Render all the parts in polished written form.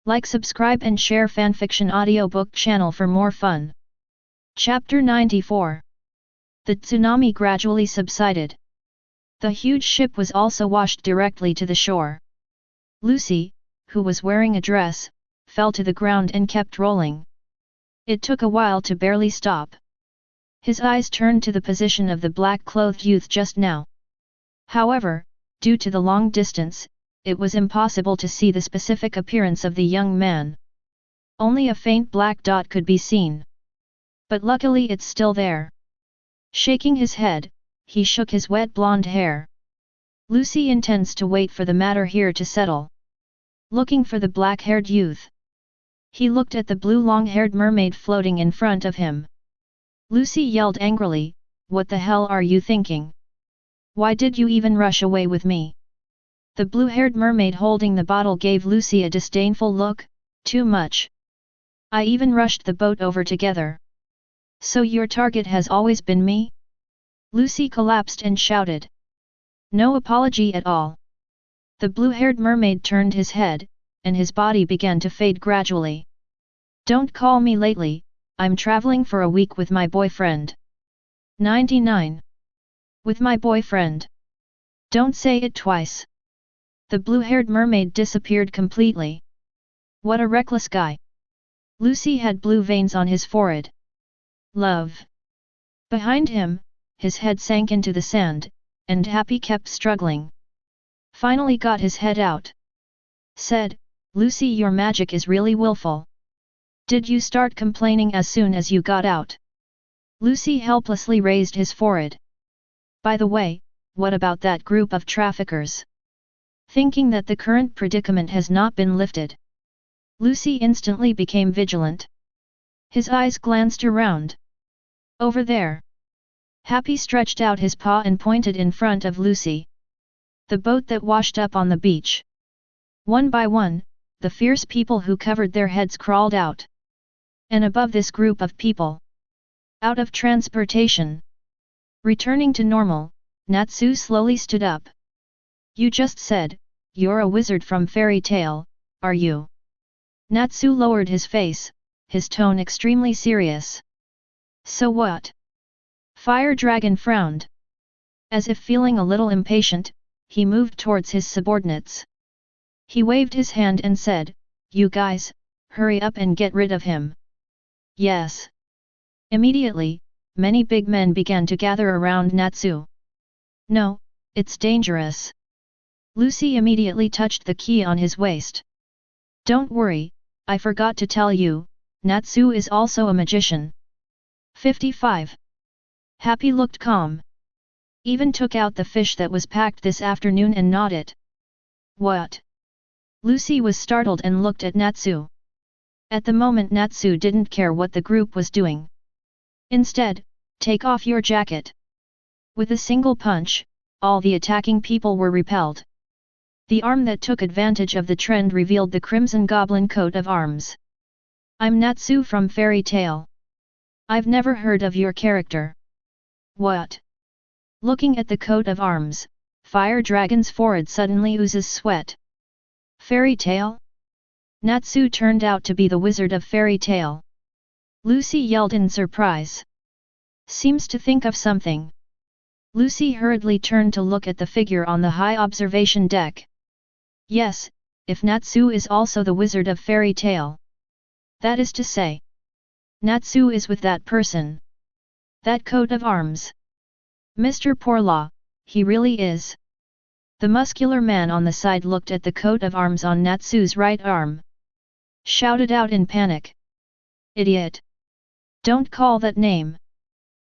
Like, subscribe and share fanfiction audiobook channel for more fun. Chapter 94. The tsunami gradually subsided. The huge ship was also washed directly to the shore. Lucy, who was wearing a dress, fell to the ground and kept rolling. It took a while to barely stop. His eyes turned to the position of the black-clothed youth just now. However, due to the long distance, it was impossible to see the specific appearance of the young man. Only a faint black dot could be seen. But luckily it's still there. Shaking his head, he shook his wet blonde hair. Lucy intends to wait for the matter here to settle. Looking for the black-haired youth. He looked at the blue long-haired mermaid floating in front of him. Lucy yelled angrily, "What the hell are you thinking? Why did you even rush away with me?" The blue-haired mermaid holding the bottle gave Lucy a disdainful look. "Too much. I even rushed the boat over together. So your target has always been me?" Lucy collapsed and shouted. "No apology at all." The blue-haired mermaid turned his head, and his body began to fade gradually. "Don't call me lately, I'm traveling for a week with my boyfriend." 99. With my boyfriend. Don't say it twice. The blue-haired mermaid disappeared completely. What a reckless guy. Lucy had blue veins on his forehead. Love. Behind him, his head sank into the sand, and Happy kept struggling. Finally got his head out. Said, "Lucy, your magic is really willful. Did you start complaining as soon as you got out?" Lucy helplessly raised his forehead. "By the way, what about that group of traffickers?" Thinking that the current predicament has not been lifted, Lucy instantly became vigilant. His eyes glanced around. "Over there." Happy stretched out his paw and pointed in front of Lucy. The boat that washed up on the beach. One by one, the fierce people who covered their heads crawled out. And above this group of people, out of transportation, returning to normal, Natsu slowly stood up. "You just said, you're a wizard from fairy tale, are you?" Natsu lowered his face, his tone extremely serious. "So what?" Fire Dragon frowned. As if feeling a little impatient, he moved towards his subordinates. He waved his hand and said, "You guys, hurry up and get rid of him." "Yes." Immediately, many big men began to gather around Natsu. "No, it's dangerous." Lucy immediately touched the key on his waist. "Don't worry, I forgot to tell you, Natsu is also a magician." 55. Happy looked calm. Even took out the fish that was packed this afternoon and gnawed it. "What?" Lucy was startled and looked at Natsu. At the moment Natsu didn't care what the group was doing. Instead, "Take off your jacket." With a single punch, all the attacking people were repelled. The arm that took advantage of the trend revealed the crimson goblin coat of arms. "I'm Natsu from Fairy Tale. I've never heard of your character." "What?" Looking at the coat of arms, Fire Dragon's forehead suddenly oozes sweat. "Fairy Tale?" Natsu turned out to be the wizard of Fairy Tale. Lucy yelled in surprise. "Seems to think of something." Lucy hurriedly turned to look at the figure on the high observation deck. Yes, if Natsu is also the wizard of Fairy Tale. That is to say, Natsu is with that person. That coat of arms. Mr. Porlaw, he really is. The muscular man on the side looked at the coat of arms on Natsu's right arm. Shouted out in panic. "Idiot! Don't call that name."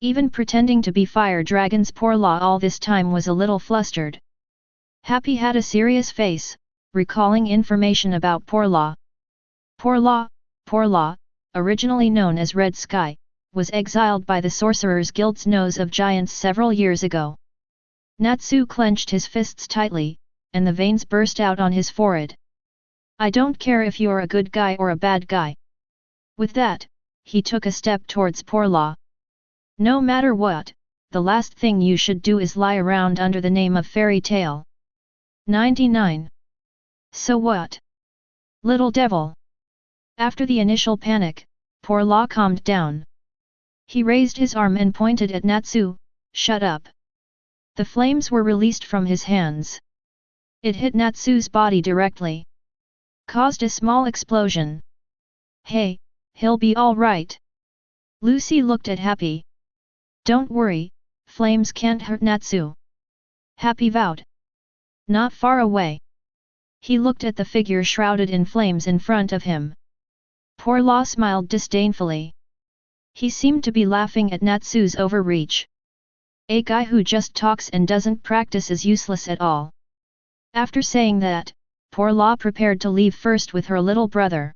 Even pretending to be Fire Dragon's Porlaw all this time was a little flustered. Happy had a serious face, recalling information about Porlaw. Porlaw, originally known as Red Sky, was exiled by the Sorcerers Guild's Nose of Giants several years ago. Natsu clenched his fists tightly, and the veins burst out on his forehead. "I don't care if you're a good guy or a bad guy." With that, he took a step towards Porlaw. "No matter what, the last thing you should do is lie around under the name of Fairy Tale." 99. So what? Little devil. After the initial panic, poor Luo calmed down. He raised his arm and pointed at Natsu. Shut up. The flames were released from his hands. It hit Natsu's body directly. Caused a small explosion. Hey, he'll be all right. Lucy looked at Happy. Don't worry, flames can't hurt Natsu. Happy vowed. Not far away. He looked at the figure shrouded in flames in front of him. Poor Luo smiled disdainfully. He seemed to be laughing at Natsu's overreach. A guy who just talks and doesn't practice is useless at all. After saying that, poor Luo prepared to leave first with her little brother.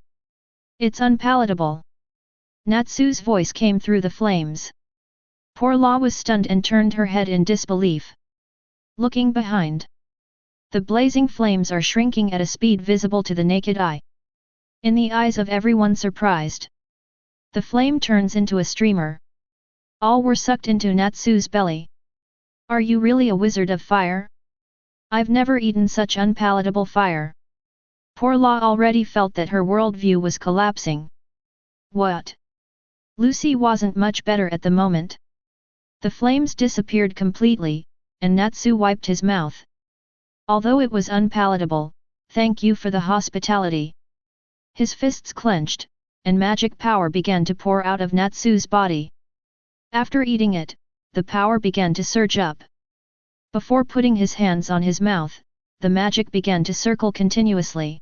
It's unpalatable. Natsu's voice came through the flames. Poor Luo was stunned and turned her head in disbelief. Looking behind. The blazing flames are shrinking at a speed visible to the naked eye. In the eyes of everyone surprised. The flame turns into a streamer. All were sucked into Natsu's belly. Are you really a wizard of fire? I've never eaten such unpalatable fire. Poor Luo already felt that her worldview was collapsing. What? Lucy wasn't much better at the moment. The flames disappeared completely, and Natsu wiped his mouth. Although it was unpalatable, thank you for the hospitality. His fists clenched, and magic power began to pour out of Natsu's body. After eating it, the power began to surge up. Before putting his hands on his mouth, the magic began to circle continuously.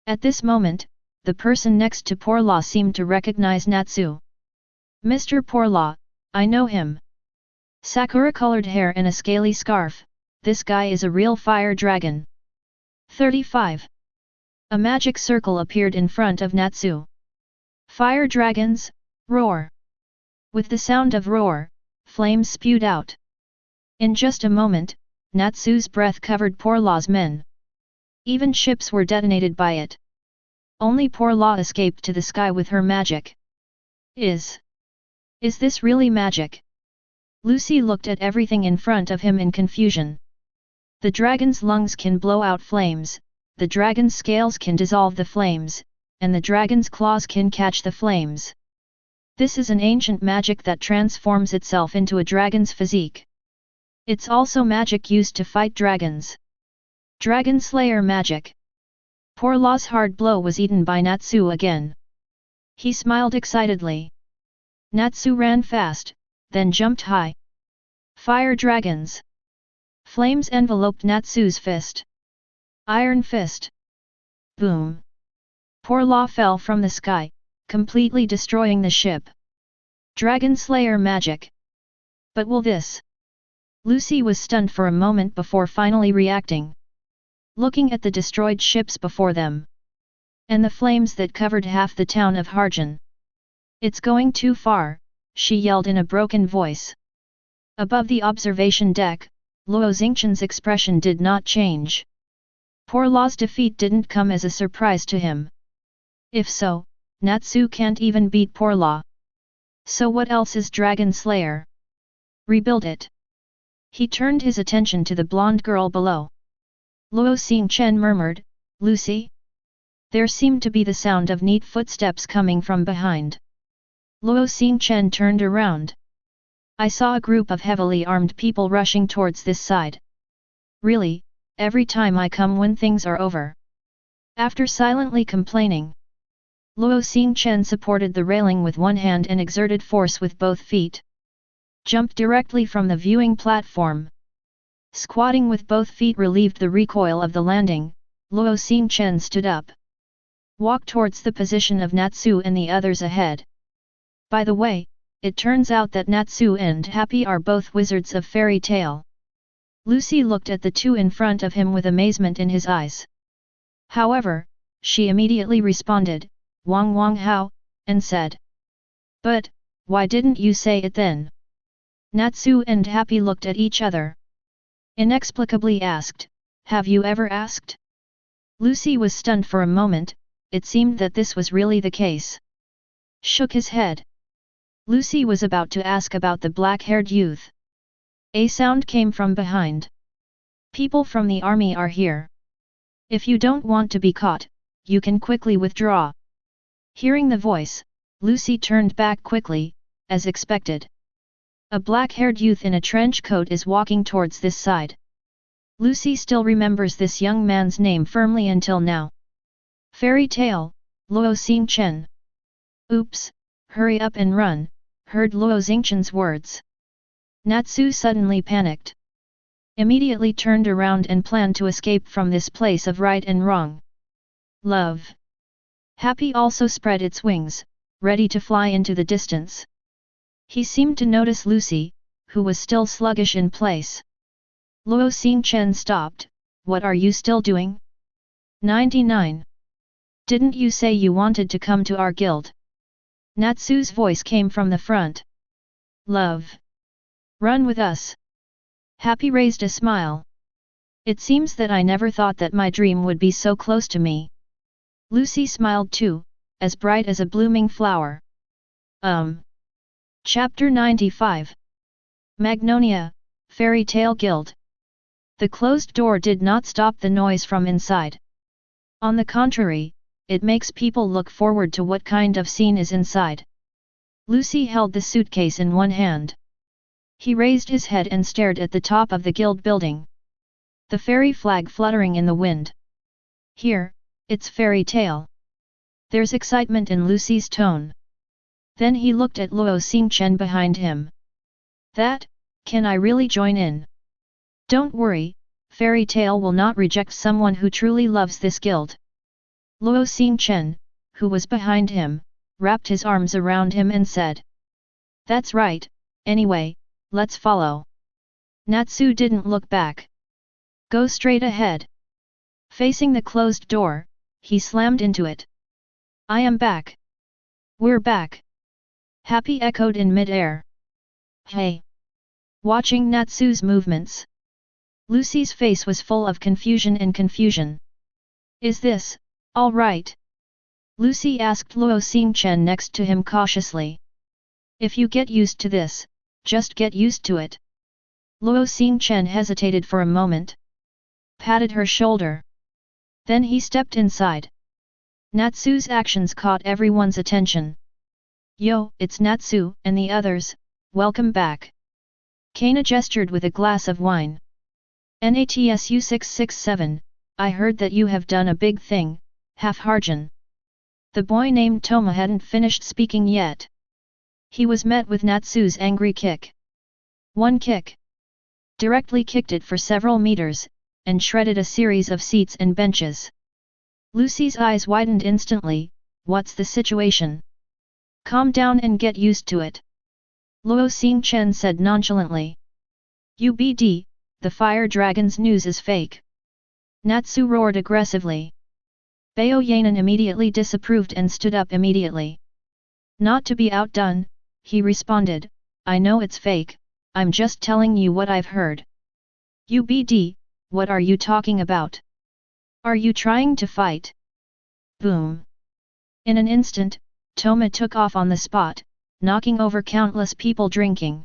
At this moment, the person next to poor Luo seemed to recognize Natsu. Mr. Poor Luo, I know him. Sakura-colored hair and a scaly scarf, this guy is a real fire dragon. 35. A magic circle appeared in front of Natsu. Fire dragons, roar! With the sound of roar, flames spewed out. In just a moment, Natsu's breath covered poor Luo's men. Even ships were detonated by it. Only poor Luo escaped to the sky with her magic. Is this really magic? Lucy looked at everything in front of him in confusion. The dragon's lungs can blow out flames, the dragon's scales can dissolve the flames, and the dragon's claws can catch the flames. This is an ancient magic that transforms itself into a dragon's physique. It's also magic used to fight dragons. Dragon Slayer magic. Poor Luo's hard blow was eaten by Natsu again. He smiled excitedly. Natsu ran fast, then jumped high. Fire dragons. Flames enveloped Natsu's fist. Iron fist. Boom. Poor Luo fell from the sky, completely destroying the ship. Dragon Slayer magic. But will this? Lucy was stunned for a moment before finally reacting. Looking at the destroyed ships before them. And the flames that covered half the town of Harjan. It's going too far, she yelled in a broken voice. Above the observation deck, Luo Xingchen's expression did not change. Poor Luo's defeat didn't come as a surprise to him. If so, Natsu can't even beat poor Luo. So what else is Dragon Slayer? Rebuild it. He turned his attention to the blonde girl below. Luo Xingchen murmured, Lucy? There seemed to be the sound of neat footsteps coming from behind. Luo Xingchen turned around. I saw a group of heavily armed people rushing towards this side. Really, every time I come when things are over. After silently complaining, Luo Xingchen supported the railing with one hand and exerted force with both feet. Jumped directly from the viewing platform. Squatting with both feet relieved the recoil of the landing, Luo Xingchen stood up. Walked towards the position of Natsu and the others ahead. By the way, it turns out that Natsu and Happy are both wizards of fairy tale. Lucy looked at the two in front of him with amazement in his eyes. However, she immediately responded, Wang Wang Hao, and said. But, why didn't you say it then? Natsu and Happy looked at each other. Inexplicably asked, have you ever asked? Lucy was stunned for a moment, it seemed that this was really the case. Shook his head. Lucy was about to ask about the black-haired youth. A sound came from behind. People from the army are here. If you don't want to be caught, you can quickly withdraw. Hearing the voice, Lucy turned back quickly, as expected. A black-haired youth in a trench coat is walking towards this side. Lucy still remembers this young man's name firmly until now. Fairy tale, Luo Xingchen. Oops, hurry up and run, heard Luo Xingchen's words. Natsu suddenly panicked. Immediately turned around and planned to escape from this place of right and wrong. Love. Happy also spread its wings, ready to fly into the distance. He seemed to notice Lucy, who was still sluggish in place. Luo Xingchen stopped. What are you still doing? 99. Didn't you say you wanted to come to our guild? Natsu's voice came from the front. Love. Run with us. Happy raised a smile. It seems that I never thought that my dream would be so close to me. Lucy smiled too, as bright as a blooming flower. Chapter 95. Magnolia, Fairy Tale Guild. The closed door did not stop the noise from inside. On the contrary, it makes people look forward to what kind of scene is inside. Lucy held the suitcase in one hand. He raised his head and stared at the top of the guild building. The fairy flag fluttering in the wind. Here, it's fairy tale. There's excitement in Lucy's tone. Then he looked at Luo Xingchen behind him. Can I really join in? Don't worry, fairy tale will not reject someone who truly loves this guild. Luo Xingchen, who was behind him, wrapped his arms around him and said. That's right, anyway, let's follow. Natsu didn't look back. Go straight ahead. Facing the closed door, he slammed into it. I am back. We're back. Happy echoed in mid-air. Hey! Watching Natsu's movements. Lucy's face was full of confusion. Is this, all right? Lucy asked Luo Xingchen next to him cautiously. If you get used to this, just get used to it. Luo Xingchen hesitated for a moment. Patted her shoulder. Then he stepped inside. Natsu's actions caught everyone's attention. Yo, it's Natsu, and the others, welcome back. Kana gestured with a glass of wine. Natsu 667, I heard that you have done a big thing, half-hearted. The boy named Toma hadn't finished speaking yet. He was met with Natsu's angry kick. One kick. Directly kicked it for several meters, and shredded a series of seats and benches. Lucy's eyes widened instantly. What's the situation? Calm down and get used to it. Luo Xingchen said nonchalantly. UBD, the fire dragon's news is fake. Natsu roared aggressively. Bao Yanan immediately disapproved and stood up immediately. Not to be outdone, he responded, I know it's fake, I'm just telling you what I've heard. UBD, what are you talking about? Are you trying to fight? Boom. In an instant, Toma took off on the spot, knocking over countless people drinking.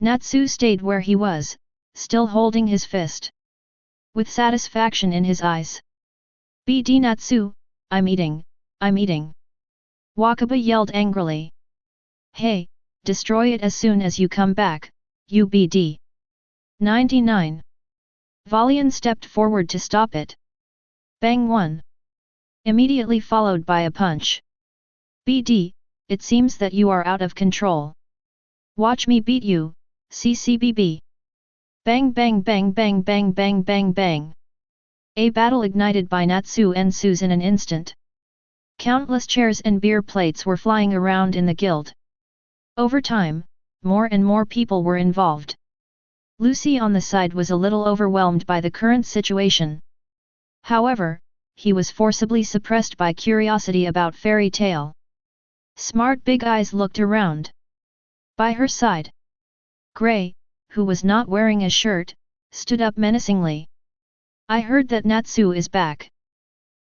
Natsu stayed where he was, still holding his fist. With satisfaction in his eyes. BD Natsu, I'm eating. Wakaba yelled angrily. Hey, destroy it as soon as you come back, UBD. 99. Valian stepped forward to stop it. Bang 1. Immediately followed by a punch. BD, it seems that you are out of control. Watch me beat you, CCBB. Bang bang bang bang bang bang bang bang. A battle ignited by Natsu ensues in an instant. Countless chairs and beer plates were flying around in the guild. Over time, more and more people were involved. Lucy on the side was a little overwhelmed by the current situation. However, he was forcibly suppressed by curiosity about fairy tale. Smart big eyes looked around. By her side, Gray, who was not wearing a shirt, stood up menacingly. I heard that Natsu is back.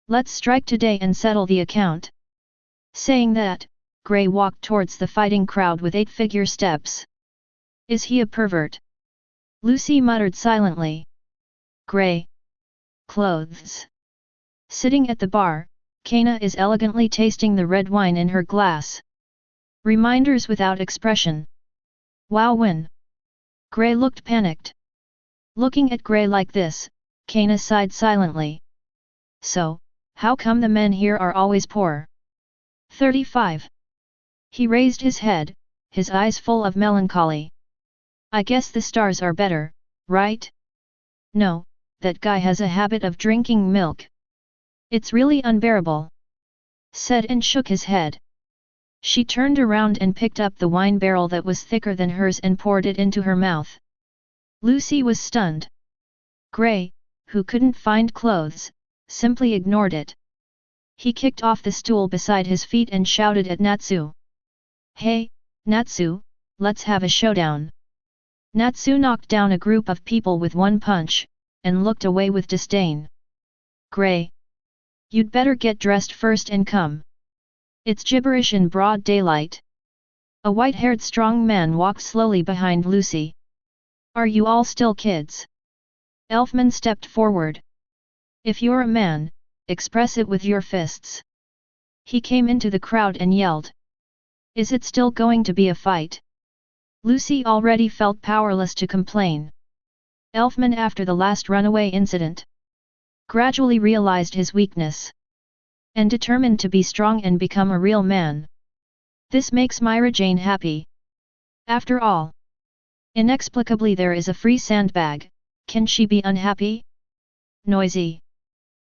Let's strike today and settle the account. Saying that, Gray walked towards the fighting crowd with 8-figure steps. Is he a pervert? Lucy muttered silently. Gray. Clothes. Sitting at the bar, Kana is elegantly tasting the red wine in her glass. Reminders without expression. Wow when? Gray looked panicked. Looking at Gray like this, Kana sighed silently. So, how come the men here are always poor? 35. He raised his head, his eyes full of melancholy. I guess the stars are better, right? No, that guy has a habit of drinking milk. It's really unbearable. Said and shook his head. She turned around and picked up the wine barrel that was thicker than hers and poured it into her mouth. Lucy was stunned. Gray, who couldn't find clothes, simply ignored it. He kicked off the stool beside his feet and shouted at Natsu. Hey, Natsu, let's have a showdown. Natsu knocked down a group of people with one punch, and looked away with disdain. Gray. You'd better get dressed first and come. It's gibberish in broad daylight. A white-haired strong man walked slowly behind Lucy. Are you all still kids? Elfman stepped forward. If you're a man, express it with your fists. He came into the crowd and yelled. Is it still going to be a fight? Lucy already felt powerless to complain. Elfman, after the last runaway incident, gradually realized his weakness. And determined to be strong and become a real man. This makes Myra Jane happy. After all, inexplicably there is a free sandbag, can she be unhappy? Noisy.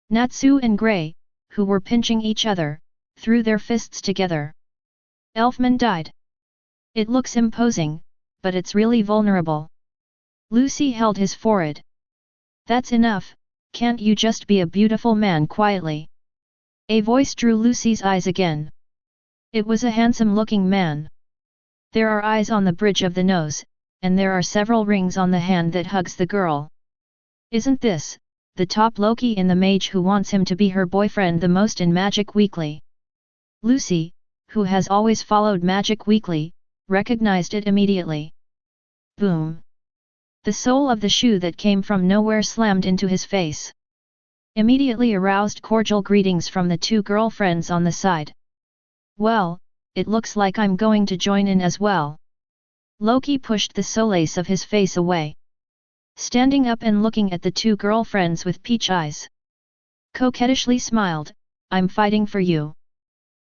Natsu and Gray, who were pinching each other, threw their fists together. Elfman died. It looks imposing, but it's really vulnerable. Lucy held his forehead. That's enough, can't you just be a beautiful man quietly? A voice drew Lucy's eyes again. It was a handsome-looking man. There are eyes on the bridge of the nose, and there are several rings on the hand that hugs the girl. Isn't this the top Loki in the mage who wants him to be her boyfriend the most in Magic Weekly? Lucy, who has always followed Magic Weekly, recognized it immediately. Boom! The sole of the shoe that came from nowhere slammed into his face. Immediately aroused cordial greetings from the two girlfriends on the side. Well, it looks like I'm going to join in as well. Loki pushed the solace of his face away. Standing up and looking at the two girlfriends with peach eyes. Coquettishly smiled, I'm fighting for you.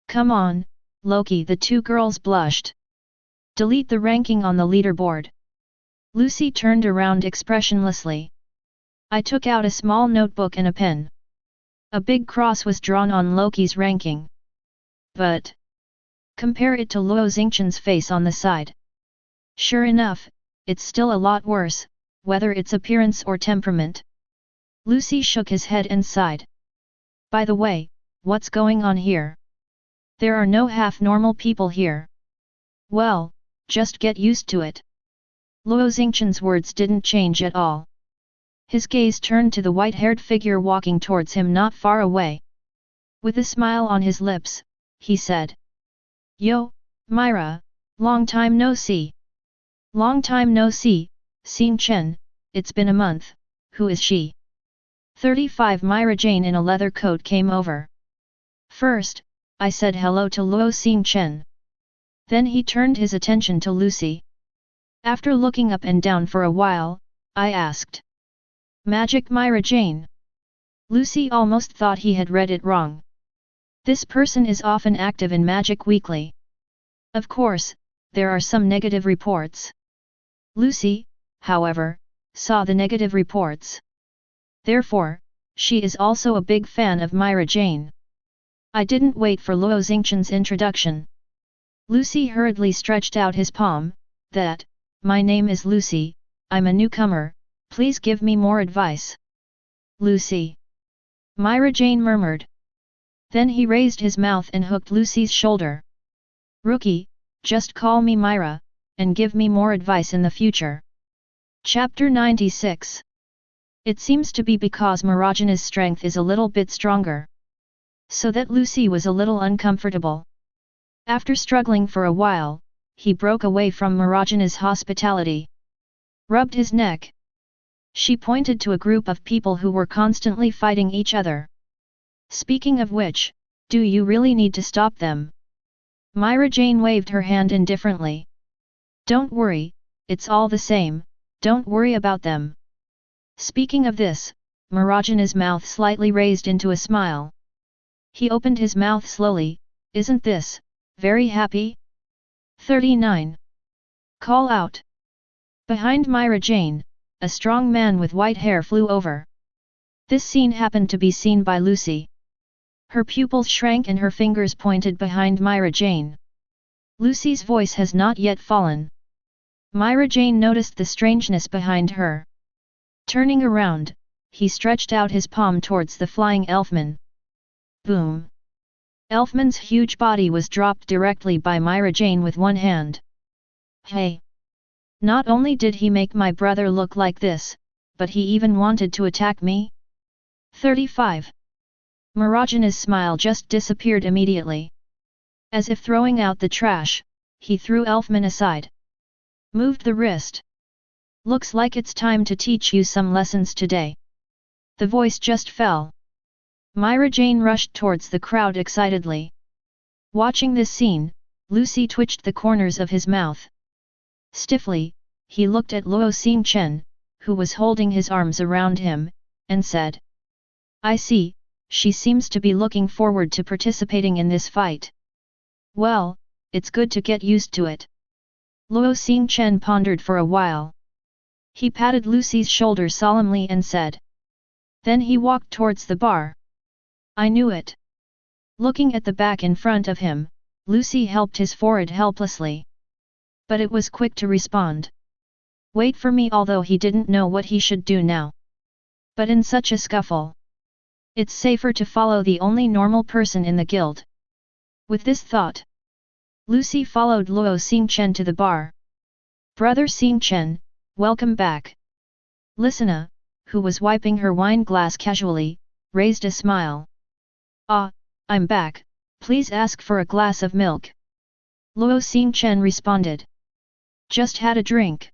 Come on, Loki, the two girls blushed. Delete the ranking on the leaderboard. Lucy turned around expressionlessly. I took out a small notebook and a pen. A big cross was drawn on Loki's ranking. But compare it to Luo Xingchen's face on the side. Sure enough, it's still a lot worse, whether it's appearance or temperament. Lucy shook his head and sighed. By the way, what's going on here? There are no half-normal people here. Well, just get used to it. Luo Xingchen's words didn't change at all. His gaze turned to the white-haired figure walking towards him not far away. With a smile on his lips, he said. Yo, Myra, long time no see. Long time no see, Xingchen, it's been a month, who is she? 35 Myra Jane in a leather coat came over. First, I said hello to Luo Xingchen. Then he turned his attention to Lucy. After looking up and down for a while, I asked. Magic Myra Jane. Lucy almost thought he had read it wrong. This person is often active in Magic Weekly. Of course, there are some negative reports. Lucy, however, saw the negative reports. Therefore, she is also a big fan of Myra Jane. I didn't wait for Luo Xingchen's introduction. Lucy hurriedly stretched out his palm, my name is Lucy, I'm a newcomer, please give me more advice. Lucy. Myra Jane murmured. Then he raised his mouth and hooked Lucy's shoulder. Rookie, just call me Myra, and give me more advice in the future. Chapter 96. It seems to be because Marajana's strength is a little bit stronger. So that Lucy was a little uncomfortable. After struggling for a while, he broke away from Marajana's hospitality. Rubbed his neck. She pointed to a group of people who were constantly fighting each other. Speaking of which, Do you really need to stop them? Myra Jane waved her hand indifferently. Don't worry, it's all the same, don't worry about them. Speaking of this, Marajana's mouth slightly raised into a smile. He opened his mouth slowly. Isn't this very happy? 39. Call out. Behind Myra Jane, a strong man with white hair flew over. This scene happened to be seen by Lucy. Her pupils shrank and her fingers pointed behind Myra Jane. Lucy's voice has not yet fallen. Myra Jane noticed the strangeness behind her. Turning around, he stretched out his palm towards the flying elfman. Boom! Elfman's huge body was dropped directly by Myra Jane with one hand. Hey! Not only did he make my brother look like this, but he even wanted to attack me? 35. Marajana's smile just disappeared immediately. As if throwing out the trash, he threw Elfman aside. Moved the wrist. Looks like it's time to teach you some lessons today. The voice just fell. Myra Jane rushed towards the crowd excitedly. Watching this scene, Lucy twitched the corners of his mouth. Stiffly, he looked at Luo Xingchen, who was holding his arms around him, and said, I see, she seems to be looking forward to participating in this fight. Well, it's good to get used to it. Luo Xingchen pondered for a while. He patted Lucy's shoulder solemnly and said. Then he walked towards the bar. I knew it. Looking at the back in front of him, Lucy helped his forehead helplessly. But it was quick to respond. Wait for me, although he didn't know what he should do now. But in such a scuffle, it's safer to follow the only normal person in the guild. With this thought, Lucy followed Luo Xingchen to the bar. Brother Xingchen, welcome back. Listener, who was wiping her wine glass casually, raised a smile. Ah, I'm back, please ask for a glass of milk. Luo Xingchen responded. Just had a drink.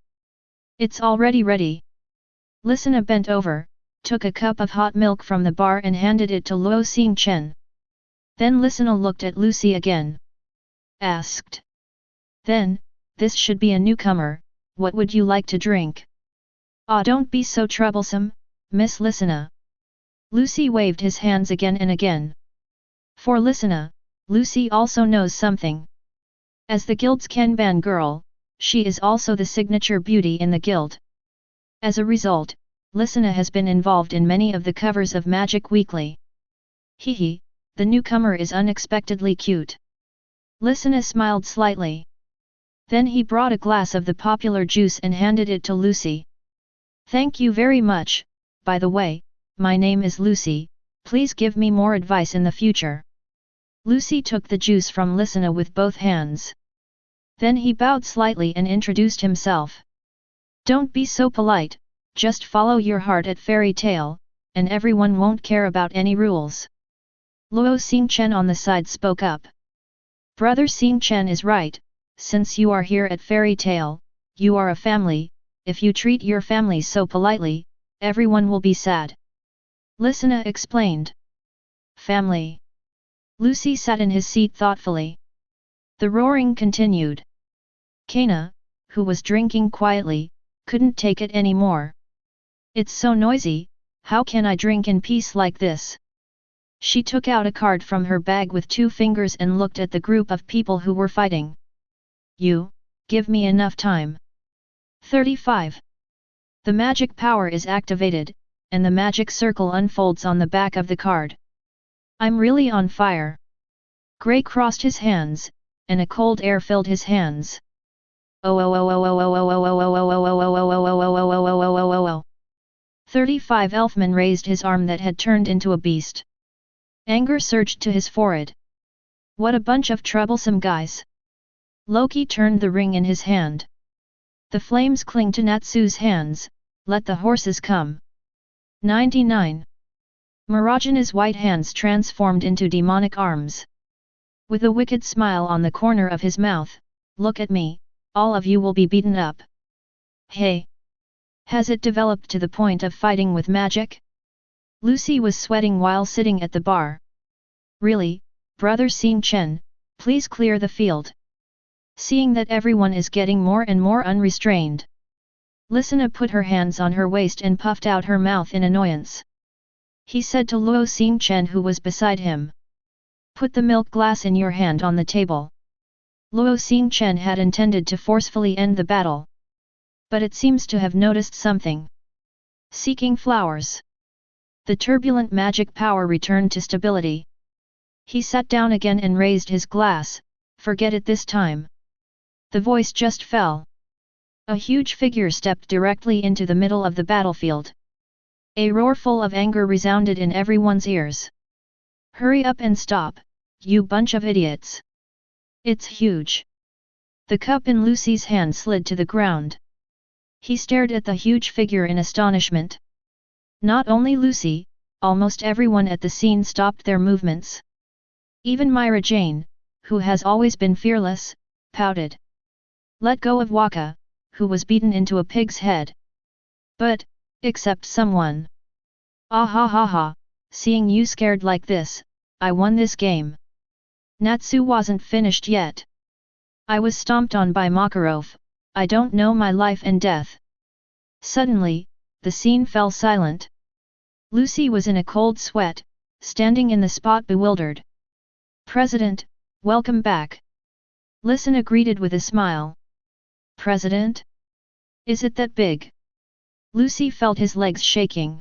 It's already ready. Listener bent over, took a cup of hot milk from the bar and handed it to Luo Xingchen. Then Listener looked at Lucy again. Asked. Then, this should be a newcomer, what would you like to drink? Ah, don't be so troublesome, Miss Listener. Lucy waved his hands again and again. For Listener, Lucy also knows something. As the guild's Kanban girl, she is also the signature beauty in the guild. As a result, Listener has been involved in many of the covers of Magic Weekly. Hee, the newcomer is unexpectedly cute. Listener smiled slightly. Then he brought a glass of the popular juice and handed it to Lucy. Thank you very much, by the way, my name is Lucy, please give me more advice in the future. Lucy took the juice from Listener with both hands. Then he bowed slightly and introduced himself. Don't be so polite, just follow your heart at fairy tale, and everyone won't care about any rules. Luo Xingchen on the side spoke up. Brother Xingchen is right, since you are here at fairy tale, you are a family, if you treat your family so politely, everyone will be sad. Listener explained. Family. Lucy sat in his seat thoughtfully. The roaring continued. Kana, who was drinking quietly, couldn't take it anymore. It's so noisy, how can I drink in peace like this? She took out a card from her bag with 2 fingers and looked at the group of people who were fighting. You, give me enough time. 35. The magic power is activated, and the magic circle unfolds on the back of the card. I'm really on fire. Gray crossed his hands, and a cold air filled his hands. 35 Elfman raised his arm that had turned into a beast. Anger surged to his forehead. What a bunch of troublesome guys. Loki turned the ring in his hand. The flames cling to Natsu's hands, let the horses come. 99. Marajana's white hands transformed into demonic arms. With a wicked smile on the corner of his mouth, look at me, all of you will be beaten up. Hey! Has it developed to the point of fighting with magic? Lucy was sweating while sitting at the bar. Really, Brother Xingchen, please clear the field. Seeing that everyone is getting more and more unrestrained, Lisana put her hands on her waist and puffed out her mouth in annoyance. He said to Luo Xingchen who was beside him. Put the milk glass in your hand on the table. Luo Xingchen had intended to forcefully end the battle, but it seems to have noticed something. Seeking flowers. The turbulent magic power returned to stability. He sat down again and raised his glass. Forget it this time. The voice just fell. A huge figure stepped directly into the middle of the battlefield. A roar full of anger resounded in everyone's ears. Hurry up and stop, you bunch of idiots! It's huge. The cup in Lucy's hand slid to the ground. He stared at the huge figure in astonishment. Not only Lucy, almost everyone at the scene stopped their movements. Even Myra Jane, who has always been fearless, pouted. Let go of Waka, who was beaten into a pig's head. But, except someone. Ah ha ha ha, seeing you scared like this, I won this game. Natsu wasn't finished yet. I was stomped on by Makarov, I don't know my life and death. Suddenly, the scene fell silent. Lucy was in a cold sweat, standing in the spot bewildered. President, welcome back. Lisana greeted with a smile. President? Is it that big? Lucy felt his legs shaking.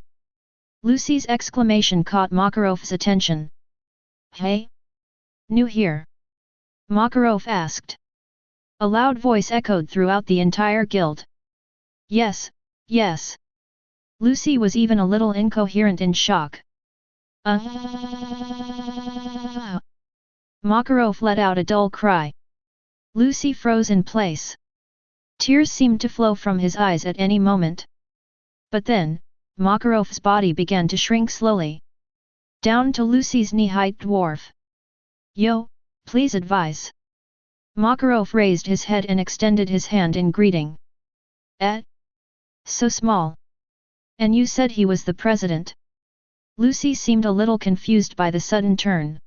Lucy's exclamation caught Makarov's attention. Hey? New here? Makarov asked. A loud voice echoed throughout the entire guild. Yes, yes. Lucy was even a little incoherent in shock. Makarov let out a dull cry. Lucy froze in place. Tears seemed to flow from his eyes at any moment. But then, Makarov's body began to shrink slowly. Down to Lucy's knee-height dwarf. Yo, please advise. Makarov raised his head and extended his hand in greeting. So small. And you said he was the president? Lucy seemed a little confused by the sudden turn.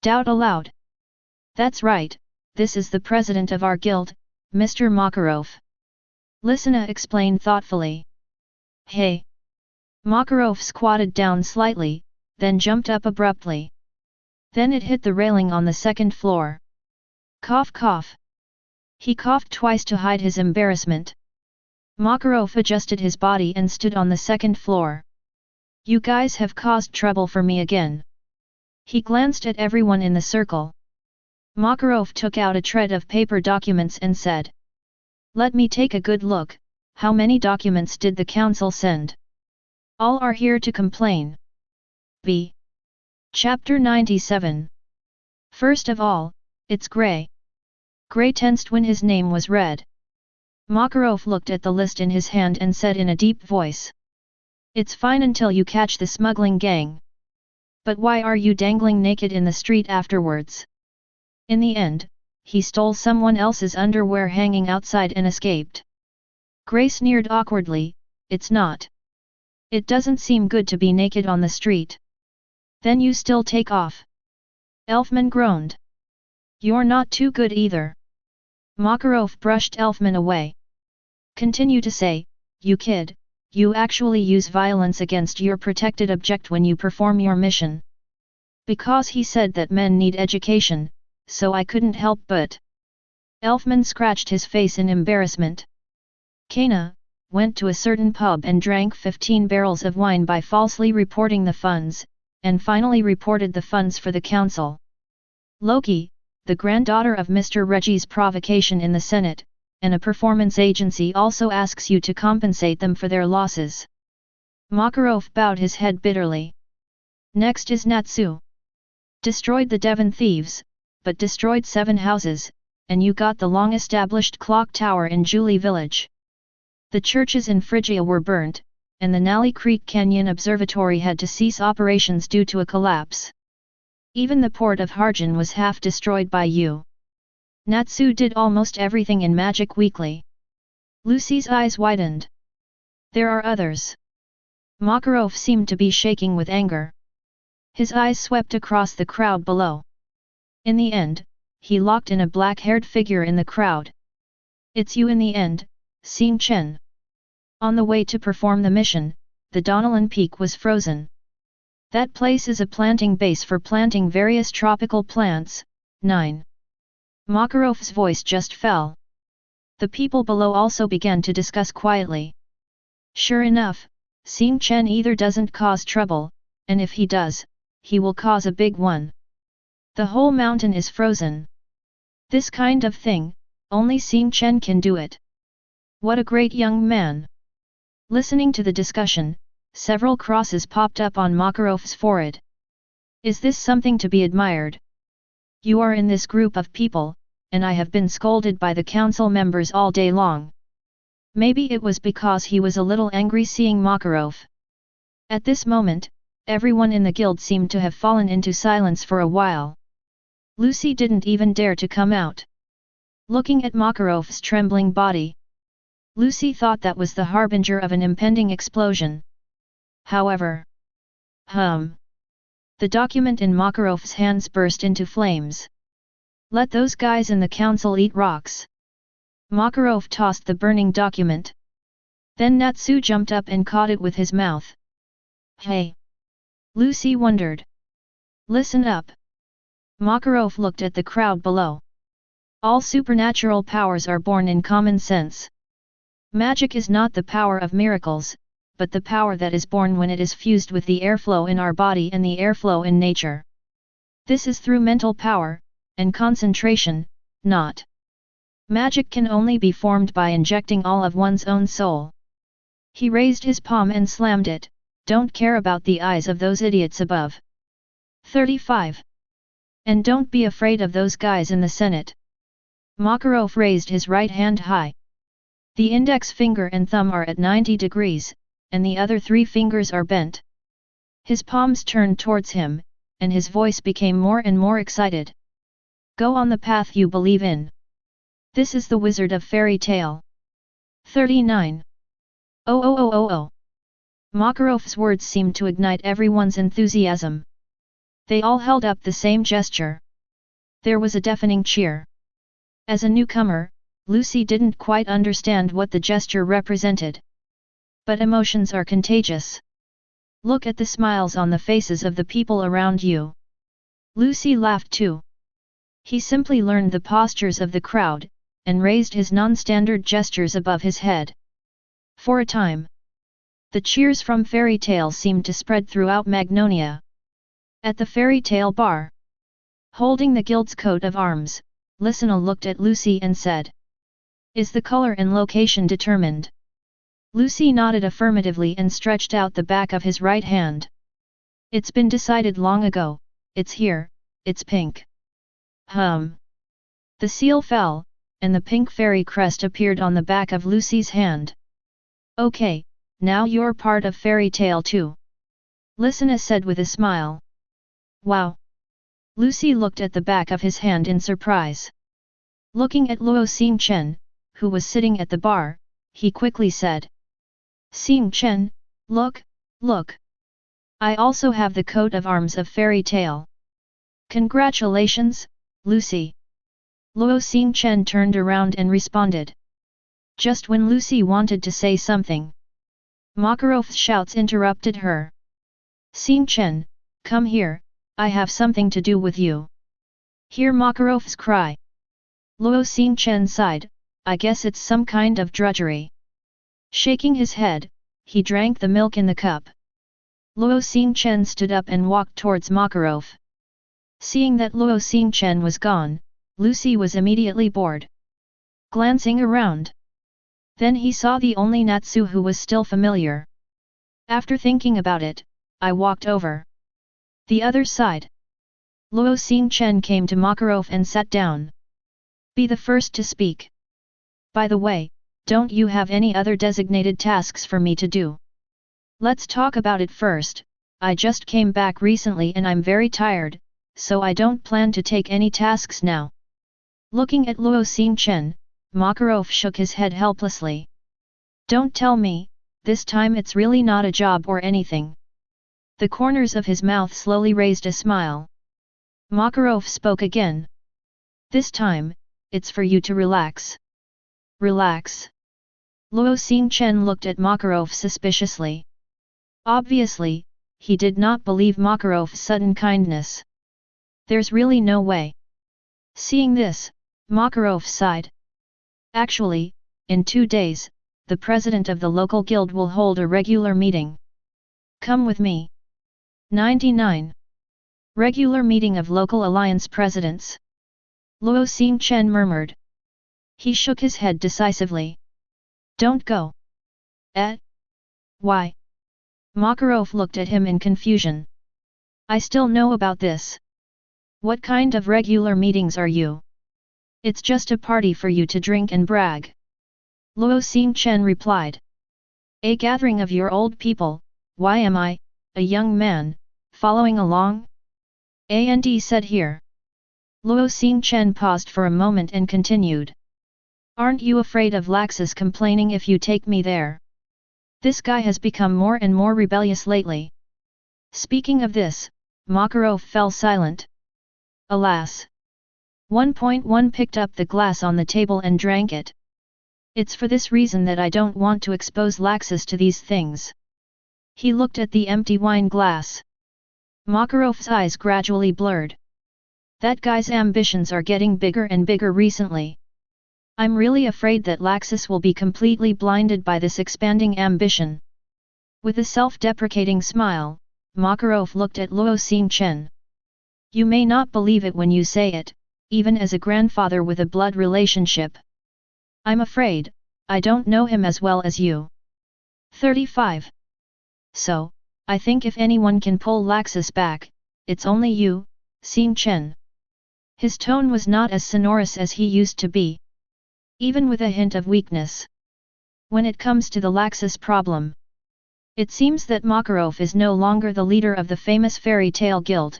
Doubt aloud. That's right, this is the president of our guild, Mr. Makarov. Lisana explained thoughtfully. Hey! Makarov squatted down slightly, then jumped up abruptly. Then it hit the railing on the second floor. Cough cough. He coughed twice to hide his embarrassment. Makarov adjusted his body and stood on the second floor. You guys have caused trouble for me again. He glanced at everyone in the circle. Makarov took out a shred of paper documents and said. Let me take a good look, how many documents did the council send? All are here to complain. B. Chapter 97. First of all, it's Grey. Grey tensed when his name was read. Makarov looked at the list in his hand and said in a deep voice. It's fine until you catch the smuggling gang. But why are you dangling naked in the street afterwards? In the end, he stole someone else's underwear hanging outside and escaped. Grey sneered awkwardly, it's not. It doesn't seem good to be naked on the street. Then you still take off. Elfman groaned. You're not too good either. Makarov brushed Elfman away. Continue to say, you kid, you actually use violence against your protected object when you perform your mission. Because he said that men need education, so I couldn't help but. Elfman scratched his face in embarrassment. Kana went to a certain pub and drank 15 barrels of wine by falsely reporting the funds, and finally reported the funds for the council. Loki, the granddaughter of Mr. Reggie's provocation in the Senate, and a performance agency also asks you to compensate them for their losses. Makarov bowed his head bitterly. Next is Natsu. Destroyed the Devon thieves, but destroyed 7 houses, and you got the long-established clock tower in Julie Village. The churches in Phrygia were burnt, and the Nally Creek Canyon Observatory had to cease operations due to a collapse. Even the port of Harjan was half destroyed by you. Natsu did almost everything in Magic Weekly. Lucy's eyes widened. There are others. Makarov seemed to be shaking with anger. His eyes swept across the crowd below. In the end, he locked in a black-haired figure in the crowd. It's you in the end, Xingchen. On the way to perform the mission, the Donnellan Peak was frozen. That place is a planting base for planting various tropical plants. 9. Makarov's voice just fell. The people below also began to discuss quietly. Sure enough, Xingchen either doesn't cause trouble, and if he does, he will cause a big one. The whole mountain is frozen. This kind of thing, only Xingchen can do it. What a great young man! Listening to the discussion, several crosses popped up on Makarov's forehead. Is this something to be admired? You are in this group of people, and I have been scolded by the council members all day long. Maybe it was because he was a little angry seeing Makarov. At this moment, everyone in the guild seemed to have fallen into silence for a while. Lucy didn't even dare to come out. Looking at Makarov's trembling body, Lucy thought that was the harbinger of an impending explosion. However, the document in Makarov's hands burst into flames. Let those guys in the council eat rocks. Makarov tossed the burning document. Then Natsu jumped up and caught it with his mouth. Hey! Lucy wondered. Listen up. Makarov looked at the crowd below. All supernatural powers are born in common sense. Magic is not the power of miracles, but the power that is born when it is fused with the airflow in our body and the airflow in nature. This is through mental power, and concentration, not. Magic can only be formed by injecting all of one's own soul. He raised his palm and slammed it. Don't care about the eyes of those idiots above. 35. And don't be afraid of those guys in the Senate. Makarov raised his right hand high. The index finger and thumb are at 90 degrees, and the other 3 fingers are bent. His palms turned towards him, and his voice became more and more excited. Go on the path you believe in. This is the wizard of fairy tale. 39. Oh. Makarov's words seemed to ignite everyone's enthusiasm. They all held up the same gesture. There was a deafening cheer. As a newcomer, Lucy didn't quite understand what the gesture represented. But emotions are contagious. Look at the smiles on the faces of the people around you. Lucy laughed too. He simply learned the postures of the crowd, and raised his non-standard gestures above his head. For a time, the cheers from fairy tales seemed to spread throughout Magnolia. At the fairy tale bar, holding the guild's coat of arms, Lysina looked at Lucy and said, Is the color and location determined? Lucy nodded affirmatively and stretched out the back of his right hand. It's been decided long ago, it's here, it's pink. The seal fell, and the pink fairy crest appeared on the back of Lucy's hand. Okay, now you're part of fairy tale too. Lysina said with a smile. Wow! Lucy looked at the back of his hand in surprise. Looking at Luo Xingchen, who was sitting at the bar, he quickly said. Xingchen, look! I also have the coat of arms of fairy tale. Congratulations, Lucy! Luo Xingchen turned around and responded. Just when Lucy wanted to say something, Makarov's shouts interrupted her. Xingchen, come here, I have something to do with you. Hear Makarov's cry. Luo Xingchen sighed, I guess it's some kind of drudgery. Shaking his head, he drank the milk in the cup. Luo Xingchen stood up and walked towards Makarov. Seeing that Luo Xingchen was gone, Lucy was immediately bored. Glancing around, then he saw the only Natsu who was still familiar. After thinking about it, I walked over. The other side. Luo Xingchen came to Makarov and sat down. Be the first to speak. By the way, don't you have any other designated tasks for me to do? Let's talk about it first. I just came back recently and I'm very tired, so I don't plan to take any tasks now. Looking at Luo Xingchen, Makarov shook his head helplessly. Don't tell me, this time it's really not a job or anything. The corners of his mouth slowly raised a smile. Makarov spoke again. This time, it's for you to relax. Relax. Luo Xingchen looked at Makarov suspiciously. Obviously, he did not believe Makarov's sudden kindness. There's really no way. Seeing this, Makarov sighed. Actually, in 2 days, the president of the local guild will hold a regular meeting. Come with me. 99. Regular meeting of local alliance presidents. Luo Xingchen murmured. He shook his head decisively. Don't go. Why? Makarov looked at him in confusion. I still know about this. What kind of regular meetings are you? It's just a party for you to drink and brag. Luo Xingchen replied. A gathering of your old people, why am I, a young man, following along? And said here. Luo Xingchen paused for a moment and continued. Aren't you afraid of Laxus complaining if you take me there? This guy has become more and more rebellious lately. Speaking of this, Makarov fell silent. Alas! 1.1 picked up the glass on the table and drank it. It's for this reason that I don't want to expose Laxus to these things. He looked at the empty wine glass. Makarov's eyes gradually blurred. That guy's ambitions are getting bigger and bigger recently. I'm really afraid that Laxus will be completely blinded by this expanding ambition. With a self-deprecating smile, Makarov looked at Luo Xingchen. You may not believe it when you say it, even as a grandfather with a blood relationship. I'm afraid, I don't know him as well as you. 35. So, I think if anyone can pull Laxus back, it's only you, Xingchen. His tone was not as sonorous as he used to be. Even with a hint of weakness. When it comes to the Laxus problem, it seems that Makarov is no longer the leader of the famous fairy tale guild.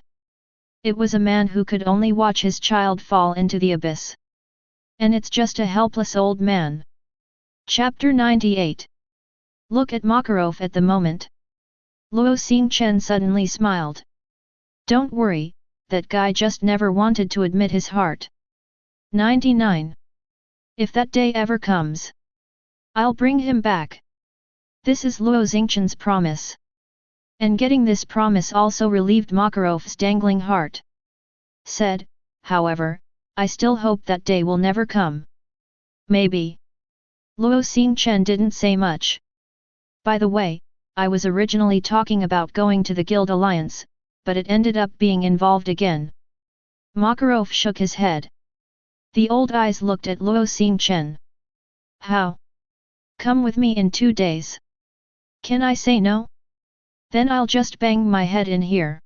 It was a man who could only watch his child fall into the abyss. And it's just a helpless old man. Chapter 98. Look at Makarov at the moment. Luo Xingchen suddenly smiled. Don't worry, that guy just never wanted to admit his heart. 99. If that day ever comes, I'll bring him back. This is Luo Xingchen's promise. And getting this promise also relieved Makarov's dangling heart. Said, however, I still hope that day will never come. Maybe. Luo Xingchen didn't say much. By the way, I was originally talking about going to the Guild Alliance, but it ended up being involved again. Makarov shook his head. The old eyes looked at Luo Xingchen. How? Come with me in 2 days. Can I say no? Then I'll just bang my head in here.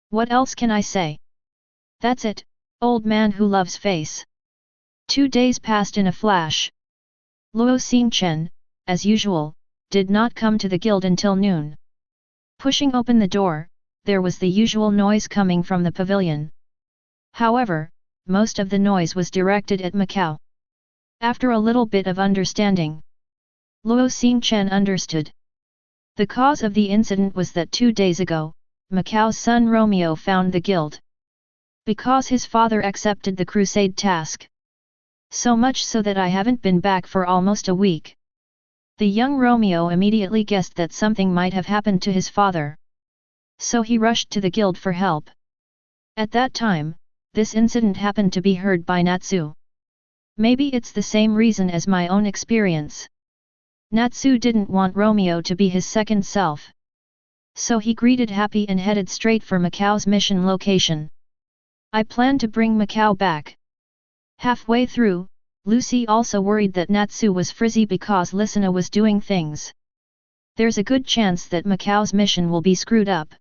What else can I say? That's it, old man who loves face. 2 days passed in a flash. Luo Xingchen, as usual, did not come to the guild until noon. Pushing open the door, there was the usual noise coming from the pavilion. However, most of the noise was directed at Macau. After a little bit of understanding, Luo Xingchen understood. The cause of the incident was that 2 days ago, Macau's son Romeo found the guild. Because his father accepted the crusade task. So much so that I haven't been back for almost a week. The young Romeo immediately guessed that something might have happened to his father. So he rushed to the guild for help. At that time, this incident happened to be heard by Natsu. Maybe it's the same reason as my own experience. Natsu didn't want Romeo to be his second self. So he greeted happy and headed straight for Macau's mission location. I plan to bring Macau back. Halfway through, Lucy also worried that Natsu was frizzy because Lisana was doing things. There's a good chance that Macau's mission will be screwed up.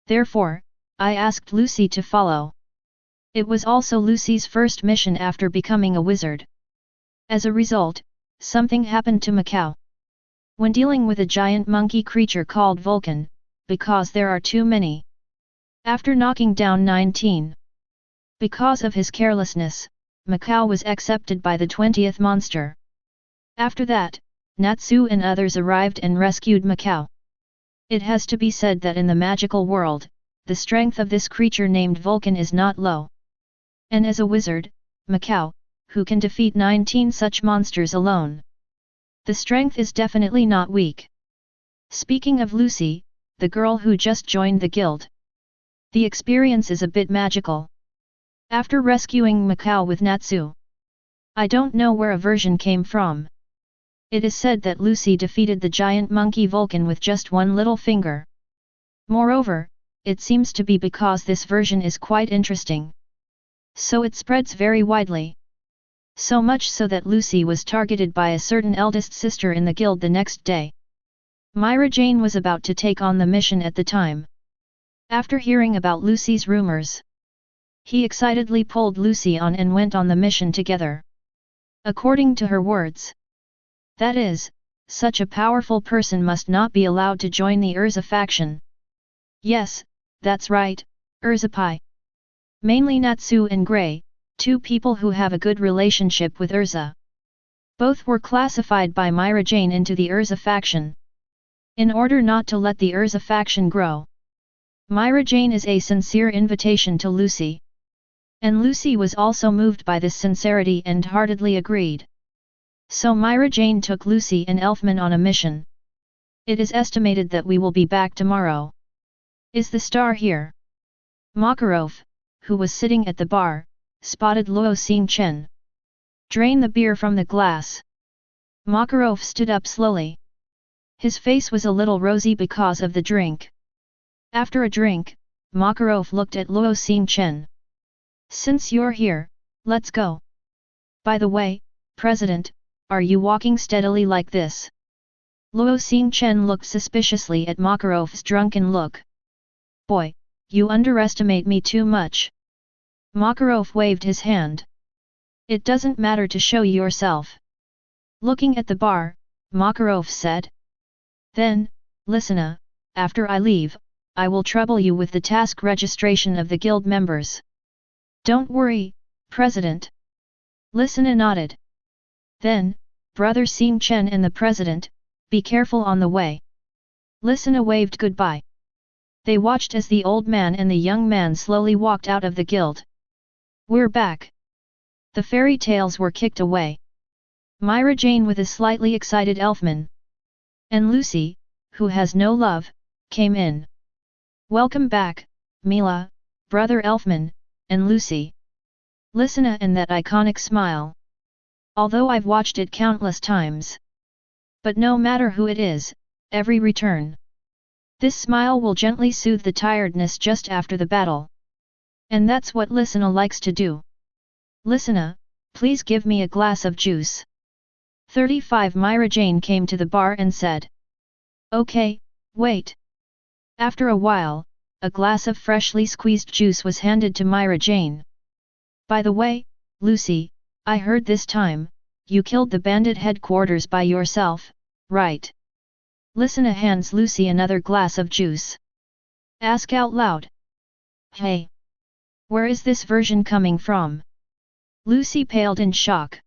Therefore, I asked Lucy to follow. It was also Lucy's first mission after becoming a wizard. As a result, something happened to Macau. When dealing with a giant monkey creature called Vulcan, because there are too many. After knocking down 19. Because of his carelessness, Macau was accepted by the 20th monster. After that, Natsu and others arrived and rescued Macau. It has to be said that in the magical world, the strength of this creature named Vulcan is not low. And as a wizard, Macau, who can defeat 19 such monsters alone. The strength is definitely not weak. Speaking of Lucy, the girl who just joined the guild. The experience is a bit magical. After rescuing Macau with Natsu, I don't know where a version came from. It is said that Lucy defeated the giant monkey Vulcan with just one little finger. Moreover, it seems to be because this version is quite interesting. So it spreads very widely. So much so that Lucy was targeted by a certain eldest sister in the guild the next day. Myra Jane was about to take on the mission at the time. After hearing about Lucy's rumors, he excitedly pulled Lucy on and went on the mission together. According to her words, that is, such a powerful person must not be allowed to join the Urza faction. Yes, that's right, Urza Pai. Mainly Natsu and Grey, two people who have a good relationship with Urza. Both were classified by Myra Jane into the Urza faction. In order not to let the Urza faction grow, Myra Jane is a sincere invitation to Lucy. And Lucy was also moved by this sincerity and heartedly agreed. So Myra Jane took Lucy and Elfman on a mission. It is estimated that we will be back tomorrow. Is the star here? Makarov, who was sitting at the bar, spotted Luo Xingchen. Drain the beer from the glass. Makarov stood up slowly. His face was a little rosy because of the drink. After a drink, Makarov looked at Luo Xingchen. Since you're here, let's go. By the way, President, are you walking steadily like this? Luo Xingchen looked suspiciously at Makarov's drunken look. Boy, you underestimate me too much. Makarov waved his hand. It doesn't matter to show yourself. Looking at the bar, Makarov said. Then, listen, after I leave, I will trouble you with the task registration of the guild members. Don't worry, President. Listen nodded. Then, Brother Xingchen and the President, be careful on the way. Listen waved goodbye. They watched as the old man and the young man slowly walked out of the guild. We're back. The fairy tales were kicked away. Myra Jane with a slightly excited Elfman. And Lucy, who has no love, came in. Welcome back, Mila, Brother Elfman, and Lucy. Listen and that iconic smile. Although I've watched it countless times. But no matter who it is, every return. This smile will gently soothe the tiredness just after the battle. And that's what Lissana likes to do. Lissana, please give me a glass of juice. 35 Myra Jane came to the bar and said. Okay, wait. After a while, a glass of freshly squeezed juice was handed to Myra Jane. By the way, Lucy, I heard this time, you killed the bandit headquarters by yourself, right? Lissana hands Lucy another glass of juice. Ask out loud. Hey! Where is this version coming from? Lucy paled in shock.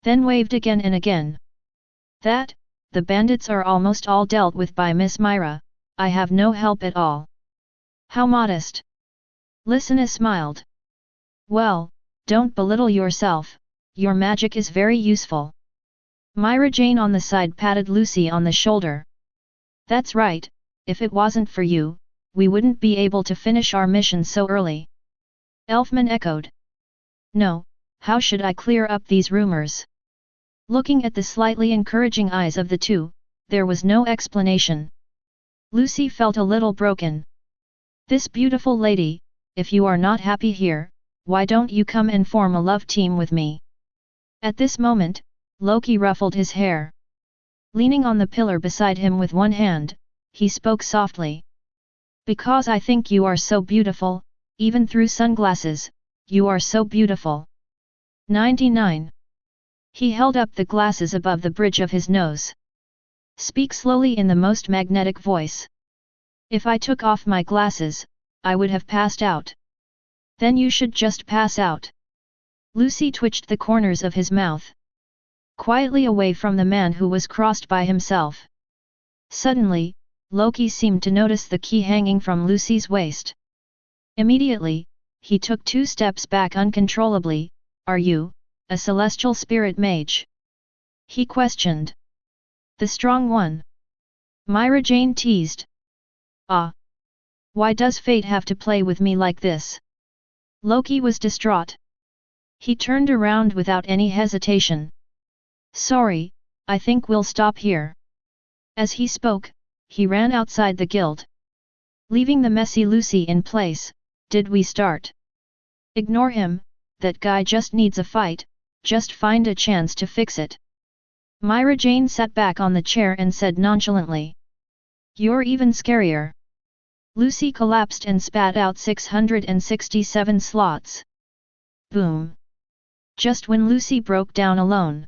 Then waved again and again. That, the bandits are almost all dealt with by Miss Myra, I have no help at all. How modest! Lissana smiled. Well, don't belittle yourself, your magic is very useful. Myra Jane on the side patted Lucy on the shoulder. That's right, if it wasn't for you, we wouldn't be able to finish our mission so early. Elfman echoed. No, how should I clear up these rumors? Looking at the slightly encouraging eyes of the two, there was no explanation. Lucy felt a little broken. This beautiful lady, if you are not happy here, why don't you come and form a love team with me? At this moment, Loki ruffled his hair. Leaning on the pillar beside him with one hand, he spoke softly. Because I think you are so beautiful, even through sunglasses, you are so beautiful. 99. He held up the glasses above the bridge of his nose. Speak slowly in the most magnetic voice. If I took off my glasses, I would have passed out. Then you should just pass out. Lucy twitched the corners of his mouth. Quietly away from the man who was crossed by himself. Suddenly, Loki seemed to notice the key hanging from Lucy's waist. Immediately, he took 2 steps back uncontrollably. "Are you a celestial spirit mage?" he questioned. "The strong one?" Myra Jane teased. "Ah! Why does fate have to play with me like this?" Loki was distraught. He turned around without any hesitation. "Sorry, I think we'll stop here." As he spoke, he ran outside the guild. Leaving the messy Lucy in place. "Did we start?" "Ignore him, that guy just needs a fight, just find a chance to fix it." Myra Jane sat back on the chair and said nonchalantly. "You're even scarier." Lucy collapsed and spat out 667 slots. Boom! Just when Lucy broke down alone.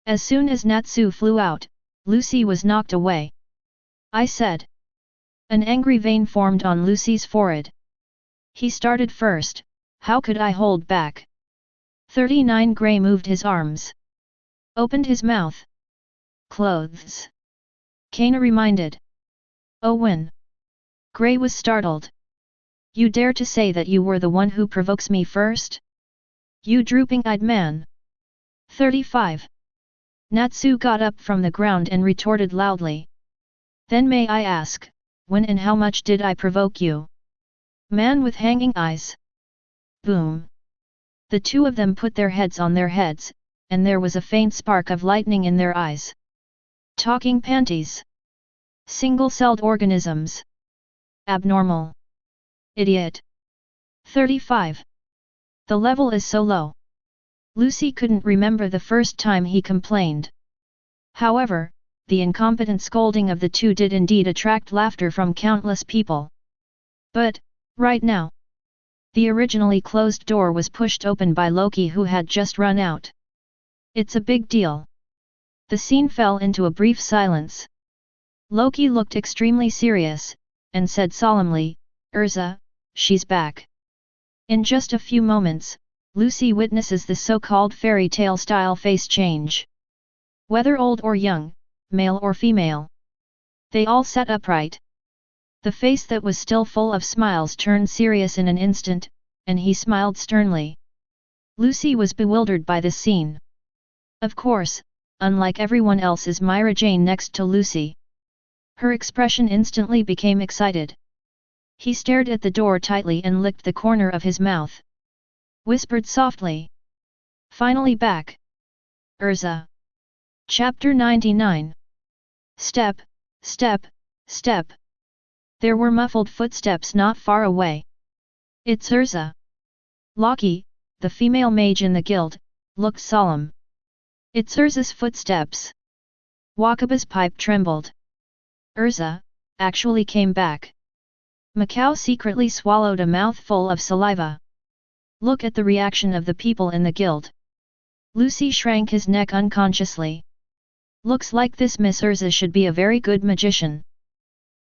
As soon as Natsu flew out, Lucy was knocked away. "I said." An angry vein formed on Lucy's forehead. "He started first, how could I hold back?" 39 Grey moved his arms. Opened his mouth. "Clothes." Kana reminded. "Oh when?" Grey was startled. "You dare to say that you were the one who provokes me first? You drooping-eyed man!" 35. Natsu got up from the ground and retorted loudly. "Then may I ask, when and how much did I provoke you?" Man with hanging eyes. Boom! The 2 of them put their heads on their heads, and there was a faint spark of lightning in their eyes. Talking panties. Single-celled organisms. Abnormal. Idiot. 35. The level is so low. Lucy couldn't remember the first time he complained. However, the incompetent scolding of the 2 did indeed attract laughter from countless people. But, right now, the originally closed door was pushed open by Loki, who had just run out. "It's a big deal." The scene fell into a brief silence. Loki looked extremely serious, and said solemnly, "Urza, she's back." In just a few moments, Lucy witnesses the so-called fairy tale style face change. Whether old or young, male or female, they all sat upright. The face that was still full of smiles turned serious in an instant, and he smiled sternly. Lucy was bewildered by this scene. Of course, unlike everyone else is Myra Jane next to Lucy. Her expression instantly became excited. He stared at the door tightly and licked the corner of his mouth. Whispered softly. "Finally back. Urza." Chapter 99. Step, step, step. There were muffled footsteps not far away. "It's Urza." Loki, the female mage in the guild, looked solemn. "It's Urza's footsteps." Wakaba's pipe trembled. Urza actually came back. Macau secretly swallowed a mouthful of saliva. Look at the reaction of the people in the guild. Lucy shrank his neck unconsciously. Looks like this Miss Urza should be a very good magician.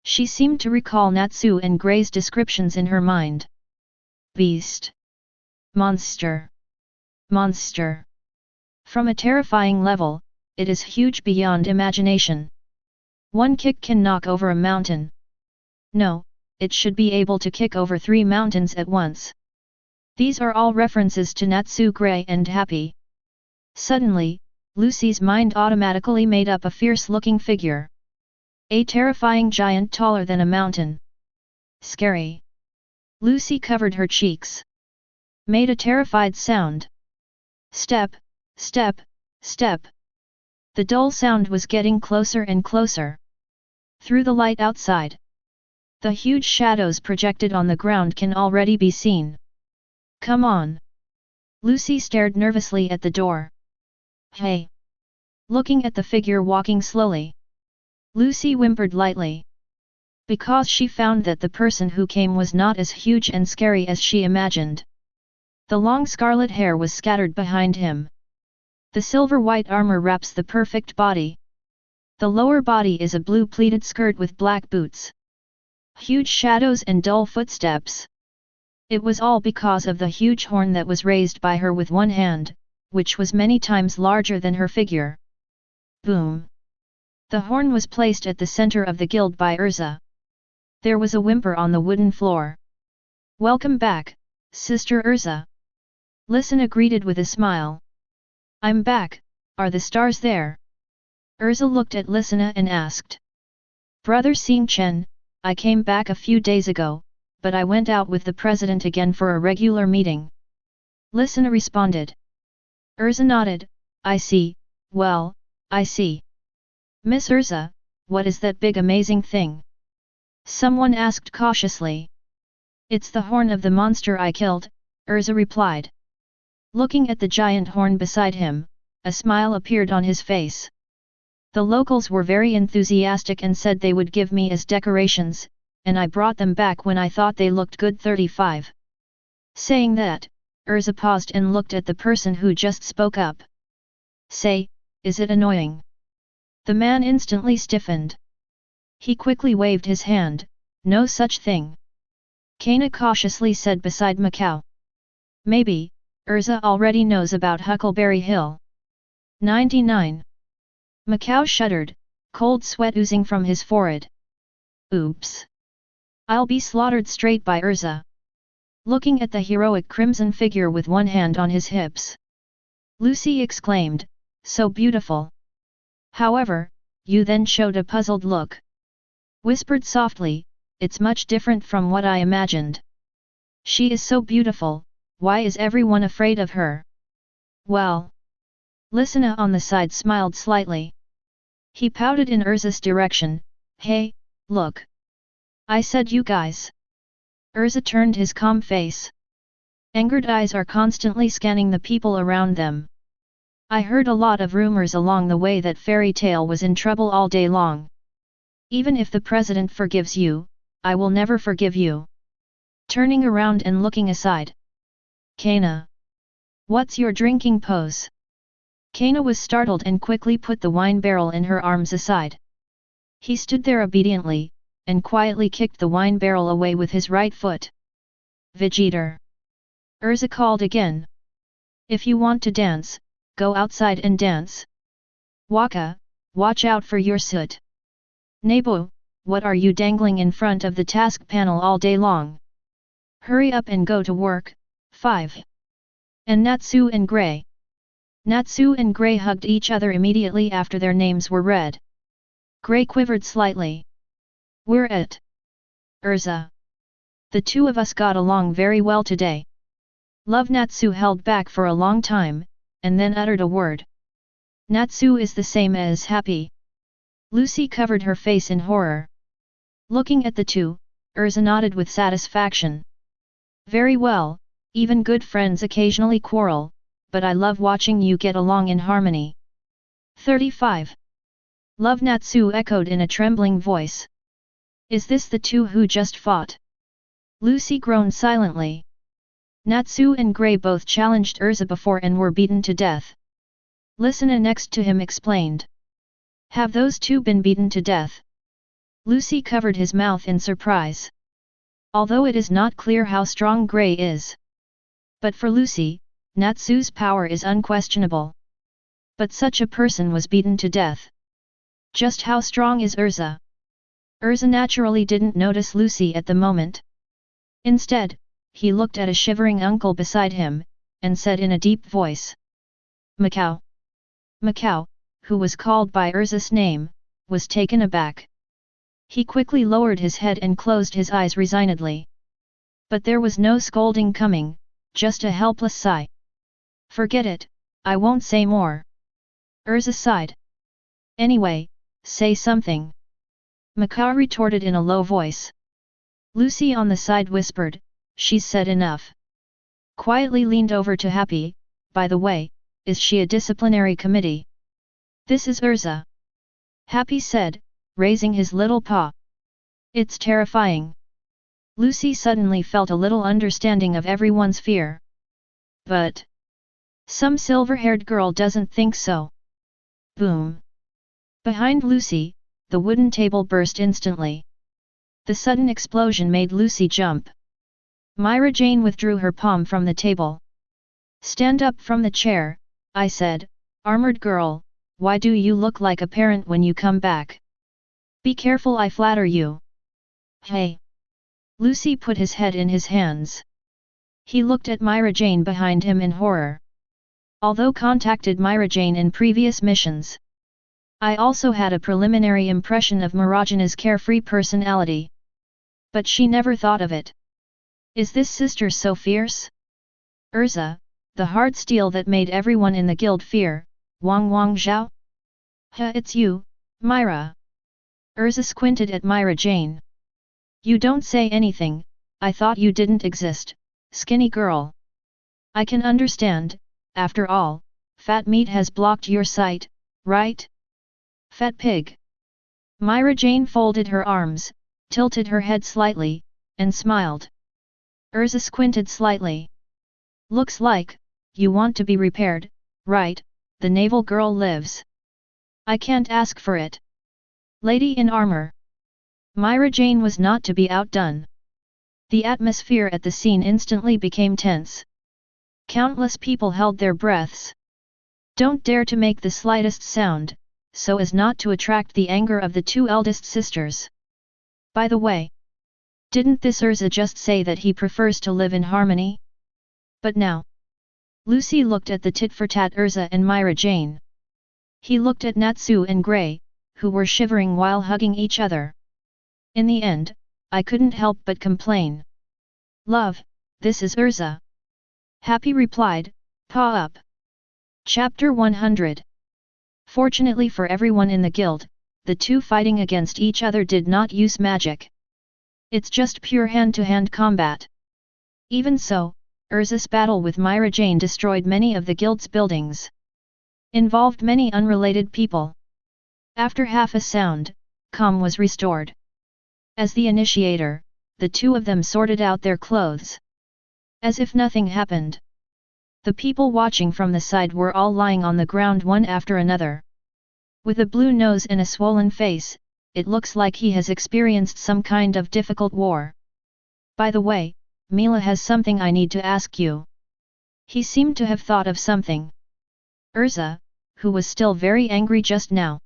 She seemed to recall Natsu and Grey's descriptions in her mind. Beast. Monster. Monster. From a terrifying level, it is huge beyond imagination. One kick can knock over a mountain. No, it should be able to kick over 3 mountains at once. These are all references to Natsu Grey and Happy. Suddenly, Lucy's mind automatically made up a fierce-looking figure. A terrifying giant taller than a mountain. Scary. Lucy covered her cheeks. Made a terrified sound. Step, step, step. The dull sound was getting closer and closer. Through the light outside, the huge shadows projected on the ground can already be seen. Come on. Lucy stared nervously at the door. Hey! Looking at the figure walking slowly, Lucy whimpered lightly. Because she found that the person who came was not as huge and scary as she imagined. The long scarlet hair was scattered behind him. The silver-white armor wraps the perfect body. The lower body is a blue pleated skirt with black boots. Huge shadows and dull footsteps. It was all because of the huge horn that was raised by her with one hand, which was many times larger than her figure. Boom! The horn was placed at the center of the guild by Urza. There was a whimper on the wooden floor. "Welcome back, Sister Urza." Lisina greeted with a smile. "I'm back, are the stars there?" Urza looked at Lisina and asked. "Brother Xingchen, I came back a few days ago, but I went out with the president again for a regular meeting." Lisina responded. Urza nodded. "I see, well, I see. Miss Urza, what is that big amazing thing?" Someone asked cautiously. "It's the horn of the monster I killed," Urza replied. Looking at the giant horn beside him, a smile appeared on his face. "The locals were very enthusiastic and said they would give me as decorations, and I brought them back when I thought they looked good." 35. Saying that, Urza paused and looked at the person who just spoke up. "Say, is it annoying?" The man instantly stiffened. He quickly waved his hand. "No such thing." Kana cautiously said beside Macau. "Maybe, Urza already knows about Huckleberry Hill." 99. Macau shuddered, cold sweat oozing from his forehead. "Oops! I'll be slaughtered straight by Urza." Looking at the heroic crimson figure with one hand on his hips, Lucy exclaimed, "So beautiful." However, Yu then showed a puzzled look. Whispered softly, "It's much different from what I imagined. She is so beautiful, why is everyone afraid of her?" "Well." Lisina on the side smiled slightly. He pouted in Urza's direction, "Hey, look. I said you guys." Urza turned his calm face. Angered eyes are constantly scanning the people around them. "I heard a lot of rumors along the way that Fairy Tale was in trouble all day long. Even if the president forgives you, I will never forgive you." Turning around and looking aside. "Kana. What's your drinking pose?" Kana was startled and quickly put the wine barrel in her arms aside. He stood there obediently, and quietly kicked the wine barrel away with his right foot. "Vegeta!" Urza called again. "If you want to dance, go outside and dance. Waka, watch out for your soot. Nebo, what are you dangling in front of the task panel all day long? Hurry up and go to work." 5. And Natsu and Grey. Natsu and Grey hugged each other immediately after their names were read. Grey quivered slightly. "We're it. Urza. The two of us got along very well today." Love Natsu held back for a long time, and then uttered a word. "Natsu is the same as happy." Lucy covered her face in horror. Looking at the two, Urza nodded with satisfaction. "Very well, even good friends occasionally quarrel, but I love watching you get along in harmony." 35. Love Natsu echoed in a trembling voice. "Is this the two who just fought?" Lucy groaned silently. Natsu and Grey both challenged Urza before and were beaten to death. Lisina next to him explained. "Have those two been beaten to death?" Lucy covered his mouth in surprise. Although it is not clear how strong Grey is. But for Lucy, Natsu's power is unquestionable. But such a person was beaten to death. Just how strong is Urza? Urza naturally didn't notice Lucy at the moment. Instead, he looked at a shivering uncle beside him, and said in a deep voice. "Macau." Macau, who was called by Urza's name, was taken aback. He quickly lowered his head and closed his eyes resignedly. But there was no scolding coming, just a helpless sigh. "Forget it, I won't say more." Urza sighed. "Anyway, say something." Macau retorted in a low voice. Lucy on the side whispered, "She's said enough." Quietly leaned over to Happy, "By the way, is she a disciplinary committee?" "This is Urza." Happy said, raising his little paw. "It's terrifying." Lucy suddenly felt a little understanding of everyone's fear. But some silver-haired girl doesn't think so. Boom! Behind Lucy, the wooden table burst instantly. The sudden explosion made Lucy jump. Myra Jane withdrew her palm from the table. "Stand up from the chair," I said, "armored girl, why do you look like a parent when you come back? Be careful, I flatter you. Hey! Lucy put his head in his hands. He looked at Myra Jane behind him in horror. Although contacted Myra Jane in previous missions, I also had a preliminary impression of Mirajana's carefree personality. But she never thought of it. Is this sister so fierce? Urza, the hard steel that made everyone in the guild fear, Wang Zhao? It's you, Myra. Urza squinted at Myra Jane. You don't say anything, I thought you didn't exist, skinny girl. I can understand, after all, fat meat has blocked your sight, right? Fat pig. Myra Jane folded her arms, tilted her head slightly, and smiled. Urza squinted slightly. Looks like, you want to be repaired, right? The naval girl lives. I can't ask for it. Lady in armor. Myra Jane was not to be outdone. The atmosphere at the scene instantly became tense. Countless people held their breaths. Don't dare to make the slightest sound, so as not to attract the anger of the two eldest sisters. By the way, didn't this Urza just say that he prefers to live in harmony? But now, Lucy looked at the tit-for-tat Urza and Myra Jane. He looked at Natsu and Grey, who were shivering while hugging each other. In the end, I couldn't help but complain. Love, this is Urza. Happy replied, paw up. Chapter 100. Fortunately for everyone in the guild, the two fighting against each other did not use magic. It's just pure hand-to-hand combat. Even so, Urza's battle with Myra Jane destroyed many of the guild's buildings. Involved many unrelated people. After half a sound, calm was restored. As the initiator, the two of them sorted out their clothes. As if nothing happened. The people watching from the side were all lying on the ground one after another. With a blue nose and a swollen face, it looks like he has experienced some kind of difficult war. By the way, Mila has something I need to ask you. He seemed to have thought of something. Urza, who was still very angry just now.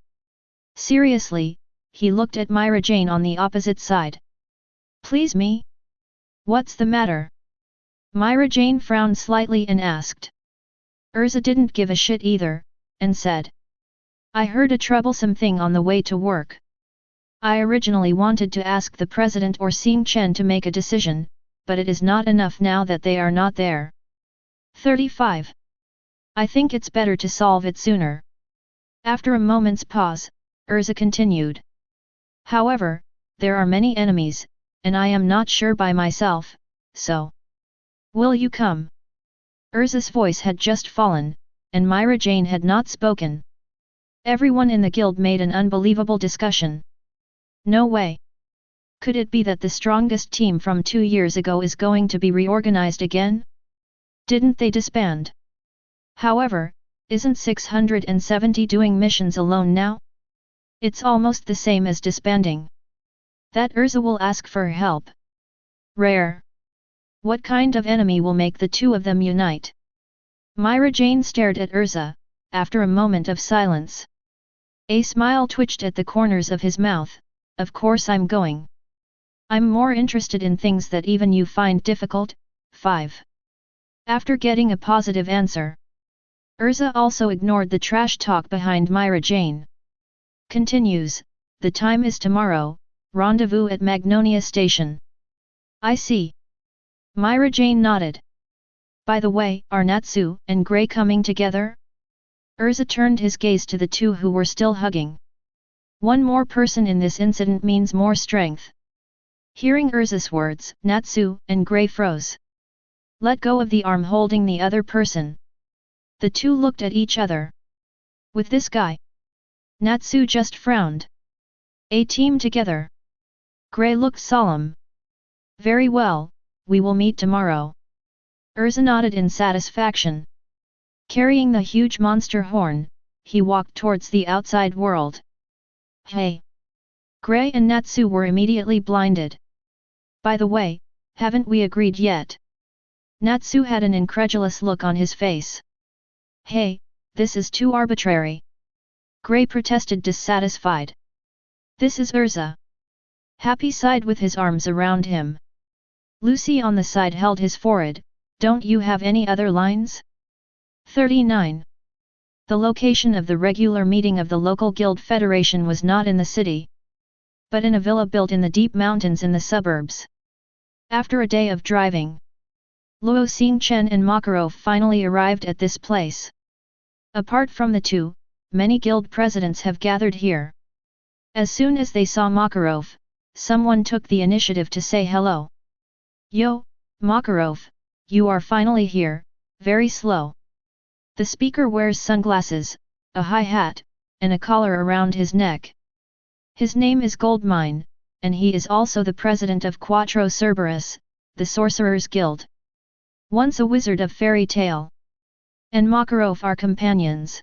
Seriously, he looked at Myra Jane on the opposite side. Please me? What's the matter? Myra Jane frowned slightly and asked. Urza didn't give a shit either, and said. I heard a troublesome thing on the way to work. I originally wanted to ask the president or Xingchen to make a decision, but it is not enough now that they are not there. 35. I think it's better to solve it sooner. After a moment's pause, Urza continued. However, there are many enemies, and I am not sure by myself, so. Will you come? Urza's voice had just fallen, and Myra Jane had not spoken. Everyone in the guild made an unbelievable discussion. No way. Could it be that the strongest team from 2 years ago is going to be reorganized again? Didn't they disband? However, isn't 670 doing missions alone now? It's almost the same as disbanding. That Urza will ask for help. Rare. What kind of enemy will make the two of them unite? Myra Jane stared at Urza, after a moment of silence. A smile twitched at the corners of his mouth. Of course I'm going. I'm more interested in things that even you find difficult. 5. After getting a positive answer, Urza also ignored the trash talk behind Myra Jane. Continues, the time is tomorrow, rendezvous at Magnolia Station. I see. Myra Jane nodded. By the way, are Natsu and Grey coming together? Urza turned his gaze to the two who were still hugging. One more person in this incident means more strength. Hearing Urza's words, Natsu and Grey froze. Let go of the arm holding the other person. The two looked at each other. With this guy? Natsu just frowned. A team together. Grey looked solemn. Very well, we will meet tomorrow. Urza nodded in satisfaction. Carrying the huge monster horn, he walked towards the outside world. Hey! Grey and Natsu were immediately blinded. By the way, haven't we agreed yet? Natsu had an incredulous look on his face. Hey, this is too arbitrary. Gray protested dissatisfied. This is Urza. Happy sighed with his arms around him. Lucy on the side held his forehead. Don't you have any other lines? 39. The location of the regular meeting of the local guild federation was not in the city, but in a villa built in the deep mountains in the suburbs. After a day of driving, Luo Xingchen and Makarov finally arrived at this place. Apart from the two, many guild presidents have gathered here. As soon as they saw Makarov, someone took the initiative to say hello. Yo, Makarov, you are finally here, very slow. The speaker wears sunglasses, a high hat, and a collar around his neck. His name is Goldmine, and he is also the president of Quattro Cerberus, the Sorcerers Guild. Once a wizard of fairy tale. And Makarov are companions.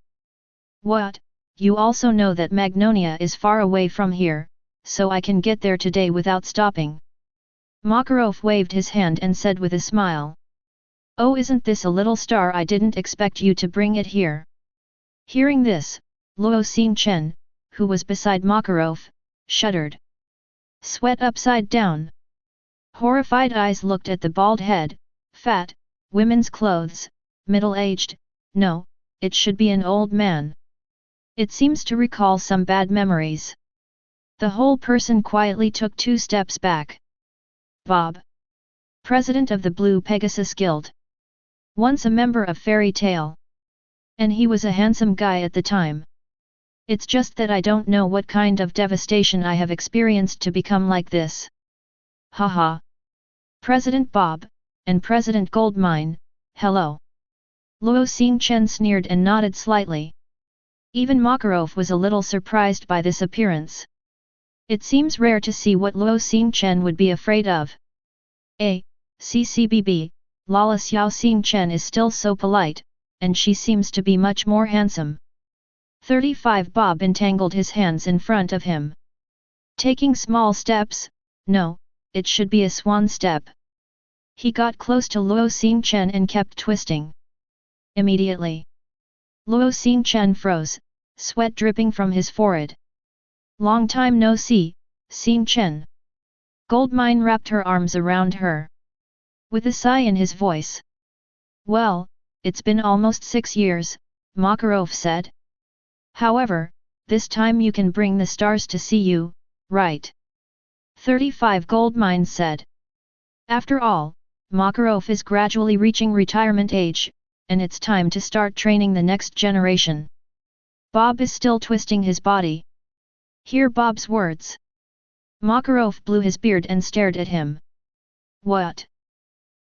What, you also know that Magnolia is far away from here, so I can get there today without stopping. Makarov waved his hand and said with a smile. Oh, isn't this a little star? I didn't expect you to bring it here. Hearing this, Luo Xingchen, who was beside Makarov, shuddered. Sweat upside down. Horrified eyes looked at the bald head, fat, women's clothes, middle-aged, no, it should be an old man. It seems to recall some bad memories. The whole person quietly took 2 steps back. Bob. President of the Blue Pegasus Guild. Once a member of Fairy Tale. And he was a handsome guy at the time. It's just that I don't know what kind of devastation I have experienced to become like this. Haha. President Bob, and President Goldmine, hello. Luo Xingchen sneered and nodded slightly. Even Makarov was a little surprised by this appearance. It seems rare to see what Luo Xingchen would be afraid of. CCBB, Lala Xiao Xingchen is still so polite, and she seems to be much more handsome. 35 Bob entangled his hands in front of him. Taking small steps, no, it should be a swan step. He got close to Luo Xingchen and kept twisting. Immediately, Luo Xingchen froze, sweat dripping from his forehead. Long time no see, Xingchen. Goldmine wrapped her arms around her. With a sigh in his voice. Well, it's been almost 6 years, Makarov said. However, this time you can bring the stars to see you, right? 35 Goldmine said. After all, Makarov is gradually reaching retirement age, and it's time to start training the next generation. Bob is still twisting his body. Hear Bob's words. Makarov blew his beard and stared at him. What?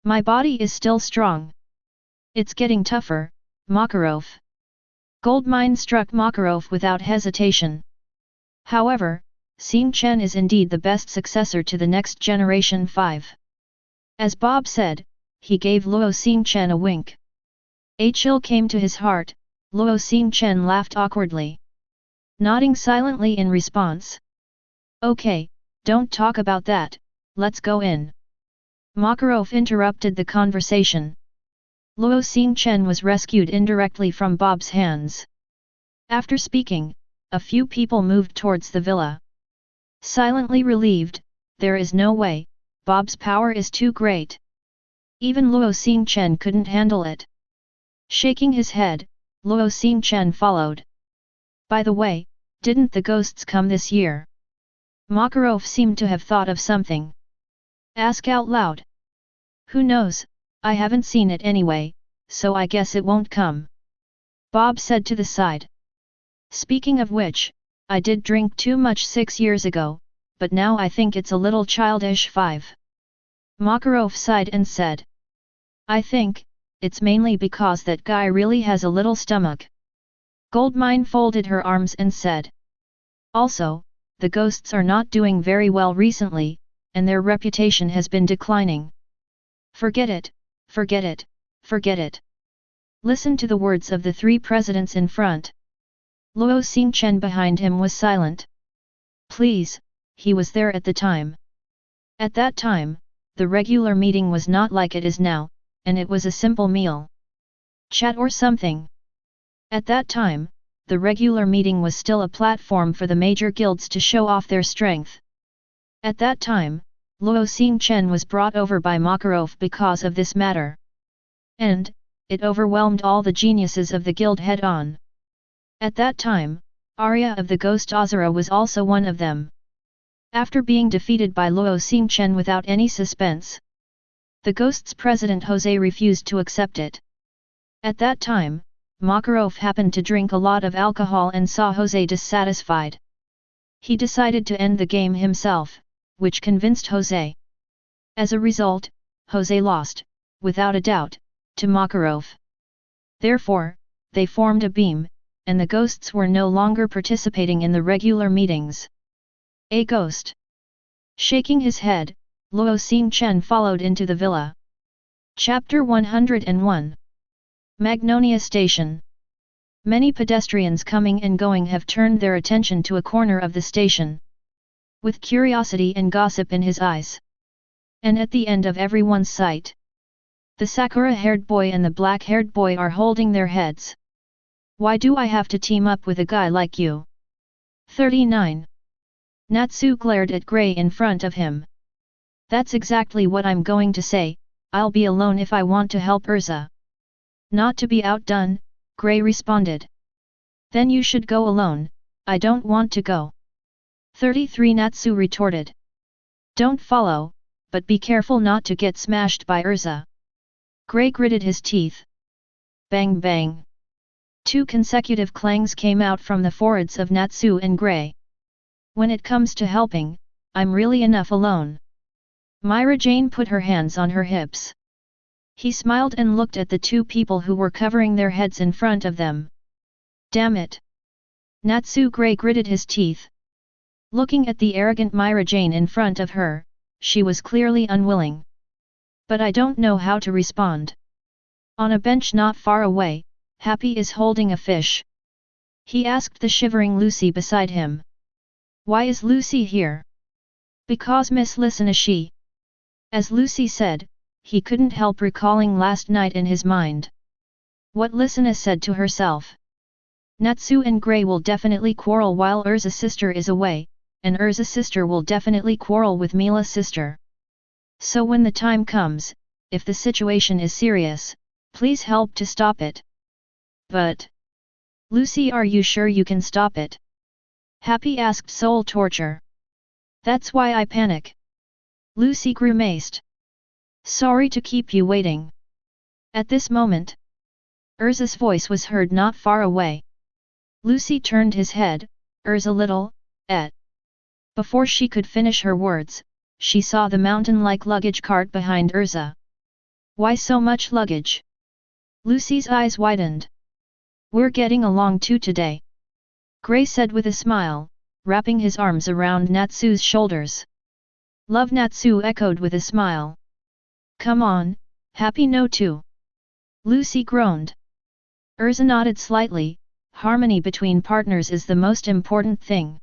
My body is still strong. It's getting tougher, Makarov. Goldmine struck Makarov without hesitation. However, Xingchen is indeed the best successor to the next generation 5. As Bob said, he gave Luo Xingchen a wink. A chill came to his heart. Luo Xingchen laughed awkwardly, nodding silently in response. Okay, don't talk about that, let's go in. Makarov interrupted the conversation. Luo Xingchen was rescued indirectly from Bob's hands. After speaking, a few people moved towards the villa. Silently relieved, there is no way, Bob's power is too great. Even Luo Xingchen couldn't handle it. Shaking his head, Luo Xingchen followed. By the way, didn't the ghosts come this year? Makarov seemed to have thought of something. Ask out loud. Who knows, I haven't seen it anyway, so I guess it won't come. Bob said to the side. Speaking of which, I did drink too much 6 years ago, but now I think it's a little childish 5. Makarov sighed and said. I think, it's mainly because that guy really has a little stomach. Goldmine folded her arms and said. Also, the ghosts are not doing very well recently, and their reputation has been declining. Forget it, forget it, forget it. Listen to the words of the 3 presidents in front. Luo Xingchen behind him was silent. Please, he was there at the time. At that time, the regular meeting was not like it is now, and it was a simple meal. Chat or something. At that time, the regular meeting was still a platform for the major guilds to show off their strength. At that time, Luo Xingchen was brought over by Makarov because of this matter. And, it overwhelmed all the geniuses of the guild head-on. At that time, Arya of the Ghost Ozara was also one of them. After being defeated by Luo Xingchen without any suspense, the Ghost's president Jose refused to accept it. At that time, Makarov happened to drink a lot of alcohol and saw Jose dissatisfied. He decided to end the game himself, which convinced Jose. As a result, Jose lost, without a doubt, to Makarov. Therefore, they formed a beam, and the ghosts were no longer participating in the regular meetings. A ghost. Shaking his head, Luo Xingchen followed into the villa. Chapter 101. Magnolia Station. Many pedestrians coming and going have turned their attention to a corner of the station, with curiosity and gossip in his eyes. And at the end of everyone's sight, the Sakura-haired boy and the black-haired boy are holding their heads. Why do I have to team up with a guy like you? 39. Natsu glared at Gray in front of him. That's exactly what I'm going to say, I'll be alone if I want to help Urza. Not to be outdone, Gray responded. Then you should go alone, I don't want to go. 33 Natsu retorted. Don't follow, but be careful not to get smashed by Urza. Gray gritted his teeth. Bang bang. 2 consecutive clangs came out from the foreheads of Natsu and Gray. When it comes to helping, I'm really enough alone. Myra Jane put her hands on her hips. He smiled and looked at the 2 people who were covering their heads in front of them. Damn it! Natsu Gray gritted his teeth. Looking at the arrogant Myra Jane in front of her, she was clearly unwilling. But I don't know how to respond. On a bench not far away, Happy is holding a fish. He asked the shivering Lucy beside him. Why is Lucy here? Because Miss Listen is she. As Lucy said, he couldn't help recalling last night in his mind. What Listen said to herself. Natsu and Gray will definitely quarrel while Urza's sister is away, and Urza's sister will definitely quarrel with Mila's sister. So when the time comes, if the situation is serious, please help to stop it. But... Lucy, are you sure you can stop it? Happy asked Soul Torture. That's why I panic. Lucy grimaced. Sorry to keep you waiting. At this moment, Urza's voice was heard not far away. Lucy turned his head, Urza little, Before she could finish her words, she saw the mountain-like luggage cart behind Urza. Why so much luggage? Lucy's eyes widened. We're getting along too today. Gray said with a smile, wrapping his arms around Natsu's shoulders. Love, Natsu echoed with a smile. Come on, Happy no too. Lucy groaned. Urza nodded slightly, harmony between partners is the most important thing.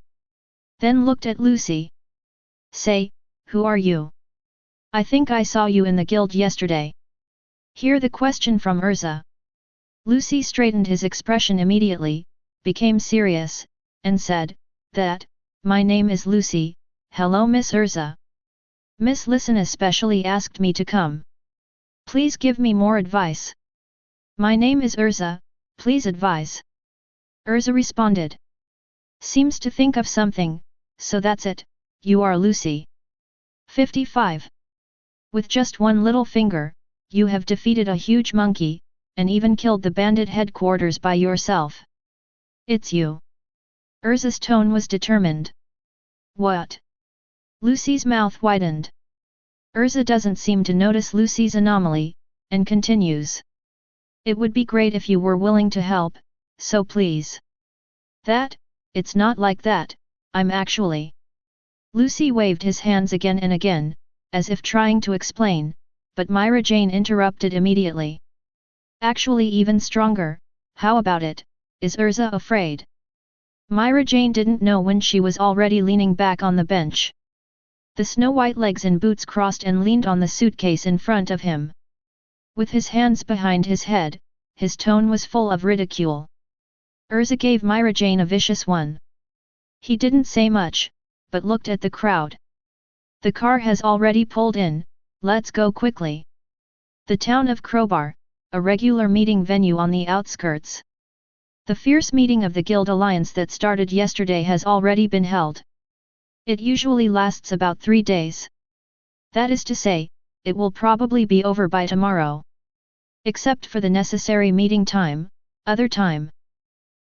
Then looked at Lucy. Say, who are you? I think I saw you in the guild yesterday. Hear the question from Urza. Lucy straightened his expression immediately, became serious, and said, that, my name is Lucy, hello Miss Urza. Miss Listen especially asked me to come. Please give me more advice. My name is Urza, please advise. Urza responded. Seems to think of something, so that's it, you are Lucy. 55. With just one little finger, you have defeated a huge monkey, and even killed the bandit headquarters by yourself. It's you. Urza's tone was determined. What? Lucy's mouth widened. Urza doesn't seem to notice Lucy's anomaly, and continues. It would be great if you were willing to help, so please. That, it's not like that, I'm actually. Lucy waved his hands again and again, as if trying to explain, but Myra Jane interrupted immediately. Actually even stronger, how about it, is Urza afraid? Myra Jane didn't know when she was already leaning back on the bench. The snow-white legs and boots crossed and leaned on the suitcase in front of him. With his hands behind his head, his tone was full of ridicule. Urza gave Myra Jane a vicious one. He didn't say much, but looked at the crowd. The car has already pulled in, let's go quickly. The town of Crowbar, a regular meeting venue on the outskirts. The fierce meeting of the Guild Alliance that started yesterday has already been held. It usually lasts about 3 days. That is to say, it will probably be over by tomorrow. Except for the necessary meeting time, other time.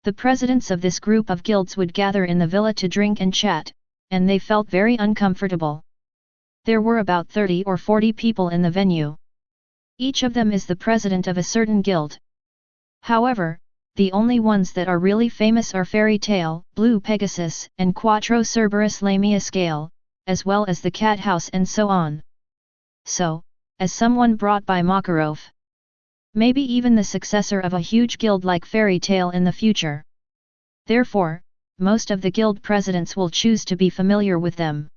The presidents of this group of guilds would gather in the villa to drink and chat, and they felt very uncomfortable. There were about 30 or 40 people in the venue. Each of them is the president of a certain guild. However, the only ones that are really famous are Fairy Tale, Blue Pegasus, and Quattro Cerberus Lamia Scale, as well as the Cat House and so on. So, as someone brought by Makarov. Maybe even the successor of a huge guild like Fairy Tale in the future. Therefore, most of the guild presidents will choose to be familiar with them.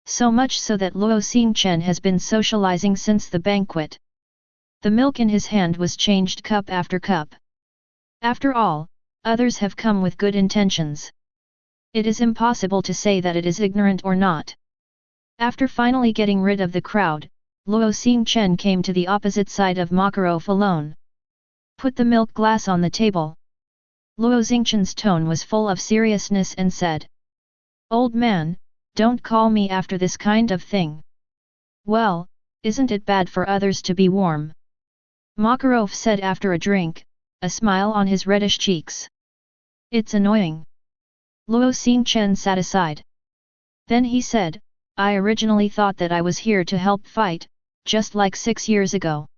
So much so that Luo Xingchen has been socializing since the banquet. The milk in his hand was changed cup after cup. After all, others have come with good intentions. It is impossible to say that it is ignorant or not. After finally getting rid of the crowd, Luo Xingchen came to the opposite side of Makarov alone. Put the milk glass on the table. Luo Xingchen's tone was full of seriousness and said, "Old man, don't call me after this kind of thing. Well, isn't it bad for others to be warm?" Makarov said after a drink, a smile on his reddish cheeks. "It's annoying." Luo Xingchen sat aside. Then he said, "I originally thought that I was here to help fight, just like 6 years ago.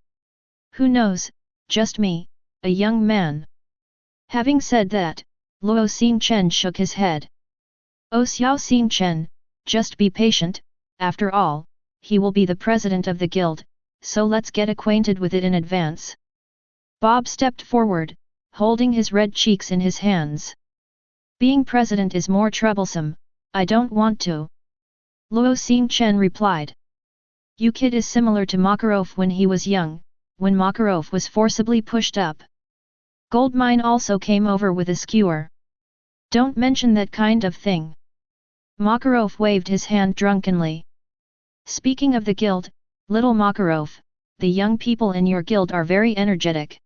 Who knows, just me, a young man." Having said that, Luo Xingchen shook his head. "Oh Xiao Xingchen, just be patient, after all, he will be the president of the guild, so let's get acquainted with it in advance." Bob stepped forward, holding his red cheeks in his hands. "Being president is more troublesome, I don't want to." Luo Xingchen replied. "You kid is similar to Makarov when he was young, when Makarov was forcibly pushed up. Goldmine also came over with a skewer. Don't mention that kind of thing." Makarov waved his hand drunkenly. "Speaking of the guild, little Makarov, the young people in your guild are very energetic."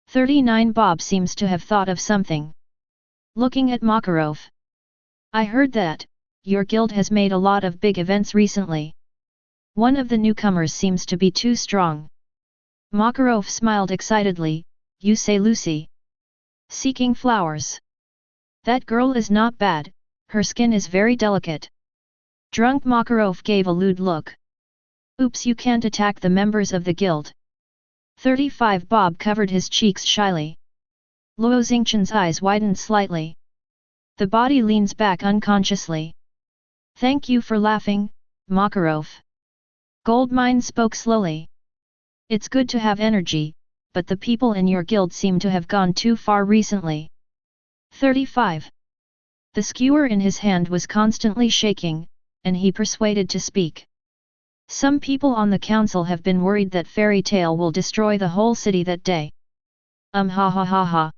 39 Bob seems to have thought of something. Looking at Makarov. "I heard that, your guild has made a lot of big events recently. One of the newcomers seems to be too strong." Makarov smiled excitedly, "You say Lucy? Seeking flowers. That girl is not bad, her skin is very delicate." Drunk Makarov gave a lewd look. "Oops, you can't attack the members of the guild." 35 Bob covered his cheeks shyly. Luo Xingchen's eyes widened slightly. The body leans back unconsciously. "Thank you for laughing, Makarov." Goldmine spoke slowly. "It's good to have energy, but the people in your guild seem to have gone too far recently." 35. The skewer in his hand was constantly shaking, and he persuaded to speak. "Some people on the council have been worried that Fairy Tale will destroy the whole city that day." Ha ha ha ha.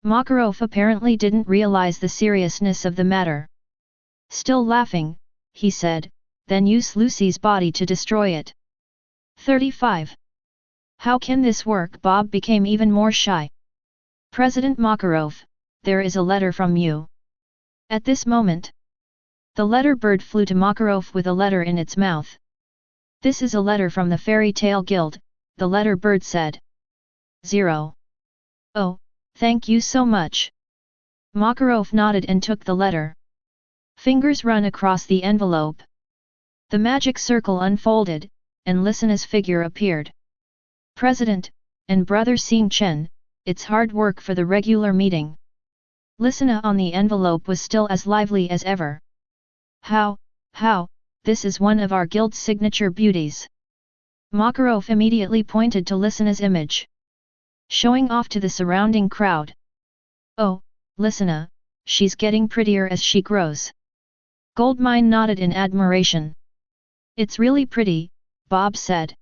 Makarov apparently didn't realize the seriousness of the matter. Still laughing, he said, "Then use Lucy's body to destroy it." 35. How can this work? Bob became even more shy. "President Makarov, there is a letter from you." At this moment, the letter bird flew to Makarov with a letter in its mouth. "This is a letter from the Fairy Tale Guild," the letter bird said. 0. "Oh, thank you so much." Makarov nodded and took the letter. Fingers run across the envelope. The magic circle unfolded, and Listena's figure appeared. "President, and Brother Xingchen, it's hard work for the regular meeting." Listena on the envelope was still as lively as ever. How, this is one of our guild's signature beauties." Makarov immediately pointed to Listena's image, showing off to the surrounding crowd. "Oh, Listena, she's getting prettier as she grows." Goldmine nodded in admiration. "It's really pretty," Bob said.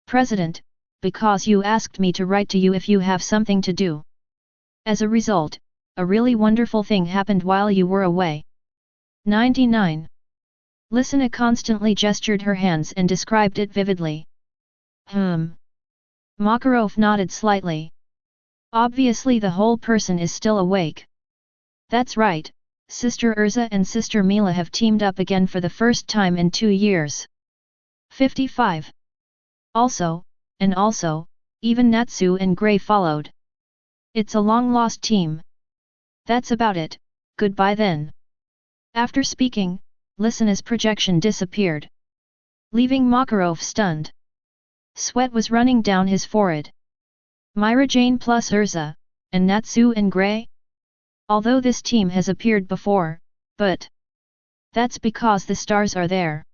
"President, because you asked me to write to you if you have something to do." As a result, a really wonderful thing happened while you were away. 99. Lisana constantly gestured her hands and described it vividly. Makarov nodded slightly. Obviously the whole person is still awake. That's right, Sister Urza and Sister Mila have teamed up again for the first time in 2 years. 55. Also, even Natsu and Gray followed. It's a long-lost team. That's about it, goodbye then. After speaking, Lisana's projection disappeared, leaving Makarov stunned. Sweat was running down his forehead. Myra Jane plus Urza, and Natsu and Gray? Although this team has appeared before, but that's because the stars are there.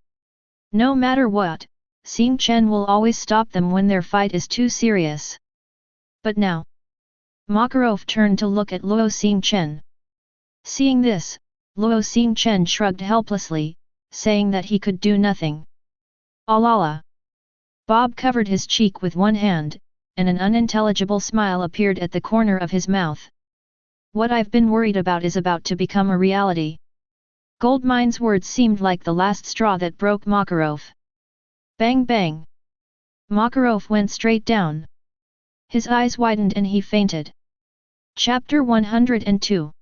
No matter what, Xingchen will always stop them when their fight is too serious. But now, Makarov turned to look at Luo Xingchen. Seeing this, Luo Xingchen shrugged helplessly, saying that he could do nothing. Alala. Bob covered his cheek with one hand, and an unintelligible smile appeared at the corner of his mouth. What I've been worried about is about to become a reality. Goldmine's words seemed like the last straw that broke Makarov. Bang bang. Makarov went straight down. His eyes widened and he fainted. Chapter 102.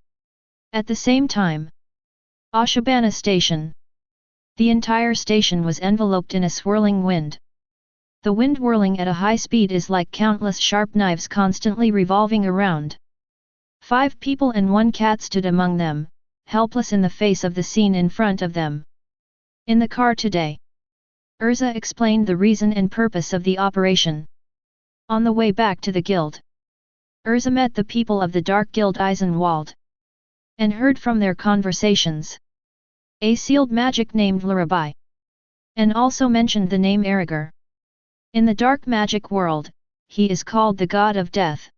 At the same time, Ashobana Station. The entire station was enveloped in a swirling wind. The wind whirling at a high speed is like countless sharp knives constantly revolving around. 5 people and 1 cat stood among them, helpless in the face of the scene in front of them. In the car today, Urza explained the reason and purpose of the operation. On the way back to the guild, Urza met the people of the Dark Guild Eisenwald, and heard from their conversations a sealed magic named Robbery, and also mentioned the name Eriger. In the dark magic world, he is called the God of Death.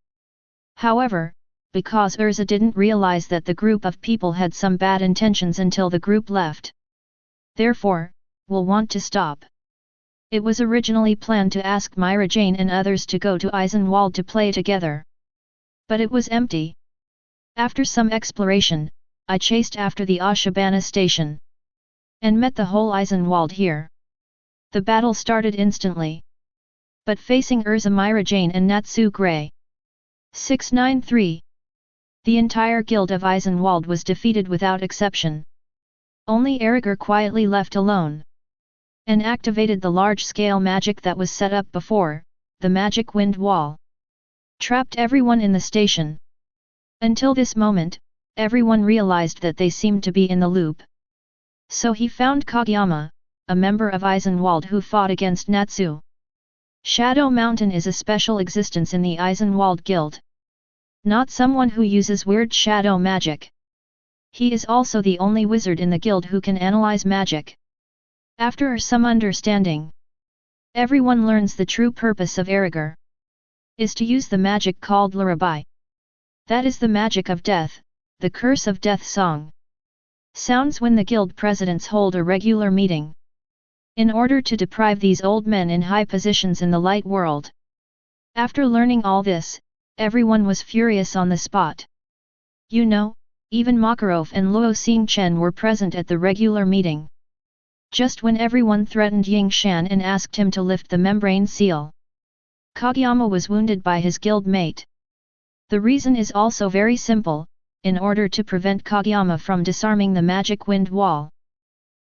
However, because Urza didn't realize that the group of people had some bad intentions until the group left, therefore, will want to stop. It was originally planned to ask Myra Jane and others to go to Eisenwald to play together. But it was empty. After some exploration, I chased after the Ashobana station, and met the whole Eisenwald here. The battle started instantly, but facing Urza, Myra Jane and Natsu Gray. 693. The entire guild of Eisenwald was defeated without exception. Only Eriger quietly left alone, and activated the large-scale magic that was set up before, the magic wind wall. Trapped everyone in the station. Until this moment, everyone realized that they seemed to be in the loop. So he found Kageyama, a member of Eisenwald who fought against Natsu. Shadow Mountain is a special existence in the Eisenwald Guild. Not someone who uses weird shadow magic. He is also the only wizard in the guild who can analyze magic. After some understanding, everyone learns the true purpose of Eriger is to use the magic called Robbery. That is the magic of death, the curse of death song. Sounds when the guild presidents hold a regular meeting, in order to deprive these old men in high positions in the light world. After learning all this, everyone was furious on the spot. You know, even Makarov and Luo Xingchen were present at the regular meeting. Just when everyone threatened Ying Shan and asked him to lift the membrane seal, Kageyama was wounded by his guild mate. The reason is also very simple, in order to prevent Kageyama from disarming the magic wind wall.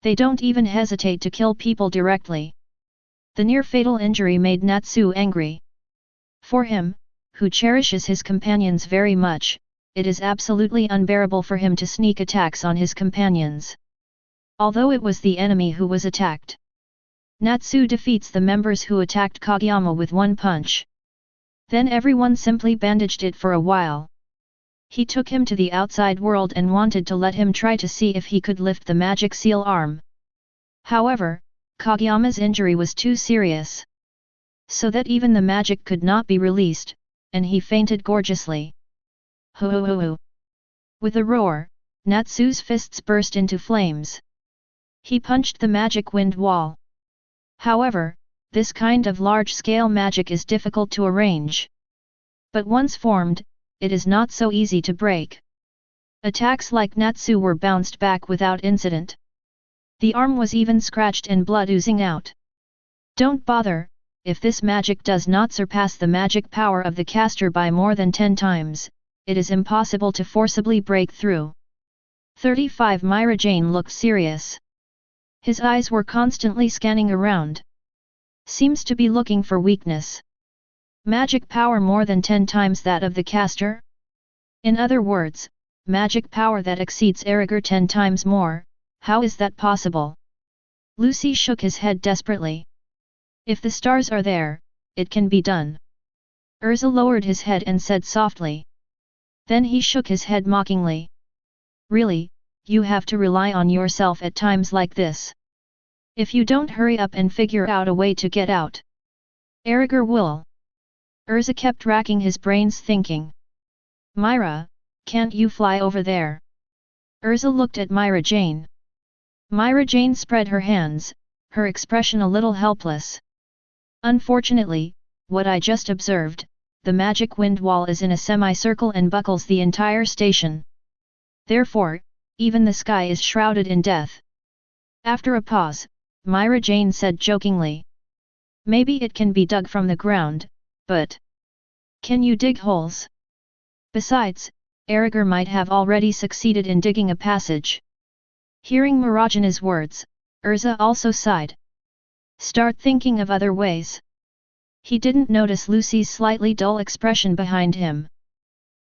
They don't even hesitate to kill people directly. The near-fatal injury made Natsu angry. For him, who cherishes his companions very much, it is absolutely unbearable for him to sneak attacks on his companions. Although it was the enemy who was attacked, Natsu defeats the members who attacked Kageyama with one punch. Then everyone simply bandaged it for a while. He took him to the outside world and wanted to let him try to see if he could lift the magic seal arm. However, Kageyama's injury was too serious, so that even the magic could not be released, and he fainted gorgeously. Ho ho ho ho! With a roar, Natsu's fists burst into flames. He punched the magic wind wall. However, this kind of large-scale magic is difficult to arrange. But once formed, it is not so easy to break. Attacks like Natsu were bounced back without incident. The arm was even scratched and blood oozing out. Don't bother, if this magic does not surpass the magic power of the caster by more than 10 times, it is impossible to forcibly break through. 35 Myra Jane looked serious. His eyes were constantly scanning around. Seems to be looking for weakness. Magic power more than 10 times that of the caster? In other words, magic power that exceeds Erigor 10 times more. How is that possible? Lucy shook his head desperately. If the stars are there, it can be done. Urza lowered his head and said softly. Then he shook his head mockingly. Really, you have to rely on yourself at times like this. If you don't hurry up and figure out a way to get out, Erigor will. Urza kept racking his brains thinking. Myra, can't you fly over there? Urza looked at Myra Jane. Myra Jane spread her hands, her expression a little helpless. Unfortunately, what I just observed, the magic wind wall is in a semicircle and buckles the entire station. Therefore, even the sky is shrouded in death. After a pause, Myra Jane said jokingly. Maybe it can be dug from the ground, but can you dig holes? Besides, Erigor might have already succeeded in digging a passage. Hearing Marajana's words, Urza also sighed. Start thinking of other ways. He didn't notice Lucy's slightly dull expression behind him.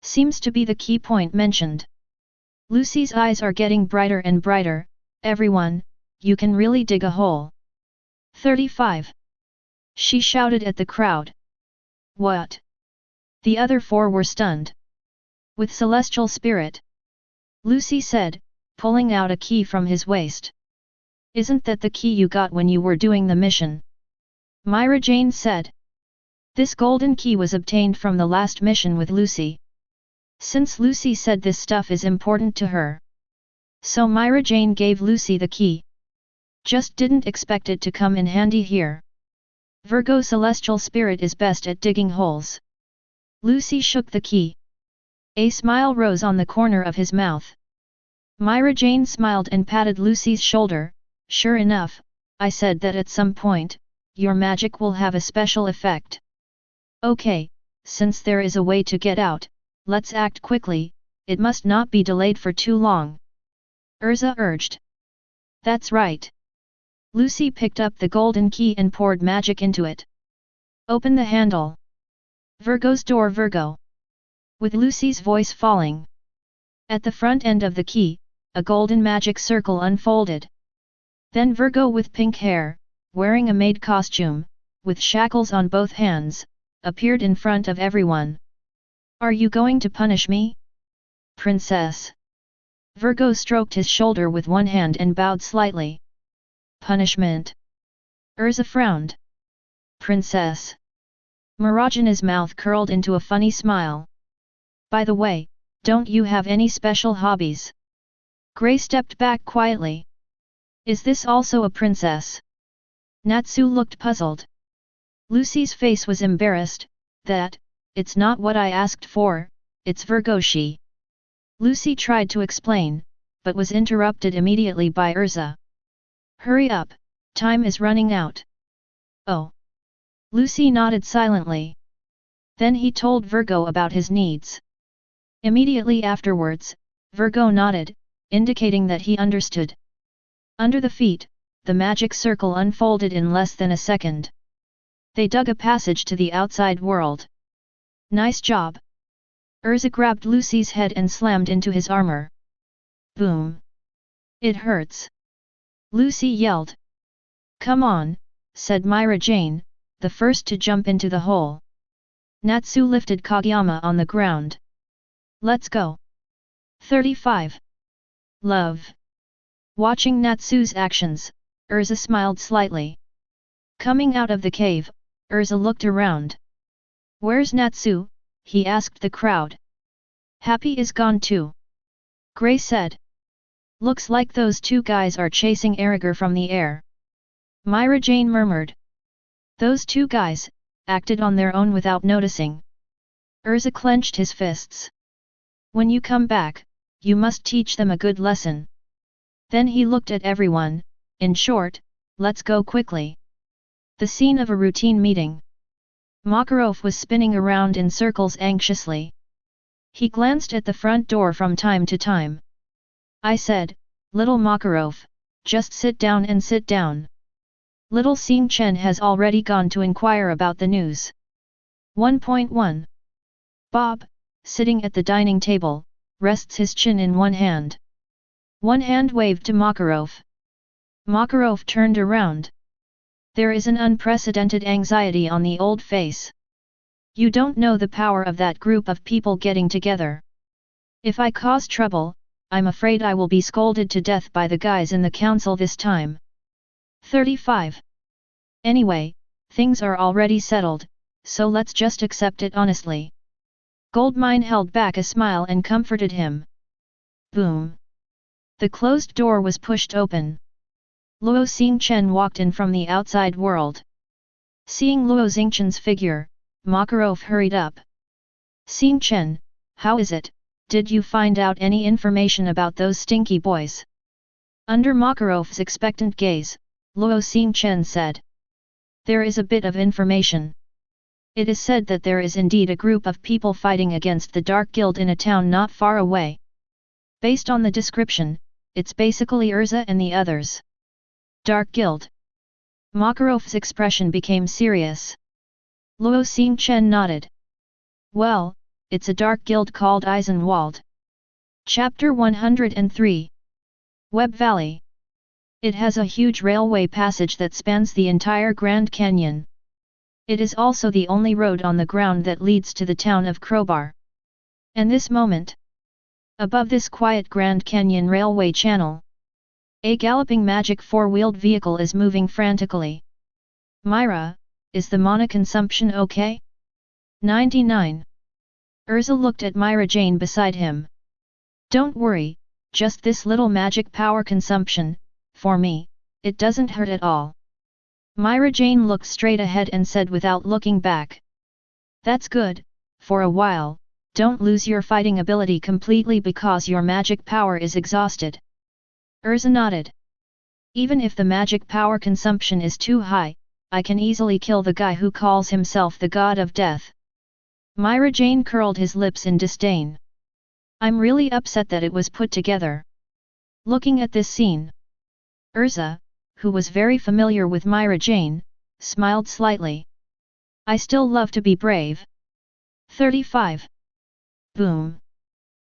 Seems to be the key point mentioned. Lucy's eyes are getting brighter and brighter. Everyone, you can really dig a hole. 35. She shouted at the crowd. What? The other 4 were stunned. With celestial spirit. Lucy said, pulling out a key from his waist. Isn't that the key you got when you were doing the mission? Myra Jane said. This golden key was obtained from the last mission with Lucy. Since Lucy said this stuff is important to her. So Myra Jane gave Lucy the key. Just didn't expect it to come in handy here. Virgo celestial spirit is best at digging holes. Lucy shook the key. A smile rose on the corner of his mouth. Myra Jane smiled and patted Lucy's shoulder. Sure enough, I said that at some point, your magic will have a special effect. Okay, since there is a way to get out, let's act quickly, it must not be delayed for too long. Urza urged. That's right. Lucy picked up the golden key and poured magic into it. Open the handle. Virgo's door Virgo. With Lucy's voice falling. At the front end of the key, a golden magic circle unfolded. Then Virgo with pink hair, wearing a maid costume, with shackles on both hands, appeared in front of everyone. Are you going to punish me? Princess. Virgo stroked his shoulder with one hand and bowed slightly. Punishment. Urza frowned. Princess. Marajana's mouth curled into a funny smile. By the way, don't you have any special hobbies? Grey stepped back quietly. Is this also a princess? Natsu looked puzzled. Lucy's face was embarrassed. It's not what I asked for, it's Virgo she. Lucy tried to explain, but was interrupted immediately by Urza. Hurry up, time is running out. Oh. Lucy nodded silently. Then he told Virgo about his needs. Immediately afterwards, Virgo nodded, indicating that he understood. Under the feet, the magic circle unfolded in less than a second. They dug a passage to the outside world. Nice job. Urza grabbed Lucy's head and slammed into his armor. Boom. It hurts. Lucy yelled. Come on, said Myra Jane, the first to jump into the hole. Natsu lifted Kageyama on the ground. Let's go. 35. Love. Watching Natsu's actions, Urza smiled slightly. Coming out of the cave, Urza looked around. Where's Natsu? He asked the crowd. Happy is gone too. Grey said. Looks like those 2 guys are chasing Erigor from the air. Myra Jane murmured. Those 2 guys acted on their own without noticing. Urza clenched his fists. When you come back, you must teach them a good lesson. Then he looked at everyone, in short, let's go quickly. The scene of a routine meeting. Makarov was spinning around in circles anxiously. He glanced at the front door from time to time. I said, little Makarov, just sit down and sit down. Little Xingchen has already gone to inquire about the news. 1.1. Bob, sitting at the dining table, rests his chin in one hand. One hand waved to Makarov. Makarov turned around. There is an unprecedented anxiety on the old face. You don't know the power of that group of people getting together. If I cause trouble, I'm afraid I will be scolded to death by the guys in the council this time. 35. Anyway, things are already settled, so let's just accept it honestly. Goldmine held back a smile and comforted him. Boom. The closed door was pushed open. Luo Xingchen walked in from the outside world. Seeing Luo Xingchen's figure, Makarov hurried up. Xingchen, how is it? Did you find out any information about those stinky boys? Under Makarov's expectant gaze, Luo Xingchen said. There is a bit of information. It is said that there is indeed a group of people fighting against the Dark Guild in a town not far away. Based on the description, it's basically Urza and the others. Dark Guild. Makarov's expression became serious. Luo Xingchen nodded. Well, it's a dark guild called Eisenwald. Chapter 103. Web Valley. It has a huge railway passage that spans the entire Grand Canyon. It is also the only road on the ground that leads to the town of Crowbar. And this moment, above this quiet Grand Canyon railway channel, a galloping magic four-wheeled vehicle is moving frantically. Myra, is the mana consumption okay? 99. Urza looked at Myra Jane beside him. Don't worry, just this little magic power consumption, for me, it doesn't hurt at all. Myra Jane looked straight ahead and said without looking back. That's good, for a while, don't lose your fighting ability completely because your magic power is exhausted. Urza nodded. Even if the magic power consumption is too high, I can easily kill the guy who calls himself the god of death. Myra Jane curled his lips in disdain. I'm really upset that it was put together. Looking at this scene, Urza, who was very familiar with Myra Jane, smiled slightly. I still love to be brave. 35. Boom.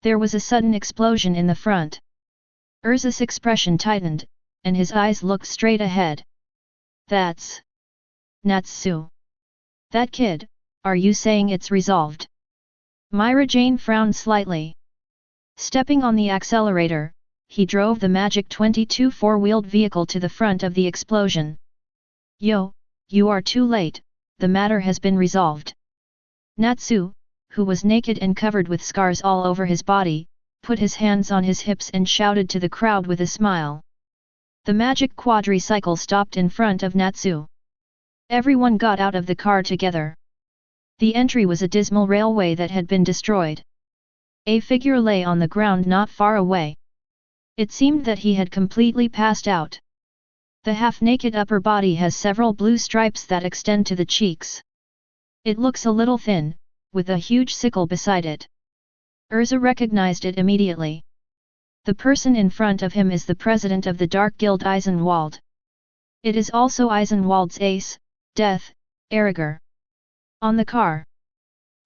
There was a sudden explosion in the front. Urza's expression tightened, and his eyes looked straight ahead. That's Natsu. That kid, are you saying it's resolved? Myra Jane frowned slightly. Stepping on the accelerator, he drove the magic 22 four-wheeled vehicle to the front of the explosion. Yo, you are too late, the matter has been resolved. Natsu, who was naked and covered with scars all over his body, put his hands on his hips and shouted to the crowd with a smile. The magic quadricycle stopped in front of Natsu. Everyone got out of the car together. The entry was a dismal railway that had been destroyed. A figure lay on the ground not far away. It seemed that he had completely passed out. The half-naked upper body has several blue stripes that extend to the cheeks. It looks a little thin, with a huge sickle beside it. Urza recognized it immediately. The person in front of him is the president of the Dark Guild Eisenwald. It is also Eisenwald's ace, Death, Eriger. On the car,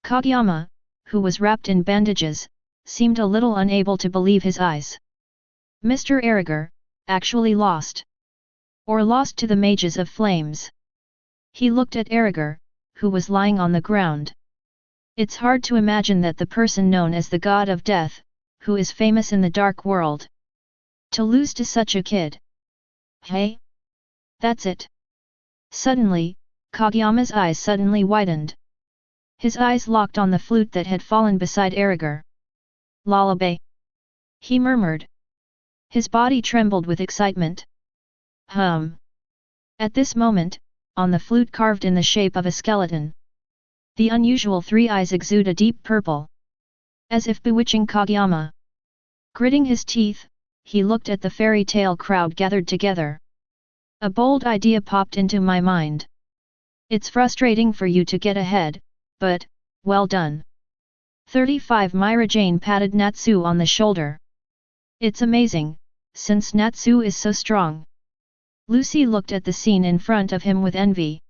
Kageyama, who was wrapped in bandages, seemed a little unable to believe his eyes. Mr. Eriger, actually lost. Or lost to the mages of flames. He looked at Eriger, who was lying on the ground. It's hard to imagine that the person known as the God of Death, who is famous in the dark world, to lose to such a kid. Hey? That's it. Suddenly, Kageyama's eyes suddenly widened. His eyes locked on the flute that had fallen beside Eriger. Lullaby. He murmured. His body trembled with excitement. At this moment, on the flute carved in the shape of a skeleton, The unusual three eyes exude a deep purple, as if bewitching Kageyama. Gritting his teeth, he looked at the fairy tale crowd gathered together. A bold idea popped into my mind. It's frustrating for you to get ahead, but, well done. 35 Myra Jane patted Natsu on the shoulder. It's amazing, since Natsu is so strong. Lucy looked at the scene in front of him with envy.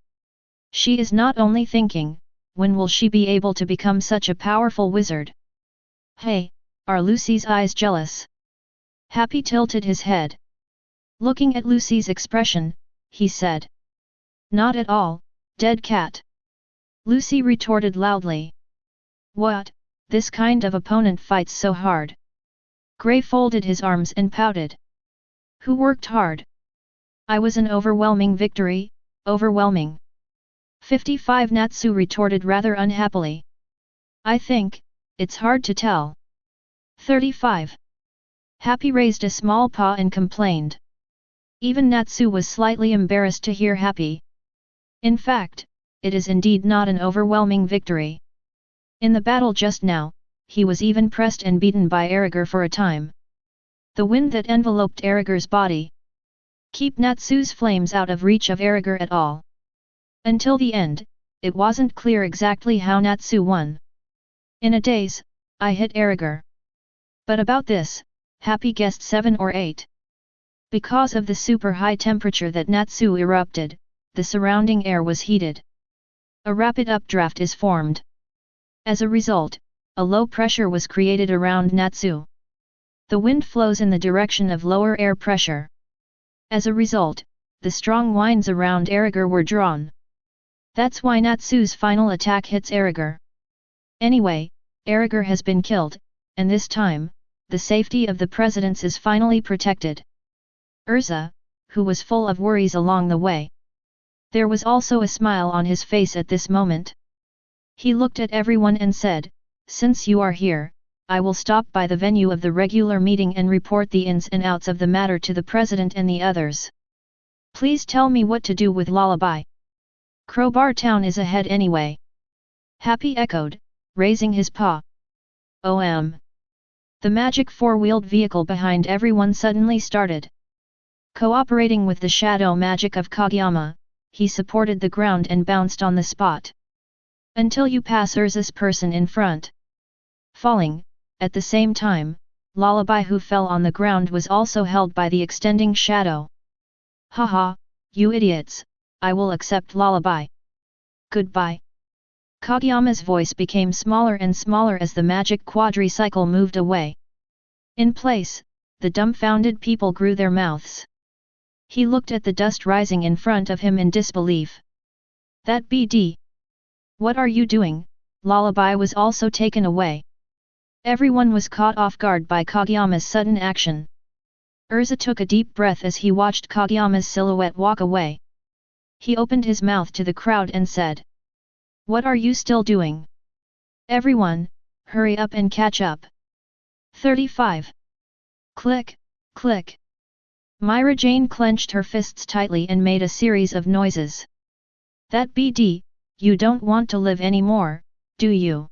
She is not only thinking, when will she be able to become such a powerful wizard? Hey, are Lucy's eyes jealous? Happy tilted his head. Looking at Lucy's expression, he said. Not at all, dead cat. Lucy retorted loudly. What, this kind of opponent fights so hard? Gray folded his arms and pouted. Who worked hard? I was an overwhelming victory, overwhelming. 55 Natsu retorted rather unhappily. I think, it's hard to tell. 35. Happy raised a small paw and complained. Even Natsu was slightly embarrassed to hear Happy. In fact, it is indeed not an overwhelming victory. In the battle just now, he was even pressed and beaten by Eriger for a time. The wind that enveloped Eriger's body. Keep Natsu's flames out of reach of Eriger at all. Until the end, it wasn't clear exactly how Natsu won. In a daze, I hit Eriger. But about this, Happy guessed 7 or 8. Because of the super high temperature that Natsu erupted, the surrounding air was heated. A rapid updraft is formed. As a result, a low pressure was created around Natsu. The wind flows in the direction of lower air pressure. As a result, the strong winds around Eriger were drawn. That's why Natsu's final attack hits Eriger. Anyway, Eriger has been killed, and this time, the safety of the presidents is finally protected. Urza, who was full of worries along the way. There was also a smile on his face at this moment. He looked at everyone and said, since you are here, I will stop by the venue of the regular meeting and report the ins and outs of the matter to the president and the others. Please tell me what to do with Lullaby. Crowbar Town is ahead anyway. Happy echoed, raising his paw. The magic four-wheeled vehicle behind everyone suddenly started. Cooperating with the shadow magic of Kageyama, he supported the ground and bounced on the spot. Until you pass Urza's person in front. Falling, at the same time, Lullaby who fell on the ground was also held by the extending shadow. Haha, you idiots, I will accept Lullaby. Goodbye. Kageyama's voice became smaller and smaller as the magic quadricycle moved away. In place, the dumbfounded people grew their mouths. He looked at the dust rising in front of him in disbelief. That BD. What are you doing? Lullaby was also taken away. Everyone was caught off guard by Kageyama's sudden action. Urza took a deep breath as he watched Kageyama's silhouette walk away. He opened his mouth to the crowd and said. What are you still doing? Everyone, hurry up and catch up. 35. Click, click. Myra Jane clenched her fists tightly and made a series of noises. That BD, you don't want to live anymore, do you?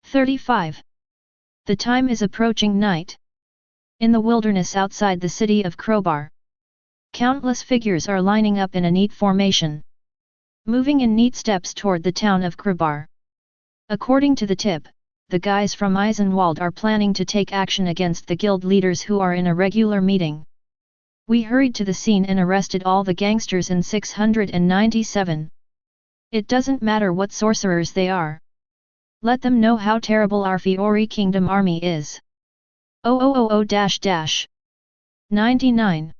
35. The time is approaching night. In the wilderness outside the city of Crowbar. Countless figures are lining up in a neat formation. Moving in neat steps toward the town of Crowbar. According to the tip, the guys from Eisenwald are planning to take action against the guild leaders who are in a regular meeting. We hurried to the scene and arrested all the gangsters in 697. It doesn't matter what sorcerers they are. Let them know how terrible our Fiori Kingdom army is. 99.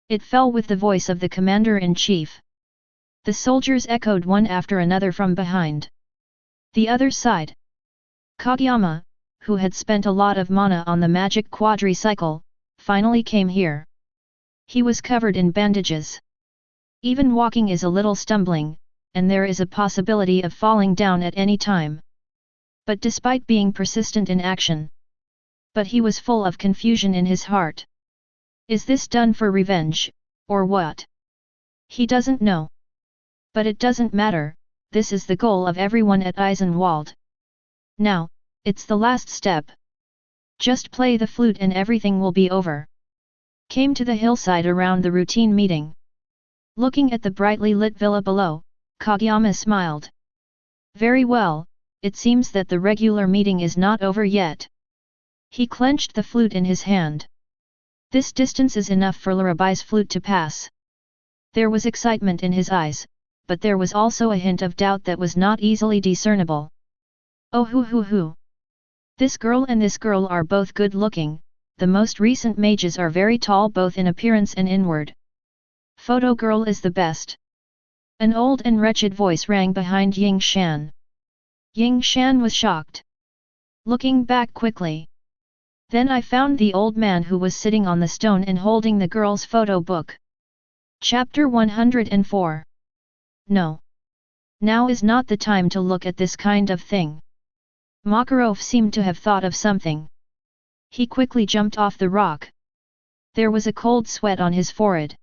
It fell with the voice of the commander-in-chief. The soldiers echoed one after another from behind. The other side. Kageyama, who had spent a lot of mana on the magic quadricycle, finally came here. He was covered in bandages. Even walking is a little stumbling, and there is a possibility of falling down at any time. But despite being persistent in action. But he was full of confusion in his heart. Is this done for revenge, or what? He doesn't know. But it doesn't matter, this is the goal of everyone at Eisenwald. Now, it's the last step. Just play the flute and everything will be over. Came to the hillside around the routine meeting. Looking at the brightly lit villa below, Kageyama smiled. Very well, it seems that the regular meeting is not over yet. He clenched the flute in his hand. This distance is enough for Larabi's flute to pass. There was excitement in his eyes, but there was also a hint of doubt that was not easily discernible. Oh hoo. This girl and this girl are both good looking, the most recent mages are very tall both in appearance and inward. Photo girl is the best. An old and wretched voice rang behind Ying Shan. Ying Shan was shocked. Looking back quickly. Then I found the old man who was sitting on the stone and holding the girl's photo book. Chapter 104. No. Now is not the time to look at this kind of thing. Makarov seemed to have thought of something. He quickly jumped off the rock. There was a cold sweat on his forehead.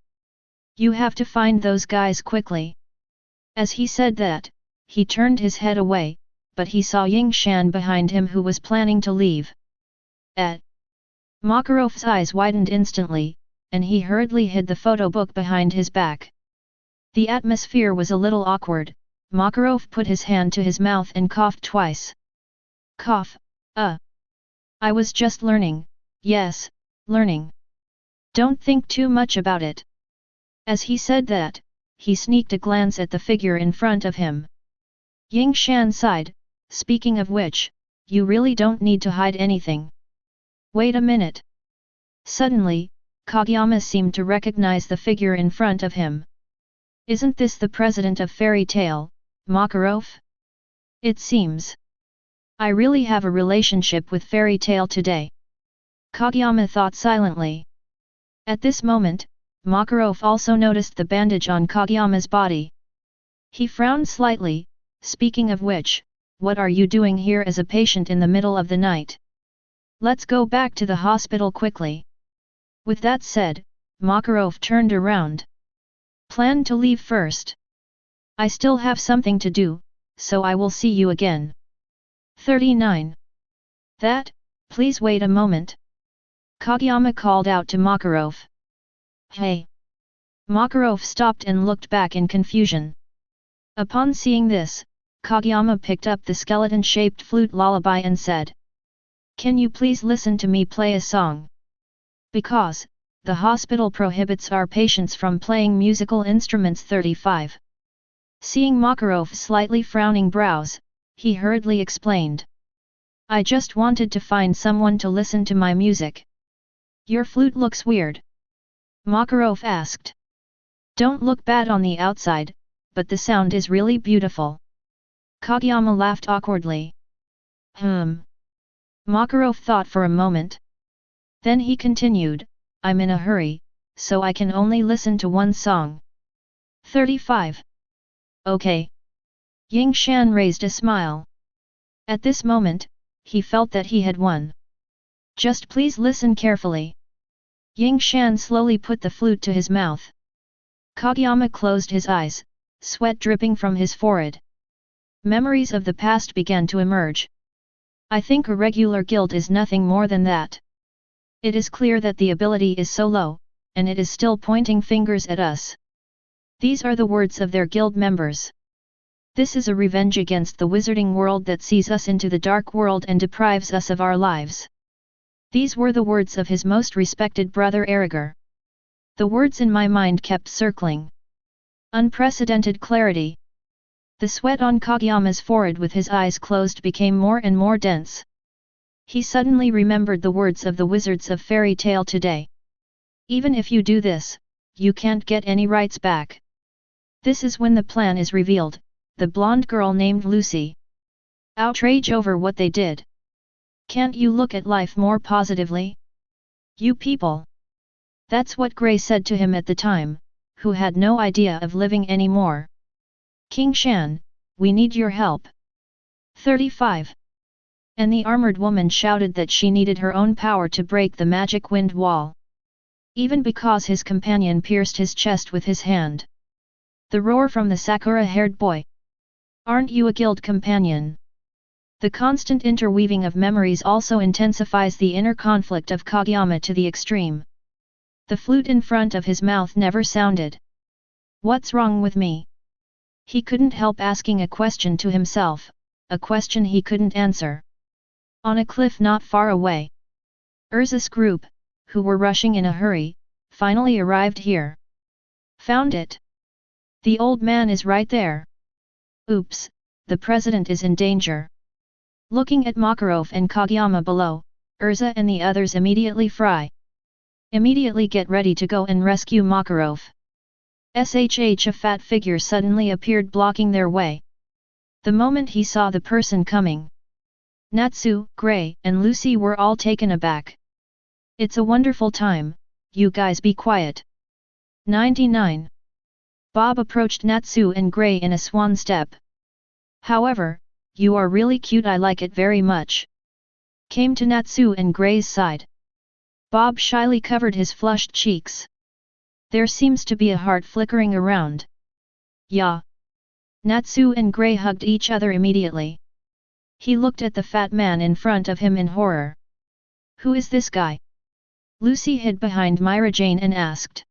You have to find those guys quickly. As he said that, he turned his head away, but he saw Ying Shan behind him who was planning to leave. Makarov's eyes widened instantly, and he hurriedly hid the photo book behind his back. The atmosphere was a little awkward. Makarov put his hand to his mouth and coughed twice. Cough, I was just learning, yes, learning. Don't think too much about it. As he said that, he sneaked a glance at the figure in front of him. Ying Shan sighed, speaking of which, you really don't need to hide anything. Wait a minute. Suddenly, Kageyama seemed to recognize the figure in front of him. Isn't this the president of Fairy Tale, Makarov? It seems. I really have a relationship with Fairy Tale today. Kageyama thought silently. At this moment, Makarov also noticed the bandage on Kageyama's body. He frowned slightly, speaking of which, what are you doing here as a patient in the middle of the night? Let's go back to the hospital quickly. With that said, Makarov turned around. Plan to leave first. I still have something to do, so I will see you again. 39. That, please wait a moment. Kageyama called out to Makarov. Hey! Makarov stopped and looked back in confusion. Upon seeing this, Kageyama picked up the skeleton-shaped flute lullaby and said, Can you please listen to me play a song? Because, the hospital prohibits our patients from playing musical instruments. 35. Seeing Makarov's slightly frowning brows, he hurriedly explained. I just wanted to find someone to listen to my music. Your flute looks weird. Makarov asked. Don't look bad on the outside, but the sound is really beautiful. Kageyama laughed awkwardly. Makarov thought for a moment. Then he continued, I'm in a hurry, so I can only listen to one song. 35. Okay. Ying Shan raised a smile. At this moment, he felt that he had won. Just please listen carefully. Ying Shan slowly put the flute to his mouth. Kageyama closed his eyes, sweat dripping from his forehead. Memories of the past began to emerge. I think a regular guild is nothing more than that. It is clear that the ability is so low, and it is still pointing fingers at us. These are the words of their guild members. This is a revenge against the wizarding world that sees us into the dark world and deprives us of our lives. These were the words of his most respected brother Eriger. The words in my mind kept circling. Unprecedented clarity. The sweat on Kageyama's forehead with his eyes closed became more and more dense. He suddenly remembered the words of the wizards of Fairy Tale today. Even if you do this, you can't get any rights back. This is when the plan is revealed, the blonde girl named Lucy. Outrage over what they did. Can't you look at life more positively? You people. That's what Gray said to him at the time, who had no idea of living anymore. King Shan, we need your help. 35. And the armored woman shouted that she needed her own power to break the magic wind wall. Even because his companion pierced his chest with his hand. The roar from the Sakura-haired boy. Aren't you a guild companion? The constant interweaving of memories also intensifies the inner conflict of Kageyama to the extreme. The flute in front of his mouth never sounded. What's wrong with me? He couldn't help asking a question to himself, a question he couldn't answer. On a cliff not far away, Urza's group, who were rushing in a hurry, finally arrived here. Found it. The old man is right there. Oops, the president is in danger. Looking at Makarov and Kageyama below, Urza and the others immediately immediately get ready to go and rescue Makarov. SHH, a fat figure suddenly appeared blocking their way. The moment he saw the person coming, Natsu, Gray, and Lucy were all taken aback. It's a wonderful time, you guys be quiet. 99. Bob approached Natsu and Gray in a swan step. However, you are really cute, I like it very much. Came to Natsu and Gray's side. Bob shyly covered his flushed cheeks. There seems to be a heart flickering around. Yeah. Natsu and Gray hugged each other immediately. He looked at the fat man in front of him in horror. Who is this guy? Lucy hid behind Myra Jane and asked.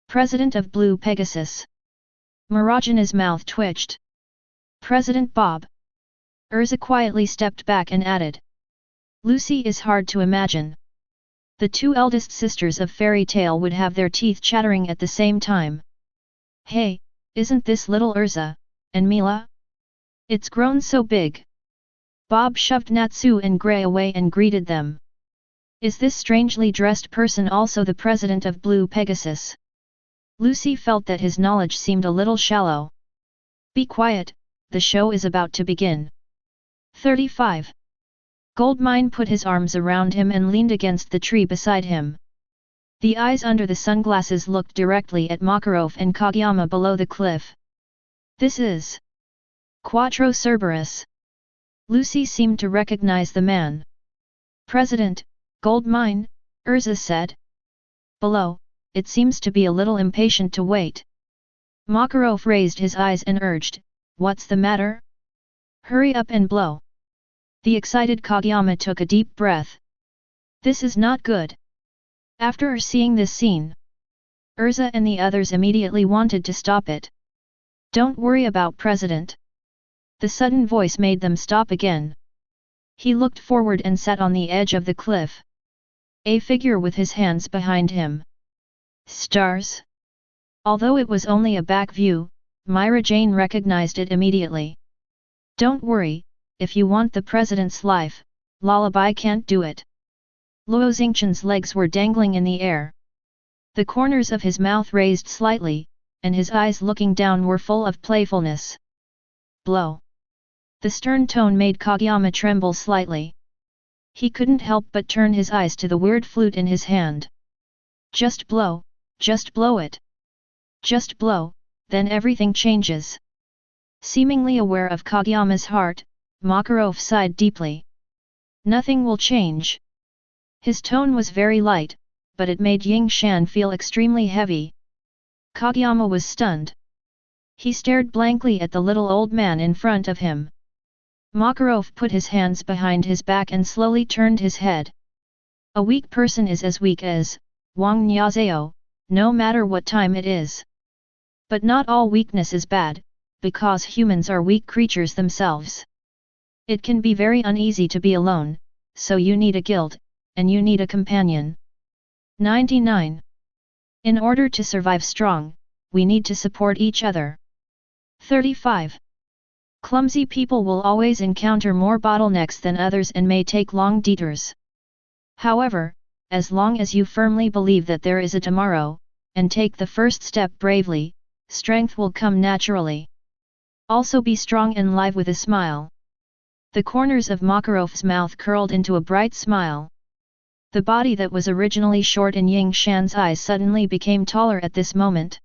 President of Blue Pegasus. Marajana's mouth twitched. President Bob. Urza quietly stepped back and added. Lucy is hard to imagine. The two eldest sisters of Fairy Tale would have their teeth chattering at the same time. Hey, isn't this little Urza, and Mila? It's grown so big. Bob shoved Natsu and Gray away and greeted them. Is this strangely dressed person also the president of Blue Pegasus? Lucy felt that his knowledge seemed a little shallow. Be quiet, the show is about to begin. 35. Goldmine put his arms around him and leaned against the tree beside him. The eyes under the sunglasses looked directly at Makarov and Kageyama below the cliff. This is Quattro Cerberus. Lucy seemed to recognize the man. President, Goldmine, Urza said. Below, it seems to be a little impatient to wait. Makarov raised his eyes and urged, what's the matter? Hurry up and blow. The excited Kageyama took a deep breath. This is not good. After seeing this scene, Urza and the others immediately wanted to stop it. Don't worry about President. The sudden voice made them stop again. He looked forward and sat on the edge of the cliff. A figure with his hands behind him. Stars? Although it was only a back view, Myra Jane recognized it immediately. Don't worry, if you want the president's life, Lullaby can't do it. Luo Xingchen's legs were dangling in the air. The corners of his mouth raised slightly, and his eyes looking down were full of playfulness. Blow. The stern tone made Kageyama tremble slightly. He couldn't help but turn his eyes to the weird flute in his hand. Just blow it. Just blow, then everything changes. Seemingly aware of Kageyama's heart, Makarov sighed deeply. Nothing will change. His tone was very light, but it made Ying Shan feel extremely heavy. Kageyama was stunned. He stared blankly at the little old man in front of him. Makarov put his hands behind his back and slowly turned his head. A weak person is as weak as Wang Nyazeo, no matter what time it is. But not all weakness is bad, because humans are weak creatures themselves. It can be very uneasy to be alone, so you need a guild, and you need a companion. 99. In order to survive strong, we need to support each other. 35. Clumsy people will always encounter more bottlenecks than others and may take long detours. However, as long as you firmly believe that there is a tomorrow, and take the first step bravely, strength will come naturally. Also be strong and live with a smile. The corners of Makarov's mouth curled into a bright smile. The body that was originally short in Ying Shan's eyes suddenly became taller at this moment.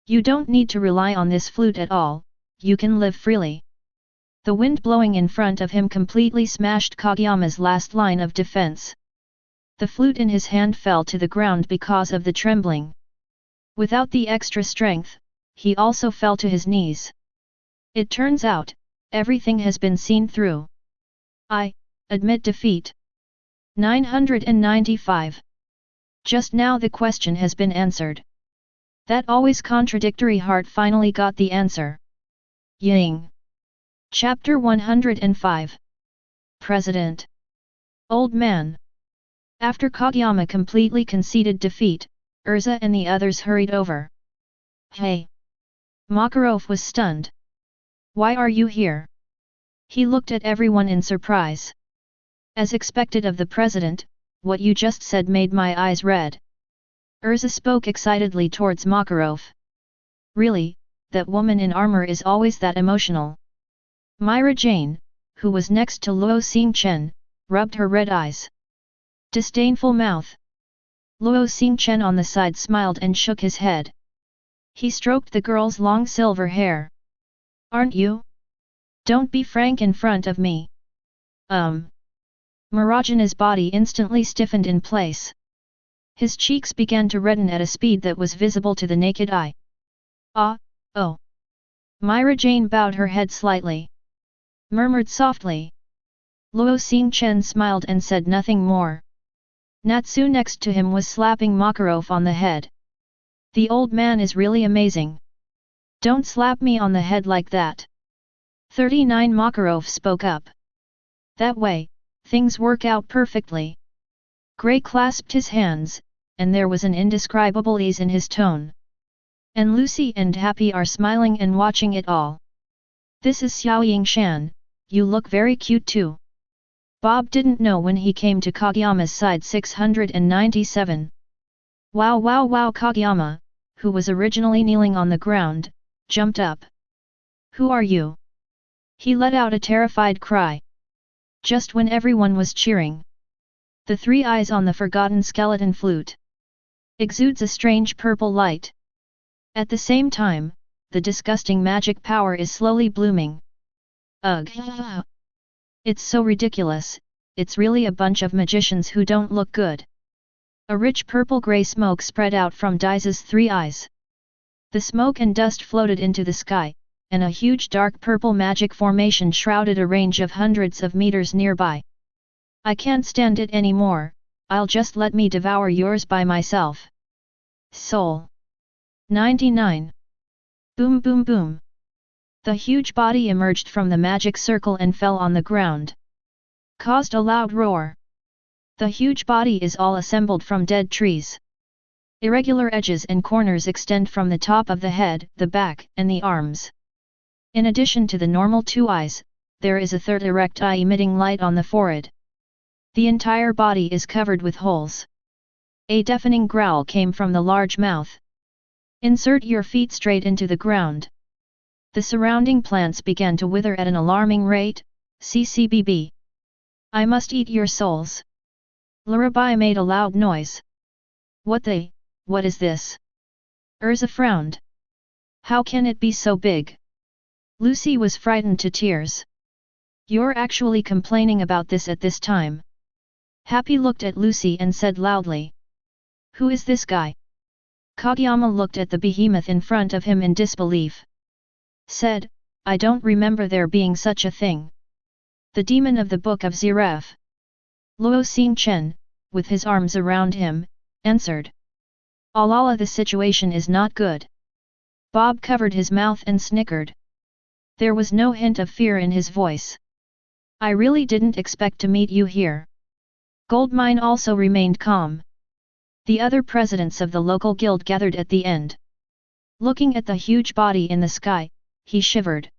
You don't need to rely on this flute at all, you can live freely. The wind blowing in front of him completely smashed Kageyama's last line of defense. The flute in his hand fell to the ground because of the trembling. Without the extra strength, he also fell to his knees. It turns out, everything has been seen through. I admit defeat. 995. Just now the question has been answered. That always contradictory heart finally got the answer. Ying. Chapter 105. President. Old man. After Kageyama completely conceded defeat, Urza and the others hurried over. Hey! Makarov was stunned. Why are you here? He looked at everyone in surprise. As expected of the president, what you just said made my eyes red. Urza spoke excitedly towards Makarov. Really, that woman in armor is always that emotional. Myra Jane, who was next to Luo Xingchen, rubbed her red eyes. Disdainful mouth. Luo Xingchen on the side smiled and shook his head. He stroked the girl's long silver hair. Aren't you? Don't be frank in front of me. Marajana's body instantly stiffened in place. His cheeks began to redden at a speed that was visible to the naked eye. Oh. Myra Jane bowed her head slightly. Murmured softly. Luo Xingchen smiled and said nothing more. Natsu next to him was slapping Makarov on the head. The old man is really amazing. Don't slap me on the head like that. 39 Makarov spoke up. That way, things work out perfectly. Gray clasped his hands, and there was an indescribable ease in his tone. And Lucy and Happy are smiling and watching it all. This is Xiao Yingshan, you look very cute too. Bob didn't know when he came to Kageyama's side 697. Wow Kageyama, who was originally kneeling on the ground, jumped up. Who are you? He let out a terrified cry. Just when everyone was cheering. The three eyes on the forgotten skeleton flute exudes a strange purple light. At the same time, the disgusting magic power is slowly blooming. Ugh! It's so ridiculous, it's really a bunch of magicians who don't look good. A rich purple-gray smoke spread out from Daisa's three eyes. The smoke and dust floated into the sky, and a huge dark purple magic formation shrouded a range of hundreds of meters nearby. I can't stand it anymore, I'll just let me devour yours by myself. Soul. 99. Boom boom boom. The huge body emerged from the magic circle and fell on the ground. Caused a loud roar. The huge body is all assembled from dead trees. Irregular edges and corners extend from the top of the head, the back, and the arms. In addition to the normal two eyes, there is a third erect eye emitting light on the forehead. The entire body is covered with holes. A deafening growl came from the large mouth. Insert your feet straight into the ground. The surrounding plants began to wither at an alarming rate. CCBB. I must eat your souls. Lullaby made a loud noise. What is this? Urza frowned. How can it be so big? Lucy was frightened to tears. You're actually complaining about this at this time. Happy looked at Lucy and said loudly. Who is this guy? Kageyama looked at the behemoth in front of him in disbelief. Said, I don't remember there being such a thing. The demon of the Book of Ziref. Luo Xingchen, with his arms around him, answered. Alala, the situation is not good. Bob covered his mouth and snickered. There was no hint of fear in his voice. I really didn't expect to meet you here. Goldmine also remained calm. The other presidents of the local guild gathered at the end. Looking at the huge body in the sky, he shivered.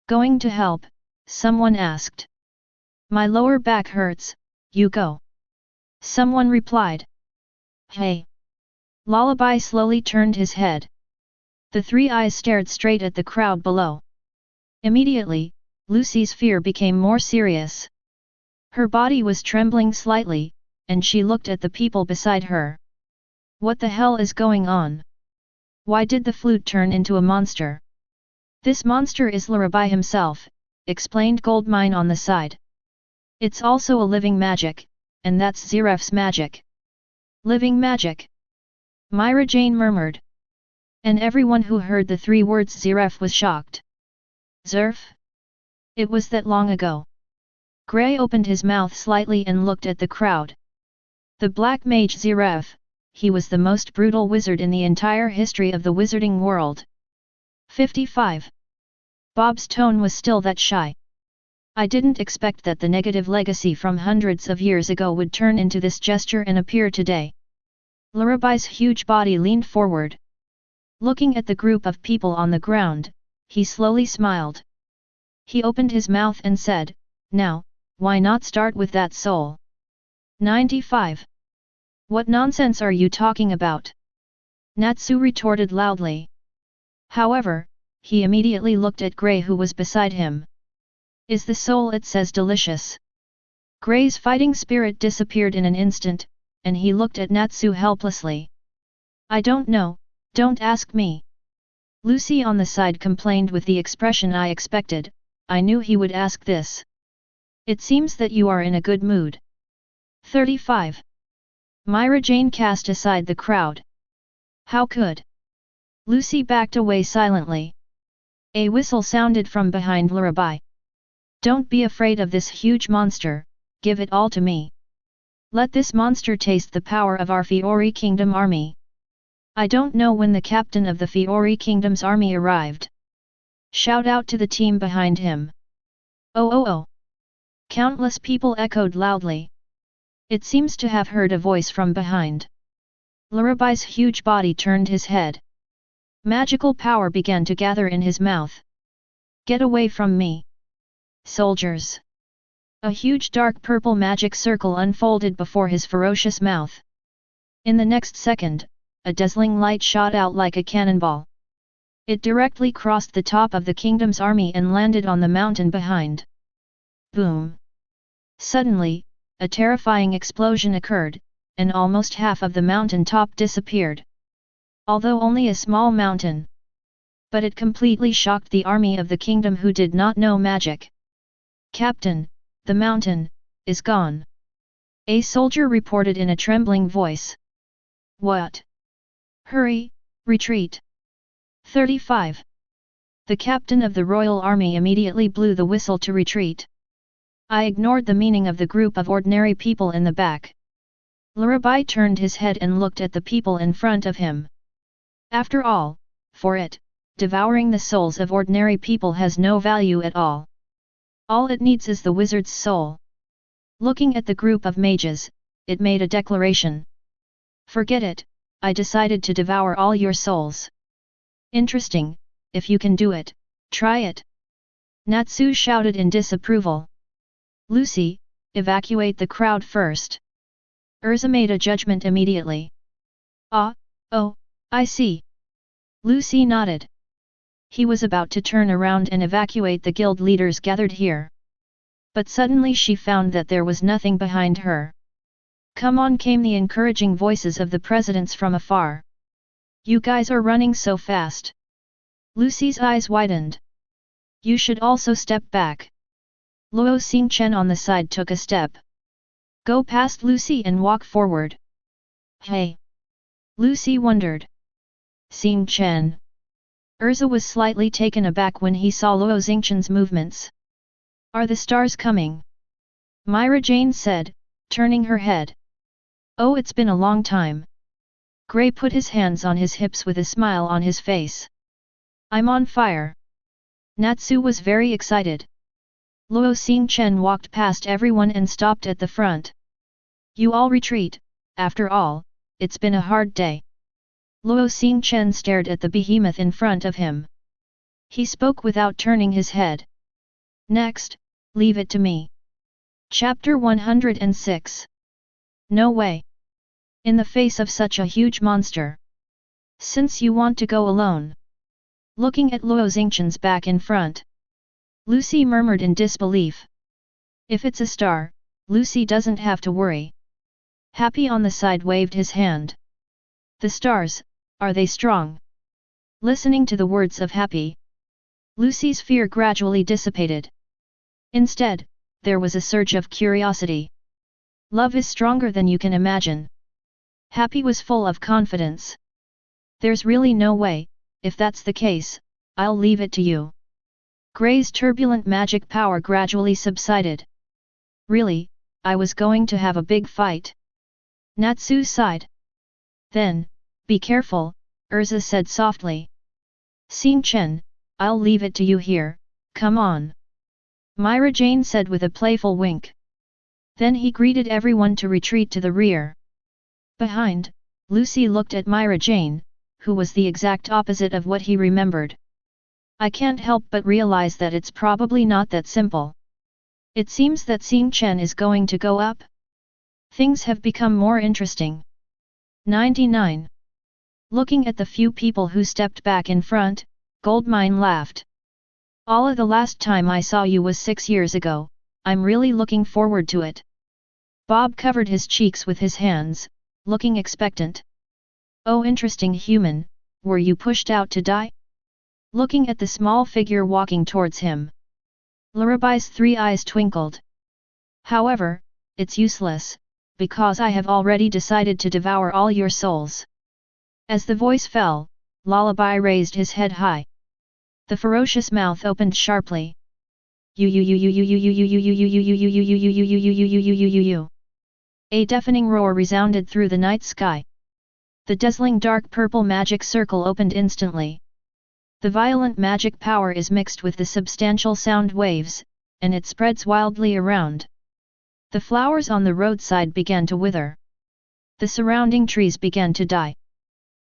Going to help? Someone asked. My lower back hurts, you go. Someone replied. Hey! Lullaby slowly turned his head. The three eyes stared straight at the crowd below. Immediately, Lucy's fear became more serious. Her body was trembling slightly, and she looked at the people beside her. What the hell is going on? Why did the flute turn into a monster? This monster is Lullaby himself, explained Goldmine on the side. It's also a living magic, and that's Ziref's magic. Living magic? Myra Jane murmured. And everyone who heard the three words Ziref was shocked. Zerf? It was that long ago. Gray opened his mouth slightly and looked at the crowd. The Black Mage Zeref, he was the most brutal wizard in the entire history of the wizarding world. 55. Bob's tone was still that shy. I didn't expect that the negative legacy from hundreds of years ago would turn into this gesture and appear today. Luo's huge body leaned forward. Looking at the group of people on the ground, he slowly smiled. He opened his mouth and said, "Now, why not start with that soul?" 95. What nonsense are you talking about? Natsu retorted loudly. However, he immediately looked at Gray who was beside him. Is the soul it says delicious? Gray's fighting spirit disappeared in an instant, and he looked at Natsu helplessly. I don't know, don't ask me. Lucy on the side complained with the expression I expected. I knew he would ask this. It seems that you are in a good mood. 35. Myra Jane cast aside the crowd. How could? Lucy backed away silently. A whistle sounded from behind Luobai. Don't be afraid of this huge monster, give it all to me. Let this monster taste the power of our Fiori Kingdom army. I don't know when the captain of the Fiori Kingdom's army arrived. Shout out to the team behind him. Oh oh oh! Countless people echoed loudly. It seems to have heard a voice from behind. Luobai's huge body turned his head. Magical power began to gather in his mouth. Get away from me! Soldiers! A huge dark purple magic circle unfolded before his ferocious mouth. In the next second, a dazzling light shot out like a cannonball. It directly crossed the top of the kingdom's army and landed on the mountain behind. Boom! Suddenly, a terrifying explosion occurred, and almost half of the mountain top disappeared. Although only a small mountain. But it completely shocked the army of the kingdom who did not know magic. Captain, the mountain is gone. A soldier reported in a trembling voice. What? Hurry, retreat. 35. The captain of the royal army immediately blew the whistle to retreat. I ignored the meaning of the group of ordinary people in the back. Luobai turned his head and looked at the people in front of him. After all, for it, devouring the souls of ordinary people has no value at all. All it needs is the wizard's soul. Looking at the group of mages, it made a declaration. Forget it, I decided to devour all your souls. Interesting, if you can do it, try it. Natsu shouted in disapproval. Lucy, evacuate the crowd first. Urza made a judgment immediately. Ah, oh, I see. Lucy nodded. He was about to turn around and evacuate the guild leaders gathered here. But suddenly she found that there was nothing behind her. Come on, came the encouraging voices of the presidents from afar. You guys are running so fast. Lucy's eyes widened. You should also step back. Luo Xingchen on the side took a step. Go past Lucy and walk forward. Hey! Lucy wondered. Xingchen. Urza was slightly taken aback when he saw Luo Xingchen's movements. Are the stars coming? Myra Jane said, turning her head. Oh, it's been a long time. Gray put his hands on his hips with a smile on his face. I'm on fire. Natsu was very excited. Luo Xingchen walked past everyone and stopped at the front. You all retreat, after all, it's been a hard day. Luo Xingchen stared at the behemoth in front of him. He spoke without turning his head. Next, leave it to me. Chapter 106. No way. In the face of such a huge monster. Since you want to go alone. Looking at Luo Xingchen's back in front. Lucy murmured in disbelief. If it's a star, Lucy doesn't have to worry. Happy on the side waved his hand. The stars, are they strong? Listening to the words of Happy. Lucy's fear gradually dissipated. Instead, there was a surge of curiosity. Love is stronger than you can imagine. Happy was full of confidence. There's really no way, if that's the case, I'll leave it to you. Gray's turbulent magic power gradually subsided. Really, I was going to have a big fight. Natsu sighed. Then, be careful, Urza said softly. Xingchen, I'll leave it to you here, come on. Myra Jane said with a playful wink. Then he greeted everyone to retreat to the rear. Behind, Lucy looked at Myra Jane, who was the exact opposite of what he remembered. I can't help but realize that it's probably not that simple. It seems that Xingchen is going to go up. Things have become more interesting. 99. Looking at the few people who stepped back in front, Goldmine laughed. Alla, the last time I saw you was 6 years ago, I'm really looking forward to it. Bob covered his cheeks with his hands, looking expectant. Oh, interesting human, were you pushed out to die? Looking at the small figure walking towards him. Lurabai's 3 eyes twinkled. However, it's useless, because I have already decided to devour all your souls. As the voice fell, Lullaby raised his head high. The ferocious mouth opened sharply. A deafening roar resounded through the night sky. The dazzling dark purple magic circle opened instantly. The violent magic power is mixed with the substantial sound waves, and it spreads wildly around. The flowers on the roadside began to wither. The surrounding trees began to die.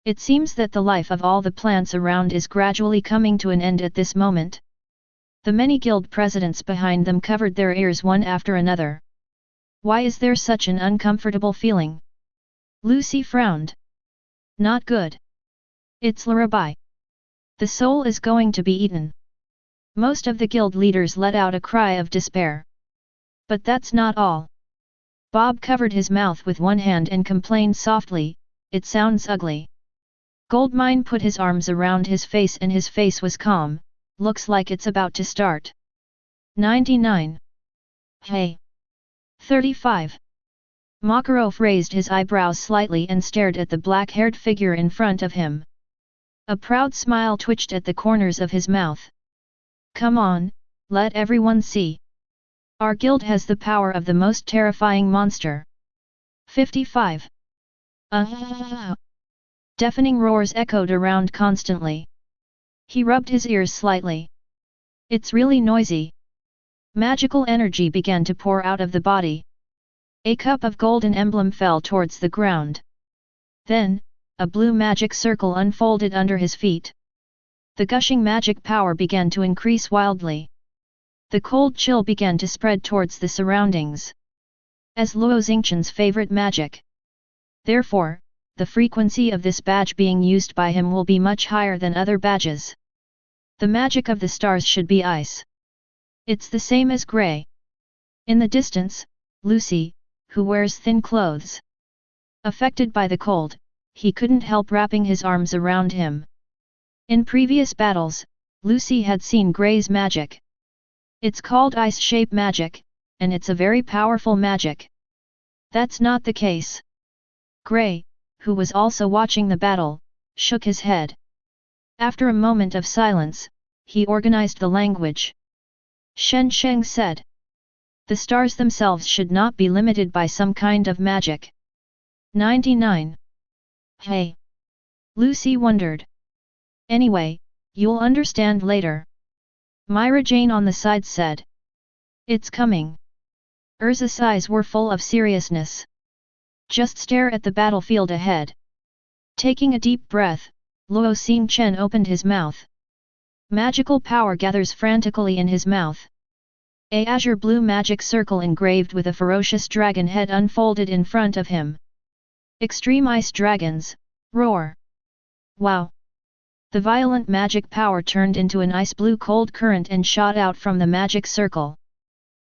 It seems that the life of all the plants around is gradually coming to an end at this moment. The many guild presidents behind them covered their ears one after another. Why is there such an uncomfortable feeling? Lucy frowned. Not good. It's Lurabai. The soul is going to be eaten. Most of the guild leaders let out a cry of despair. But that's not all. Bob covered his mouth with one hand and complained softly, it sounds ugly. Goldmine put his arms around his face and his face was calm, looks like it's about to start. 99. Hey. 35. Makarov raised his eyebrows slightly and stared at the black-haired figure in front of him. A proud smile twitched at the corners of his mouth. Come on, let everyone see. Our guild has the power of the most terrifying monster. 55. Deafening roars echoed around constantly. He rubbed his ears slightly. It's really noisy. Magical energy began to pour out of the body. A cup of golden emblem fell towards the ground. Then, a blue magic circle unfolded under his feet. The gushing magic power began to increase wildly. The cold chill began to spread towards the surroundings. As Luo Xingchen's favorite magic. Therefore, the frequency of this badge being used by him will be much higher than other badges. The magic of the stars should be ice. It's the same as grey. In the distance, Lucy, who wears thin clothes. Affected by the cold, he couldn't help wrapping his arms around him. In previous battles, Lucy had seen Grey's magic. It's called ice shape magic, and it's a very powerful magic. That's not the case. Grey, who was also watching the battle, shook his head. After a moment of silence, he organized the language. Shen Sheng said. The stars themselves should not be limited by some kind of magic. 99. Hey. Lucy wondered. Anyway, you'll understand later. Myra Jane on the side said. It's coming. Urza's eyes were full of seriousness. Just stare at the battlefield ahead. Taking a deep breath, Luo Xingchen opened his mouth. Magical power gathers frantically in his mouth. A azure blue magic circle engraved with a ferocious dragon head unfolded in front of him. Extreme ice dragons, roar. Wow! The violent magic power turned into an ice blue cold current and shot out from the magic circle.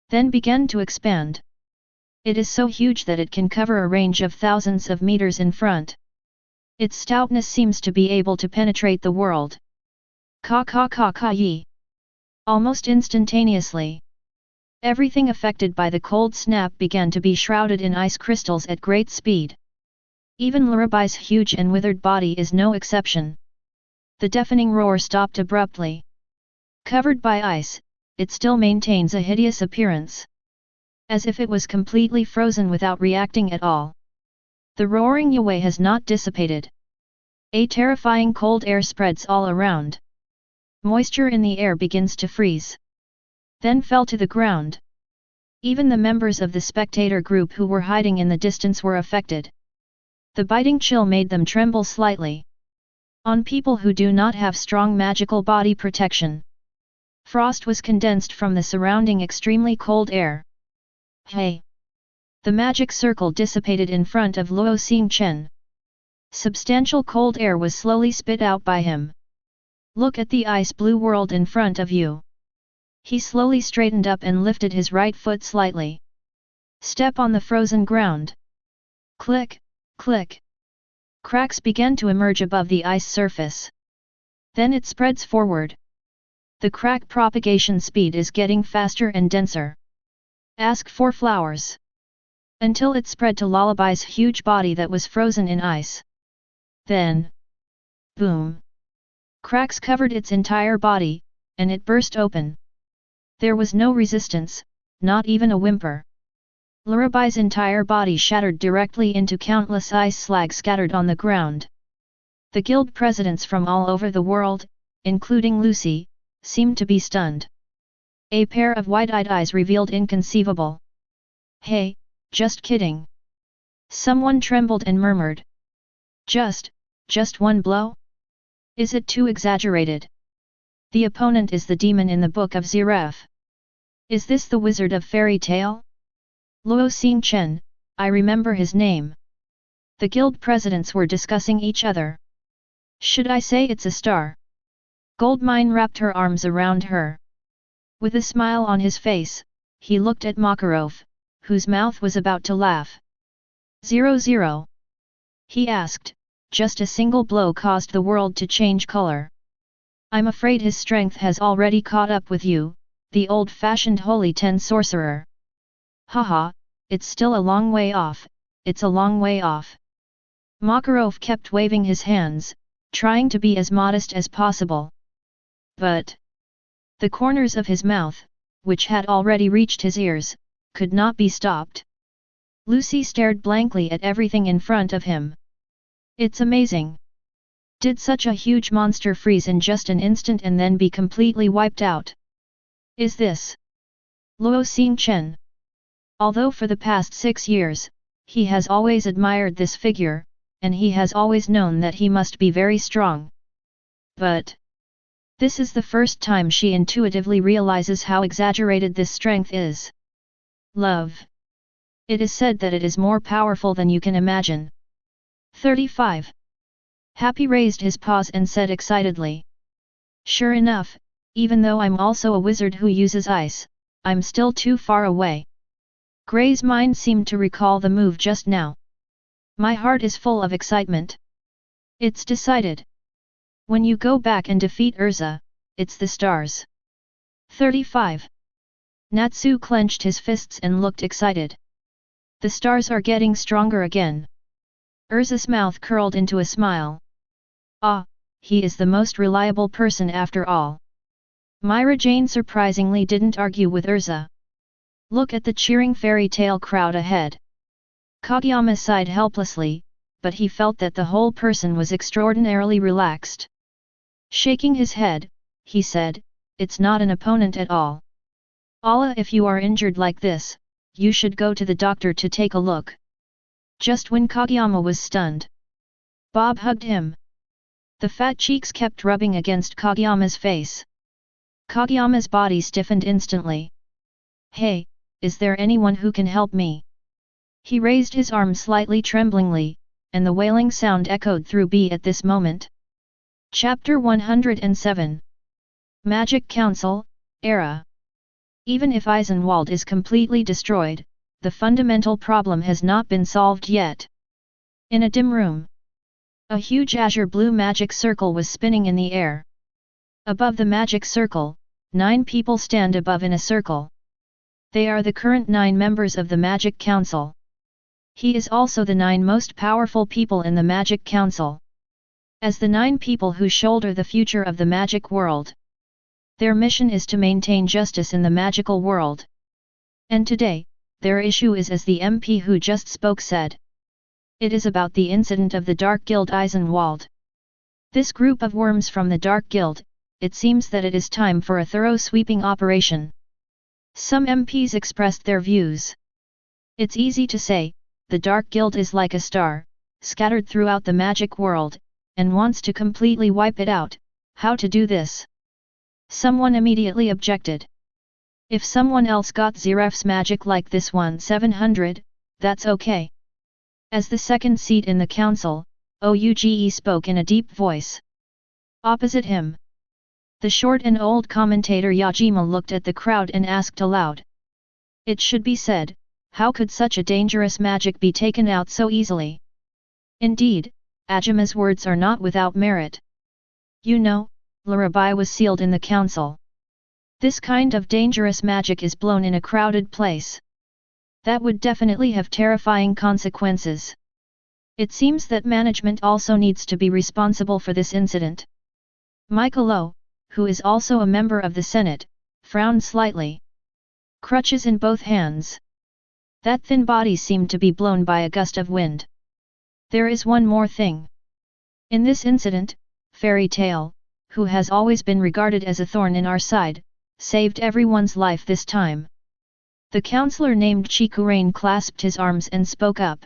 Then began to expand. It is so huge that it can cover a range of thousands of meters in front. Its stoutness seems to be able to penetrate the world. Ka-ka-ka-ka-yi. Almost instantaneously. Everything affected by the cold snap began to be shrouded in ice crystals at great speed. Even Lurabai's huge and withered body is no exception. The deafening roar stopped abruptly. Covered by ice, it still maintains a hideous appearance. As if it was completely frozen without reacting at all. The roaring Yue has not dissipated. A terrifying cold air spreads all around. Moisture in the air begins to freeze. Then fell to the ground. Even the members of the spectator group who were hiding in the distance were affected. The biting chill made them tremble slightly. On people who do not have strong magical body protection. Frost was condensed from the surrounding extremely cold air. Hey! The magic circle dissipated in front of Luo Xingchen. Substantial cold air was slowly spit out by him. Look at the ice-blue world in front of you. He slowly straightened up and lifted his right foot slightly. Step on the frozen ground. Click, click. Cracks began to emerge above the ice surface. Then it spreads forward. The crack propagation speed is getting faster and denser. Ask for flowers. Until it spread to Lullaby's huge body that was frozen in ice. Then, boom! Cracks covered its entire body, and it burst open. There was no resistance, not even a whimper. Lullaby's entire body shattered directly into countless ice slag scattered on the ground. The guild presidents from all over the world, including Lucy, seemed to be stunned. A pair of wide-eyed eyes revealed inconceivable. Hey, just kidding. Someone trembled and murmured. Just one blow? Is it too exaggerated? The opponent is the demon in the Book of Ziref. Is this the wizard of fairy tale? Luo Xingchen, I remember his name. The guild presidents were discussing each other. Should I say it's a star? Goldmine wrapped her arms around her. With a smile on his face, he looked at Makarov, whose mouth was about to laugh. 0-0. He asked, just a single blow caused the world to change color. I'm afraid his strength has already caught up with you, the old-fashioned Holy Ten sorcerer. Haha, it's still a long way off, it's a long way off. Makarov kept waving his hands, trying to be as modest as possible. But the corners of his mouth, which had already reached his ears, could not be stopped. Lucy stared blankly at everything in front of him. It's amazing. Did such a huge monster freeze in just an instant and then be completely wiped out? Is this Luo Xingchen? Although for the past 6 years, he has always admired this figure, and he has always known that he must be very strong. But this is the first time she intuitively realizes how exaggerated this strength is. Love. It is said that it is more powerful than you can imagine. 35. Happy raised his paws and said excitedly. Sure enough, even though I'm also a wizard who uses ice, I'm still too far away. Gray's mind seemed to recall the move just now. My heart is full of excitement. It's decided. When you go back and defeat Urza, it's the stars. 35. Natsu clenched his fists and looked excited. The stars are getting stronger again. Urza's mouth curled into a smile. Ah, he is the most reliable person after all. Myra Jane surprisingly didn't argue with Urza. Look at the cheering fairy tale crowd ahead. Kageyama sighed helplessly, but he felt that the whole person was extraordinarily relaxed. Shaking his head, he said, it's not an opponent at all. Allah, if you are injured like this, you should go to the doctor to take a look. Just when Kageyama was stunned, Bob hugged him. The fat cheeks kept rubbing against Kageyama's face. Kageyama's body stiffened instantly. Hey, is there anyone who can help me? He raised his arm slightly tremblingly, and the wailing sound echoed through B at this moment. Chapter 107. Magic Council, Era. Even if Eisenwald is completely destroyed, the fundamental problem has not been solved yet. In a dim room, a huge azure blue magic circle was spinning in the air. Above the magic circle, 9 people stand above in a circle. They are the current 9 members of the Magic Council. He is also the 9 most powerful people in the Magic Council. As the 9 people who shoulder the future of the magic world. Their mission is to maintain justice in the magical world. And today, their issue is as the MP who just spoke said. It is about the incident of the Dark Guild Eisenwald. This group of worms from the Dark Guild, it seems that it is time for a thorough sweeping operation. Some MPs expressed their views. It's easy to say, the Dark Guild is like a star, scattered throughout the magic world, and wants to completely wipe it out. How to do this? Someone immediately objected. If someone else got Zeref's magic like this 1700, that's okay. As the second seat in the council, Ouge spoke in a deep voice. Opposite him, the short and old commentator Yajima looked at the crowd and asked aloud. It should be said, how could such a dangerous magic be taken out so easily? Indeed, Ajima's words are not without merit. You know, Robbery was sealed in the council. This kind of dangerous magic is blown in a crowded place. That would definitely have terrifying consequences. It seems that management also needs to be responsible for this incident. Michaelo, who is also a member of the Senate, frowned slightly. Crutches in both hands. That thin body seemed to be blown by a gust of wind. There is one more thing. In this incident, Fairy Tale, who has always been regarded as a thorn in our side, saved everyone's life this time. The counselor named Chikurain clasped his arms and spoke up.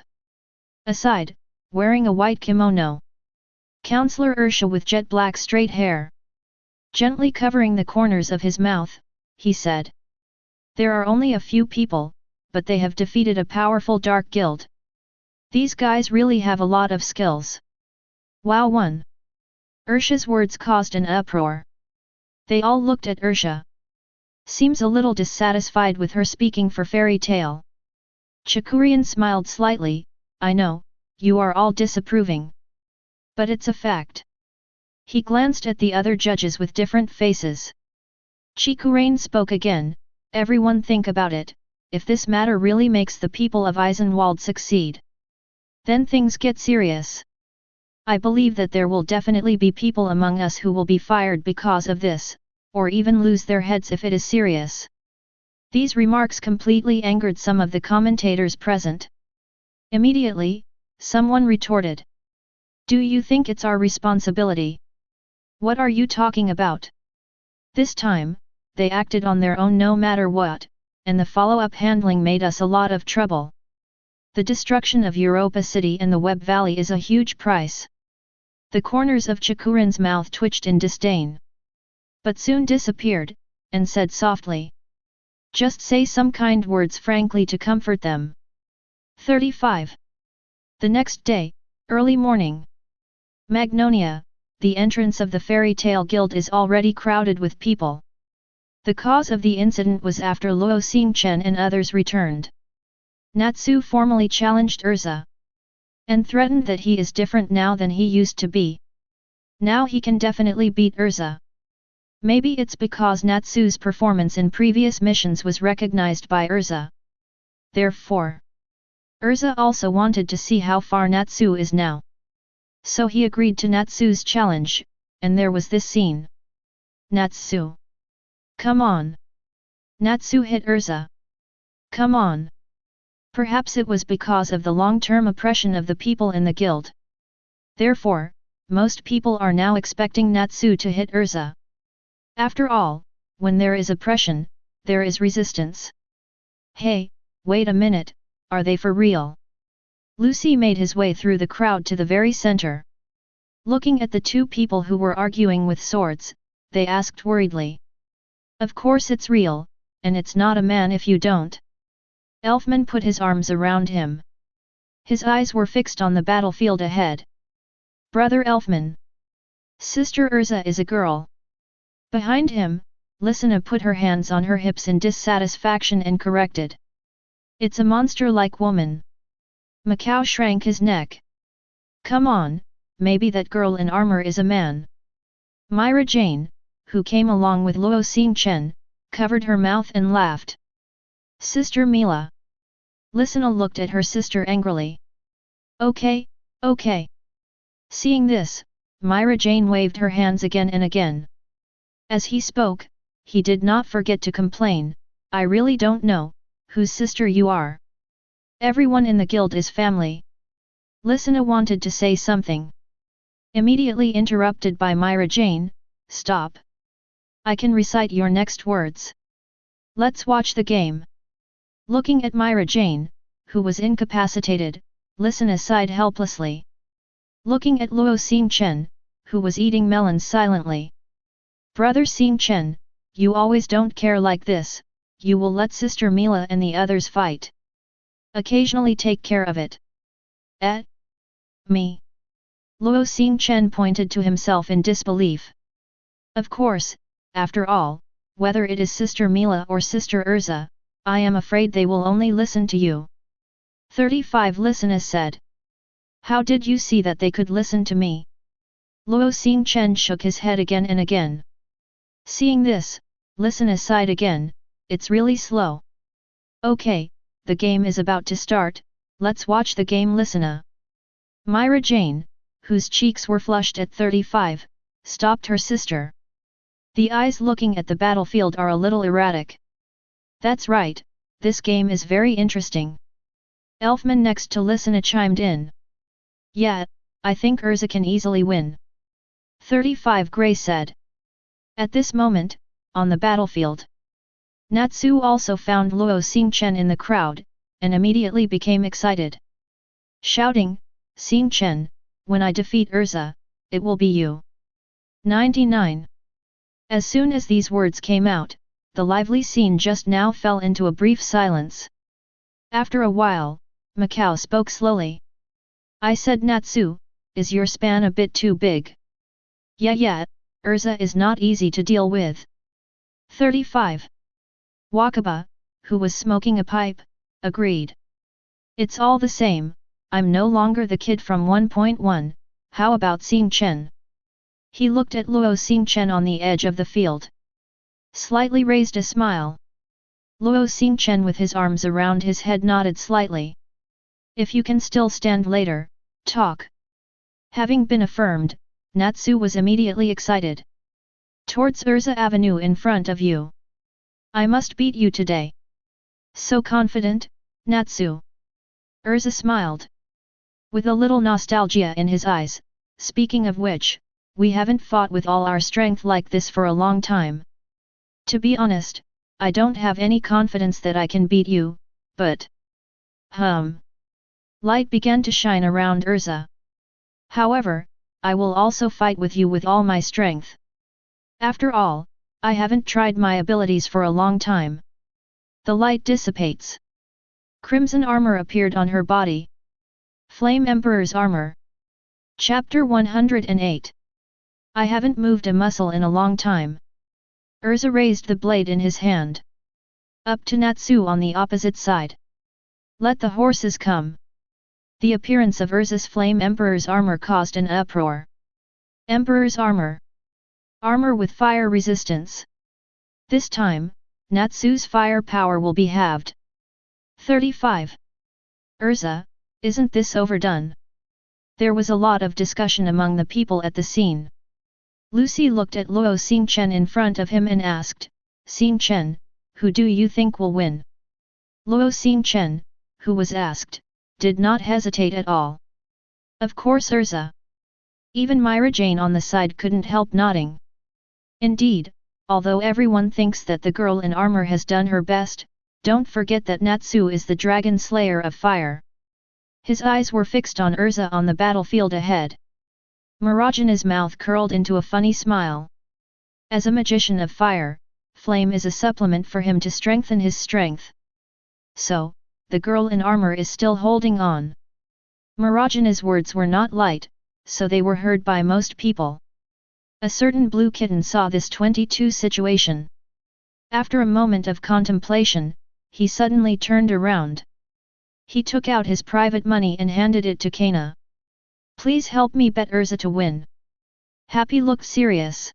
Aside, wearing a white kimono. Counselor Ursha with jet black straight hair. Gently covering the corners of his mouth, he said. There are only a few people, but they have defeated a powerful dark guild. These guys really have a lot of skills. Wow! Ursha's words caused an uproar. They all looked at Ursha. Seems a little dissatisfied with her speaking for Fairy Tale. Chikurian smiled slightly. I know, you are all disapproving. But it's a fact. He glanced at the other judges with different faces. Chikurain spoke again. Everyone think about it, if this matter really makes the people of Eisenwald succeed. Then things get serious. I believe that there will definitely be people among us who will be fired because of this, or even lose their heads if it is serious. These remarks completely angered some of the commentators present. Immediately, someone retorted. Do you think it's our responsibility? What are you talking about? This time, they acted on their own no matter what, and the follow-up handling made us a lot of trouble. The destruction of Europa City and the Web Valley is a huge price. The corners of Chikurin's mouth twitched in disdain. But soon disappeared, and said softly. Just say some kind words frankly to comfort them. 35. The next day, early morning. Magnolia, the entrance of the Fairy Tale Guild is already crowded with people. The cause of the incident was after Luo Xingchen and others returned. Natsu formally challenged Urza. And threatened that he is different now than he used to be. Now he can definitely beat Urza. Maybe it's because Natsu's performance in previous missions was recognized by Urza. Therefore, Urza also wanted to see how far Natsu is now. So he agreed to Natsu's challenge, and there was this scene. Natsu. Come on. Natsu hit Urza. Come on. Perhaps it was because of the long-term oppression of the people in the guild. Therefore, most people are now expecting Natsu to hit Urza. After all, when there is oppression, there is resistance. Hey, wait a minute, are they for real? Lucy made his way through the crowd to the very center. Looking at the two people who were arguing with swords, they asked worriedly. Of course it's real, and it's not a man if you don't. Elfman put his arms around him. His eyes were fixed on the battlefield ahead. Brother Elfman. Sister Urza is a girl. Behind him, Lysina put her hands on her hips in dissatisfaction and corrected. It's a monster-like woman. Macau shrank his neck. Come on, maybe that girl in armor is a man. Myra Jane, who came along with Luo Xingchen, covered her mouth and laughed. Sister Mila. Lysina looked at her sister angrily. Okay, okay. Seeing this, Myra Jane waved her hands again and again. As he spoke, he did not forget to complain, I really don't know whose sister you are. Everyone in the guild is family. Listener wanted to say something. Immediately interrupted by Myra Jane, stop. I can recite your next words. Let's watch the game. Looking at Myra Jane, who was incapacitated, Listener sighed helplessly. Looking at Luo Xingchen, who was eating melons silently. Brother Xingchen, you always don't care like this, you will let Sister Mila and the others fight. Occasionally take care of it. Me? Luo Xingchen pointed to himself in disbelief. Of course, after all, whether it is Sister Mila or Sister Urza, I am afraid they will only listen to you. 35 Listener said. How did you see that they could listen to me? Luo Xingchen shook his head again and again. Seeing this, Listener sighed again, it's really slow. Okay, the game is about to start, let's watch the game. Listener. Myra Jane, whose cheeks were flushed at 35, stopped her sister. The eyes looking at the battlefield are a little erratic. That's right, this game is very interesting. Elfman next to Listener chimed in. Yeah, I think Urza can easily win. 35 Gray said. At this moment, on the battlefield, Natsu also found Luo Xingchen in the crowd, and immediately became excited. Shouting, Xingchen, when I defeat Urza, it will be you. 99. As soon as these words came out, the lively scene just now fell into a brief silence. After a while, Macau spoke slowly. I said Natsu, is your span a bit too big? Yeah, Urza is not easy to deal with. 35. Wakaba, who was smoking a pipe, agreed. It's all the same, I'm no longer the kid from 1.1, how about Xingchen? He looked at Luo Xingchen on the edge of the field. Slightly raised a smile. Luo Xingchen with his arms around his head nodded slightly. If you can still stand later, talk. Having been affirmed, Natsu was immediately excited. Towards Urza Avenue in front of you. I must beat you today. So confident, Natsu. Urza smiled. With a little nostalgia in his eyes, speaking of which, we haven't fought with all our strength like this for a long time. To be honest, I don't have any confidence that I can beat you, but… Light began to shine around Urza. However, I will also fight with you with all my strength. After all, I haven't tried my abilities for a long time. The light dissipates. Crimson armor appeared on her body. Flame Emperor's armor. Chapter 108. I haven't moved a muscle in a long time. Urza raised the blade in his hand. Up to Natsu on the opposite side. Let the horses come. The appearance of Urza's Flame Emperor's armor caused an uproar. Emperor's armor. Armor with fire resistance. This time, Natsu's fire power will be halved. 35. Urza, isn't this overdone? There was a lot of discussion among the people at the scene. Lucy looked at Luo Xingchen in front of him and asked, Xingchen, who do you think will win? Luo Xingchen, who was asked, did not hesitate at all. Of course Urza. Even Myra Jane on the side couldn't help nodding. Indeed, although everyone thinks that the girl in armor has done her best, don't forget that Natsu is the dragon slayer of fire. His eyes were fixed on Urza on the battlefield ahead. Marajana's mouth curled into a funny smile. As a magician of fire, flame is a supplement for him to strengthen his strength. So, the girl in armor is still holding on. Marajana's words were not light, so they were heard by most people. A certain blue kitten saw this 22 situation. After a moment of contemplation, he suddenly turned around. He took out his private money and handed it to Kana. Please help me bet Urza to win. Happy looked serious.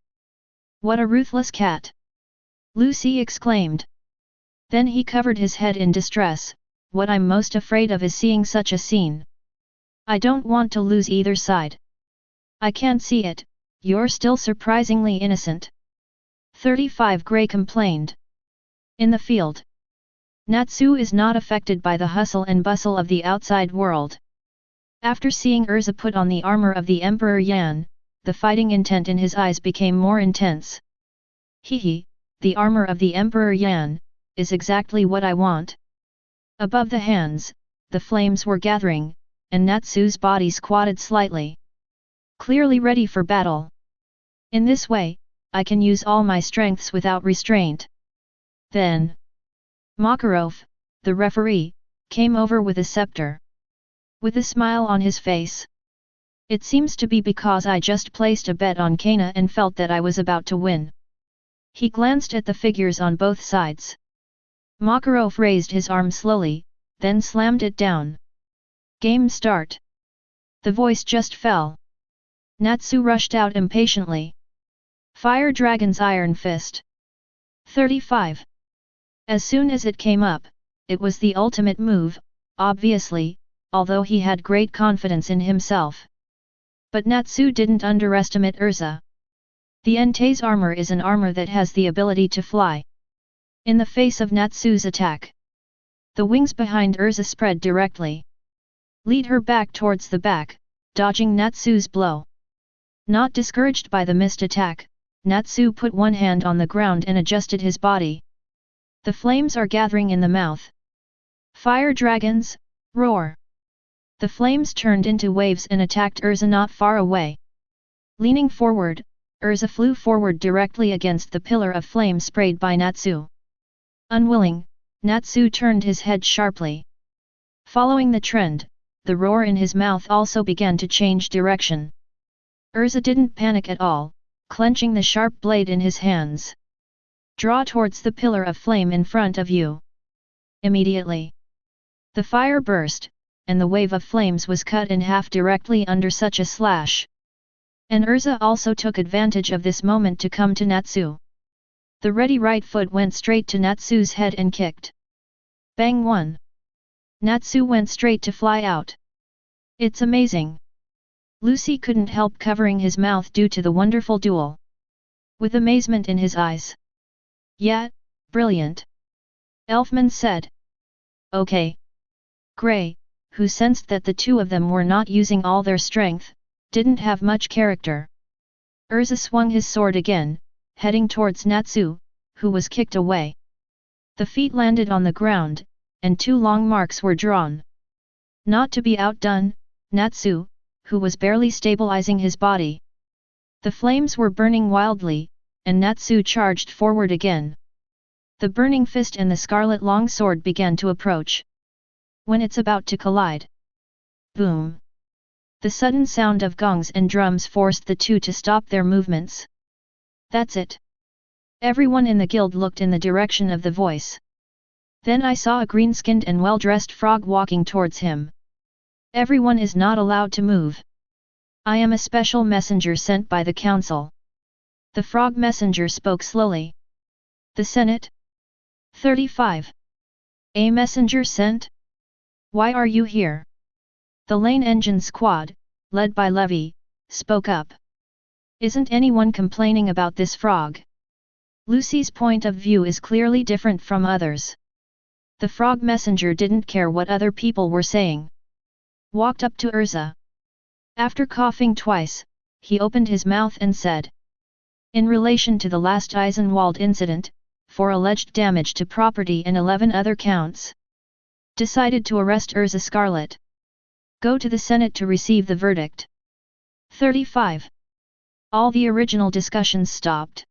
What a ruthless cat! Lucy exclaimed. Then he covered his head in distress. What I'm most afraid of is seeing such a scene. I don't want to lose either side. I can't see it, you're still surprisingly innocent. 35 Gray complained. In the field, Natsu is not affected by the hustle and bustle of the outside world. After seeing Urza put on the armor of the Emperor Yan, the fighting intent in his eyes became more intense. Hehe, the armor of the Emperor Yan is exactly what I want. Above the hands, the flames were gathering, and Natsu's body squatted slightly. Clearly ready for battle. In this way, I can use all my strengths without restraint. Then, Makarov, the referee, came over with a scepter. With a smile on his face. It seems to be because I just placed a bet on Kana and felt that I was about to win. He glanced at the figures on both sides. Makarov raised his arm slowly, then slammed it down. Game start. The voice just fell. Natsu rushed out impatiently. Fire Dragon's Iron Fist. 35. As soon as it came up, it was the ultimate move, obviously, although he had great confidence in himself. But Natsu didn't underestimate Urza. The Entei's armor is an armor that has the ability to fly. In the face of Natsu's attack, the wings behind Urza spread directly. Lead her back towards the back, dodging Natsu's blow. Not discouraged by the missed attack, Natsu put one hand on the ground and adjusted his body. The flames are gathering in the mouth. Fire dragons, roar! The flames turned into waves and attacked Urza not far away. Leaning forward, Urza flew forward directly against the pillar of flame sprayed by Natsu. Unwilling, Natsu turned his head sharply. Following the trend, the roar in his mouth also began to change direction. Urza didn't panic at all, clenching the sharp blade in his hands. Draw towards the pillar of flame in front of you. Immediately, the fire burst, and the wave of flames was cut in half directly under such a slash. And Urza also took advantage of this moment to come to Natsu. The ready right foot went straight to Natsu's head and kicked. Bang 1. Natsu went straight to fly out. It's amazing. Lucy couldn't help covering his mouth due to the wonderful duel. With amazement in his eyes. Yeah, brilliant. Elfman said. Okay. Gray, who sensed that the two of them were not using all their strength, didn't have much character. Urza swung his sword again, heading towards Natsu, who was kicked away. The feet landed on the ground, and 2 long marks were drawn. Not to be outdone, Natsu, who was barely stabilizing his body. The flames were burning wildly, and Natsu charged forward again. The burning fist and the scarlet long sword began to approach. When it's about to collide. Boom! The sudden sound of gongs and drums forced the two to stop their movements. That's it. Everyone in the guild looked in the direction of the voice. Then I saw a green-skinned and well-dressed frog walking towards him. Everyone is not allowed to move. I am a special messenger sent by the council. The frog messenger spoke slowly. The Senate? 35. A messenger sent? Why are you here? The Lane Engine Squad, led by Levy, spoke up. Isn't anyone complaining about this frog? Lucy's point of view is clearly different from others. The frog messenger didn't care what other people were saying. Walked up to Urza. After coughing twice, he opened his mouth and said. In relation to the last Eisenwald incident, for alleged damage to property and 11 other counts. Decided to arrest Urza Scarlet. Go to the Senate to receive the verdict. 35. All the original discussions stopped.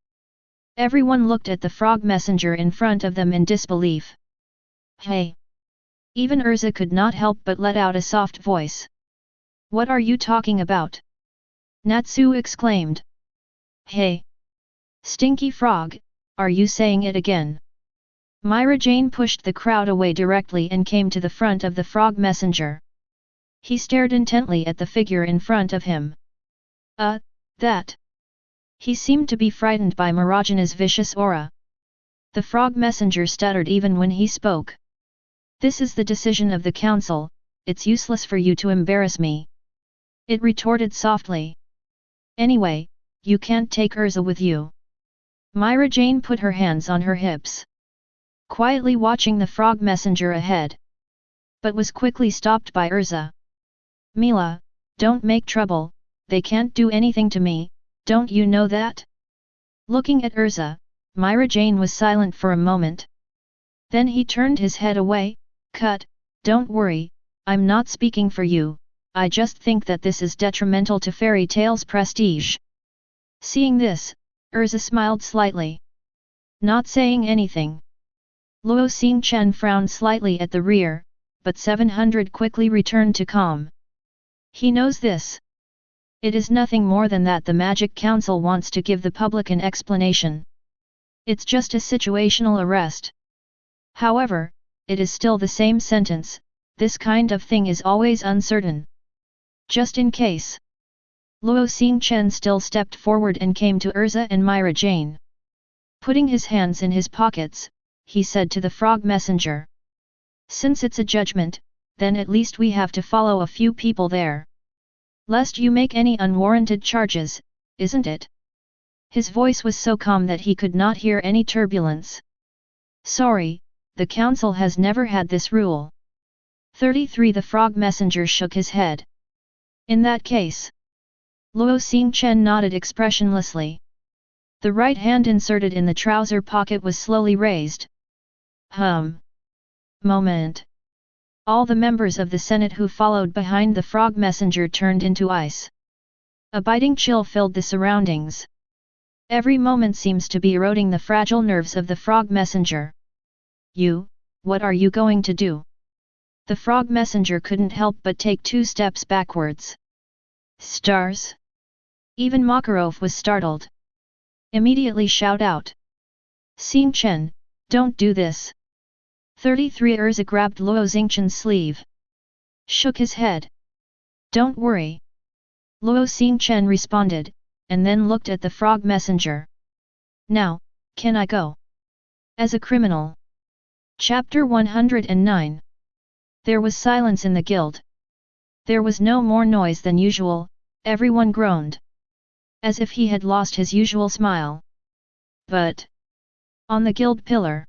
Everyone looked at the frog messenger in front of them in disbelief. Hey! Even Urza could not help but let out a soft voice. What are you talking about? Natsu exclaimed. Hey! Stinky frog, are you saying it again? Myra Jane pushed the crowd away directly and came to the front of the frog messenger. He stared intently at the figure in front of him. That. He seemed to be frightened by Marajana's vicious aura. The frog messenger stuttered even when he spoke. This is the decision of the council, it's useless for you to embarrass me. It retorted softly. Anyway, you can't take Urza with you. Myra Jane put her hands on her hips, quietly watching the frog messenger ahead, but was quickly stopped by Urza. Mila, don't make trouble, they can't do anything to me, don't you know that? Looking at Urza, Myra Jane was silent for a moment. Then he turned his head away. Cut, don't worry, I'm not speaking for you, I just think that this is detrimental to fairy tales' prestige. Seeing this, Urza smiled slightly, not saying anything. Luo Xingchen frowned slightly at the rear, but 700 quickly returned to calm. He knows this. It is nothing more than that the Magic Council wants to give the public an explanation. It's just a situational arrest. However, it is still the same sentence, this kind of thing is always uncertain. Just in case. Luo Xingchen still stepped forward and came to Urza and Myra Jane. Putting his hands in his pockets, he said to the frog messenger. Since it's a judgment, then at least we have to follow a few people there. Lest you make any unwarranted charges, isn't it? His voice was so calm that he could not hear any turbulence. Sorry, the council has never had this rule. 33 The frog messenger shook his head. In that case. Luo Xingchen nodded expressionlessly. The right hand inserted in the trouser pocket was slowly raised. Moment. All the members of the Senate who followed behind the frog messenger turned into ice. A biting chill filled the surroundings. Every moment seems to be eroding the fragile nerves of the frog messenger. What are you going to do? The frog messenger couldn't help but take 2 steps backwards. Stars? Even Makarov was startled. Immediately shout out. Xingchen, don't do this. 33 Urza grabbed Luo Xingchen's sleeve. Shook his head. Don't worry. Luo Xingchen responded, and then looked at the frog messenger. Now, can I go? As a criminal. Chapter 109. There was silence in the guild. There was no more noise than usual, everyone groaned. As if he had lost his usual smile. But on the guild pillar,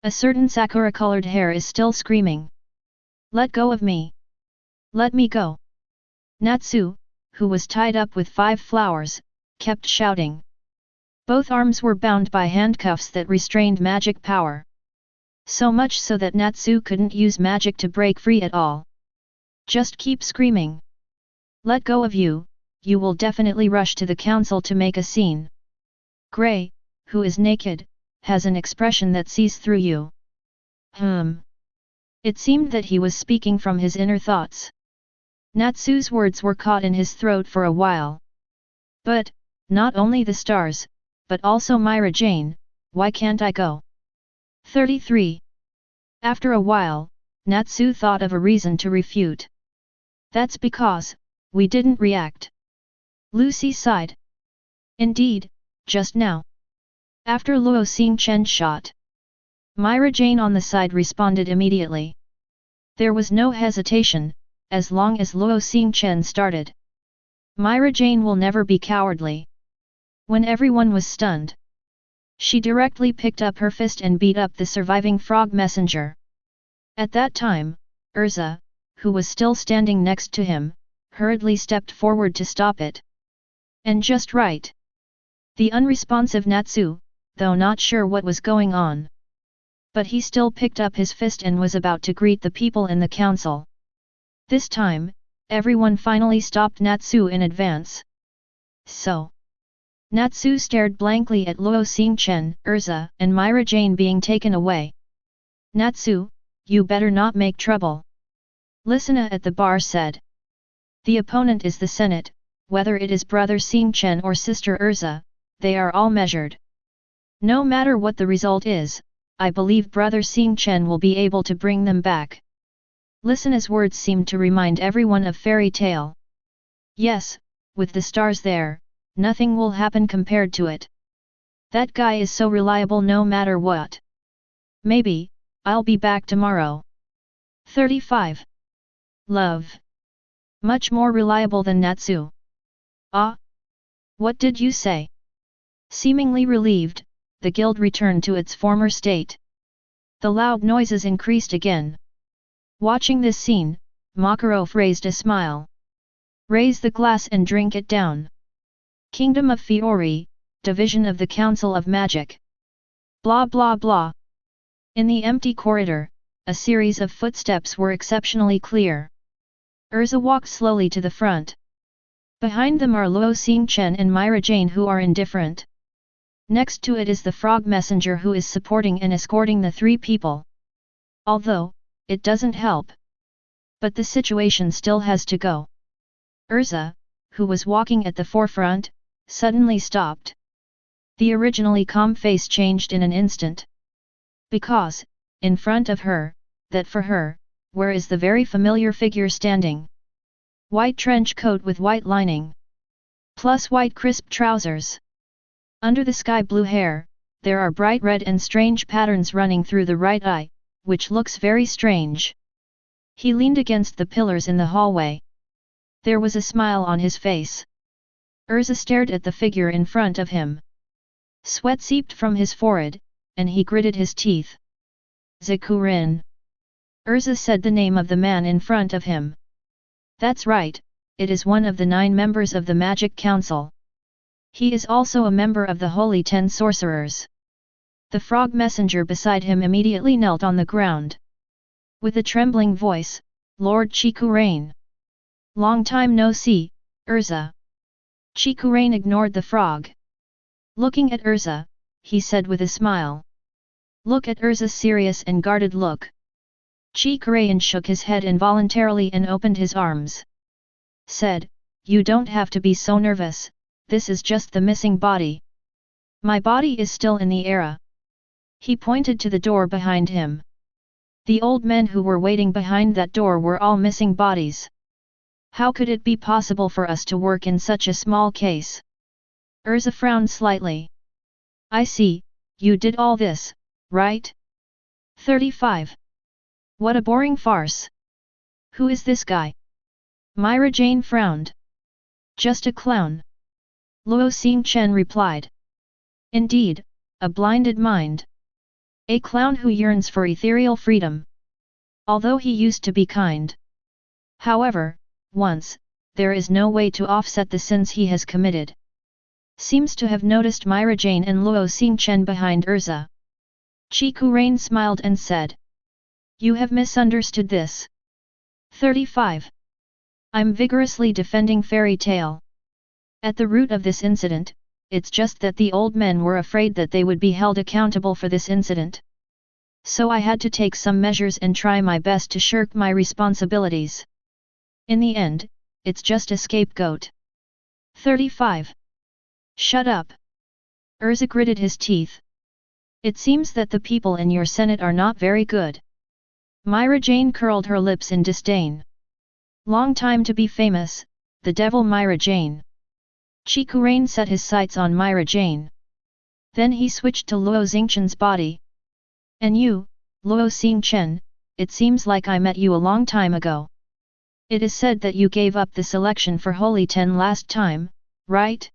a certain sakura-colored hair is still screaming. Let go of me! Let me go! Natsu, who was tied up with 5 flowers, kept shouting. Both arms were bound by handcuffs that restrained magic power. So much so that Natsu couldn't use magic to break free at all. Just keep screaming. Let go of you, you will definitely rush to the council to make a scene. Gray, who is naked, has an expression that sees through you. It seemed that he was speaking from his inner thoughts. Natsu's words were caught in his throat for a while. But, not only the stars, but also Myra Jane, why can't I go? 33. After a while, Natsu thought of a reason to refute. That's because, we didn't react. Lucy sighed. Indeed, just now. After Luo Xingchen shot. Myra Jane on the side responded immediately. There was no hesitation, as long as Luo Xingchen started. Myra Jane will never be cowardly. When everyone was stunned, she directly picked up her fist and beat up the surviving frog messenger. At that time, Urza, who was still standing next to him, hurriedly stepped forward to stop it. And just right. The unresponsive Natsu, though not sure what was going on. But he still picked up his fist and was about to greet the people in the council. This time, everyone finally stopped Natsu in advance. So. Natsu stared blankly at Luo Xingchen, Urza, and Myra Jane being taken away. Natsu, you better not make trouble. Listener at the bar said. The opponent is the Senate, whether it is brother Xingchen or sister Urza, they are all measured. No matter what the result is, I believe brother Xingchen will be able to bring them back. Listener's words seemed to remind everyone of fairy tale. Yes, with the stars there, nothing will happen compared to it. That guy is so reliable no matter what. Maybe, I'll be back tomorrow. 35. Love. Much more reliable than Natsu. Ah? What did you say? Seemingly relieved, the guild returned to its former state. The loud noises increased again. Watching this scene, Makarov raised a smile. Raise the glass and drink it down. Kingdom of Fiori, Division of the Council of Magic. Blah blah blah. In the empty corridor, a series of footsteps were exceptionally clear. Urza walked slowly to the front. Behind them are Luo Xingchen and Myra Jane, who are indifferent. Next to it is the frog messenger, who is supporting and escorting the three people. Although, it doesn't help. But the situation still has to go. Urza, who was walking at the forefront, suddenly stopped. The originally calm face changed in an instant. Because, in front of her, that for her, where is the very familiar figure standing? White trench coat with white lining. Plus white crisp trousers. Under the sky blue hair, there are bright red and strange patterns running through the right eye, which looks very strange. He leaned against the pillars in the hallway. There was a smile on his face. Urza stared at the figure in front of him. Sweat seeped from his forehead, and he gritted his teeth. Zikurin. Urza said the name of the man in front of him. That's right, it is one of the 9 members of the Magic Council. He is also a member of the Holy 10 Sorcerers. The frog messenger beside him immediately knelt on the ground. With a trembling voice, Lord Chikurain. Long time no see, Urza. Chikurain ignored the frog. Looking at Urza, he said with a smile. Look at Urza's serious and guarded look. Chikurain shook his head involuntarily and opened his arms. Said, you don't have to be so nervous, this is just the missing body. My body is still in the era. He pointed to the door behind him. The old men who were waiting behind that door were all missing bodies. How could it be possible for us to work in such a small case? Urza frowned slightly. I see, you did all this, right? 35. What a boring farce. Who is this guy? Myra Jane frowned. Just a clown. Luo Xingchen replied. Indeed, a blinded mind. A clown who yearns for ethereal freedom. Although he used to be kind. However, once, there is no way to offset the sins he has committed. Seems to have noticed Myra Jane and Luo Xingchen behind Urza. Chikurain smiled and said. You have misunderstood this. 35. I'm vigorously defending fairy tale. At the root of this incident, it's just that the old men were afraid that they would be held accountable for this incident. So I had to take some measures and try my best to shirk my responsibilities. In the end, it's just a scapegoat. 35. Shut up. Urza gritted his teeth. It seems that the people in your senate are not very good. Myra Jane curled her lips in disdain. Long time to be famous, the devil Myra Jane. Chikurain set his sights on Myra Jane. Then he switched to Luo Xingchen's body. And you, Luo Xingchen, it seems like I met you a long time ago. It is said that you gave up the selection for Holy 10 last time, right?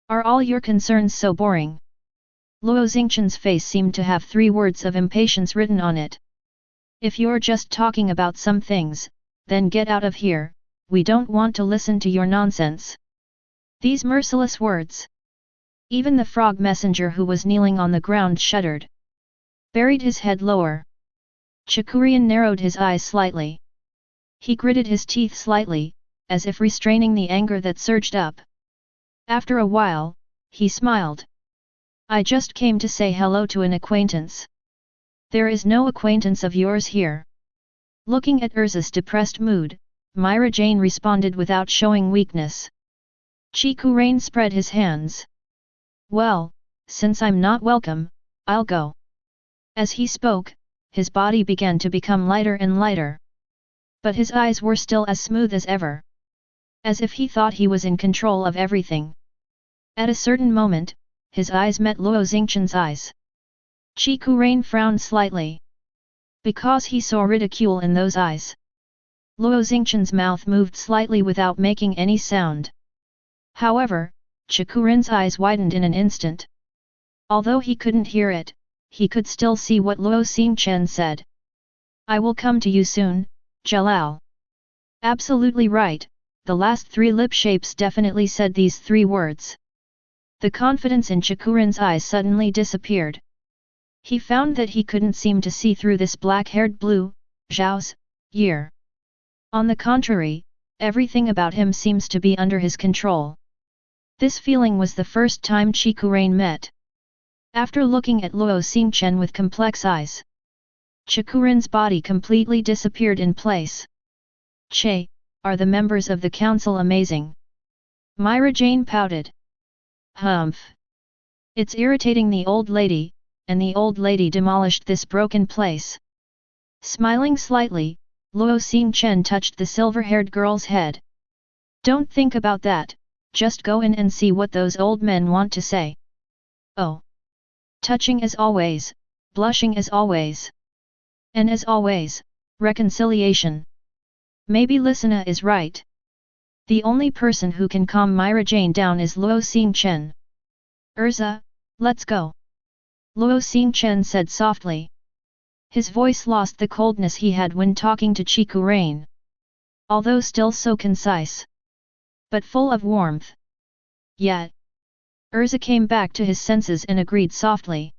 Are all your concerns so boring? Luo Xingchen's face seemed to have 3 words of impatience written on it. If you're just talking about some things, then get out of here, we don't want to listen to your nonsense. These merciless words. Even the frog messenger who was kneeling on the ground shuddered. Buried his head lower. Chikurain narrowed his eyes slightly. He gritted his teeth slightly, as if restraining the anger that surged up. After a while, he smiled. I just came to say hello to an acquaintance. There is no acquaintance of yours here. Looking at Urza's depressed mood, Myra Jane responded without showing weakness. Chikurain spread his hands. Well, since I'm not welcome, I'll go. As he spoke, his body began to become lighter and lighter. But his eyes were still as smooth as ever. As if he thought he was in control of everything. At a certain moment, his eyes met Luo Xingchen's eyes. Chikurain frowned slightly. Because he saw ridicule in those eyes. Luo Xingchen's mouth moved slightly without making any sound. However, Chikurin's eyes widened in an instant. Although he couldn't hear it, he could still see what Luo Xingchen said. I will come to you soon, Jalal. Absolutely right, the last three lip shapes definitely said these three words. The confidence in Chikurin's eyes suddenly disappeared. He found that he couldn't seem to see through this black-haired blue, Zhao's, year. On the contrary, everything about him seems to be under his control. This feeling was the first time Chikurin met. After looking at Luo Xingchen with complex eyes, Chikurin's body completely disappeared in place. Che, are the members of the council amazing? Myra Jane pouted. Humph. It's irritating the old lady, and the old lady demolished this broken place. Smiling slightly, Luo Xingchen touched the silver-haired girl's head. Don't think about that, just go in and see what those old men want to say. Oh. Touching as always, blushing as always. And as always, reconciliation. Maybe Lisana is right. The only person who can calm Myra Jane down is Luo Xingchen. Urza, let's go. Luo Xingchen said softly. His voice lost the coldness he had when talking to Chikurin. Although still so concise, but full of warmth. Yet, Urza came back to his senses and agreed softly.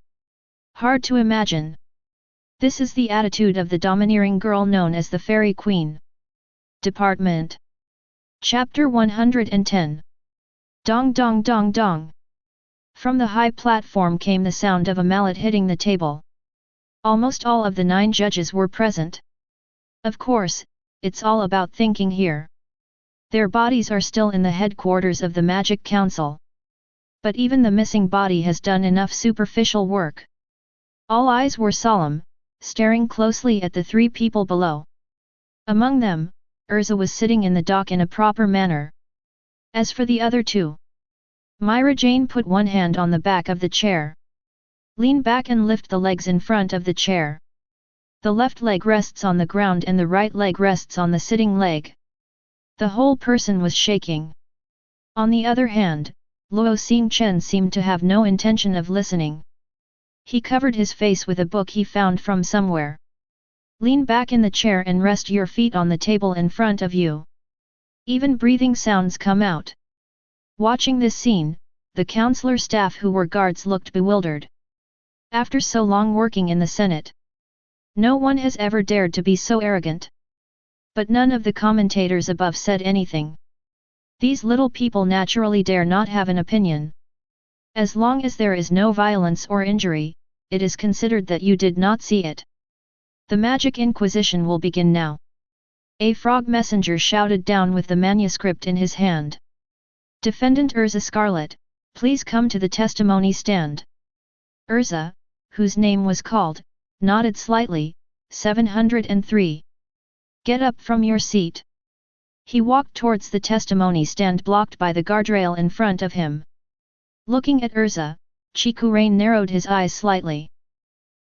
Hard to imagine. This is the attitude of the domineering girl known as the Fairy Queen. Department. Chapter 110. Dong dong dong dong. From the high platform came the sound of a mallet hitting the table. Almost all of the 9 judges were present. Of course, it's all about thinking here. Their bodies are still in the headquarters of the Magic Council. But even the missing body has done enough superficial work. All eyes were solemn, staring closely at the 3 people below. Among them, Urza was sitting in the dock in a proper manner. As for the other 2, Myra Jane put one hand on the back of the chair. Lean back and lift the legs in front of the chair. The left leg rests on the ground and the right leg rests on the sitting leg. The whole person was shaking. On the other hand, Luo Xingchen seemed to have no intention of listening. He covered his face with a book he found from somewhere. Lean back in the chair and rest your feet on the table in front of you. Even breathing sounds come out. Watching this scene, the councillor staff who were guards looked bewildered. After so long working in the Senate, no one has ever dared to be so arrogant. But none of the commentators above said anything. These little people naturally dare not have an opinion. As long as there is no violence or injury, it is considered that you did not see it. The Magic Inquisition will begin now. A frog messenger shouted down with the manuscript in his hand. Defendant Urza Scarlet, please come to the testimony stand. Urza, whose name was called, nodded slightly. 703. Get up from your seat. He walked towards the testimony stand blocked by the guardrail in front of him. Looking at Urza, Chikurin narrowed his eyes slightly.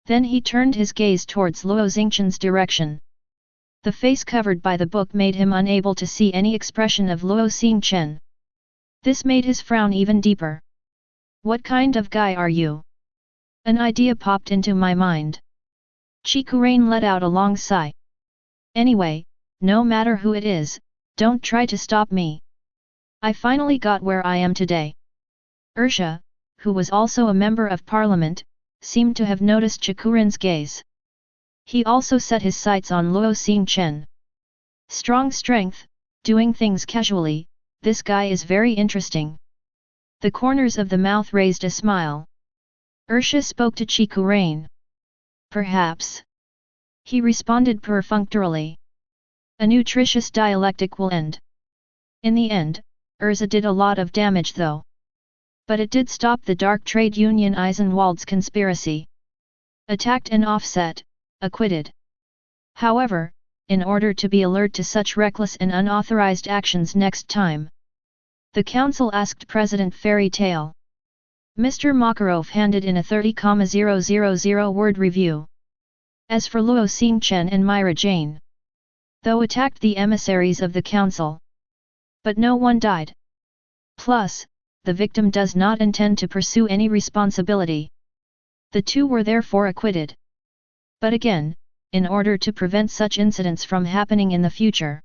Then he turned his gaze towards Luo Xingchen's direction. The face covered by the book made him unable to see any expression of Luo Xingchen. This made his frown even deeper. What kind of guy are you? An idea popped into my mind. Chikurin let out a long sigh. Anyway, no matter who it is, don't try to stop me. I finally got where I am today. Ursha, who was also a member of parliament, seemed to have noticed Chikurin's gaze. He also set his sights on Luo Xingchen. Strong strength, doing things casually, this guy is very interesting. The corners of the mouth raised a smile. Ursha spoke to Chikurin. Perhaps. He responded perfunctorily. A nutritious dialectic will end. In the end, Urza did a lot of damage though. But it did stop the dark trade union Eisenwald's conspiracy. Attacked and offset, acquitted. However, in order to be alert to such reckless and unauthorized actions next time, the council asked President Fairy Tale. Mr. Makarov handed in a 30,000 word review. As for Luo Xingchen and Myra Jane, though attacked the emissaries of the council, but no one died. Plus, the victim does not intend to pursue any responsibility. The two were therefore acquitted. But again, in order to prevent such incidents from happening in the future,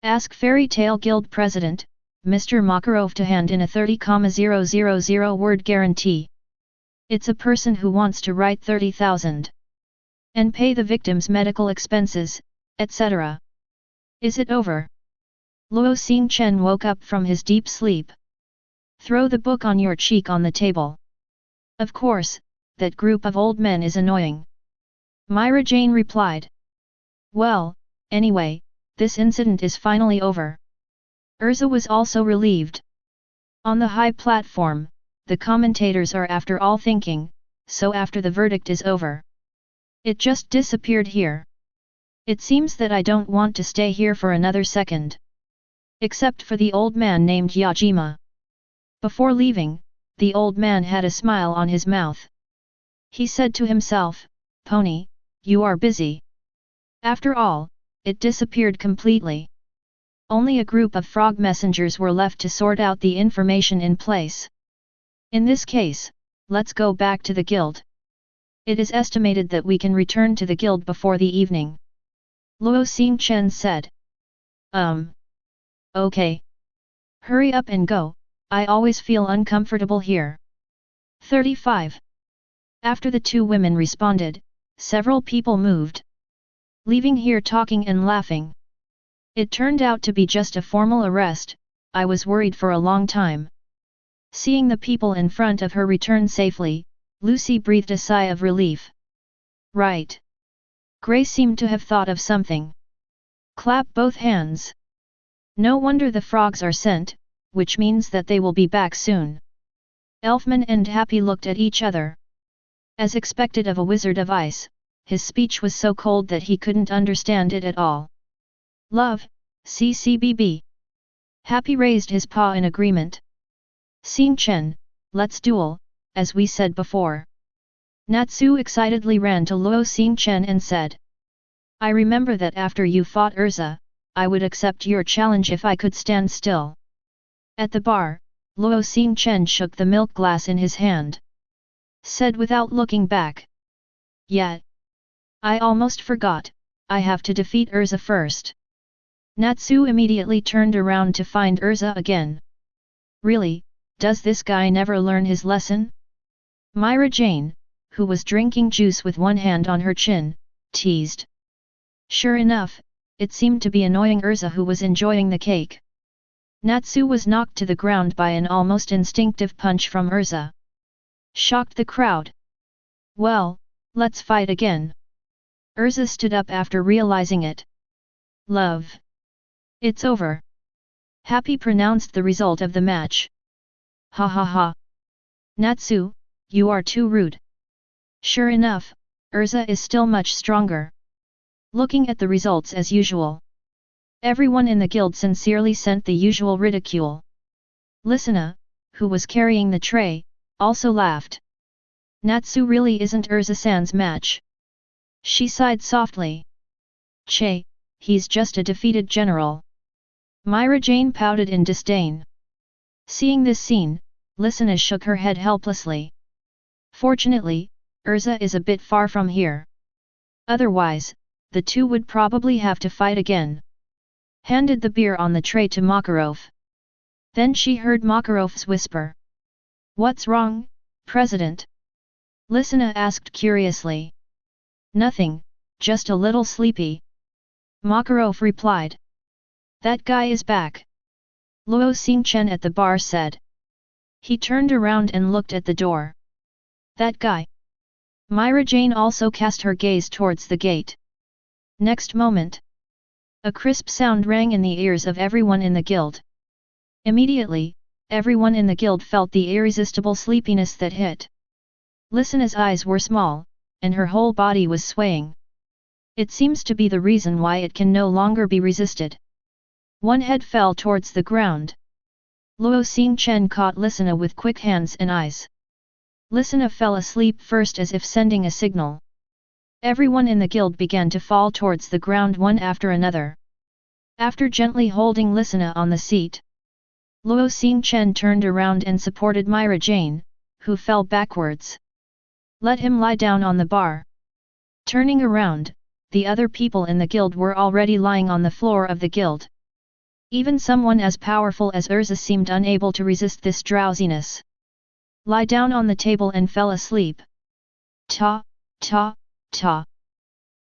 ask Fairy Tale Guild President, Mr. Makarov to hand in a 30,000 word guarantee. It's a person who wants to write 30,000 and pay the victim's medical expenses, etc. Is it over? Luo Xingchen woke up from his deep sleep. Throw the book on your cheek on the table. Of course, that group of old men is annoying. Myra Jane replied. Well, anyway, this incident is finally over. Urza was also relieved. On the high platform, the commentators are after all thinking, so after the verdict is over. It just disappeared here. It seems that I don't want to stay here for another second. Except for the old man named Yajima. Before leaving, the old man had a smile on his mouth. He said to himself, Pony, you are busy. After all, it disappeared completely. Only a group of frog messengers were left to sort out the information in place. In this case, let's go back to the guild. It is estimated that we can return to the guild before the evening. Luo Xingchen said. Okay. Hurry up and go, I always feel uncomfortable here. 35. After the two women responded, several people moved. Leaving here talking and laughing. It turned out to be just a formal arrest, I was worried for a long time. Seeing the people in front of her return safely, Lucy breathed a sigh of relief. Right. Grace seemed to have thought of something. Clap both hands. No wonder the frogs are sent, which means that they will be back soon. Elfman and Happy looked at each other. As expected of a wizard of ice, his speech was so cold that he couldn't understand it at all. Love, CCBB. Happy raised his paw in agreement. Xingchen, let's duel, as we said before. Natsu excitedly ran to Luo Xingchen and said. I remember that after you fought Urza, I would accept your challenge if I could stand still. At the bar, Luo Xingchen shook the milk glass in his hand. Said without looking back. Yet. I almost forgot, I have to defeat Urza first. Natsu immediately turned around to find Urza again. Really, does this guy never learn his lesson? Myra Jane, who was drinking juice with one hand on her chin, teased. Sure enough, it seemed to be annoying Urza who was enjoying the cake. Natsu was knocked to the ground by an almost instinctive punch from Urza. Shocked the crowd. Well, let's fight again. Urza stood up after realizing it. Love. It's over. Happy pronounced the result of the match. Ha ha ha. Natsu, you are too rude. Sure enough, Urza is still much stronger. Looking at the results as usual. Everyone in the guild sincerely sent the usual ridicule. Lisana, who was carrying the tray, also laughed. Natsu really isn't Urza-san's match. She sighed softly. Che, he's just a defeated general. Myra Jane pouted in disdain. Seeing this scene, Lisana shook her head helplessly. Fortunately, Urza is a bit far from here. Otherwise, the two would probably have to fight again. Handed the beer on the tray to Makarov. Then she heard Makarov's whisper. What's wrong, President? Lisana asked curiously. Nothing, just a little sleepy. Makarov replied. That guy is back. Luo Xingchen at the bar said. He turned around and looked at the door. That guy. Myra Jane also cast her gaze towards the gate. Next moment. A crisp sound rang in the ears of everyone in the guild. Immediately, everyone in the guild felt the irresistible sleepiness that hit. Lisana's eyes were small, and her whole body was swaying. It seems to be the reason why it can no longer be resisted. One head fell towards the ground. Luo Xingchen caught Lisana with quick hands and eyes. Lisana fell asleep first as if sending a signal. Everyone in the guild began to fall towards the ground one after another. After gently holding Lisana on the seat, Luo Xingchen turned around and supported Myra Jane, who fell backwards. Let him lie down on the bar. Turning around, the other people in the guild were already lying on the floor of the guild. Even someone as powerful as Urza seemed unable to resist this drowsiness. Lie down on the table and fell asleep. Ta, ta, ta.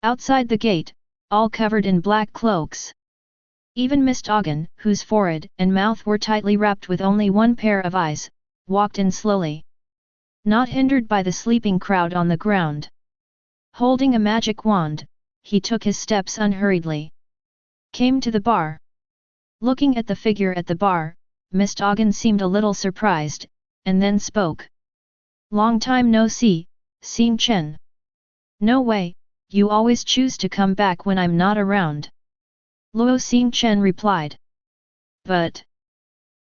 Outside the gate, all covered in black cloaks. Even Miss Doggin, whose forehead and mouth were tightly wrapped with only one pair of eyes, walked in slowly. Not hindered by the sleeping crowd on the ground. Holding a magic wand, he took his steps unhurriedly. Came to the bar. Looking at the figure at the bar, Miss Doggin seemed a little surprised, and then spoke. Long time no see, Xingchen. No way, you always choose to come back when I'm not around. Luo Xingchen replied. But...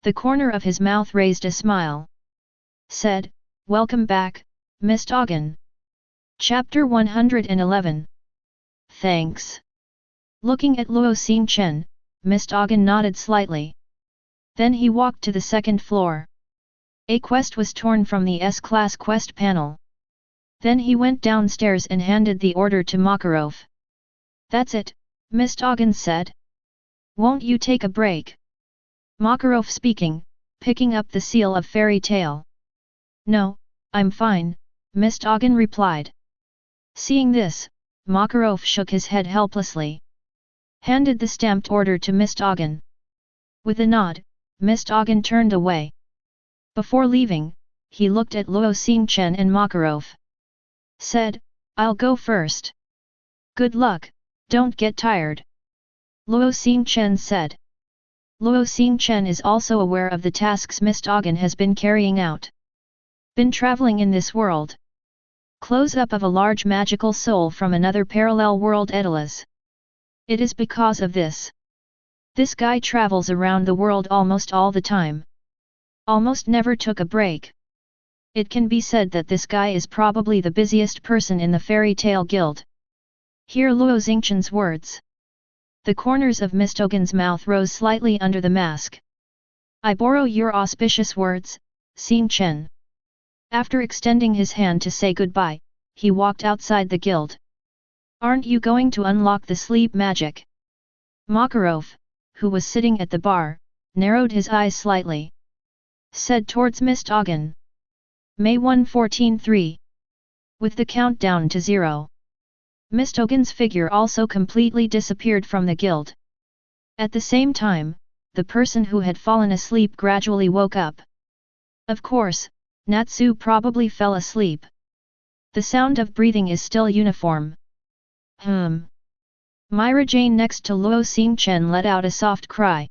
The corner of his mouth raised a smile. Said, welcome back, Miss Doggin. Chapter 111. Thanks. Looking at Luo Xingchen, Miss Doggin nodded slightly. Then he walked to the second floor. A quest was torn from the S-Class quest panel. Then he went downstairs and handed the order to Makarov. That's it, Miss Doggin said. Won't you take a break? Makarov speaking, picking up the seal of fairy tale. No, I'm fine, Miss Doggin replied. Seeing this, Makarov shook his head helplessly. Handed the stamped order to Miss Doggin. With a nod, Miss Doggin turned away. Before leaving, he looked at Luo Xingchen and Makarov. Said, I'll go first. Good luck, don't get tired. Luo Xingchen said. Luo Xingchen is also aware of the tasks Miss Doggin has been carrying out. Been traveling in this world. Close-up of a large magical soul from another parallel world Edalas. It is because of this. This guy travels around the world almost all the time. Almost never took a break. It can be said that this guy is probably the busiest person in the fairy tale guild. Hear Luo Xingchen's words. The corners of Miss Doggin's mouth rose slightly under the mask. I borrow your auspicious words, Xingchen. After extending his hand to say goodbye, he walked outside the guild. Aren't you going to unlock the sleep magic? Makarov, who was sitting at the bar, narrowed his eyes slightly. Said towards Miss Doggin. May 1-14-3. With the countdown to 0. Miss Doggin's figure also completely disappeared from the guild. At the same time, the person who had fallen asleep gradually woke up. Of course, Natsu probably fell asleep. The sound of breathing is still uniform. Myra Jane next to Luo Xingchen let out a soft cry.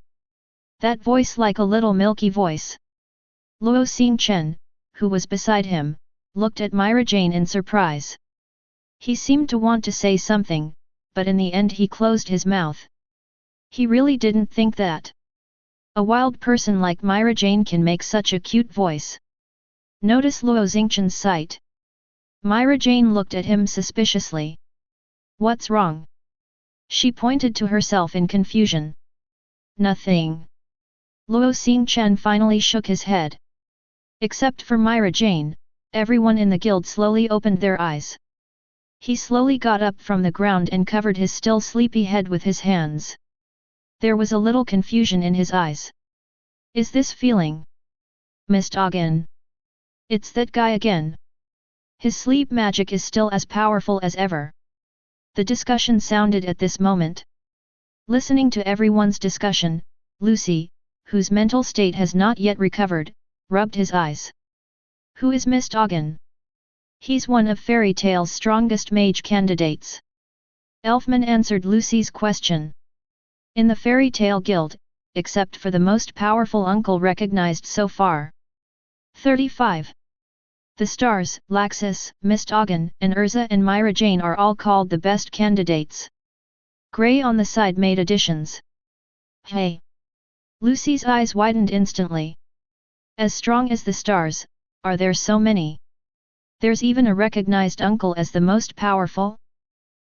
That voice like a little milky voice. Luo Xingchen, who was beside him, looked at Myra Jane in surprise. He seemed to want to say something, but in the end he closed his mouth. He really didn't think that a wild person like Myra Jane can make such a cute voice. Notice Luo Xingchen's sight. Myra Jane looked at him suspiciously. What's wrong? She pointed to herself in confusion. Nothing. Luo Xingchen finally shook his head. Except for Myra Jane, everyone in the guild slowly opened their eyes. He slowly got up from the ground and covered his still sleepy head with his hands. There was a little confusion in his eyes. Is this feeling? Miss Doggin. It's that guy again. His sleep magic is still as powerful as ever. The discussion sounded at this moment. Listening to everyone's discussion, Lucy, whose mental state has not yet recovered, rubbed his eyes. Who is Miss Doggin? He's one of Fairy Tale's strongest mage candidates. Elfman answered Lucy's question. In the Fairy Tale Guild, except for the most powerful uncle recognized so far. 35. The stars, Laxus, Miss Doggin, and Urza and Myra Jane are all called the best candidates. Gray on the side made additions. Hey! Lucy's eyes widened instantly. As strong as the stars, are there so many? There's even a recognized uncle as the most powerful?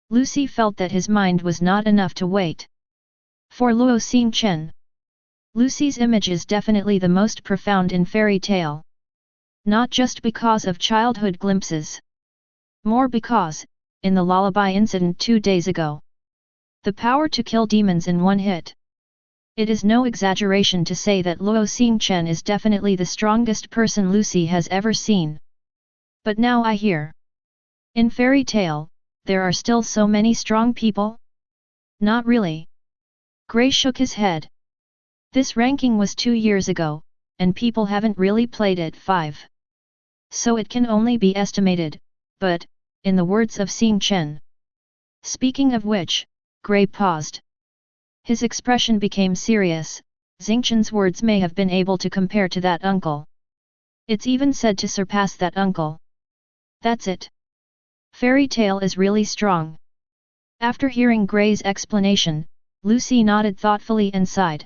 Lucy felt that his mind was not enough to wait for Luo Xingchen. Lucy's image is definitely the most profound in fairy tale. Not just because of childhood glimpses. More because, in the lullaby incident 2 days ago, the power to kill demons in one hit. It is no exaggeration to say that Luo Xingchen is definitely the strongest person Lucy has ever seen. But now I hear. In fairy tale, there are still so many strong people? Not really. Gray shook his head. This ranking was 2 years ago, and people haven't really played it 5. So it can only be estimated, but, in the words of Xingchen. Speaking of which, Gray paused. His expression became serious. Xingchen's words may have been able to compare to that uncle. It's even said to surpass that uncle. That's it. Fairy tale is really strong. After hearing Gray's explanation, Lucy nodded thoughtfully and sighed.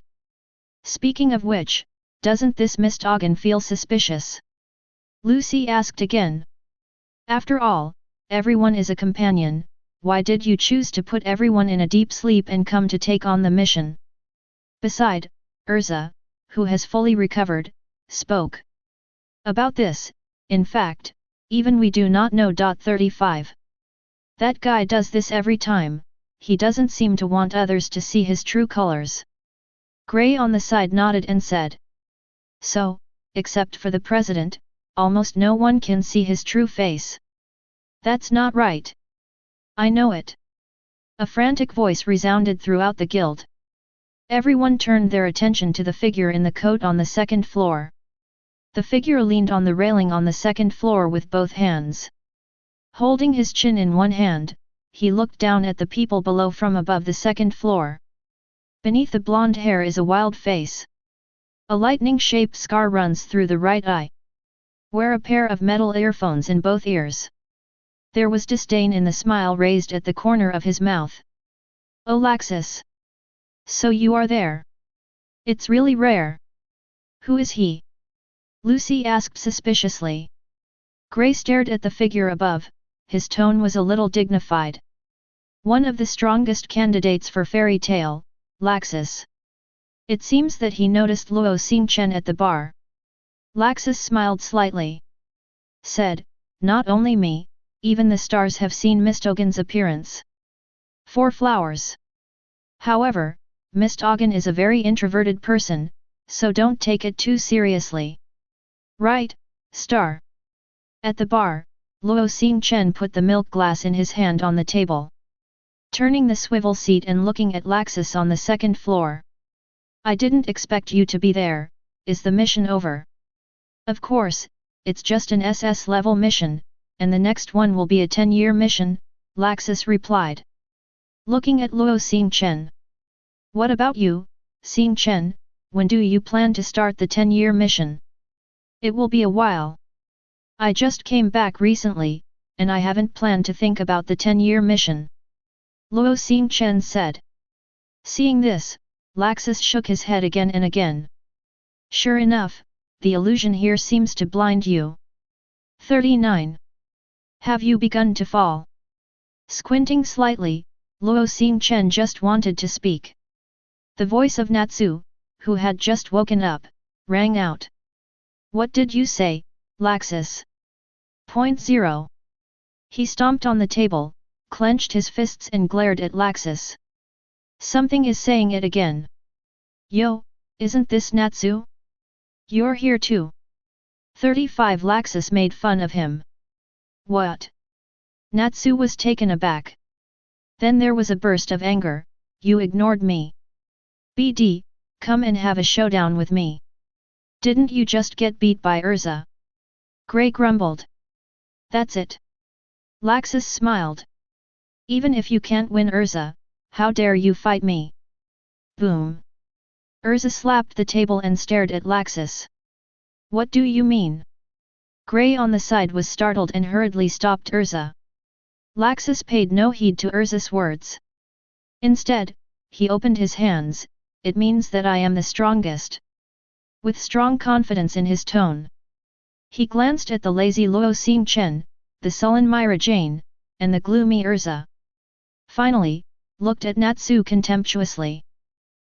Speaking of which, doesn't this Mist Ogden feel suspicious? Lucy asked again. After all, everyone is a companion. Why did you choose to put everyone in a deep sleep and come to take on the mission? Beside, Urza, who has fully recovered, spoke. About this, in fact, even we do not know. 35. That guy does this every time, he doesn't seem to want others to see his true colors. Gray on the side nodded and said. So, except for the president, almost no one can see his true face. That's not right. I know it. A frantic voice resounded throughout the guild. Everyone turned their attention to the figure in the coat on the second floor. The figure leaned on the railing on the second floor with both hands. Holding his chin in one hand, he looked down at the people below from above the second floor. Beneath the blonde hair is a wild face. A lightning-shaped scar runs through the right eye. Wear a pair of metal earphones in both ears. There was disdain in the smile raised at the corner of his mouth. Oh Laxus! So you are there? It's really rare. Who is he? Lucy asked suspiciously. Gray stared at the figure above, his tone was a little dignified. One of the strongest candidates for fairy tale, Laxus. It seems that he noticed Luo Xingchen at the bar. Laxus smiled slightly. Said, not only me, even the stars have seen Mist Ogden's appearance. 4 flowers. However, Mist Ogden is a very introverted person, so don't take it too seriously. Right, star. At the bar, Luo Xingchen put the milk glass in his hand on the table. Turning the swivel seat and looking at Laxus on the second floor. I didn't expect you to be there. Is the mission over? Of course, it's just an SS level mission, and the next one will be a 10-year mission, Laxus replied. Looking at Luo Xingchen. What about you, Xingchen, when do you plan to start the 10-year mission? It will be a while. I just came back recently, and I haven't planned to think about the 10-year mission. Luo Xingchen said. Seeing this, Laxus shook his head again and again. Sure enough, the illusion here seems to blind you. 39. Have you begun to fall? Squinting slightly, Luo Xingchen just wanted to speak. The voice of Natsu, who had just woken up, rang out. What did you say, Laxus? 0. He stomped on the table, clenched his fists and glared at Laxus. Something is saying it again. Yo, isn't this Natsu? You're here too. 35. Laxus made fun of him. What? Natsu was taken aback. Then there was a burst of anger. You ignored me. BD, come and have a showdown with me. Didn't you just get beat by Urza? Gray grumbled. That's it. Laxus smiled. Even if you can't win Urza, how dare you fight me? Boom. Urza slapped the table and stared at Laxus. What do you mean? Gray on the side was startled and hurriedly stopped Urza. Laxus paid no heed to Urza's words. Instead, he opened his hands. It means that I am the strongest. With strong confidence in his tone. He glanced at the lazy Luo Xingchen, the sullen Myra Jane, and the gloomy Urza. Finally, looked at Natsu contemptuously.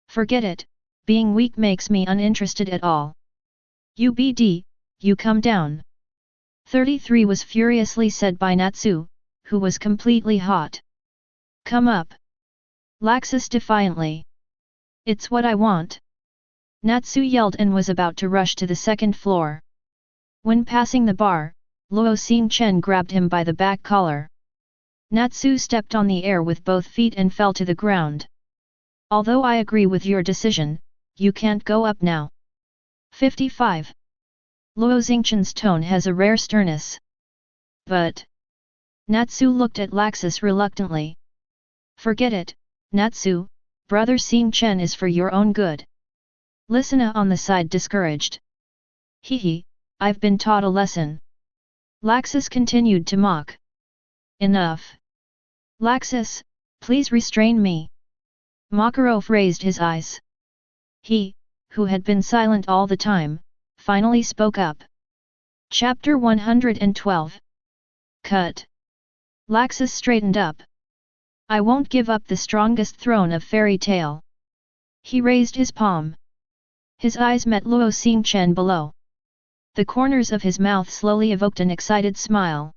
Forget it, being weak makes me uninterested at all. UBD, you come down. 33 was furiously said by Natsu, who was completely hot. Come up. Laxus defiantly. It's what I want. Natsu yelled and was about to rush to the second floor. When passing the bar, Luo Xingchen grabbed him by the back collar. Natsu stepped on the air with both feet and fell to the ground. Although I agree with your decision, you can't go up now. 55. Luo Xingchen's tone has a rare sternness. But... Natsu looked at Laxus reluctantly. Forget it, Natsu, brother Xingchen is for your own good. Listener on the side discouraged. Hehe, I've been taught a lesson. Laxus continued to mock. Enough. Laxus, please restrain me. Makarov raised his eyes. He, who had been silent all the time, finally spoke up. Chapter 112. Cut. Laxus straightened up. I won't give up the strongest throne of fairy tale. He raised his palm. His eyes met Luo Xingchen below. The corners of his mouth slowly evoked an excited smile.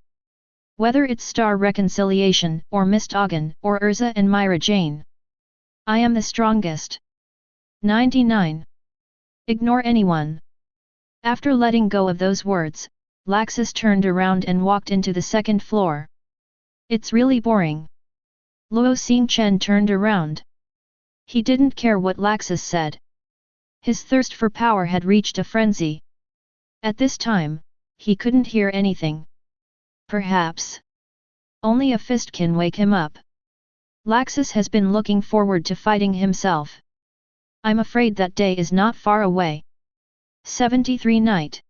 Whether it's Star Reconciliation, or Mist Awaken, or Urza and Myra Jane. I am the strongest. 99. Ignore anyone. After letting go of those words, Laxus turned around and walked into the second floor. It's really boring. Luo Xingchen turned around. He didn't care what Laxus said. His thirst for power had reached a frenzy. At this time, he couldn't hear anything. Perhaps only a fist can wake him up. Laxus has been looking forward to fighting himself. I'm afraid that day is not far away. 73 Night.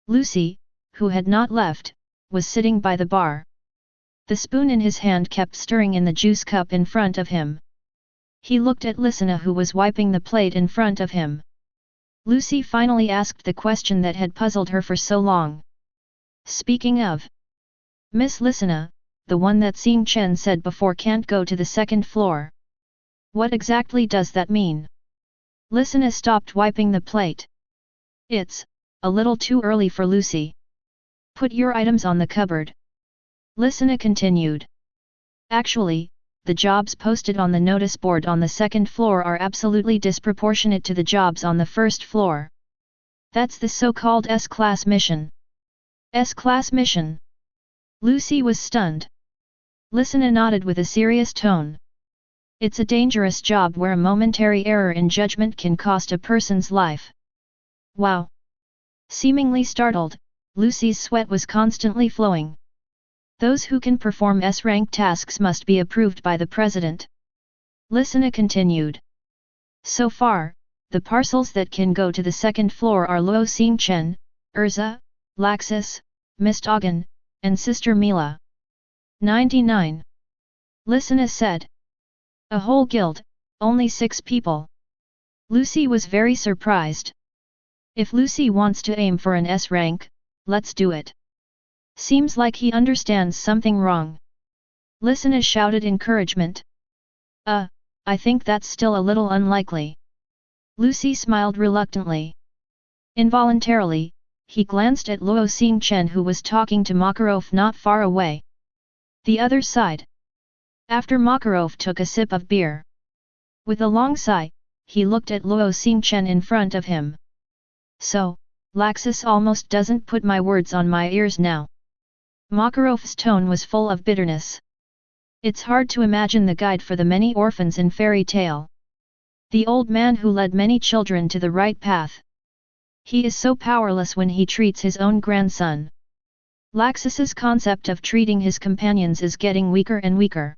Lucy, who had not left, was sitting by the bar. The spoon in his hand kept stirring in the juice cup in front of him. He looked at Listener, who was wiping the plate in front of him. Lucy finally asked the question that had puzzled her for so long. Speaking of Miss Listener, the one that Xingchen said before can't go to the second floor. What exactly does that mean? Listener stopped wiping the plate. It's a little too early for Lucy. Put your items on the cupboard. Listener continued. Actually, the jobs posted on the notice board on the second floor are absolutely disproportionate to the jobs on the first floor. That's the so-called S-class mission. S-class mission? Lucy was stunned. Listener nodded with a serious tone. It's a dangerous job where a momentary error in judgment can cost a person's life. Wow! Seemingly startled, Lucy's sweat was constantly flowing. Those who can perform S-rank tasks must be approved by the president. Listener continued. So far, the parcels that can go to the second floor are Luo Xingchen, Urza, Laxus, Mist Awaken, and Sister Mila. 99. Listener said. A whole guild, only 6 people. Lucy was very surprised. If Lucy wants to aim for an S rank, let's do it. Seems like he understands something wrong. Listener shouted encouragement. I think that's still a little unlikely. Lucy smiled reluctantly. Involuntarily, he glanced at Luo Xingchen, who was talking to Makarov not far away. The other side. After Makarov took a sip of beer. With a long sigh, he looked at Luo Xingchen in front of him. So, Laxus almost doesn't put my words on my ears now. Makarov's tone was full of bitterness. It's hard to imagine the guide for the many orphans in fairy tale. The old man who led many children to the right path. He is so powerless when he treats his own grandson. Laxus's concept of treating his companions is getting weaker and weaker.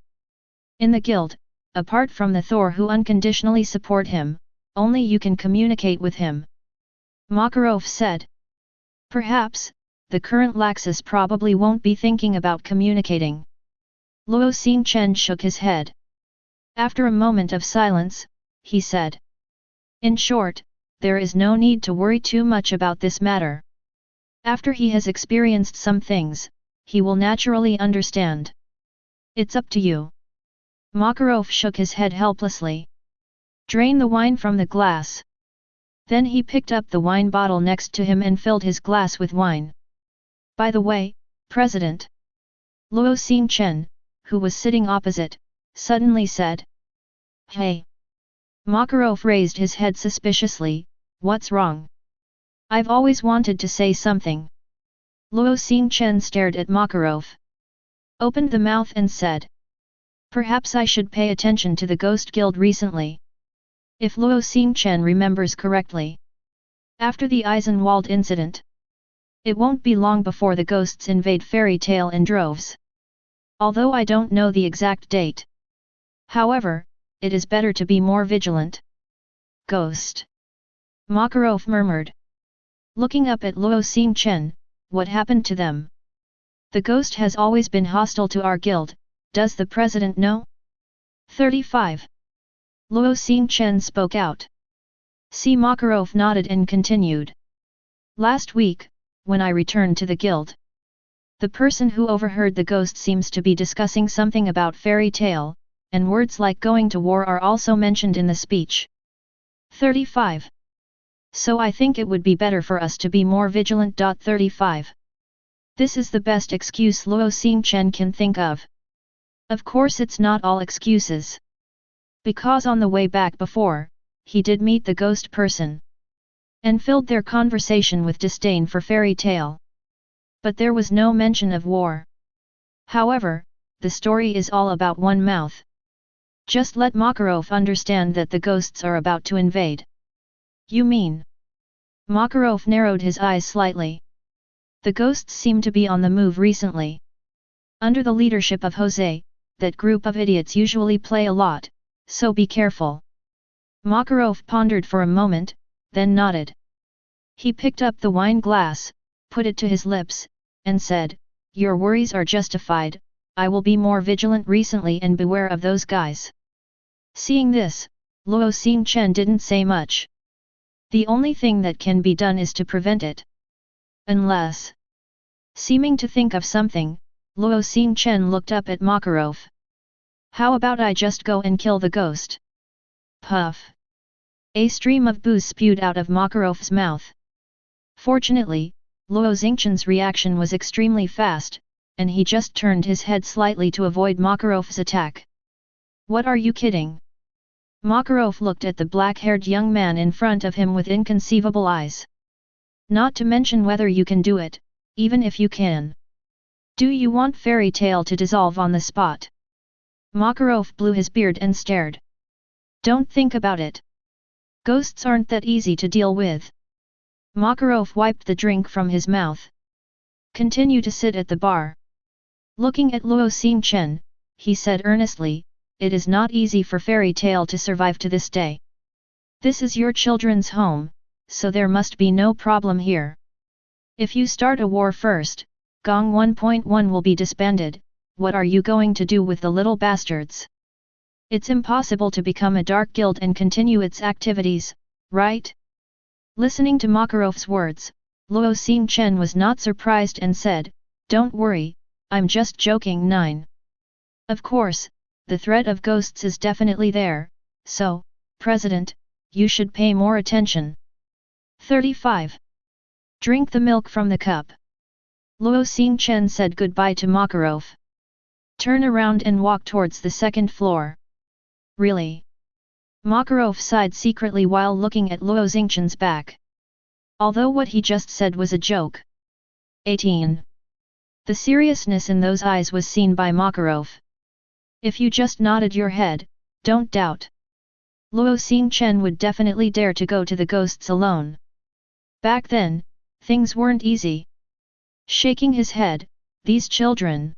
In the guild, apart from the Thor who unconditionally support him, only you can communicate with him. Makarov said. Perhaps, the current Laxus probably won't be thinking about communicating. Luo Xingchen shook his head. After a moment of silence, he said. In short, there is no need to worry too much about this matter. After he has experienced some things, he will naturally understand. It's up to you. Makarov shook his head helplessly. Drain the wine from the glass. Then he picked up the wine bottle next to him and filled his glass with wine. By the way, President. Luo Xingchen, who was sitting opposite, suddenly said. Hey! Makarov raised his head suspiciously. What's wrong? I've always wanted to say something. Luo Xingchen stared at Makarov, opened the mouth and said. Perhaps I should pay attention to the Ghost Guild recently. If Luo Xingchen remembers correctly. After the Eisenwald incident. It won't be long before the ghosts invade Fairy Tale in droves. Although I don't know the exact date. However, it is better to be more vigilant. Ghost. Makarov murmured. Looking up at Luo Xingchen, what happened to them? The ghost has always been hostile to our guild, does the president know? 35. Luo Xingchen spoke out. Makarov nodded and continued. Last week, when I returned to the guild. The person who overheard the ghost seems to be discussing something about Fairy Tale, and words like going to war are also mentioned in the speech. 35. So I think it would be better for us to be more vigilant. 35. This is the best excuse Luo Xingchen can think of. Of course it's not all excuses. Because on the way back before, he did meet the ghost person. And filled their conversation with disdain for Fairy Tale. But there was no mention of war. However, the story is all about one mouth. Just let Makarov understand that the ghosts are about to invade. You mean? Makarov narrowed his eyes slightly. The ghosts seem to be on the move recently. Under the leadership of Jose, that group of idiots usually play a lot, so be careful. Makarov pondered for a moment, then nodded. He picked up the wine glass, put it to his lips, and said, Your worries are justified, I will be more vigilant recently and beware of those guys. Seeing this, Luo Xingchen didn't say much. The only thing that can be done is to prevent it. Unless. Seeming to think of something, Luo Xingchen looked up at Makarov. How about I just go and kill the ghost? Puff. A stream of booze spewed out of Makarov's mouth. Fortunately, Luo Xingchen's reaction was extremely fast, and he just turned his head slightly to avoid Makarov's attack. What are you kidding? Makarov looked at the black-haired young man in front of him with inconceivable eyes. Not to mention whether you can do it, even if you can. Do you want Fairy Tale to dissolve on the spot? Makarov blew his beard and stared. Don't think about it. Ghosts aren't that easy to deal with. Makarov wiped the drink from his mouth. Continue to sit at the bar. Looking at Luo Xingchen, he said earnestly, It is not easy for Fairy Tale to survive to this day. This is your children's home, so there must be no problem here. If you start a war first, Gong 1.1 will be disbanded. What are you going to do with the little bastards? It's impossible to become a dark guild and continue its activities, right? Listening to Makarov's words, Luo Xingchen was not surprised and said, Don't worry, I'm just joking. 9. Of course, the threat of ghosts is definitely there, so, President, you should pay more attention. 35. Drink the milk from the cup. Luo Xingchen said goodbye to Makarov. Turn around and walk towards the second floor. Really? Makarov sighed secretly while looking at Luo Xingchen's back. Although what he just said was a joke. 18. The seriousness in those eyes was seen by Makarov. If you just nodded your head, don't doubt. Luo Xingchen would definitely dare to go to the ghosts alone. Back then, things weren't easy. Shaking his head, these children.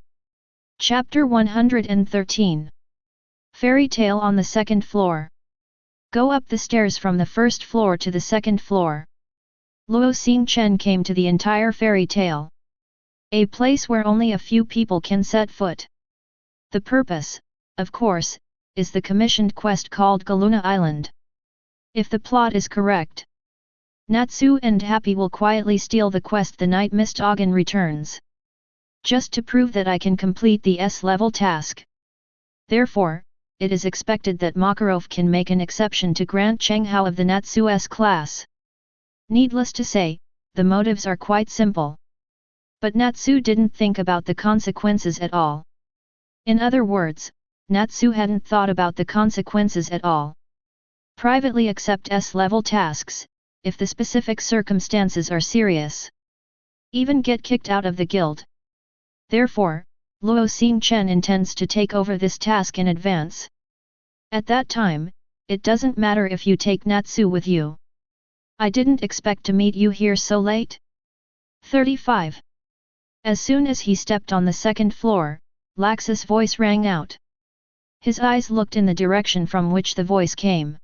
Chapter 113. Fairy Tale on the second floor. Go up the stairs from the first floor to the second floor. Luo Xingchen came to the entire Fairy Tale. A place where only a few people can set foot. The purpose, of course, is the commissioned quest called Galuna Island. If the plot is correct, Natsu and Happy will quietly steal the quest the night Mist Ogden returns. Just to prove that I can complete the S-level task. Therefore, it is expected that Makarov can make an exception to grant Cheng Hao of the Natsu S class. Needless to say, the motives are quite simple. But Natsu didn't think about the consequences at all. In other words, Natsu hadn't thought about the consequences at all. Privately accept S-level tasks, if the specific circumstances are serious. Even get kicked out of the guild. Therefore, Luo Xingchen intends to take over this task in advance. At that time, it doesn't matter if you take Natsu with you. I didn't expect to meet you here so late. 35. As soon as he stepped on the second floor, Laxus' voice rang out. His eyes looked in the direction from which the voice came.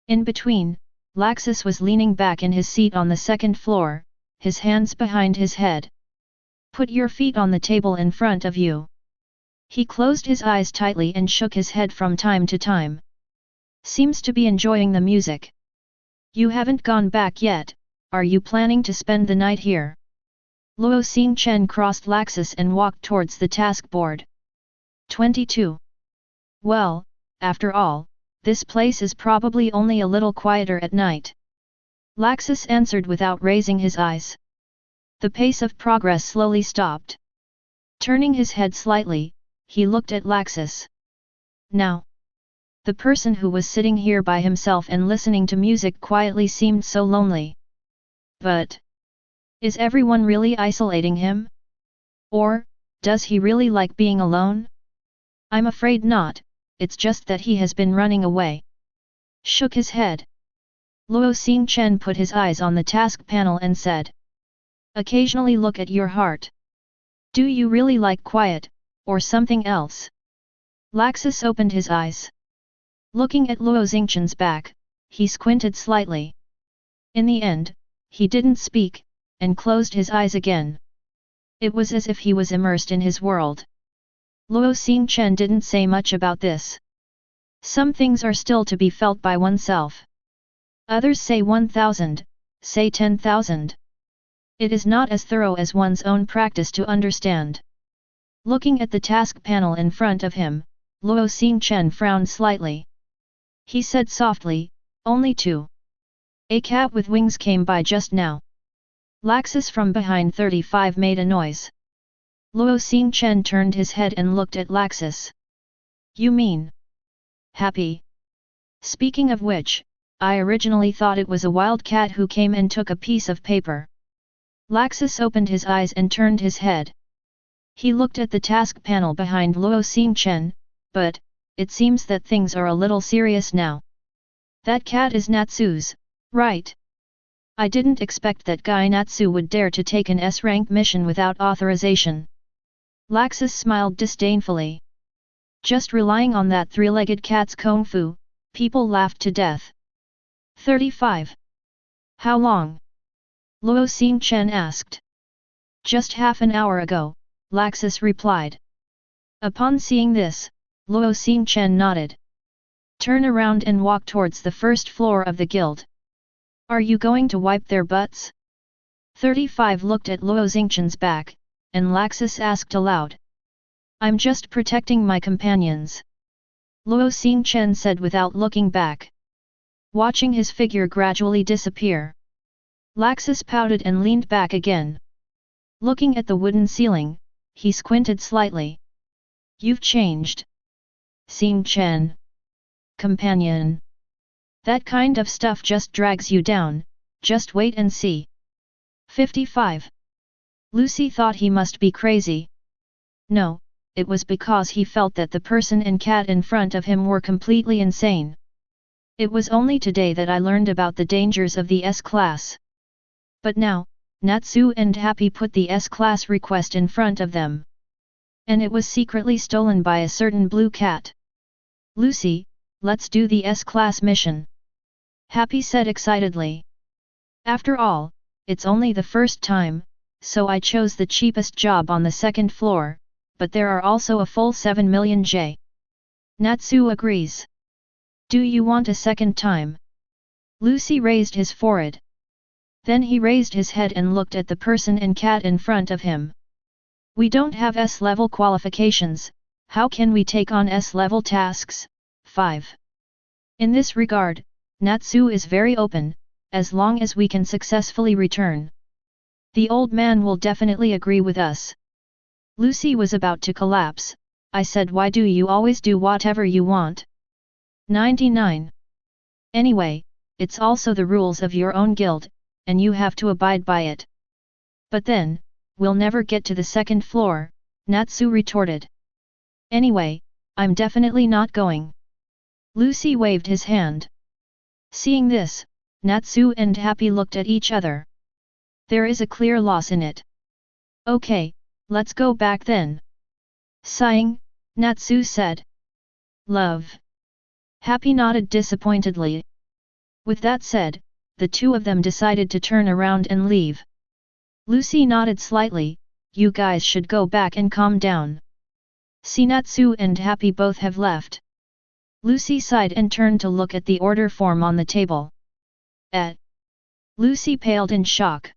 In between, Laxus was leaning back in his seat on the second floor, his hands behind his head. Put your feet on the table in front of you. He closed his eyes tightly and shook his head from time to time. Seems to be enjoying the music. You haven't gone back yet, are you planning to spend the night here? Luo Xingchen crossed Laxus and walked towards the task board. 22. Well, after all, this place is probably only a little quieter at night. Laxus answered without raising his eyes. The pace of progress slowly stopped. Turning his head slightly, he looked at Laxus. Now, the person who was sitting here by himself and listening to music quietly seemed so lonely. But is everyone really isolating him? Or does he really like being alone? I'm afraid not, it's just that he has been running away. Shook his head. Luo Xingchen put his eyes on the task panel and said. Occasionally look at your heart. Do you really like quiet, or something else? Laxus opened his eyes. Looking at Luo Xingchen's back, he squinted slightly. In the end, he didn't speak, and closed his eyes again. It was as if he was immersed in his world. Luo Xingchen didn't say much about this. Some things are still to be felt by oneself. Others say 1,000, say 10,000. It is not as thorough as one's own practice to understand. Looking at the task panel in front of him, Luo Xingchen frowned slightly. He said softly, only 2. A cat with wings came by just now. Laxus from behind 35 made a noise. Luo Xingchen turned his head and looked at Laxus. You mean? Happy? Speaking of which, I originally thought it was a wild cat who came and took a piece of paper. Laxus opened his eyes and turned his head. He looked at the task panel behind Luo Xingchen, but it seems that things are a little serious now. That cat is Natsu's, right? I didn't expect that guy Natsu would dare to take an S-rank mission without authorization. Laxus smiled disdainfully. Just relying on that three-legged cat's kung fu, people laughed to death. 35. How long? Luo Xingchen asked. Just half an hour ago, Laxus replied. Upon seeing this, Luo Xingchen nodded. Turn around and walk towards the first floor of the guild. Are you going to wipe their butts? 35 looked at Luo Xingchen's back, and Laxus asked aloud. I'm just protecting my companions. Luo Xingchen said without looking back. Watching his figure gradually disappear. Laxus pouted and leaned back again. Looking at the wooden ceiling, he squinted slightly. You've changed. Xingchen. Companion. That kind of stuff just drags you down, just wait and see. 55. Lucy thought he must be crazy. No, it was because he felt that the person and cat in front of him were completely insane. It was only today that I learned about the dangers of the S-class. But now, Natsu and Happy put the S-class request in front of them. And it was secretly stolen by a certain blue cat. Lucy, let's do the S-class mission. Happy said excitedly. After all, it's only the first time, so I chose the cheapest job on the second floor, but there are also a full 7 million J. Natsu agrees. Do you want a second time? Lucy raised his forehead. Then he raised his head and looked at the person and cat in front of him. We don't have S-level qualifications, how can we take on S-level tasks? 5. In this regard, Natsu is very open, as long as we can successfully return. The old man will definitely agree with us. Lucy was about to collapse. I said, why do you always do whatever you want? 99. Anyway, it's also the rules of your own guild, and you have to abide by it. But then, we'll never get to the second floor, Natsu retorted. Anyway, I'm definitely not going. Lucy waved his hand. Seeing this, Natsu and Happy looked at each other. There is a clear loss in it. Okay, let's go back then. Sighing, Natsu said. Love. Happy nodded disappointedly. With that said, the two of them decided to turn around and leave. Lucy nodded slightly. You guys should go back and calm down. See, Natsu and Happy both have left. Lucy sighed and turned to look at the order form on the table. Lucy paled in shock.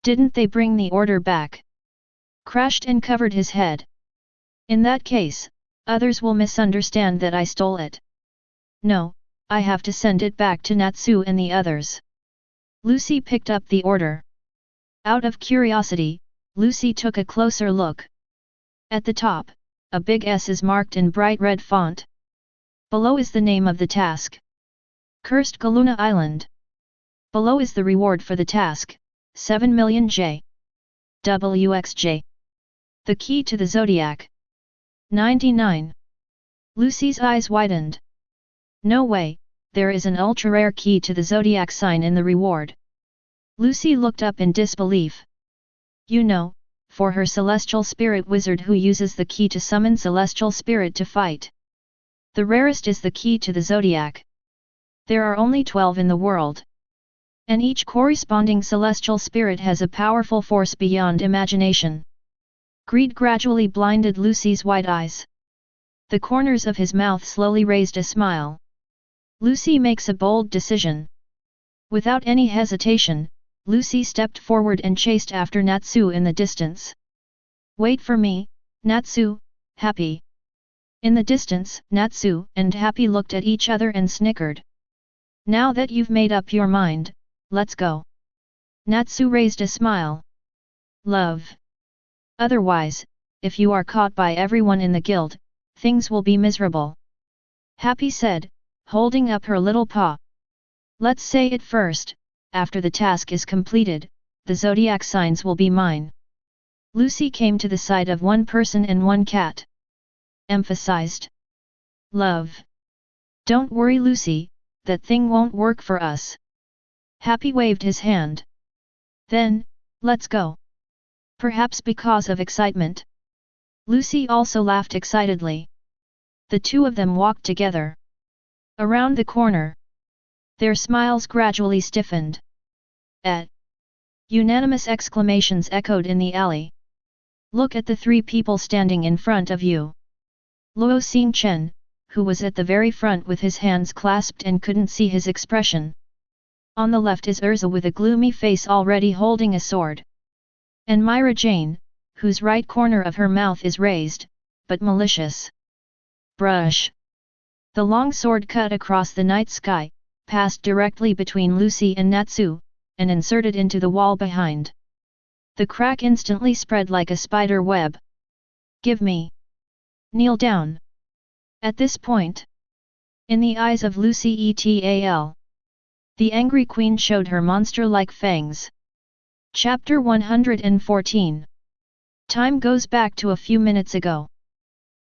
Didn't they bring the order back? Crashed and covered his head. In that case, others will misunderstand that I stole it. No, I have to send it back to Natsu and the others. Lucy picked up the order. Out of curiosity, Lucy took a closer look. At the top, a big S is marked in bright red font. Below is the name of the task. Cursed Galuna Island. Below is the reward for the task, 7 million J. WXJ. The key to the zodiac. 99. Lucy's eyes widened. No way, there is an ultra-rare key to the zodiac sign in the reward. Lucy looked up in disbelief. You know, for her celestial spirit wizard who uses the key to summon celestial spirit to fight. The rarest is the key to the zodiac. There are only 12 in the world. And each corresponding celestial spirit has a powerful force beyond imagination. Greed gradually blinded Lucy's wide eyes. The corners of his mouth slowly raised a smile. Lucy makes a bold decision. Without any hesitation, Lucy stepped forward and chased after Natsu in the distance. Wait for me, Natsu, Happy. In the distance, Natsu and Happy looked at each other and snickered. Now that you've made up your mind, let's go. Natsu raised a smile. Love. Otherwise, if you are caught by everyone in the guild, things will be miserable. Happy said, holding up her little paw. Let's say it first, after the task is completed, the zodiac signs will be mine. Lucy came to the side of one person and one cat. Emphasized. Love. Don't worry, Lucy, that thing won't work for us. Happy waved his hand. Then, let's go. Perhaps because of excitement. Lucy also laughed excitedly. The two of them walked together. Around the corner. Their smiles gradually stiffened. Unanimous exclamations echoed in the alley. Look at the three people standing in front of you. Luo Xingchen, who was at the very front with his hands clasped and couldn't see his expression. On the left is Urza with a gloomy face already holding a sword. And Myra Jane, whose right corner of her mouth is raised, but malicious. Brush. The long sword cut across the night sky, passed directly between Lucy and Natsu, and inserted into the wall behind. The crack instantly spread like a spider web. Give me. Kneel down. At this point, in the eyes of Lucy etal, the angry queen showed her monster-like fangs. Chapter 114. Time goes back to a few minutes ago.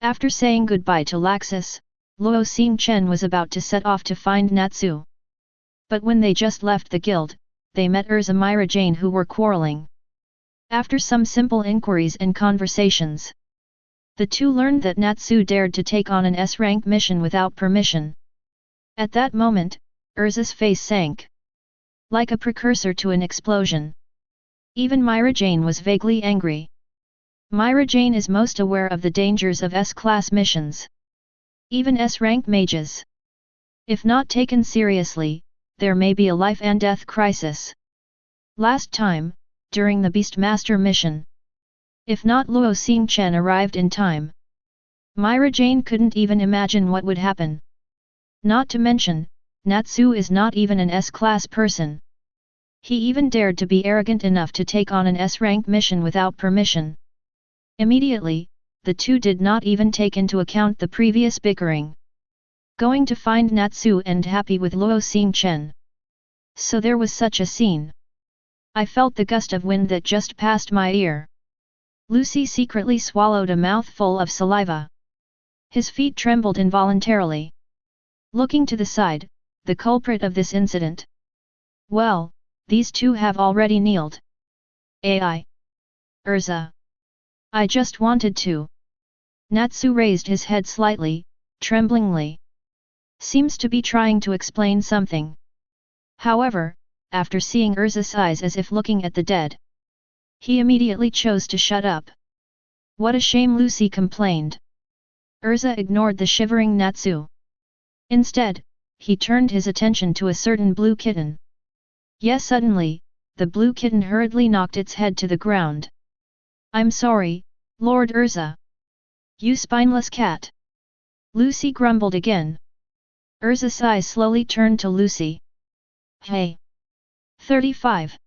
After saying goodbye to Laxus, Luo Xingchen was about to set off to find Natsu. But when they just left the guild, they met Urza Myra Jane who were quarreling. After some simple inquiries and conversations, the two learned that Natsu dared to take on an S-rank mission without permission. At that moment, Urza's face sank. Like a precursor to an explosion. Even Myra Jane was vaguely angry. Myra Jane is most aware of the dangers of S-class missions. Even S-rank mages. If not taken seriously, there may be a life and death crisis. Last time, during the Beastmaster mission. If not Luo Xingchen arrived in time, Myra Jane couldn't even imagine what would happen. Not to mention, Natsu is not even an S-class person. He even dared to be arrogant enough to take on an S-rank mission without permission. Immediately, the two did not even take into account the previous bickering. Going to find Natsu and happy with Luo Xingchen. So there was such a scene. I felt the gust of wind that just passed my ear. Lucy secretly swallowed a mouthful of saliva. His feet trembled involuntarily. Looking to the side, the culprit of this incident. Well, these two have already kneeled. Ai. Urza. I just wanted to. Natsu raised his head slightly, tremblingly. Seems to be trying to explain something. However, after seeing Urza's eyes as if looking at the dead, he immediately chose to shut up. What a shame, Lucy complained. Urza ignored the shivering Natsu. Instead, he turned his attention to a certain blue kitten. Yes, suddenly, the blue kitten hurriedly knocked its head to the ground. I'm sorry, Lord Urza. You spineless cat. Lucy grumbled again. Urza's eyes slowly turned to Lucy. Hey! 35.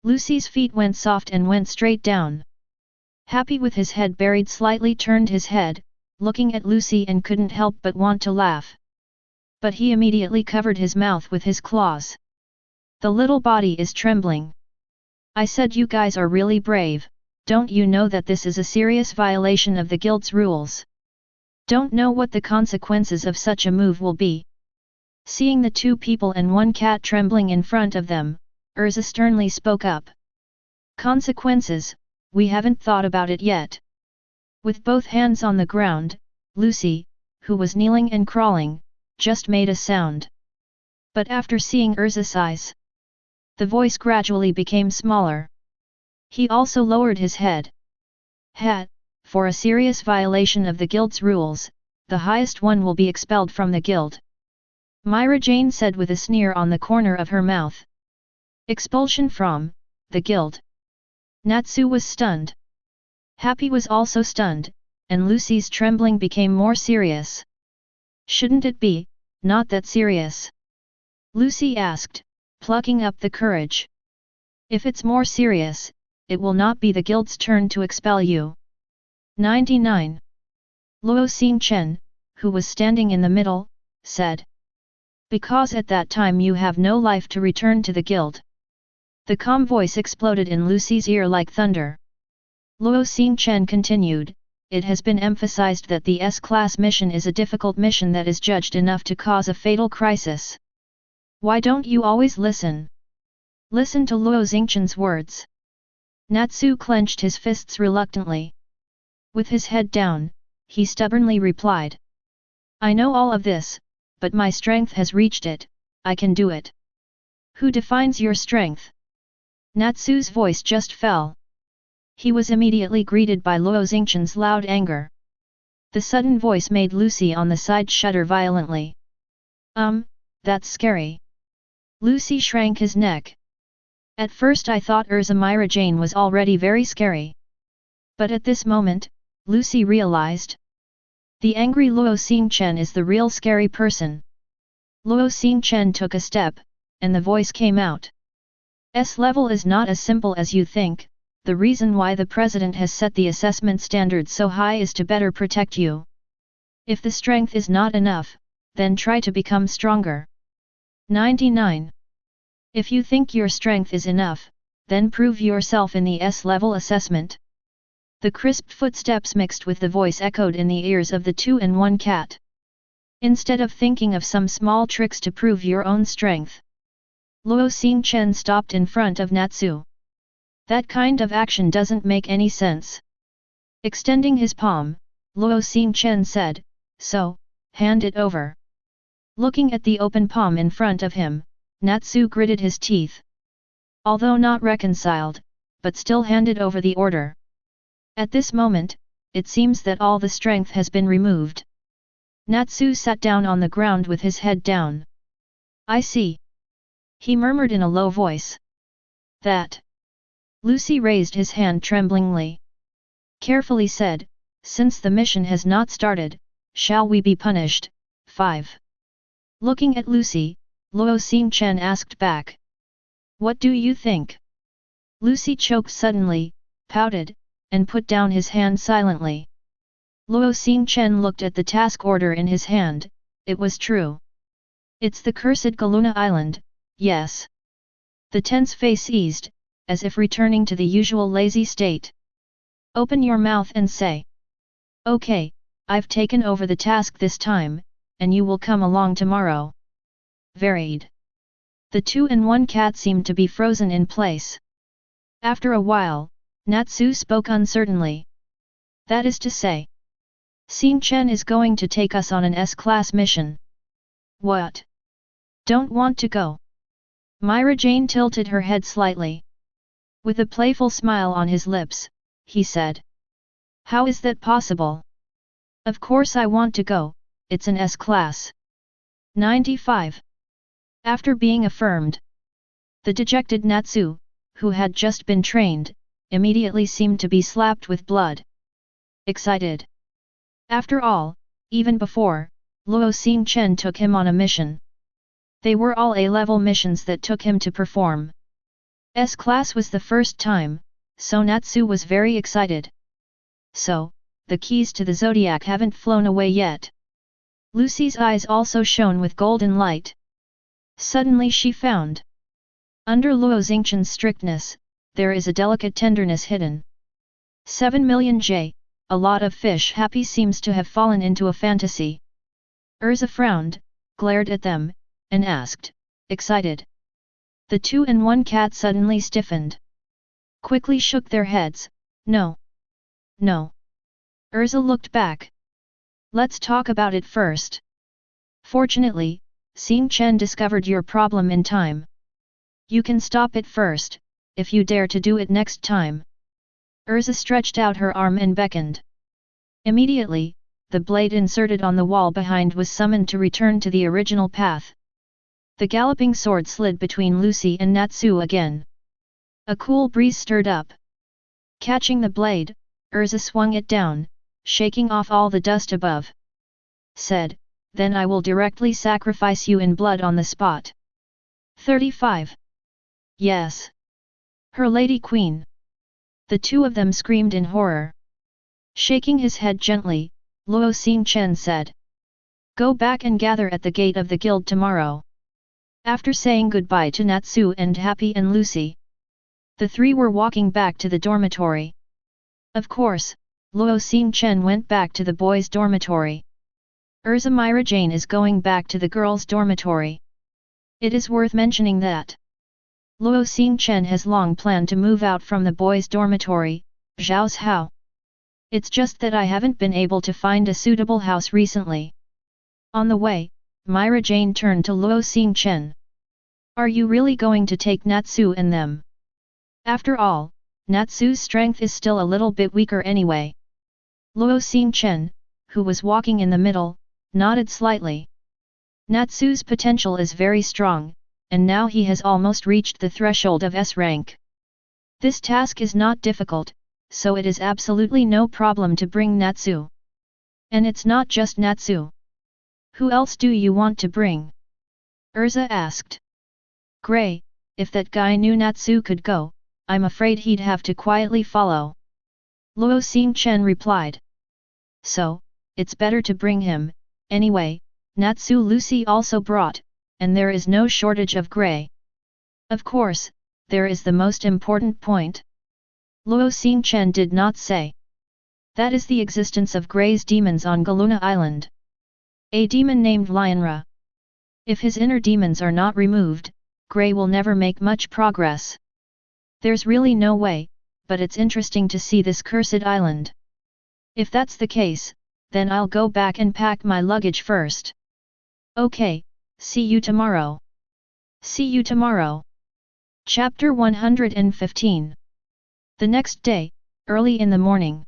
Lucy's feet went soft and went straight down. Happy with his head buried slightly turned his head, looking at Lucy and couldn't help but want to laugh. But he immediately covered his mouth with his claws. The little body is trembling. I said you guys are really brave, don't you know that this is a serious violation of the guild's rules? Don't know what the consequences of such a move will be. Seeing the two people and one cat trembling in front of them, Urza sternly spoke up. Consequences, we haven't thought about it yet. With both hands on the ground, Lucy, who was kneeling and crawling, just made a sound. But after seeing Urza's eyes, the voice gradually became smaller. He also lowered his head. For a serious violation of the guild's rules, the highest one will be expelled from the guild. Myra Jane said with a sneer on the corner of her mouth. Expulsion from the guild. Natsu was stunned. Happy was also stunned, and Lucy's trembling became more serious. Shouldn't it be, not that serious? Lucy asked, plucking up the courage. If it's more serious, it will not be the guild's turn to expel you. 99. Luo Xingchen, who was standing in the middle, said. Because at that time you have no life to return to the guild. The calm voice exploded in Lucy's ear like thunder. Luo Xingchen continued, it has been emphasized that the S-class mission is a difficult mission that is judged enough to cause a fatal crisis. Why don't you always listen? Listen to Luo Xingchen's words. Natsu clenched his fists reluctantly. With his head down, he stubbornly replied. I know all of this, but my strength has reached it, I can do it. Who defines your strength? Natsu's voice just fell. He was immediately greeted by Luo Xingchen's loud anger. The sudden voice made Lucy on the side shudder violently. That's scary. Lucy shrank his neck. At first I thought Urza Myra Jane was already very scary. But at this moment, Lucy realized. The angry Luo Xingchen is the real scary person. Luo Xingchen took a step, and the voice came out. S-level is not as simple as you think, the reason why the president has set the assessment standard so high is to better protect you. If the strength is not enough, then try to become stronger. 99. If you think your strength is enough, then prove yourself in the S-level assessment. The crisp footsteps mixed with the voice echoed in the ears of the two and one cat. Instead of thinking of some small tricks to prove your own strength, Luo Xingchen stopped in front of Natsu. That kind of action doesn't make any sense. Extending his palm, Luo Xingchen said, so, hand it over. Looking at the open palm in front of him, Natsu gritted his teeth. Although not reconciled, but still handed over the order. At this moment, it seems that all the strength has been removed. Natsu sat down on the ground with his head down. I see. He murmured in a low voice. That. Lucy raised his hand tremblingly. Carefully said, since the mission has not started, shall we be punished? 5. Looking at Lucy, Luo Xingchen asked back. What do you think? Lucy choked suddenly, pouted, and put down his hand silently. Luo Xingchen looked at the task order in his hand. It was true. It's the cursed Galuna Island, yes. The tense face eased, as if returning to the usual lazy state. Open your mouth and say. Okay, I've taken over the task this time, and you will come along tomorrow. Varied. The 2-in-1 cat seemed to be frozen in place. After a while, Natsu spoke uncertainly. That is to say, Xingchen is going to take us on an S-class mission. What? Don't want to go? Myra Jane tilted her head slightly. With a playful smile on his lips, he said. How is that possible? Of course I want to go, it's an S-class. 95. After being affirmed, the dejected Natsu, who had just been trained, immediately seemed to be slapped with blood. Excited. After all, even before, Luo Xingchen took him on a mission. They were all A-level missions that took him to perform. S-class was the first time, so Natsu was very excited. So, the keys to the zodiac haven't flown away yet. Lucy's eyes also shone with golden light. Suddenly she found. Under Luo Xingchen's strictness, there is a delicate tenderness hidden. 7 million J, a lot of fish happy seems to have fallen into a fantasy. Urza frowned, glared at them, and asked, excited. The 2-in-1 cat suddenly stiffened. Quickly shook their heads, no. No. Urza looked back. Let's talk about it first. Fortunately, Xingchen discovered your problem in time. You can stop it first, if you dare to do it next time. Urza stretched out her arm and beckoned. Immediately, the blade inserted on the wall behind was summoned to return to the original path. The galloping sword slid between Lucy and Natsu again. A cool breeze stirred up. Catching the blade, Urza swung it down, shaking off all the dust above. Said, then I will directly sacrifice you in blood on the spot. 35. Yes. Her lady queen. The two of them screamed in horror. Shaking his head gently, Luo Xingchen said. Go back and gather at the gate of the guild tomorrow. After saying goodbye to Natsu and Happy and Lucy, the three were walking back to the dormitory. Of course, Luo Xingchen went back to the boys' dormitory. Urza Myra Jane is going back to the girls' dormitory. It is worth mentioning that Luo Xingchen has long planned to move out from the boys' dormitory, Zhao's Hao. It's just that I haven't been able to find a suitable house recently. On the way, Myra Jane turned to Luo Xingchen. Are you really going to take Natsu and them? After all, Natsu's strength is still a little bit weaker anyway. Luo Xingchen, who was walking in the middle, nodded slightly. Natsu's potential is very strong, and now he has almost reached the threshold of S rank. This task is not difficult, so it is absolutely no problem to bring Natsu. And it's not just Natsu. Who else do you want to bring? Urza asked. Gray, if that guy knew Natsu could go, I'm afraid he'd have to quietly follow. Luo Xingchen replied. So, it's better to bring him. Anyway, Natsu Lucy also brought, and there is no shortage of Grey. Of course, there is the most important point. Luo Xingchen did not say. That is the existence of Grey's demons on Galuna Island. A demon named Lionra. If his inner demons are not removed, Grey will never make much progress. There's really no way, but it's interesting to see this cursed island. If that's the case, then I'll go back and pack my luggage first. Okay, see you tomorrow. See you tomorrow. Chapter 115. The next day, early in the morning.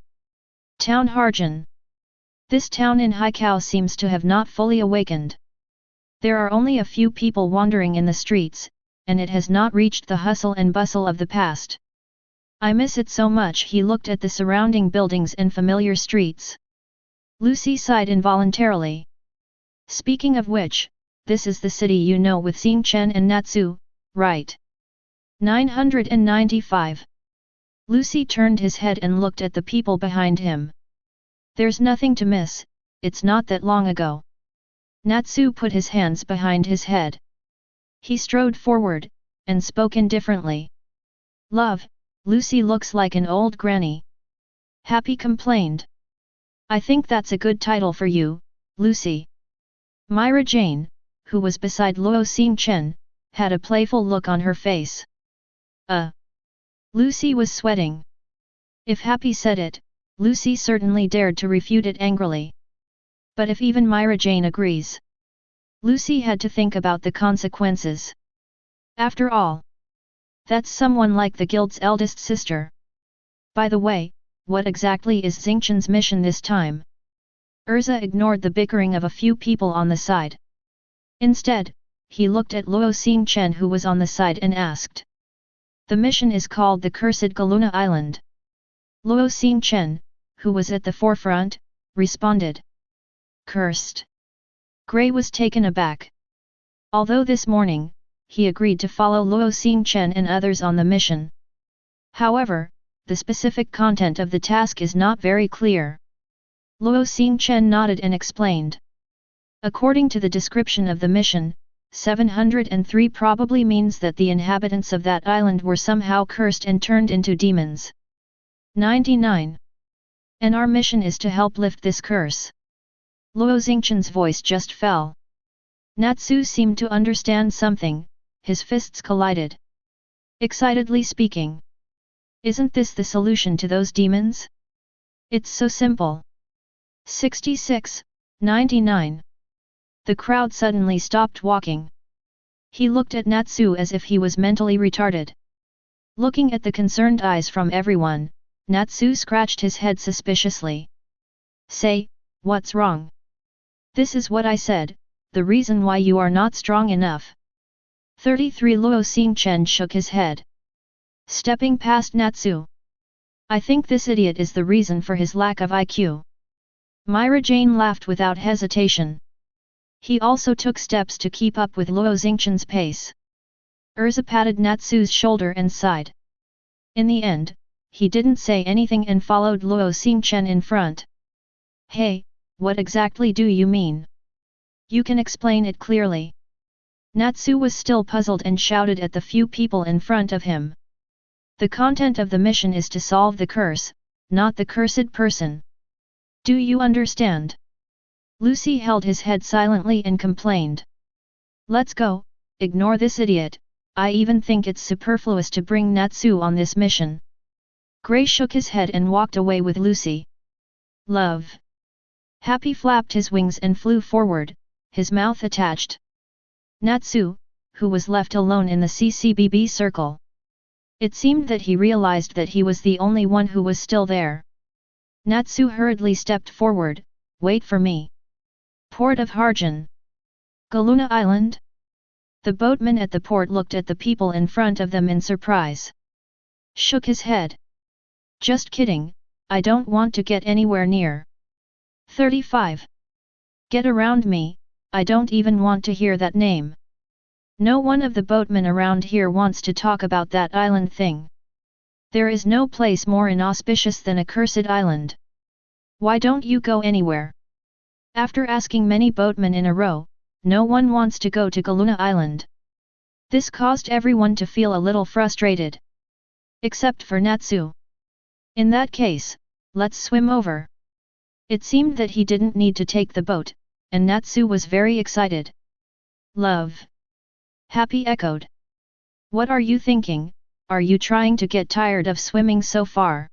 Town Harjan. This town in Haikao seems to have not fully awakened. There are only a few people wandering in the streets, and it has not reached the hustle and bustle of the past. I miss it so much. He looked at the surrounding buildings and familiar streets. Lucy sighed involuntarily. Speaking of which, this is the city you know with Xingchen and Natsu, right? 995. Lucy turned his head and looked at the people behind him. There's nothing to miss, it's not that long ago. Natsu put his hands behind his head. He strode forward, and spoke indifferently. Love, Lucy looks like an old granny. Happy complained. I think that's a good title for you, Lucy. Myra Jane, who was beside Luo Xingchen, had a playful look on her face. Lucy was sweating. If Happy said it, Lucy certainly dared to refute it angrily. But if even Myra Jane agrees, Lucy had to think about the consequences. After all, that's someone like the guild's eldest sister. By the way, what exactly is Xingchen's mission this time? Urza ignored the bickering of a few people on the side. Instead, he looked at Luo Xingchen who was on the side and asked. The mission is called the Cursed Galuna Island. Luo Xingchen, who was at the forefront, responded. Cursed. Gray was taken aback. Although this morning, he agreed to follow Luo Xingchen and others on the mission. However, the specific content of the task is not very clear. Luo Xingchen nodded and explained. According to the description of the mission, 703 probably means that the inhabitants of that island were somehow cursed and turned into demons. 99. And our mission is to help lift this curse. Luo Xingchen's voice just fell. Natsu seemed to understand something, his fists collided. Excitedly speaking. Isn't this the solution to those demons? It's so simple. 66, 99. The crowd suddenly stopped walking. He looked at Natsu as if he was mentally retarded. Looking at the concerned eyes from everyone, Natsu scratched his head suspiciously. Say, what's wrong? This is what I said, the reason why you are not strong enough. 33 Luo Xingchen shook his head. Stepping past Natsu. I think this idiot is the reason for his lack of IQ. Myra Jane laughed without hesitation. He also took steps to keep up with Luo Xingchen's pace. Urza patted Natsu's shoulder and sighed. In the end, he didn't say anything and followed Luo Xingchen in front. Hey, what exactly do you mean? You can explain it clearly. Natsu was still puzzled and shouted at the few people in front of him. The content of the mission is to solve the curse, not the cursed person. Do you understand? Lucy held his head silently and complained. Let's go, ignore this idiot, I even think it's superfluous to bring Natsu on this mission. Gray shook his head and walked away with Lucy. Love. Happy flapped his wings and flew forward, his mouth attached. Natsu, who was left alone in the CCBB circle. It seemed that he realized that he was the only one who was still there. Natsu hurriedly stepped forward, wait for me. Port of Harjan. Galuna Island? The boatman at the port looked at the people in front of them in surprise. Shook his head. Just kidding, I don't want to get anywhere near. 35. Get around me, I don't even want to hear that name. No one of the boatmen around here wants to talk about that island thing. There is no place more inauspicious than a cursed island. Why don't you go anywhere? After asking many boatmen in a row, no one wants to go to Galuna Island. This caused everyone to feel a little frustrated. Except for Natsu. In that case, let's swim over. It seemed that he didn't need to take the boat, and Natsu was very excited. Love. Happy echoed. What are you thinking, are you trying to get tired of swimming so far?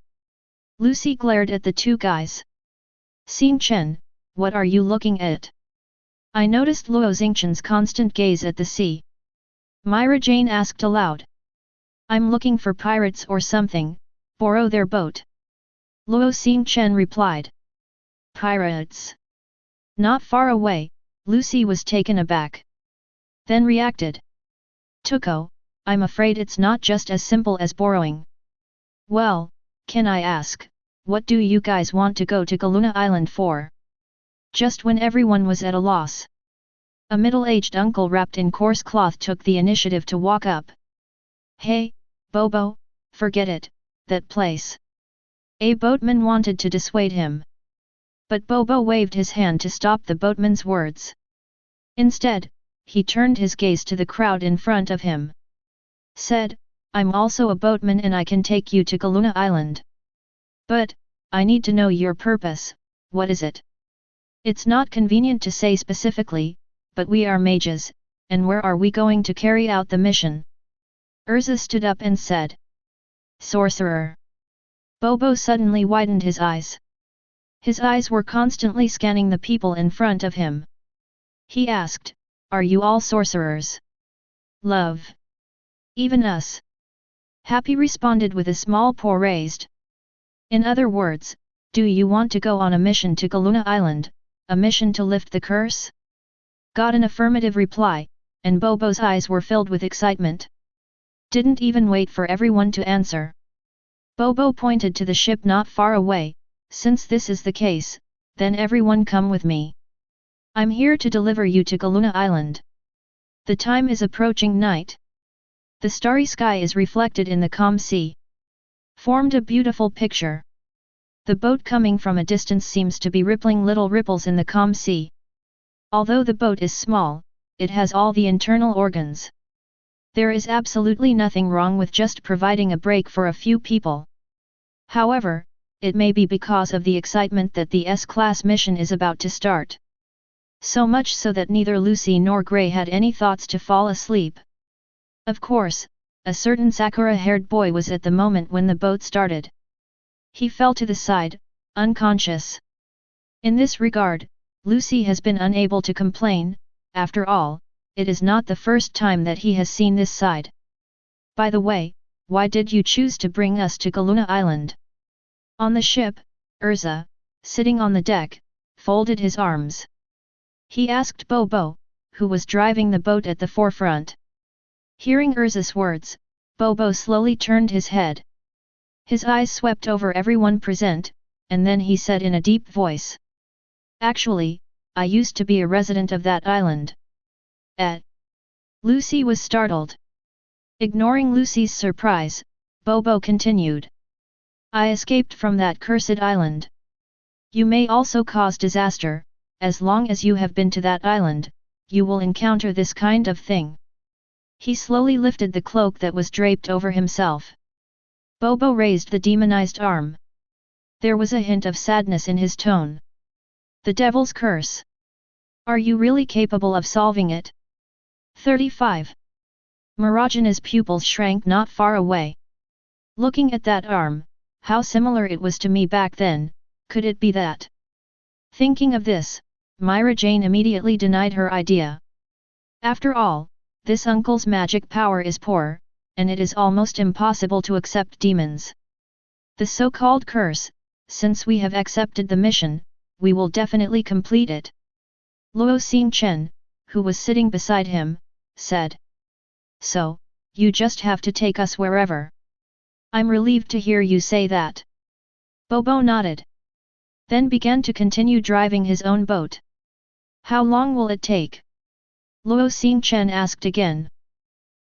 Lucy glared at the two guys. Xingchen, what are you looking at? I noticed Luo Xingchen's constant gaze at the sea. Myra Jane asked aloud. I'm looking for pirates or something, borrow their boat. Luo Xingchen replied. Pirates? Not far away, Lucy was taken aback. Then reacted. Tuko, I'm afraid it's not just as simple as borrowing. Well, can I ask, what do you guys want to go to Galuna Island for? Just when everyone was at a loss. A middle-aged uncle wrapped in coarse cloth took the initiative to walk up. "Hey, Bobo, forget it, that place." A boatman wanted to dissuade him. But Bobo waved his hand to stop the boatman's words. Instead, he turned his gaze to the crowd in front of him. Said, "I'm also a boatman and I can take you to Galuna Island. But, I need to know your purpose, what is it?" "It's not convenient to say specifically, but we are mages, and where are we going to carry out the mission?" Urza stood up and said. "Sorcerer." Bobo suddenly widened his eyes. His eyes were constantly scanning the people in front of him. He asked, "Are you all sorcerers?" "Love. Even us." Happy responded with a small paw raised. "In other words, do you want to go on a mission to Galuna Island, a mission to lift the curse?" Got an affirmative reply, and Bobo's eyes were filled with excitement. Didn't even wait for everyone to answer. Bobo pointed to the ship not far away. "Since this is the case, then everyone come with me. I'm here to deliver you to Galuna Island. The time is approaching night. The starry sky is reflected in the calm sea. Formed a beautiful picture. The boat coming from a distance seems to be rippling little ripples in the calm sea. Although the boat is small, it has all the internal organs. There is absolutely nothing wrong with just providing a break for a few people. However, it may be because of the excitement that the S-class mission is about to start. So much so that neither Lucy nor Gray had any thoughts to fall asleep. Of course, a certain Sakura-haired boy was at the moment when the boat started. He fell to the side, unconscious. In this regard, Lucy has been unable to complain. After all, it is not the first time that he has seen this side. "By the way, why did you choose to bring us to Galuna Island?" On the ship, Urza, sitting on the deck, folded his arms. He asked Bobo, who was driving the boat at the forefront. Hearing Urza's words, Bobo slowly turned his head. His eyes swept over everyone present, and then he said in a deep voice. "Actually, I used to be a resident of that island." Lucy was startled. Ignoring Lucy's surprise, Bobo continued. "I escaped from that cursed island. You may also cause disaster. As long as you have been to that island, you will encounter this kind of thing." He slowly lifted the cloak that was draped over himself. Bobo raised the demonized arm. There was a hint of sadness in his tone. "The devil's curse. Are you really capable of solving it?" 35. Marajana's pupils shrank not far away. "Looking at that arm, how similar it was to me back then, could it be that?" Thinking of this, Myra Jane immediately denied her idea. After all, this uncle's magic power is poor, and it is almost impossible to accept demons. The so-called curse, since we have accepted the mission, we will definitely complete it. Luo Xingchen, who was sitting beside him, said. "So, you just have to take us wherever." "I'm relieved to hear you say that." Bobo nodded. Then began to continue driving his own boat. "How long will it take?" Luo Xingchen asked again.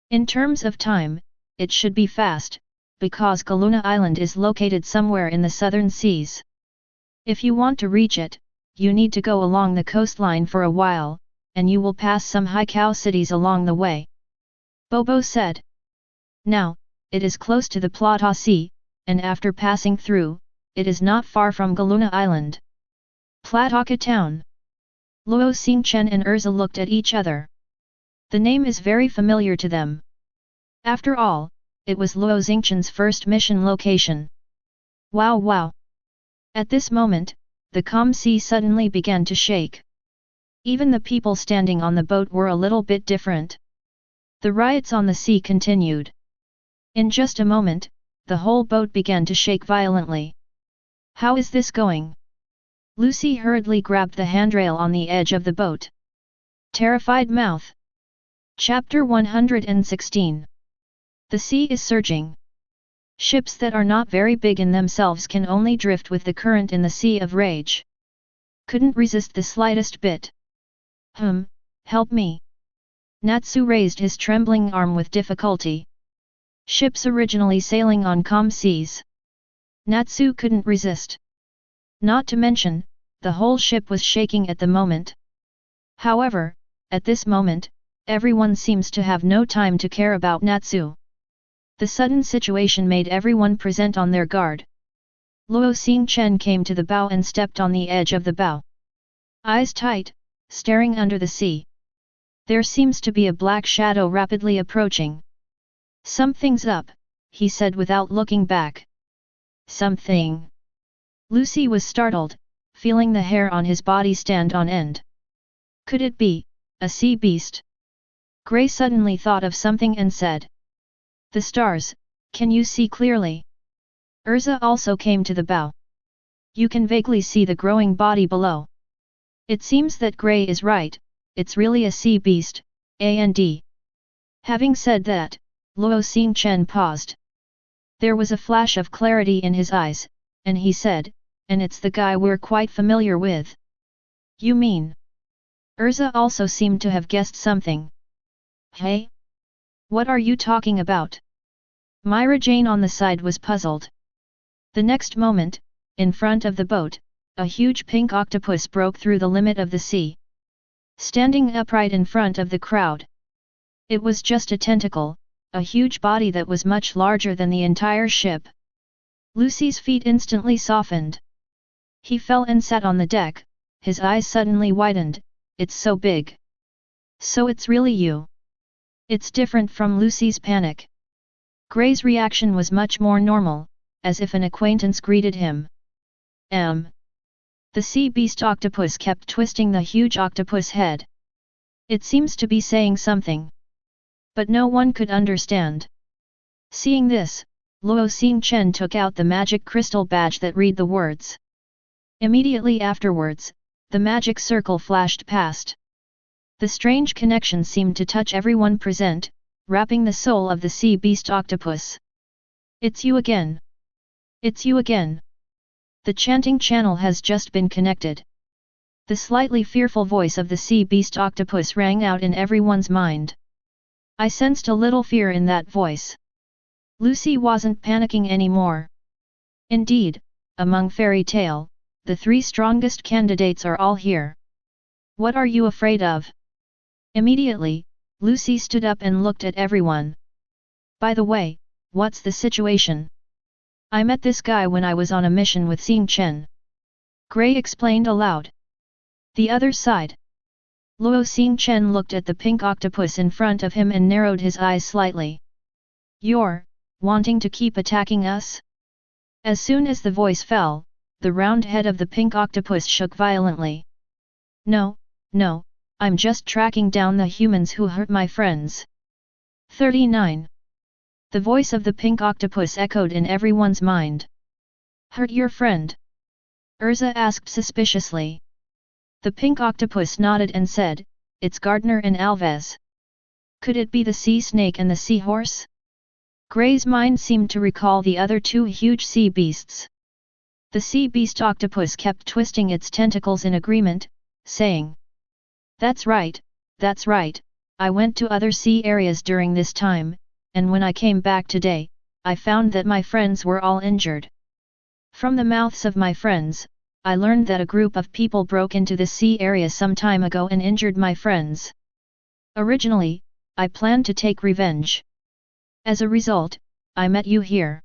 "In terms of time, it should be fast, because Galuna Island is located somewhere in the southern seas. If you want to reach it, you need to go along the coastline for a while, and you will pass some high-cow cities along the way," Bobo said. "Now, it is close to the Plata Sea, and after passing through, it is not far from Galuna Island." Plataka Town. Luo Xingchen and Urza looked at each other. The name is very familiar to them. After all, it was Luo Xingchen's first mission location. Wow wow! At this moment, the calm sea suddenly began to shake. Even the people standing on the boat were a little bit different. The riots on the sea continued. In just a moment, the whole boat began to shake violently. "How is this going?" Lucy hurriedly grabbed the handrail on the edge of the boat. Terrified mouth. Chapter 116. The sea is surging. Ships that are not very big in themselves can only drift with the current in the sea of rage. Couldn't resist the slightest bit. help me. Natsu raised his trembling arm with difficulty. Ships originally sailing on calm seas. Natsu couldn't resist. Not to mention, the whole ship was shaking at the moment. However, at this moment, everyone seems to have no time to care about Natsu. The sudden situation made everyone present on their guard. Luo Xingchen came to the bow and stepped on the edge of the bow. Eyes tight, staring under the sea. There seems to be a black shadow rapidly approaching. Something's up, he said without looking back. Something. Lucy was startled, feeling the hair on his body stand on end. Could it be a sea beast? Gray suddenly thought of something and said. The stars, can you see clearly? Urza also came to the bow. You can vaguely see the growing body below. It seems that Gray is right, it's really a sea beast, and. Having said that, Luo Xingchen paused. There was a flash of clarity in his eyes, and he said, and it's the guy we're quite familiar with. You mean? Urza also seemed to have guessed something. Hey? What are you talking about? Myra Jane on the side was puzzled. The next moment, in front of the boat, a huge pink octopus broke through the limit of the sea. Standing upright in front of the crowd. It was just a tentacle, a huge body that was much larger than the entire ship. Lucy's feet instantly softened. He fell and sat on the deck, his eyes suddenly widened. It's so big. So it's really you. It's different from Lucy's panic. Gray's reaction was much more normal, as if an acquaintance greeted him. The sea beast octopus kept twisting the huge octopus head. It seems to be saying something. But no one could understand. Seeing this, Luo Xingchen took out the magic crystal badge that read the words. Immediately afterwards, the magic circle flashed past. The strange connection seemed to touch everyone present, wrapping the soul of the sea beast octopus. It's you again. It's you again. The chanting channel has just been connected. The slightly fearful voice of the sea beast octopus rang out in everyone's mind. I sensed a little fear in that voice. Lucy wasn't panicking anymore. Indeed, among fairy tale, the 3 strongest candidates are all here. What are you afraid of? Immediately, Lucy stood up and looked at everyone. By the way, what's the situation? I met this guy when I was on a mission with Xingchen. Gray explained aloud. The other side. Luo Xingchen looked at the pink octopus in front of him and narrowed his eyes slightly. You're wanting to keep attacking us? As soon as the voice fell, the round head of the pink octopus shook violently. No, I'm just tracking down the humans who hurt my friends. 39. The voice of the pink octopus echoed in everyone's mind. Hurt your friend? Urza asked suspiciously. The pink octopus nodded and said, it's Gardner and Alves. Could it be the sea snake and the seahorse? Gray's mind seemed to recall the other 2 huge sea beasts. The sea beast octopus kept twisting its tentacles in agreement, saying, That's right, I went to other sea areas during this time, and when I came back today, I found that my friends were all injured. From the mouths of my friends, I learned that a group of people broke into the sea area some time ago and injured my friends. Originally, I planned to take revenge. As a result, I met you here.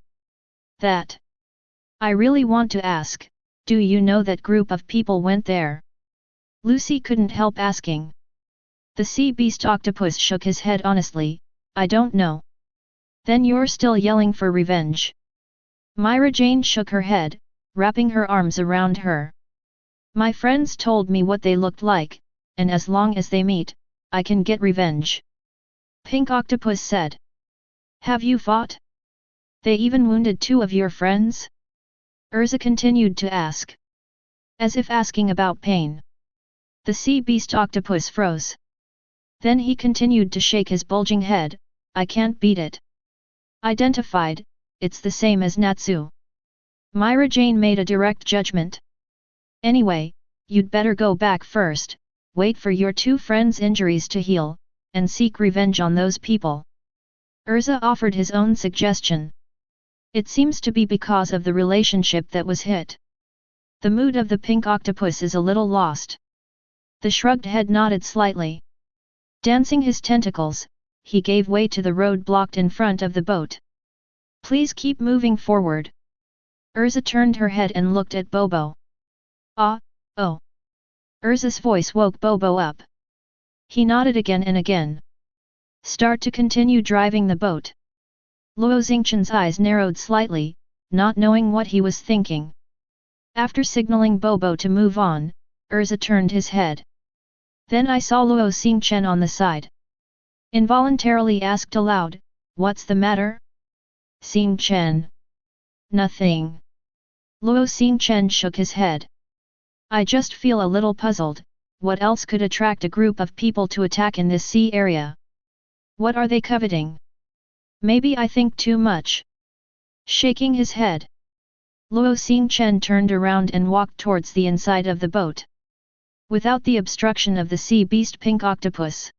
That. I really want to ask, do you know that group of people went there? Lucy couldn't help asking. The sea beast octopus shook his head honestly, I don't know. Then you're still yelling for revenge. Myra Jane shook her head, wrapping her arms around her. My friends told me what they looked like, and as long as they meet, I can get revenge. Pink Octopus said. Have you fought? They even wounded 2 of your friends? Urza continued to ask. As if asking about pain. The sea beast octopus froze. Then he continued to shake his bulging head, I can't beat it. Identified, it's the same as Natsu. Myra Jane made a direct judgment. Anyway, you'd better go back first, wait for your two friends' injuries to heal, and seek revenge on those people. Urza offered his own suggestion. It seems to be because of the relationship that was hit. The mood of the pink octopus is a little lost. The shrugged head nodded slightly. Dancing his tentacles, he gave way to the road blocked in front of the boat. Please keep moving forward. Urza turned her head and looked at Bobo. Ah, oh. Urza's voice woke Bobo up. He nodded again and again. Start to continue driving the boat. Luo Xingchen's eyes narrowed slightly, not knowing what he was thinking. After signaling Bobo to move on, Urza turned his head. Then I saw Luo Xingchen on the side. Involuntarily asked aloud, what's the matter? Xingchen. Nothing. Luo Xingchen shook his head. I just feel a little puzzled, what else could attract a group of people to attack in this sea area? What are they coveting? Maybe I think too much. Shaking his head, Luo Xingchen turned around and walked towards the inside of the boat. Without the obstruction of the sea beast pink octopus,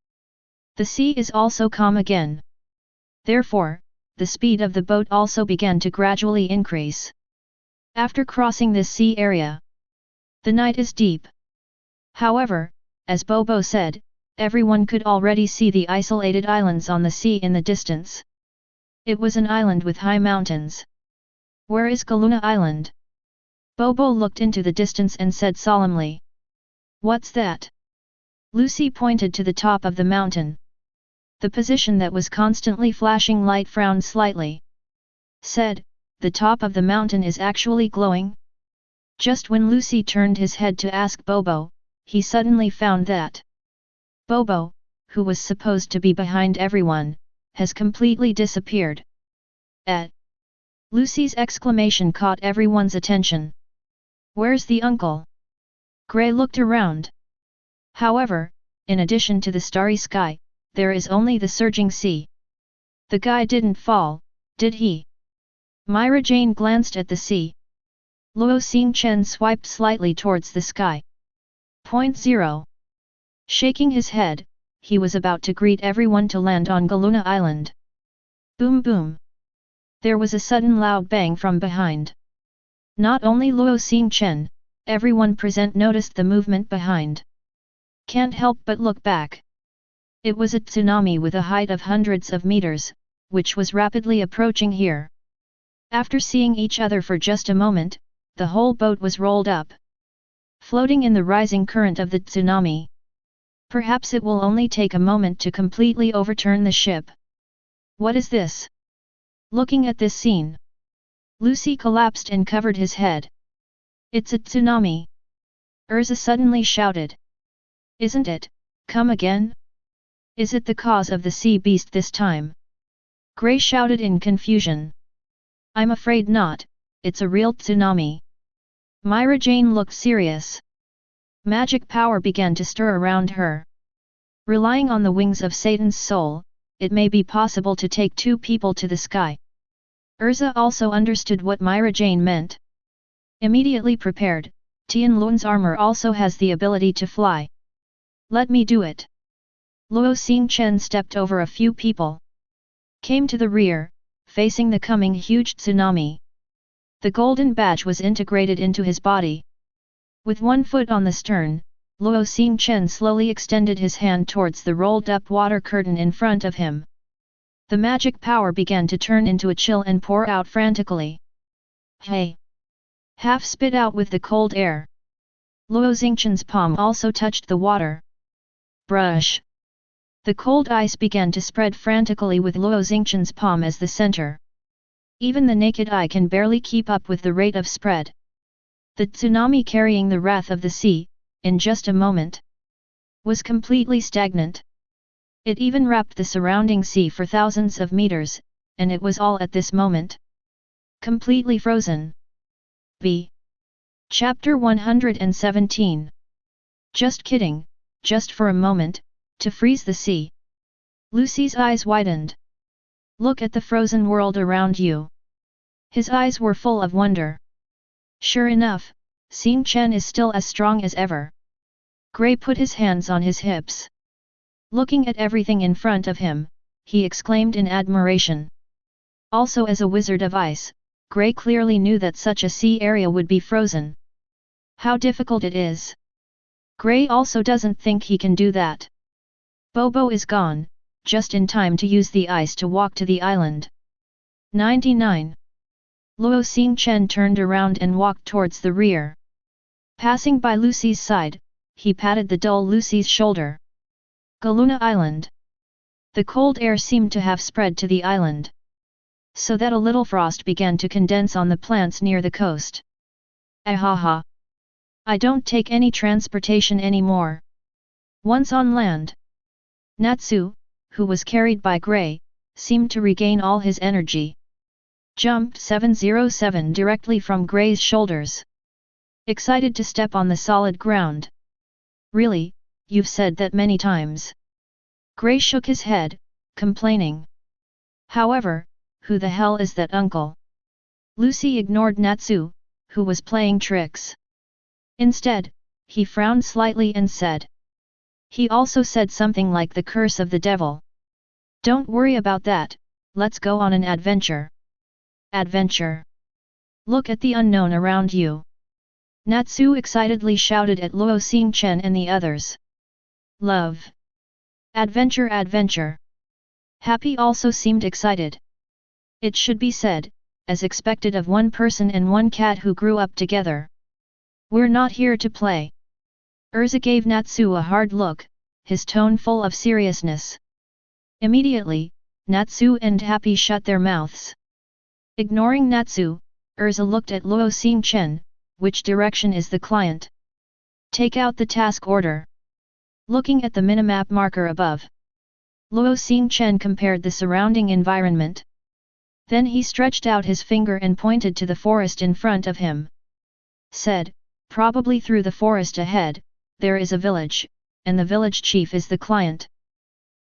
the sea is also calm again. Therefore, the speed of the boat also began to gradually increase. After crossing this sea area, the night is deep. However, as Bobo said, everyone could already see the isolated islands on the sea in the distance. It was an island with high mountains. Where is Galuna Island? Bobo looked into the distance and said solemnly. What's that? Lucy pointed to the top of the mountain. The position that was constantly flashing light frowned slightly. Said, the top of the mountain is actually glowing? Just when Lucy turned his head to ask Bobo, he suddenly found that Bobo, who was supposed to be behind everyone, has completely disappeared. Lucy's exclamation caught everyone's attention. Where's the uncle? Gray looked around. However, in addition to the starry sky, there is only the surging sea. The guy didn't fall, did he? Myra Jane glanced at the sea. Luo Xingchen swiped slightly towards the sky. 0. Shaking his head, he was about to greet everyone to land on Galuna Island. Boom boom. There was a sudden loud bang from behind. Not only Luo Xingchen, everyone present noticed the movement behind. Can't help but look back. It was a tsunami with a height of hundreds of meters, which was rapidly approaching here. After seeing each other for just a moment, the whole boat was rolled up, floating in the rising current of the tsunami. Perhaps it will only take a moment to completely overturn the ship. What is this? Looking at this scene, Lucy collapsed and covered his head. It's a tsunami! Urza suddenly shouted. Isn't it? Come again? Is it the cause of the sea beast this time? Gray shouted in confusion. I'm afraid not, it's a real tsunami. Myra Jane looked serious. Magic power began to stir around her. Relying on the wings of Satan's soul, it may be possible to take two people to the sky. Urza also understood what Myra Jane meant. Immediately prepared, Tian Lun's armor also has the ability to fly. Let me do it. Luo Xingchen stepped over a few people. Came to the rear, facing the coming huge tsunami. The golden badge was integrated into his body. With one foot on the stern, Luo Xingchen slowly extended his hand towards the rolled-up water curtain in front of him. The magic power began to turn into a chill and pour out frantically. Hey! Half spit out with the cold air. Luo Xingchen's palm also touched the water. Brush! The cold ice began to spread frantically with Luo Xingchen's palm as the center. Even the naked eye can barely keep up with the rate of spread. The tsunami carrying the wrath of the sea, in just a moment, was completely stagnant. It even wrapped the surrounding sea for thousands of meters, and it was all at this moment completely frozen. B. Chapter 117. Just kidding, just for a moment, to freeze the sea. Lucy's eyes widened. Look at the frozen world around you. His eyes were full of wonder. Sure enough, Xingchen is still as strong as ever. Gray put his hands on his hips. Looking at everything in front of him, he exclaimed in admiration. Also as a wizard of ice, Gray clearly knew that such a sea area would be frozen. How difficult it is. Gray also doesn't think he can do that. Bobo is gone, just in time to use the ice to walk to the island. 99. Luo Xingchen turned around and walked towards the rear. Passing by Lucy's side, he patted the dull Lucy's shoulder. Galuna Island. The cold air seemed to have spread to the island, so that a little frost began to condense on the plants near the coast. Ahaha! I don't take any transportation anymore. Once on land, Natsu, who was carried by Gray, seemed to regain all his energy. Jumped 707 directly from Gray's shoulders. Excited to step on the solid ground. Really, you've said that many times. Gray shook his head, complaining. However, who the hell is that uncle? Lucy ignored Natsu, who was playing tricks. Instead, he frowned slightly and said. He also said something like the curse of the devil. Don't worry about that, let's go on an adventure. Adventure. Look at the unknown around you. Natsu excitedly shouted at Luo Xingchen and the others. Love. Adventure, adventure. Happy also seemed excited. It should be said, as expected of one person and one cat who grew up together. We're not here to play. Urza gave Natsu a hard look, his tone full of seriousness. Immediately, Natsu and Happy shut their mouths. Ignoring Natsu, Urza looked at Luo Xingchen. Which direction is the client? Take out the task order. Looking at the minimap marker above, Luo Xingchen compared the surrounding environment. Then he stretched out his finger and pointed to the forest in front of him. Said, probably through the forest ahead, there is a village, and the village chief is the client.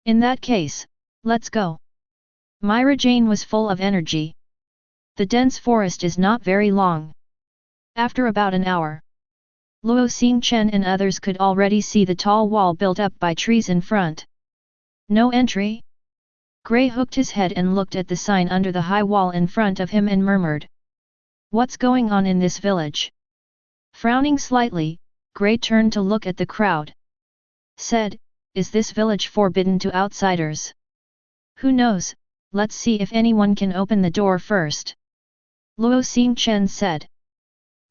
In that case, let's go. Myra Jane was full of energy. The dense forest is not very long. After about an hour, Luo Xingchen and others could already see the tall wall built up by trees in front. No entry? Gray hooked his head and looked at the sign under the high wall in front of him and murmured. What's going on in this village? Frowning slightly, Gray turned to look at the crowd. Said, is this village forbidden to outsiders? Who knows, let's see if anyone can open the door first. Luo Xingchen said.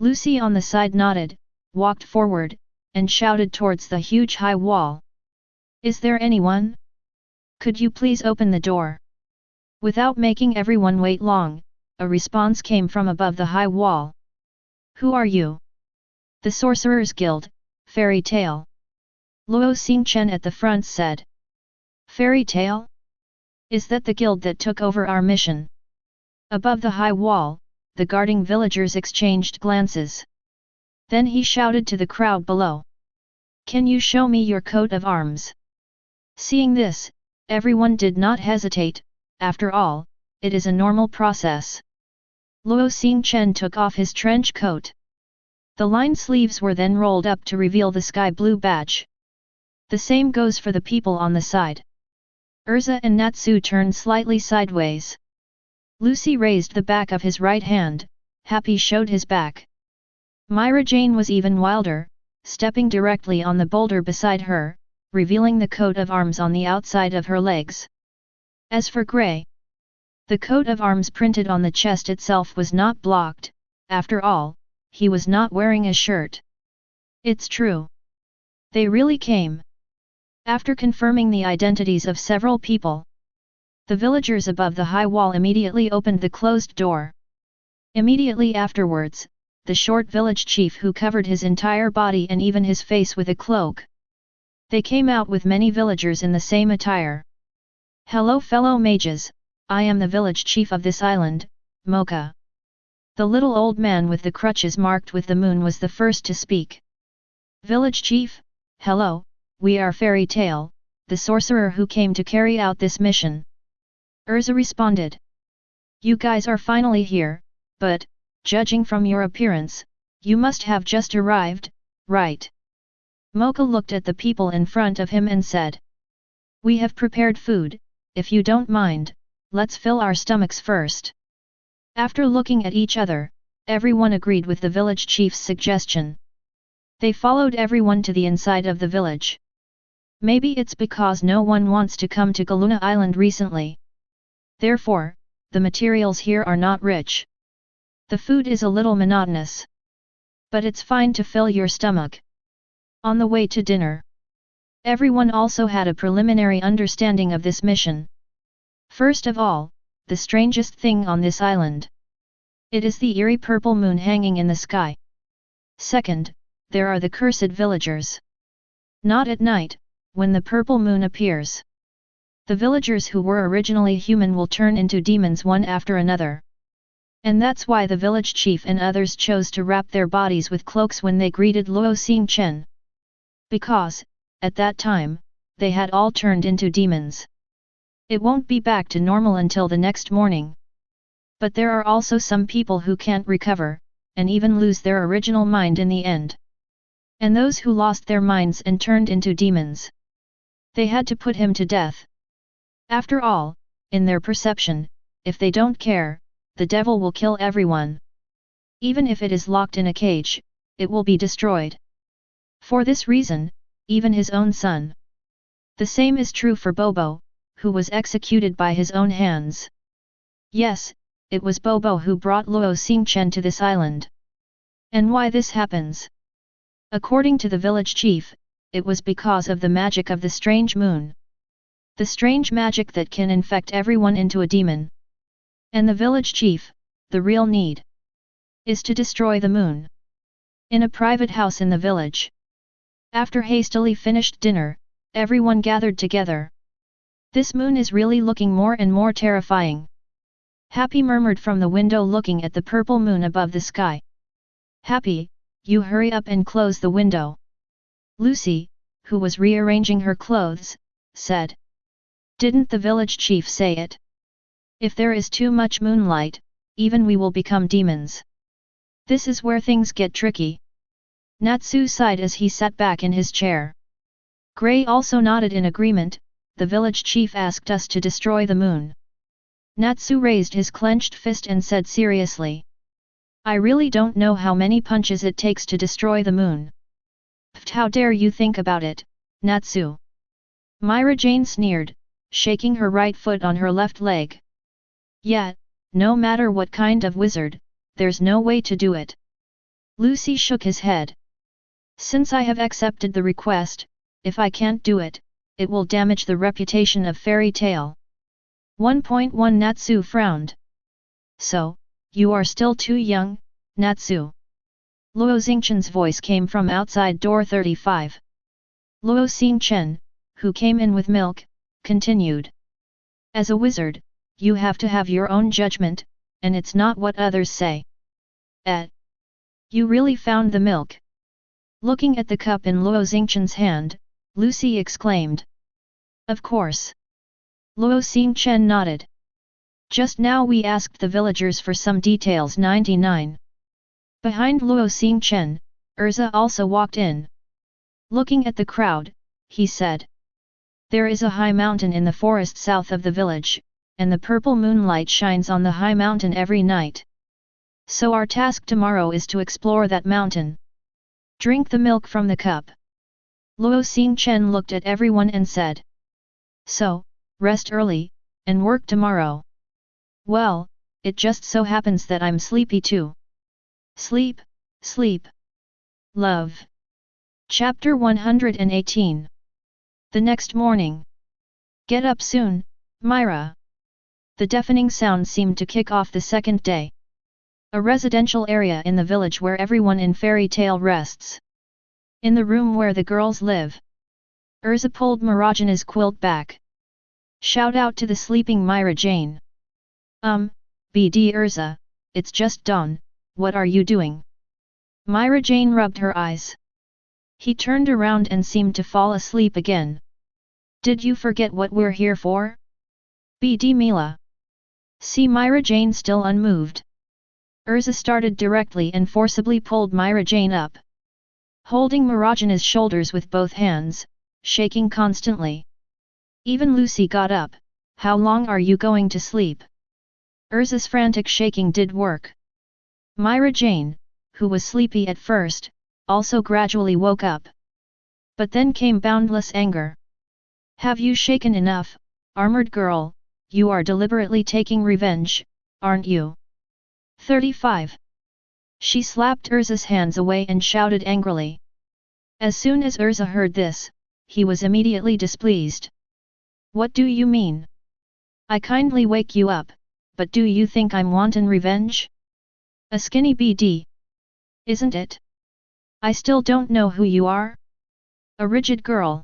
Lucy on the side nodded, walked forward, and shouted towards the huge high wall. Is there anyone? Could you please open the door? Without making everyone wait long, a response came from above the high wall. Who are you? The Sorcerer's Guild, Fairy Tale. Luo Xingchen at the front said. Fairy Tale? Is that the guild that took over our mission? Above the high wall, the guarding villagers exchanged glances. Then he shouted to the crowd below. Can you show me your coat of arms? Seeing this, everyone did not hesitate, after all, it is a normal process. Luo Xingchen took off his trench coat. The lined sleeves were then rolled up to reveal the sky blue badge. The same goes for the people on the side. Urza and Natsu turned slightly sideways. Lucy raised the back of his right hand, Happy showed his back. Myra Jane was even wilder, stepping directly on the boulder beside her, revealing the coat of arms on the outside of her legs. As for Gray, the coat of arms printed on the chest itself was not blocked, after all, he was not wearing a shirt. It's true. They really came. After confirming the identities of several people, the villagers above the high wall immediately opened the closed door. Immediately afterwards, the short village chief who covered his entire body and even his face with a cloak. They came out with many villagers in the same attire. Hello fellow mages, I am the village chief of this island, Mocha. The little old man with the crutches marked with the moon was the first to speak. Village chief, hello, we are Fairy Tale, the sorcerer who came to carry out this mission. Urza responded. You guys are finally here, but, judging from your appearance, you must have just arrived, right? Mocha looked at the people in front of him and said. We have prepared food, if you don't mind, let's fill our stomachs first. After looking at each other, everyone agreed with the village chief's suggestion. They followed everyone to the inside of the village. Maybe it's because no one wants to come to Galuna Island recently. Therefore, the materials here are not rich. The food is a little monotonous. But it's fine to fill your stomach. On the way to dinner, everyone also had a preliminary understanding of this mission. First of all, the strangest thing on this island. It is the eerie purple moon hanging in the sky. Second, there are the cursed villagers. Not at night, when the purple moon appears. The villagers who were originally human will turn into demons one after another. And that's why the village chief and others chose to wrap their bodies with cloaks when they greeted Luo Xingchen. Because, at that time, they had all turned into demons. It won't be back to normal until the next morning. But there are also some people who can't recover, and even lose their original mind in the end. And those who lost their minds and turned into demons. They had to put him to death. After all, in their perception, if they don't care, the devil will kill everyone. Even if it is locked in a cage, it will be destroyed. For this reason, even his own son. The same is true for Bobo, who was executed by his own hands. Yes, it was Bobo who brought Luo Xingchen to this island. And why this happens? According to the village chief, it was because of the magic of the strange moon. The strange magic that can infect everyone into a demon. And the village chief, the real need, is to destroy the moon. In a private house in the village. After hastily finished dinner, everyone gathered together. This moon is really looking more and more terrifying. Happy murmured from the window looking at the purple moon above the sky. Happy, you hurry up and close the window. Lucy, who was rearranging her clothes, said. Didn't the village chief say it? If there is too much moonlight, even we will become demons. This is where things get tricky. Natsu sighed as he sat back in his chair. Gray also nodded in agreement. The village chief asked us to destroy the moon. Natsu raised his clenched fist and said seriously. I really don't know how many punches it takes to destroy the moon. How dare you think about it, Natsu? Myra Jane sneered, shaking her right foot on her left leg. Yet, no matter what kind of wizard, there's no way to do it. Lucy shook his head. Since I have accepted the request, if I can't do it, it will damage the reputation of fairy tale. 1.1 Natsu frowned. So, you are still too young, Natsu. Luo Xingchen's voice came from outside door 35. Luo Xingchen, who came in with milk, continued. As a wizard, you have to have your own judgment, and it's not what others say. You really found the milk? Looking at the cup in Luo Xingchen's hand, Lucy exclaimed. Of course. Luo Xingchen nodded. Just now we asked the villagers for some details. 99. Behind Luo Xingchen, Urza also walked in. Looking at the crowd, he said. There is a high mountain in the forest south of the village, and the purple moonlight shines on the high mountain every night. So our task tomorrow is to explore that mountain. Drink the milk from the cup. Luo Xingchen looked at everyone and said. So, rest early, and work tomorrow. Well, it just so happens that I'm sleepy too. Sleep, sleep. Love. Chapter 118. The next morning. Get up soon, Myra. The deafening sound seemed to kick off the second day. A residential area in the village where everyone in fairy tale rests. In the room where the girls live. Urza pulled Marajana's quilt back. Shout out to the sleeping Myra Jane. BD Urza, it's just dawn, what are you doing? Myra Jane rubbed her eyes. He turned around and seemed to fall asleep again. Did you forget what we're here for? BD Mila. See Myra Jane still unmoved. Urza started directly and forcibly pulled Myra Jane up. holding Marajana's shoulders with both hands, shaking constantly. Even Lucy got up. How long are you going to sleep? Urza's frantic shaking did work. Myra Jane, who was sleepy at first, also gradually woke up. But then came boundless anger. Have you shaken enough, armored girl? You are deliberately taking revenge, aren't you? 35. She slapped Urza's hands away and shouted angrily. As soon as Urza heard this, he was immediately displeased. What do you mean? I kindly wake you up, but do you think I'm wanton revenge? A skinny BD. Isn't it? I still don't know who you are? A rigid girl.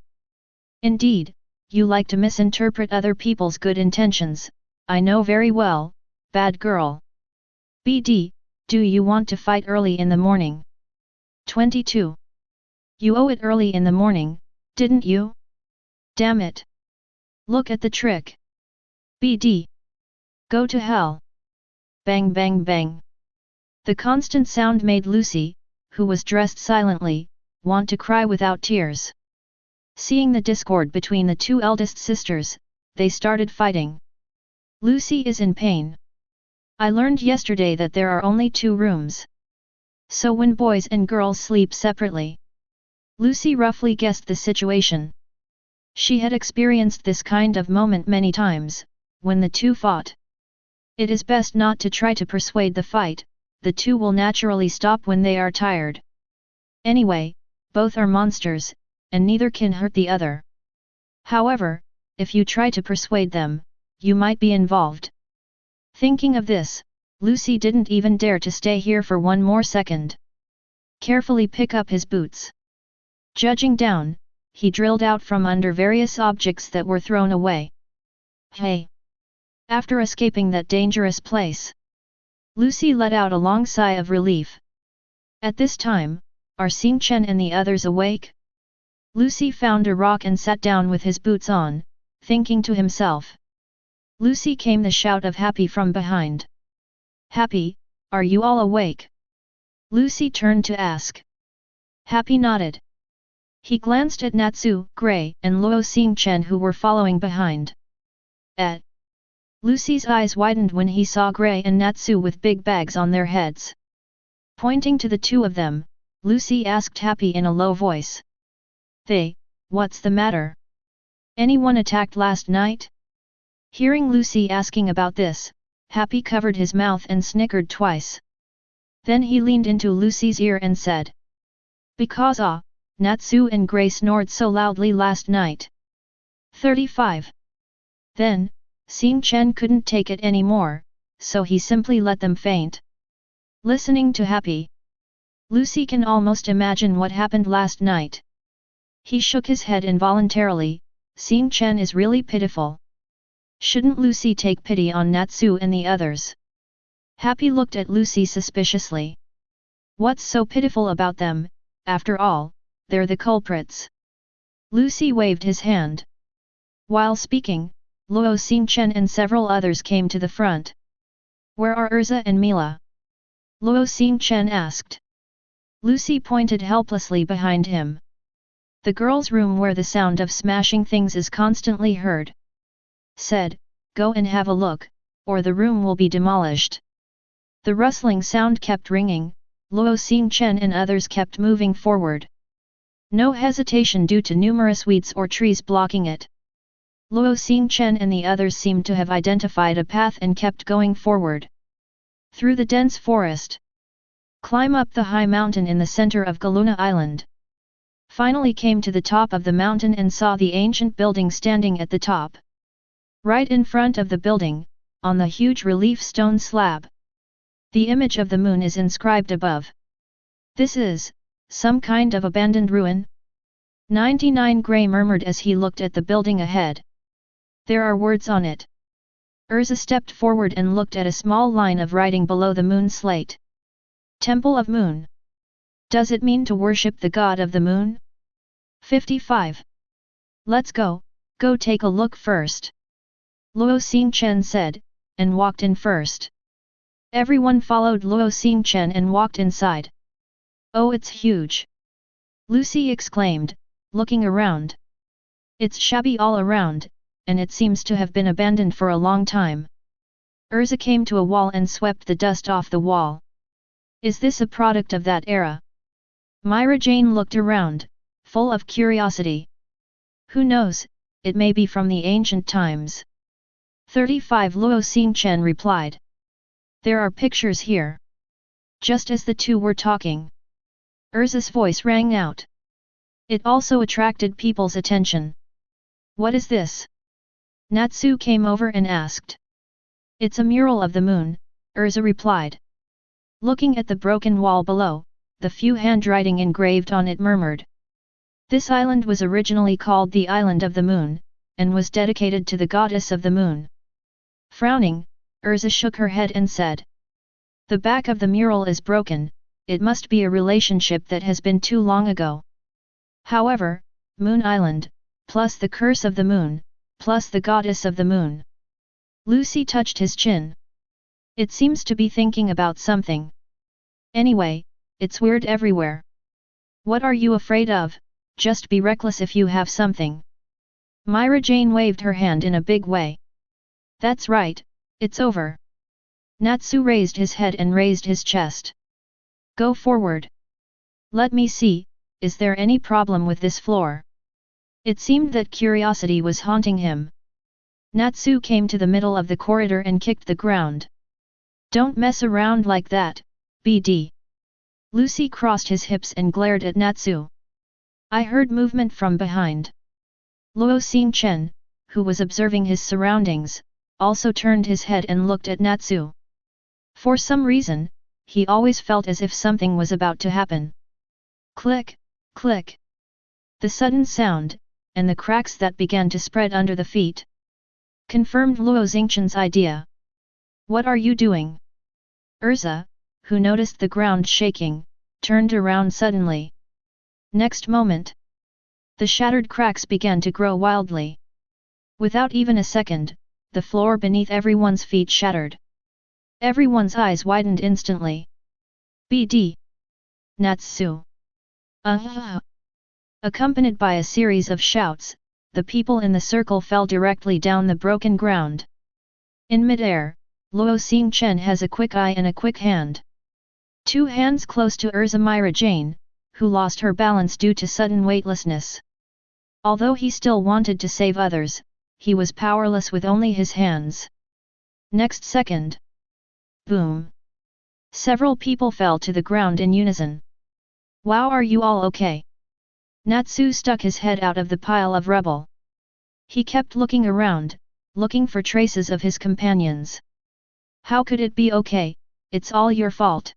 Indeed, you like to misinterpret other people's good intentions, I know very well, bad girl. BD, do you want to fight early in the morning? 22. You owe it early in the morning, didn't you? Damn it. Look at the trick. BD. Go to hell. Bang bang bang. The constant sound made Lucy, who was dressed silently, want to cry without tears. Seeing the discord between the two eldest sisters, they started fighting. Lucy is in pain. I learned yesterday that there are only 2 rooms. So when boys and girls sleep separately. Lucy roughly guessed the situation. She had experienced this kind of moment many times, when the two fought. It is best not to try to persuade the fight, the two will naturally stop when they are tired. Anyway, both are monsters, and neither can hurt the other. However, if you try to persuade them, you might be involved. Thinking of this, Lucy didn't even dare to stay here for one more second. Carefully pick up his boots. Judging down, he drilled out from under various objects that were thrown away. Hey! After escaping that dangerous place, Lucy let out a long sigh of relief. At this time, are Xingchen and the others awake? Lucy found a rock and sat down with his boots on, thinking to himself. Lucy came the shout of Happy from behind. Happy, are you all awake? Lucy turned to ask. Happy nodded. He glanced at Natsu, Gray, and Luo Xingchen who were following behind. Lucy's eyes widened when he saw Gray and Natsu with big bags on their heads. Pointing to the two of them, Lucy asked Happy in a low voice. What's the matter? Anyone attacked last night? Hearing Lucy asking about this, Happy covered his mouth and snickered twice. Then he leaned into Lucy's ear and said. Because Natsu and Gray snored so loudly last night. 35. Then, Xingchen couldn't take it anymore, so he simply let them faint. Listening to Happy, Lucy can almost imagine what happened last night. He shook his head involuntarily. Xingchen is really pitiful. Shouldn't Lucy take pity on Natsu and the others? Happy looked at Lucy suspiciously. What's so pitiful about them, after all? They're the culprits. Lucy waved his hand. While speaking, Luo Xingchen and several others came to the front. Where are Urza and Mila? Luo Xingchen asked. Lucy pointed helplessly behind him. The girls' room where the sound of smashing things is constantly heard. Said, go and have a look, or the room will be demolished. The rustling sound kept ringing, Luo Xingchen and others kept moving forward. No hesitation due to numerous weeds or trees blocking it. Luo Xingchen and the others seemed to have identified a path and kept going forward. Through the dense forest. Climb up the high mountain in the center of Galuna Island. Finally came to the top of the mountain and saw the ancient building standing at the top. Right in front of the building, on the huge relief stone slab. The image of the moon is inscribed above. This is some kind of abandoned ruin? 99 Gray murmured as he looked at the building ahead. There are words on it. Urza stepped forward and looked at a small line of writing below the moon slate. Temple of Moon. Does it mean to worship the god of the moon? 55. Let's go take a look first. Luo Xingchen said, and walked in first. Everyone followed Luo Xingchen and walked inside. Oh, it's huge. Lucy exclaimed, looking around. It's shabby all around, and it seems to have been abandoned for a long time. Urza came to a wall and swept the dust off the wall. Is this a product of that era? Myra Jane looked around, full of curiosity. Who knows, it may be from the ancient times. 35 Luo Xingchen replied. There are pictures here. Just as the two were talking, Urza's voice rang out. It also attracted people's attention. What is this? Natsu came over and asked. It's a mural of the moon, Urza replied. Looking at the broken wall below, the few handwriting engraved on it murmured. This island was originally called the Island of the Moon, and was dedicated to the goddess of the moon. Frowning, Urza shook her head and said. The back of the mural is broken, it must be a relationship that has been too long ago. However, Moon Island, plus the curse of the moon, plus the goddess of the moon. Lucy touched his chin. It seems to be thinking about something. Anyway, it's weird everywhere. What are you afraid of? Just be reckless if you have something. Myra Jane waved her hand in a big way. That's right, it's over. Natsu raised his head and raised his chest. Go forward. Let me see, is there any problem with this floor? It seemed that curiosity was haunting him. Natsu came to the middle of the corridor and kicked the ground. Don't mess around like that, BD. Lucy crossed his hips and glared at Natsu. I heard movement from behind. Luo Xingchen, who was observing his surroundings, also turned his head and looked at Natsu. For some reason, he always felt as if something was about to happen. Click, click. The sudden sound, and the cracks that began to spread under the feet, confirmed Luo Xingchen's idea. What are you doing? Urza, who noticed the ground shaking, turned around suddenly. Next moment, the shattered cracks began to grow wildly. Without even a second, the floor beneath everyone's feet shattered. Everyone's eyes widened instantly. BD. Natsu. Accompanied by a series of shouts, the people in the circle fell directly down the broken ground. In midair, Luo Xingchen has a quick eye and a quick hand. Two hands close to Urza Myra Jane, who lost her balance due to sudden weightlessness. Although he still wanted to save others, he was powerless with only his hands. Next second. Boom. Several people fell to the ground in unison. Wow, are you all okay? Natsu stuck his head out of the pile of rubble. He kept looking around, looking for traces of his companions. How could it be okay? It's all your fault.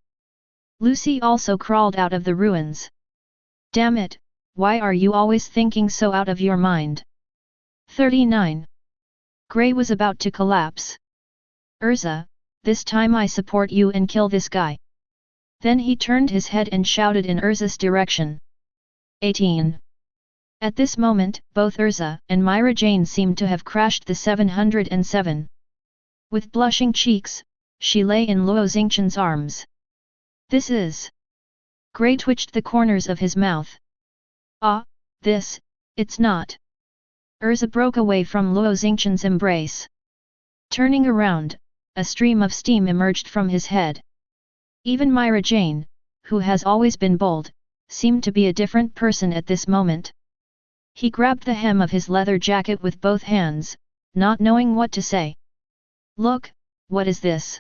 Lucy also crawled out of the ruins. Damn it, why are you always thinking so out of your mind? 39. Gray was about to collapse. Urza, this time I support you and kill this guy. Then he turned his head and shouted in Urza's direction. 18. At this moment, both Urza and Myra Jane seemed to have crashed the 707. With blushing cheeks, she lay in Luo Xingchen's arms. This is... Gray twitched the corners of his mouth. Ah, it's not. Urza broke away from Luo Xingchen's embrace. Turning around, a stream of steam emerged from his head. Even Myra Jane, who has always been bold, seemed to be a different person at this moment. He grabbed the hem of his leather jacket with both hands, not knowing what to say. Look, what is this?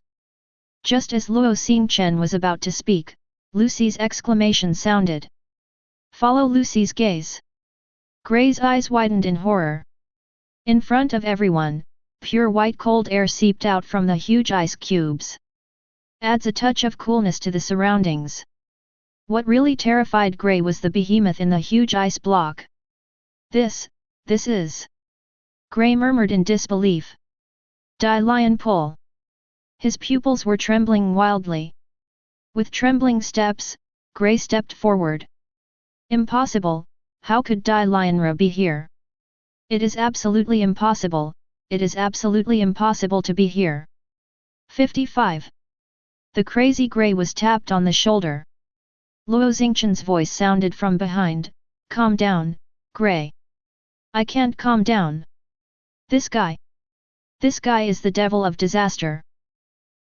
Just as Luo Xingchen was about to speak, Lucy's exclamation sounded. Follow Lucy's gaze. Gray's eyes widened in horror. In front of everyone, pure white cold air seeped out from the huge ice cubes. Adds a touch of coolness to the surroundings. What really terrified Gray was the behemoth in the huge ice block. This is... Gray murmured in disbelief. Die Lion Pull. His pupils were trembling wildly. With trembling steps, Gray stepped forward. Impossible, how could Dai Lionra be here? It is absolutely impossible, it is absolutely impossible to be here. 55. The crazy Gray was tapped on the shoulder. Luo Xingchen's voice sounded from behind, "Calm down, Gray. I can't calm down. This guy is the devil of disaster."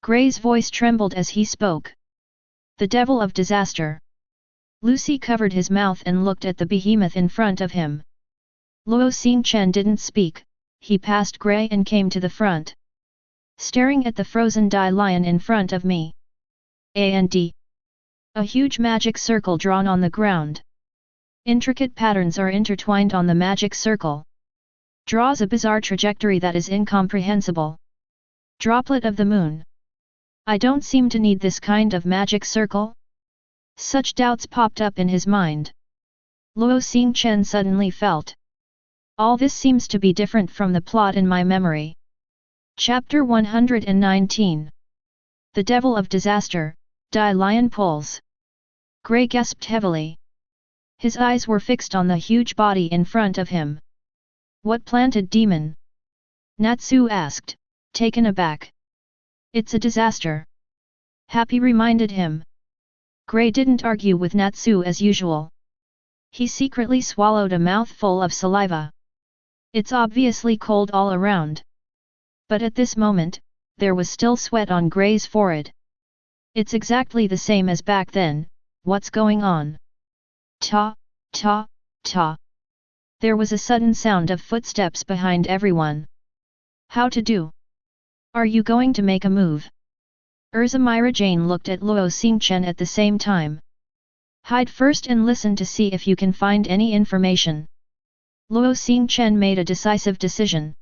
Gray's voice trembled as he spoke. The devil of disaster. Lucy covered his mouth and looked at the behemoth in front of him. Luo Xingchen didn't speak, he passed Gray and came to the front. "Staring at the frozen die lion in front of me. And a huge magic circle drawn on the ground. Intricate patterns are intertwined on the magic circle. Draws a bizarre trajectory that is incomprehensible. Droplet of the moon. I don't seem to need this kind of magic circle?" Such doubts popped up in his mind. Luo Xingchen suddenly felt. All this seems to be different from the plot in my memory. Chapter 119. The Devil of Disaster, Die Lion Pulls. Gray gasped heavily. His eyes were fixed on the huge body in front of him. "What planted demon?" Natsu asked, taken aback. "It's a disaster." Happy reminded him. Gray didn't argue with Natsu as usual. He secretly swallowed a mouthful of saliva. It's obviously cold all around. But at this moment, there was still sweat on Gray's forehead. "It's exactly the same as back then, what's going on?" Ta, ta, ta. There was a sudden sound of footsteps behind everyone. "How to do? Are you going to make a move?" Myra Jane looked at Luo Xingchen at the same time. "Hide first and listen to see if you can find any information." Luo Xingchen made a decisive decision.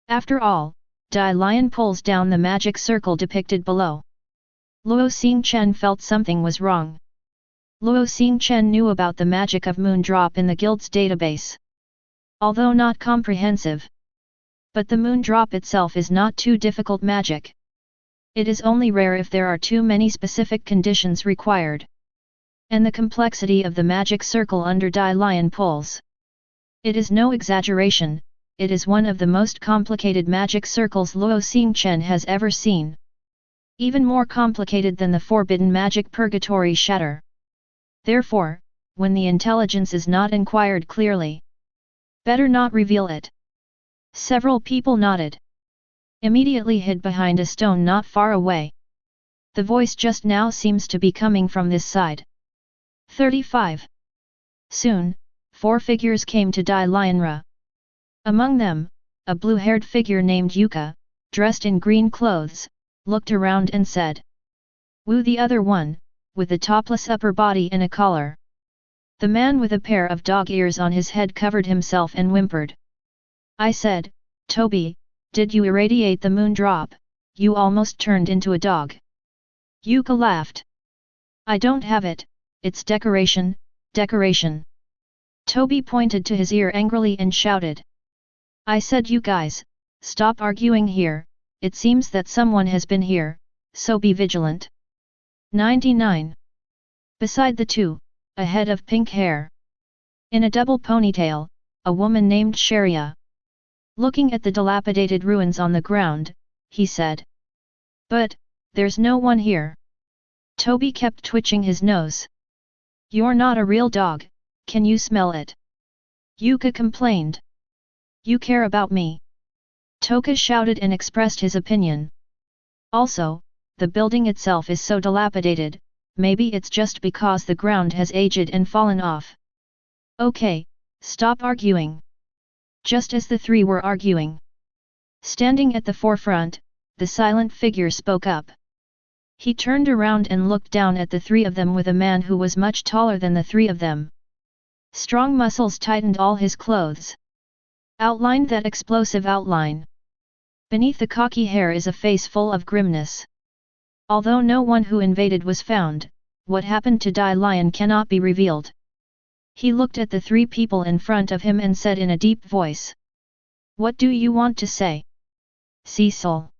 After all, Die Lion pulls down the magic circle depicted below. Luo Xingchen felt something was wrong. Luo Xingchen knew about the magic of moon drop in the guild's database. Although not comprehensive. But the moon drop itself is not too difficult magic. It is only rare if there are too many specific conditions required. And the complexity of the magic circle under Die Lion pulls. It is no exaggeration, it is one of the most complicated magic circles Luo Xingchen has ever seen. Even more complicated than the forbidden magic purgatory shatter. Therefore, when the intelligence is not inquired clearly, better not reveal it. Several people nodded. Immediately hid behind a stone not far away. The voice just now seems to be coming from this side. 35. Soon, 4 figures came to Die Lionra. Among them, a blue-haired figure named Yuka, dressed in green clothes, looked around and said. "Wu." The other one, with a topless upper body and a collar. The man with a pair of dog ears on his head covered himself and whimpered. "I said, Toby, did you irradiate the moon drop? You almost turned into a dog." Yuka laughed. "I don't have it, it's decoration, decoration." Toby pointed to his ear angrily and shouted. "I said you guys, stop arguing here, it seems that someone has been here, so be vigilant." 99. Beside the two, a head of pink hair. In a double ponytail, a woman named Sharia. Looking at the dilapidated ruins on the ground, he said. "But, there's no one here." Toby kept twitching his nose. "You're not a real dog, can you smell it?" Yuka complained. "You care about me?" Toka shouted and expressed his opinion. "Also, the building itself is so dilapidated, maybe it's just because the ground has aged and fallen off." "Okay, stop arguing." Just as the three were arguing, standing at the forefront, the silent figure spoke up. He turned around and looked down at the three of them with a man who was much taller than the three of them. Strong muscles tightened all his clothes. Outlined that explosive outline. Beneath the cocky hair is a face full of grimness. Although no one who invaded was found, what happened to Die Lion cannot be revealed. He looked at the three people in front of him and said in a deep voice. "What do you want to say?" "Cecil."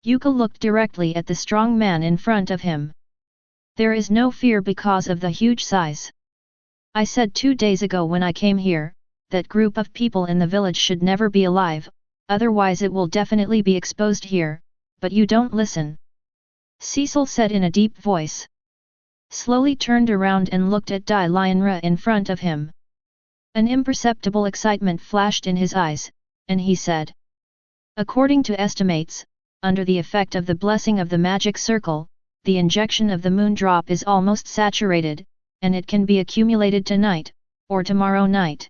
Yuka looked directly at the strong man in front of him. "There is no fear because of the huge size. I said 2 days ago when I came here, that group of people in the village should never be alive, otherwise it will definitely be exposed here, but you don't listen." Cecil said in a deep voice. slowly turned around and looked at Dai Lianra in front of him. An imperceptible excitement flashed in his eyes, and he said, "According to estimates, under the effect of the blessing of the magic circle, the injection of the moon drop is almost saturated, and it can be accumulated tonight, or tomorrow night.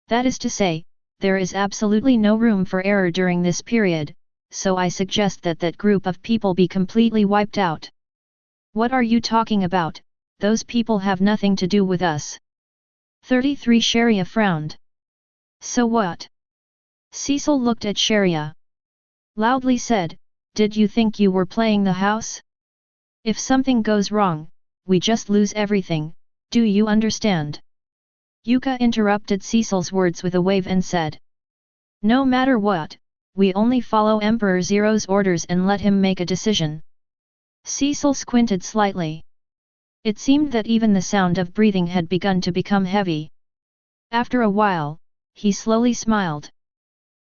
That is to say, there is absolutely no room for error during this period, so I suggest that that group of people be completely wiped out." "What are you talking about? Those people have nothing to do with us." 33 Sharia frowned. "So what?" Cecil looked at Sharia. Loudly said, "Did you think you were playing the house? If something goes wrong, we just lose everything, do you understand?" Yuka interrupted Cecil's words with a wave and said, "No matter what, we only follow Emperor Zero's orders and let him make a decision." Cecil squinted slightly. It seemed that even the sound of breathing had begun to become heavy. After a while, he slowly smiled.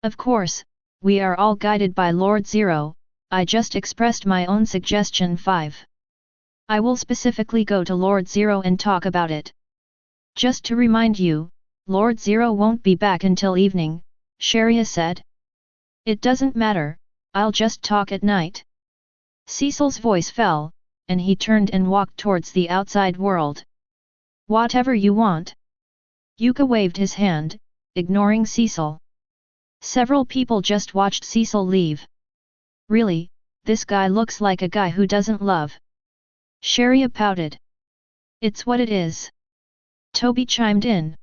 "Of course, we are all guided by Lord Zero, I just expressed my own suggestion 5. I will specifically go to Lord Zero and talk about it. Just to remind you, Lord Zero won't be back until evening," Sharia said. "It doesn't matter, I'll just talk at night." Cecil's voice fell, and he turned and walked towards the outside world. "Whatever you want." Yuka waved his hand, ignoring Cecil. Several people just watched Cecil leave. "Really, this guy looks like a guy who doesn't love." Sharia pouted. "It's what it is." Toby chimed in.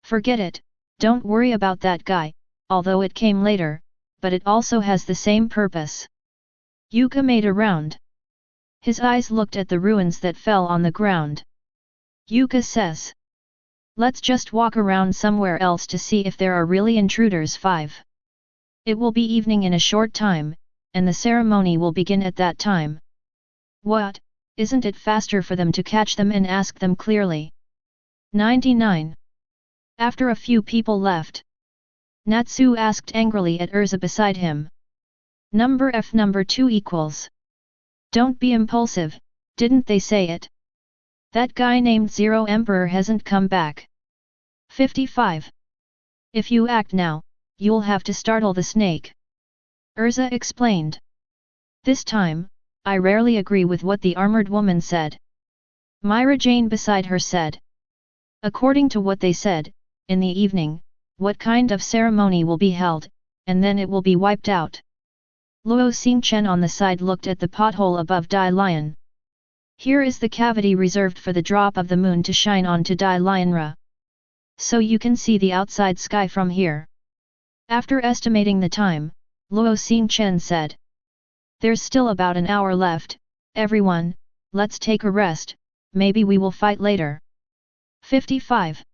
"Forget it, don't worry about that guy, although it came later, but it also has the same purpose." Yuka made a round. His eyes looked at the ruins that fell on the ground. Yuka says, "Let's just walk around somewhere else to see if there are really intruders 5. It will be evening in a short time, and the ceremony will begin at that time." "What, isn't it faster for them to catch them and ask them clearly?" 99. After a few people left, Natsu asked angrily at Urza beside him. Number 2 equals. "Don't be impulsive, didn't they say it? That guy named Zero Emperor hasn't come back." 55. "If you act now, you'll have to startle the snake," Urza explained. "This time, I rarely agree with what the armored woman said." Myra Jane beside her said. "According to what they said, in the evening, what kind of ceremony will be held, and then it will be wiped out." Luo Xingchen on the side looked at the pothole above Dai Lion. "Here is the cavity reserved for the drop of the moon to shine onto Dai Lianra. So you can see the outside sky from here." After estimating the time, Luo Xingchen said, "There's still about an hour left, everyone, let's take a rest, maybe we will fight later." 55.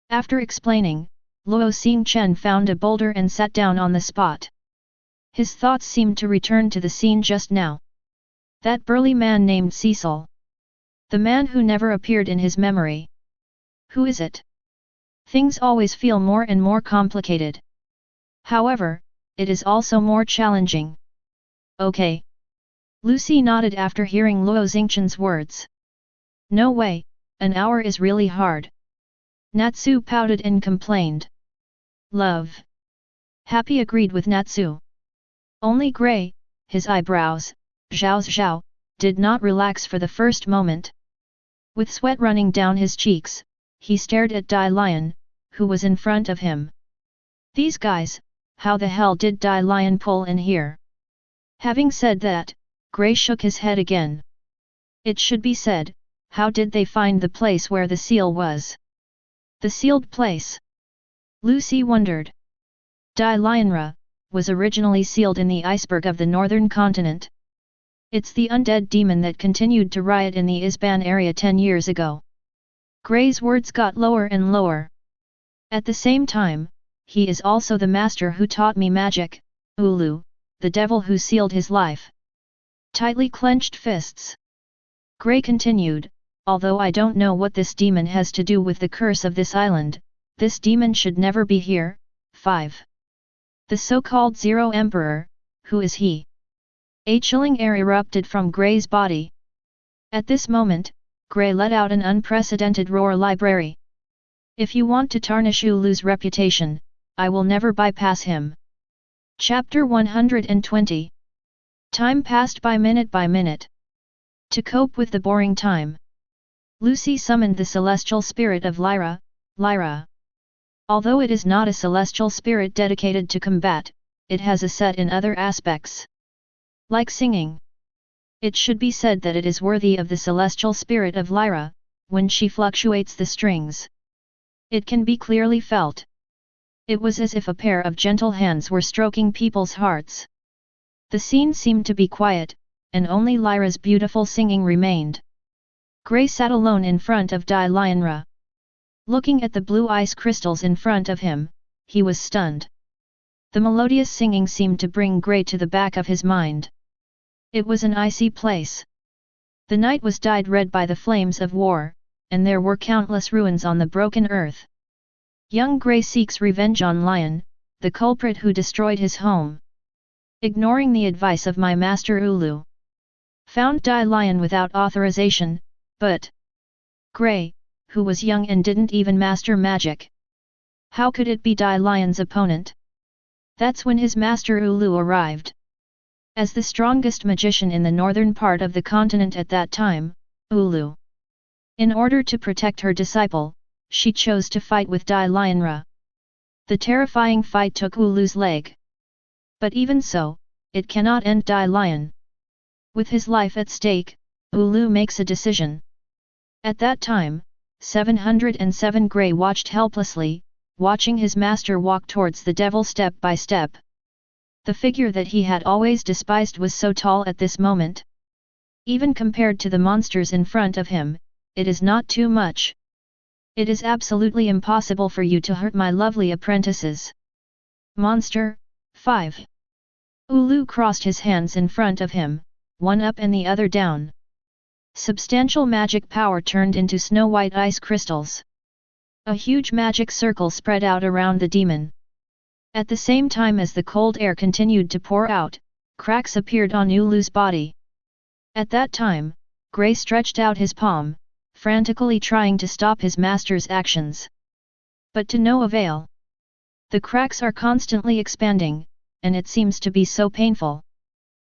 After explaining, Luo Xingchen found a boulder and sat down on the spot. His thoughts seemed to return to the scene just now. That burly man named Cecil. The man who never appeared in his memory. Who is it? Things always feel more and more complicated. However, it is also more challenging. "Okay." Lucy nodded after hearing Luo Xingchen's words. "No way, an hour is really hard." Natsu pouted and complained. "Love." Happy agreed with Natsu. Only Gray, his eyebrows, zhao, did not relax for the first moment. With sweat running down his cheeks, he stared at Dai Lion, who was in front of him. These guys, how the hell did Dai Lion pull in here? Having said that, Gray shook his head again. It should be said, how did they find the place where the seal was? The sealed place? Lucy wondered. Dai Lianra was originally sealed in the iceberg of the northern continent. It's the undead demon that continued to riot in the Isban area 10 years ago. Gray's words got lower and lower. At the same time, he is also the master who taught me magic, Ulu, the devil who sealed his life. Tightly clenched fists. Gray continued, although I don't know what this demon has to do with the curse of this island, this demon should never be here. 5. The so-called Zero Emperor, who is he? A chilling air erupted from Gray's body. At this moment, Gray let out an unprecedented roar. Library. If you want to tarnish Ulu's reputation, I will never bypass him. Chapter 120. Time passed by minute. To cope with the boring time, Lucy summoned the celestial spirit of Lyra. Although it is not a celestial spirit dedicated to combat, it has a set in other aspects. Like singing. It should be said that it is worthy of the celestial spirit of Lyra, when she fluctuates the strings. It can be clearly felt. It was as if a pair of gentle hands were stroking people's hearts. The scene seemed to be quiet, and only Lyra's beautiful singing remained. Gray sat alone in front of Lionra. Looking at the blue ice crystals in front of him, he was stunned. The melodious singing seemed to bring Gray to the back of his mind. It was an icy place. The night was dyed red by the flames of war, and there were countless ruins on the broken earth. Young Gray seeks revenge on Lion, the culprit who destroyed his home. Ignoring the advice of my master Ulu. Found Lion without authorization, but Gray, who was young and didn't even master magic. How could it be Lion's opponent? That's when his master Ulu arrived. As the strongest magician in the northern part of the continent at that time, Ulu. In order to protect her disciple, she chose to fight with Lionra. The terrifying fight took Ulu's leg. But even so, it cannot end Lion. With his life at stake, Ulu makes a decision. At that time, 707 Gray watched helplessly, watching his master walk towards the devil step by step. The figure that he had always despised was so tall at this moment. Even compared to the monsters in front of him, it is not too much. It is absolutely impossible for you to hurt my lovely apprentices. Monster, 5. Ulu crossed his hands in front of him, one up and the other down. Substantial magic power turned into snow-white ice crystals. A huge magic circle spread out around the demon. At the same time as the cold air continued to pour out, cracks appeared on Ulu's body. At that time, Gray stretched out his palm, frantically trying to stop his master's actions. But to no avail. The cracks are constantly expanding, and it seems to be so painful.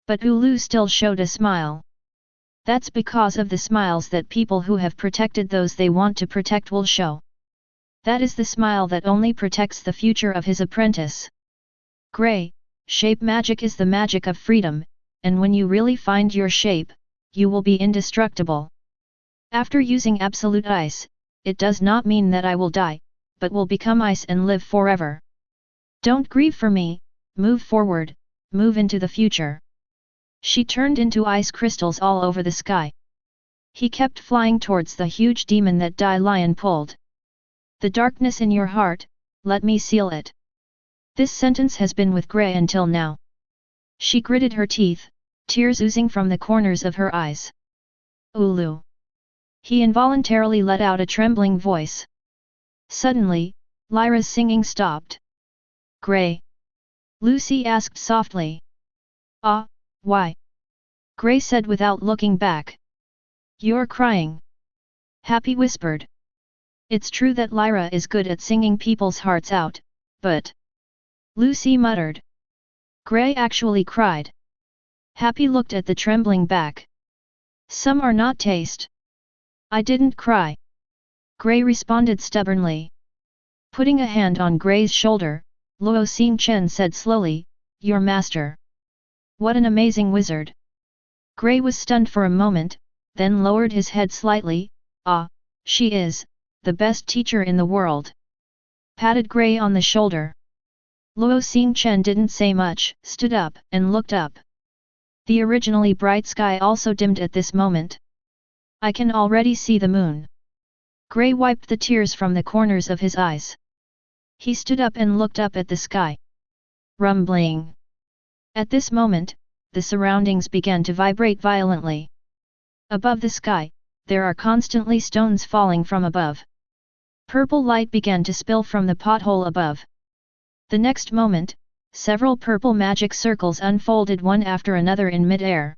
But Ulu still showed a smile. That's because of the smiles that people who have protected those they want to protect will show. That is the smile that only protects the future of his apprentice. Gray, shape magic is the magic of freedom, and when you really find your shape, you will be indestructible. After using absolute ice, it does not mean that I will die, but will become ice and live forever. Don't grieve for me, move forward, move into the future. She turned into ice crystals all over the sky. He kept flying towards the huge demon that Lion pulled. The darkness in your heart, let me seal it. This sentence has been with Gray until now. She gritted her teeth, tears oozing from the corners of her eyes. Ulu. He involuntarily let out a trembling voice. Suddenly, Lyra's singing stopped. Gray? Lucy asked softly. Ah, why? Gray said without looking back. You're crying. Happy whispered. It's true that Lyra is good at singing people's hearts out, but... Lucy muttered. Gray actually cried. Happy looked at the trembling back. Some are not taste. I didn't cry. Gray responded stubbornly. Putting a hand on Gray's shoulder, Luo Xingchen said slowly, Your master. What an amazing wizard. Gray was stunned for a moment, then lowered his head slightly. Ah, she is the best teacher in the world. Patted Gray on the shoulder. Luo Xingchen didn't say much, stood up and looked up. The originally bright sky also dimmed at this moment. I can already see the moon. Gray wiped the tears from the corners of his eyes. He stood up and looked up at the sky. Rumbling. At this moment, the surroundings began to vibrate violently. Above the sky, there are constantly stones falling from above. Purple light began to spill from the pothole above. The next moment, several purple magic circles unfolded one after another in mid-air.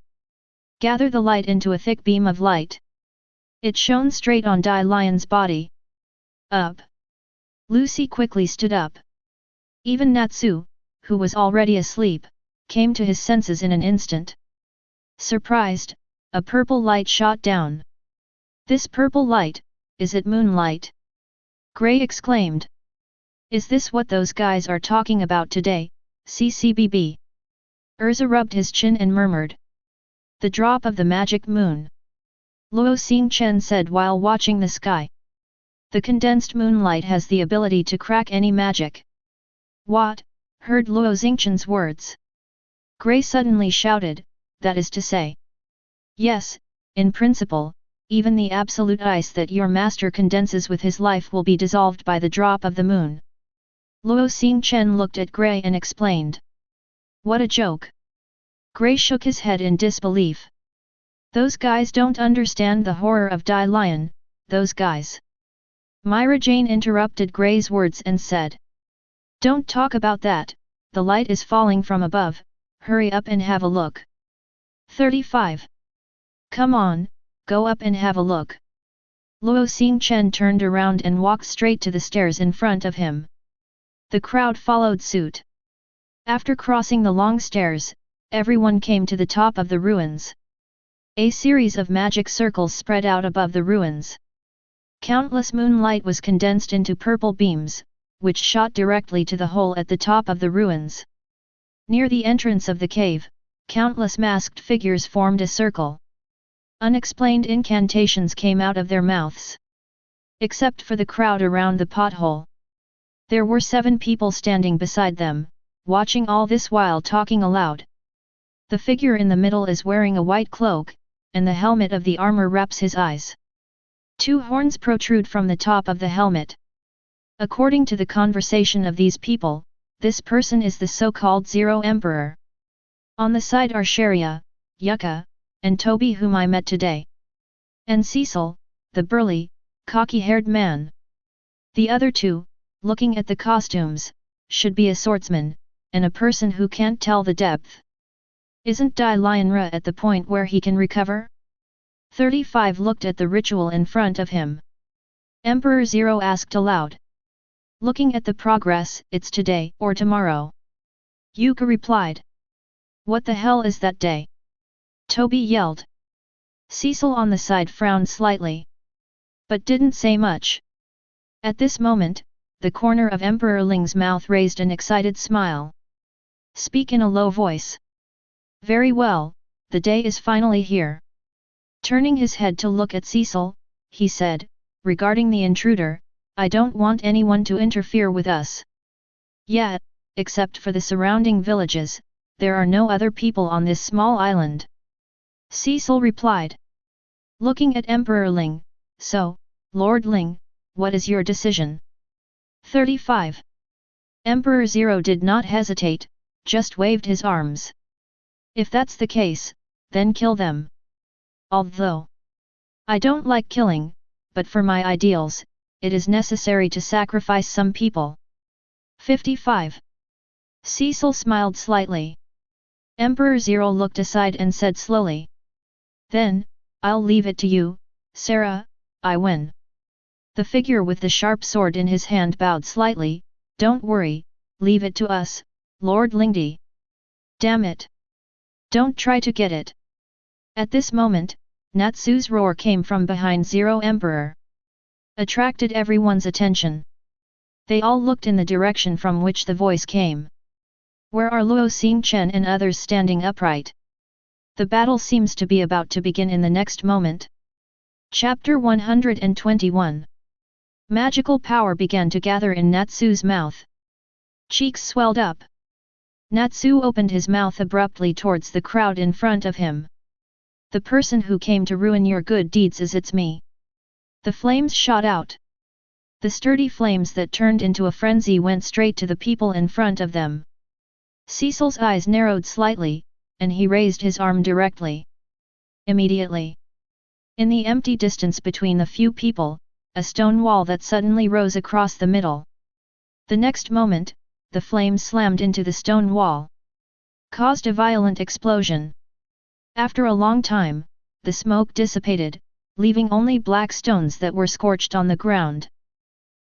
Gather the light into a thick beam of light. It shone straight on Dai Lion's body. Up! Lucy quickly stood up. Even Natsu, who was already asleep, came to his senses in an instant. Surprised, a purple light shot down. This purple light, is it moonlight? Gray exclaimed. Is this what those guys are talking about today, CCBB? Urza rubbed his chin and murmured. The drop of the magic moon. Luo Xingchen said while watching the sky. The condensed moonlight has the ability to crack any magic. What? Heard Luo Xingchen's words. Gray suddenly shouted, that is to say. Yes, in principle, even the absolute ice that your master condenses with his life will be dissolved by the drop of the moon. Luo Xingchen looked at Gray and explained. What a joke! Gray shook his head in disbelief. Those guys don't understand the horror of Dai Lion, those guys. Myra Jane interrupted Gray's words and said. Don't talk about that, the light is falling from above, hurry up and have a look. 35. Come on, go up and have a look. Luo Xingchen turned around and walked straight to the stairs in front of him. The crowd followed suit. After crossing the long stairs, everyone came to the top of the ruins. A series of magic circles spread out above the ruins. Countless moonlight was condensed into purple beams, which shot directly to the hole at the top of the ruins. Near the entrance of the cave, countless masked figures formed a circle. Unexplained incantations came out of their mouths. Except for the crowd around the pothole. There were 7 people standing beside them, watching all this while talking aloud. The figure in the middle is wearing a white cloak, and the helmet of the armor wraps his eyes. 2 horns protrude from the top of the helmet. According to the conversation of these people, this person is the so-called Zero Emperor. On the side are Sharia, Yuka, and Toby whom I met today. And Cecil, the burly, cocky-haired man. The other 2, looking at the costumes, should be a swordsman, and a person who can't tell the depth. Isn't Dai Lionra at the point where he can recover? 35 looked at the ritual in front of him. Emperor Zero asked aloud. Looking at the progress, it's today or tomorrow. Yuka replied. What the hell is that day? Toby yelled. Cecil on the side frowned slightly. But didn't say much. At this moment, the corner of Emperor Ling's mouth raised an excited smile. Speak in a low voice. Very well, the day is finally here. Turning his head to look at Cecil, he said, regarding the intruder, I don't want anyone to interfere with us. Yet, except for the surrounding villages, there are no other people on this small island. Cecil replied. Looking at Emperor Ling, so, Lord Ling, what is your decision? 35. Emperor Zero did not hesitate, just waved his arms. If that's the case, then kill them. Although I don't like killing, but for my ideals, it is necessary to sacrifice some people. 55. Cecil smiled slightly. Emperor Zero looked aside and said slowly. Then, I'll leave it to you, Sarah, I win. The figure with the sharp sword in his hand bowed slightly, don't worry, leave it to us, Lord Lingdi. Damn it! Don't try to get it. At this moment, Natsu's roar came from behind Zero Emperor. Attracted everyone's attention. They all looked in the direction from which the voice came. Where are Luo Xingchen and others standing upright? The battle seems to be about to begin in the next moment. Chapter 121. Magical power began to gather in Natsu's mouth. Cheeks swelled up. Natsu opened his mouth abruptly towards the crowd in front of him. The person who came to ruin your good deeds is it's me. The flames shot out. The sturdy flames that turned into a frenzy went straight to the people in front of them. Cecil's eyes narrowed slightly, and he raised his arm directly. Immediately. In the empty distance between the few people, a stone wall that suddenly rose across the middle. The next moment, the flames slammed into the stone wall. Caused a violent explosion. After a long time, the smoke dissipated, leaving only black stones that were scorched on the ground.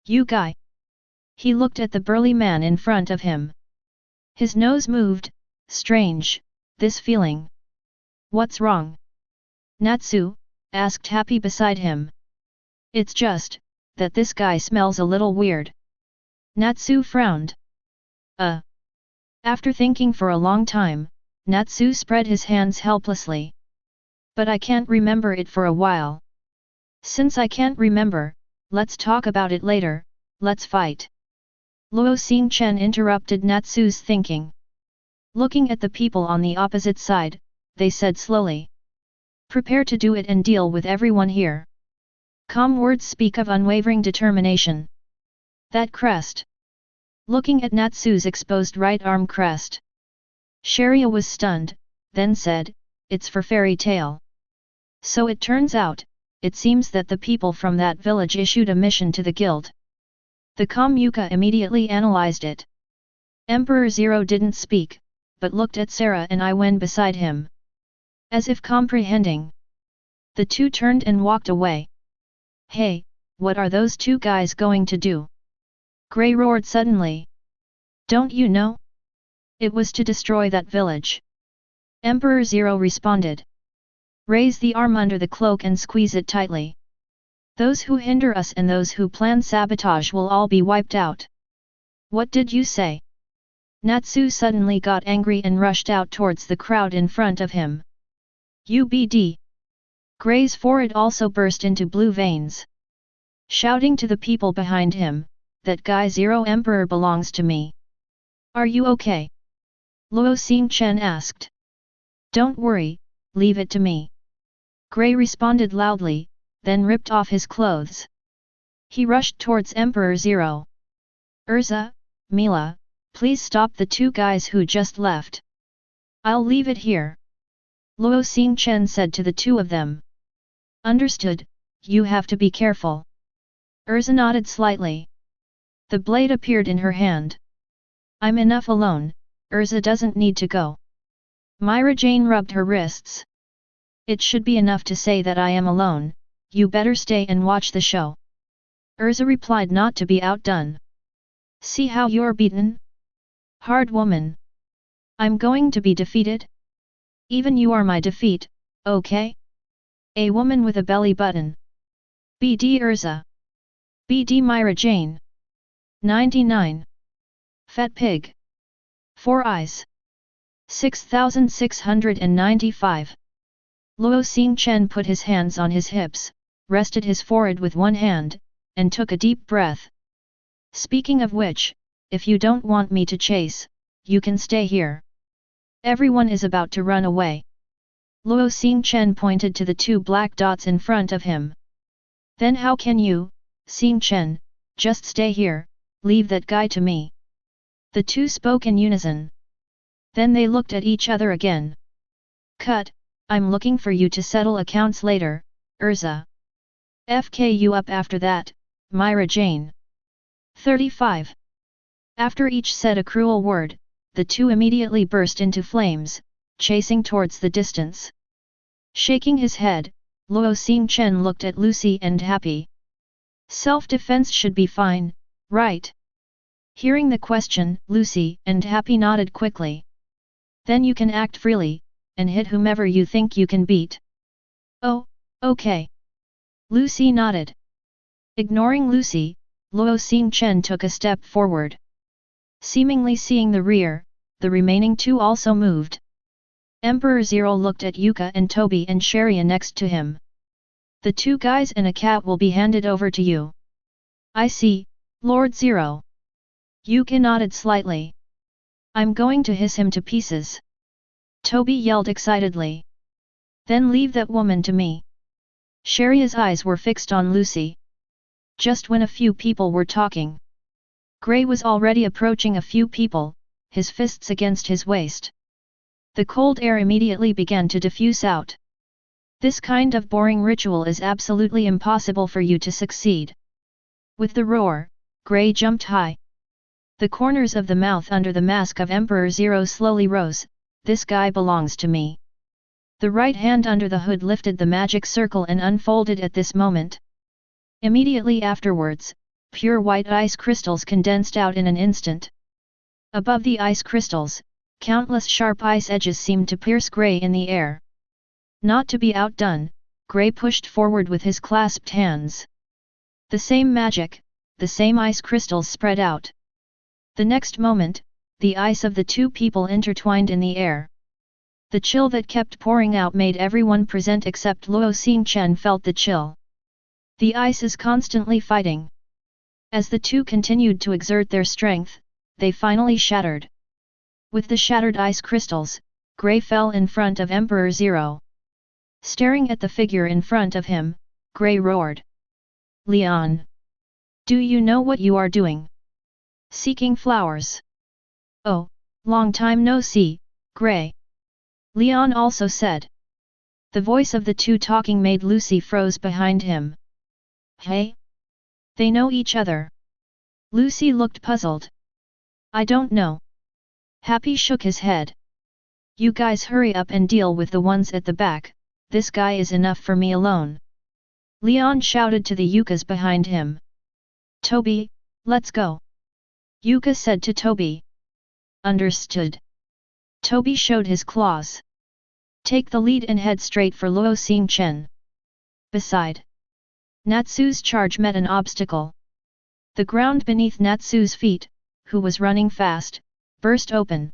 You guy! He looked at the burly man in front of him. His nose moved. Strange, this feeling. What's wrong? Natsu asked Happy beside him. It's just that this guy smells a little weird. Natsu frowned. After thinking for a long time, Natsu spread his hands helplessly. But I can't remember it for a while. Since I can't remember, let's talk about it later, let's fight. Luo Xingchen interrupted Natsu's thinking. Looking at the people on the opposite side, they said slowly. Prepare to do it and deal with everyone here. Calm words speak of unwavering determination. That crest. Looking at Natsu's exposed right arm crest. Sharia was stunned, then said, it's for fairy tale. So it turns out, it seems that the people from that village issued a mission to the guild. The calm Yuka immediately analyzed it. Emperor Zero didn't speak, but looked at Sarah and Iwen beside him. As if comprehending. The two turned and walked away. Hey, what are those two guys going to do? Gray roared suddenly. Don't you know? It was to destroy that village. Emperor Zero responded. Raise the arm under the cloak and squeeze it tightly. Those who hinder us and those who plan sabotage will all be wiped out. What did you say? Natsu suddenly got angry and rushed out towards the crowd in front of him. UBD. Gray's forehead also burst into blue veins. Shouting to the people behind him, that guy Zero Emperor belongs to me. Are you okay? Luo Xingchen asked. Don't worry, leave it to me. Gray responded loudly, then ripped off his clothes. He rushed towards Emperor Zero. Urza, Mila, please stop the two guys who just left. I'll leave it here. Luo Xingchen said to the two of them. Understood, you have to be careful. Urza nodded slightly. The blade appeared in her hand. I'm enough alone, Urza doesn't need to go. Myra Jane rubbed her wrists. It should be enough to say that I am alone, you better stay and watch the show. Urza replied not to be outdone. See how you're beaten? Hard woman. I'm going to be defeated? Even you are my defeat, okay? A woman with a belly button. BD Urza. BD Myra Jane. 99. Fat pig. 4 eyes. 6695. Luo Xingchen put his hands on his hips, rested his forehead with one hand, and took a deep breath. Speaking of which, if you don't want me to chase, you can stay here. Everyone is about to run away. Luo Xingchen pointed to the two black dots in front of him. Then how can you, Xingchen, just stay here, leave that guy to me? The two spoke in unison. Then they looked at each other again. Cut, I'm looking for you to settle accounts later, Urza. FK you up after that, Myra Jane. 35. After each said a cruel word, the two immediately burst into flames, chasing towards the distance. Shaking his head, Luo Xingchen looked at Lucy and Happy. Self-defense should be fine, right? Hearing the question, Lucy and Happy nodded quickly. Then you can act freely, and hit whomever you think you can beat. Oh, okay. Lucy nodded. Ignoring Lucy, Luo Xingchen took a step forward. Seemingly seeing the rear, the remaining two also moved. Emperor Zero looked at Yuka and Toby and Sharia next to him. The two guys and a cat will be handed over to you. I see, Lord Zero. Yuka nodded slightly. I'm going to hiss him to pieces. Toby yelled excitedly. Then leave that woman to me. Sharia's eyes were fixed on Lucy. Just when a few people were talking, Gray was already approaching a few people, his fists against his waist. The cold air immediately began to diffuse out. This kind of boring ritual is absolutely impossible for you to succeed. With the roar, Gray jumped high. The corners of the mouth under the mask of Emperor Zero slowly rose. This guy belongs to me. The right hand under the hood lifted the magic circle and unfolded at this moment. Immediately afterwards, pure white ice crystals condensed out in an instant. Above the ice crystals, countless sharp ice edges seemed to pierce Grey in the air. Not to be outdone, Grey pushed forward with his clasped hands. The same magic, the same ice crystals spread out. The next moment, the ice of the two people intertwined in the air. The chill that kept pouring out made everyone present except Luo Xingchen felt the chill. The ice is constantly fighting. As the two continued to exert their strength, they finally shattered. With the shattered ice crystals, Grey fell in front of Emperor Zero. Staring at the figure in front of him, Grey roared. Leon! Do you know what you are doing? Seeking flowers. Oh, long time no see, Grey. Leon also said. The voice of the two talking made Lucy froze behind him. Hey? They know each other. Lucy looked puzzled. I don't know. Happy shook his head. You guys hurry up and deal with the ones at the back, this guy is enough for me alone. Leon shouted to the Yukas behind him. Toby, let's go. Yuka said to Toby. Understood. Toby showed his claws. Take the lead and head straight for Luo Xingchen. Beside. Natsu's charge met an obstacle. The ground beneath Natsu's feet, who was running fast, burst open.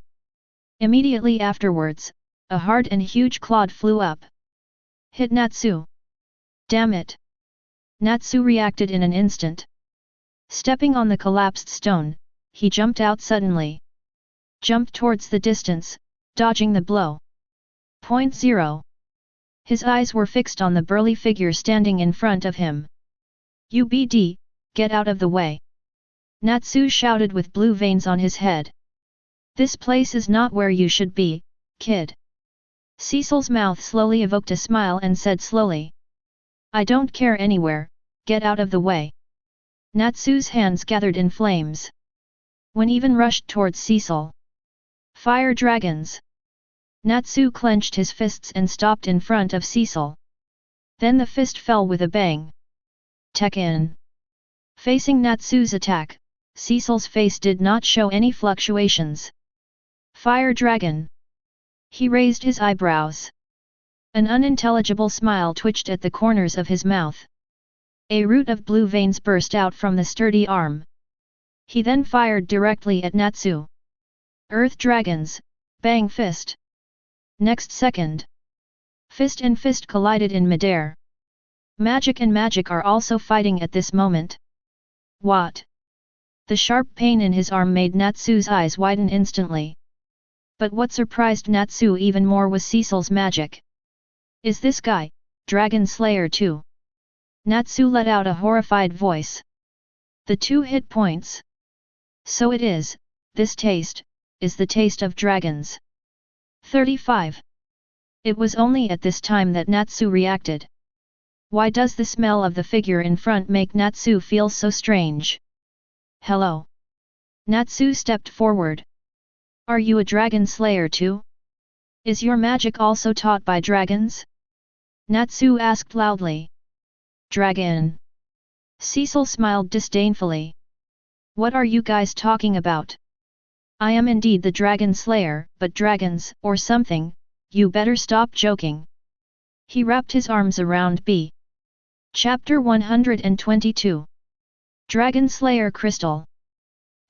Immediately afterwards, a hard and huge clod flew up. Hit Natsu. Damn it! Natsu reacted in an instant. Stepping on the collapsed stone, he jumped out suddenly. Jumped towards the distance, dodging the blow. 0. His eyes were fixed on the burly figure standing in front of him. UBD, get out of the way! Natsu shouted with blue veins on his head. This place is not where you should be, kid. Cecil's mouth slowly evoked a smile and said slowly. I don't care anywhere, get out of the way. Natsu's hands gathered in flames. When even rushed towards Cecil. Fire dragons! Natsu clenched his fists and stopped in front of Cecil. Then the fist fell with a bang. Tekken! Facing Natsu's attack, Cecil's face did not show any fluctuations. Fire dragon! He raised his eyebrows. An unintelligible smile twitched at the corners of his mouth. A root of blue veins burst out from the sturdy arm. He then fired directly at Natsu. Earth dragons, bang fist! Next second, fist and fist collided in midair. Magic and magic are also fighting at this moment. What? The sharp pain in his arm made Natsu's eyes widen instantly. But what surprised Natsu even more was Cecil's magic. Is this guy, Dragon Slayer too? Natsu let out a horrified voice. The 2 hit points. So it is, this taste, is the taste of dragons. 35. It was only at this time that Natsu reacted. Why does the smell of the figure in front make Natsu feel so strange? Hello? Natsu stepped forward. Are you a dragon slayer too? Is your magic also taught by dragons? Natsu asked loudly. Dragon. Cecil smiled disdainfully. What are you guys talking about? I am indeed the Dragon Slayer, but dragons, or something, you better stop joking. He wrapped his arms around B. Chapter 122. Dragon Slayer Crystal.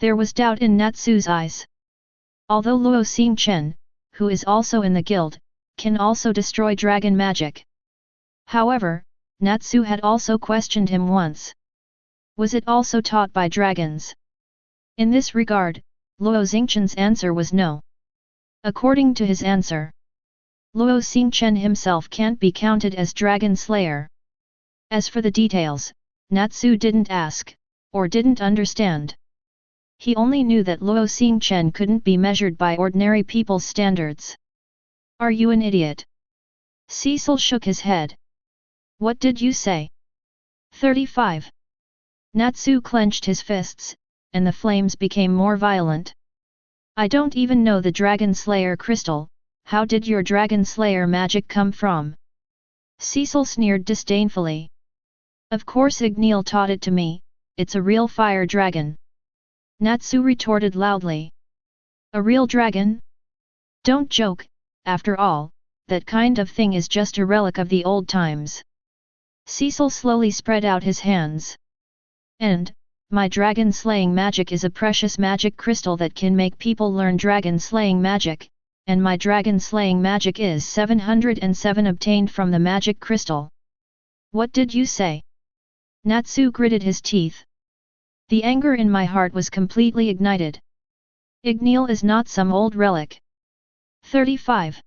There was doubt in Natsu's eyes. Although Luo Xingchen, who is also in the guild, can also destroy dragon magic. However, Natsu had also questioned him once. Was it also taught by dragons? In this regard, Luo Xingchen's answer was no. According to his answer, Luo Xingchen himself can't be counted as Dragon Slayer. As for the details, Natsu didn't ask, or didn't understand. He only knew that Luo Xingchen couldn't be measured by ordinary people's standards. Are you an idiot? Cecil shook his head. What did you say? 35. Natsu clenched his fists, and the flames became more violent. I don't even know the Dragon Slayer crystal, how did your dragon slayer magic come from? Cecil sneered disdainfully. Of course Igneel taught it to me, it's a real fire dragon. Natsu retorted loudly. A real dragon? Don't joke, after all, that kind of thing is just a relic of the old times. Cecil slowly spread out his hands. And, my dragon slaying magic is a precious magic crystal that can make people learn dragon slaying magic, and my dragon slaying magic is 707 obtained from the magic crystal. What did you say? Natsu gritted his teeth. The anger in my heart was completely ignited. Igneel is not some old relic. 35.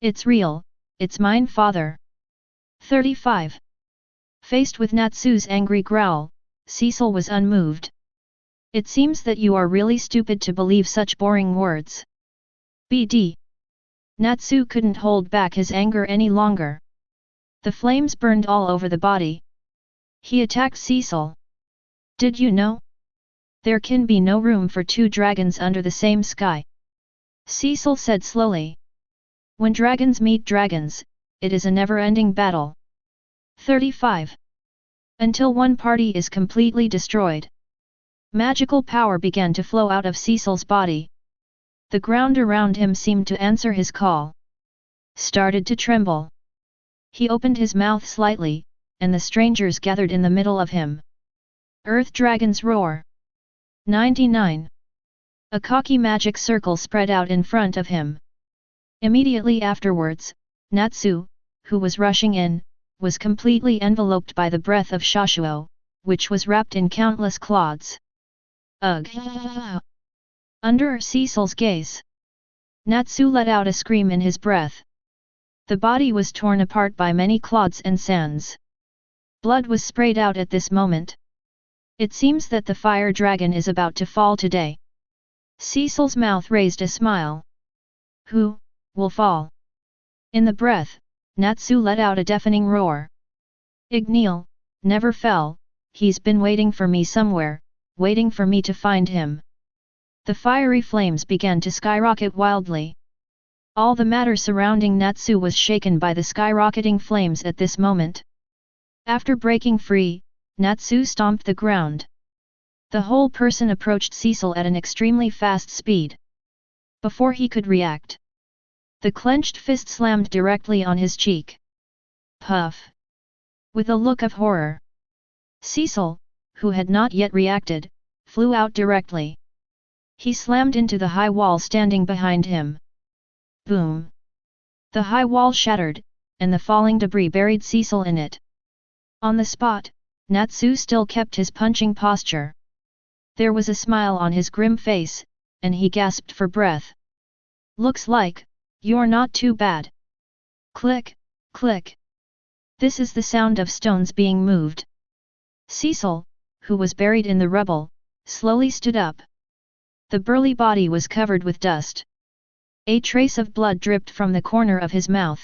It's real, it's mine, father. 35. Faced with Natsu's angry growl, Cecil was unmoved. It seems that you are really stupid to believe such boring words. BD. Natsu couldn't hold back his anger any longer. The flames burned all over the body. He attacked Cecil. Did you know? There can be no room for two dragons under the same sky. Cecil said slowly. When dragons meet dragons, it is a never-ending battle. 35. Until one party is completely destroyed. Magical power began to flow out of Cecil's body. The ground around him seemed to answer his call. Started to tremble. He opened his mouth slightly, and the strangers gathered in the middle of him. Earth Dragon's Roar. 99. A cocky magic circle spread out in front of him. Immediately afterwards, Natsu, who was rushing in, was completely enveloped by the breath of Shashuo, which was wrapped in countless clods. Ugh! Under Cecil's gaze, Natsu let out a scream in his breath. The body was torn apart by many clods and sands. Blood was sprayed out at this moment. It seems that the fire dragon is about to fall today. Cecil's mouth raised a smile. Who will fall? In the breath, Natsu let out a deafening roar. Igneel never fell, he's been waiting for me somewhere, waiting for me to find him. The fiery flames began to skyrocket wildly. All the matter surrounding Natsu was shaken by the skyrocketing flames at this moment. After breaking free, Natsu stomped the ground. The whole person approached Cecil at an extremely fast speed. Before he could react, the clenched fist slammed directly on his cheek. Puff! With a look of horror, Cecil, who had not yet reacted, flew out directly. He slammed into the high wall standing behind him. Boom! The high wall shattered, and the falling debris buried Cecil in it. On the spot, Natsu still kept his punching posture. There was a smile on his grim face, and he gasped for breath. Looks like, you're not too bad. Click, click. This is the sound of stones being moved. Cecil, who was buried in the rubble, slowly stood up. The burly body was covered with dust. A trace of blood dripped from the corner of his mouth.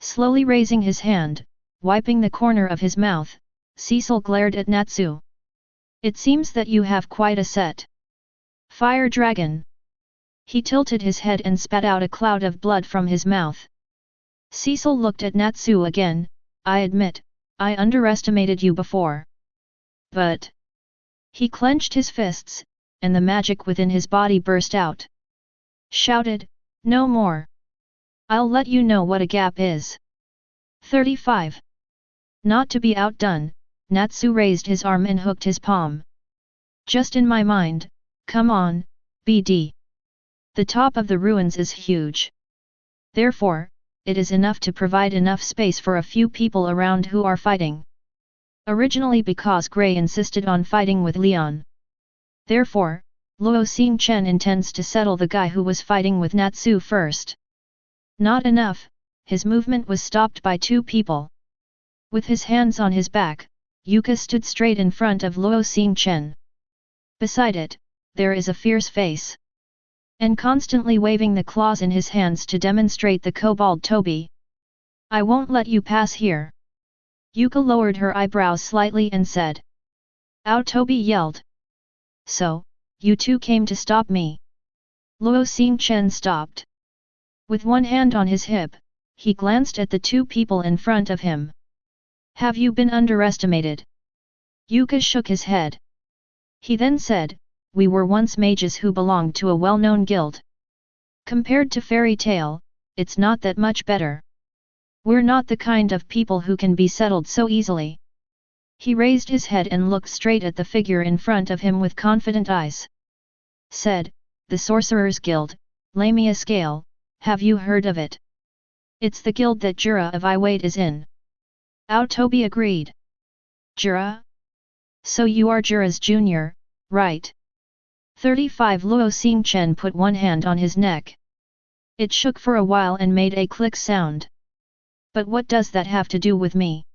Slowly raising his hand, wiping the corner of his mouth, Cecil glared at Natsu. It seems that you have quite a set. Fire dragon. He tilted his head and spat out a cloud of blood from his mouth. Cecil looked at Natsu again. I admit, I underestimated you before. But... He clenched his fists, and the magic within his body burst out. Shouted, no more. I'll let you know what a gap is. 35. Not to be outdone, Natsu raised his arm and hooked his palm. Just in my mind, come on, BD. The top of the ruins is huge. Therefore, it is enough to provide enough space for a few people around who are fighting. Originally because Gray insisted on fighting with Leon. Therefore, Luo Xingchen intends to settle the guy who was fighting with Natsu first. Not enough, his movement was stopped by two people. With his hands on his back, Yuka stood straight in front of Luo Xingchen. Beside it, there is a fierce face. And constantly waving the claws in his hands to demonstrate the kobold Toby. I won't let you pass here. Yuka lowered her eyebrows slightly and said. Ow! Toby yelled. So, you two came to stop me. Luo Xingchen stopped. With one hand on his hip, he glanced at the two people in front of him. Have you been underestimated? Yuka shook his head. He then said, we were once mages who belonged to a well-known guild. Compared to fairy tale, it's not that much better. We're not the kind of people who can be settled so easily. He raised his head and looked straight at the figure in front of him with confident eyes. Said, the Sorcerer's Guild, lay me a scale, have you heard of it? It's the guild that Jura of Iwait is in. Toby agreed. Jura? So you are Jura's junior, right? 35 Luo Xingchen put one hand on his neck. It shook for a while and made a click sound. But what does that have to do with me?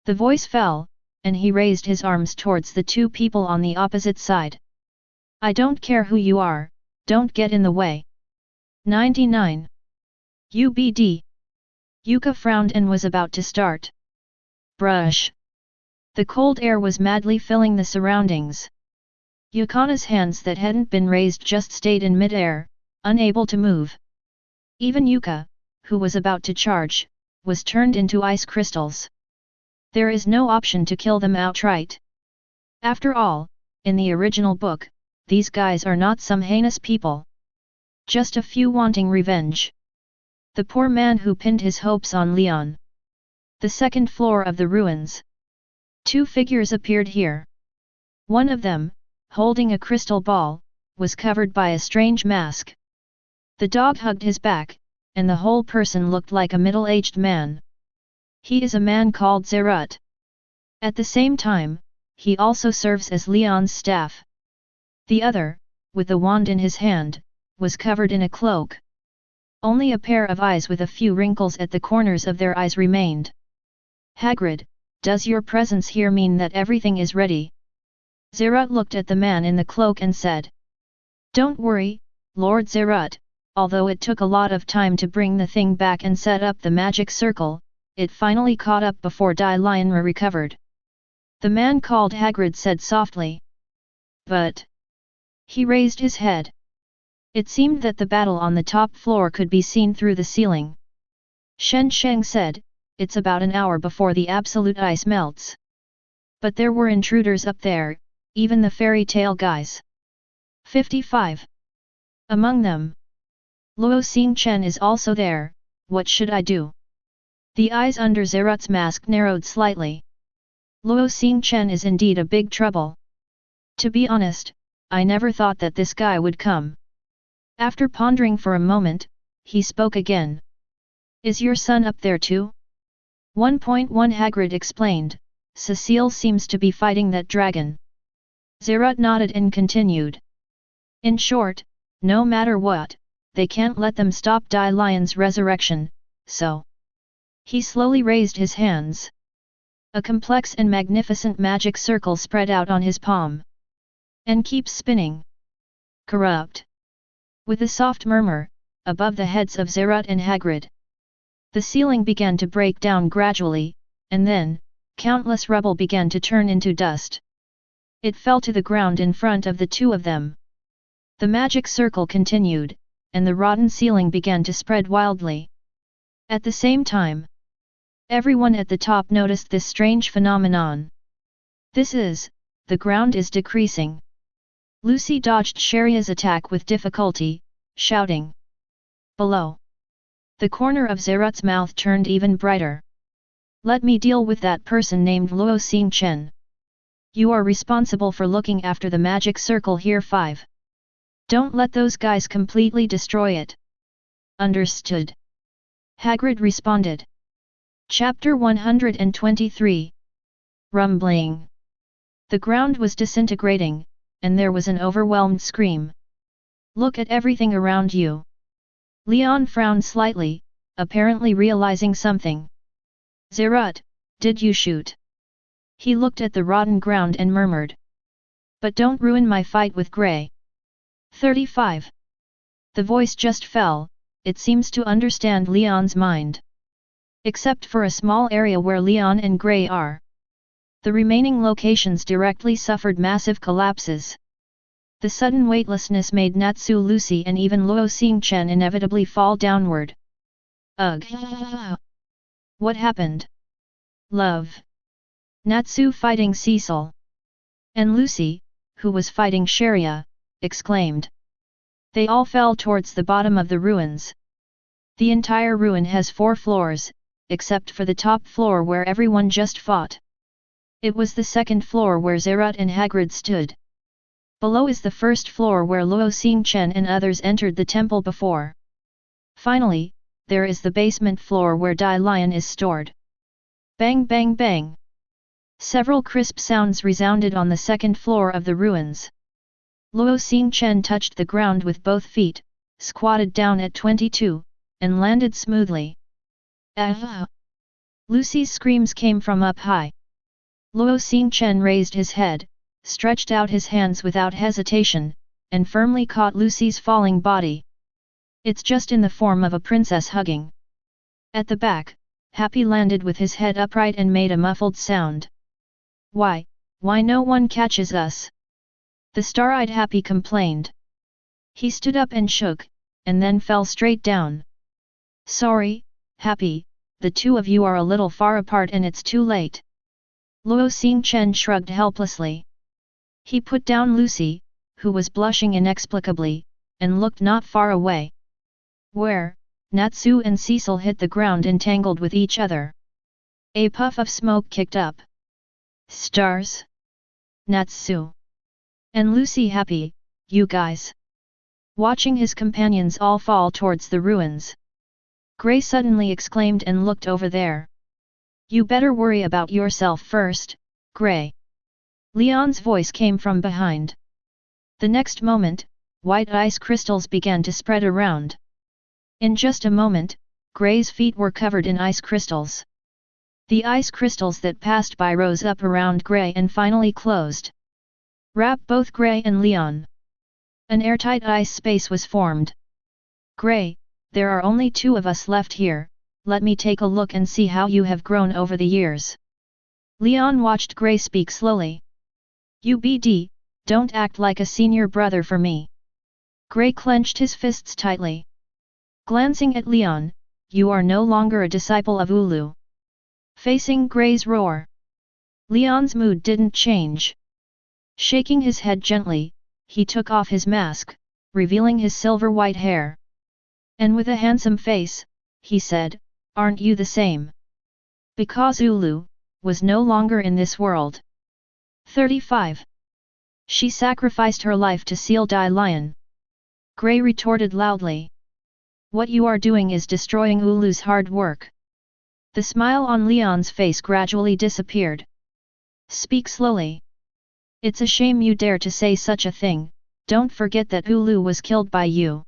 The voice fell, and he raised his arms towards the two people on the opposite side. I don't care who you are, don't get in the way. 99. UBD. Yuka frowned and was about to start. Brush. The cold air was madly filling the surroundings. Yukana's hands that hadn't been raised just stayed in mid-air, unable to move. Even Yuka, who was about to charge, was turned into ice crystals. There is no option to kill them outright. After all, in the original book, these guys are not some heinous people. Just a few wanting revenge. The poor man who pinned his hopes on Leon. The second floor of the ruins. Two figures appeared here. One of them, holding a crystal ball, was covered by a strange mask. The dog hugged his back, and the whole person looked like a middle-aged man. He is a man called Zerut. At the same time, he also serves as Leon's staff. The other, with a wand in his hand, was covered in a cloak. Only a pair of eyes with a few wrinkles at the corners of their eyes remained. Hagrid, does your presence here mean that everything is ready? Zerut looked at the man in the cloak and said. Don't worry, Lord Zerut, although it took a lot of time to bring the thing back and set up the magic circle, it finally caught up before Dai Lionra recovered. The man called Hagrid said softly. But... He raised his head. It seemed that the battle on the top floor could be seen through the ceiling. Shen Sheng said, it's about an hour before the absolute ice melts. But there were intruders up there, even the fairy tale guys. 55. Among them. Luo Xingchen is also there, what should I do? The eyes under Zerut's mask narrowed slightly. Luo Xingchen is indeed a big trouble. To be honest, I never thought that this guy would come. After pondering for a moment, he spoke again. Is your son up there too? 1.1 Hagrid explained, Cecile seems to be fighting that dragon. Zerut nodded and continued. In short, no matter what, they can't let them stop Dai Lion's resurrection, so... He slowly raised his hands. A complex and magnificent magic circle spread out on his palm. And keeps spinning. Corrupt. With a soft murmur, above the heads of Zerut and Hagrid. The ceiling began to break down gradually, and then, countless rubble began to turn into dust. It fell to the ground in front of the two of them. The magic circle continued, and the rotten ceiling began to spread wildly. At the same time, everyone at the top noticed this strange phenomenon. The ground is decreasing. Lucy dodged Sharia's attack with difficulty, shouting. Below. The corner of Zerut's mouth turned even brighter. Let me deal with that person named Luo Xingchen. You are responsible for looking after the magic circle here 5. Don't let those guys completely destroy it. Understood. Hagrid responded. Chapter 123. Rumbling. The ground was disintegrating, and there was an overwhelmed scream. Look at everything around you. Leon frowned slightly, apparently realizing something. Zerut, did you shoot? He looked at the rotten ground and murmured. But don't ruin my fight with Grey. 35. The voice just fell, it seems to understand Leon's mind. Except for a small area where Leon and Grey are. The remaining locations directly suffered massive collapses. The sudden weightlessness made Natsu, Lucy and even Luo Xingchen inevitably fall downward. Ugh! What happened? Love. Natsu fighting Cecil. And Lucy, who was fighting Sharia, exclaimed. They all fell towards the bottom of the ruins. The entire ruin has 4 floors, except for the top floor where everyone just fought. It was the second floor where Zerat and Hagrid stood. Below is the first floor where Luo Xingchen and others entered the temple before. Finally, there is the basement floor where Dai Lion is stored. Bang bang bang! Several crisp sounds resounded on the second floor of the ruins. Luo Xingchen touched the ground with both feet, squatted down at 22, and landed smoothly. Ah! Lucy's screams came from up high. Luo Xingchen raised his head, stretched out his hands without hesitation, and firmly caught Lucy's falling body. It's just in the form of a princess hugging. At the back, Happy landed with his head upright and made a muffled sound. Why no one catches us? The star-eyed Happy complained. He stood up and shook, and then fell straight down. Sorry, Happy, the two of you are a little far apart and it's too late. Luo Xingchen shrugged helplessly. He put down Lucy, who was blushing inexplicably, and looked not far away. Where, Natsu and Cecil hit the ground entangled with each other. A puff of smoke kicked up. Stars? Natsu and Lucy happy, you guys. Watching his companions all fall towards the ruins. Gray suddenly exclaimed and looked over there. You better worry about yourself first, Gray. Leon's voice came from behind. The next moment, white ice crystals began to spread around. In just a moment, Gray's feet were covered in ice crystals. The ice crystals that passed by rose up around Gray and finally closed. Wrap both Gray and Leon. An airtight ice space was formed. Gray, there are only 2 of us left here, let me take a look and see how you have grown over the years. Leon watched Gray speak slowly. UBD, don't act like a senior brother for me. Gray clenched his fists tightly. Glancing at Leon, you are no longer a disciple of Ulu. Facing Gray's roar. Leon's mood didn't change. Shaking his head gently, he took off his mask, revealing his silver-white hair. And with a handsome face, he said, aren't you the same? Because Ulu was no longer in this world. 35. She sacrificed her life to seal Dai Lion. Gray retorted loudly. What you are doing is destroying Ulu's hard work. The smile on Leon's face gradually disappeared. Speak slowly. It's a shame you dare to say such a thing, don't forget that Ulu was killed by you.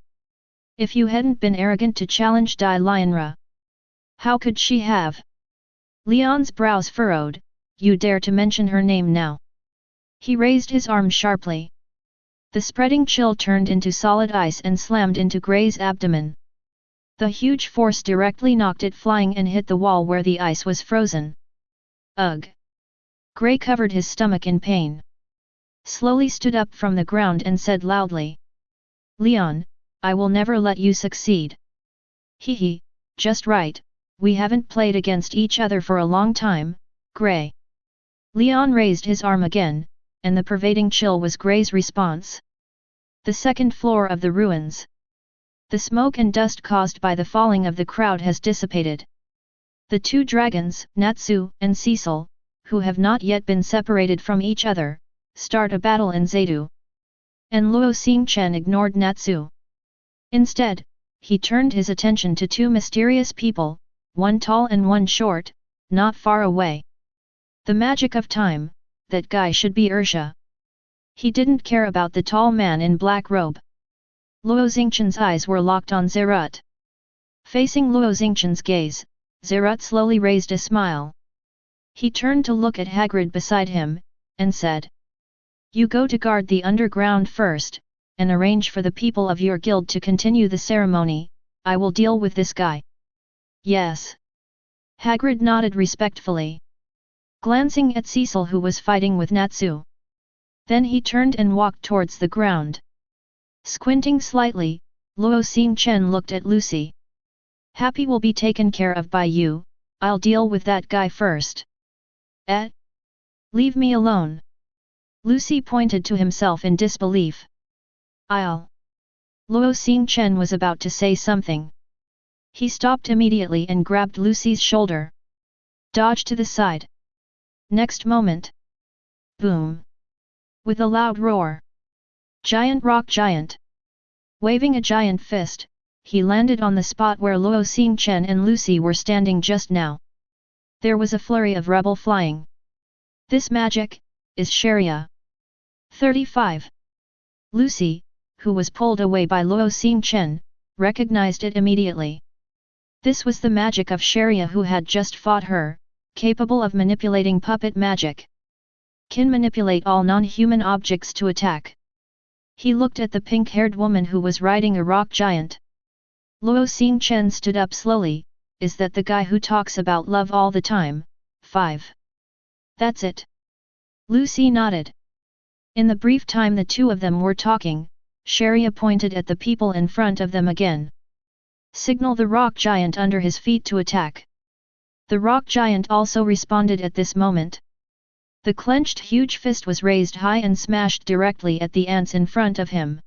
If you hadn't been arrogant to challenge Dai Lionra. How could she have? Leon's brows furrowed, you dare to mention her name now. He raised his arm sharply. The spreading chill turned into solid ice and slammed into Gray's abdomen. The huge force directly knocked it flying and hit the wall where the ice was frozen. Ugh! Gray covered his stomach in pain. Slowly stood up from the ground and said loudly. Leon, I will never let you succeed. Hee, just right, we haven't played against each other for a long time, Gray. Leon raised his arm again, and the pervading chill was Gray's response. The second floor of the ruins. The smoke and dust caused by the falling of the crowd has dissipated. The 2 dragons, Natsu and Cecil, who have not yet been separated from each other, start a battle in Zaidu. And Luo Xingchen ignored Natsu. Instead, he turned his attention to 2 mysterious people, one tall and one short, not far away. The magic of time, that guy should be Ursha. He didn't care about the tall man in black robe. Luo Xingchen's eyes were locked on Zerat. Facing Luo Xingchen's gaze, Zerat slowly raised a smile. He turned to look at Hagrid beside him, and said. You go to guard the underground first, and arrange for the people of your guild to continue the ceremony, I will deal with this guy. Yes. Hagrid nodded respectfully. Glancing at Cecil who was fighting with Natsu. Then he turned and walked towards the ground. Squinting slightly, Luo Xingchen looked at Lucy. Happy will be taken care of by you, I'll deal with that guy first. Eh? Leave me alone. Lucy pointed to himself in disbelief. I'll. Luo Xingchen was about to say something. He stopped immediately and grabbed Lucy's shoulder. Dodge to the side. Next moment. Boom. With a loud roar. Giant rock giant. Waving a giant fist, he landed on the spot where Luo Xingchen and Lucy were standing just now. There was a flurry of rubble flying. This magic is Sharia. 35. Lucy, who was pulled away by Luo Xingchen, recognized it immediately. This was the magic of Sharia who had just fought her, capable of manipulating puppet magic. Can manipulate all non-human objects to attack. He looked at the pink-haired woman who was riding a rock giant. Luo Xingchen stood up slowly. Is that the guy who talks about love all the time? 5. That's it. Lucy nodded. In the brief time the two of them were talking, Sharia pointed at the people in front of them again. Signal the rock giant under his feet to attack. The rock giant also responded at this moment. The clenched huge fist was raised high and smashed directly at the ants in front of him.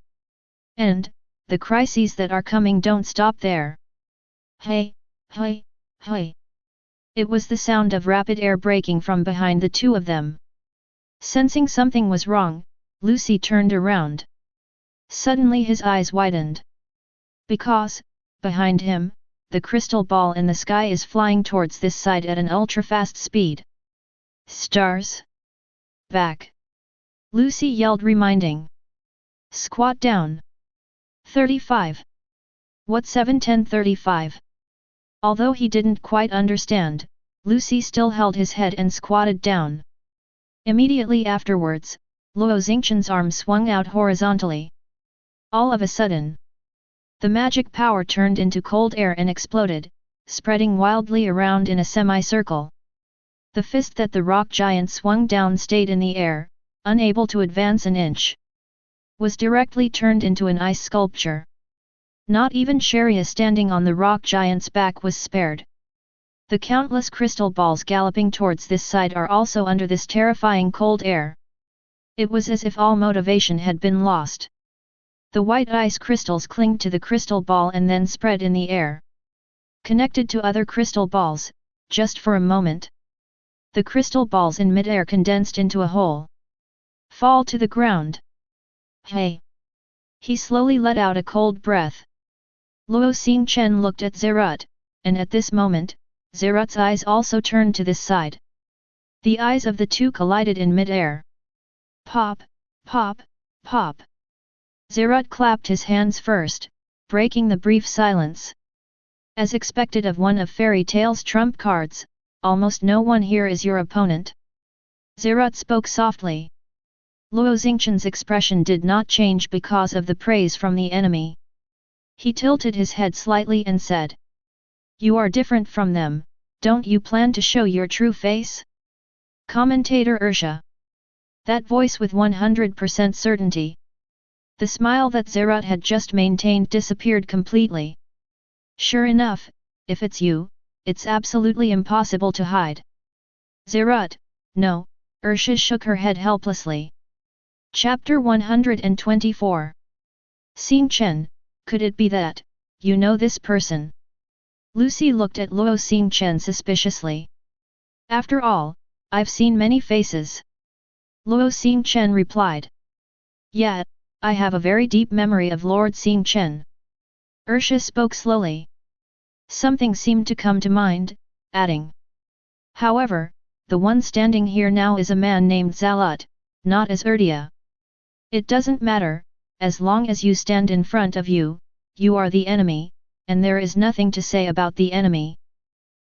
And, the crises that are coming don't stop there. Hey, hey, hey. It was the sound of rapid air breaking from behind the two of them. Sensing something was wrong, Lucy turned around. Suddenly his eyes widened. Because, behind him, the crystal ball in the sky is flying towards this side at an ultra-fast speed. Stars? Back! Lucy yelled, reminding. Squat down. 35. What 7-10-35? Although he didn't quite understand, Lucy still held his head and squatted down. Immediately afterwards, Luo Xingchen's arm swung out horizontally. All of a sudden, the magic power turned into cold air and exploded, spreading wildly around in a semicircle. The fist that the rock giant swung down stayed in the air, unable to advance an inch. Was directly turned into an ice sculpture. Not even Sharia standing on the rock giant's back was spared. The countless crystal balls galloping towards this side are also under this terrifying cold air. It was as if all motivation had been lost. The white ice crystals clinged to the crystal ball and then spread in the air. Connected to other crystal balls, just for a moment. The crystal balls in mid-air condensed into a whole. Fall to the ground. Hey! He slowly let out a cold breath. Luo Xingchen looked at Zerut, and at this moment, Zerut's eyes also turned to this side. The eyes of the two collided in mid-air. Pop, pop, pop. Zerut clapped his hands first, breaking the brief silence. As expected of one of fairy tale's trump cards, almost no one here is your opponent. Zerut spoke softly. Luo Xingchen's expression did not change because of the praise from the enemy. He tilted his head slightly and said. You are different from them, don't you plan to show your true face? Commentator Ursha. That voice with 100% certainty. The smile that Zerut had just maintained disappeared completely. Sure enough, if it's you, it's absolutely impossible to hide. Zerut, no, Ursha shook her head helplessly. Chapter 124. Xingchen, could it be that, you know this person? Lucy looked at Luo Xingchen suspiciously. After all, I've seen many faces. Luo Xingchen replied. Yeah, I have a very deep memory of Lord Xingchen. Ursha spoke slowly. Something seemed to come to mind, adding. However, the one standing here now is a man named Zalut, not as Erdia. It doesn't matter, as long as you stand in front of you, you are the enemy, and there is nothing to say about the enemy.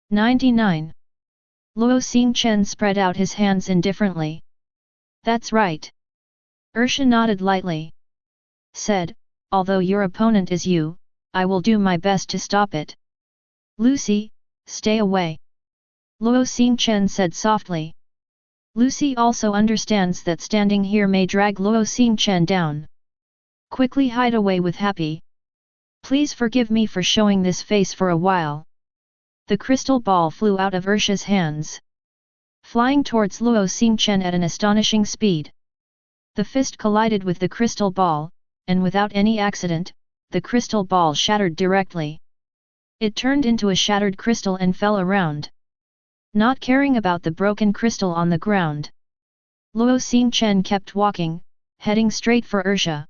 99. Luo Xingchen spread out his hands indifferently. That's right. Ursha nodded lightly. Said, although your opponent is you, I will do my best to stop it. Lucy, stay away. Luo Xingchen said softly. Lucy also understands that standing here may drag Luo Xingchen down. Quickly hide away with happy. Please forgive me for showing this face for a while. The crystal ball flew out of Ursha's hands, flying towards Luo Xingchen at an astonishing speed. The fist collided with the crystal ball, and without any accident, the crystal ball shattered directly. It turned into a shattered crystal and fell around. Not caring about the broken crystal on the ground, Luo Xingchen kept walking, heading straight for Ursha.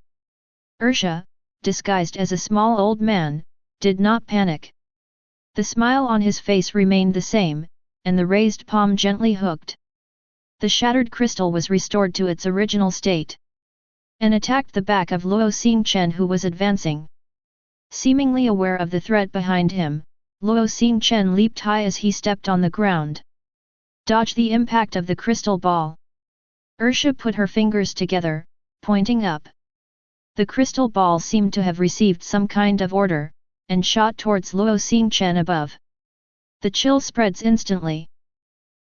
Ursha, disguised as a small old man, did not panic. The smile on his face remained the same, and the raised palm gently hooked. The shattered crystal was restored to its original state, and attacked the back of Luo Xingchen, who was advancing. Seemingly aware of the threat behind him, Luo Xingchen leaped high as he stepped on the ground. Dodge the impact of the crystal ball. Ursha put her fingers together, pointing up. The crystal ball seemed to have received some kind of order, and shot towards Luo Xingchen above. The chill spreads instantly.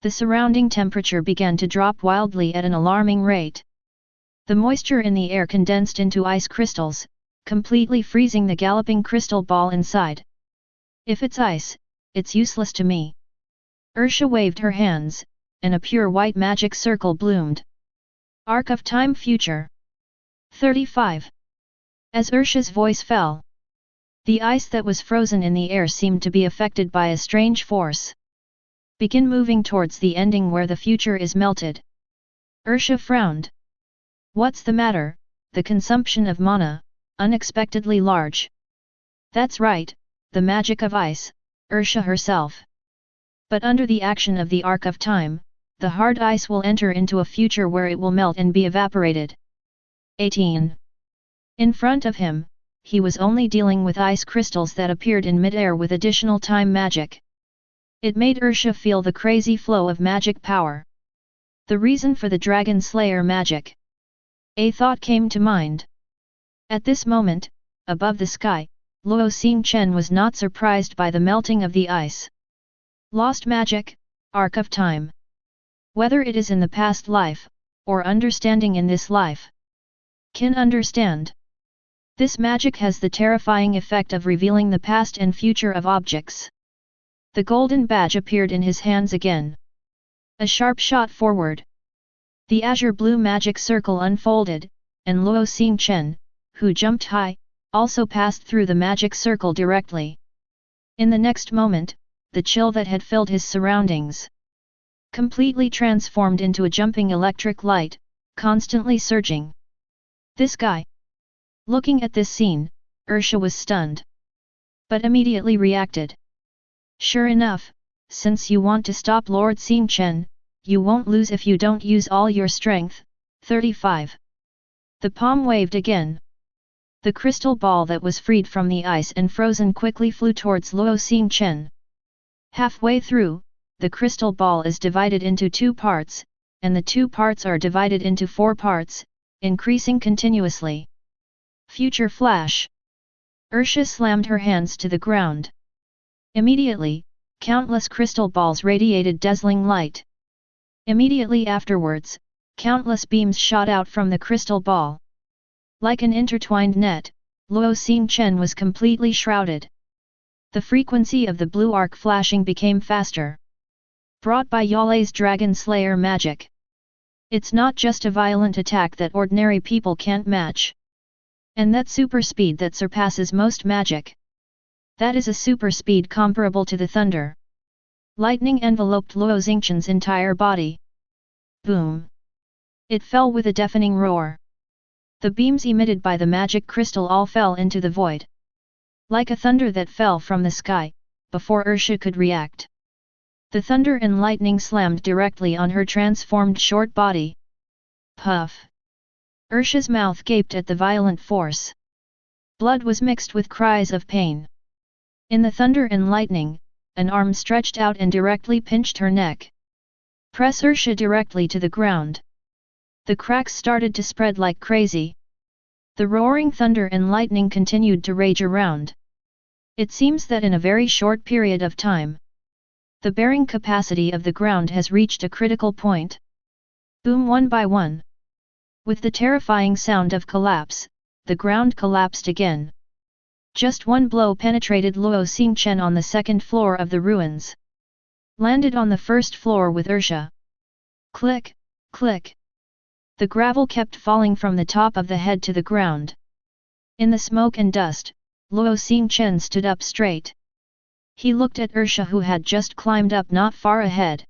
The surrounding temperature began to drop wildly at an alarming rate. The moisture in the air condensed into ice crystals, completely freezing the galloping crystal ball inside. If it's ice, it's useless to me. Ursha waved her hands, and a pure white magic circle bloomed. Arc of Time Future 35. As Ursha's voice fell, the ice that was frozen in the air seemed to be affected by a strange force. Begin moving towards the ending where the future is melted. Ursha frowned. What's the matter? The consumption of mana, unexpectedly large. That's right, the magic of ice, Ursha herself. But under the action of the arc of time, the hard ice will enter into a future where it will melt and be evaporated. 18. In front of him, he was only dealing with ice crystals that appeared in mid-air with additional time magic. It made Ursha feel the crazy flow of magic power. The reason for the Dragon Slayer magic. A thought came to mind. At this moment, above the sky, Luo Xingchen was not surprised by the melting of the ice. Lost magic, arc of time. Whether it is in the past life, or understanding in this life. Can understand. This magic has the terrifying effect of revealing the past and future of objects. The golden badge appeared in his hands again. A sharp shot forward. The azure blue magic circle unfolded, and Luo Xingchen, who jumped high, also passed through the magic circle directly. In the next moment, the chill that had filled his surroundings completely transformed into a jumping electric light, constantly surging. This guy. Looking at this scene, Ursha was stunned, but immediately reacted. Sure enough, since you want to stop Lord Xingchen, you won't lose if you don't use all your strength. 35. The palm waved again. The crystal ball that was freed from the ice and frozen quickly flew towards Luo Xingchen. Halfway through, the crystal ball is divided into 2 parts, and the 2 parts are divided into 4 parts, increasing continuously. Future flash. Ursha slammed her hands to the ground. Immediately, countless crystal balls radiated dazzling light. Immediately afterwards, countless beams shot out from the crystal ball. Like an intertwined net, Luo Xingchen was completely shrouded. The frequency of the blue arc flashing became faster. Brought by Yale's Dragon Slayer magic. It's not just a violent attack that ordinary people can't match. And that super speed that surpasses most magic. That is a super speed comparable to the thunder. Lightning enveloped Luo Xingchen's entire body. Boom! It fell with a deafening roar. The beams emitted by the magic crystal all fell into the void. Like a thunder that fell from the sky, before Ursha could react. The thunder and lightning slammed directly on her transformed short body. Puff! Ursha's mouth gaped at the violent force. Blood was mixed with cries of pain. In the thunder and lightning, an arm stretched out and directly pinched her neck. Press Ursha directly to the ground. The cracks started to spread like crazy. The roaring thunder and lightning continued to rage around. It seems that in a very short period of time, the bearing capacity of the ground has reached a critical point. Boom, one by one. With the terrifying sound of collapse, the ground collapsed again. Just one blow penetrated Luo Xingchen on the second floor of the ruins. Landed on the first floor with inertia. Click, click. The gravel kept falling from the top of the head to the ground. In the smoke and dust, Luo Xingchen stood up straight. He looked at Ursha, who had just climbed up not far ahead.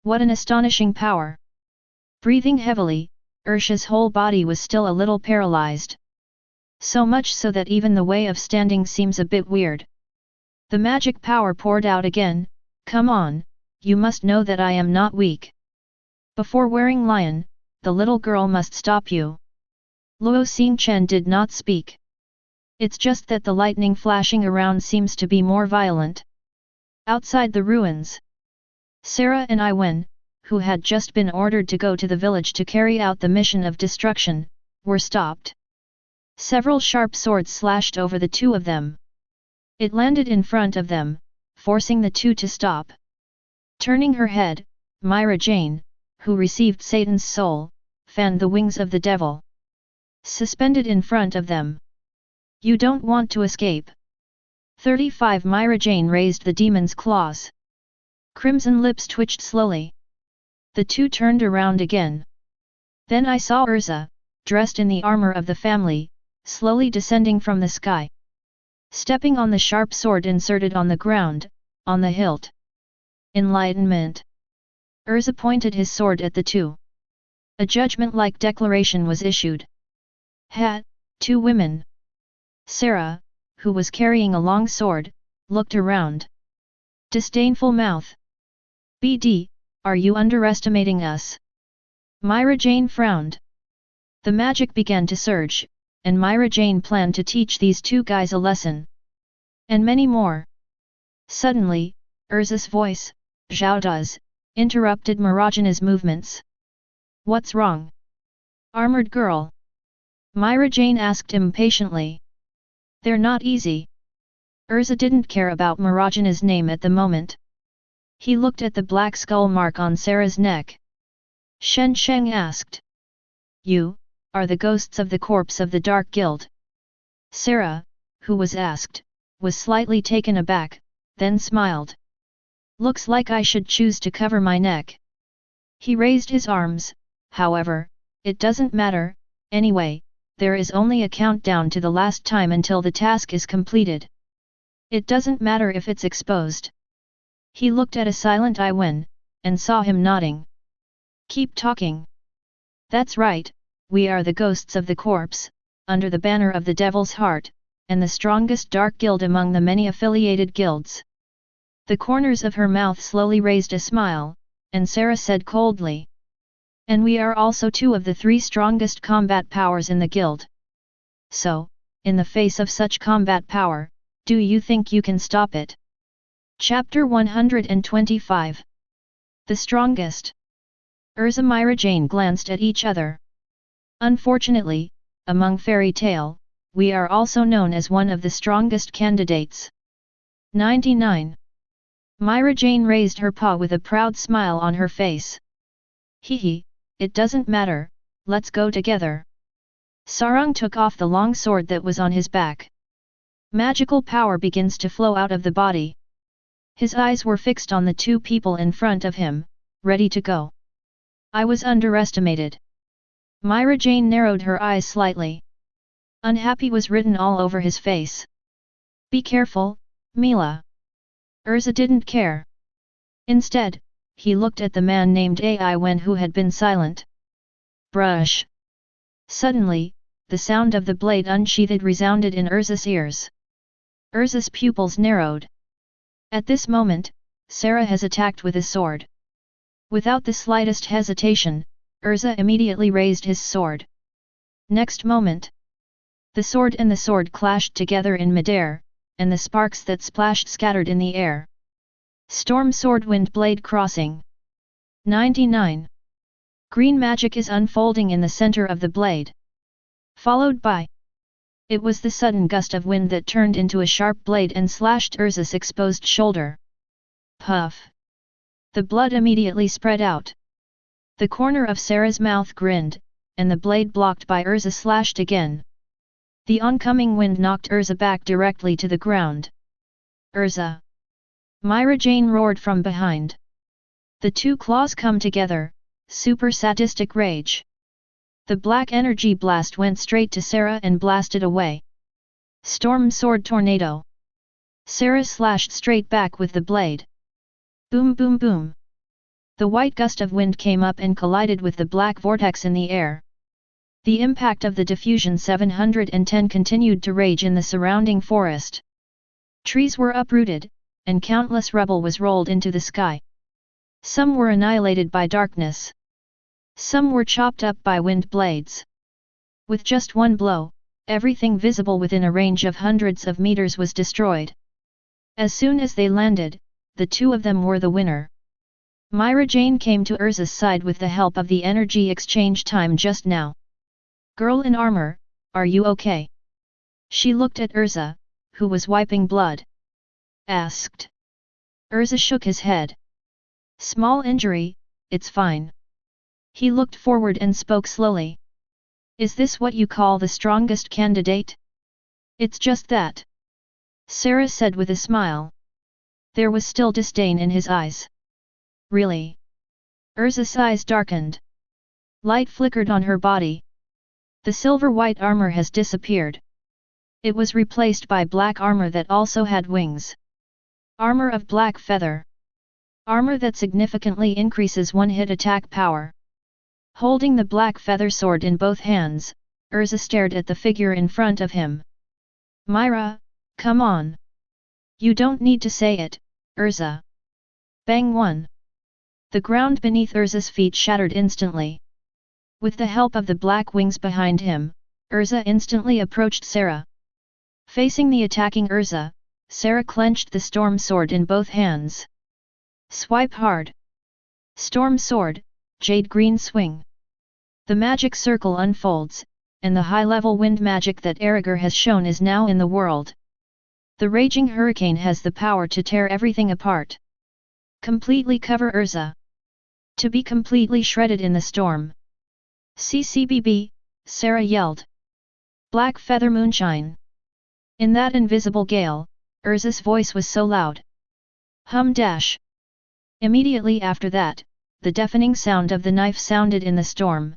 What an astonishing power! Breathing heavily, Ursha's whole body was still a little paralyzed. So much so that even the way of standing seems a bit weird. The magic power poured out again. Come on, you must know that I am not weak. Before wearing lion, the little girl must stop you. Luo Xingchen did not speak. It's just that the lightning flashing around seems to be more violent. Outside the ruins, Sarah and Iwen, who had just been ordered to go to the village to carry out the mission of destruction, were stopped. Several sharp swords slashed over the two of them. It landed in front of them, forcing the two to stop. Turning her head, Myra Jane, who received Satan's soul, fanned the wings of the devil. Suspended in front of them. You don't want to escape. 35 Myra Jane raised the demon's claws. Crimson lips twitched slowly. The two turned around again. Then I saw Urza, dressed in the armor of the family, slowly descending from the sky. Stepping on the sharp sword inserted on the ground, on the hilt. Enlightenment. Urza pointed his sword at the two. A judgment-like declaration was issued. Two women. Sarah, who was carrying a long sword, looked around. Disdainful mouth. BD, are you underestimating us? Myra Jane frowned. The magic began to surge, and Myra Jane planned to teach these two guys a lesson. And many more. Suddenly, Urza's voice, Zhao does, interrupted Marajana's movements. What's wrong? Armored girl. Myra Jane asked impatiently. They're not easy. Urza didn't care about Marajana's name at the moment. He looked at the black skull mark on Sarah's neck. Shen Sheng asked. You, are the ghosts of the corpse of the Dark Guild. Sarah, who was asked, was slightly taken aback, then smiled. Looks like I should choose to cover my neck. He raised his arms, however, it doesn't matter, anyway, there is only a countdown to the last time until the task is completed. It doesn't matter if it's exposed. He looked at a silent Iwen, and saw him nodding. Keep talking. That's right, we are the ghosts of the corpse, under the banner of the Devil's Heart, and the strongest dark guild among the many affiliated guilds. The corners of her mouth slowly raised a smile, and Sarah said coldly. And we are also two of the three strongest combat powers in the guild. So, in the face of such combat power, do you think you can stop it? Chapter 125. The strongest. Urza Myra Jane glanced at each other. Unfortunately, among fairy tale, we are also known as one of the strongest candidates. 99. Myra Jane raised her paw with a proud smile on her face. Hee, it doesn't matter, let's go together. Sarang took off the long sword that was on his back. Magical power begins to flow out of the body. His eyes were fixed on the two people in front of him, ready to go. I was underestimated. Myra Jane narrowed her eyes slightly. Unhappy was written all over his face. Be careful, Mila. Urza didn't care. Instead, he looked at the man named Iwen who had been silent. Brush. Suddenly, the sound of the blade unsheathed resounded in Urza's ears. Urza's pupils narrowed. At this moment, Sarah has attacked with a sword. Without the slightest hesitation, Urza immediately raised his sword. Next moment, the sword and the sword clashed together in midair, and the sparks that splashed scattered in the air. Storm sword wind blade crossing. 99. Green magic is unfolding in the center of the blade. Followed by. It was the sudden gust of wind that turned into a sharp blade and slashed Urza's exposed shoulder. Puff. The blood immediately spread out. The corner of Sarah's mouth grinned, and the blade blocked by Urza slashed again. The oncoming wind knocked Urza back directly to the ground. Urza! Myra Jane roared from behind. The two claws come together, super sadistic rage. The black energy blast went straight to Sarah and blasted away. Storm sword tornado. Sarah slashed straight back with the blade. Boom boom boom. The white gust of wind came up and collided with the black vortex in the air. The impact of the diffusion 710 continued to rage in the surrounding forest. Trees were uprooted, and countless rubble was rolled into the sky. Some were annihilated by darkness. Some were chopped up by wind blades. With just one blow, everything visible within a range of hundreds of meters was destroyed. As soon as they landed, the two of them were the winner. Myra Jane came to Urza's side with the help of the energy exchange time just now. Girl in armor, are you okay? She looked at Urza, who was wiping blood. Asked. Urza shook his head. Small injury, it's fine. He looked forward and spoke slowly. Is this what you call the strongest candidate? It's just that. Sarah said with a smile. There was still disdain in his eyes. Really? Urza's eyes darkened. Light flickered on her body. The silver-white armor has disappeared. It was replaced by black armor that also had wings. Armor of black feather. Armor that significantly increases one-hit attack power. Holding the black feather sword in both hands, Urza stared at the figure in front of him. Myra, come on. You don't need to say it, Urza. Bang 1. The ground beneath Urza's feet shattered instantly. With the help of the black wings behind him, Urza instantly approached Sarah. Facing the attacking Urza, Sarah clenched the storm sword in both hands. Swipe hard. Storm sword, jade green swing. The magic circle unfolds, and the high-level wind magic that Aragorn has shown is now in the world. The raging hurricane has the power to tear everything apart. Completely cover Urza. To be completely shredded in the storm. CCBB, Sarah yelled. Black feather moonshine. In that invisible gale, Urza's voice was so loud. Hum dash. Immediately after that, the deafening sound of the knife sounded in the storm.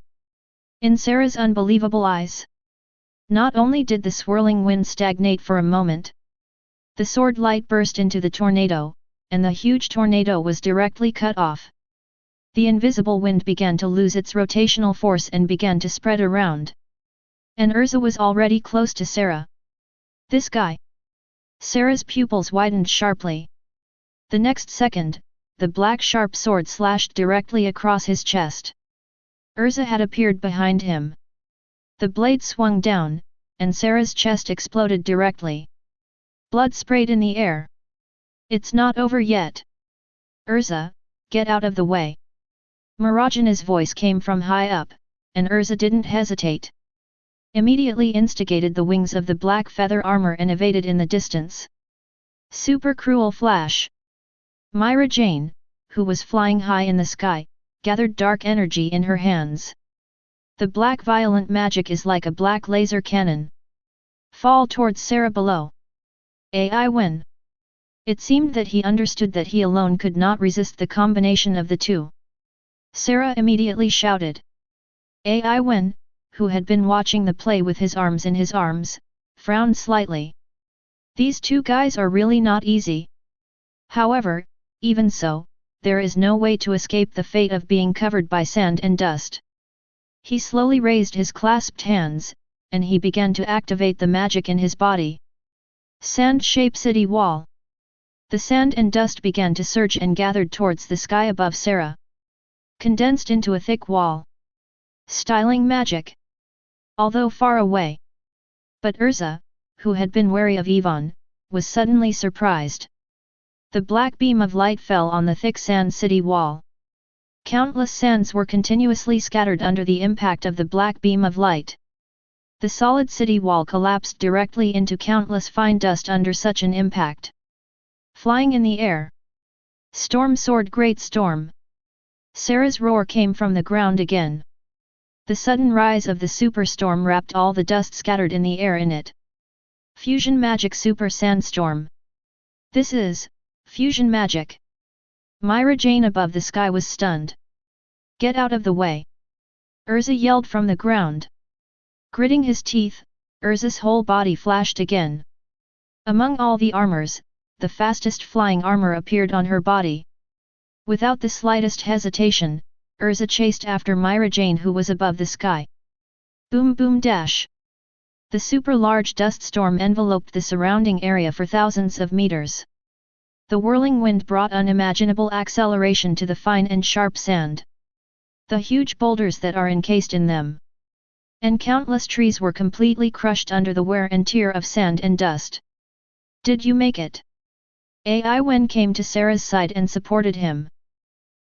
In Sarah's unbelievable eyes. Not only did the swirling wind stagnate for a moment. The sword light burst into the tornado, and the huge tornado was directly cut off. The invisible wind began to lose its rotational force and began to spread around. And Urza was already close to Sarah. This guy. Sarah's pupils widened sharply. The next second, the black sharp sword slashed directly across his chest. Urza had appeared behind him. The blade swung down, and Sarah's chest exploded directly. Blood sprayed in the air. It's not over yet. Urza, get out of the way. Marajana's voice came from high up, and Urza didn't hesitate. Immediately instigated the wings of the black feather armor and evaded in the distance. Super cruel flash. Myra Jane, who was flying high in the sky, gathered dark energy in her hands. The black violent magic is like a black laser cannon. Fall towards Sarah below. Ai when. It seemed that he understood that he alone could not resist the combination of the two. Sarah immediately shouted. Ai when, who had been watching the play with his arms in his arms, frowned slightly. These two guys are really not easy. However, even so, there is no way to escape the fate of being covered by sand and dust. He slowly raised his clasped hands, and he began to activate the magic in his body. Sand-shaped city wall. The sand and dust began to surge and gathered towards the sky above Sarah. Condensed into a thick wall. Styling magic. Although far away. But Urza, who had been wary of Yvonne, was suddenly surprised. The black beam of light fell on the thick sand city wall. Countless sands were continuously scattered under the impact of the black beam of light. The solid city wall collapsed directly into countless fine dust under such an impact. Flying in the air. Storm sword great storm. Sarah's roar came from the ground again. The sudden rise of the superstorm wrapped all the dust scattered in the air in it. Fusion magic super sandstorm. This is fusion magic. Myra Jane above the sky was stunned. Get out of the way! Urza yelled from the ground. Gritting his teeth, Urza's whole body flashed again. Among all the armors, the fastest flying armor appeared on her body. Without the slightest hesitation, Urza chased after Myra Jane who was above the sky. Boom boom dash! The super-large dust storm enveloped the surrounding area for thousands of meters. The whirling wind brought unimaginable acceleration to the fine and sharp sand. The huge boulders that are encased in them. And countless trees were completely crushed under the wear and tear of sand and dust. Did you make it? Awaken came to Sarah's side and supported him.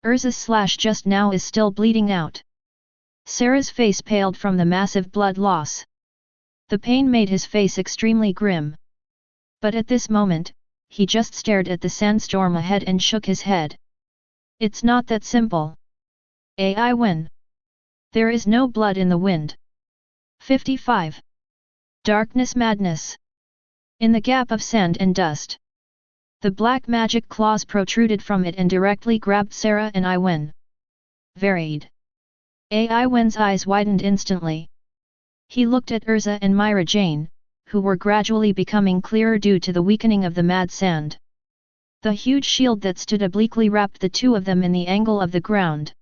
Urza's slash just now is still bleeding out. Sarah's face paled from the massive blood loss. The pain made his face extremely grim. But at this moment, he just stared at the sandstorm ahead and shook his head. It's not that simple. Awaken. There is no blood in the wind. 55. Darkness madness. In the gap of sand and dust. The black magic claws protruded from it and directly grabbed Sarah and Awaken. Varied. Awaken's eyes widened instantly. He looked at Urza and Myra Jane, who were gradually becoming clearer due to the weakening of the mad sand. The huge shield that stood obliquely wrapped the two of them in the angle of the ground.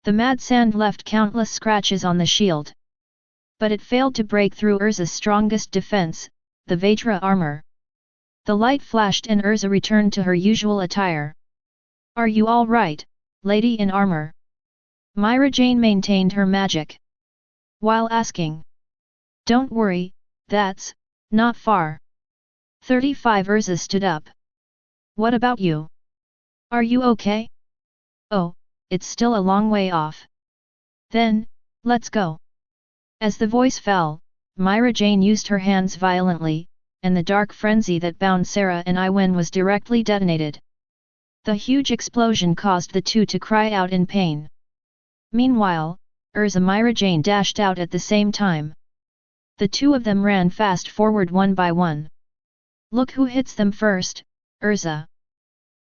The mad sand left countless scratches on the shield. But it failed to break through Urza's strongest defense, the Vajra armor. The light flashed and Urza returned to her usual attire. Are you all right, lady in armor? Myra Jane maintained her magic. While asking. Don't worry, that's not far. 35 Urza stood up. What about you? Are you okay? Oh, it's still a long way off. Then, let's go. As the voice fell, Myra Jane used her hands violently, and the dark frenzy that bound Sarah and Awaken was directly detonated. The huge explosion caused the two to cry out in pain. Meanwhile, Urza and Myra Jane dashed out at the same time. The two of them ran fast forward one by one. Look who hits them first, Urza!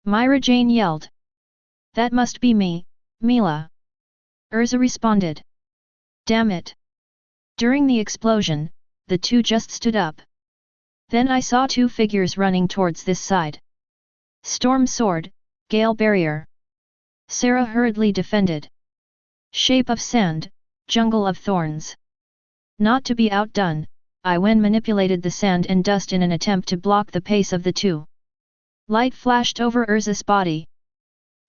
Myra Jane yelled. That must be me, Mila. Urza responded. Damn it! During the explosion, the two just stood up. Then I saw two figures running towards this side. Storm Sword, Gale Barrier. Sarah hurriedly defended. Shape of Sand, Jungle of Thorns. Not to be outdone, Awaken manipulated the sand and dust in an attempt to block the pace of the two. Light flashed over Urza's body.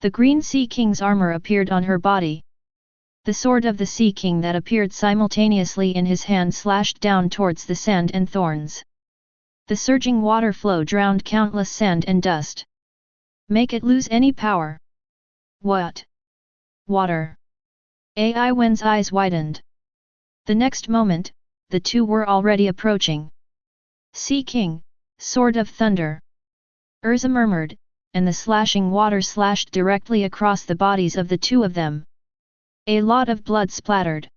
The Green Sea King's armor appeared on her body. The sword of the Sea King that appeared simultaneously in his hand slashed down towards the sand and thorns. The surging water flow drowned countless sand and dust. Make it lose any power. What? Water. Awaken's eyes widened. The next moment, the two were already approaching. Sea King, Sword of Thunder. Urza murmured, and the slashing water slashed directly across the bodies of the two of them. A lot of blood splattered.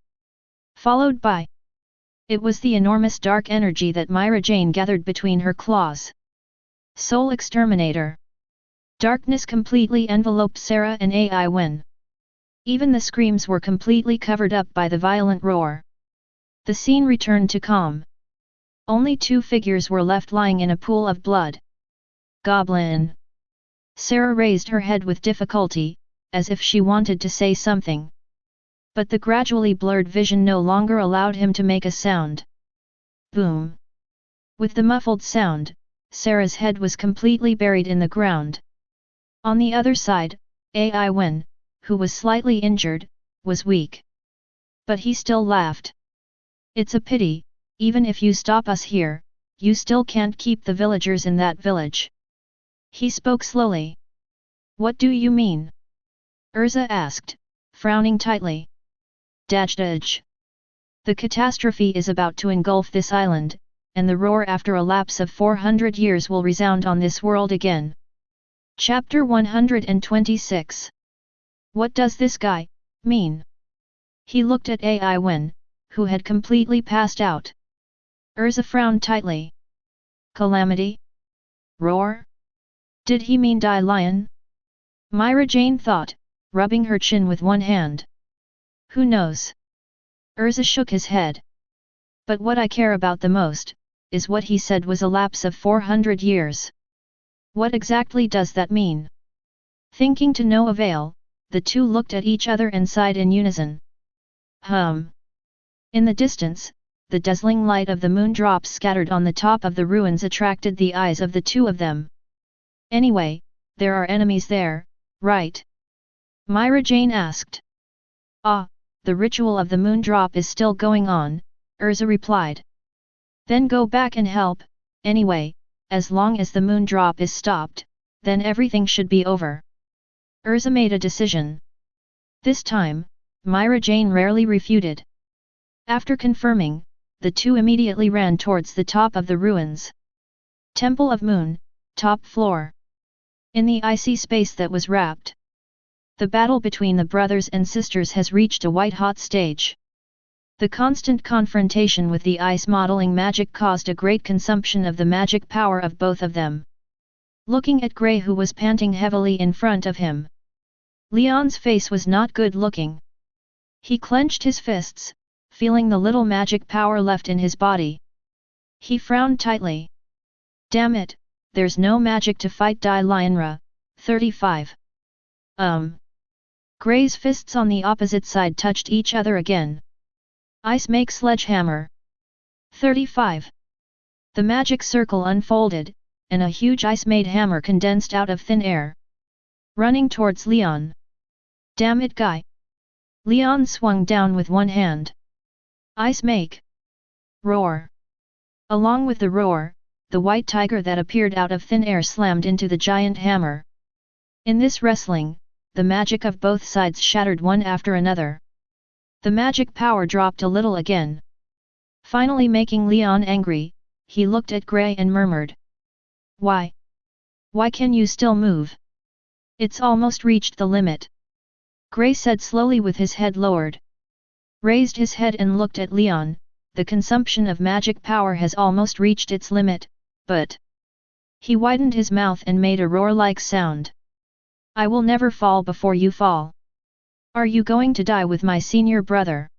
Followed by. It was the enormous dark energy that Myra Jane gathered between her claws. Soul Exterminator. Darkness completely enveloped Sarah and Awaken. Even the screams were completely covered up by the violent roar. The scene returned to calm. Only two figures were left lying in a pool of blood. Goblin. Sarah raised her head with difficulty, as if she wanted to say something. But the gradually blurred vision no longer allowed him to make a sound. Boom. With the muffled sound, Sarah's head was completely buried in the ground. On the other side, Awaken, who was slightly injured, was weak. But he still laughed. It's a pity, even if you stop us here, you still can't keep the villagers in that village. He spoke slowly. What do you mean? Urza asked, frowning tightly. Dajdaj. The catastrophe is about to engulf this island, and the roar after a lapse of 400 years will resound on this world again. Chapter 126. What does this guy mean? He looked at Ai Wen, who had completely passed out. Urza frowned tightly. Calamity? Roar? Did he mean die lion? Myra Jane thought, rubbing her chin with one hand. Who knows? Urza shook his head. But what I care about the most, is what he said was a lapse of 400 years. What exactly does that mean? Thinking to no avail, the two looked at each other and sighed in unison. In the distance, the dazzling light of the moon drops scattered on the top of the ruins attracted the eyes of the two of them. Anyway, there are enemies there, right? Myra Jane asked. Ah, the ritual of the moon drop is still going on, Urza replied. Then go back and help, anyway, as long as the moon drop is stopped, then everything should be over. Urza made a decision. This time, Myra Jane rarely refuted. After confirming, the two immediately ran towards the top of the ruins. Temple of Moon, top floor. In the icy space that was wrapped, the battle between the brothers and sisters has reached a white-hot stage. The constant confrontation with the ice modeling magic caused a great consumption of the magic power of both of them. Looking at Grey, who was panting heavily in front of him, Leon's face was not good looking. He clenched his fists, feeling the little magic power left in his body. He frowned tightly. Damn it, there's no magic to fight Dai Lionra, 35. Grey's fists on the opposite side touched each other again. Ice make sledgehammer. 35. The magic circle unfolded, and a huge ice-made hammer condensed out of thin air. Running towards Leon. Damn it, guy! Leon swung down with one hand. Ice make. Roar. Along with the roar, the white tiger that appeared out of thin air slammed into the giant hammer. In this wrestling, the magic of both sides shattered one after another. The magic power dropped a little again. Finally making Leon angry, he looked at Grey and murmured. Why? Why can you still move? It's almost reached the limit. Grey said slowly with his head lowered. Raised his head and looked at Leon. The consumption of magic power has almost reached its limit, but... He widened his mouth and made a roar-like sound. I will never fall before you fall. Are you going to die with my senior brother?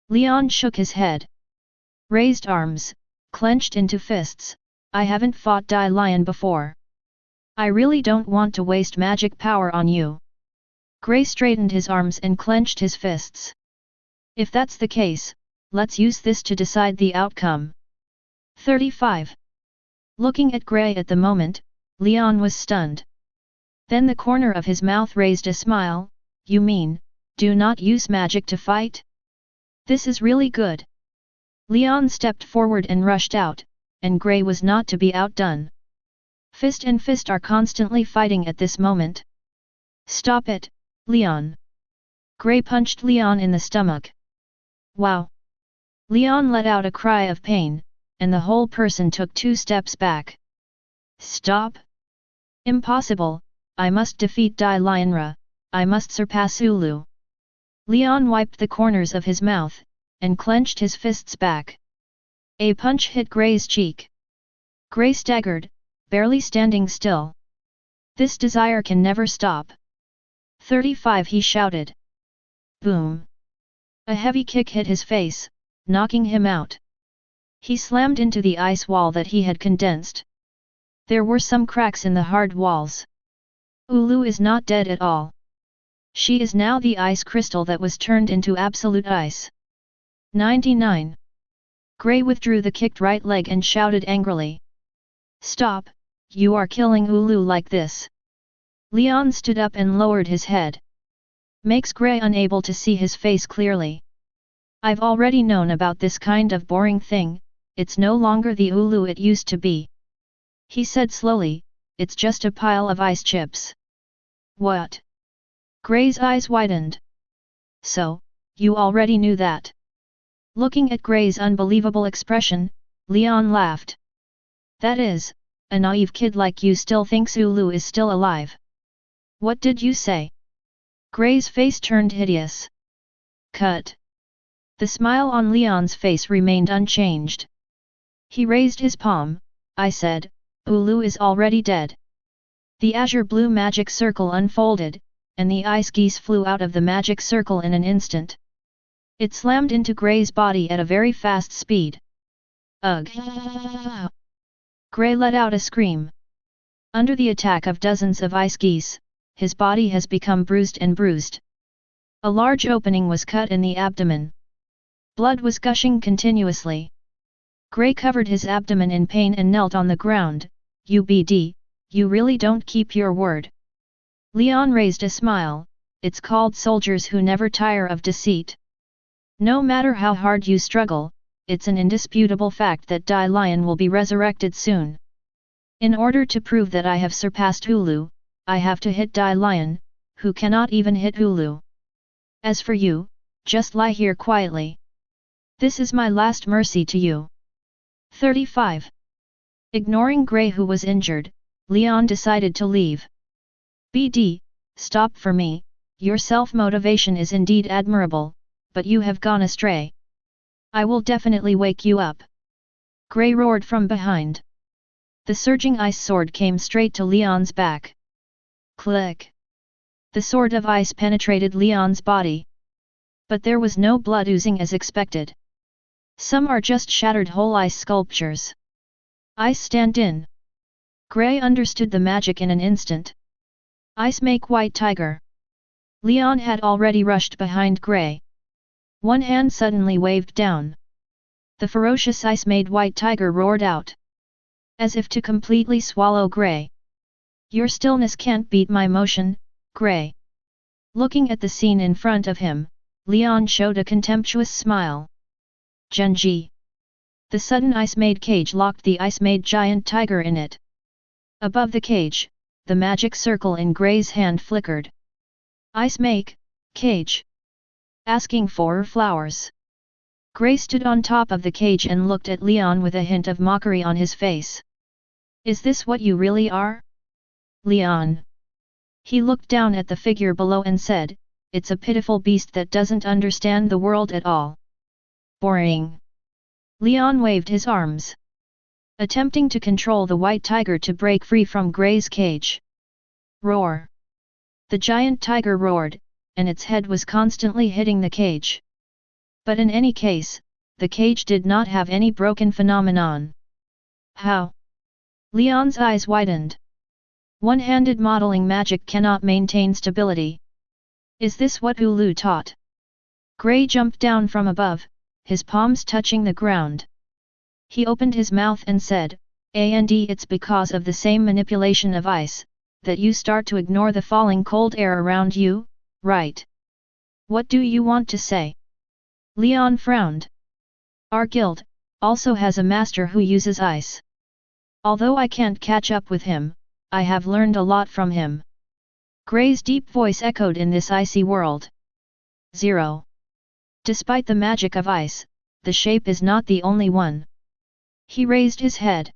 Leon shook his head. Raised arms, clenched into fists. I haven't fought Dai Lion before. I really don't want to waste magic power on you. Grey straightened his arms and clenched his fists. If that's the case, let's use this to decide the outcome. 35. Looking at Grey at the moment, Leon was stunned. Then the corner of his mouth raised a smile. You mean, do not use magic to fight? This is really good. Leon stepped forward and rushed out, and Grey was not to be outdone. Fist and fist are constantly fighting at this moment. Stop it, Leon. Grey punched Leon in the stomach. Wow! Leon let out a cry of pain, and the whole person took 2 steps back. Stop! Impossible, I must defeat Dai Lionra, I must surpass Ulu. Leon wiped the corners of his mouth, and clenched his fists back. A punch hit Grey's cheek. Grey staggered, barely standing still. This desire can never stop. 35, he shouted. Boom! A heavy kick hit his face, knocking him out. He slammed into the ice wall that he had condensed. There were some cracks in the hard walls. Ulu is not dead at all. She is now the ice crystal that was turned into absolute ice. 99. Grey withdrew the kicked right leg and shouted angrily. Stop, you are killing Ulu like this. Leon stood up and lowered his head. Makes Grey unable to see his face clearly. I've already known about this kind of boring thing, it's no longer the Ulu it used to be. He said slowly, it's just a pile of ice chips. What? Grey's eyes widened. So, you already knew that? Looking at Grey's unbelievable expression, Leon laughed. That is, a naive kid like you still thinks Ulu is still alive. What did you say? Gray's face turned hideous. Cut. The smile on Leon's face remained unchanged. He raised his palm. I said, Ulu is already dead. The azure blue magic circle unfolded, and the ice geese flew out of the magic circle in an instant. It slammed into Gray's body at a very fast speed. Ugh! Gray let out a scream. Under the attack of dozens of ice geese, his body has become bruised and bruised. A large opening was cut in the abdomen. Blood was gushing continuously. Gray covered his abdomen in pain and knelt on the ground. UBD, you really don't keep your word. Leon raised a smile. It's called soldiers who never tire of deceit. No matter how hard you struggle, it's an indisputable fact that Dai Lion will be resurrected soon. In order to prove that I have surpassed Ulu, I have to hit Dai Lion, who cannot even hit Ulu. As for you, just lie here quietly. This is my last mercy to you. 35. Ignoring Gray who was injured, Leon decided to leave. BD, stop for me, your self-motivation is indeed admirable, but you have gone astray. I will definitely wake you up. Gray roared from behind. The surging ice sword came straight to Leon's back. Click! The sword of ice penetrated Leon's body. But there was no blood oozing as expected. Some are just shattered whole ice sculptures. Ice stand-in. Gray understood the magic in an instant. Ice make white tiger. Leon had already rushed behind Gray. One hand suddenly waved down. The ferocious ice-made white tiger roared out. As if to completely swallow Gray. Your stillness can't beat my motion, Gray. Looking at the scene in front of him, Leon showed a contemptuous smile. Genji. The sudden ice-made cage locked the ice-made giant tiger in it. Above the cage, the magic circle in Gray's hand flickered. Ice make, cage. Asking for flowers. Gray stood on top of the cage and looked at Leon with a hint of mockery on his face. Is this what you really are? Leon. He looked down at the figure below and said, it's a pitiful beast that doesn't understand the world at all. Boring. Leon waved his arms. Attempting to control the white tiger to break free from Gray's cage. Roar. The giant tiger roared, and its head was constantly hitting the cage. But in any case, the cage did not have any broken phenomenon. How? Leon's eyes widened. One-handed modeling magic cannot maintain stability. Is this what Ulu taught? Gray jumped down from above, his palms touching the ground. He opened his mouth and said, and it's because of the same manipulation of ice, that you start to ignore the falling cold air around you, right? What do you want to say? Leon frowned. Our guild also has a master who uses ice. Although I can't catch up with him, I have learned a lot from him. Gray's deep voice echoed in this icy world. 0. Despite the magic of ice, the shape is not the only one. He raised his head.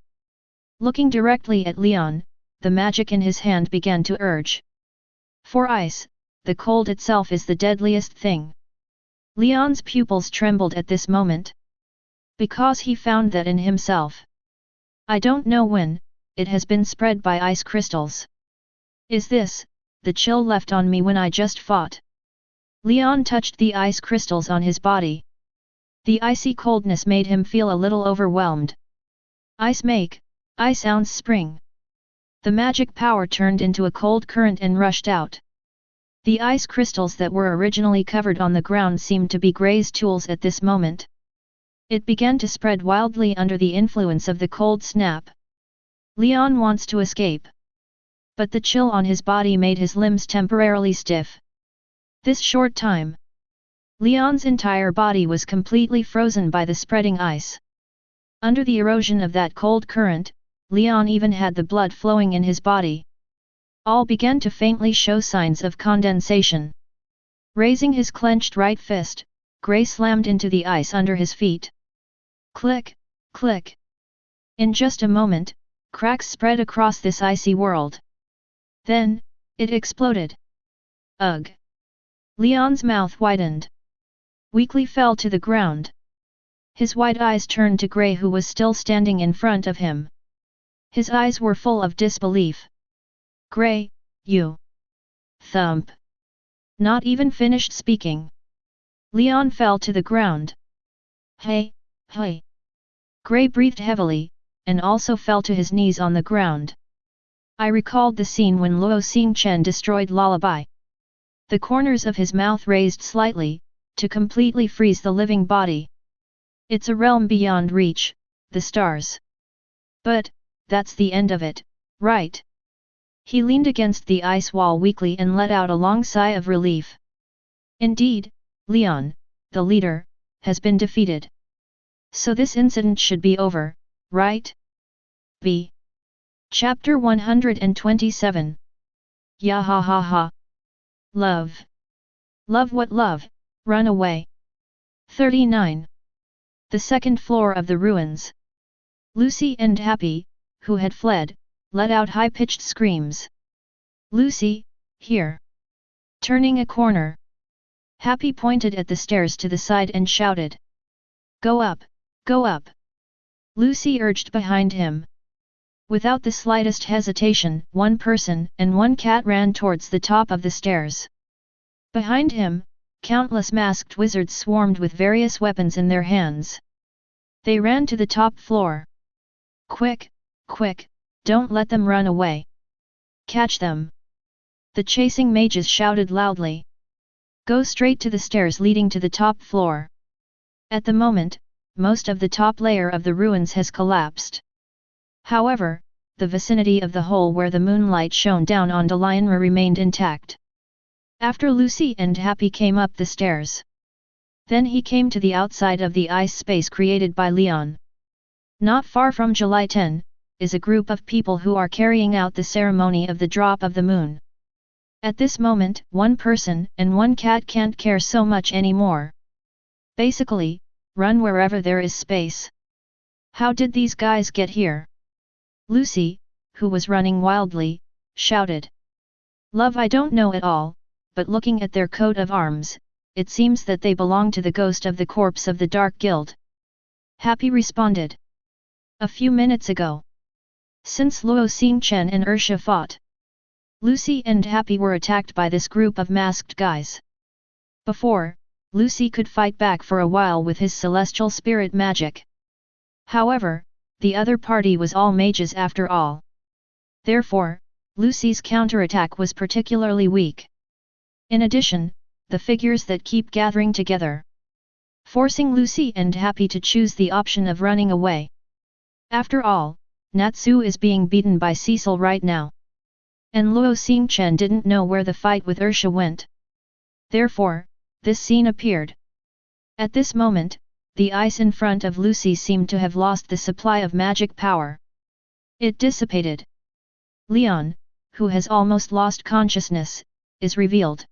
Looking directly at Leon, the magic in his hand began to urge. For ice, the cold itself is the deadliest thing. Leon's pupils trembled at this moment. Because he found that in himself. I don't know when, it has been spread by ice crystals. Is this, the chill left on me when I just fought? Leon touched the ice crystals on his body. The icy coldness made him feel a little overwhelmed. Ice make, ice ounce spring. The magic power turned into a cold current and rushed out. The ice crystals that were originally covered on the ground seemed to be Gray's tools at this moment. It began to spread wildly under the influence of the cold snap. Leon wants to escape. But the chill on his body made his limbs temporarily stiff. This short time, Leon's entire body was completely frozen by the spreading ice. Under the erosion of that cold current, Leon even had the blood flowing in his body. All began to faintly show signs of condensation. Raising his clenched right fist, Gray slammed into the ice under his feet. Click, click. In just a moment, cracks spread across this icy world. Then, it exploded. Ugh! Leon's mouth widened. Weakly fell to the ground. His wide eyes turned to Gray, who was still standing in front of him. His eyes were full of disbelief. Gray, you... Thump. Not even finished speaking. Leon fell to the ground. Hey, hey. Gray breathed heavily, and also fell to his knees on the ground. I recalled the scene when Luo Xingchen destroyed Lullaby. The corners of his mouth raised slightly, to completely freeze the living body. It's a realm beyond reach, the stars. But, that's the end of it, right? He leaned against the ice wall weakly and let out a long sigh of relief. Indeed, Leon, the leader, has been defeated. So this incident should be over, right? B. Chapter 127. Ya ha ha ha. Love. Love what love, run away. 39. The second floor of the ruins. Lucy and Happy, who had fled, let out high-pitched screams. Lucy, here. Turning a corner. Happy pointed at the stairs to the side and shouted. Go up, go up. Lucy urged behind him. Without the slightest hesitation, one person and one cat ran towards the top of the stairs. Behind him, countless masked wizards swarmed with various weapons in their hands. They ran to the top floor. Quick, quick, don't let them run away. Catch them. The chasing mages shouted loudly. Go straight to the stairs leading to the top floor. At the moment, most of the top layer of the ruins has collapsed. However, the vicinity of the hole where the moonlight shone down on Delianra remained intact. After Lucy and Happy came up the stairs. Then he came to the outside of the ice space created by Leon. Not far from July 10, is a group of people who are carrying out the ceremony of the drop of the moon. At this moment, one person and one cat can't care so much anymore. Basically, run wherever there is space. How did these guys get here? Lucy, who was running wildly, shouted. Love, I don't know at all, but looking at their coat of arms, it seems that they belong to the ghost of the corpse of the Dark Guild. Happy responded. A few minutes ago. Since Luo Xingchen and Ursha fought, Lucy and Happy were attacked by this group of masked guys. Before, Lucy could fight back for a while with his celestial spirit magic. However, the other party was all mages after all. Therefore, Lucy's counterattack was particularly weak. In addition, the figures that keep gathering together, forcing Lucy and Happy to choose the option of running away. After all, Natsu is being beaten by Cecil right now. And Luo Xingchen didn't know where the fight with Ursha went. Therefore, this scene appeared. At this moment, the ice in front of Lucy seemed to have lost the supply of magic power. It dissipated. Leon, who has almost lost consciousness, is revealed.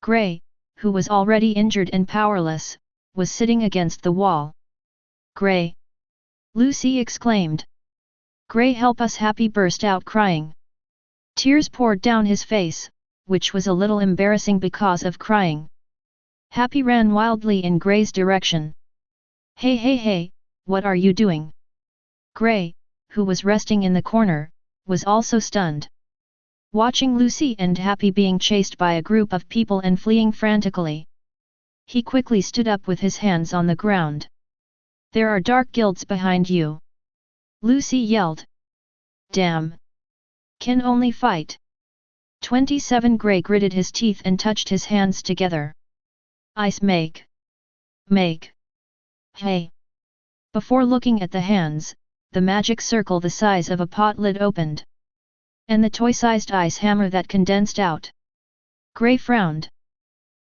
Gray, who was already injured and powerless, was sitting against the wall. Gray! Lucy exclaimed. Gray, help us! Happy burst out crying. Tears poured down his face, which was a little embarrassing because of crying. Happy ran wildly in Gray's direction. Hey hey hey, what are you doing? Gray, who was resting in the corner, was also stunned. Watching Lucy and Happy being chased by a group of people and fleeing frantically, he quickly stood up with his hands on the ground. There are dark guilds behind you. Lucy yelled. Damn! Can only fight. 27 Gray gritted his teeth and touched his hands together. Ice make. Make. Hey! Before looking at the hands, the magic circle the size of a pot lid opened. And the toy-sized ice hammer that condensed out. Gray frowned.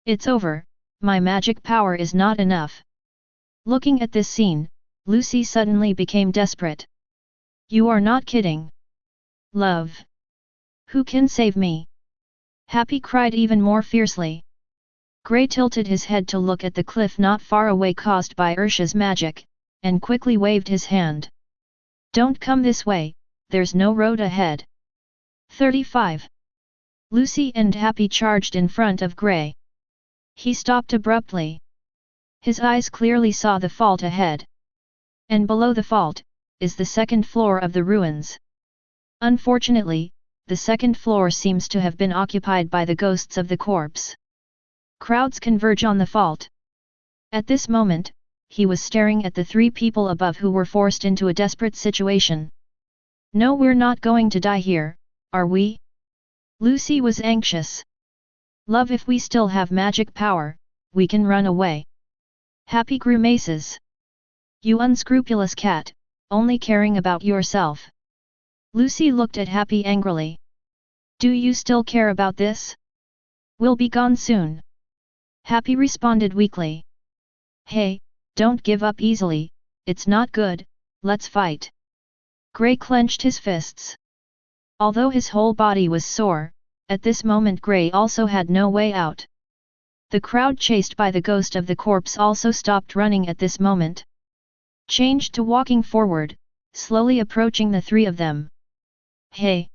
It's over, my magic power is not enough. Looking at this scene, Lucy suddenly became desperate. You are not kidding. Love. Who can save me? Happy cried even more fiercely. Gray tilted his head to look at the cliff not far away caused by Ursha's magic, and quickly waved his hand. Don't come this way, there's no road ahead. 35. Lucy and Happy charged in front of Gray. He stopped abruptly. His eyes clearly saw the fault ahead. And below the fault, is the second floor of the ruins. Unfortunately, the second floor seems to have been occupied by the ghosts of the corpse. Crowds converge on the fault. At this moment, he was staring at the three people above who were forced into a desperate situation. No, we're not going to die here, are we? Lucy was anxious. Love, if we still have magic power, we can run away. Happy grimaces. You unscrupulous cat, only caring about yourself. Lucy looked at Happy angrily. Do you still care about this? We'll be gone soon. Happy responded weakly. Hey, don't give up easily, it's not good, let's fight. Gray clenched his fists. Although his whole body was sore, at this moment Gray also had no way out. The crowd chased by the ghost of the corpse also stopped running at this moment. Changed to walking forward, slowly approaching the three of them. Hey!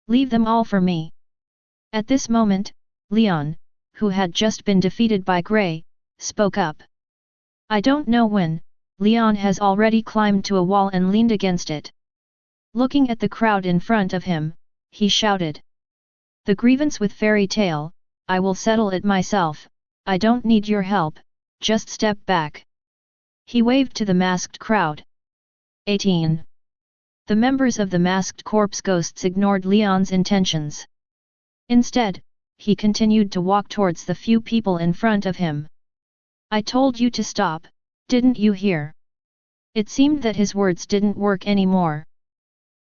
Leave them all for me. At this moment, Leon, who had just been defeated by Gray, spoke up. I don't know when. Leon has already climbed to a wall and leaned against it. Looking at the crowd in front of him, he shouted. The grievance with Fairy Tale, I will settle it myself, I don't need your help, just step back. He waved to the masked crowd. 18. The members of the masked corpse ghosts ignored Leon's intentions. Instead, he continued to walk towards the few people in front of him. I told you to stop, didn't you hear? It seemed that his words didn't work anymore.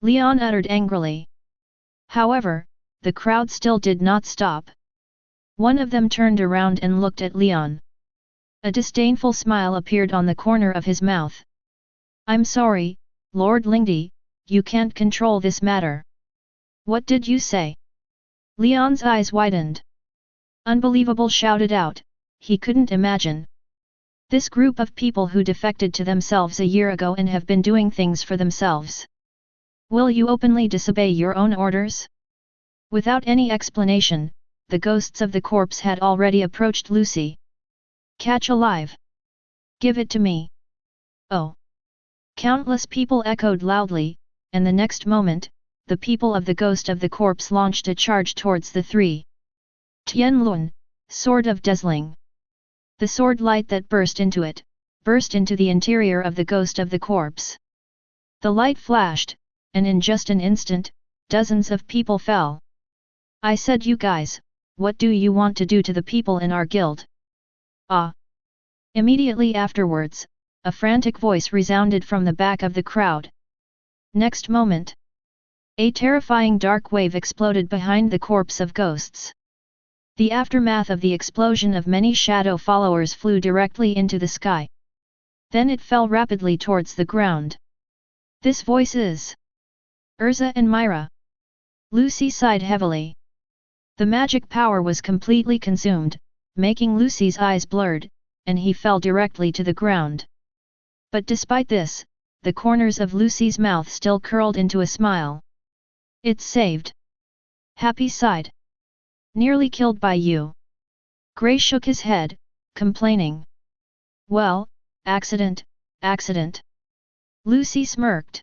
Leon uttered angrily. However, the crowd still did not stop. One of them turned around and looked at Leon. A disdainful smile appeared on the corner of his mouth. I'm sorry, Lord Lingdi, you can't control this matter. What did you say? Leon's eyes widened. Unbelievable, shouted out, he couldn't imagine. This group of people who defected to themselves a year ago and have been doing things for themselves. Will you openly disobey your own orders? Without any explanation, the ghosts of the corpse had already approached Lucy. Catch alive! Give it to me! Oh! Countless people echoed loudly, and the next moment, the people of the ghost of the corpse launched a charge towards the three. Tianlun, sword of dazzling. The sword light that burst into the interior of the ghost of the corpse. The light flashed, and in just an instant, dozens of people fell. I said, you guys, what do you want to do to the people in our guild? Ah! Immediately afterwards, a frantic voice resounded from the back of the crowd. Next moment, a terrifying dark wave exploded behind the corpse of ghosts. The aftermath of the explosion of many shadow followers flew directly into the sky. Then it fell rapidly towards the ground. This voice is Urza and Myra. Lucy sighed heavily. The magic power was completely consumed, making Lucy's eyes blurred, and he fell directly to the ground. But despite this, the corners of Lucy's mouth still curled into a smile. It's saved. Happy sighed. Nearly killed by you. Gray shook his head, complaining. Well, accident. Lucy smirked.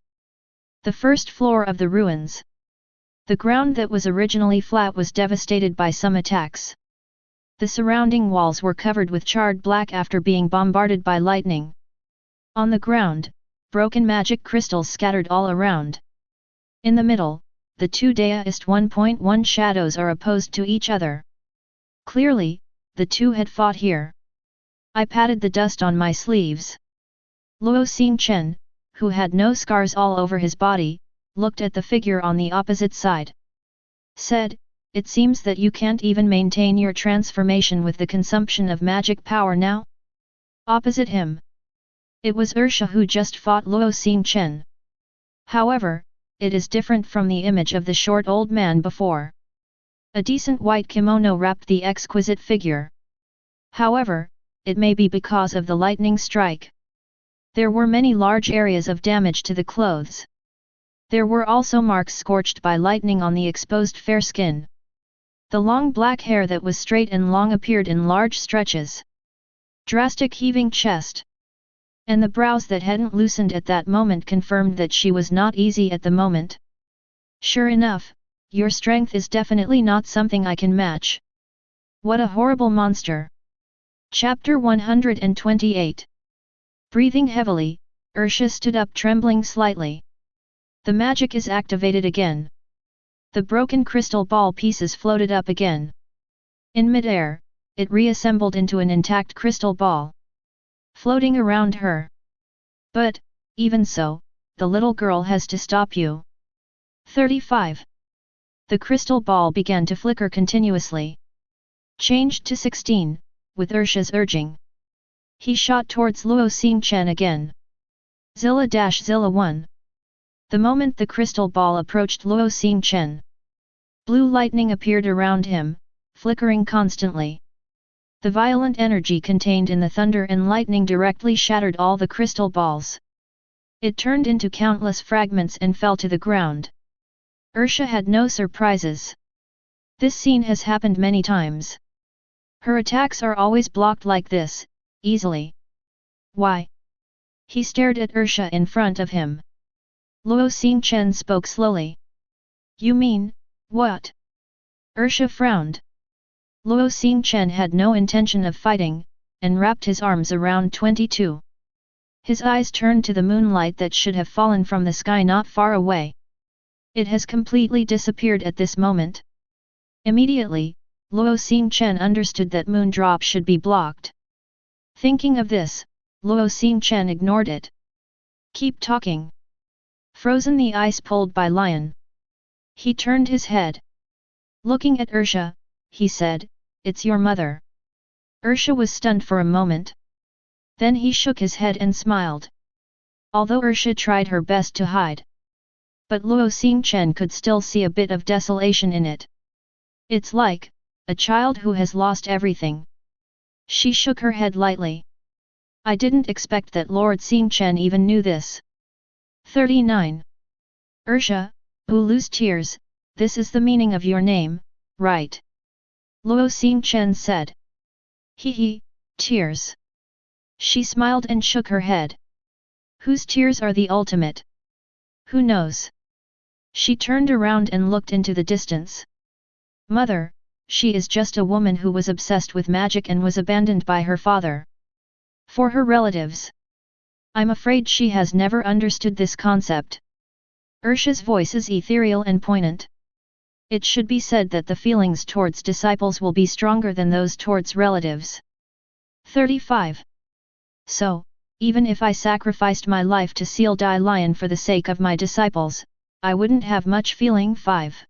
The first floor of the ruins. The ground that was originally flat was devastated by some attacks. The surrounding walls were covered with charred black after being bombarded by lightning. On the ground, broken magic crystals scattered all around. In the middle, the two Daoist 1.1 shadows are opposed to each other. Clearly, the two had fought here. I patted the dust on my sleeves. Luo Xingchen, who had no scars all over his body, looked at the figure on the opposite side. Said, it seems that you can't even maintain your transformation with the consumption of magic power now? Opposite him, it was Ursha who just fought Luo Xingchen. However, it is different from the image of the short old man before. A decent white kimono wrapped the exquisite figure. However, it may be because of the lightning strike. There were many large areas of damage to the clothes. There were also marks scorched by lightning on the exposed fair skin. The long black hair that was straight and long appeared in large stretches. Drastic heaving chest. And the brows that hadn't loosened at that moment confirmed that she was not easy at the moment. Sure enough, your strength is definitely not something I can match. What a horrible monster. Chapter 128. Breathing heavily, Ursha stood up trembling slightly. The magic is activated again. The broken crystal ball pieces floated up again. In midair, it reassembled into an intact crystal ball, floating around her. But, even so, the little girl has to stop you. 35. The crystal ball began to flicker continuously. Changed to 16, with Ursha's urging. He shot towards Luo Xingchen again. Zilla 1. The moment the crystal ball approached Luo Xingchen, blue lightning appeared around him, flickering constantly. The violent energy contained in the thunder and lightning directly shattered all the crystal balls. It turned into countless fragments and fell to the ground. Ursha had no surprises. This scene has happened many times. Her attacks are always blocked like this, easily. Why? He stared at Ursha in front of him. Luo Xingchen spoke slowly. You mean, what? Ursha frowned. Luo Xingchen had no intention of fighting, and wrapped his arms around 22. His eyes turned to the moonlight that should have fallen from the sky not far away. It has completely disappeared at this moment. Immediately, Luo Xingchen understood that moon drop should be blocked. Thinking of this, Luo Xingchen ignored it. Keep talking. Frozen the ice pulled by lion. He turned his head. Looking at Ursha, he said, It's your mother. Ursha was stunned for a moment. Then he shook his head and smiled. Although Ursha tried her best to hide, but Luo Xingchen could still see a bit of desolation in it. It's like a child who has lost everything. She shook her head lightly. I didn't expect that Lord Xingchen even knew this. 39. Ursha, lose tears, this is the meaning of your name, right? Luo Xingchen said. Hee, tears. She smiled and shook her head. Whose tears are the ultimate? Who knows? She turned around and looked into the distance. Mother, she is just a woman who was obsessed with magic and was abandoned by her father. For her relatives. I'm afraid she has never understood this concept. Ursha's voice is ethereal and poignant. It should be said that the feelings towards disciples will be stronger than those towards relatives. 35. So, even if I sacrificed my life to seal Die Lion for the sake of my disciples, I wouldn't have much feeling. 5.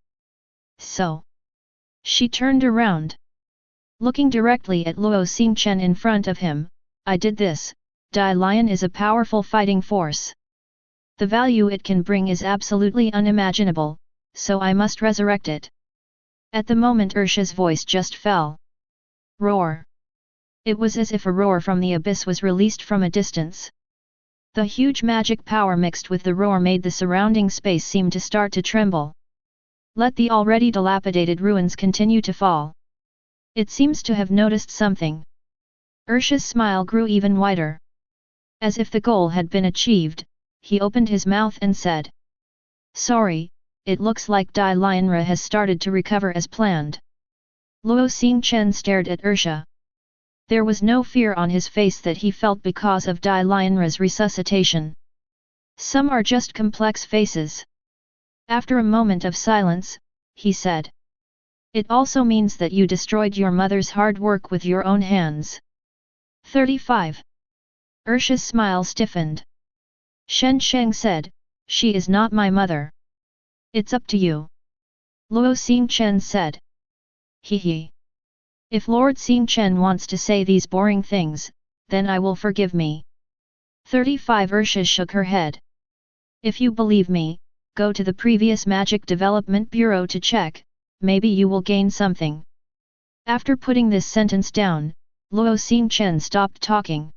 So. She turned around. Looking directly at Luo Xingchen in front of him, I did this. Die Lion is a powerful fighting force. The value it can bring is absolutely unimaginable, so I must resurrect it. At the moment Ursha's voice just fell. Roar. It was as if a roar from the abyss was released from a distance. The huge magic power mixed with the roar made the surrounding space seem to start to tremble. Let the already dilapidated ruins continue to fall. It seems to have noticed something. Ursha's smile grew even wider. As if the goal had been achieved, he opened his mouth and said. Sorry, it looks like Dai Lionra has started to recover as planned. Luo Xingchen stared at Ursha. There was no fear on his face that he felt because of Dai Lionra's resuscitation. Some are just complex faces. After a moment of silence, he said. It also means that you destroyed your mother's hard work with your own hands. 35. Ursha's smile stiffened. Shen Sheng said, She is not my mother. It's up to you. Luo Xingchen said. Hee. If Lord Xingchen wants to say these boring things, then I will forgive me. 35. Ursha shook her head. If you believe me, go to the previous Magic Development Bureau to check, maybe you will gain something. After putting this sentence down, Luo Xingchen stopped talking.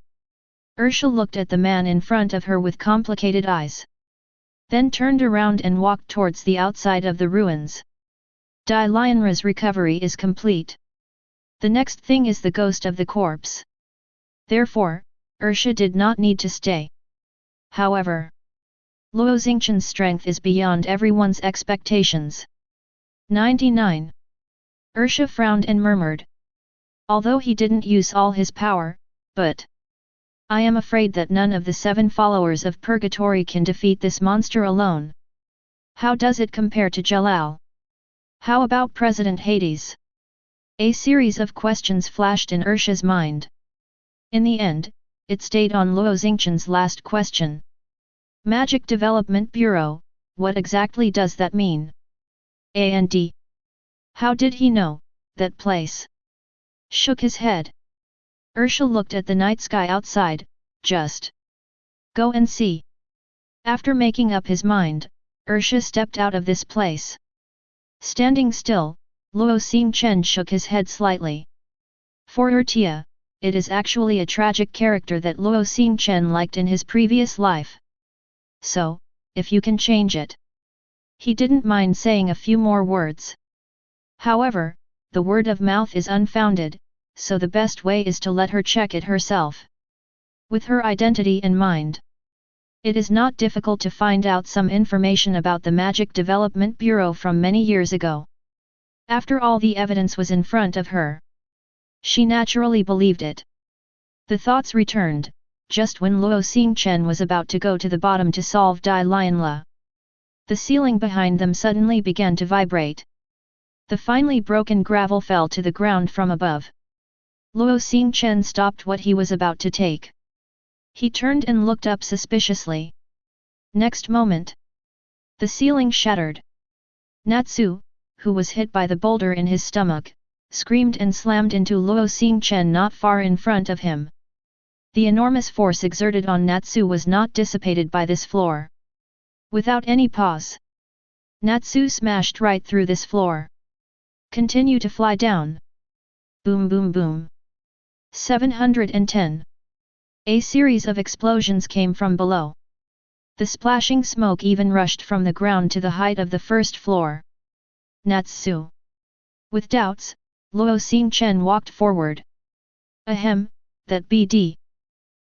Ursha looked at the man in front of her with complicated eyes. Then turned around and walked towards the outside of the ruins. Dai Lianra's recovery is complete. The next thing is the ghost of the corpse. Therefore, Ursha did not need to stay. However, Luo Xingchen's strength is beyond everyone's expectations. 99. Ursha frowned and murmured. Although he didn't use all his power, but I am afraid that none of the 7 followers of Purgatory can defeat this monster alone. How does it compare to Jalal? How about President Hades? A series of questions flashed in Ursha's mind. In the end, it stayed on Luo Xingchen's last question. Magic Development Bureau, what exactly does that mean? And how did he know that place? Shook his head. Ursha looked at the night sky outside. Just go and see. After making up his mind, Ursha stepped out of this place. Standing still, Luo Xingchen shook his head slightly. For Urtia, it is actually a tragic character that Luo Xingchen liked in his previous life. So, if you can change it. He didn't mind saying a few more words. However, the word of mouth is unfounded, so the best way is to let her check it herself. With her identity in mind, it is not difficult to find out some information about the Magic Development Bureau from many years ago. After all, the evidence was in front of her. She naturally believed it. The thoughts returned, just when Luo Xingchen was about to go to the bottom to solve Dai Lianla. The ceiling behind them suddenly began to vibrate. The finely broken gravel fell to the ground from above. Luo Xingchen stopped what he was about to take. He turned and looked up suspiciously. Next moment, the ceiling shattered. Natsu, who was hit by the boulder in his stomach, screamed and slammed into Luo Xingchen not far in front of him. The enormous force exerted on Natsu was not dissipated by this floor. Without any pause, Natsu smashed right through this floor. Continue to fly down. Boom boom boom. 710. A series of explosions came from below. The splashing smoke even rushed from the ground to the height of the first floor. Natsu. With doubts, Luo Xingchen walked forward. Ahem, that BD.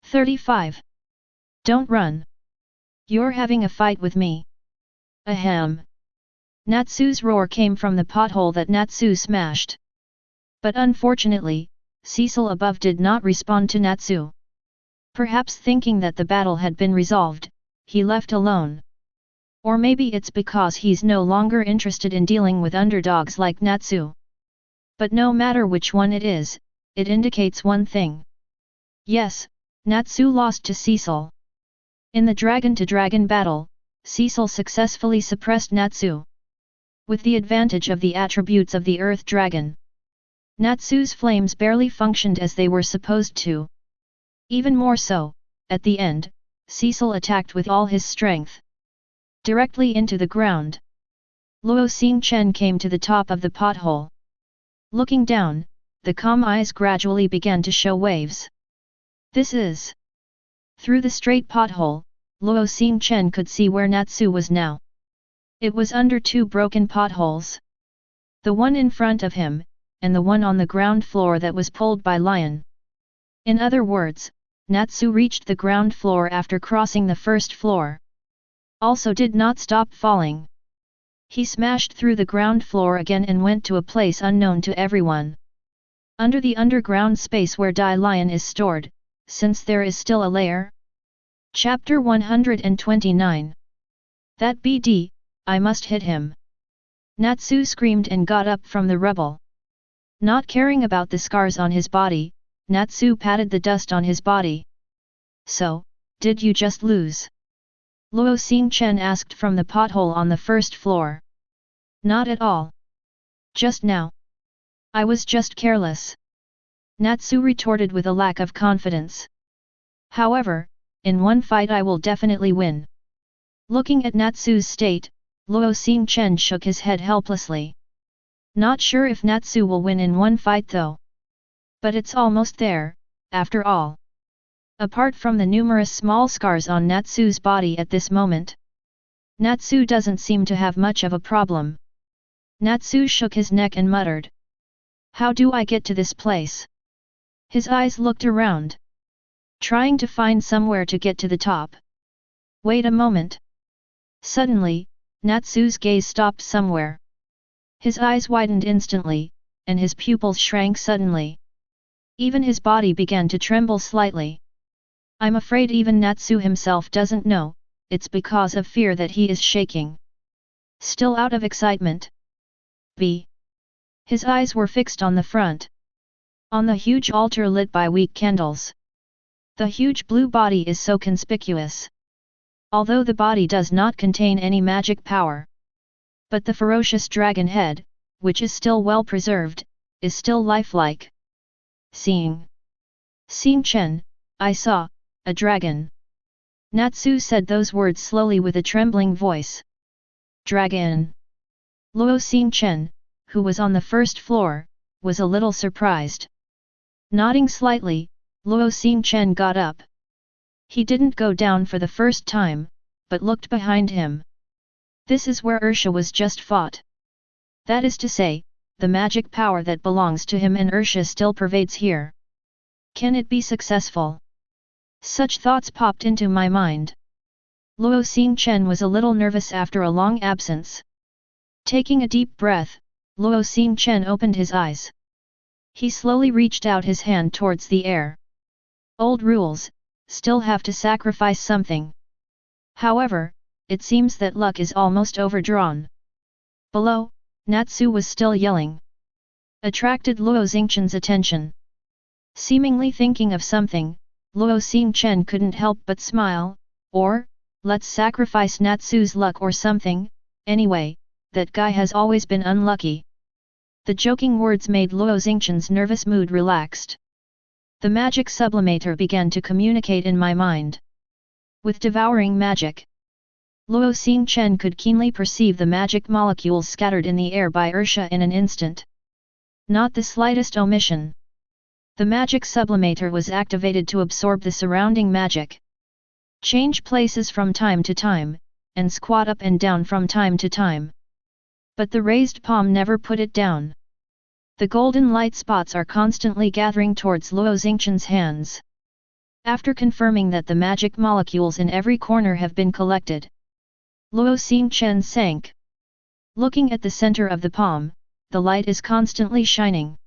35. Don't run. You're having a fight with me. Ahem. Natsu's roar came from the pothole that Natsu smashed. But unfortunately, Cecil above did not respond to Natsu. Perhaps thinking that the battle had been resolved, he left alone. Or maybe it's because he's no longer interested in dealing with underdogs like Natsu. But no matter which one it is, it indicates one thing. Yes, Natsu lost to Cecil. In the dragon-to-dragon battle, Cecil successfully suppressed Natsu. With the advantage of the attributes of the Earth Dragon, Natsu's flames barely functioned as they were supposed to. Even more so, at the end, Cecil attacked with all his strength. Directly into the ground. Luo Xingchen came to the top of the pothole. Looking down, the calm eyes gradually began to show waves. This is. Through the straight pothole, Luo Xingchen could see where Natsu was now. It was under 2 broken potholes. The one in front of him, and the one on the ground floor that was pulled by Lion. In other words, Natsu reached the ground floor after crossing the first floor. Also did not stop falling. He smashed through the ground floor again and went to a place unknown to everyone. Under the underground space where Dai Lion is stored, since there is still a layer. Chapter 129. That BD, I must hit him. Natsu screamed and got up from the rubble. Not caring about the scars on his body, Natsu patted the dust on his body. So, did you just lose? Luo Xingchen asked from the pothole on the first floor. Not at all. Just now. I was just careless. Natsu retorted with a lack of confidence. However, in one fight I will definitely win. Looking at Natsu's state, Luo Xingchen shook his head helplessly. Not sure if Natsu will win in one fight though. But it's almost there, after all. Apart from the numerous small scars on Natsu's body at this moment, Natsu doesn't seem to have much of a problem. Natsu shook his neck and muttered. How do I get to this place? His eyes looked around, trying to find somewhere to get to the top. Wait a moment. Suddenly, Natsu's gaze stopped somewhere. His eyes widened instantly, and his pupils shrank suddenly. Even his body began to tremble slightly. I'm afraid even Natsu himself doesn't know, it's because of fear that he is shaking. Still out of excitement. B. His eyes were fixed on the front. On the huge altar lit by weak candles. The huge blue body is so conspicuous. Although the body does not contain any magic power. But the ferocious dragon head, which is still well preserved, is still lifelike. Xingchen, I saw, a dragon. Natsu said those words slowly with a trembling voice. Dragon. Luo Xingchen, who was on the first floor, was a little surprised. Nodding slightly, Luo Xingchen got up. He didn't go down for the first time, but looked behind him. This is where Ursha was just fought. That is to say, the magic power that belongs to him and Ursha still pervades here. Can it be successful? Such thoughts popped into my mind. Luo Xingchen was a little nervous after a long absence. Taking a deep breath, Luo Xingchen opened his eyes. He slowly reached out his hand towards the air. Old rules, still have to sacrifice something. However, it seems that luck is almost overdrawn. Below, Natsu was still yelling. Attracted Luo Xingchen's attention. Seemingly thinking of something, Luo Xingchen couldn't help but smile, or, let's sacrifice Natsu's luck or something, anyway, that guy has always been unlucky. The joking words made Luo Xingchen's nervous mood relaxed. The magic sublimator began to communicate in my mind. With devouring magic. Luo Xingchen could keenly perceive the magic molecules scattered in the air by Ursha in an instant. Not the slightest omission. The magic sublimator was activated to absorb the surrounding magic. Change places from time to time, and squat up and down from time to time. But the raised palm never put it down. The golden light spots are constantly gathering towards Luo Xingchen's hands. After confirming that the magic molecules in every corner have been collected, Luo Xingchen sank. Looking at the center of the palm, the light is constantly shining.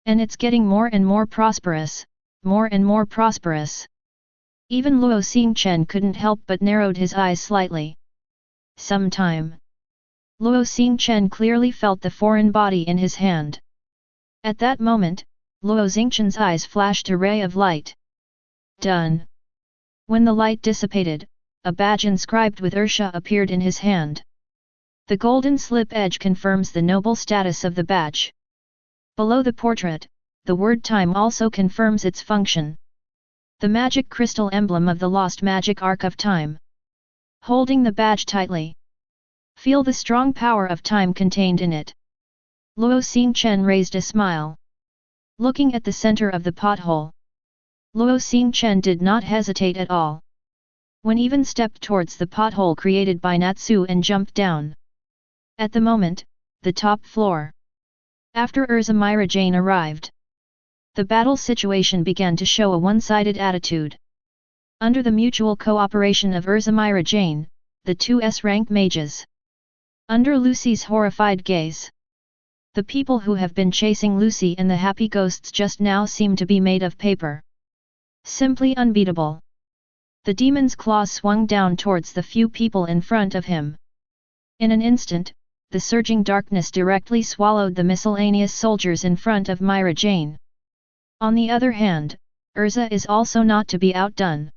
And it's getting more and more prosperous, more and more prosperous. Even Luo Xingchen couldn't help but narrowed his eyes slightly. Sometime. Luo Xingchen clearly felt the foreign body in his hand. At that moment, Luo Xingchen's eyes flashed a ray of light. Done. When the light dissipated, a badge inscribed with Ursha appeared in his hand. The golden slip edge confirms the noble status of the badge. Below the portrait, the word time also confirms its function. The magic crystal emblem of the lost magic arc of time. Holding the badge tightly. Feel the strong power of time contained in it. Luo Xingchen raised a smile. Looking at the center of the pothole. Luo Xingchen did not hesitate at all. When even stepped towards the pothole created by Natsu and jumped down. At the moment, the top floor. After Myra Jane arrived. The battle situation began to show a one-sided attitude. Under the mutual cooperation of Myra Jane, the two S-rank mages. Under Lucy's horrified gaze. The people who have been chasing Lucy and the happy ghosts just now seem to be made of paper. Simply unbeatable. The demon's claws swung down towards the few people in front of him. In an instant, the surging darkness directly swallowed the miscellaneous soldiers in front of Myra Jane. On the other hand, Urza is also not to be outdone.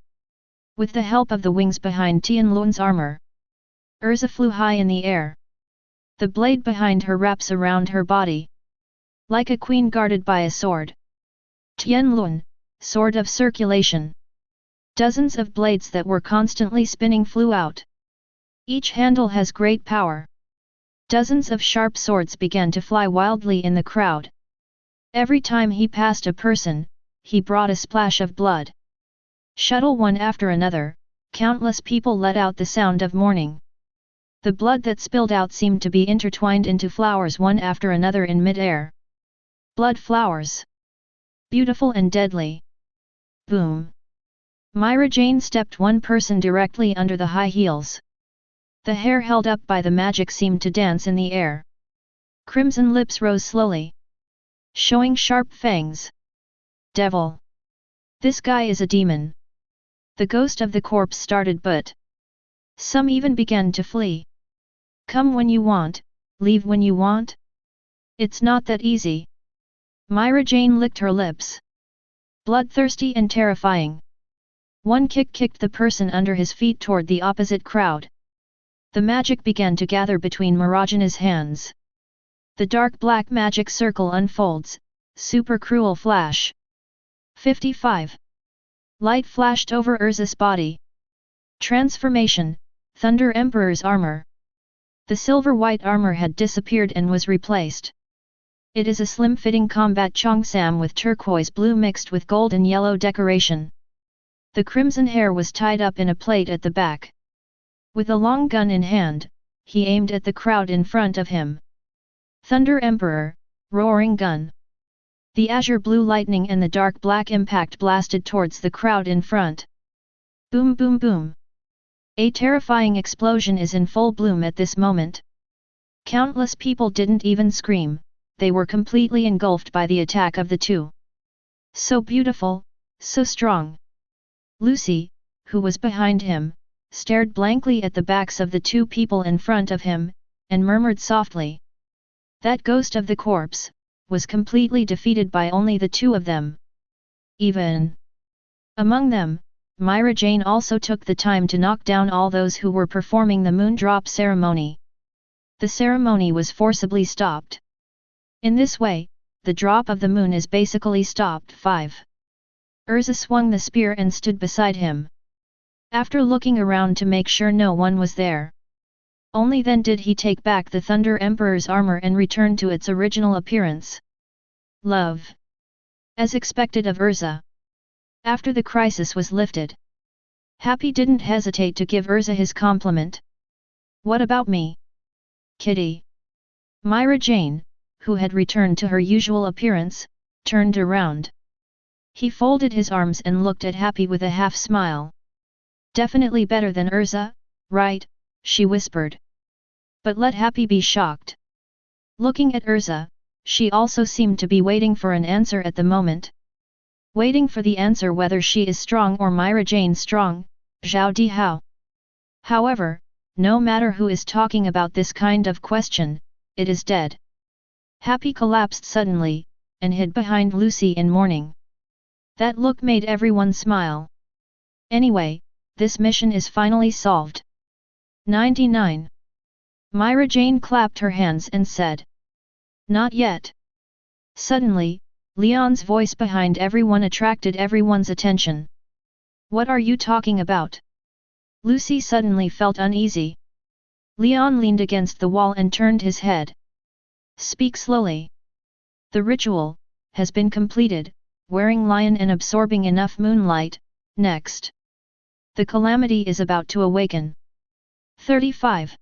With the help of the wings behind Tianlun's armor, Urza flew high in the air. The blade behind her wraps around her body. Like a queen guarded by a sword. Tianlun, sword of circulation. Dozens of blades that were constantly spinning flew out. Each handle has great power. Dozens of sharp swords began to fly wildly in the crowd. Every time he passed a person, he brought a splash of blood. Shuttle one after another, countless people let out the sound of mourning. The blood that spilled out seemed to be intertwined into flowers one after another in mid-air. Blood flowers. Beautiful and deadly. Boom. Myra Jane stepped one person directly under the high heels. The hair held up by the magic seemed to dance in the air. Crimson lips rose slowly, showing sharp fangs. Devil. This guy is a demon. The ghost of the corpse started, but some even began to flee. Come when you want, leave when you want? It's not that easy. Myra Jane licked her lips. Bloodthirsty and terrifying. One kick kicked the person under his feet toward the opposite crowd. The magic began to gather between Mirajana's hands. The dark black magic circle unfolds, super cruel flash. 55. Light flashed over Urza's body. Transformation, Thunder Emperor's armor. The silver-white armor had disappeared and was replaced. It is a slim-fitting combat cheongsam with turquoise blue mixed with gold and yellow decoration. The crimson hair was tied up in a plait at the back. With a long gun in hand, he aimed at the crowd in front of him. Thunder Emperor, roaring gun. The azure blue lightning and the dark black impact blasted towards the crowd in front. Boom boom boom. A terrifying explosion is in full bloom at this moment. Countless people didn't even scream, they were completely engulfed by the attack of the two. So beautiful, so strong. Lucy, who was behind him, stared blankly at the backs of the two people in front of him, and murmured softly. That ghost of the corpse was completely defeated by only the two of them. Even among them, Myra Jane also took the time to knock down all those who were performing the moon drop ceremony. The ceremony was forcibly stopped. In this way, the drop of the moon is basically stopped. 5. Urza swung the spear and stood beside him. After looking around to make sure no one was there. Only then did he take back the Thunder Emperor's armor and return to its original appearance. Love. As expected of Urza. After the crisis was lifted, Happy didn't hesitate to give Urza his compliment. What about me? Kitty. Myra Jane, who had returned to her usual appearance, turned around. He folded his arms and looked at Happy with a half smile. Definitely better than Urza, right? She whispered. But let Happy be shocked. Looking at Urza, she also seemed to be waiting for an answer at the moment. Waiting for the answer whether she is strong or Myra Jane strong, Zhao Di Hao. However, no matter who is talking about this kind of question, it is dead. Happy collapsed suddenly, and hid behind Lucy in mourning. That look made everyone smile. Anyway, this mission is finally solved. 99. Myra Jane clapped her hands and said. Not yet. Suddenly, Leon's voice behind everyone attracted everyone's attention. What are you talking about? Lucy suddenly felt uneasy. Leon leaned against the wall and turned his head. Speak slowly. The ritual has been completed, wearing lion and absorbing enough moonlight. Next. The calamity is about to awaken. 35.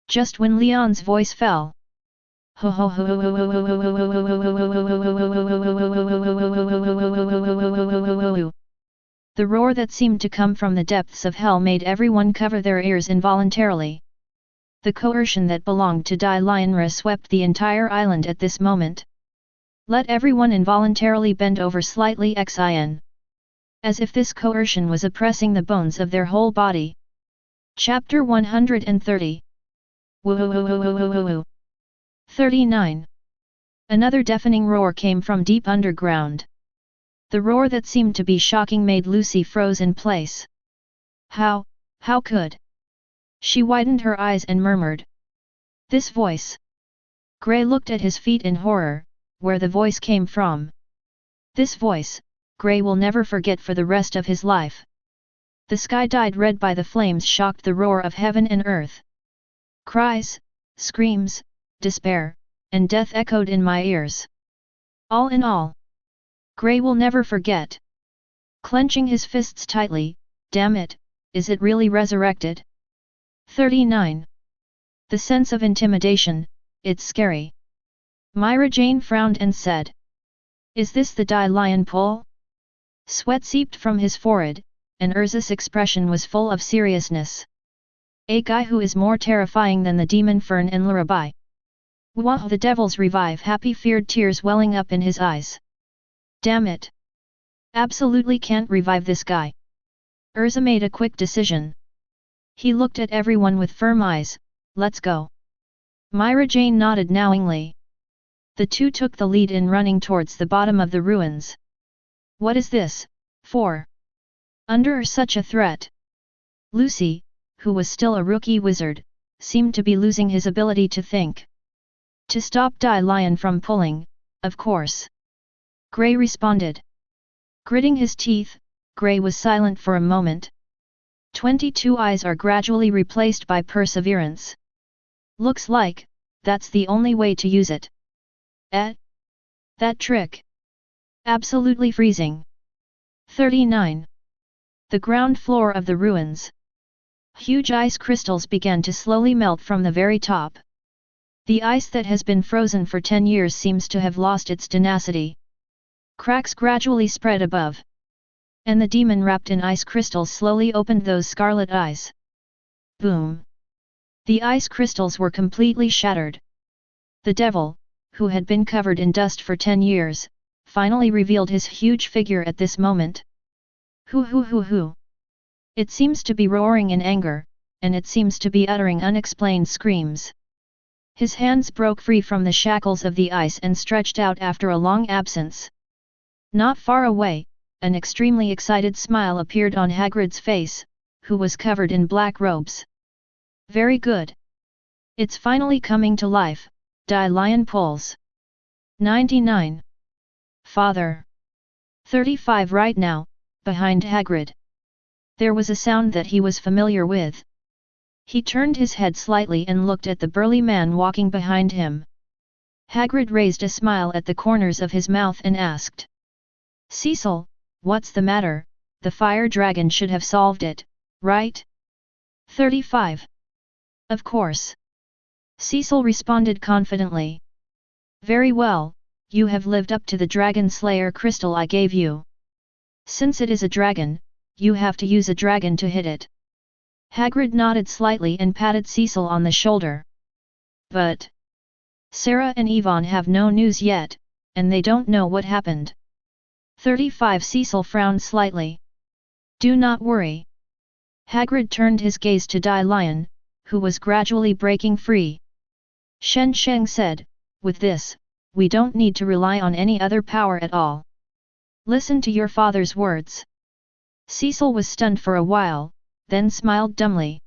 Just when Leon's voice fell. The roar that seemed to come from the depths of hell made everyone cover their ears involuntarily. The coercion that belonged to Dai Lionra swept the entire island at this moment. Let everyone involuntarily bend over slightly xin. As if this coercion was oppressing the bones of their whole body. Chapter 130. 39. Another deafening roar came from deep underground. The roar that seemed to be shocking made Lucy froze in place. How could? She widened her eyes and murmured. This voice. Gray looked at his feet in horror, where the voice came from. This voice, Gray will never forget for the rest of his life. The sky dyed red by the flames shocked the roar of heaven and earth. Cries, screams, despair, and death echoed in my ears. All in all, Gray will never forget. Clenching his fists tightly, damn it, is it really resurrected? 39. The sense of intimidation, it's scary. Myra Jane frowned and said. Is this the lion pull? Sweat seeped from his forehead, and Urza's expression was full of seriousness. A guy who is more terrifying than the demon Fern and Larabai. Wah! The devils revive, happy feared, tears welling up in his eyes. Damn it! Absolutely can't revive this guy. Urza made a quick decision. He looked at everyone with firm eyes. Let's go. Myra Jane nodded knowingly. The two took the lead in running towards the bottom of the ruins. What is this, for? Under such a threat? Lucy, who was still a rookie wizard, seemed to be losing his ability to think. To stop Lion from pulling, of course. Gray responded. Gritting his teeth, Gray was silent for a moment. 22 eyes are gradually replaced by perseverance. Looks like, that's the only way to use it. That trick. Absolutely freezing. 39. The ground floor of the ruins. Huge ice crystals began to slowly melt from the very top. The ice that has been frozen for 10 years seems to have lost its tenacity. Cracks gradually spread above. And the demon wrapped in ice crystals slowly opened those scarlet eyes. Boom! The ice crystals were completely shattered. The devil, who had been covered in dust for 10 years, finally revealed his huge figure at this moment. Hoo! It seems to be roaring in anger, and it seems to be uttering unexplained screams. His hands broke free from the shackles of the ice and stretched out after a long absence. Not far away, an extremely excited smile appeared on Hagrid's face, who was covered in black robes. Very good. It's finally coming to life, Lion pulls. 99. Father. 35 right now, behind Hagrid. There was a sound that he was familiar with. He turned his head slightly and looked at the burly man walking behind him. Hagrid raised a smile at the corners of his mouth and asked. Cecil, what's the matter? The fire dragon should have solved it, right? 35. Of course. Cecil responded confidently. Very well, you have lived up to the Dragon Slayer crystal I gave you. Since it is a dragon, you have to use a dragon to hit it. Hagrid nodded slightly and patted Cecil on the shoulder. But Sarah and Yvonne have no news yet, and they don't know what happened. 35. Cecil frowned slightly. Do not worry. Hagrid turned his gaze to Lion, who was gradually breaking free. Shen Sheng said, with this, we don't need to rely on any other power at all. Listen to your father's words. Cecil was stunned for a while, then smiled dumbly.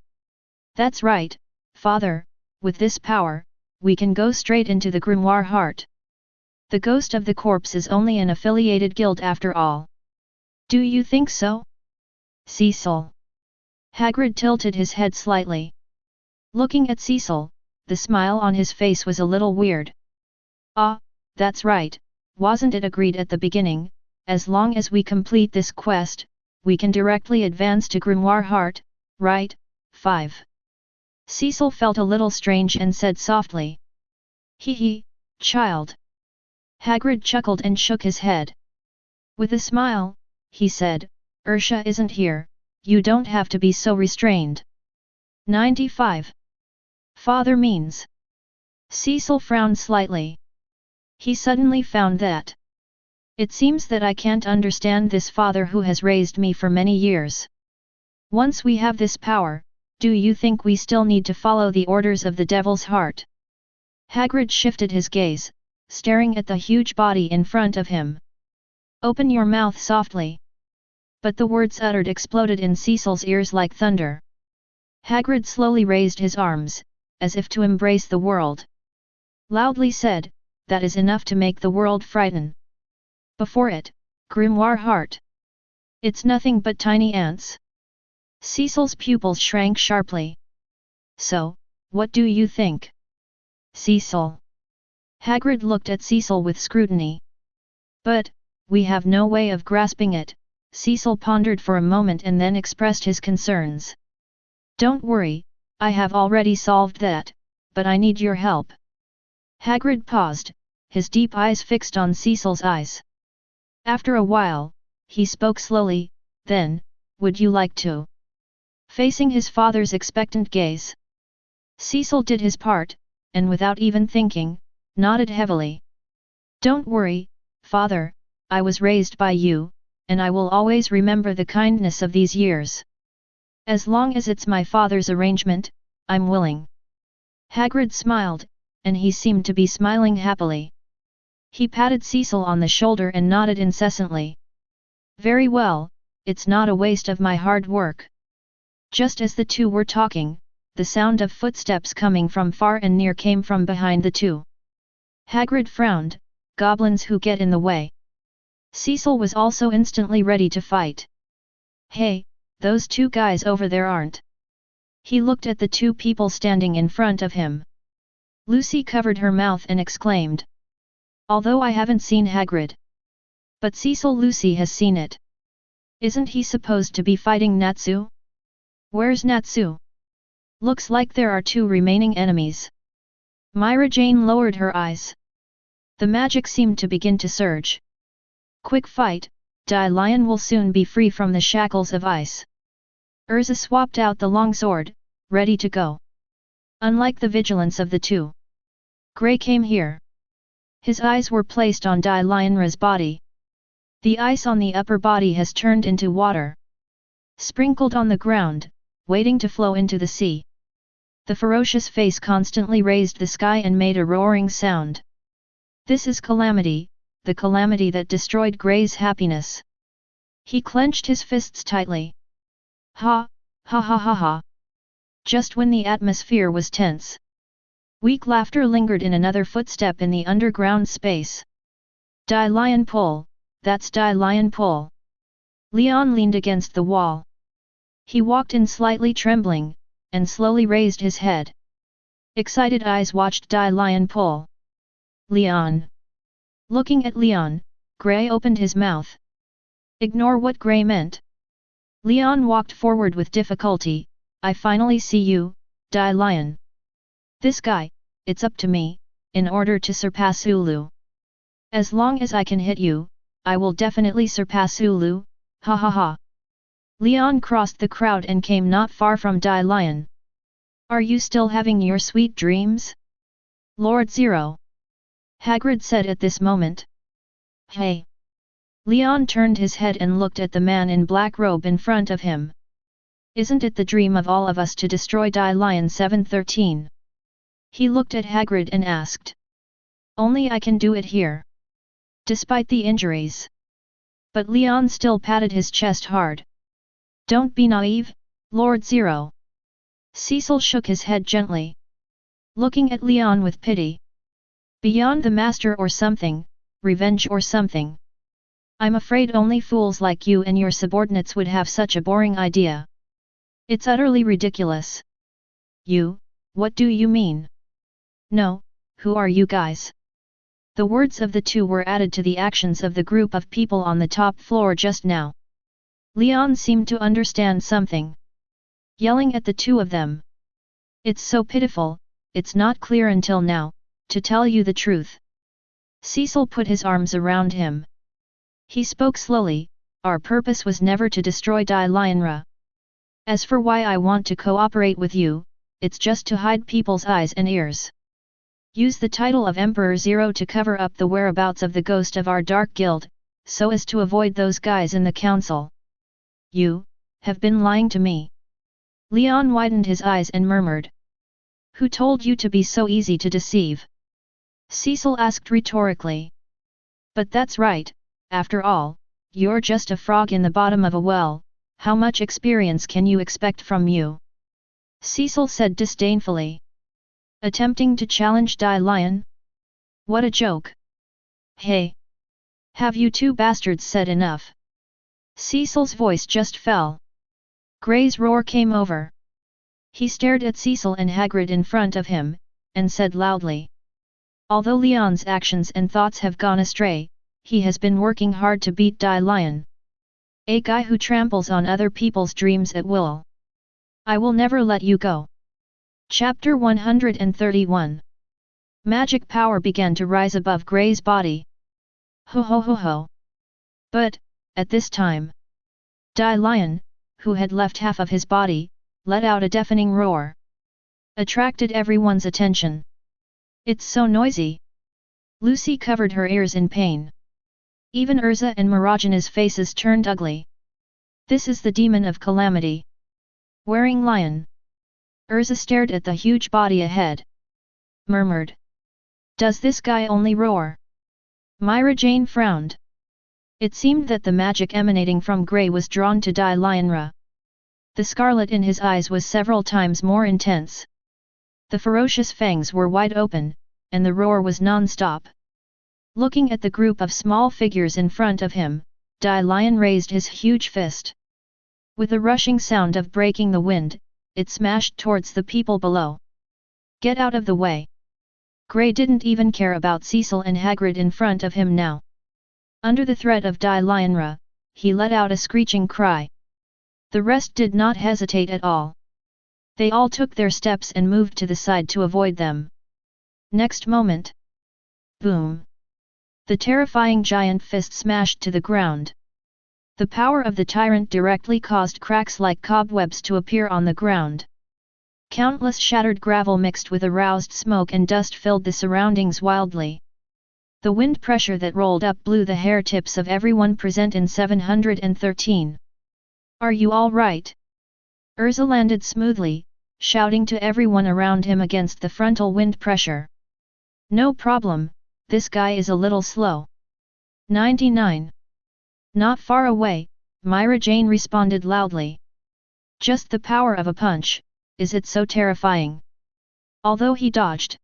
That's right, father, with this power, we can go straight into the grimoire heart. The ghost of the corpse is only an affiliated guild after all. Do you think so? Cecil. Hagrid tilted his head slightly. Looking at Cecil, the smile on his face was a little weird. Ah, that's right, wasn't it agreed at the beginning, as long as we complete this quest, we can directly advance to Grimoire Heart, right? 5. Cecil felt a little strange and said softly. Hee, child. Hagrid chuckled and shook his head. With a smile, he said, Ursha isn't here, you don't have to be so restrained. 95. Father means. Cecil frowned slightly. He suddenly found that. It seems that I can't understand this father who has raised me for many years. Once we have this power, do you think we still need to follow the orders of the Devil's Heart? Hagrid shifted his gaze, staring at the huge body in front of him. Open your mouth softly. But the words uttered exploded in Cecil's ears like thunder. Hagrid slowly raised his arms, as if to embrace the world. Loudly said, that is enough to make the world frighten. Before it, Grimoire Heart. It's nothing but tiny ants. Cecil's pupils shrank sharply. So, what do you think? Cecil. Hagrid looked at Cecil with scrutiny. But, we have no way of grasping it, Cecil pondered for a moment and then expressed his concerns. Don't worry, I have already solved that, but I need your help. Hagrid paused, his deep eyes fixed on Cecil's eyes. After a while, he spoke slowly, then, would you like to? Facing his father's expectant gaze. Cecil did his part, and without even thinking, nodded heavily. Don't worry, father, I was raised by you, and I will always remember the kindness of these years. As long as it's my father's arrangement, I'm willing. Hagrid smiled, and he seemed to be smiling happily. He patted Cecil on the shoulder and nodded incessantly. Very well, it's not a waste of my hard work. Just as the two were talking, the sound of footsteps coming from far and near came from behind the two. Hagrid frowned, goblins who get in the way. Cecil was also instantly ready to fight. Hey, those two guys over there aren't. He looked at the two people standing in front of him. Lucy covered her mouth and exclaimed. Although I haven't seen Hagrid. But Cecil, Lucy has seen it. Isn't he supposed to be fighting Natsu? Where's Natsu? Looks like there are two remaining enemies. Myra Jane lowered her eyes. The magic seemed to begin to surge. Quick fight, Lion will soon be free from the shackles of ice. Urza swapped out the longsword, ready to go. Unlike the vigilance of the two, Grey came here. His eyes were placed on Lionra's body. The ice on the upper body has turned into water. Sprinkled on the ground, waiting to flow into the sea. The ferocious face constantly raised the sky and made a roaring sound. This is calamity, the calamity that destroyed Grey's happiness. He clenched his fists tightly. Ha, ha ha ha ha. Just when the atmosphere was tense. Weak laughter lingered in another footstep in the underground space. Lion pull, that's Lion pull. Leon leaned against the wall. He walked in slightly trembling, and slowly raised his head. Excited eyes watched Lion pull. Leon. Looking at Leon, Grey opened his mouth. Ignore what Grey meant. Leon walked forward with difficulty. I finally see you, Lion. This guy, it's up to me, in order to surpass Ulu. As long as I can hit you, I will definitely surpass Ulu, ha ha ha. Leon crossed the crowd and came not far from Lion. Are you still having your sweet dreams? Lord Zero. Hagrid said at this moment. Hey! Leon turned his head and looked at the man in black robe in front of him. Isn't it the dream of all of us to destroy Lion 713? He looked at Hagrid and asked. Only I can do it here. Despite the injuries. But Leon still patted his chest hard. Don't be naive, Lord Zero. Cecil shook his head gently. Looking at Leon with pity. Beyond the master or something, revenge or something. I'm afraid only fools like you and your subordinates would have such a boring idea. It's utterly ridiculous. You, what do you mean? No, who are you guys? The words of the two were added to the actions of the group of people on the top floor just now. Leon seemed to understand something. Yelling at the two of them. It's so pitiful, it's not clear until now, to tell you the truth. Cecil put his arms around him. He spoke slowly, our purpose was never to destroy Lionra. As for why I want to cooperate with you, it's just to hide people's eyes and ears. Use the title of Emperor Zero to cover up the whereabouts of the ghost of our Dark Guild, so as to avoid those guys in the council. You, have been lying to me. Leon widened his eyes and murmured. Who told you to be so easy to deceive? Cecil asked rhetorically. But that's right, after all, you're just a frog in the bottom of a well, how much experience can you expect from you? Cecil said disdainfully. Attempting to challenge Lion? What a joke! Hey! Have you two bastards said enough? Cecil's voice just fell. Grey's roar came over. He stared at Cecil and Hagrid in front of him, and said loudly. Although Leon's actions and thoughts have gone astray, he has been working hard to beat Lion. A guy who tramples on other people's dreams at will. I will never let you go. Chapter 131. Magic power began to rise above Gray's body. Ho ho ho ho. But, at this time, Dai Lion, who had left half of his body, let out a deafening roar. Attracted everyone's attention. It's so noisy. Lucy covered her ears in pain. Even Urza and Marajana's faces turned ugly. This is the demon of calamity. Wearing lion. Urza stared at the huge body ahead. Murmured. Does this guy only roar? Myra Jane frowned. It seemed that the magic emanating from Grey was drawn to Dai Lionra. The scarlet in his eyes was several times more intense. The ferocious fangs were wide open, and the roar was non-stop. Looking at the group of small figures in front of him, Dai Lion raised his huge fist. With a rushing sound of breaking the wind, it smashed towards the people below. Get out of the way. Grey didn't even care about Cecil and Hagrid in front of him now. Under the threat of Dai Lionra, he let out a screeching cry. The rest did not hesitate at all. They all took their steps and moved to the side to avoid them. Next moment. Boom! The terrifying giant fist smashed to the ground. The power of the tyrant directly caused cracks like cobwebs to appear on the ground. Countless shattered gravel mixed with aroused smoke and dust filled the surroundings wildly. The wind pressure that rolled up blew the hair tips of everyone present in 713. Are you all right? Urza landed smoothly, shouting to everyone around him against the frontal wind pressure. No problem, this guy is a little slow. 99. Not far away, Myra Jane responded loudly. Just the power of a punch, is it so terrifying? Although he dodged.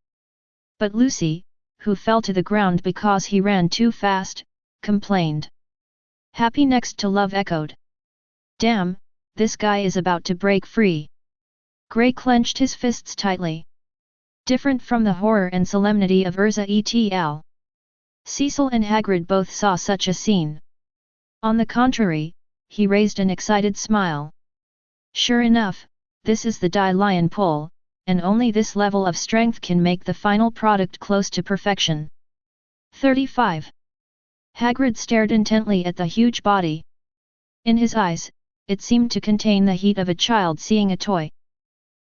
But Lucy, who fell to the ground because he ran too fast, complained. Happy next to love echoed. Damn, this guy is about to break free. Grey clenched his fists tightly. Different from the horror and solemnity of Urza et.al. Cecil and Hagrid both saw such a scene. On the contrary, he raised an excited smile. Sure enough, this is the Dai Lion pull, and only this level of strength can make the final product close to perfection. 35. Hagrid stared intently at the huge body. In his eyes, it seemed to contain the heat of a child seeing a toy.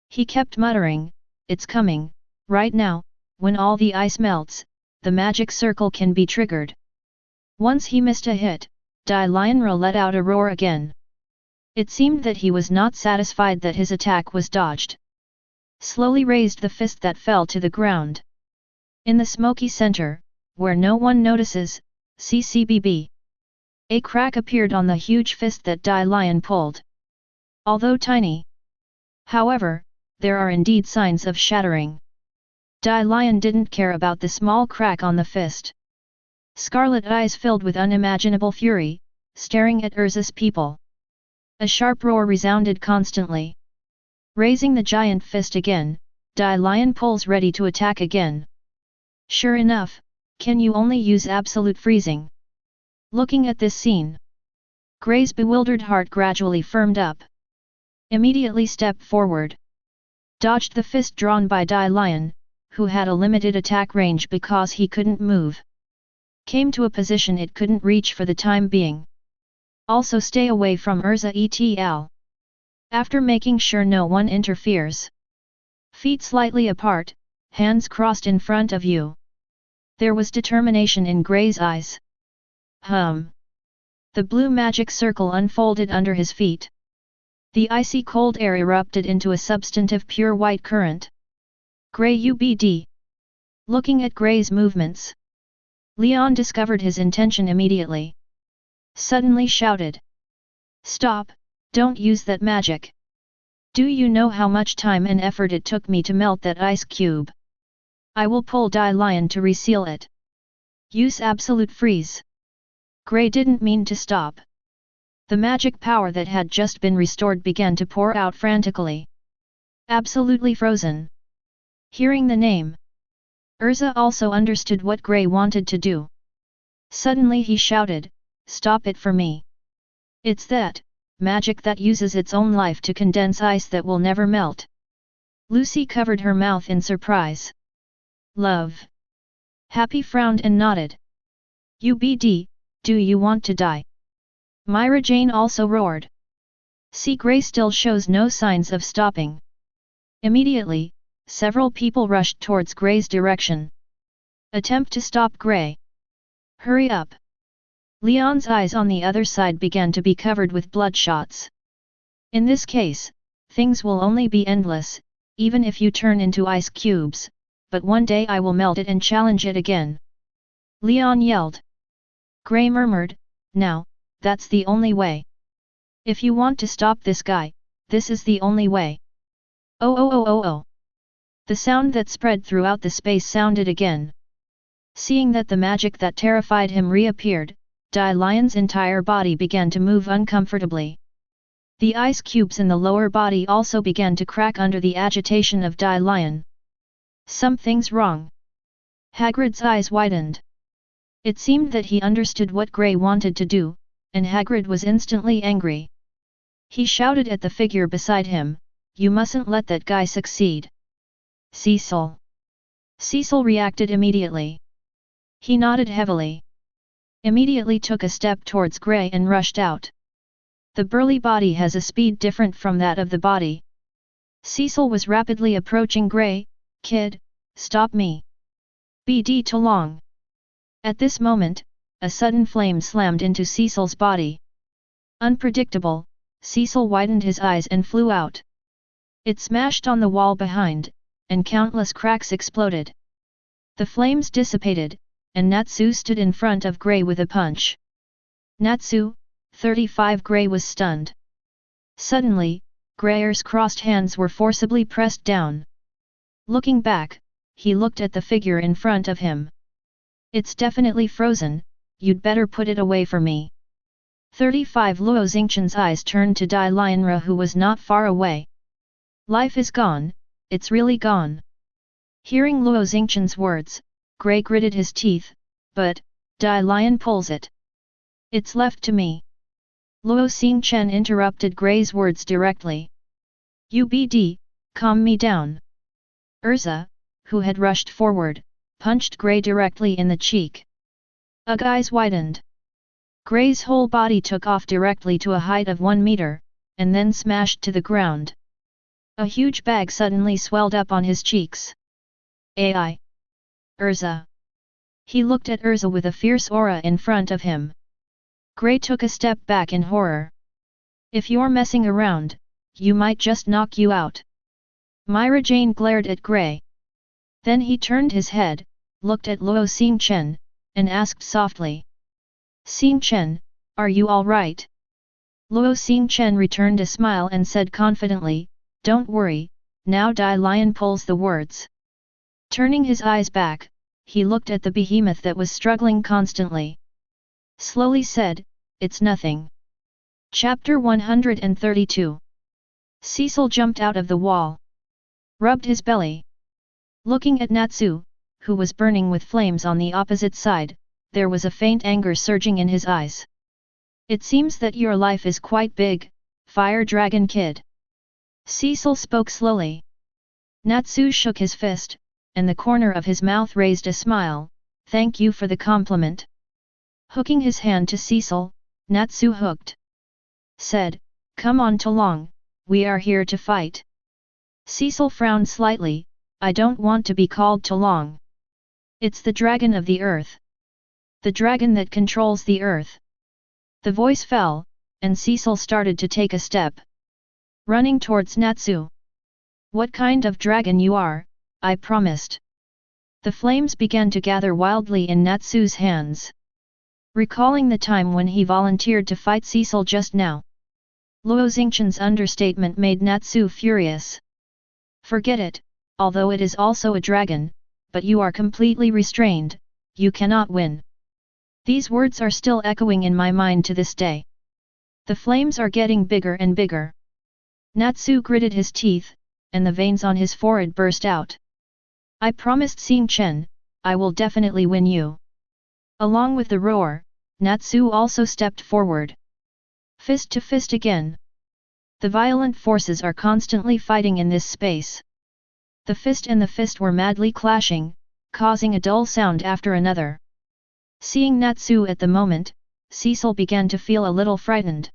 He kept muttering, it's coming, right now, when all the ice melts, the magic circle can be triggered. Once he missed a hit, Dai Lionra let out a roar again. It seemed that he was not satisfied that his attack was dodged. Slowly raised the fist that fell to the ground. In the smoky center, where no one notices, CCBB. A crack appeared on the huge fist that Dai Lion pulled. Although tiny. However, there are indeed signs of shattering. Dai Lion didn't care about the small crack on the fist. Scarlet eyes filled with unimaginable fury, staring at Urza's people. A sharp roar resounded constantly. Raising the giant fist again, Dai Lion pulls ready to attack again. Sure enough, can you only use absolute freezing? Looking at this scene, Grey's bewildered heart gradually firmed up. Immediately stepped forward. Dodged the fist drawn by Dai Lion, who had a limited attack range because he couldn't move. Came to a position it couldn't reach for the time being. Also stay away from Urza et.al. After making sure no one interferes. Feet slightly apart, hands crossed in front of you. There was determination in Grey's eyes. The blue magic circle unfolded under his feet. The icy cold air erupted into a substantive pure white current. Grey UBD. Looking at Grey's movements, Leon discovered his intention immediately. Suddenly shouted. Stop, don't use that magic. Do you know how much time and effort it took me to melt that ice cube? I will pull Dai Lion to reseal it. Use absolute freeze. Grey didn't mean to stop. The magic power that had just been restored began to pour out frantically. Absolutely frozen. Hearing the name, Urza also understood what Grey wanted to do. Suddenly he shouted, stop it for me. It's that magic that uses its own life to condense ice that will never melt. Lucy covered her mouth in surprise. Love. Happy frowned and nodded. UBD, do you want to die? Myra Jane also roared. See, Grey still shows no signs of stopping. Immediately, several people rushed towards Grey's direction. Attempt to stop Grey. Hurry up. Leon's eyes on the other side began to be covered with bloodshots. In this case, things will only be endless, even if you turn into ice cubes, but one day I will melt it and challenge it again. Leon yelled. Grey murmured, now, that's the only way. If you want to stop this guy, this is the only way. Oh oh oh oh oh. The sound that spread throughout the space sounded again. Seeing that the magic that terrified him reappeared, Dai Lion's entire body began to move uncomfortably. The ice cubes in the lower body also began to crack under the agitation of Dai Lion. Something's wrong. Hagrid's eyes widened. It seemed that he understood what Grey wanted to do, and Hagrid was instantly angry. He shouted at the figure beside him, you mustn't let that guy succeed. Cecil. Cecil reacted immediately. He nodded heavily. Immediately took a step towards Grey and rushed out. The burly body has a speed different from that of the body. Cecil was rapidly approaching Grey. Kid, stop me. BD too long. At this moment, a sudden flame slammed into Cecil's body. Unpredictable, Cecil widened his eyes and flew out. It smashed on the wall behind, and countless cracks exploded. The flames dissipated, and Natsu stood in front of Grey with a punch. Natsu, 35. Grey was stunned. Suddenly, Grey's crossed hands were forcibly pressed down. Looking back, he looked at the figure in front of him. It's definitely frozen, you'd better put it away for me. 35. Luo Xingchen's eyes turned to Dai Lionra, who was not far away. Life is gone, it's really gone. Hearing Luo Xingchen's words, Grey gritted his teeth, but, Dai Lion pulls it. It's left to me. Luo Xingchen interrupted Grey's words directly. UBD, calm me down. Urza, who had rushed forward, punched Grey directly in the cheek. Eyes widened. Grey's whole body took off directly to a height of 1 meter, and then smashed to the ground. A huge bag suddenly swelled up on his cheeks. AI. Urza. He looked at Urza with a fierce aura in front of him. Grey took a step back in horror. If you're messing around, you might just knock you out. Myra Jane glared at Grey. Then he turned his head, looked at Luo Xingchen, and asked softly. Xingchen, are you all right? Luo Xingchen returned a smile and said confidently, don't worry, now Dai Lion pulls the words. Turning his eyes back, he looked at the behemoth that was struggling constantly. Slowly said, it's nothing. Chapter 132. Cecil jumped out of the wall. Rubbed his belly. Looking at Natsu, who was burning with flames on the opposite side, there was a faint anger surging in his eyes. It seems that your life is quite big, Fire Dragon Kid. Cecil spoke slowly. Natsu shook his fist, and the corner of his mouth raised a smile, thank you for the compliment. Hooking his hand to Cecil, Natsu hooked. Said, come on Talong, we are here to fight. Cecil frowned slightly, I don't want to be called Talong. It's the dragon of the earth. The dragon that controls the earth. The voice fell, and Cecil started to take a step. Running towards Natsu. What kind of dragon you are, I promised. The flames began to gather wildly in Natsu's hands. Recalling the time when he volunteered to fight Cecil just now. Luo Xingchen's understatement made Natsu furious. Forget it, although it is also a dragon, but you are completely restrained, you cannot win. These words are still echoing in my mind to this day. The flames are getting bigger and bigger. Natsu gritted his teeth, and the veins on his forehead burst out. I promised Xingchen, I will definitely win you. Along with the roar, Natsu also stepped forward. Fist to fist again. The violent forces are constantly fighting in this space. The fist and the fist were madly clashing, causing a dull sound after another. Seeing Natsu at the moment, Cecil began to feel a little frightened.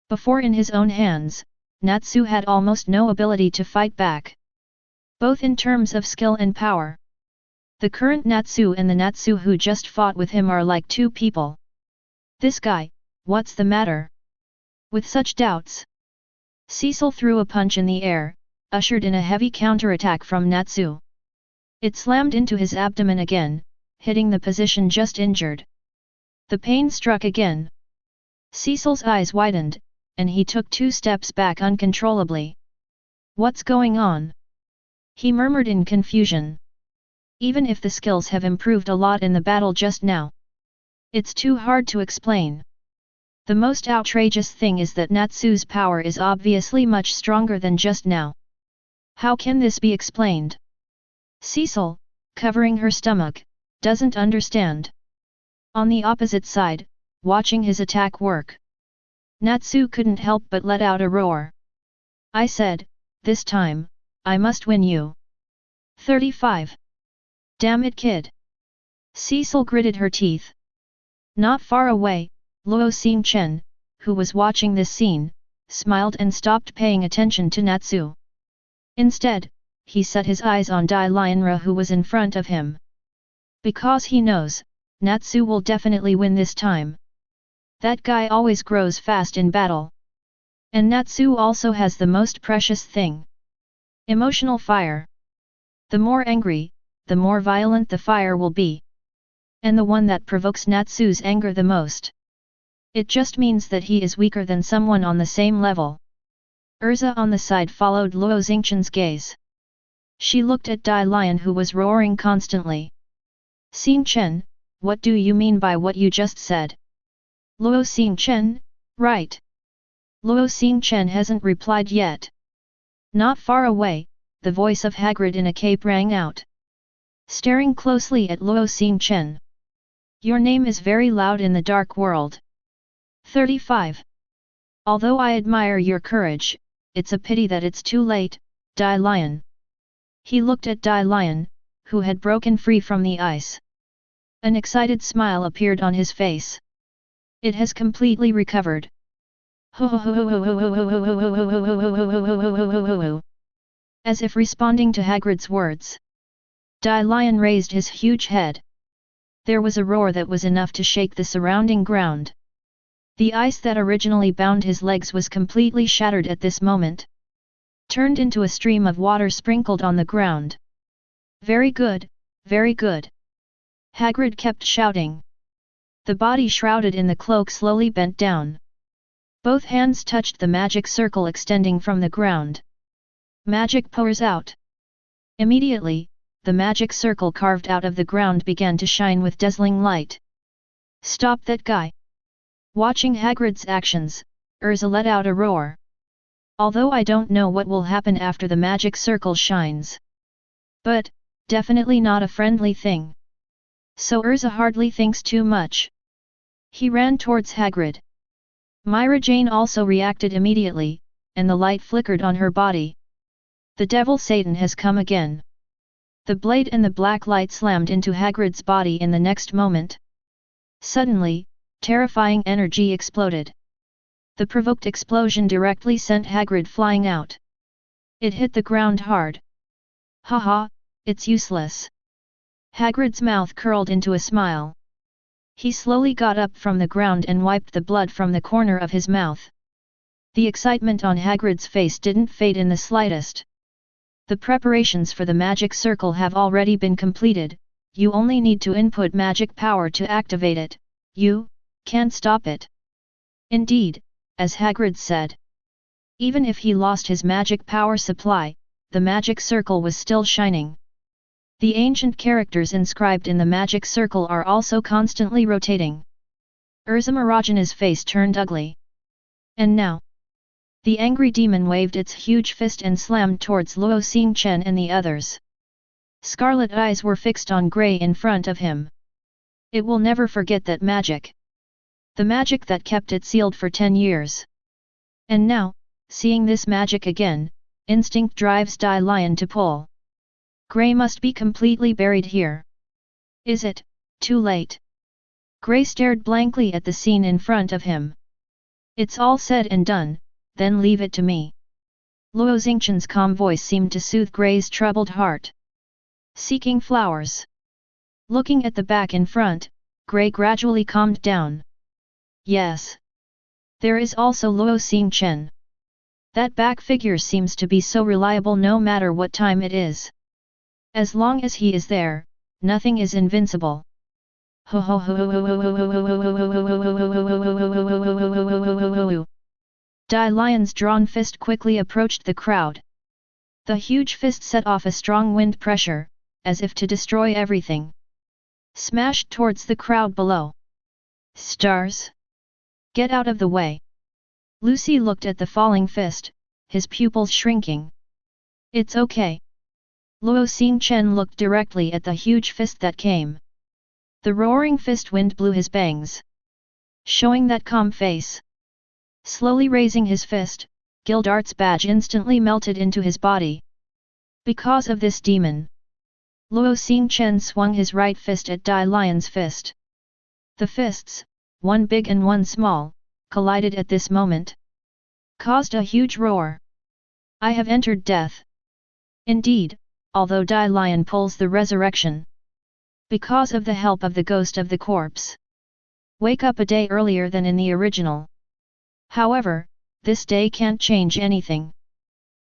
Before in his own hands, Natsu had almost no ability to fight back. Both in terms of skill and power. The current Natsu and the Natsu who just fought with him are like two people. This guy, what's the matter? With such doubts, Cecil threw a punch in the air, ushered in a heavy counterattack from Natsu. It slammed into his abdomen again, hitting the position just injured. The pain struck again. Cecil's eyes widened, and he took 2 steps back uncontrollably. What's going on? He murmured in confusion. Even if the skills have improved a lot in the battle just now, it's too hard to explain. The most outrageous thing is that Natsu's power is obviously much stronger than just now. How can this be explained? Cecil, covering her stomach, doesn't understand. On the opposite side, watching his attack work, Natsu couldn't help but let out a roar. I said, this time, I must win you. 35. Damn it, kid. Cecil gritted her teeth. Not far away, Luo Xingchen, who was watching this scene, smiled and stopped paying attention to Natsu. Instead, he set his eyes on Dai Lianra who was in front of him. Because he knows, Natsu will definitely win this time. That guy always grows fast in battle. And Natsu also has the most precious thing. Emotional fire. The more angry, the more violent the fire will be. And the one that provokes Natsu's anger the most. It just means that he is weaker than someone on the same level. Urza on the side followed Luo Xingchen's gaze. She looked at Dai Lian who was roaring constantly. Xingchen, what do you mean by what you just said? Luo Xingchen, right? Luo Xingchen hasn't replied yet. Not far away, the voice of Hagrid in a cape rang out. Staring closely at Luo Xingchen. Your name is very loud in the dark world. 35. Although I admire your courage, it's a pity that it's too late, Dai Lian. He looked at Dai Lian, who had broken free from the ice. An excited smile appeared on his face. It has completely recovered. As if responding to Hagrid's words, Dai Lian raised his huge head. There was a roar that was enough to shake the surrounding ground. The ice that originally bound his legs was completely shattered at this moment. Turned into a stream of water sprinkled on the ground. Very good, very good. Hagrid kept shouting. The body shrouded in the cloak slowly bent down. Both hands touched the magic circle extending from the ground. Magic pours out. Immediately, the magic circle carved out of the ground began to shine with dazzling light. Stop that guy! Watching Hagrid's actions, Urza let out a roar. Although I don't know what will happen after the magic circle shines. But, definitely not a friendly thing. So Urza hardly thinks too much. He ran towards Hagrid. Myra Jane also reacted immediately, and the light flickered on her body. The devil Satan has come again. The blade and the black light slammed into Hagrid's body in the next moment. Suddenly, terrifying energy exploded. The provoked explosion directly sent Hagrid flying out. It hit the ground hard. Haha, it's useless. Hagrid's mouth curled into a smile. He slowly got up from the ground and wiped the blood from the corner of his mouth. The excitement on Hagrid's face didn't fade in the slightest. The preparations for the magic circle have already been completed, you only need to input magic power to activate it, you can't stop it. Indeed, as Hagrid said. Even if he lost his magic power supply, the magic circle was still shining. The ancient characters inscribed in the magic circle are also constantly rotating. Urza Marajana's face turned ugly. And now? The angry demon waved its huge fist and slammed towards Luo Xingchen and the others. Scarlet eyes were fixed on grey in front of him. It will never forget that magic. The magic that kept it sealed for 10 years. And now, seeing this magic again, instinct drives Die Lion to pull. Grey must be completely buried here. Is it too late? Grey stared blankly at the scene in front of him. It's all said and done, then leave it to me. Luo Xingchen's calm voice seemed to soothe Grey's troubled heart. Seeking flowers. Looking at the back in front, Grey gradually calmed down. Yes. There is also Luo Xingchen. That back figure seems to be so reliable no matter what time it is. As long as he is there, nothing is invincible. Ho ho ho ho ho ho ho ho ho ho ho. Die Lion's drawn fist quickly approached the crowd. The huge fist set off a strong wind pressure, as if to destroy everything. Smashed towards the crowd below. Stars! Get out of the way! Lucy looked at the falling fist, his pupils shrinking. It's okay. Luo Xingchen looked directly at the huge fist that came. The roaring fist wind blew his bangs, showing that calm face. Slowly raising his fist, Gildart's badge instantly melted into his body. Because of this demon, Luo Xingchen swung his right fist at Die Lion's fist. The fists, one big and one small, collided at this moment. Caused a huge roar. I have entered death. Indeed, although Die Lion pulls the resurrection. Because of the help of the ghost of the corpse. Wake up a day earlier than in the original. However, this day can't change anything.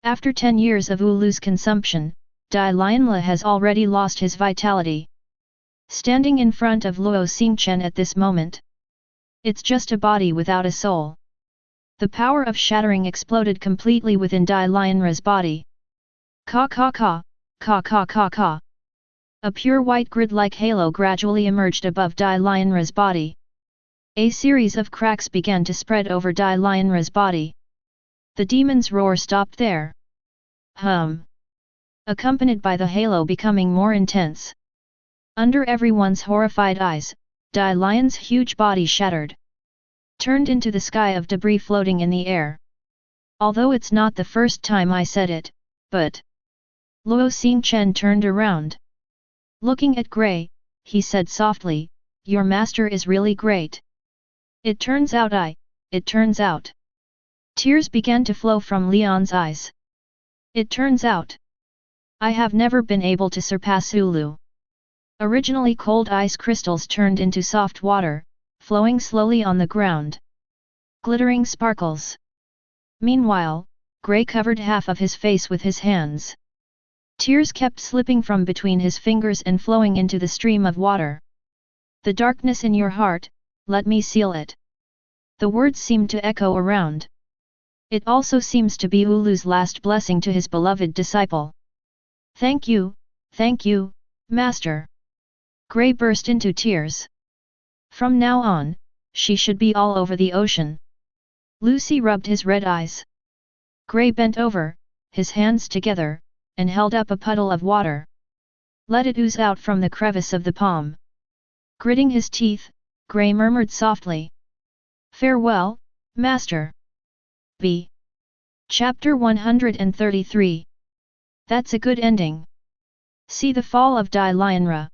After 10 years of Ulu's consumption, Die Lionla has already lost his vitality. Standing in front of Luo Xingchen at this moment. It's just a body without a soul. The power of shattering exploded completely within Die Lionra's body. Ka ka ka, ka ka ka ka. A pure white grid-like halo gradually emerged above Die Lionra's body. A series of cracks began to spread over Die Lionra's body. The demon's roar stopped there. Accompanied by the halo becoming more intense. Under everyone's horrified eyes, Die Lion's huge body shattered. Turned into the sky of debris floating in the air. Although it's not the first time I said it, but... Luo Xingchen turned around. Looking at Grey, he said softly, your master is really great. It turns out it turns out. Tears began to flow from Leon's eyes. It turns out. I have never been able to surpass Ulu. Originally cold ice crystals turned into soft water, flowing slowly on the ground. Glittering sparkles. Meanwhile, Grey covered half of his face with his hands. Tears kept slipping from between his fingers and flowing into the stream of water. The darkness in your heart, let me seal it. The words seemed to echo around. It also seems to be Ulu's last blessing to his beloved disciple. Thank you, Master. Grey burst into tears. From now on, she should be all over the ocean. Lucy rubbed his red eyes. Grey bent over, his hands together, and held up a puddle of water. Let it ooze out from the crevice of the palm. Gritting his teeth, Grey murmured softly. Farewell, Master. B. Chapter 133. That's a good ending. See the fall of Die Lionra.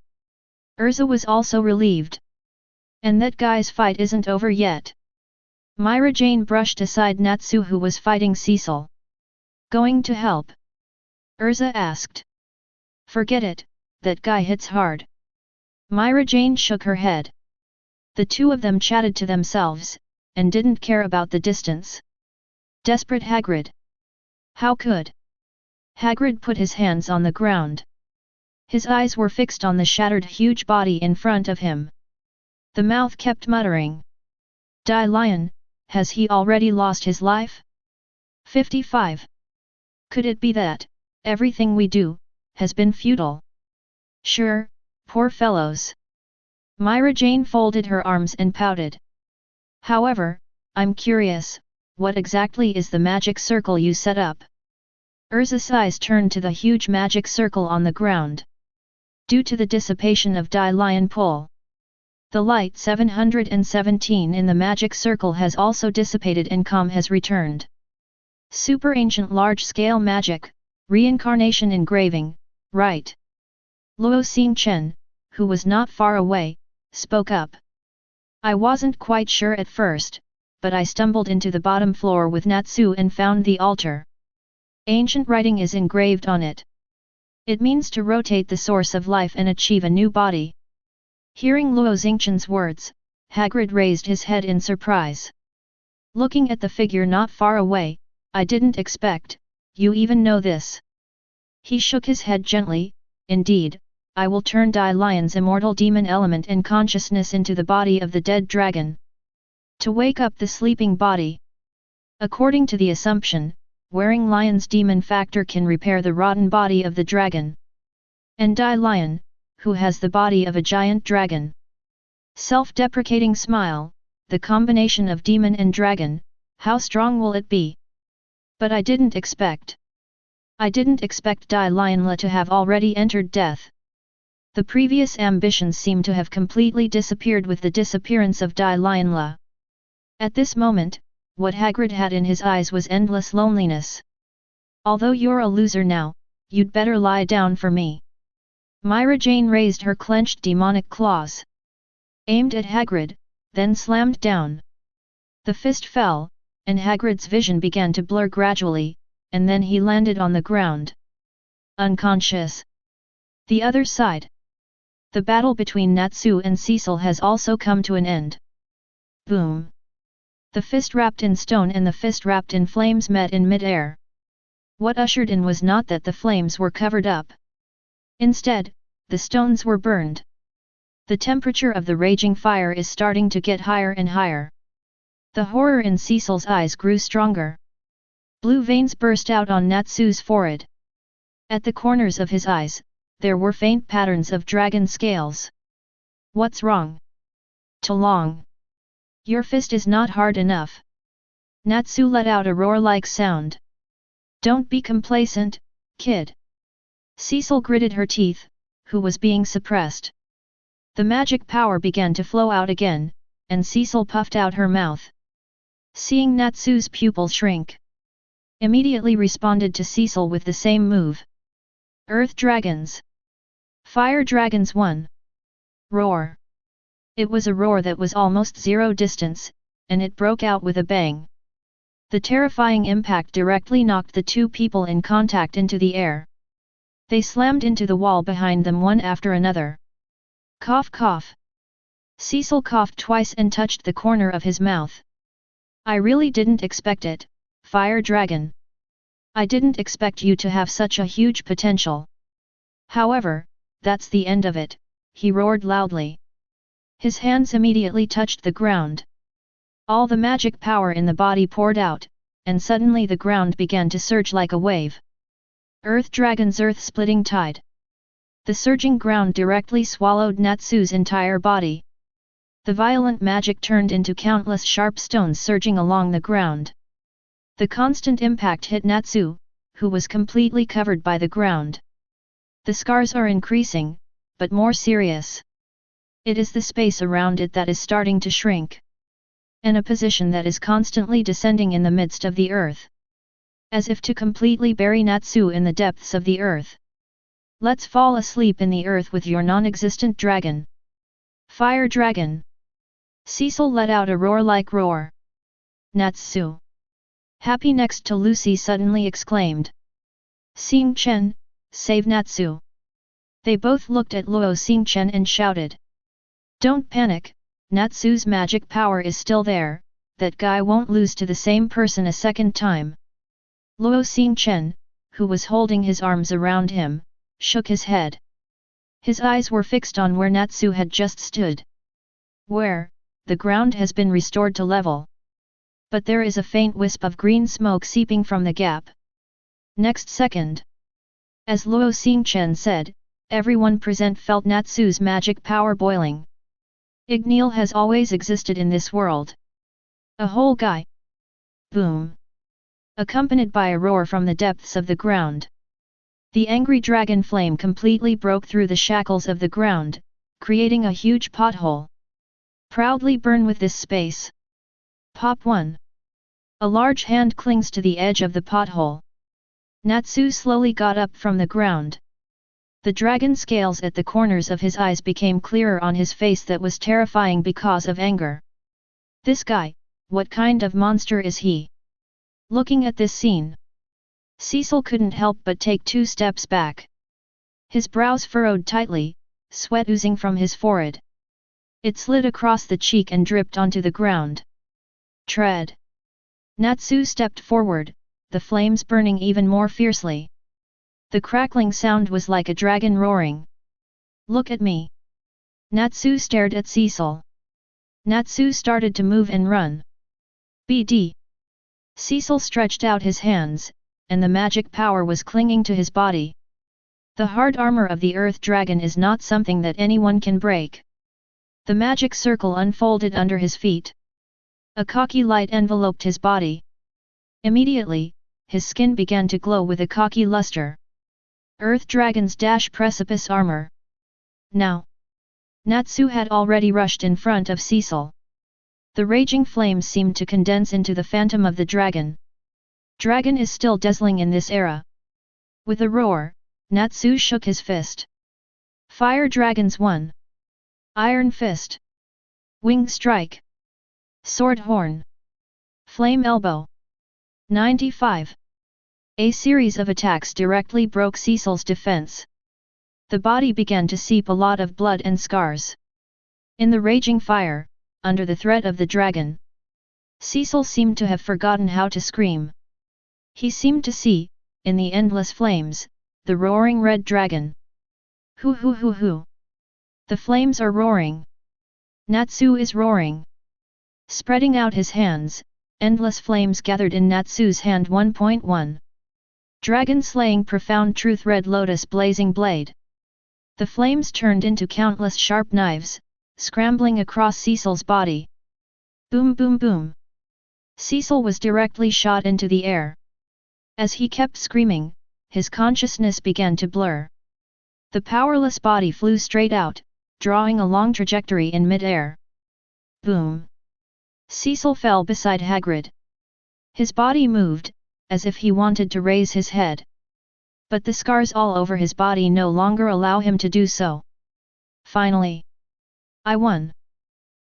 Urza was also relieved. And that guy's fight isn't over yet. Myra Jane brushed aside Natsu who was fighting Cecil. Going to help? Urza asked. Forget it, that guy hits hard. Myra Jane shook her head. The two of them chatted to themselves, and didn't care about the distance. Desperate Hagrid. How could? Hagrid put his hands on the ground. His eyes were fixed on the shattered huge body in front of him. The mouth kept muttering. Die Lion, has he already lost his life? 55. Could it be that, everything we do, has been futile? Sure, poor fellows. Myra Jane folded her arms and pouted. However, I'm curious, what exactly is the magic circle you set up? Urza's eyes turned to the huge magic circle on the ground. Due to the dissipation of Die Lion pull. The light 717 in the magic circle has also dissipated and calm has returned. Super ancient large-scale magic, reincarnation engraving, right? Luo Xingchen, who was not far away, spoke up. I wasn't quite sure at first, but I stumbled into the bottom floor with Natsu and found the altar. Ancient writing is engraved on it. It means to rotate the source of life and achieve a new body. Hearing Luo Xingchen's words, Hagrid raised his head in surprise. Looking at the figure not far away, I didn't expect, you even know this. He shook his head gently, indeed, I will turn Dai Lion's immortal demon element and consciousness into the body of the dead dragon. To wake up the sleeping body. According to the assumption, wearing Lion's demon factor can repair the rotten body of the dragon. And Dai Lion, who has the body of a giant dragon. Self-deprecating smile, the combination of demon and dragon, how strong will it be? But I didn't expect Dai Lionla to have already entered death. The previous ambitions seem to have completely disappeared with the disappearance of Dai Lionla. At this moment, what Hagrid had in his eyes was endless loneliness. Although you're a loser now, you'd better lie down for me. Myra Jane raised her clenched demonic claws. Aimed at Hagrid, then slammed down. The fist fell, and Hagrid's vision began to blur gradually, and then he landed on the ground. Unconscious. The other side. The battle between Natsu and Cecil has also come to an end. Boom. The fist wrapped in stone and the fist wrapped in flames met in mid-air. What ushered in was not that the flames were covered up. Instead, the stones were burned. The temperature of the raging fire is starting to get higher and higher. The horror in Cecil's eyes grew stronger. Blue veins burst out on Natsu's forehead. At the corners of his eyes, there were faint patterns of dragon scales. What's wrong? Talong. Your fist is not hard enough. Natsu let out a roar-like sound. Don't be complacent, kid. Cecil gritted her teeth, who was being suppressed. The magic power began to flow out again, and Cecil puffed out her mouth. Seeing Natsu's pupil shrink, immediately responded to Cecil with the same move. Earth Dragons. Fire Dragons 1. Roar. It was a roar that was almost zero distance, and it broke out with a bang. The terrifying impact directly knocked the two people in contact into the air. They slammed into the wall behind them one after another. Cough cough. Cecil coughed twice and touched the corner of his mouth. I really didn't expect it, Fire Dragon. I didn't expect you to have such a huge potential. However, that's the end of it, he roared loudly. His hands immediately touched the ground. All the magic power in the body poured out, and suddenly the ground began to surge like a wave. Earth Dragon's earth-splitting tide. The surging ground directly swallowed Natsu's entire body. The violent magic turned into countless sharp stones surging along the ground. The constant impact hit Natsu, who was completely covered by the ground. The scars are increasing, but more serious. It is the space around it that is starting to shrink. And a position that is constantly descending in the midst of the earth. As if to completely bury Natsu in the depths of the earth. Let's fall asleep in the earth with your non-existent dragon. Fire Dragon. Cecil let out a roar-like roar. Natsu. Happy next to Lucy suddenly exclaimed. Xingchen, save Natsu. They both looked at Luo Xingchen and shouted. Don't panic, Natsu's magic power is still there, that guy won't lose to the same person a second time. Luo Xingchen, who was holding his arms around him, shook his head. His eyes were fixed on where Natsu had just stood. Where, the ground has been restored to level. But there is a faint wisp of green smoke seeping from the gap. Next second. As Luo Xingchen said, everyone present felt Natsu's magic power boiling. Igneel has always existed in this world. A whole guy. Boom. Accompanied by a roar from the depths of the ground. The angry dragon flame completely broke through the shackles of the ground, creating a huge pothole. Proudly burn with this space. Pop 1. A large hand clings to the edge of the pothole. Natsu slowly got up from the ground. The dragon scales at the corners of his eyes became clearer on his face that was terrifying because of anger. This guy, what kind of monster is he? Looking at this scene, Cecil couldn't help but take 2 steps back. His brows furrowed tightly, sweat oozing from his forehead. It slid across the cheek and dripped onto the ground. Tread! Natsu stepped forward, the flames burning even more fiercely. The crackling sound was like a dragon roaring. Look at me! Natsu stared at Cecil. Natsu started to move and run. BD! Cecil stretched out his hands, and the magic power was clinging to his body. The hard armor of the Earth Dragon is not something that anyone can break. The magic circle unfolded under his feet. A cocky light enveloped his body. Immediately, his skin began to glow with a cocky luster. Earth Dragon's precipice armor. Now! Natsu had already rushed in front of Cecil. The raging flames seemed to condense into the phantom of the dragon. Dragon is still dazzling in this era. With a roar, Natsu shook his fist. Fire Dragons 1. Iron Fist. Wing Strike. Sword Horn. Flame Elbow. 95. A series of attacks directly broke Cecil's defense. The body began to seep a lot of blood and scars. In the raging fire, under the threat of the dragon, Cecil seemed to have forgotten how to scream. He seemed to see, in the endless flames, the roaring red dragon. Hoo hoo hoo hoo. The flames are roaring. Natsu is roaring. Spreading out his hands, endless flames gathered in Natsu's hand. 1.1. Dragon slaying profound truth red lotus blazing blade. The flames turned into countless sharp knives, scrambling across Cecil's body. Boom boom boom. Cecil was directly shot into the air. As he kept screaming, his consciousness began to blur. The powerless body flew straight out, drawing a long trajectory in mid-air. Boom! Cecil fell beside Hagrid. His body moved, as if he wanted to raise his head. But the scars all over his body no longer allow him to do so. Finally, I won.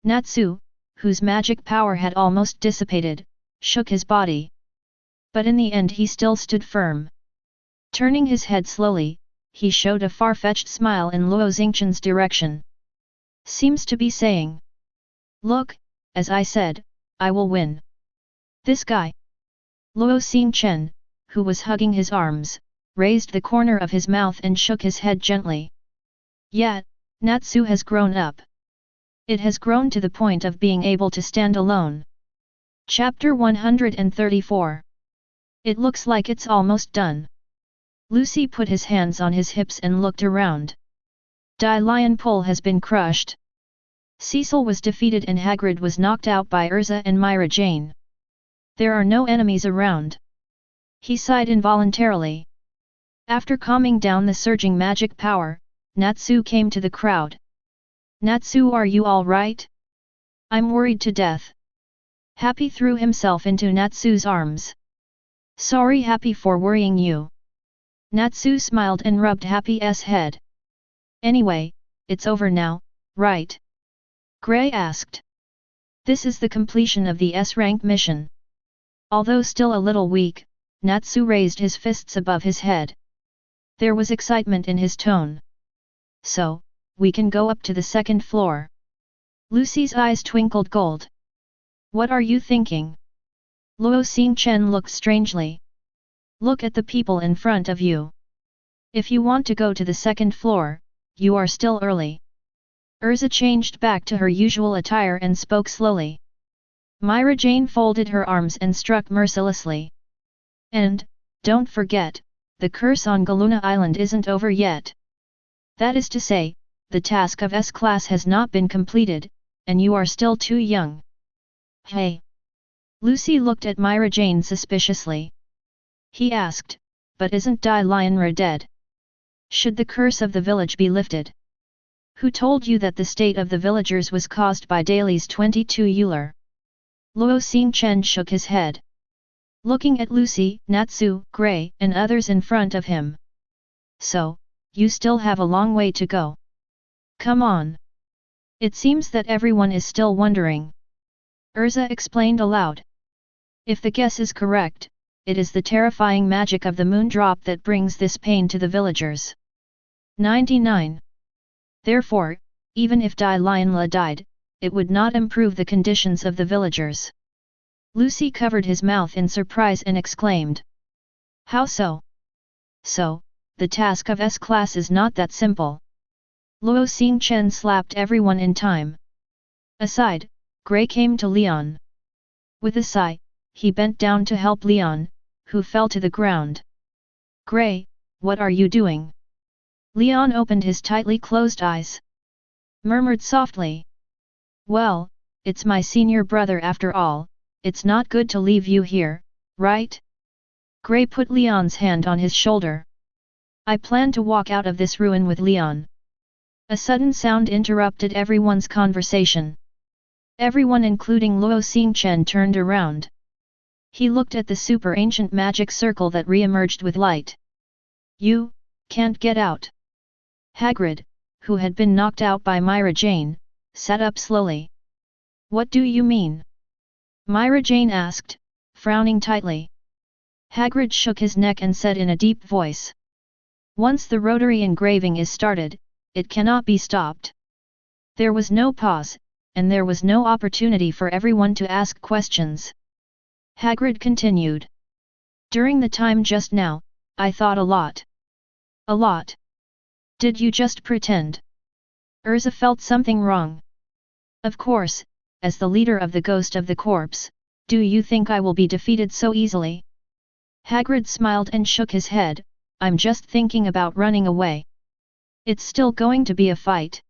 Natsu, whose magic power had almost dissipated, shook his body. But in the end he still stood firm. Turning his head slowly, he showed a far-fetched smile in Luo Xingchen's direction. Seems to be saying, "Look, as I said, I will win." This guy. Luo Xingchen, who was hugging his arms, raised the corner of his mouth and shook his head gently. Yet, Natsu has grown up. It has grown to the point of being able to stand alone. Chapter 134. It looks like it's almost done. Lucy put his hands on his hips and looked around. Dai Lion Pole has been crushed. Cecil was defeated and Hagrid was knocked out by Urza and Myra Jane. There are no enemies around. He sighed involuntarily. After calming down the surging magic power, Natsu came to the crowd. Natsu, are you all right? I'm worried to death. Happy threw himself into Natsu's arms. Sorry Happy for worrying you. Natsu smiled and rubbed Happy's head. Anyway, it's over now, right? Gray asked. This is the completion of the S-rank mission. Although still a little weak, Natsu raised his fists above his head. There was excitement in his tone. So, we can go up to the second floor. Lucy's eyes twinkled gold. What are you thinking? Luo Xingchen looked strangely. Look at the people in front of you. If you want to go to the second floor, you are still early. Urza changed back to her usual attire and spoke slowly. Myra Jane folded her arms and struck mercilessly. And, don't forget, the curse on Galuna Island isn't over yet. That is to say, the task of S-class has not been completed, and you are still too young. Hey! Lucy looked at Myra Jane suspiciously. He asked, but isn't Dai Lionra dead? Should the curse of the village be lifted? Who told you that the state of the villagers was caused by Daly's 22 Euler? Luo Xingchen shook his head. looking at Lucy, Natsu, Gray, and others in front of him. So, you still have a long way to go. Come on. It seems that everyone is still wondering. Urza explained aloud. If the guess is correct, it is the terrifying magic of the moon drop that brings this pain to the villagers. 99. Therefore, even if Dai Lionla died, it would not improve the conditions of the villagers. Lucy covered his mouth in surprise and exclaimed. How so? So, the task of S-class is not that simple. Luo Xingchen slapped everyone in time. Aside, Gray came to Leon. With a sigh, he bent down to help Leon, who fell to the ground. Gray, what are you doing? Leon opened his tightly closed eyes. Murmured softly. Well, it's my senior brother after all, it's not good to leave you here, right? Gray put Leon's hand on his shoulder. I plan to walk out of this ruin with Leon. A sudden sound interrupted everyone's conversation. Everyone including Luo Xingchen turned around. He looked at the super ancient magic circle that re-emerged with light. You can't get out. Hagrid, who had been knocked out by Myra Jane, sat up slowly. What do you mean? Myra Jane asked, frowning tightly. Hagrid shook his neck and said in a deep voice. Once the rotary engraving is started, it cannot be stopped. There was no pause, and there was no opportunity for everyone to ask questions. Hagrid continued. During the time just now, I thought a lot. A lot. Did you just pretend? Urza felt something wrong. Of course, as the leader of the Ghost of the Corpse, do you think I will be defeated so easily? Hagrid smiled and shook his head, I'm just thinking about running away. It's still going to be a fight.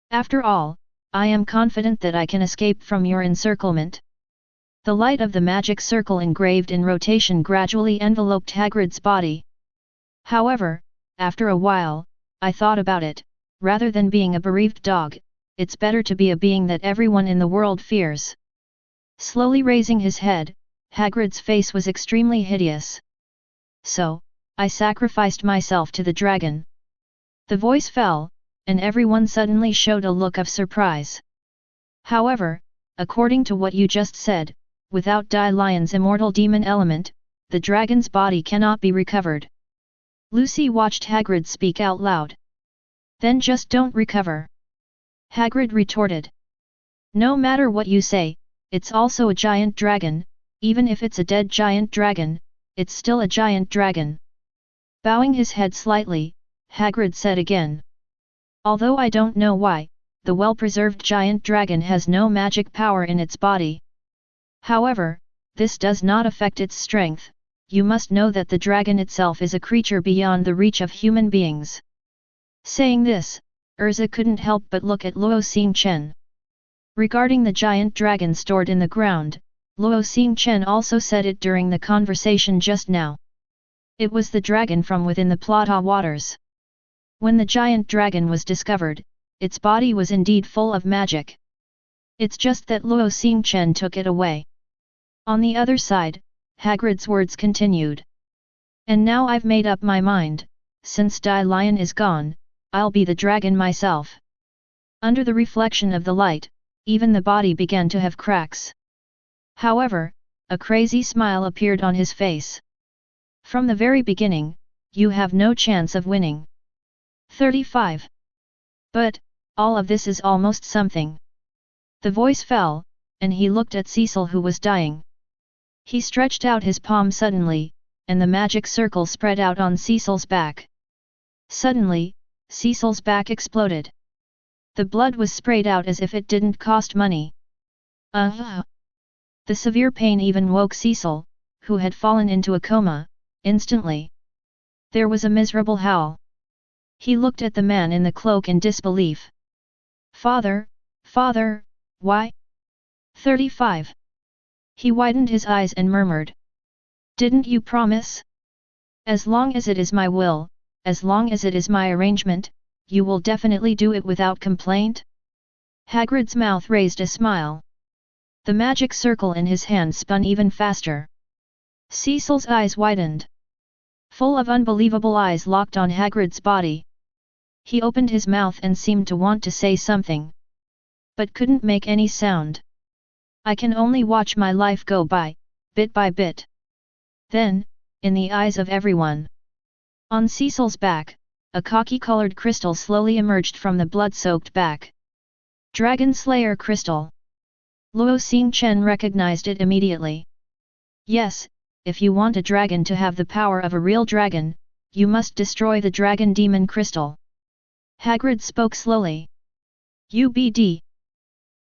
After all, I am confident that I can escape from your encirclement. The light of the magic circle engraved in rotation gradually enveloped Hagrid's body. However, after a while, I thought about it, rather than being a bereaved dog, it's better to be a being that everyone in the world fears. Slowly raising his head, Hagrid's face was extremely hideous. So, I sacrificed myself to the dragon. The voice fell, and everyone suddenly showed a look of surprise. However, according to what you just said, without Dai Lion's immortal demon element, the dragon's body cannot be recovered. Lucy watched Hagrid speak out loud. Then just don't recover. Hagrid retorted. No matter what you say, it's also a giant dragon, even if it's a dead giant dragon, it's still a giant dragon. Bowing his head slightly, Hagrid said again. Although I don't know why, the well-preserved giant dragon has no magic power in its body. However, this does not affect its strength. You must know that the dragon itself is a creature beyond the reach of human beings. Saying this, Urza couldn't help but look at Luo Xingchen. Regarding the giant dragon stored in the ground, Luo Xingchen also said it during the conversation just now. It was the dragon from within the Plata waters. When the giant dragon was discovered, its body was indeed full of magic. It's just that Luo Xingchen took it away. On the other side, Hagrid's words continued. And now I've made up my mind, since Dai Lion is gone, I'll be the dragon myself. Under the reflection of the light, even the body began to have cracks. However, a crazy smile appeared on his face. From the very beginning, you have no chance of winning. 35. But, all of this is almost something. The voice fell, and he looked at Cecil who was dying. He stretched out his palm suddenly, and the magic circle spread out on Cecil's back. Suddenly, Cecil's back exploded. The blood was sprayed out as if it didn't cost money. The severe pain even woke Cecil, who had fallen into a coma, instantly. There was a miserable howl. He looked at the man in the cloak in disbelief. Father, father, why? 35. He widened his eyes and murmured. Didn't you promise? As long as it is my will, as long as it is my arrangement, you will definitely do it without complaint? Hagrid's mouth raised a smile. The magic circle in his hand spun even faster. Cecil's eyes widened. Full of unbelievable eyes locked on Hagrid's body. He opened his mouth and seemed to want to say something, but couldn't make any sound. I can only watch my life go by, bit by bit. Then, in the eyes of everyone, on Cecil's back, a khaki-colored crystal slowly emerged from the blood-soaked back. Dragon Slayer Crystal. Luo Xingchen recognized it immediately. Yes, if you want a dragon to have the power of a real dragon, you must destroy the Dragon Demon Crystal. Hagrid spoke slowly. UBD.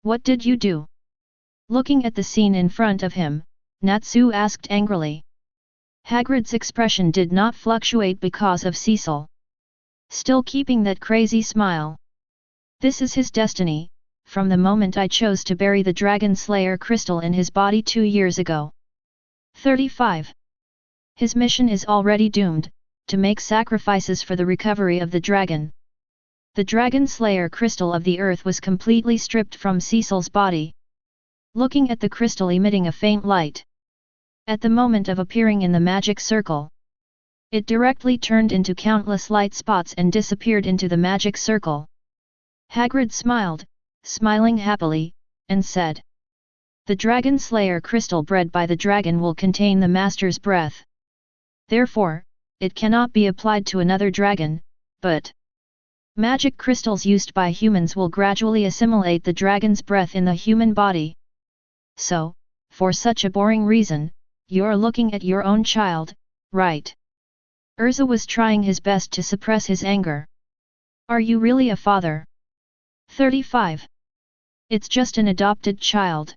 What did you do? Looking at the scene in front of him, Natsu asked angrily. Hagrid's expression did not fluctuate because of Cecil. Still keeping that crazy smile. This is his destiny, from the moment I chose to bury the Dragon Slayer crystal in his body 2 years ago. 35. His mission is already doomed, to make sacrifices for the recovery of the dragon. The Dragon Slayer crystal of the earth was completely stripped from Cecil's body. Looking at the crystal emitting a faint light. At the moment of appearing in the magic circle, it directly turned into countless light spots and disappeared into the magic circle. Hagrid smiled, smiling happily, and said, "The Dragon Slayer crystal bred by the dragon will contain the Master's breath. Therefore, it cannot be applied to another dragon, but magic crystals used by humans will gradually assimilate the dragon's breath in the human body. So, for such a boring reason, you're looking at your own child, right?" Urza was trying his best to suppress his anger. "Are you really a father?" 35. It's just an adopted child.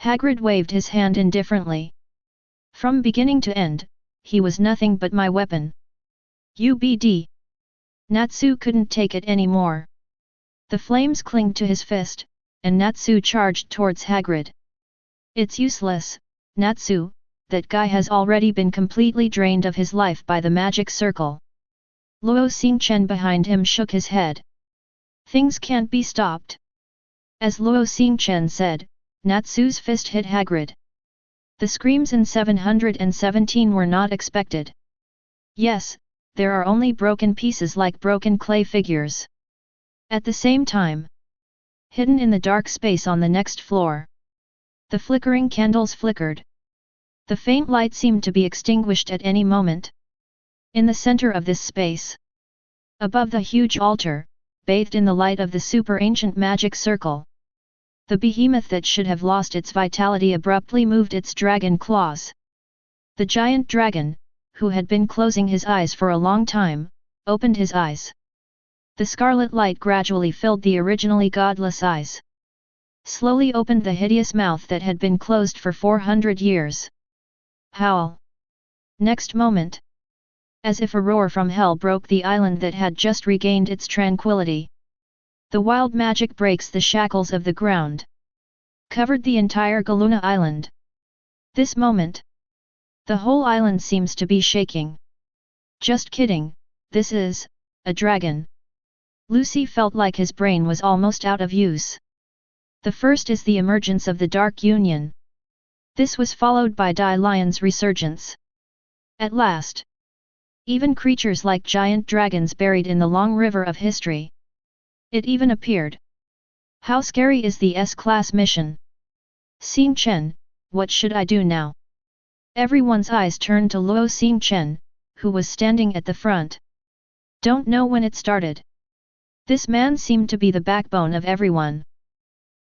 Hagrid waved his hand indifferently. From beginning to end, he was nothing but my weapon. UBD. Natsu couldn't take it anymore. The flames clinged to his fist, and Natsu charged towards Hagrid. "It's useless, Natsu, that guy has already been completely drained of his life by the magic circle." Luo Xingchen behind him shook his head. "Things can't be stopped." As Luo Xingchen said, Natsu's fist hit Hagrid. The screams in 717 were not expected. Yes, there are only broken pieces like broken clay figures. At the same time, hidden in the dark space on the next floor, the flickering candles flickered. The faint light seemed to be extinguished at any moment. In the center of this space, above the huge altar, bathed in the light of the super-ancient magic circle, the behemoth that should have lost its vitality abruptly moved its dragon claws. The giant dragon, who had been closing his eyes for a long time, opened his eyes. The scarlet light gradually filled the originally godless eyes. Slowly opened the hideous mouth that had been closed for 400 years. Howl! Next moment, as if a roar from hell broke the island that had just regained its tranquility. The wild magic breaks the shackles of the ground. Covered the entire Galuna island. This moment, the whole island seems to be shaking. Just kidding, this is a dragon. Lucy felt like his brain was almost out of use. The first is the emergence of the Dark Union. This was followed by Dai Lion's resurgence. At last, even creatures like giant dragons buried in the long river of history. It even appeared. How scary is the S-class mission? Xingchen, what should I do now? Everyone's eyes turned to Luo Xingchen, who was standing at the front. Don't know when it started. This man seemed to be the backbone of everyone.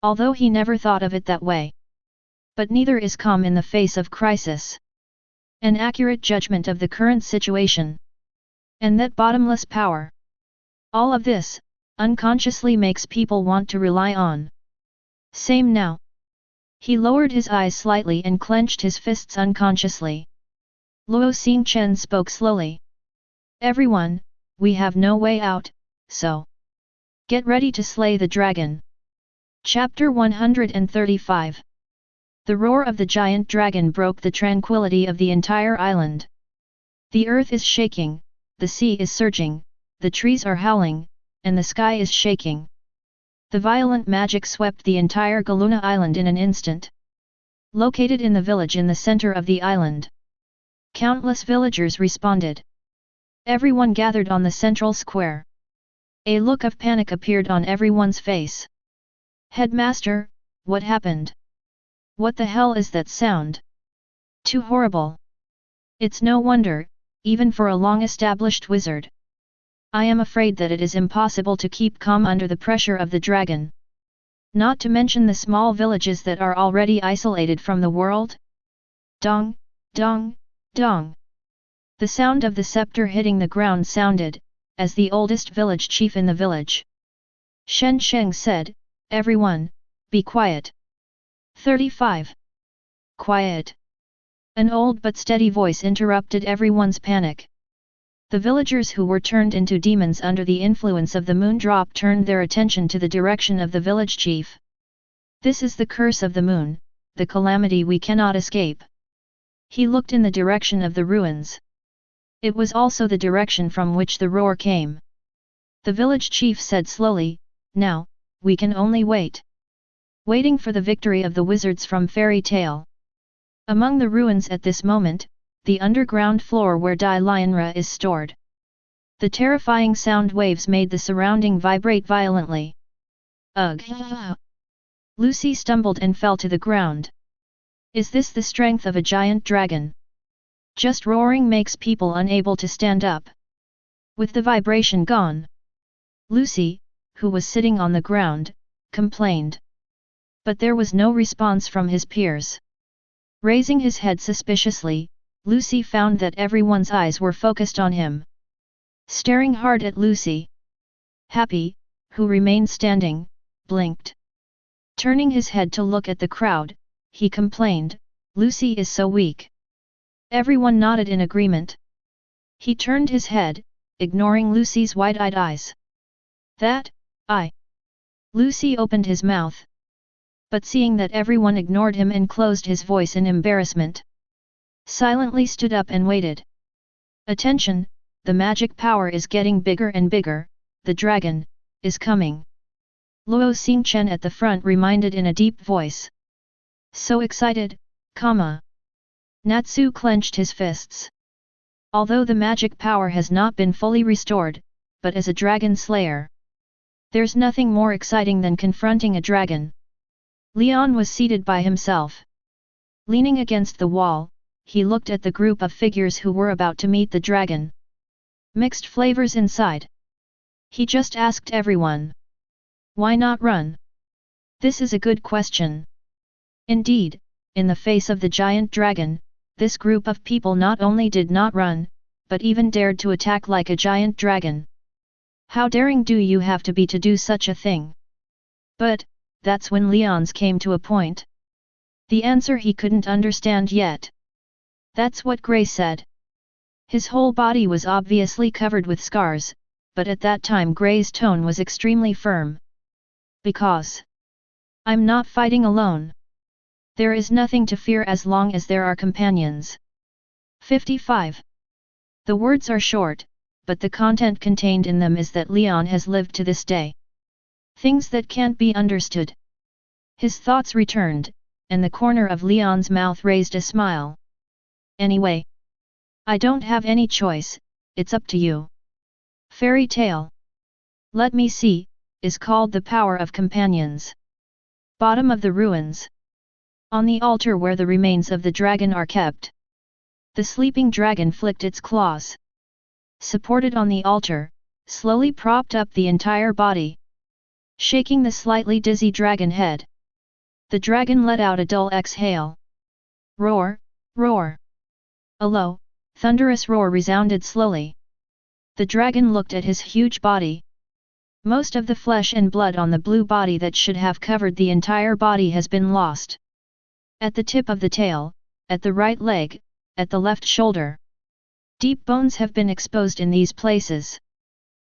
Although he never thought of it that way. But neither is calm in the face of crisis. An accurate judgment of the current situation. And that bottomless power. All of this, unconsciously makes people want to rely on. Same now. He lowered his eyes slightly and clenched his fists unconsciously. Luo Xingchen spoke slowly. Everyone, we have no way out, so get ready to slay the dragon. Chapter 135. The roar of the giant dragon broke the tranquility of the entire island. The earth is shaking, the sea is surging, the trees are howling, and the sky is shaking. The violent magic swept the entire Galuna island in an instant. Located in the village in the center of the island, Countless villagers responded. Everyone gathered on the central square. A look of panic appeared on everyone's face. Headmaster, what happened? What the hell is that sound? Too horrible. It's no wonder, even for a long-established wizard. I am afraid that it is impossible to keep calm under the pressure of the dragon. Not to mention the small villages that are already isolated from the world. Dong, dong, dong. The sound of the scepter hitting the ground sounded, as the oldest village chief in the village. Shen Sheng said, "Everyone, be quiet." 35. Quiet. An old but steady voice interrupted everyone's panic. The villagers who were turned into demons under the influence of the moon drop turned their attention to the direction of the village chief. This is the curse of the moon, the calamity we cannot escape. He looked in the direction of the ruins. It was also the direction from which the roar came. The village chief said slowly, "Now, we can only wait." Waiting for the victory of the wizards from fairy tale. Among the ruins at this moment, the underground floor where Dai Lionra is stored. The terrifying sound waves made the surrounding vibrate violently. Ugh! Lucy stumbled and fell to the ground. Is this the strength of a giant dragon? Just roaring makes people unable to stand up. With the vibration gone, Lucy, who was sitting on the ground, complained. But there was no response from his peers. Raising his head suspiciously, Lucy found that everyone's eyes were focused on him. Staring hard at Lucy. Happy, who remained standing, blinked. Turning his head to look at the crowd, he complained, "Lucy is so weak." Everyone nodded in agreement. He turned his head, ignoring Lucy's wide-eyed eyes. "That, I." Lucy opened his mouth. But seeing that everyone ignored him and closed his voice in embarrassment, silently stood up and waited. "Attention, the magic power is getting bigger and bigger, the dragon is coming." Luo Xingchen at the front reminded in a deep voice. "So excited, comma." Natsu clenched his fists. Although the magic power has not been fully restored, but as a dragon slayer, there's nothing more exciting than confronting a dragon. Leon was seated by himself. Leaning against the wall, he looked at the group of figures who were about to meet the dragon. Mixed flavors inside. He just asked everyone, "Why not run?" This is a good question. Indeed, in the face of the giant dragon, this group of people not only did not run, but even dared to attack like a giant dragon. How daring do you have to be to do such a thing? But, that's when Leon's came to a point. The answer he couldn't understand yet. That's what Gray said. His whole body was obviously covered with scars, but at that time Gray's tone was extremely firm. "Because I'm not fighting alone. There is nothing to fear as long as there are companions." 55. The words are short, but the content contained in them is that Leon has lived to this day. Things that can't be understood. His thoughts returned, and the corner of Leon's mouth raised a smile. "Anyway, I don't have any choice, it's up to you." Fairy tale. Let me see, is called The Power of Companions. Bottom of the ruins. On the altar where the remains of the dragon are kept. The sleeping dragon flicked its claws. Supported on the altar, slowly propped up the entire body. Shaking the slightly dizzy dragon head. The dragon let out a dull exhale. Roar, roar. A low, thunderous roar resounded slowly. The dragon looked at his huge body. Most of the flesh and blood on the blue body that should have covered the entire body has been lost. At the tip of the tail, at the right leg, at the left shoulder. Deep bones have been exposed in these places.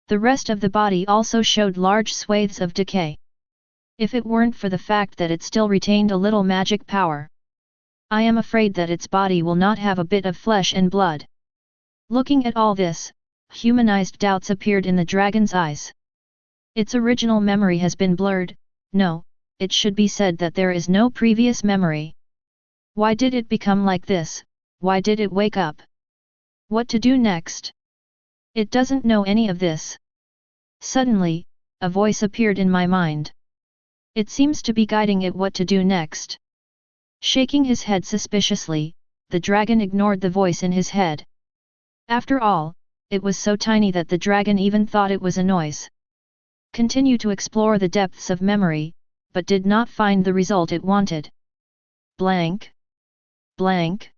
The rest of the body also showed large swathes of decay. If it weren't for the fact that it still retained a little magic power, I am afraid that its body will not have a bit of flesh and blood. Looking at all this, humanized doubts appeared in the dragon's eyes. Its original memory has been blurred. No, it should be said that there is no previous memory. Why did it become like this? Why did it wake up? What to do next? It doesn't know any of this. Suddenly, a voice appeared in my mind. It seems to be guiding it what to do next. Shaking his head suspiciously, the dragon ignored the voice in his head. After all, it was so tiny that the dragon even thought it was a noise. Continue to explore the depths of memory, but did not find the result it wanted. Blank. Blank.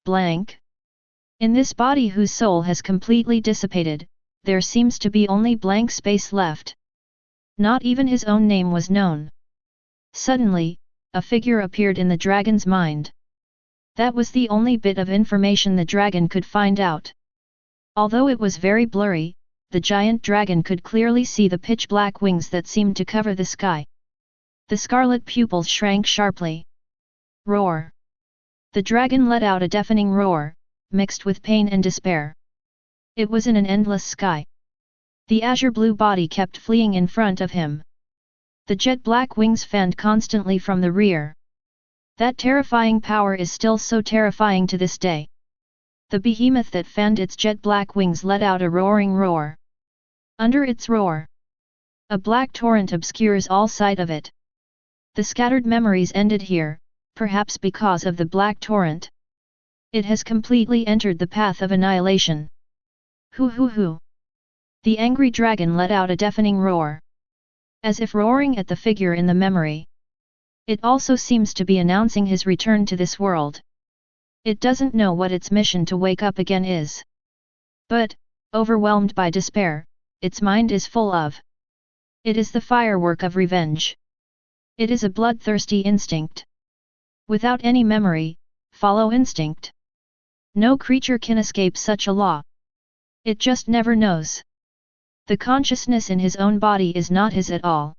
Blank. In this body whose soul has completely dissipated, there seems to be only blank space left. Not even his own name was known. Suddenly, a figure appeared in the dragon's mind. That was the only bit of information the dragon could find out. Although it was very blurry, the giant dragon could clearly see the pitch-black wings that seemed to cover the sky. The scarlet pupils shrank sharply. Roar! The dragon let out a deafening roar, mixed with pain and despair. It was in an endless sky. The azure-blue body kept fleeing in front of him. The jet-black wings fanned constantly from the rear. That terrifying power is still so terrifying to this day. The behemoth that fanned its jet-black wings let out a roaring roar. Under its roar, a black torrent obscures all sight of it. The scattered memories ended here, perhaps because of the black torrent. It has completely entered the path of annihilation. Hoo hoo hoo! The angry dragon let out a deafening roar. As if roaring at the figure in the memory. It also seems to be announcing his return to this world. It doesn't know what its mission to wake up again is. But, overwhelmed by despair, its mind is full of. It is the firework of revenge. It is a bloodthirsty instinct. Without any memory, follow instinct. No creature can escape such a law. It just never knows. The consciousness in his own body is not his at all.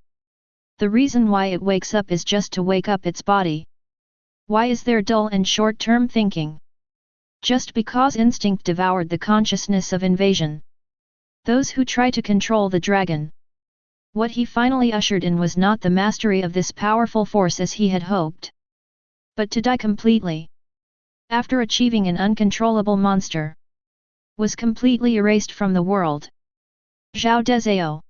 The reason why it wakes up is just to wake up its body. Why is there dull and short-term thinking? Just because instinct devoured the consciousness of invasion. Those who try to control the dragon. What he finally ushered in was not the mastery of this powerful force as he had hoped. But to die completely. After achieving an uncontrollable monster. Was completely erased from the world. Zhao Dezao.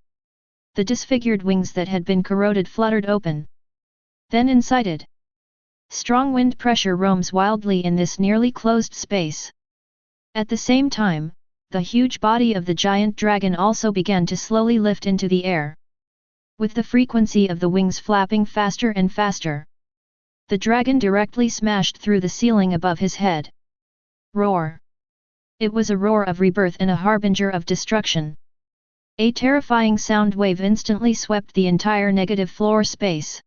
The disfigured wings that had been corroded fluttered open. Then incited. Strong wind pressure roams wildly in this nearly closed space. At the same time, the huge body of the giant dragon also began to slowly lift into the air. With the frequency of the wings flapping faster and faster. The dragon directly smashed through the ceiling above his head. Roar! It was a roar of rebirth and a harbinger of destruction. A terrifying sound wave instantly swept the entire negative floor space.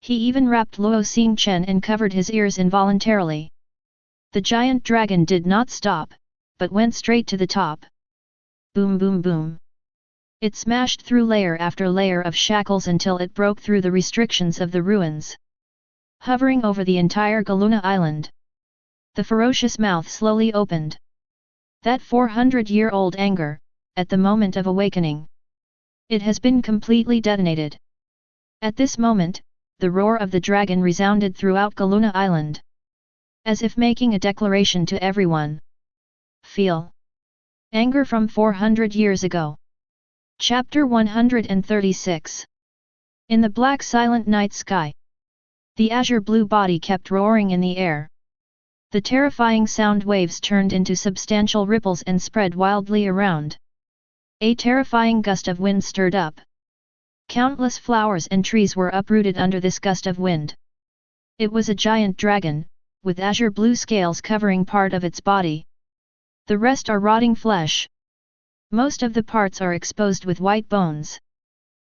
He even wrapped Luo Xingchen and covered his ears involuntarily. The giant dragon did not stop, but went straight to the top. Boom boom boom. It smashed through layer after layer of shackles until it broke through the restrictions of the ruins. Hovering over the entire Galuna Island. The ferocious mouth slowly opened. That 400-year-old anger, at the moment of awakening. It has been completely detonated. At this moment, the roar of the dragon resounded throughout Galuna Island. As if making a declaration to everyone. Feel. Anger from 400 years ago. Chapter 136. In the black silent night sky. The azure blue body kept roaring in the air. The terrifying sound waves turned into substantial ripples and spread wildly around. A terrifying gust of wind stirred up. Countless flowers and trees were uprooted under this gust of wind. It was a giant dragon, with azure blue scales covering part of its body. The rest are rotting flesh. Most of the parts are exposed with white bones.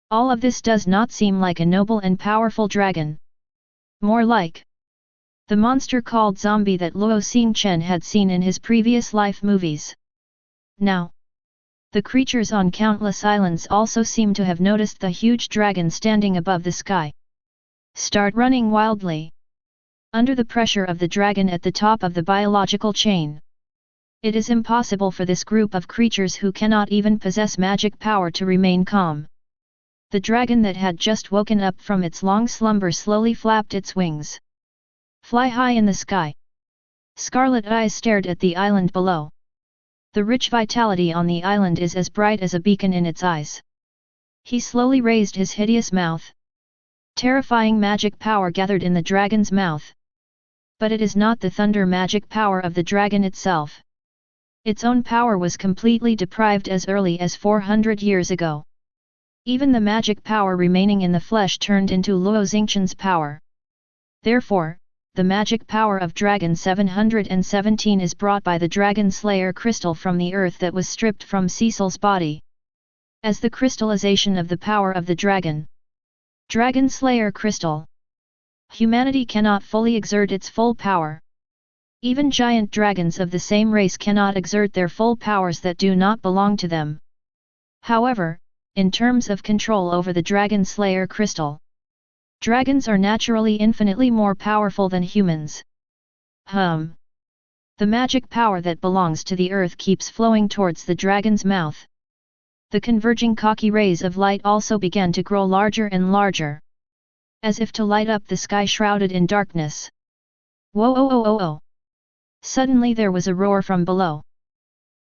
All of this does not seem like a noble and powerful dragon. More like the monster called zombie that Luo Xingchen had seen in his previous life movies. Now, the creatures on countless islands also seem to have noticed the huge dragon standing above the sky. Start running wildly. Under the pressure of the dragon at the top of the biological chain. It is impossible for this group of creatures who cannot even possess magic power to remain calm. The dragon that had just woken up from its long slumber slowly flapped its wings. Fly high in the sky. Scarlet eyes stared at the island below. The rich vitality on the island is as bright as a beacon in its eyes. He slowly raised his hideous mouth. Terrifying magic power gathered in the dragon's mouth. But it is not the thunder magic power of the dragon itself. Its own power was completely deprived as early as 400 years ago. Even the magic power remaining in the flesh turned into Luo Xingchen's power. Therefore, the magic power of Dragon 717 is brought by the Dragon Slayer crystal from the earth that was stripped from Cecil's body. As the crystallization of the power of the Dragon Slayer crystal, humanity cannot fully exert its full power. Even giant dragons of the same race cannot exert their full powers that do not belong to them. However, in terms of control over the Dragon Slayer crystal, dragons are naturally infinitely more powerful than humans. The magic power that belongs to the earth keeps flowing towards the dragon's mouth. The converging cocky rays of light also began to grow larger and larger, as if to light up the sky shrouded in darkness. Whoa! Suddenly there was a roar from below.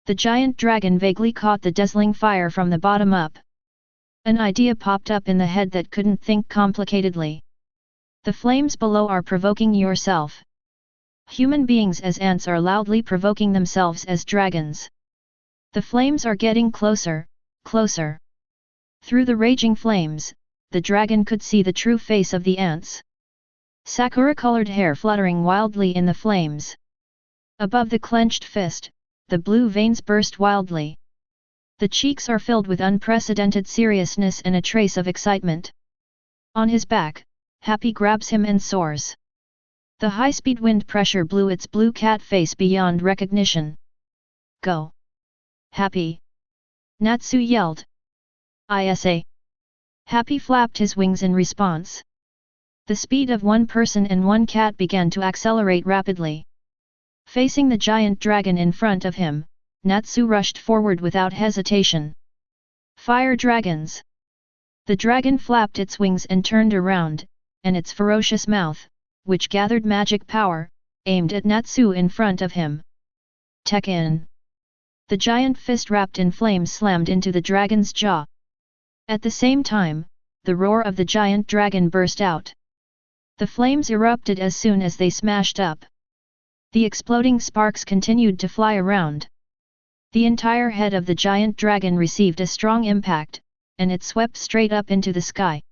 The giant dragon vaguely caught the dazzling fire from the bottom up. An idea popped up in the head that couldn't think complicatedly. The flames below are provoking yourself. Human beings as ants are loudly provoking themselves as dragons. The flames are getting closer, closer. Through the raging flames, the dragon could see the true face of the ants. Sakura-colored hair fluttering wildly in the flames. Above the clenched fist, the blue veins burst wildly. The cheeks are filled with unprecedented seriousness and a trace of excitement. On his back, Happy grabs him and soars. The high-speed wind pressure blew its blue cat face beyond recognition. Go! Happy! Natsu yelled. Isa! Happy flapped his wings in response. The speed of one person and one cat began to accelerate rapidly. Facing the giant dragon in front of him, Natsu rushed forward without hesitation. Fire dragons! The dragon flapped its wings and turned around, and its ferocious mouth, which gathered magic power, aimed at Natsu in front of him. Tekken! The giant fist wrapped in flames slammed into the dragon's jaw. At the same time, the roar of the giant dragon burst out. The flames erupted as soon as they smashed up. The exploding sparks continued to fly around. The entire head of the giant dragon received a strong impact, and it swept straight up into the sky.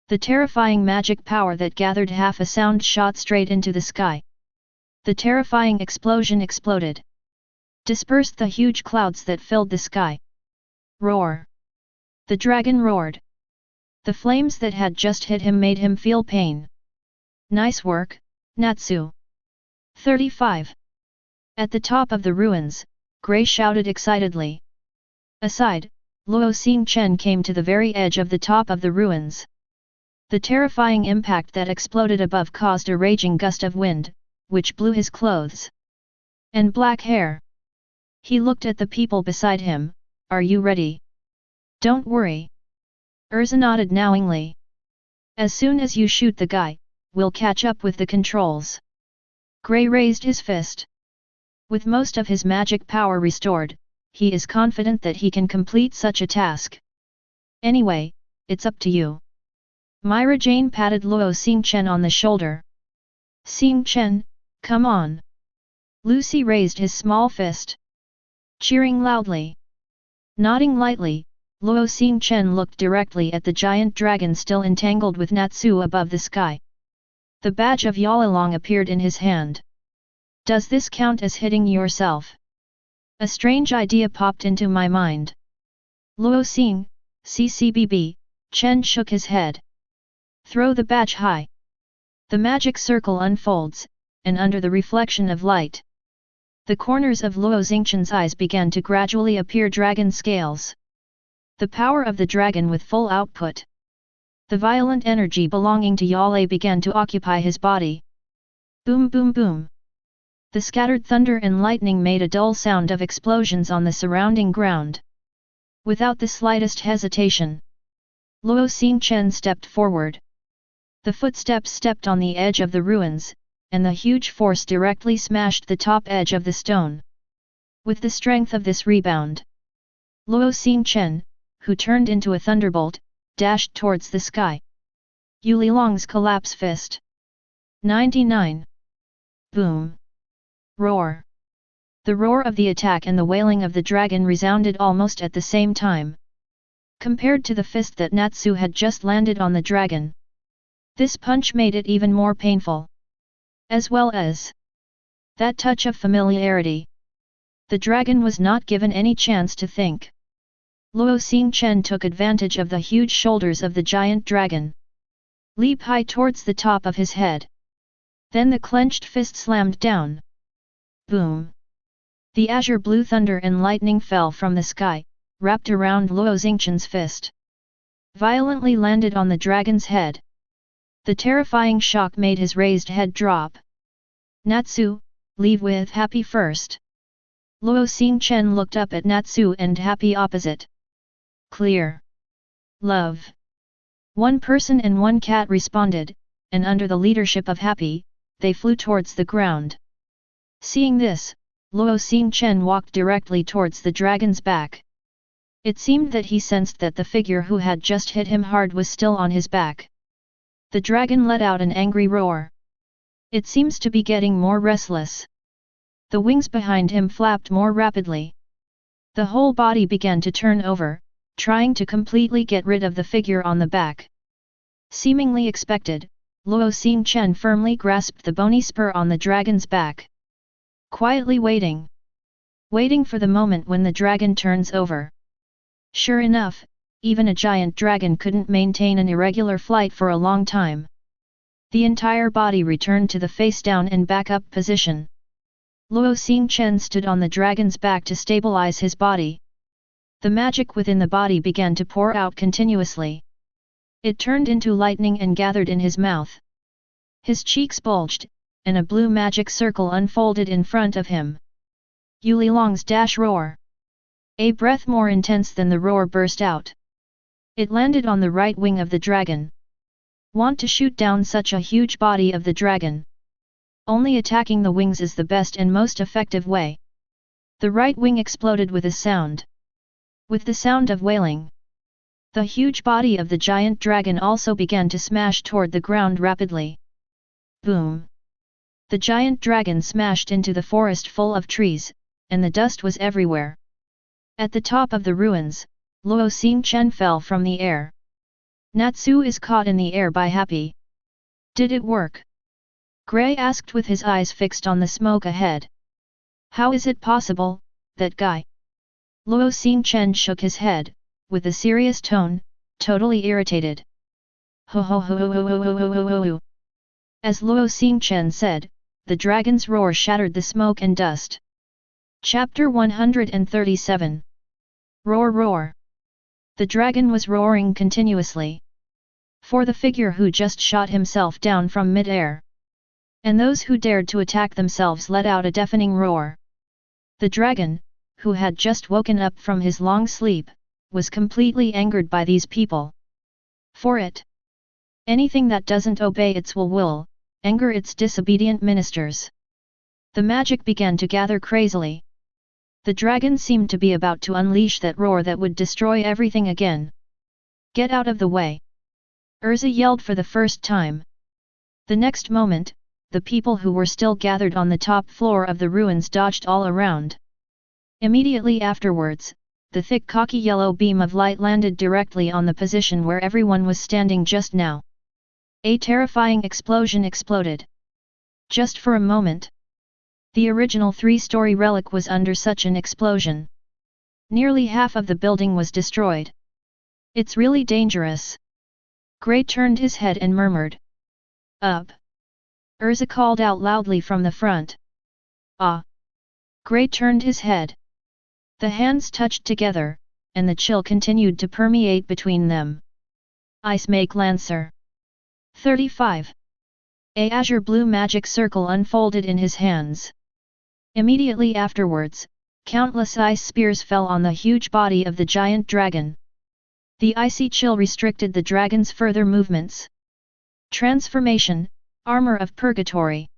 The terrifying magic power that gathered half a sound shot straight into the sky. The terrifying explosion exploded. Dispersed the huge clouds that filled the sky. Roar! The dragon roared. The flames that had just hit him made him feel pain. Nice work, Natsu. 35. At the top of the ruins, Gray shouted excitedly. Aside, Luo Xingchen came to the very edge of the top of the ruins. The terrifying impact that exploded above caused a raging gust of wind, which blew his clothes and black hair. He looked at the people beside him. Are you ready? Don't worry. Urza nodded knowingly. As soon as you shoot the guy, we'll catch up with the controls. Gray raised his fist. With most of his magic power restored, he is confident that he can complete such a task. Anyway, it's up to you. Myra Jane patted Luo Xingchen on the shoulder. Xingchen, come on. Lucy raised his small fist. Cheering loudly. Nodding lightly, Luo Xingchen looked directly at the giant dragon still entangled with Natsu above the sky. The badge of Yalalong appeared in his hand. Does this count as hitting yourself? A strange idea popped into my mind. Luo Xing, CCBB, Chen shook his head. Throw the badge high. The magic circle unfolds, and under the reflection of light, the corners of Luo Xingchen's eyes began to gradually appear dragon scales. The power of the dragon with full output. The violent energy belonging to Yale began to occupy his body. Boom boom boom. The scattered thunder and lightning made a dull sound of explosions on the surrounding ground. Without the slightest hesitation, Luo Xingchen stepped forward. The footsteps stepped on the edge of the ruins, and the huge force directly smashed the top edge of the stone. With the strength of this rebound, Luo Xingchen, who turned into a thunderbolt, dashed towards the sky. Yu Lilong's collapse fist. 99. Boom. Roar. The roar of the attack and the wailing of the dragon resounded almost at the same time. Compared to the fist that Natsu had just landed on the dragon, this punch made it even more painful. As well as that touch of familiarity. The dragon was not given any chance to think. Luo Xingchen took advantage of the huge shoulders of the giant dragon. Leap high towards the top of his head. Then the clenched fist slammed down. Boom! The azure blue thunder and lightning fell from the sky, wrapped around Luo Xingchen's fist. Violently landed on the dragon's head. The terrifying shock made his raised head drop. Natsu, leave with Happy first. Luo Xingchen looked up at Natsu and Happy opposite. Clear. Love. One person and one cat responded, and under the leadership of Happy, they flew towards the ground. Seeing this, Luo Xingchen walked directly towards the dragon's back. It seemed that he sensed that the figure who had just hit him hard was still on his back. The dragon let out an angry roar. It seems to be getting more restless. The wings behind him flapped more rapidly. The whole body began to turn over, trying to completely get rid of the figure on the back. Seemingly expected, Luo Xingchen firmly grasped the bony spur on the dragon's back. Quietly waiting. Waiting for the moment when the dragon turns over. Sure enough, even a giant dragon couldn't maintain an irregular flight for a long time. The entire body returned to the face-down and back-up position. Luo Xingchen stood on the dragon's back to stabilize his body. The magic within the body began to pour out continuously. It turned into lightning and gathered in his mouth. His cheeks bulged, and a blue magic circle unfolded in front of him. Yu Lilong's dash roar. A breath more intense than the roar burst out. It landed on the right wing of the dragon. Want to shoot down such a huge body of the dragon? Only attacking the wings is the best and most effective way. The right wing exploded with a sound. With the sound of wailing, the huge body of the giant dragon also began to smash toward the ground rapidly. Boom! The giant dragon smashed into the forest full of trees, and the dust was everywhere. At the top of the ruins, Luo Xingchen fell from the air. Natsu is caught in the air by Happy. Did it work? Gray asked with his eyes fixed on the smoke ahead. How is it possible, that guy? Luo Xingchen shook his head, with a serious tone, totally irritated. Ho ho ho ho ho ho ho ho ho ho. As Luo Xingchen said, the dragon's roar shattered the smoke and dust. Chapter 137. Roar roar. The dragon was roaring continuously. For the figure who just shot himself down from mid-air. And those who dared to attack themselves let out a deafening roar. The dragon, who had just woken up from his long sleep, was completely angered by these people. For it. Anything that doesn't obey its will, anger its disobedient ministers. The magic began to gather crazily. The dragon seemed to be about to unleash that roar that would destroy everything again. Get out of the way! Urza yelled for the first time. The next moment, the people who were still gathered on the top floor of the ruins dodged all around. Immediately afterwards, the thick cocky yellow beam of light landed directly on the position where everyone was standing just now. A terrifying explosion exploded. Just for a moment. The original 3-story relic was under such an explosion. Nearly half of the building was destroyed. It's really dangerous. Gray turned his head and murmured. Up! Urza called out loudly from the front. Ah! Gray turned his head. The hands touched together, and the chill continued to permeate between them. Ice Make Lancer. 35. A azure blue magic circle unfolded in his hands. Immediately afterwards, countless ice spears fell on the huge body of the giant dragon. The icy chill restricted the dragon's further movements. Transformation, Armor of Purgatory.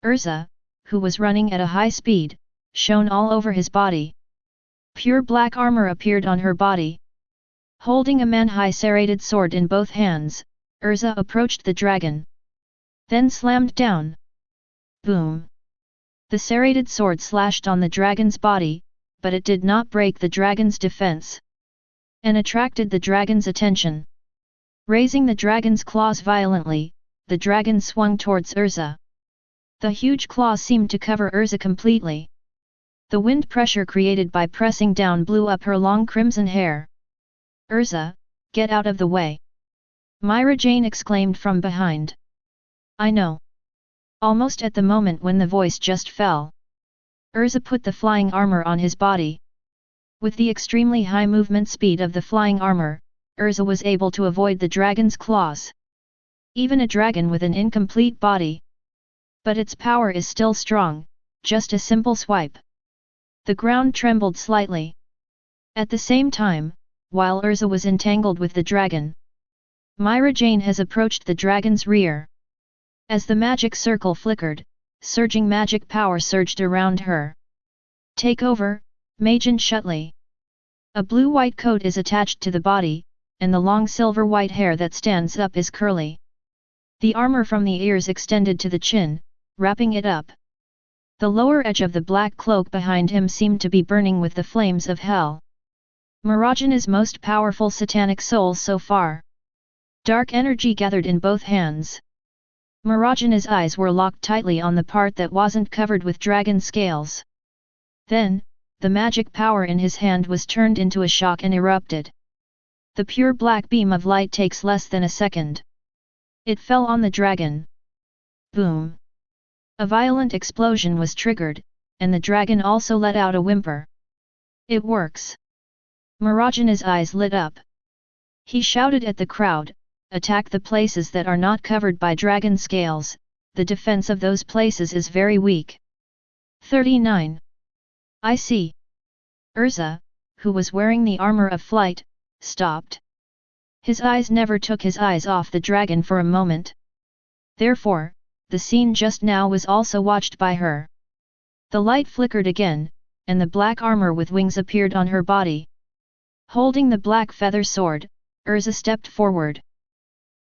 Urza, who was running at a high speed, shone all over his body. Pure black armor appeared on her body. Holding a man-high serrated sword in both hands, Urza approached the dragon. Then slammed down. Boom! The serrated sword slashed on the dragon's body, but it did not break the dragon's defense, and attracted the dragon's attention. Raising the dragon's claws violently, the dragon swung towards Urza. The huge claws seemed to cover Urza completely. The wind pressure created by pressing down blew up her long crimson hair. Urza, get out of the way! Myra Jane exclaimed from behind. I know. Almost at the moment when the voice just fell, Urza put the flying armor on his body. With the extremely high movement speed of the flying armor, Urza was able to avoid the dragon's claws. Even a dragon with an incomplete body. But its power is still strong, just a simple swipe. The ground trembled slightly. At the same time, while Urza was entangled with the dragon, Myra Jane has approached the dragon's rear. As the magic circle flickered, surging magic power surged around her. Take over, Majan Shutley. A blue-white coat is attached to the body, and the long silver-white hair that stands up is curly. The armor from the ears extended to the chin, wrapping it up. The lower edge of the black cloak behind him seemed to be burning with the flames of hell. Marajana's most powerful satanic soul so far. Dark energy gathered in both hands. Marajana's eyes were locked tightly on the part that wasn't covered with dragon scales. Then, the magic power in his hand was turned into a shock and erupted. The pure black beam of light takes less than a second. It fell on the dragon. Boom! A violent explosion was triggered, and the dragon also let out a whimper. It works! Marajana's eyes lit up. He shouted at the crowd, attack the places that are not covered by dragon scales, the defense of those places is very weak. 39. I see. Urza, who was wearing the armor of flight, stopped. His eyes never took his eyes off the dragon for a moment. Therefore, the scene just now was also watched by her. The light flickered again, and the black armor with wings appeared on her body. Holding the black feather sword, Urza stepped forward.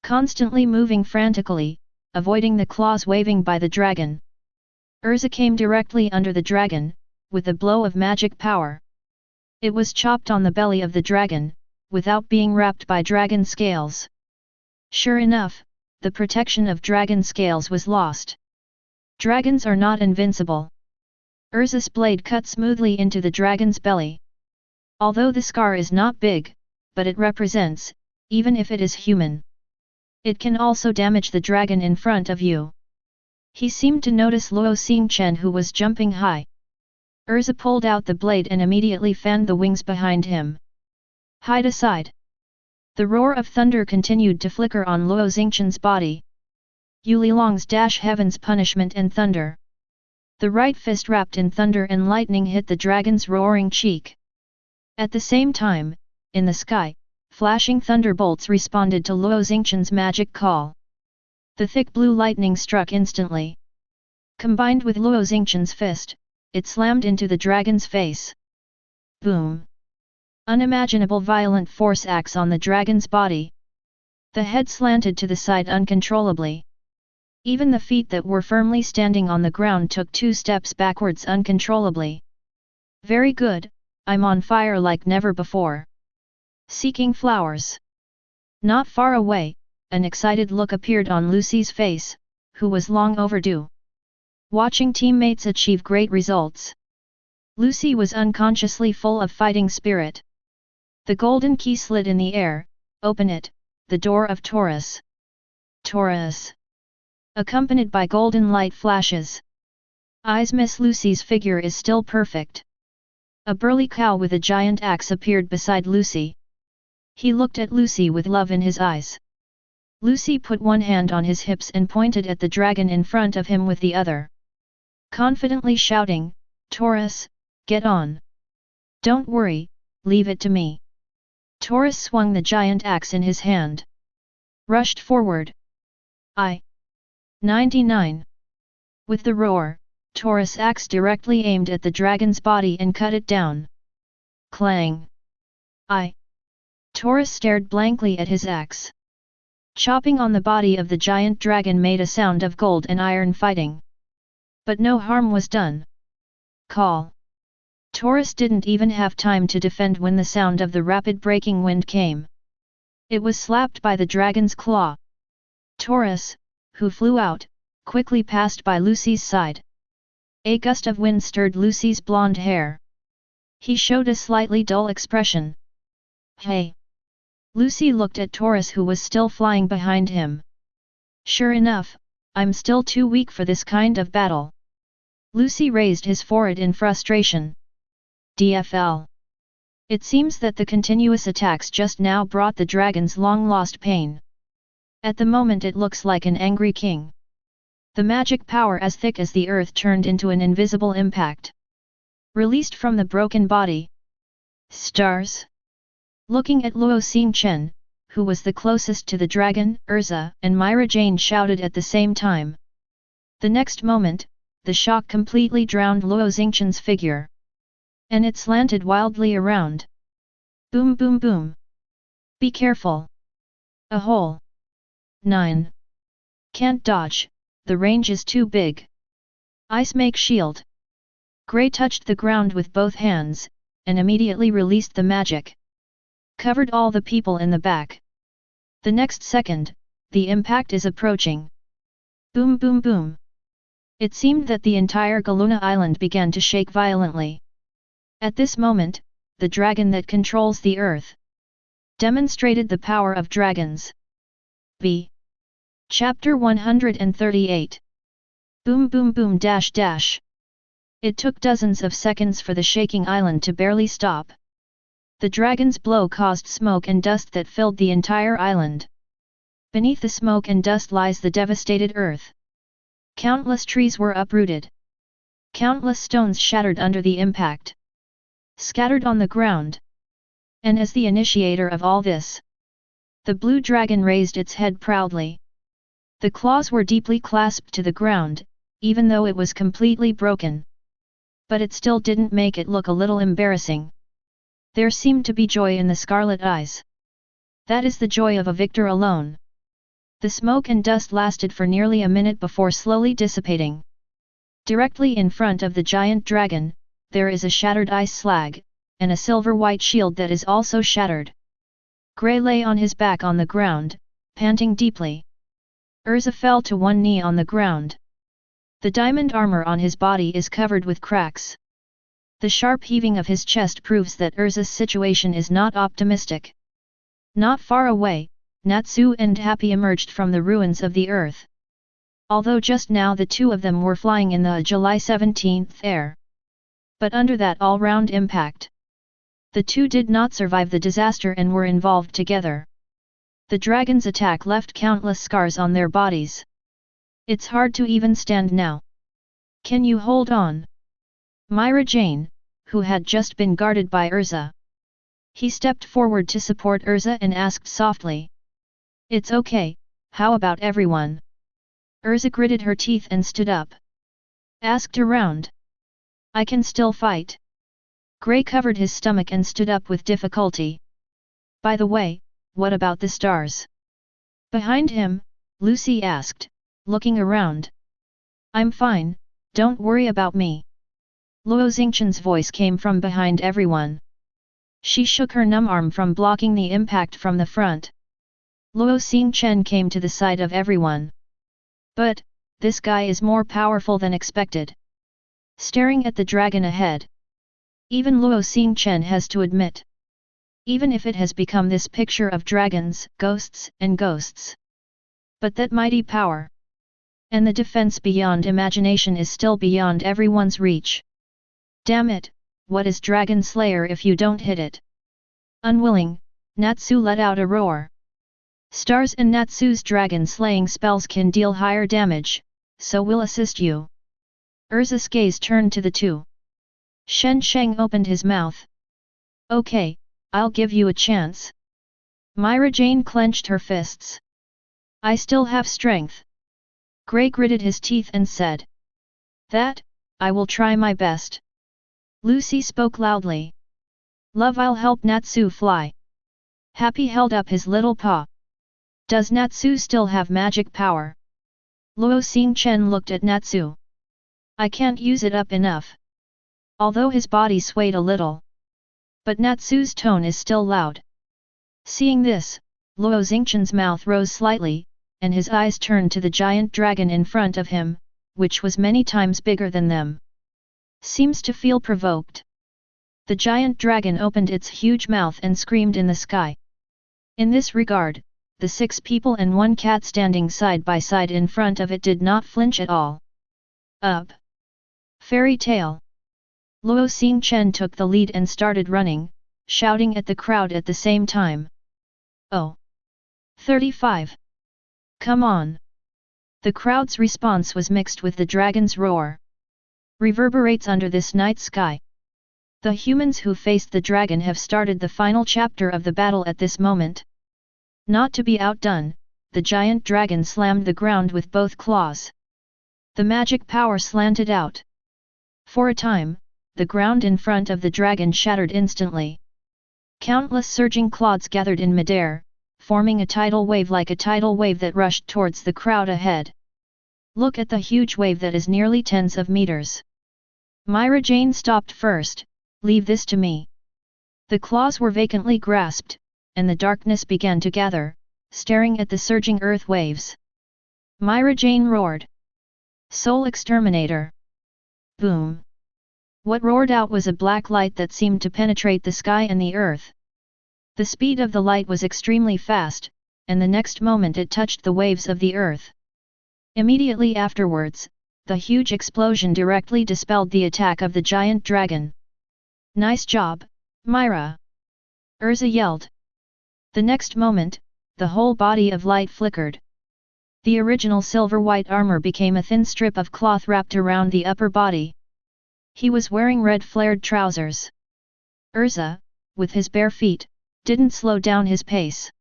Constantly moving frantically, avoiding the claws waving by the dragon. Urza came directly under the dragon, with a blow of magic power. It was chopped on the belly of the dragon, without being wrapped by dragon scales. Sure enough, the protection of dragon scales was lost. Dragons are not invincible. Urza's blade cut smoothly into the dragon's belly. Although the scar is not big, but it represents, even if it is human. It can also damage the dragon in front of you. He seemed to notice Luo Xingchen who was jumping high. Urza pulled out the blade and immediately fanned the wings behind him. Hide aside! The roar of thunder continued to flicker on Luo Xingchen's body. Yulilong's dash heaven's punishment and thunder. The right fist wrapped in thunder and lightning hit the dragon's roaring cheek. At the same time, in the sky, flashing thunderbolts responded to Luo Xingchen's magic call. The thick blue lightning struck instantly. Combined with Luo Xingchen's fist, it slammed into the dragon's face. Boom! Unimaginable violent force acts on the dragon's body. The head slanted to the side uncontrollably. Even the feet that were firmly standing on the ground took 2 steps backwards uncontrollably. Very good, I'm on fire like never before. Seeking flowers. Not far away, an excited look appeared on Lucy's face, who was long overdue. Watching teammates achieve great results. Lucy was unconsciously full of fighting spirit. The golden key slid in the air, open it, the door of Taurus. Taurus. Accompanied by golden light flashes. Eyes Miss Lucy's figure is still perfect. A burly cow with a giant axe appeared beside Lucy. He looked at Lucy with love in his eyes. Lucy put one hand on his hips and pointed at the dragon in front of him with the other. Confidently shouting, Taurus, get on. Don't worry, leave it to me. Taurus swung the giant axe in his hand. Rushed forward. 99. With the roar, Taurus' axe directly aimed at the dragon's body and cut it down. Clang! Taurus stared blankly at his axe. Chopping on the body of the giant dragon made a sound of gold and iron fighting. But no harm was done. Call! Taurus didn't even have time to defend when the sound of the rapid breaking wind came. It was slapped by the dragon's claw. Taurus, who flew out, quickly passed by Lucy's side. A gust of wind stirred Lucy's blonde hair. He showed a slightly dull expression. Hey! Lucy looked at Taurus, who was still flying behind him. Sure enough, I'm still too weak for this kind of battle. Lucy raised his forehead in frustration. DFL. It seems that the continuous attacks just now brought the dragon's long-lost pain. At the moment it looks like an angry king. The magic power as thick as the earth turned into an invisible impact. Released from the broken body. Stars? Looking at Luo Xingchen, who was the closest to the dragon, Urza and Myra Jane shouted at the same time. The next moment, the shock completely drowned Luo Xingchen's figure. And it slanted wildly around. Boom boom boom. Be careful. A hole. 9. Can't dodge, the range is too big. Ice make shield. Grey touched the ground with both hands, and immediately released the magic. Covered all the people in the back. The next second, the impact is approaching. Boom boom boom. It seemed that the entire Galuna island began to shake violently. At this moment, the dragon that controls the earth demonstrated the power of dragons. B. Chapter 138. Boom boom boom dash dash. It took dozens of seconds for the shaking island to barely stop. The dragon's blow caused smoke and dust that filled the entire island. Beneath the smoke and dust lies the devastated earth. Countless trees were uprooted. Countless stones shattered under the impact. Scattered on the ground. And as the initiator of all this, the blue dragon raised its head proudly. The claws were deeply clasped to the ground, even though it was completely broken. But it still didn't make it look a little embarrassing. There seemed to be joy in the scarlet eyes. That is the joy of a victor alone. The smoke and dust lasted for nearly a minute before slowly dissipating. Directly in front of the giant dragon, there is a shattered ice slag, and a silver-white shield that is also shattered. Grey lay on his back on the ground, panting deeply. Urza fell to one knee on the ground. The diamond armor on his body is covered with cracks. The sharp heaving of his chest proves that Urza's situation is not optimistic. Not far away, Natsu and Happy emerged from the ruins of the earth. Although just now the two of them were flying in the July 17th air. But under that all-round impact, the two did not survive the disaster and were involved together. The dragon's attack left countless scars on their bodies. It's hard to even stand now. Can you hold on? Myra Jane, who had just been guarded by Urza. He stepped forward to support Urza and asked softly. It's okay, how about everyone? Urza gritted her teeth and stood up. Asked around. I can still fight. Grey covered his stomach and stood up with difficulty. By the way, what about the stars? Behind him, Lucy asked, looking around. I'm fine, don't worry about me. Luo Xingchen's voice came from behind everyone. She shook her numb arm from blocking the impact from the front. Luo Xingchen came to the side of everyone. But, this guy is more powerful than expected. Staring at the dragon ahead. Even Luo Xingchen has to admit. Even if it has become this picture of dragons, ghosts, and ghosts. But that mighty power. And the defense beyond imagination is still beyond everyone's reach. Damn it, what is Dragon Slayer if you don't hit it? Unwilling, Natsu let out a roar. Stars and Natsu's dragon slaying spells can deal higher damage, so we'll assist you. Urza's gaze turned to the two. Shen Sheng opened his mouth. Okay, I'll give you a chance. Myra Jane clenched her fists. I still have strength. Grey gritted his teeth and said. That, I will try my best. Lucy spoke loudly. Love, I'll help Natsu fly. Happy held up his little paw. Does Natsu still have magic power? Luo Xingchen looked at Natsu. I can't use it up enough. Although his body swayed a little. But Natsu's tone is still loud. Seeing this, Luo Xingchen's mouth rose slightly, and his eyes turned to the giant dragon in front of him, which was many times bigger than them. Seems to feel provoked. The giant dragon opened its huge mouth and screamed in the sky. In this regard, the 6 people and 1 cat standing side by side in front of it did not flinch at all. Up! Fairy tale! Luo Xingchen took the lead and started running, shouting at the crowd at the same time. Oh! 35! Come on! The crowd's response was mixed with the dragon's roar. Reverberates under this night sky. The humans who faced the dragon have started the final chapter of the battle at this moment. Not to be outdone, the giant dragon slammed the ground with both claws. The magic power slanted out. For a time, the ground in front of the dragon shattered instantly. Countless surging clods gathered in midair, forming a tidal wave like a tidal wave that rushed towards the crowd ahead. Look at the huge wave that is nearly tens of meters. Myra Jane stopped first. Leave this to me. The claws were vacantly grasped, and the darkness began to gather, staring at the surging earth waves. Myra Jane roared. Soul Exterminator! Boom! What roared out was a black light that seemed to penetrate the sky and the earth. The speed of the light was extremely fast, and the next moment it touched the waves of the earth. Immediately afterwards, the huge explosion directly dispelled the attack of the giant dragon. Nice job, Myra! Urza yelled. The next moment, the whole body of light flickered. The original silver-white armor became a thin strip of cloth wrapped around the upper body. He was wearing red flared trousers. Urza, with his bare feet, didn't slow down his pace.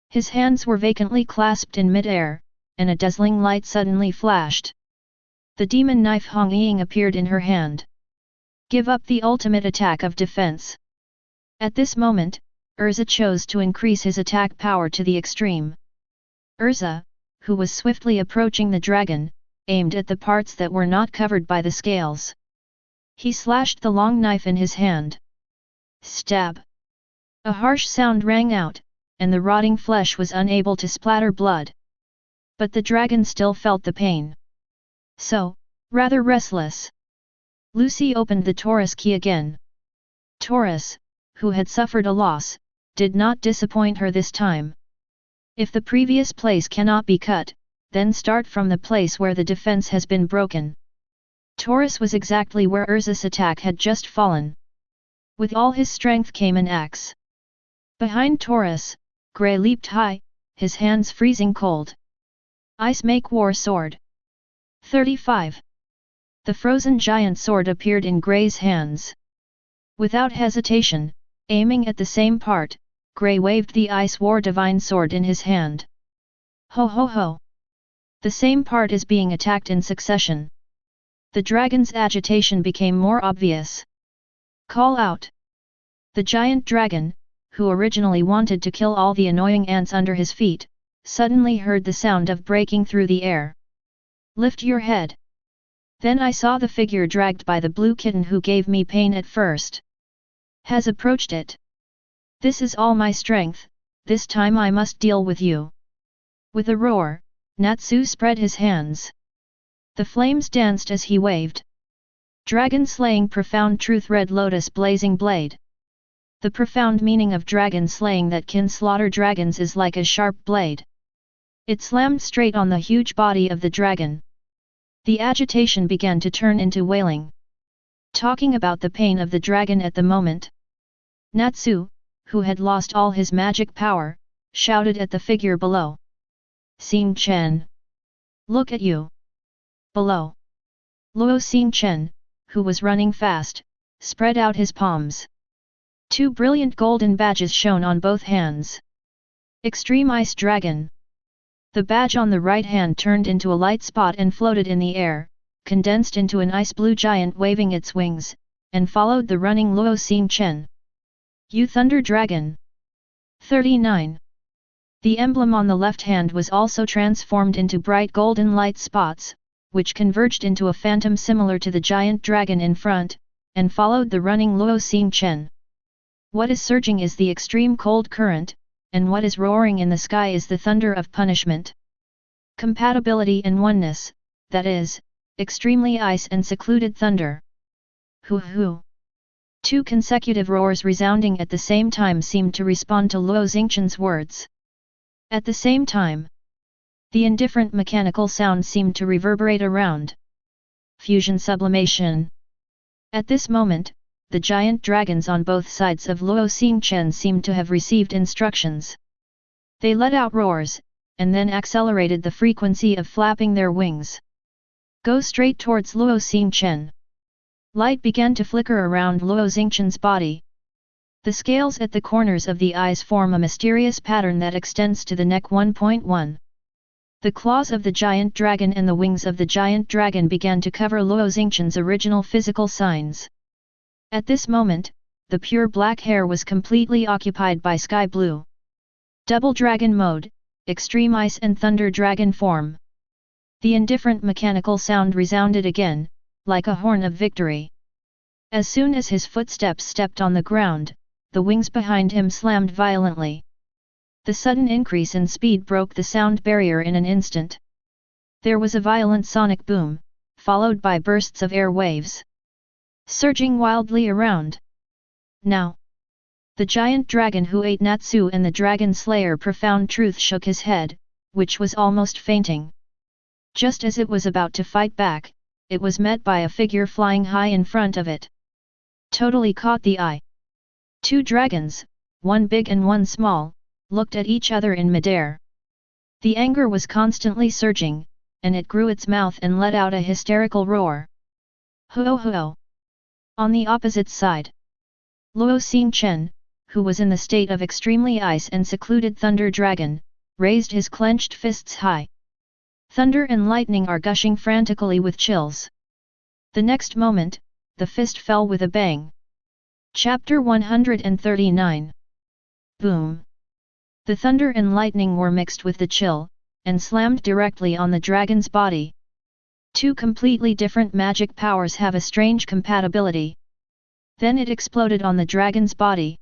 His hands were vacantly clasped in mid-air, and a dazzling light suddenly flashed. The demon knife Hong Ying appeared in her hand. Give up the ultimate attack of defense. At this moment, Urza chose to increase his attack power to the extreme. Urza, who was swiftly approaching the dragon, aimed at the parts that were not covered by the scales. He slashed the long knife in his hand. Stab! A harsh sound rang out, and the rotting flesh was unable to splatter blood. But the dragon still felt the pain. So, rather restless. Lucy opened the Taurus key again. Taurus, who had suffered a loss, did not disappoint her this time. If the previous place cannot be cut, then start from the place where the defense has been broken. Taurus was exactly where Urza's attack had just fallen. With all his strength came an axe. Behind Taurus, Grey leaped high, his hands freezing cold. Ice make war sword. 35. The frozen giant sword appeared in Grey's hands. Without hesitation, aiming at the same part, Grey waved the Ice War Divine Sword in his hand. Ho ho ho! The same part is being attacked in succession. The dragon's agitation became more obvious. Call out! The giant dragon, who originally wanted to kill all the annoying ants under his feet, suddenly heard the sound of breaking through the air. Lift your head! Then I saw the figure dragged by the blue kitten who gave me pain at first. Has approached it. This is all my strength, this time I must deal with you. With a roar, Natsu spread his hands. The flames danced as he waved. Dragon slaying profound truth red lotus blazing blade. The profound meaning of dragon slaying that can slaughter dragons is like a sharp blade. It slammed straight on the huge body of the dragon. The agitation began to turn into wailing. Talking about the pain of the dragon at the moment. Natsu, who had lost all his magic power, shouted at the figure below. Xingchen! Look at you! Below. Luo Xingchen, who was running fast, spread out his palms. 2 brilliant golden badges shone on both hands. Extreme Ice Dragon. The badge on the right hand turned into a light spot and floated in the air, condensed into an ice-blue giant waving its wings, and followed the running Luo Xingchen. You Thunder Dragon! 39. The emblem on the left hand was also transformed into bright golden light spots, which converged into a phantom similar to the giant dragon in front, and followed the running Luo Xingchen. What is surging is the extreme cold current, and what is roaring in the sky is the thunder of punishment. Compatibility and oneness, that is, extremely ice and secluded thunder. Hoo hoo! 2 consecutive roars resounding at the same time seemed to respond to Luo Xingchen's words. At the same time, the indifferent mechanical sound seemed to reverberate around. Fusion sublimation. At this moment, the giant dragons on both sides of Luo Xingchen seemed to have received instructions. They let out roars, and then accelerated the frequency of flapping their wings. Go straight towards Luo Xingchen. Light began to flicker around Luo Xingchen's body. The scales at the corners of the eyes form a mysterious pattern that extends to the neck. 1.1. The claws of the giant dragon and the wings of the giant dragon began to cover Luo Xingchen's original physical signs. At this moment, the pure black hair was completely occupied by sky blue. Double dragon mode, extreme ice and thunder dragon form. The indifferent mechanical sound resounded again, like a horn of victory. As soon as his footsteps stepped on the ground, the wings behind him slammed violently. The sudden increase in speed broke the sound barrier in an instant. There was a violent sonic boom, followed by bursts of air waves, surging wildly around. Now, the giant dragon who ate Natsu and the dragon slayer Profound Truth shook his head, which was almost fainting. Just as it was about to fight back, it was met by a figure flying high in front of it. Totally caught the eye. 2 dragons, one big and one small, looked at each other in midair. The anger was constantly surging, and it grew its mouth and let out a hysterical roar. Ho ho! On the opposite side, Luo Xingchen, who was in the state of extremely ice and secluded thunder dragon, raised his clenched fists high. Thunder and lightning are gushing frantically with chills. The next moment, the fist fell with a bang. Chapter 139. Boom! The thunder and lightning were mixed with the chill, and slammed directly on the dragon's body. 2 completely different magic powers have a strange compatibility. Then it exploded on the dragon's body.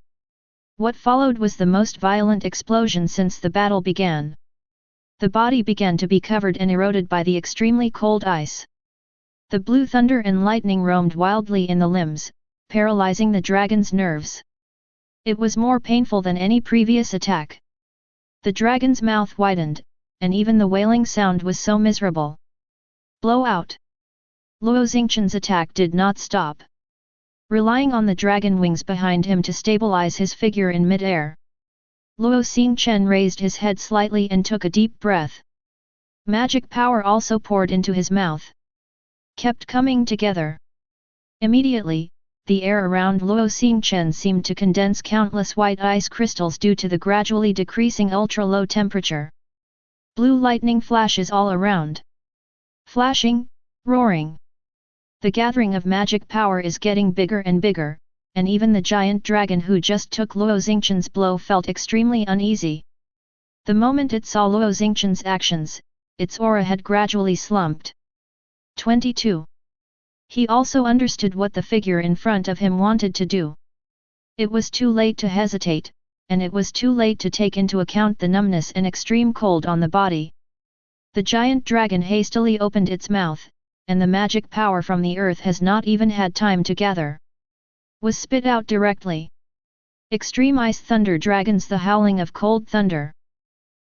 What followed was the most violent explosion since the battle began. The body began to be covered and eroded by the extremely cold ice. The blue thunder and lightning roamed wildly in the limbs, paralyzing the dragon's nerves. It was more painful than any previous attack. The dragon's mouth widened, and even the wailing sound was so miserable. Blow out! Luo Xingchen's attack did not stop. Relying on the dragon wings behind him to stabilize his figure in mid-air, Luo Xingchen raised his head slightly and took a deep breath. Magic power also poured into his mouth. Kept coming together. Immediately, the air around Luo Xingchen seemed to condense countless white ice crystals due to the gradually decreasing ultra-low temperature. Blue lightning flashes all around. Flashing, roaring. The gathering of magic power is getting bigger and bigger, and even the giant dragon who just took Luo Xingchen's blow felt extremely uneasy. The moment it saw Luo Xingchen's actions, its aura had gradually slumped. 22. He also understood what the figure in front of him wanted to do. It was too late to hesitate, and it was too late to take into account the numbness and extreme cold on the body. The giant dragon hastily opened its mouth, and the magic power from the earth has not even had time to gather. Was spit out directly. Extreme ice thunder dragons, the howling of cold thunder.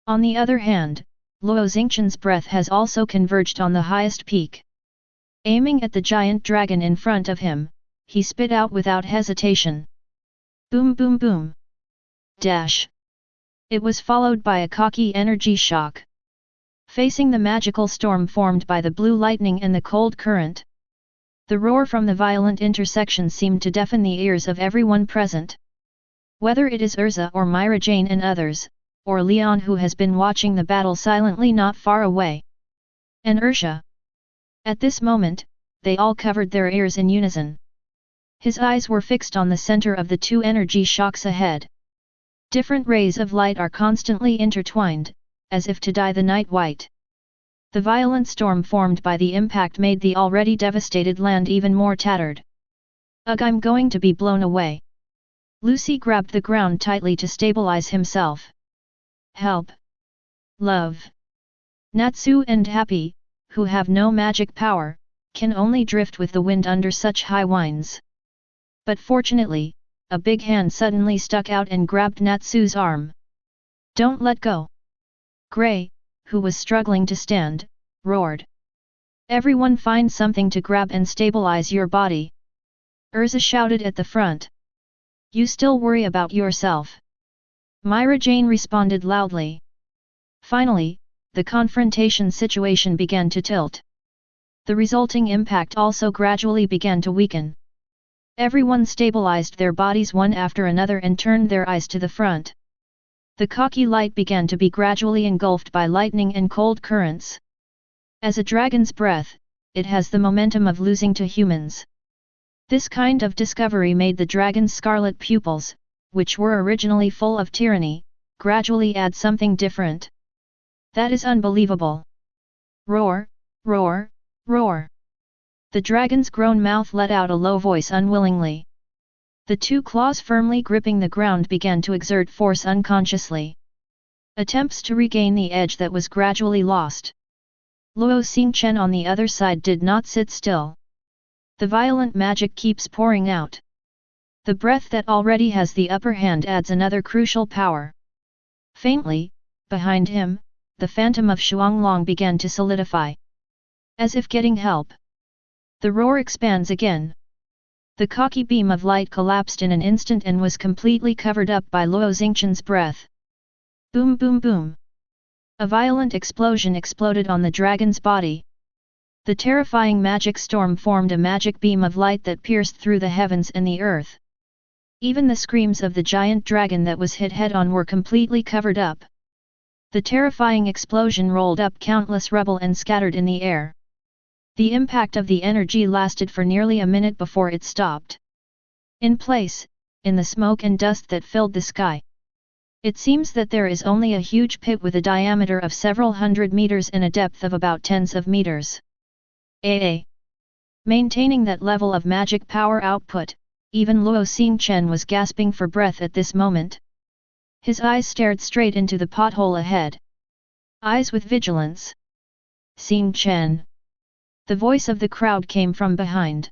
On the other hand, Luo Xingchen's breath has also converged on the highest peak. Aiming at the giant dragon in front of him, he spit out without hesitation. Boom boom boom. Dash. It was followed by a cocky energy shock. Facing the magical storm formed by the blue lightning and the cold current, the roar from the violent intersection seemed to deafen the ears of everyone present. Whether it is Urza or Myra Jane and others, or Leon who has been watching the battle silently not far away. And Ursha. At this moment, they all covered their ears in unison. His eyes were fixed on the center of the two energy shocks ahead. Different rays of light are constantly intertwined, as if to dye the night white. The violent storm formed by the impact made the already devastated land even more tattered. Ugh, I'm going to be blown away. Lucy grabbed the ground tightly to stabilize himself. Help! Love! Natsu and Happy, who have no magic power, can only drift with the wind under such high winds. But fortunately, a big hand suddenly stuck out and grabbed Natsu's arm. Don't let go! Gray, who was struggling to stand, roared. Everyone find something to grab and stabilize your body. Urza shouted at the front. You still worry about yourself. Myra Jane responded loudly. Finally, the confrontation situation began to tilt. The resulting impact also gradually began to weaken. Everyone stabilized their bodies one after another and turned their eyes to the front. The cocky light began to be gradually engulfed by lightning and cold currents. As a dragon's breath, it has the momentum of losing to humans. This kind of discovery made the dragon's scarlet pupils, which were originally full of tyranny, gradually add something different. That is unbelievable. Roar, roar, roar. The dragon's grown mouth let out a low voice unwillingly. The two claws firmly gripping the ground began to exert force unconsciously. Attempts to regain the edge that was gradually lost. Luo Xingchen on the other side did not sit still. The violent magic keeps pouring out. The breath that already has the upper hand adds another crucial power. Faintly, behind him, the phantom of Shuanglong began to solidify. As if getting help. The roar expands again. The cocky beam of light collapsed in an instant and was completely covered up by Luo Xingchen's breath. Boom boom boom. A violent explosion exploded on the dragon's body. The terrifying magic storm formed a magic beam of light that pierced through the heavens and the earth. Even the screams of the giant dragon that was hit head-on were completely covered up. The terrifying explosion rolled up countless rubble and scattered in the air. The impact of the energy lasted for nearly a minute before it stopped. In place, in the smoke and dust that filled the sky. It seems that there is only a huge pit with a diameter of several hundred meters and a depth of about tens of meters. Maintaining that level of magic power output, even Luo Xingchen was gasping for breath at this moment. His eyes stared straight into the pothole ahead. Eyes with vigilance. Xingchen. The voice of the crowd came from behind.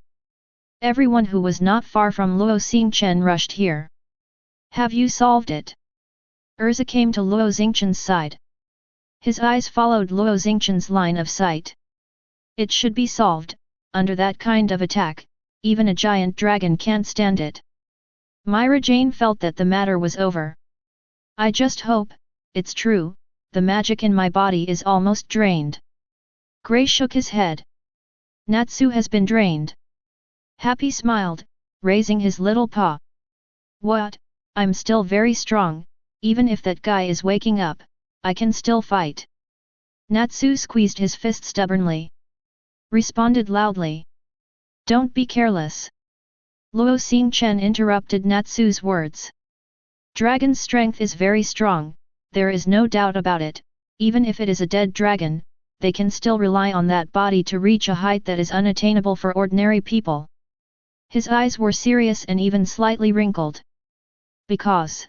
Everyone who was not far from Luo Xingchen rushed here. Have you solved it? Urza came to Luo Xingchen's side. His eyes followed Luo Xingchen's line of sight. It should be solved. Under that kind of attack, even a giant dragon can't stand it. Myra Jane felt that the matter was over. I just hope, it's true, the magic in my body is almost drained. Gray shook his head. Natsu has been drained. Happy smiled, raising his little paw. What, I'm still very strong, even if that guy is waking up, I can still fight. Natsu squeezed his fist stubbornly. Responded loudly. Don't be careless. Luo Xingchen interrupted Natsu's words. Dragon's strength is very strong, there is no doubt about it, even if it is a dead dragon, they can still rely on that body to reach a height that is unattainable for ordinary people. His eyes were serious and even slightly wrinkled. Because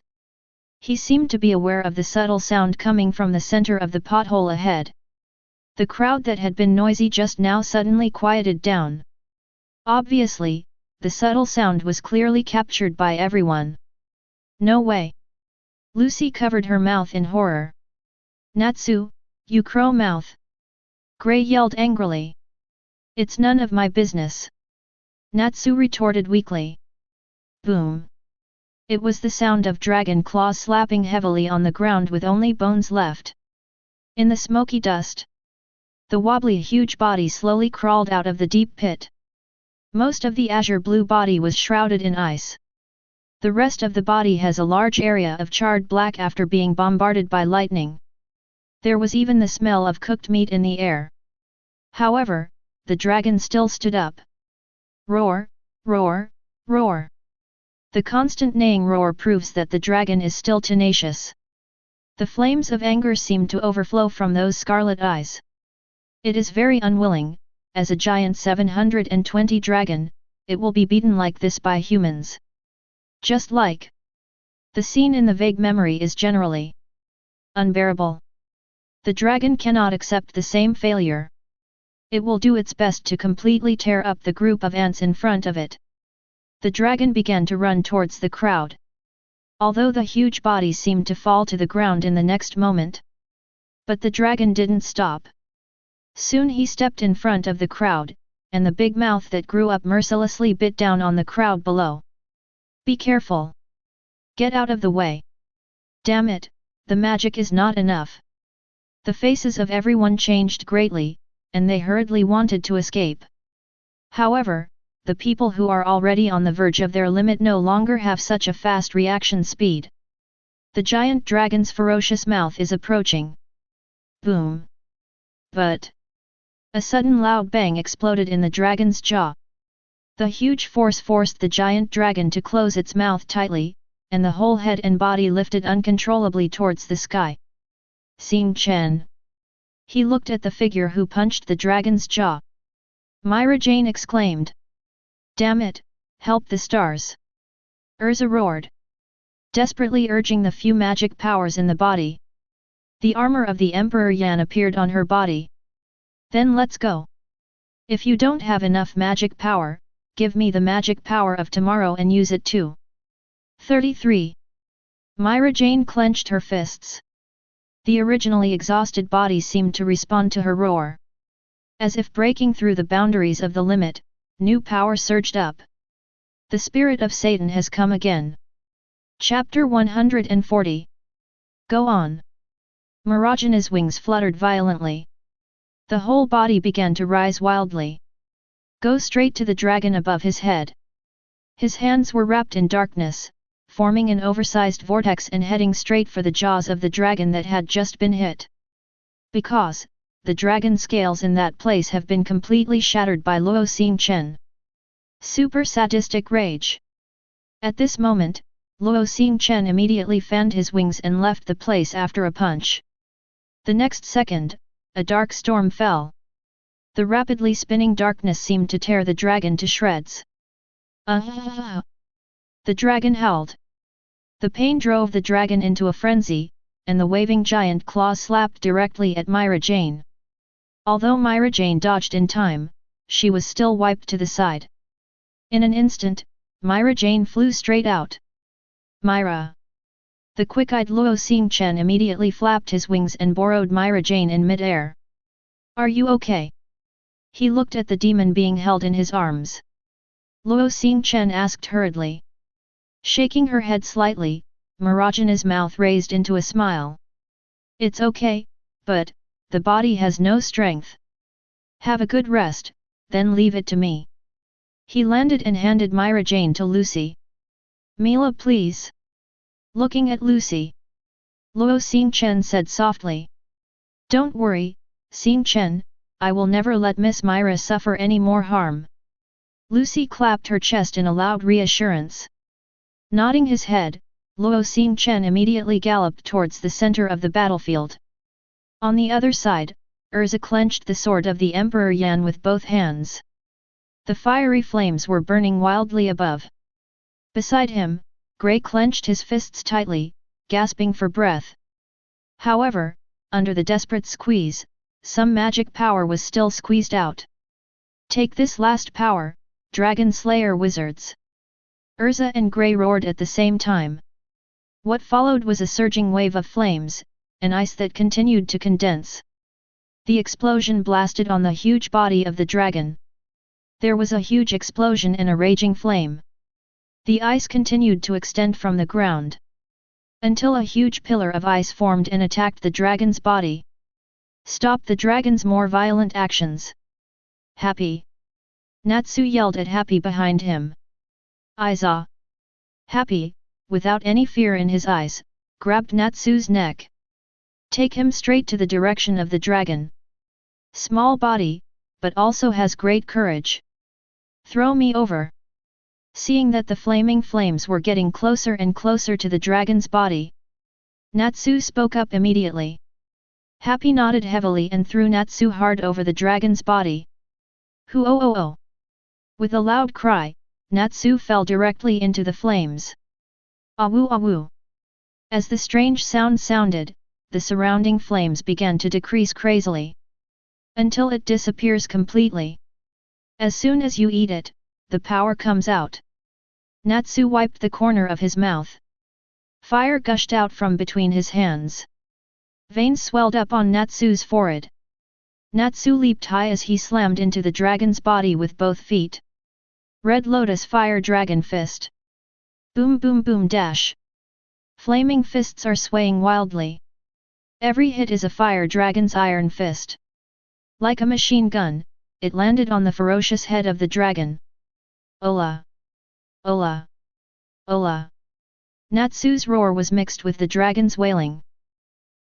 he seemed to be aware of the subtle sound coming from the center of the pothole ahead. The crowd that had been noisy just now suddenly quieted down. Obviously, the subtle sound was clearly captured by everyone. No way! Lucy covered her mouth in horror. Natsu, you crow mouth! Gray yelled angrily. It's none of my business. Natsu retorted weakly. Boom! It was the sound of dragon claws slapping heavily on the ground with only bones left. In the smoky dust, the wobbly huge body slowly crawled out of the deep pit. Most of the azure blue body was shrouded in ice. The rest of the body has a large area of charred black after being bombarded by lightning. There was even the smell of cooked meat in the air. However, the dragon still stood up. Roar, roar, roar. The constant neighing roar proves that the dragon is still tenacious. The flames of anger seem to overflow from those scarlet eyes. It is very unwilling, as a giant 720 dragon, it will be beaten like this by humans. Just like the scene in the vague memory is generally unbearable. The dragon cannot accept the same failure. It will do its best to completely tear up the group of ants in front of it. The dragon began to run towards the crowd. Although the huge body seemed to fall to the ground in the next moment. But the dragon didn't stop. Soon he stepped in front of the crowd, and the big mouth that grew up mercilessly bit down on the crowd below. Be careful! Get out of the way! Damn it, the magic is not enough! The faces of everyone changed greatly, and they hurriedly wanted to escape. However, the people who are already on the verge of their limit no longer have such a fast reaction speed. The giant dragon's ferocious mouth is approaching. Boom! But a sudden loud bang exploded in the dragon's jaw. The huge force forced the giant dragon to close its mouth tightly, and the whole head and body lifted uncontrollably towards the sky. Xingchen. He looked at the figure who punched the dragon's jaw. Myra Jane exclaimed. Damn it, help the stars! Urza roared. Desperately urging the few magic powers in the body. The armor of the Emperor Yan appeared on her body. Then let's go. If you don't have enough magic power, give me the magic power of tomorrow and use it too. 33. Myra Jane clenched her fists. The originally exhausted body seemed to respond to her roar. As if breaking through the boundaries of the limit, new power surged up. The spirit of Satan has come again. Chapter 140. Go on. Mirajana's wings fluttered violently. The whole body began to rise wildly. Go straight to the dragon above his head. His hands were wrapped in darkness, forming an oversized vortex and heading straight for the jaws of the dragon that had just been hit. Because the dragon scales in that place have been completely shattered by Luo Xingchen. Super sadistic rage. At this moment, Luo Xingchen immediately fanned his wings and left the place after a punch. The next second, a dark storm fell. The rapidly spinning darkness seemed to tear the dragon to shreds. The dragon howled. The pain drove the dragon into a frenzy, and the waving giant claws slapped directly at Myra Jane. Although Myra Jane dodged in time, she was still wiped to the side. In an instant, Myra Jane flew straight out. Myra! The quick-eyed Luo Xingchen immediately flapped his wings and borrowed Myra Jane in mid-air. Are you okay? He looked at the demon being held in his arms. Luo Xingchen asked hurriedly. Shaking her head slightly, Mirajana's mouth raised into a smile. It's okay, but the body has no strength. Have a good rest, then leave it to me. He landed and handed Myra Jane to Lucy. Mila, please. Looking at Lucy, Luo Xingchen said softly. Don't worry, Xingchen, I will never let Miss Myra suffer any more harm. Lucy clapped her chest in a loud reassurance. Nodding his head, Luo Xingchen immediately galloped towards the center of the battlefield. On the other side, Urza clenched the sword of the Emperor Yan with both hands. The fiery flames were burning wildly above. Beside him, Gray clenched his fists tightly, gasping for breath. However, under the desperate squeeze, some magic power was still squeezed out. Take this last power, Dragon Slayer wizards! Urza and Gray roared at the same time. What followed was a surging wave of flames, and ice that continued to condense. The explosion blasted on the huge body of the dragon. There was a huge explosion and a raging flame. The ice continued to extend from the ground, until a huge pillar of ice formed and attacked the dragon's body. Stop the dragon's more violent actions. Happy! Natsu yelled at Happy behind him. Aiza! Happy, without any fear in his eyes, grabbed Natsu's neck. Take him straight to the direction of the dragon. Small body, but also has great courage. Throw me over. Seeing that the flaming flames were getting closer and closer to the dragon's body, Natsu spoke up immediately. Happy nodded heavily and threw Natsu hard over the dragon's body. Hu-oh-oh-oh! With a loud cry, Natsu fell directly into the flames. Awu-awu! As the strange sound sounded, the surrounding flames began to decrease crazily, until it disappears completely. As soon as you eat it, the power comes out. Natsu wiped the corner of his mouth. Fire gushed out from between his hands. Veins swelled up on Natsu's forehead. Natsu leaped high as he slammed into the dragon's body with both feet. Red Lotus Fire Dragon Fist. Boom boom boom dash. Flaming fists are swaying wildly. Every hit is a fire dragon's iron fist. Like a machine gun, it landed on the ferocious head of the dragon. Ola! Ola! Ola! Natsu's roar was mixed with the dragon's wailing.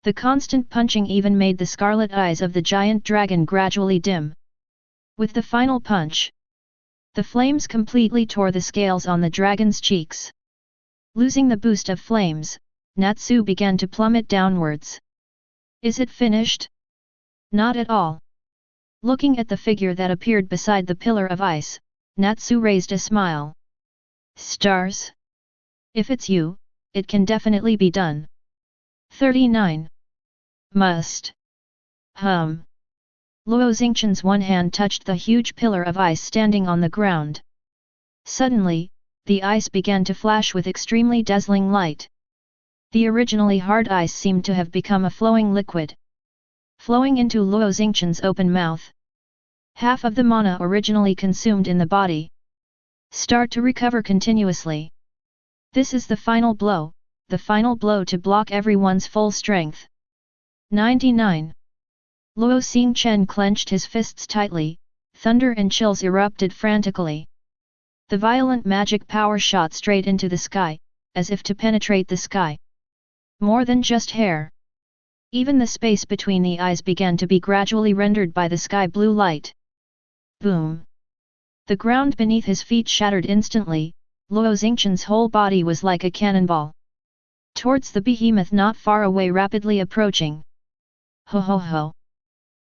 The constant punching even made the scarlet eyes of the giant dragon gradually dim. With the final punch, the flames completely tore the scales on the dragon's cheeks. Losing the boost of flames, Natsu began to plummet downwards. Is it finished? Not at all. Looking at the figure that appeared beside the pillar of ice, Natsu raised a smile. Stars? If it's you, it can definitely be done. 39. Must. Luo Xingchen's one hand touched the huge pillar of ice standing on the ground. Suddenly, the ice began to flash with extremely dazzling light. The originally hard ice seemed to have become a flowing liquid, flowing into Luo Xingchen's open mouth. Half of the mana originally consumed in the body start to recover continuously. This is the final blow to block everyone's full strength. 99. Luo Xingchen clenched his fists tightly, thunder and chills erupted frantically. The violent magic power shot straight into the sky, as if to penetrate the sky. More than just hair. Even the space between the eyes began to be gradually rendered by the sky blue light. Boom! The ground beneath his feet shattered instantly. Luo Xingchen's whole body was like a cannonball towards the behemoth not far away, rapidly approaching. Ho ho ho!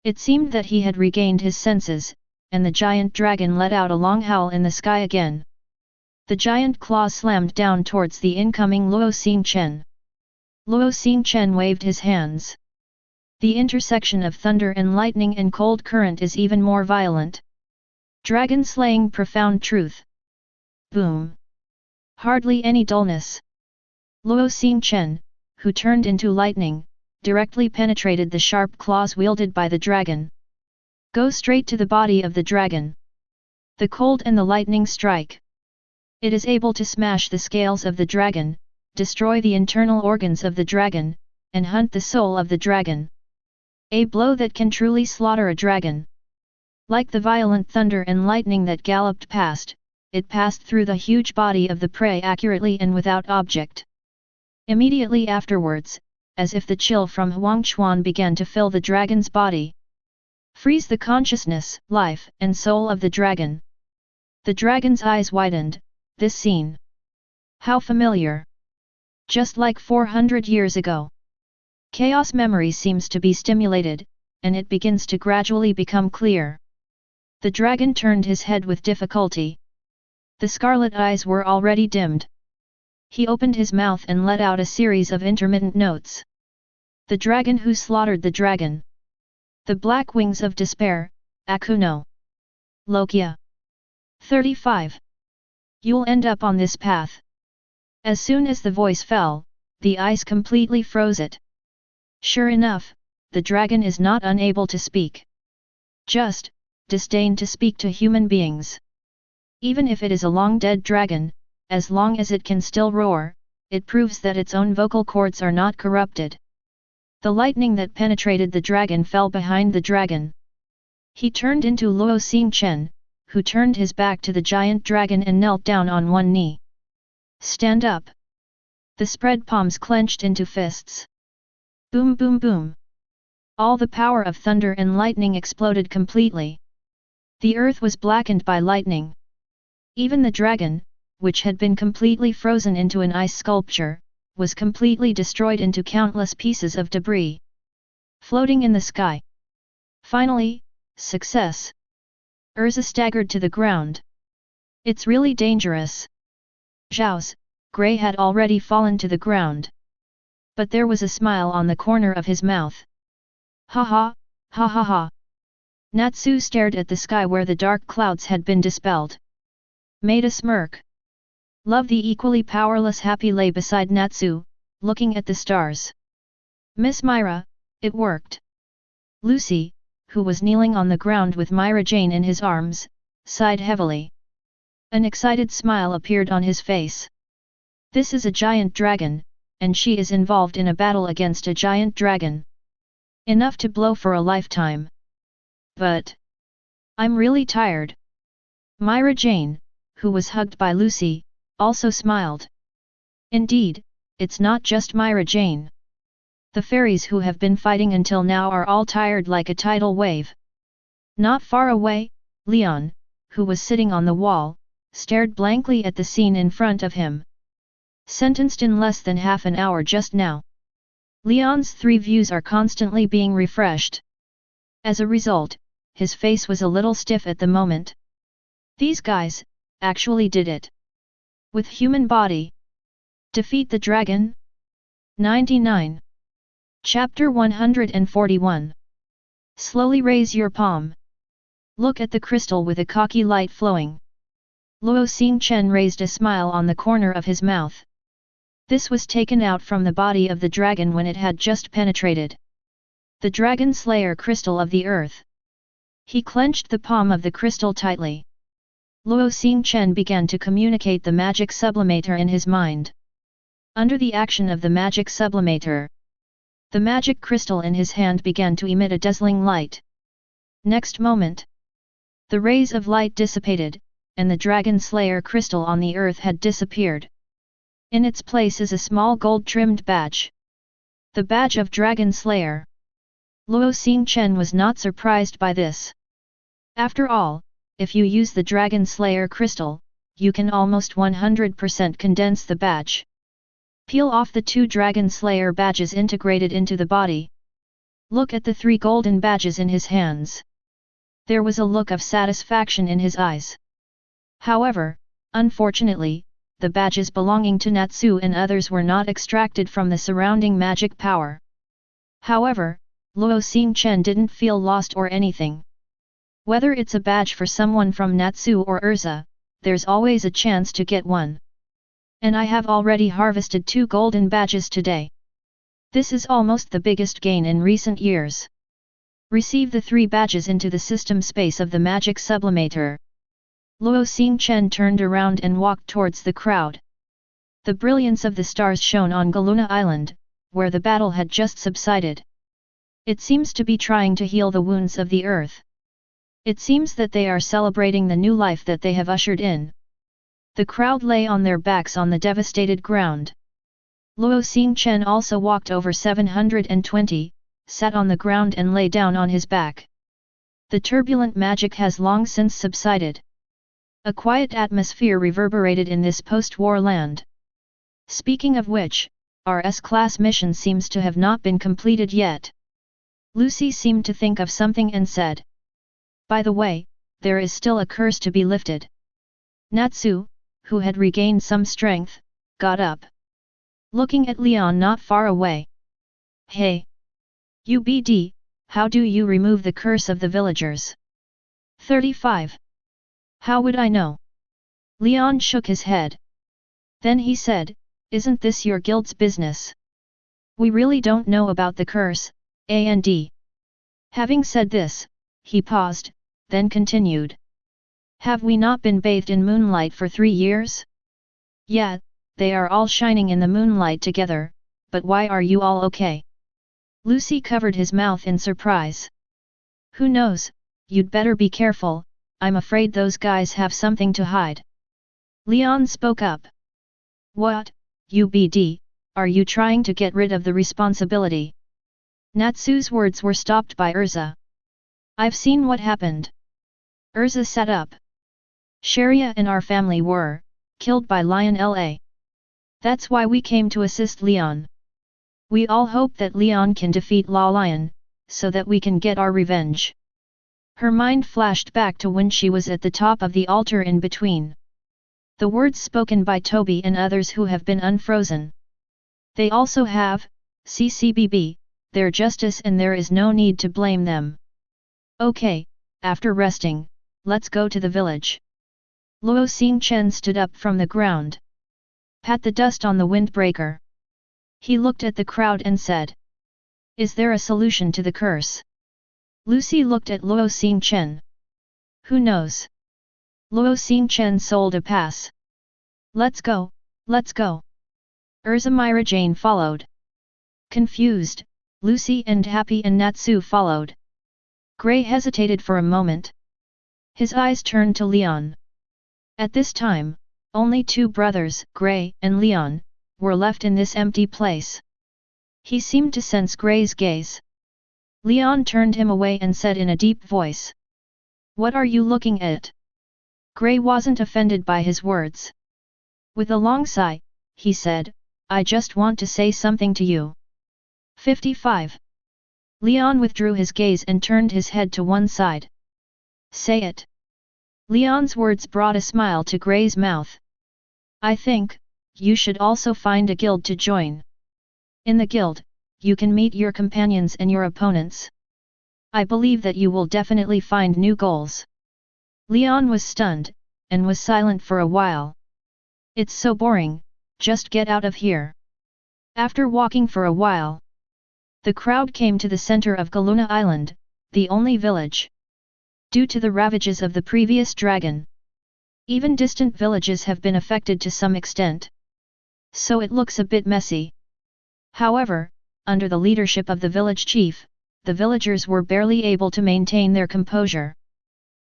It seemed that he had regained his senses, and the giant dragon let out a long howl in the sky again. The giant claws slammed down towards the incoming Luo Xingchen. Luo Xingchen waved his hands. The intersection of thunder and lightning and cold current is even more violent. Dragon slaying profound truth. Boom! Hardly any dullness. Luo Xingchen, who turned into lightning, directly penetrated the sharp claws wielded by the dragon. Go straight to the body of the dragon. The cold and the lightning strike. It is able to smash the scales of the dragon, destroy the internal organs of the dragon, and hunt the soul of the dragon. A blow that can truly slaughter a dragon. Like the violent thunder and lightning that galloped past, it passed through the huge body of the prey accurately and without object. Immediately afterwards, as if the chill from Huangchuan began to fill the dragon's body. Freeze the consciousness, life, and soul of the dragon. The dragon's eyes widened. This scene. How familiar. Just like 400 years ago. Chaos memory seems to be stimulated, and it begins to gradually become clear. The dragon turned his head with difficulty. The scarlet eyes were already dimmed. He opened his mouth and let out a series of intermittent notes. The dragon who slaughtered the dragon. The black wings of despair, Akuno. Lokia. 35. You'll end up on this path. As soon as the voice fell, the ice completely froze it. Sure enough, the dragon is not unable to speak. Just disdain to speak to human beings. Even if it is a long-dead dragon, as long as it can still roar, it proves that its own vocal cords are not corrupted. The lightning that penetrated the dragon fell behind the dragon. He turned into Luo Xingchen, who turned his back to the giant dragon and knelt down on one knee. Stand up! The spread palms clenched into fists. Boom boom boom! All the power of thunder and lightning exploded completely. The earth was blackened by lightning. Even the dragon, which had been completely frozen into an ice sculpture, was completely destroyed into countless pieces of debris, floating in the sky. Finally, success! Urza staggered to the ground. It's really dangerous. Zhao's grey had already fallen to the ground. But there was a smile on the corner of his mouth. Ha ha, ha ha ha. Natsu stared at the sky where the dark clouds had been dispelled. Made a smirk. Love the equally powerless Happy lay beside Natsu, looking at the stars. Miss Myra, it worked. Lucy, who was kneeling on the ground with Myra Jane in his arms, sighed heavily. An excited smile appeared on his face. This is a giant dragon, and she is involved in a battle against a giant dragon. Enough to blow for a lifetime. But I'm really tired. Myra Jane, who was hugged by Lucy, also smiled. Indeed, it's not just Myra Jane. The fairies who have been fighting until now are all tired like a tidal wave. Not far away, Leon, who was sitting on the wall, stared blankly at the scene in front of him. Sentenced in less than half an hour just now. Leon's 3 views are constantly being refreshed. As a result, his face was a little stiff at the moment. These guys actually did it. With human body. Defeat the dragon? 99. Chapter 141. Slowly raise your palm. Look at the crystal with a cocky light flowing. Luo Xingchen raised a smile on the corner of his mouth. This was taken out from the body of the dragon when it had just penetrated the Dragon Slayer crystal of the earth. He clenched the palm of the crystal tightly. Luo Xingchen began to communicate the magic sublimator in his mind. Under the action of the magic sublimator, the magic crystal in his hand began to emit a dazzling light. Next moment, the rays of light dissipated, and the Dragon Slayer crystal on the earth had disappeared. In its place is a small gold-trimmed badge. The badge of Dragon Slayer. Luo Xingchen was not surprised by this. After all, if you use the Dragon Slayer crystal, you can almost 100% condense the badge. Peel off the 2 Dragon Slayer badges integrated into the body. Look at the 3 golden badges in his hands. There was a look of satisfaction in his eyes. However, unfortunately, the badges belonging to Natsu and others were not extracted from the surrounding magic power. However, Luo Xingchen didn't feel lost or anything. Whether it's a badge for someone from Natsu or Urza, there's always a chance to get one. And I have already harvested 2 golden badges today. This is almost the biggest gain in recent years. Receive the 3 badges into the system space of the magic sublimator. Luo Xingchen turned around and walked towards the crowd. The brilliance of the stars shone on Galuna Island, where the battle had just subsided. It seems to be trying to heal the wounds of the earth. It seems that they are celebrating the new life that they have ushered in. The crowd lay on their backs on the devastated ground. Luo Xingchen also walked over 720, sat on the ground and lay down on his back. The turbulent magic has long since subsided. A quiet atmosphere reverberated in this post-war land. Speaking of which, our S-class mission seems to have not been completed yet. Lucy seemed to think of something and said. By the way, there is still a curse to be lifted. Natsu, who had regained some strength, got up. Looking at Leon not far away. Hey! UBD, how do you remove the curse of the villagers? 35. How would I know? Leon shook his head. Then he said, isn't this your guild's business? We really don't know about the curse, and. Having said this, he paused, then continued. Have we not been bathed in moonlight for 3 years? Yeah, they are all shining in the moonlight together, but why are you all okay? Lucy covered his mouth in surprise. Who knows, you'd better be careful, I'm afraid those guys have something to hide. Leon spoke up. What, UBD, are you trying to get rid of the responsibility? Natsu's words were stopped by Urza. I've seen what happened. Urza sat up. Sharia and our family were killed by Lion La. That's why we came to assist Leon. We all hope that Leon can defeat Lao Lion, so that we can get our revenge. Her mind flashed back to when she was at the top of the altar in between. The words spoken by Toby and others who have been unfrozen. They also have, CCBB, their justice, and there is no need to blame them. Okay, after resting, let's go to the village. Luo Xingchen stood up from the ground. Pat the dust on the windbreaker. He looked at the crowd and said, "Is there a solution to the curse?" Lucy looked at Luo Xingchen. "Who knows?" Luo Xingchen sold a pass. Let's go, let's go." Urza Myra Jane followed. Confused, Lucy and Happy and Natsu followed. Gray hesitated for a moment. His eyes turned to Leon. At this time, only two brothers, Gray and Leon, were left in this empty place. He seemed to sense Gray's gaze. Leon turned him away and said in a deep voice, "What are you looking at?" Gray wasn't offended by his words. With a long sigh, he said, "I just want to say something to you." 55. Leon withdrew his gaze and turned his head to one side. "Say it." Leon's words brought a smile to Gray's mouth. "I think, you should also find a guild to join. In the guild, you can meet your companions and your opponents. I believe that you will definitely find new goals." Leon was stunned, and was silent for a while. "It's so boring, just get out of here." After walking for a while, the crowd came to the center of Galuna Island, the only village. Due to the ravages of the previous dragon, even distant villages have been affected to some extent. So it looks a bit messy. However, under the leadership of the village chief, the villagers were barely able to maintain their composure.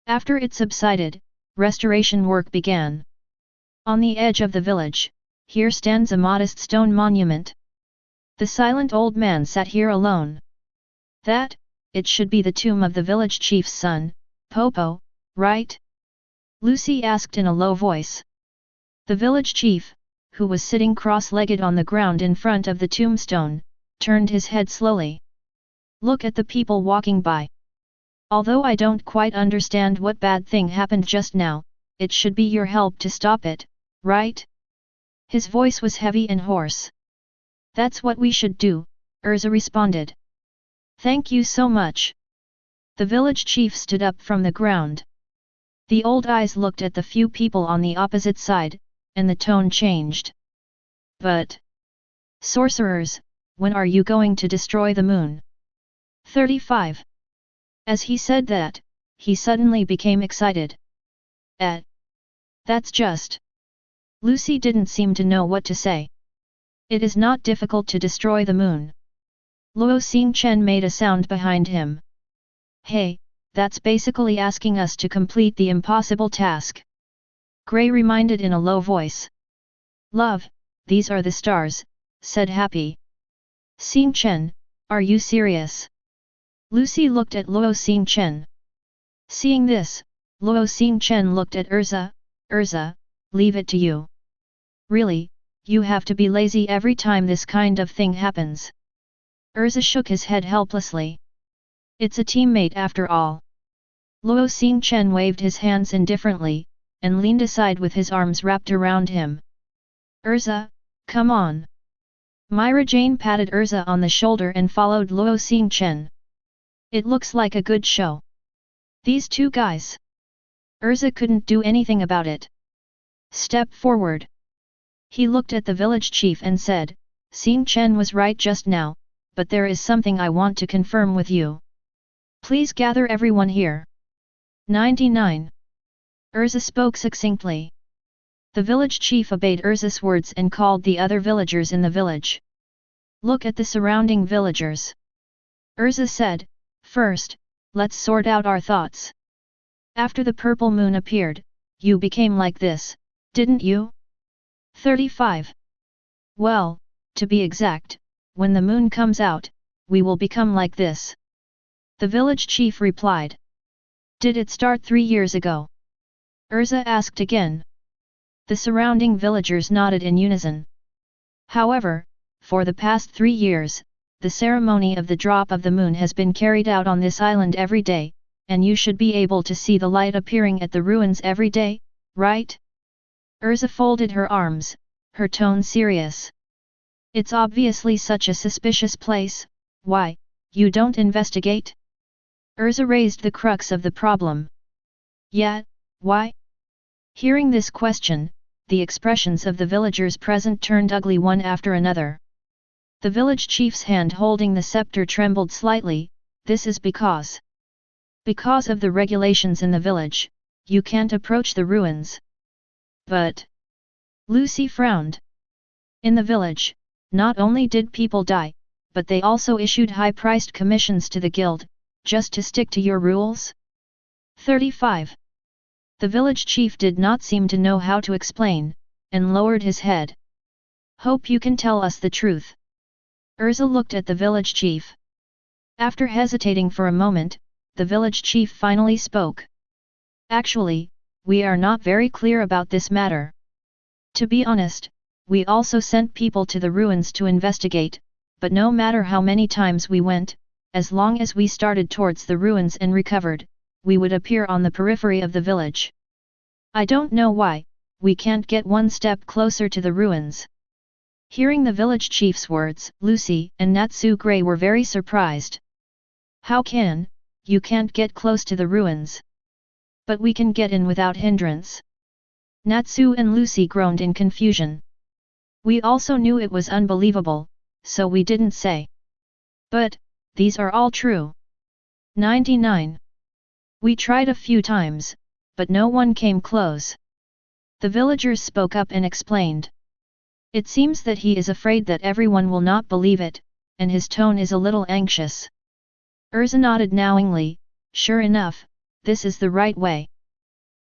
After it subsided, restoration work began. On the edge of the village, here stands a modest stone monument. The silent old man sat here alone. That, it should be the tomb of the village chief's son, Popo, right? Lucy asked in a low voice. The village chief, who was sitting cross-legged on the ground in front of the tombstone, turned his head slowly. "Look at the people walking by. Although I don't quite understand what bad thing happened just now, it should be your help to stop it, right?" His voice was heavy and hoarse. "That's what we should do," Urza responded. "Thank you so much." The village chief stood up from the ground. The old eyes looked at the few people on the opposite side, and the tone changed. "But, sorcerers, when are you going to destroy the moon?" 35. As he said that, he suddenly became excited. That's just..." Lucy didn't seem to know what to say. "It is not difficult to destroy the moon." Luo Xingchen made a sound behind him. "Hey, that's basically asking us to complete the impossible task." Gray reminded in a low voice. "Love, these are the stars," said Happy. "Xingchen, are you serious?" Lucy looked at Luo Xingchen. Seeing this, Luo Xingchen looked at Urza. "Urza, leave it to you. Really, you have to be lazy every time this kind of thing happens." Urza shook his head helplessly. "It's a teammate after all." Luo Xingchen waved his hands indifferently, and leaned aside with his arms wrapped around him. "Urza, come on." Myra Jane patted Urza on the shoulder and followed Luo Xingchen. "It looks like a good show. These two guys." Urza couldn't do anything about it. "Step forward." He looked at the village chief and said, "Xingchen was right just now, but there is something I want to confirm with you. Please gather everyone here." 99. Urza spoke succinctly. The village chief obeyed Urza's words and called the other villagers in the village. "Look at the surrounding villagers." Urza said, "First, let's sort out our thoughts. After the purple moon appeared, you became like this, didn't you?" 35. "Well, to be exact, when the moon comes out, we will become like this." The village chief replied. Did it start 3 years ago? Urza asked again. The surrounding villagers nodded in unison. However, for the past 3 years, the ceremony of the drop of the moon has been carried out on this island every day, and you should be able to see the light appearing at the ruins every day, right? Urza folded her arms, her tone serious. It's obviously such a suspicious place, why, you don't investigate? Urza raised the crux of the problem. Yeah, why? Hearing this question, the expressions of the villagers present turned ugly one after another. The village chief's hand holding the scepter trembled slightly. This is because of the regulations in the village, you can't approach the ruins. But Lucy frowned. In the village, not only did people die, but they also issued high-priced commissions to the guild, just to stick to your rules? 35. The village chief did not seem to know how to explain, and lowered his head. Hope you can tell us the truth. Urza looked at the village chief. After hesitating for a moment, the village chief finally spoke. Actually, we are not very clear about this matter. To be honest, we also sent people to the ruins to investigate, but no matter how many times we went, as long as we started towards the ruins and recovered, we would appear on the periphery of the village. I don't know why, we can't get one step closer to the ruins. Hearing the village chief's words, Lucy and Natsu Gray were very surprised. How can you can't get close to the ruins? But we can get in without hindrance. Natsu and Lucy groaned in confusion. We also knew it was unbelievable, so we didn't say. But these are all true. 99. We tried a few times, but no one came close. The villagers spoke up and explained. It seems that he is afraid that everyone will not believe it, and his tone is a little anxious. Urza nodded knowingly. Sure enough, this is the right way.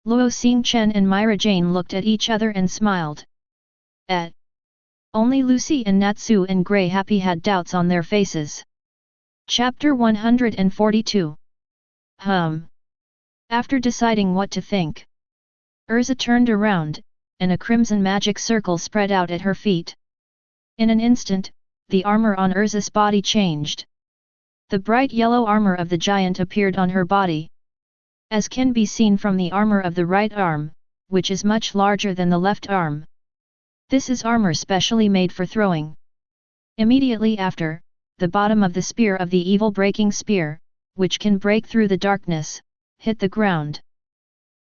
Luo Xingchen and Myra Jane looked at each other and smiled. Only Lucy and Natsu and Grey Happy had doubts on their faces. Chapter 142. After deciding what to think, Urza turned around, and a crimson magic circle spread out at her feet. In an instant, the armor on Urza's body changed. The bright yellow armor of the giant appeared on her body. As can be seen from the armor of the right arm, which is much larger than the left arm. This is armor specially made for throwing. Immediately after, the bottom of the spear of the evil breaking spear, which can break through the darkness, hit the ground.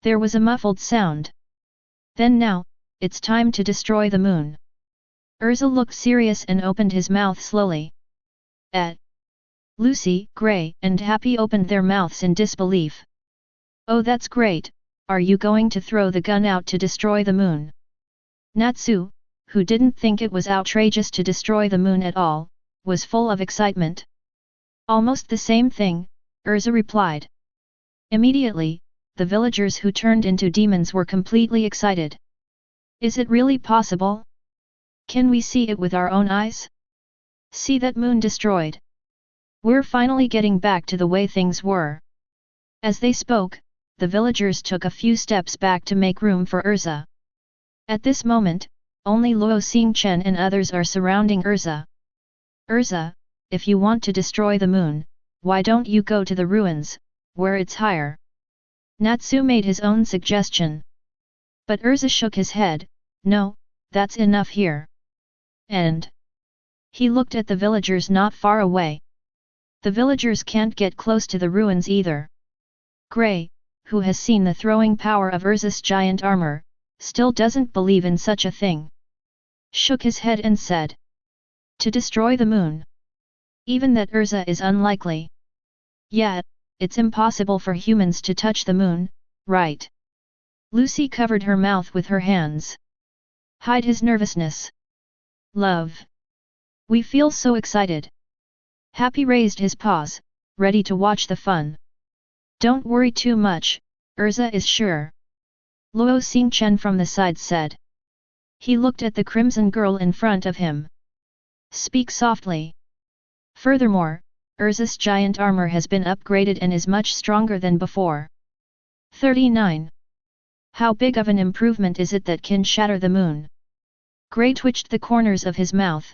There was a muffled sound. Then now, it's time to destroy the moon. Urza looked serious and opened his mouth slowly. Lucy, Grey, and Happy opened their mouths in disbelief. Oh, that's great, are you going to throw the gun out to destroy the moon? Natsu, who didn't think it was outrageous to destroy the moon at all, was full of excitement. Almost the same thing, Urza replied. Immediately, the villagers who turned into demons were completely excited. Is it really possible? Can we see it with our own eyes? See that moon destroyed? We're finally getting back to the way things were. As they spoke, the villagers took a few steps back to make room for Urza. At this moment, only Luo Xingchen and others are surrounding Urza. Urza, if you want to destroy the moon, why don't you go to the ruins, where it's higher? Natsu made his own suggestion. But Urza shook his head. No, that's enough here. And he looked at the villagers not far away. The villagers can't get close to the ruins either. Grey, who has seen the throwing power of Urza's giant armor, still doesn't believe in such a thing. Shook his head and said. To destroy the moon. Even that Urza is unlikely. Yeah, it's impossible for humans to touch the moon, right? Lucy covered her mouth with her hands. Hide his nervousness. Love. We feel so excited. Happy raised his paws, ready to watch the fun. Don't worry too much, Urza is sure. Luo Xingchen from the side said. He looked at the crimson girl in front of him. Speak softly. Furthermore, Urza's giant armor has been upgraded and is much stronger than before. 39. How big of an improvement is it that can shatter the moon? Gray twitched the corners of his mouth.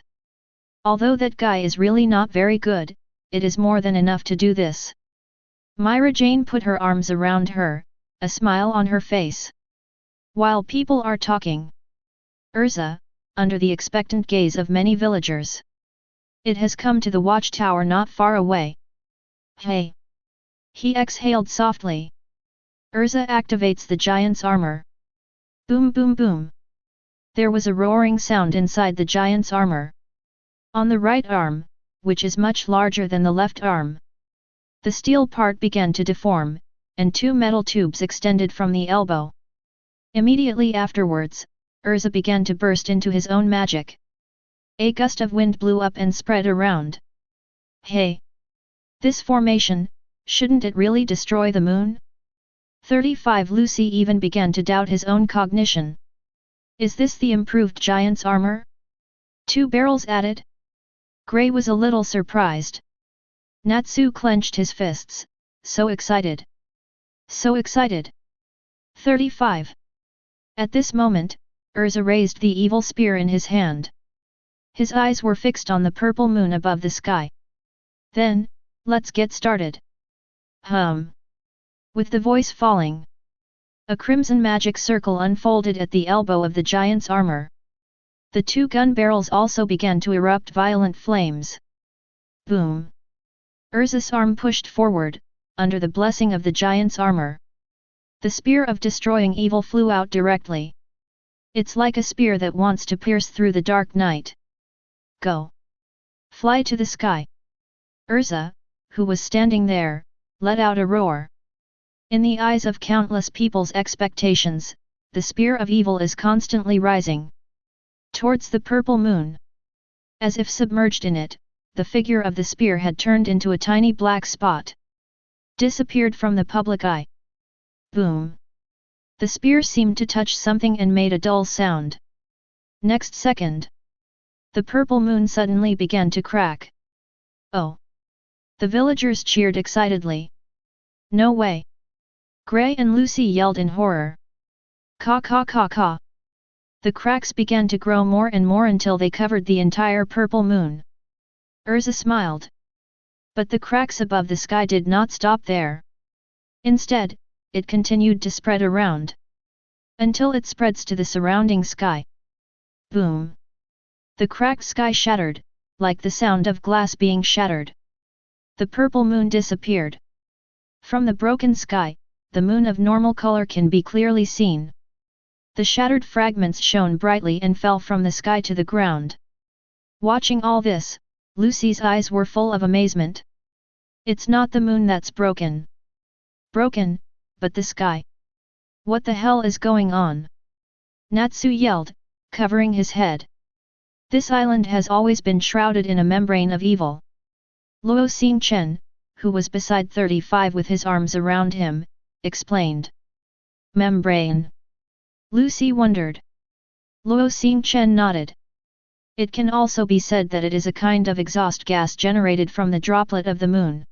Although that guy is really not very good, it is more than enough to do this. Myra Jane put her arms around her, a smile on her face. While people are talking, Urza, under the expectant gaze of many villagers. It has come to the watchtower not far away. Hey! He exhaled softly. Urza activates the giant's armor. Boom boom boom. There was a roaring sound inside the giant's armor. On the right arm, which is much larger than the left arm, the steel part began to deform, and two metal tubes extended from the elbow. Immediately afterwards, Urza began to burst into his own magic. A gust of wind blew up and spread around. Hey! This formation, shouldn't it really destroy the moon? 35 Lucy even began to doubt his own cognition. Is this the improved giant's armor? 2 barrels added? Gray was a little surprised. Natsu clenched his fists, so excited. So excited. 35. At this moment, Urza raised the evil spear in his hand. His eyes were fixed on the purple moon above the sky. Then, let's get started. With the voice falling, a crimson magic circle unfolded at the elbow of the giant's armor. The 2 gun barrels also began to erupt violent flames. Boom! Urza's arm pushed forward, under the blessing of the giant's armor. The spear of destroying evil flew out directly. It's like a spear that wants to pierce through the dark night. Go! Fly to the sky! Urza, who was standing there, let out a roar. In the eyes of countless people's expectations, the spear of evil is constantly rising towards the purple moon. As if submerged in it, the figure of the spear had turned into a tiny black spot. Disappeared from the public eye. Boom! The spear seemed to touch something and made a dull sound. Next second, the purple moon suddenly began to crack. Oh! The villagers cheered excitedly. No way! Gray and Lucy yelled in horror. Caw caw caw caw! The cracks began to grow more and more until they covered the entire purple moon. Urza smiled. But the cracks above the sky did not stop there. Instead, it continued to spread around. Until it spreads to the surrounding sky. Boom! The cracked sky shattered, like the sound of glass being shattered. The purple moon disappeared. From the broken sky, the moon of normal color can be clearly seen. The shattered fragments shone brightly and fell from the sky to the ground. Watching all this, Lucy's eyes were full of amazement. It's not the moon that's broken. Broken, but the sky. What the hell is going on? Natsu yelled, covering his head. This island has always been shrouded in a membrane of evil. Luo Xingchen, who was beside 35 with his arms around him, explained. Membrane. Lucy wondered. Luo Xingchen nodded. It can also be said that it is a kind of exhaust gas generated from the droplet of the moon.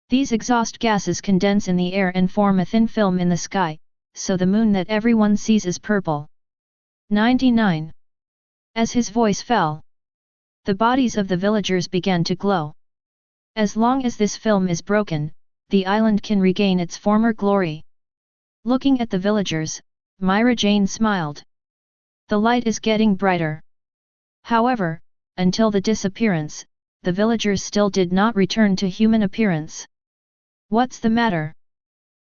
These exhaust gases condense in the air and form a thin film in the sky, so the moon that everyone sees is purple. 99. As his voice fell, the bodies of the villagers began to glow. As long as this film is broken, the island can regain its former glory. Looking at the villagers, Myra Jane smiled. The light is getting brighter. However, until the disappearance, the villagers still did not return to human appearance. What's the matter?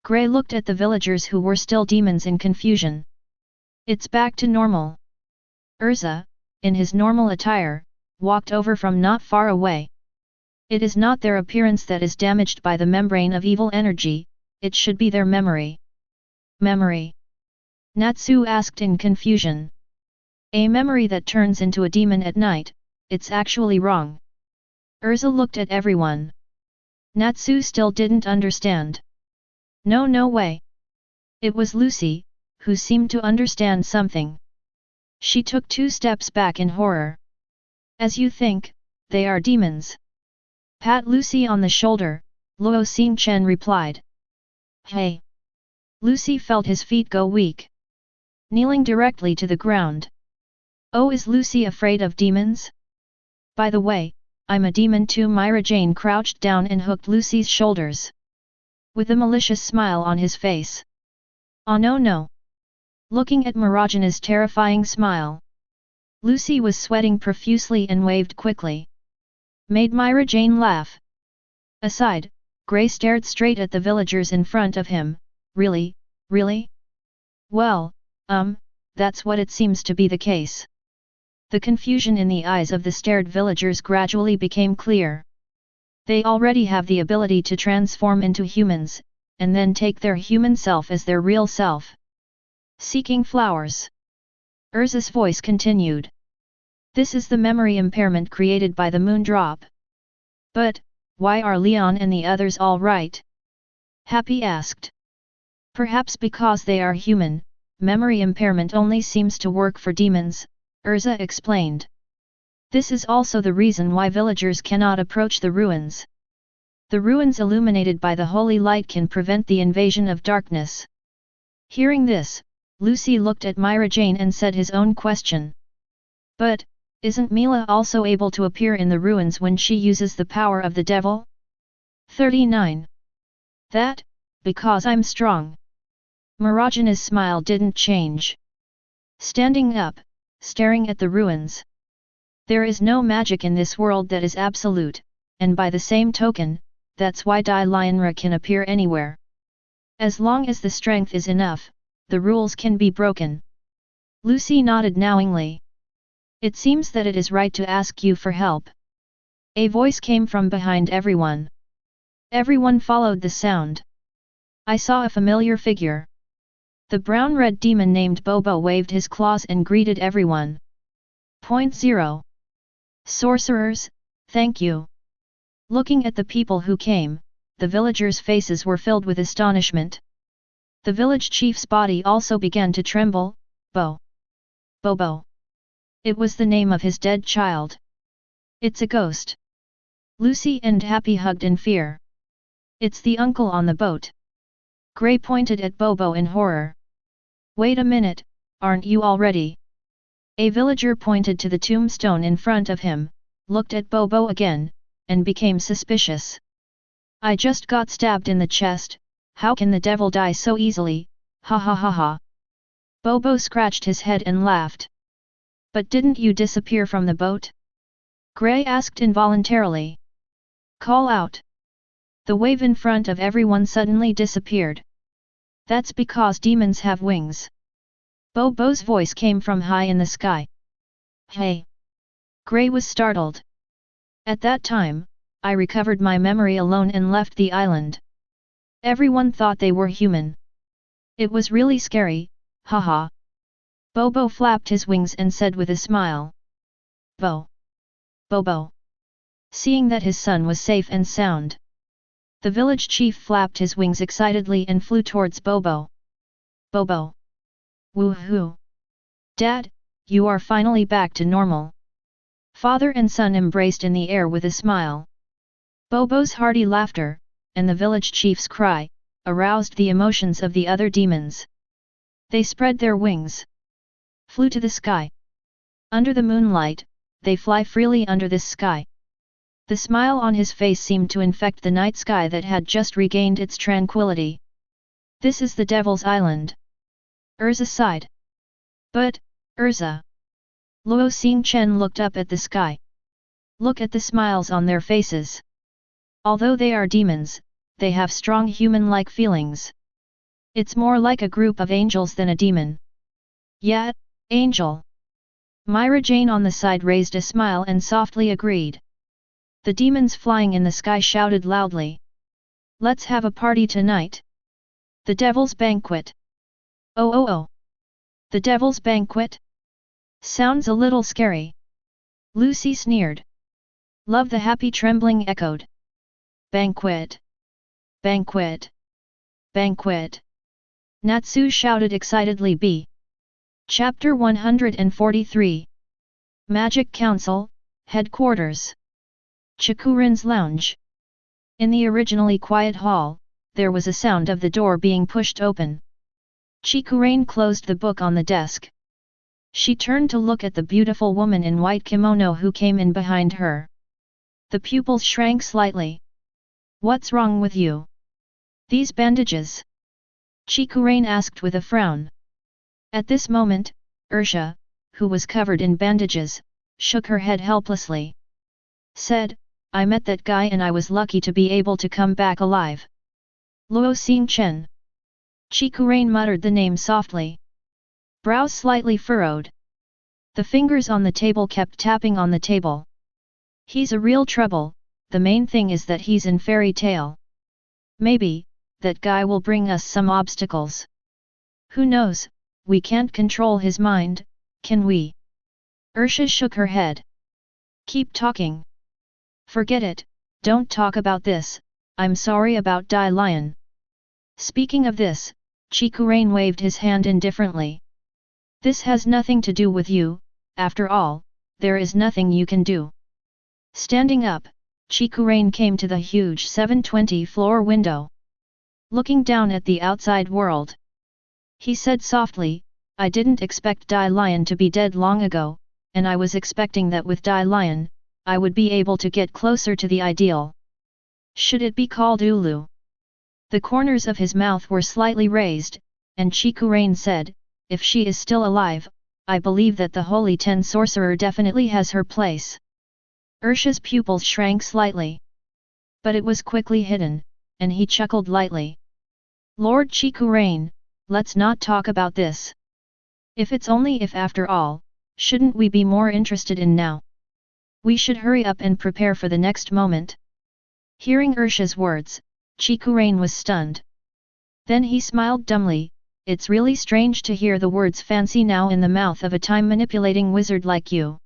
Gray looked at the villagers who were still demons in confusion. It's back to normal. Urza, in his normal attire, walked over from not far away. It is not their appearance that is damaged by the membrane of evil energy, it should be their memory. Memory? Natsu asked in confusion. A memory that turns into a demon at night, it's actually wrong. Urza looked at everyone. Natsu still didn't understand. No way. It was Lucy, who seemed to understand something. She took 2 steps back in horror. As you think, they are demons. Pat Lucy on the shoulder, Luo Xingchen replied. Hey! Lucy felt his feet go weak. Kneeling directly to the ground. Oh, is Lucy afraid of demons? By the way, I'm a demon too. Myra Jane crouched down and hooked Lucy's shoulders. With a malicious smile on his face. Oh no. Looking at Mirajana's terrifying smile. Lucy was sweating profusely and waved quickly. Made Myra Jane laugh. Aside, Gray stared straight at the villagers in front of him. Really? Well, that's what it seems to be the case. The confusion in the eyes of the stared villagers gradually became clear. They already have the ability to transform into humans, and then take their human self as their real self. Seeking flowers. Urza's voice continued. This is the memory impairment created by the moon drop. But, why are Leon and the others all right? Happy asked. Perhaps because they are human, memory impairment only seems to work for demons, Urza explained. This is also the reason why villagers cannot approach the ruins. The ruins illuminated by the holy light can prevent the invasion of darkness. Hearing this, Lucy looked at Myra Jane and said his own question. But, isn't Mila also able to appear in the ruins when she uses the power of the devil? 39. That, because I'm strong. Mirajana's smile didn't change. Standing up, staring at the ruins. There is no magic in this world that is absolute, and by the same token, that's why Dai Lionra can appear anywhere. As long as the strength is enough, the rules can be broken. Lucy nodded knowingly. It seems that it is right to ask you for help. A voice came from behind everyone. Everyone followed the sound. I saw a familiar figure. The brown-red demon named Bobo waved his claws and greeted everyone. 0. Sorcerers, thank you. Looking at the people who came, the villagers' faces were filled with astonishment. The village chief's body also began to tremble. Bobo. It was the name of his dead child. It's a ghost. Lucy and Happy hugged in fear. It's the uncle on the boat. Gray pointed at Bobo in horror. Wait a minute, aren't you all ready? A villager pointed to the tombstone in front of him, looked at Bobo again, and became suspicious. I just got stabbed in the chest, how can the devil die so easily, ha ha ha ha. Bobo scratched his head and laughed. But didn't you disappear from the boat? Gray asked involuntarily. Call out. The wave in front of everyone suddenly disappeared. That's because demons have wings. Bobo's voice came from high in the sky. Hey! Gray was startled. At that time, I recovered my memory alone and left the island. Everyone thought they were human. It was really scary, haha. Bobo flapped his wings and said with a smile. Bobo. Seeing that his son was safe and sound. The village chief flapped his wings excitedly and flew towards Bobo. Bobo. Woohoo! Dad, you are finally back to normal. Father and son embraced in the air with a smile. Bobo's hearty laughter, and the village chief's cry, aroused the emotions of the other demons. They spread their wings. Flew to the sky. Under the moonlight, they fly freely under this sky. The smile on his face seemed to infect the night sky that had just regained its tranquility. This is the Devil's Island. Urza sighed. But, Urza. Luo Xingchen looked up at the sky. Look at the smiles on their faces. Although they are demons, they have strong human-like feelings. It's more like a group of angels than a demon. Yeah, angel. Myra Jane on the side raised a smile and softly agreed. The demons flying in the sky shouted loudly. Let's have a party tonight. The Devil's Banquet. Oh. The Devil's Banquet? Sounds a little scary. Lucy sneered. Love the happy trembling echoed. Banquet. Banquet. Banquet. Natsu shouted excitedly. Chapter 143. Magic Council, Headquarters. Chikurin's Lounge. In the originally quiet hall, there was a sound of the door being pushed open. Chikurain closed the book on the desk. She turned to look at the beautiful woman in white kimono who came in behind her. The pupils shrank slightly. "What's wrong with you? These bandages?" Chikurain asked with a frown. At this moment, Ursha, who was covered in bandages, shook her head helplessly. Said, "I met that guy and I was lucky to be able to come back alive." Luo Xingchen. Chikurain muttered the name softly. Brows slightly furrowed. The fingers on the table kept tapping on the table. "He's a real trouble, the main thing is that he's in fairy tale. Maybe, that guy will bring us some obstacles. Who knows, we can't control his mind, can we?" Ursha shook her head. "Keep talking. Forget it, don't talk about this, I'm sorry about Dai Lion." Speaking of this, Chikurain waved his hand indifferently. "This has nothing to do with you, after all, there is nothing you can do." Standing up, Chikurain came to the huge 720 floor window. Looking down at the outside world, he said softly, "I didn't expect Dai Lion to be dead long ago, and I was expecting that with Dai Lion, I would be able to get closer to the ideal. Should it be called Ulu?" The corners of his mouth were slightly raised, and Chikurain said, "If she is still alive, I believe that the Holy Ten Sorcerer definitely has her place." Ursha's pupils shrank slightly. But it was quickly hidden, and he chuckled lightly. "Lord Chikurain, let's not talk about this. If it's only if after all, shouldn't we be more interested in now? We should hurry up and prepare for the next moment." Hearing Ursha's words, Chikurain was stunned. Then he smiled dumbly. "It's really strange to hear the words fancy now in the mouth of a time-manipulating wizard like you."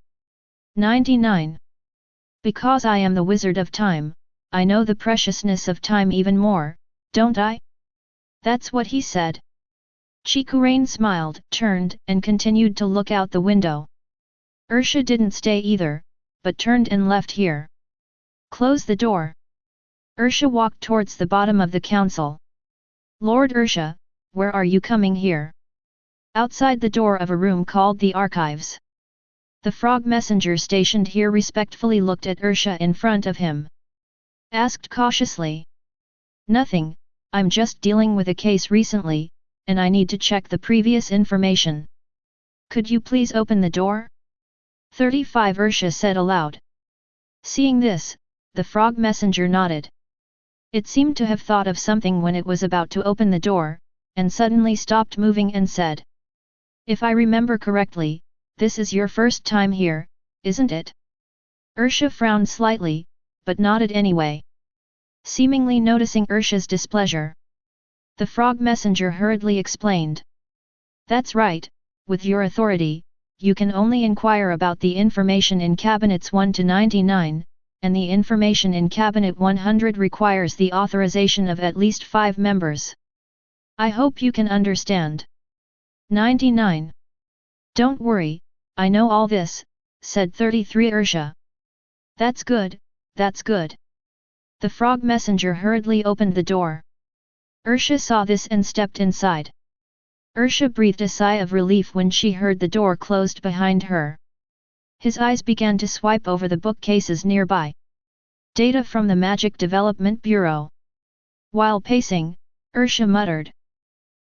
99. Because I am the wizard of time, I know the preciousness of time even more, don't I? That's what he said. Chikurain smiled, turned, and continued to look out the window. Ursha didn't stay either, but turned and left here. "Close the door." Ursha walked towards the bottom of the council. "Lord Ursha, where are you coming here?" Outside the door of a room called the Archives. The frog messenger stationed here respectfully looked at Ursha in front of him. Asked cautiously. "Nothing, I'm just dealing with a case recently, and I need to check the previous information. Could you please open the door?" 35 Ursha said aloud. Seeing this, the frog messenger nodded. It seemed to have thought of something when it was about to open the door, and suddenly stopped moving and said. "If I remember correctly, this is your first time here, isn't it?" Ursha frowned slightly, but nodded anyway. Seemingly noticing Ursha's displeasure, the frog messenger hurriedly explained. "That's right, with your authority, you can only inquire about the information in cabinets 1 to 99, and the information in cabinet 100 requires the authorization of at least 5 members. I hope you can understand." 99. "Don't worry, I know all this," said 33 Ursha. That's good, that's good." The frog messenger hurriedly opened the door. Ursha saw this and stepped inside. Ursha breathed a sigh of relief when she heard the door closed behind her. His eyes began to swipe over the bookcases nearby. Data from the Magic Development Bureau. While pacing, Ursha muttered.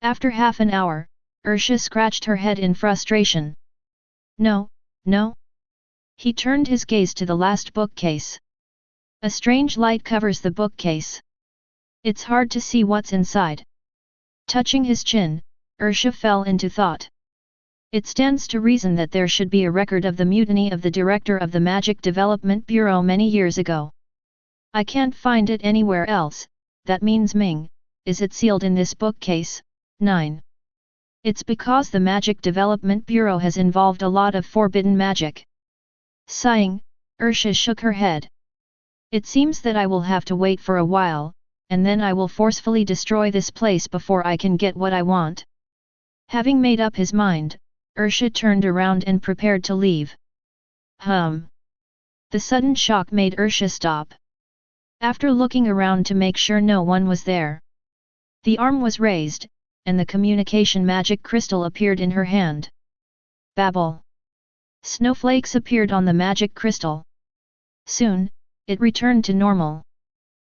After half an hour, Ursha scratched her head in frustration. "No, no." He turned his gaze to the last bookcase. A strange light covers the bookcase. It's hard to see what's inside. Touching his chin, Ursha fell into thought. It stands to reason that there should be a record of the mutiny of the director of the Magic Development Bureau many years ago. I can't find it anywhere else, that means Ming, is it sealed in this bookcase? 9. It's because the Magic Development Bureau has involved a lot of forbidden magic. Sighing, Ursha shook her head. It seems that I will have to wait for a while, and then I will forcefully destroy this place before I can get what I want. Having made up his mind, Ursha turned around and prepared to leave. The sudden shock made Ursha stop. After looking around to make sure no one was there. The arm was raised, and the communication magic crystal appeared in her hand. Babble. Snowflakes appeared on the magic crystal. Soon, it returned to normal.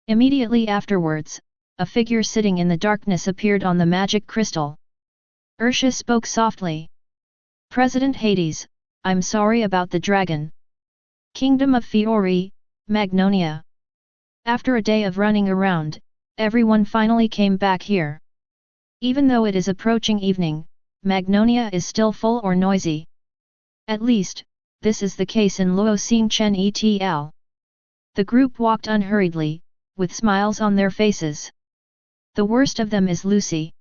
Immediately afterwards, a figure sitting in the darkness appeared on the magic crystal. Ursha spoke softly. President Hades, I'm sorry about the dragon. Kingdom of Fiori, Magnolia. After a day of running around, everyone finally came back here. Even though it is approaching evening, Magnolia is still full or noisy. At least, this is the case in Luo Xingchen etl. The group walked unhurriedly, with smiles on their faces. The worst of them is Lucy.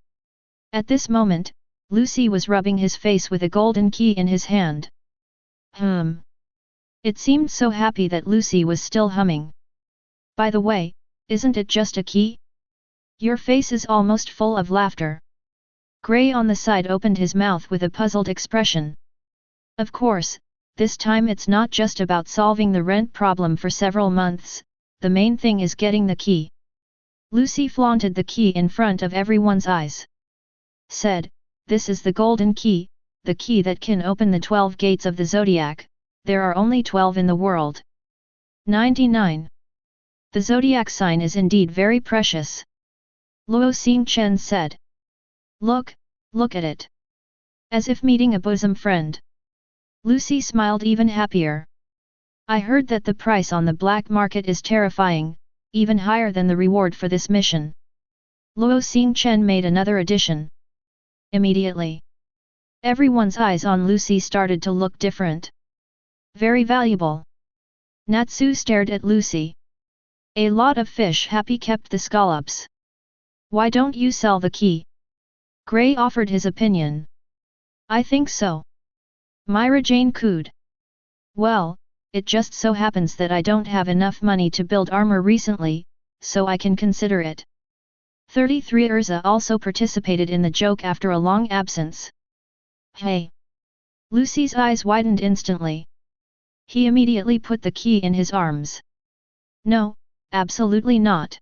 At this moment, Lucy was rubbing his face with a golden key in his hand. It seemed so happy that Lucy was still humming. By the way, isn't it just a key? Your face is almost full of laughter. Gray on the side opened his mouth with a puzzled expression. Of course, this time it's not just about solving the rent problem for several months, the main thing is getting the key. Lucy flaunted the key in front of everyone's eyes. Said, this is the golden key, the key that can open the 12 gates of the zodiac, there are only 12 in the world. 99. The zodiac sign is indeed very precious. Luo Xingchen said. Look at it. As if meeting a bosom friend. Lucy smiled even happier. I heard that the price on the black market is terrifying, even higher than the reward for this mission. Luo Xingchen made another addition. Immediately, everyone's eyes on Lucy started to look different. Very valuable. Natsu stared at Lucy. A lot of fish happy kept the scallops. Why don't you sell the key? Gray offered his opinion. I think so. Myra Jane cooed. Well, it just so happens that I don't have enough money to build armor recently, so I can consider it. 33 Urza also participated in the joke after a long absence. Hey! Lucy's eyes widened instantly. He immediately put the key in his arms. No, absolutely not.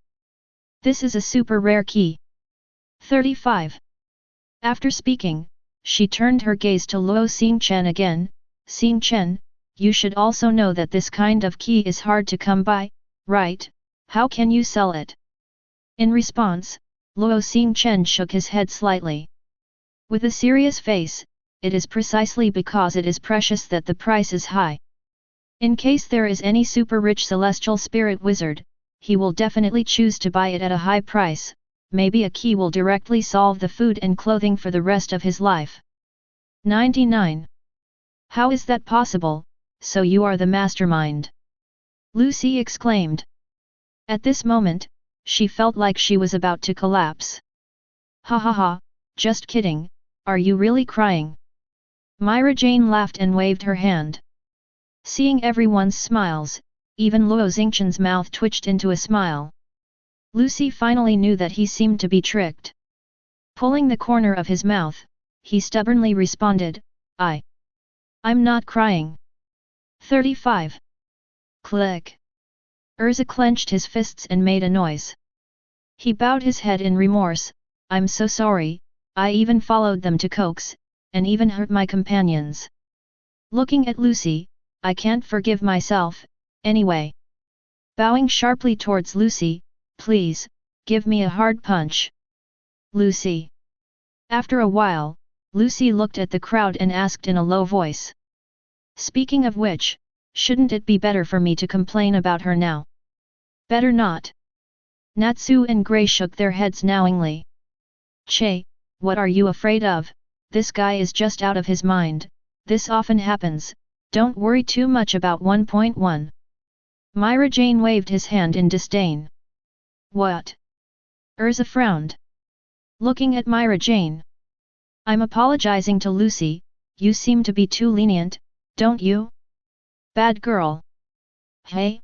This is a super rare key. 35. After speaking, she turned her gaze to Luo Xingchen again. Xingchen, you should also know that this kind of key is hard to come by, right? How can you sell it? In response, Luo Xingchen shook his head slightly. With a serious face, it is precisely because it is precious that the price is high. In case there is any super rich celestial spirit wizard, he will definitely choose to buy it at a high price, maybe a key will directly solve the food and clothing for the rest of his life. 99. How is that possible, so you are the mastermind? Lucy exclaimed. At this moment, she felt like she was about to collapse. Ha ha ha, just kidding, are you really crying? Myra Jane laughed and waved her hand. Seeing everyone's smiles, even Luo Xingchen's mouth twitched into a smile. Lucy finally knew that he seemed to be tricked. Pulling the corner of his mouth, he stubbornly responded, I'm not crying. 35. Click. Urza clenched his fists and made a noise. He bowed his head in remorse. I'm so sorry, I even followed them to coax, and even hurt my companions. Looking at Lucy, I can't forgive myself, anyway. Bowing sharply towards Lucy, please, give me a hard punch. Lucy. After a while, Lucy looked at the crowd and asked in a low voice. Speaking of which, shouldn't it be better for me to complain about her now? Better not. Natsu and Gray shook their heads knowingly. Che, what are you afraid of? This guy is just out of his mind, this often happens, don't worry too much about 1.1. Myra Jane waved his hand in disdain. What? Urza frowned. Looking at Myra Jane. I'm apologizing to Lucy, you seem to be too lenient, don't you? Bad girl. Hey?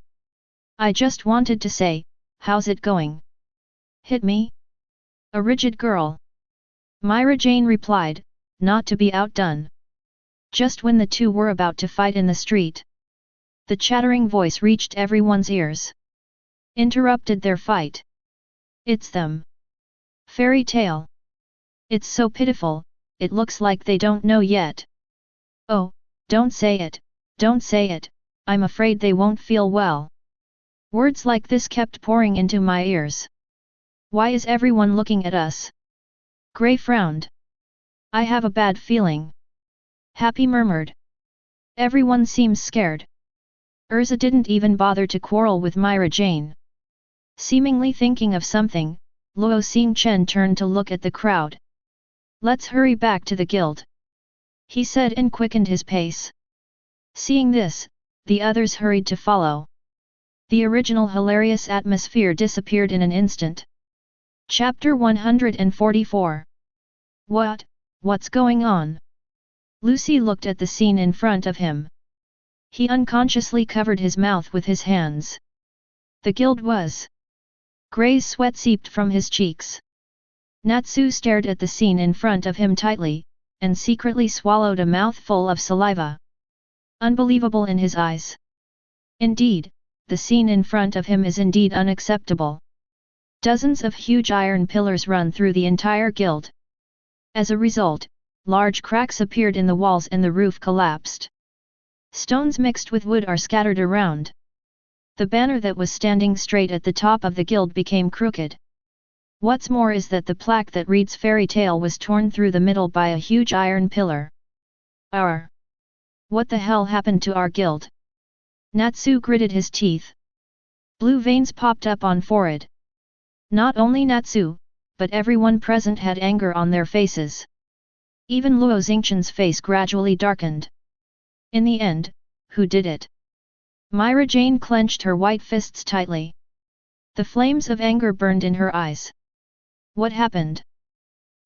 I just wanted to say, how's it going? Hit me? A rigid girl. Myra Jane replied, not to be outdone. Just when the two were about to fight in the street, the chattering voice reached everyone's ears. Interrupted their fight. It's them. Fairy tale. It's so pitiful, it looks like they don't know yet. Oh, don't say it, don't say it, I'm afraid they won't feel well. Words like this kept pouring into my ears. Why is everyone looking at us? Gray frowned. I have a bad feeling. Happy murmured. Everyone seems scared. Urza didn't even bother to quarrel with Myra Jane. Seemingly thinking of something, Luo Xingchen turned to look at the crowd. Let's hurry back to the guild, he said and quickened his pace. Seeing this, the others hurried to follow. The original hilarious atmosphere disappeared in an instant. Chapter 144. What's going on? Lucy looked at the scene in front of him. He unconsciously covered his mouth with his hands. The guild was. Gray's sweat seeped from his cheeks. Natsu stared at the scene in front of him tightly, and secretly swallowed a mouthful of saliva. Unbelievable in his eyes. Indeed, the scene in front of him is indeed unacceptable. Dozens of huge iron pillars run through the entire guild. As a result, large cracks appeared in the walls and the roof collapsed. Stones mixed with wood are scattered around. The banner that was standing straight at the top of the guild became crooked. What's more is that the plaque that reads fairy tale was torn through the middle by a huge iron pillar. What the hell happened to our guild? Natsu gritted his teeth. Blue veins popped up on forehead. Not only Natsu, but everyone present had anger on their faces. Even Luo Xingchen's face gradually darkened. In the end, who did it? Myra Jane clenched her white fists tightly. The flames of anger burned in her eyes. What happened?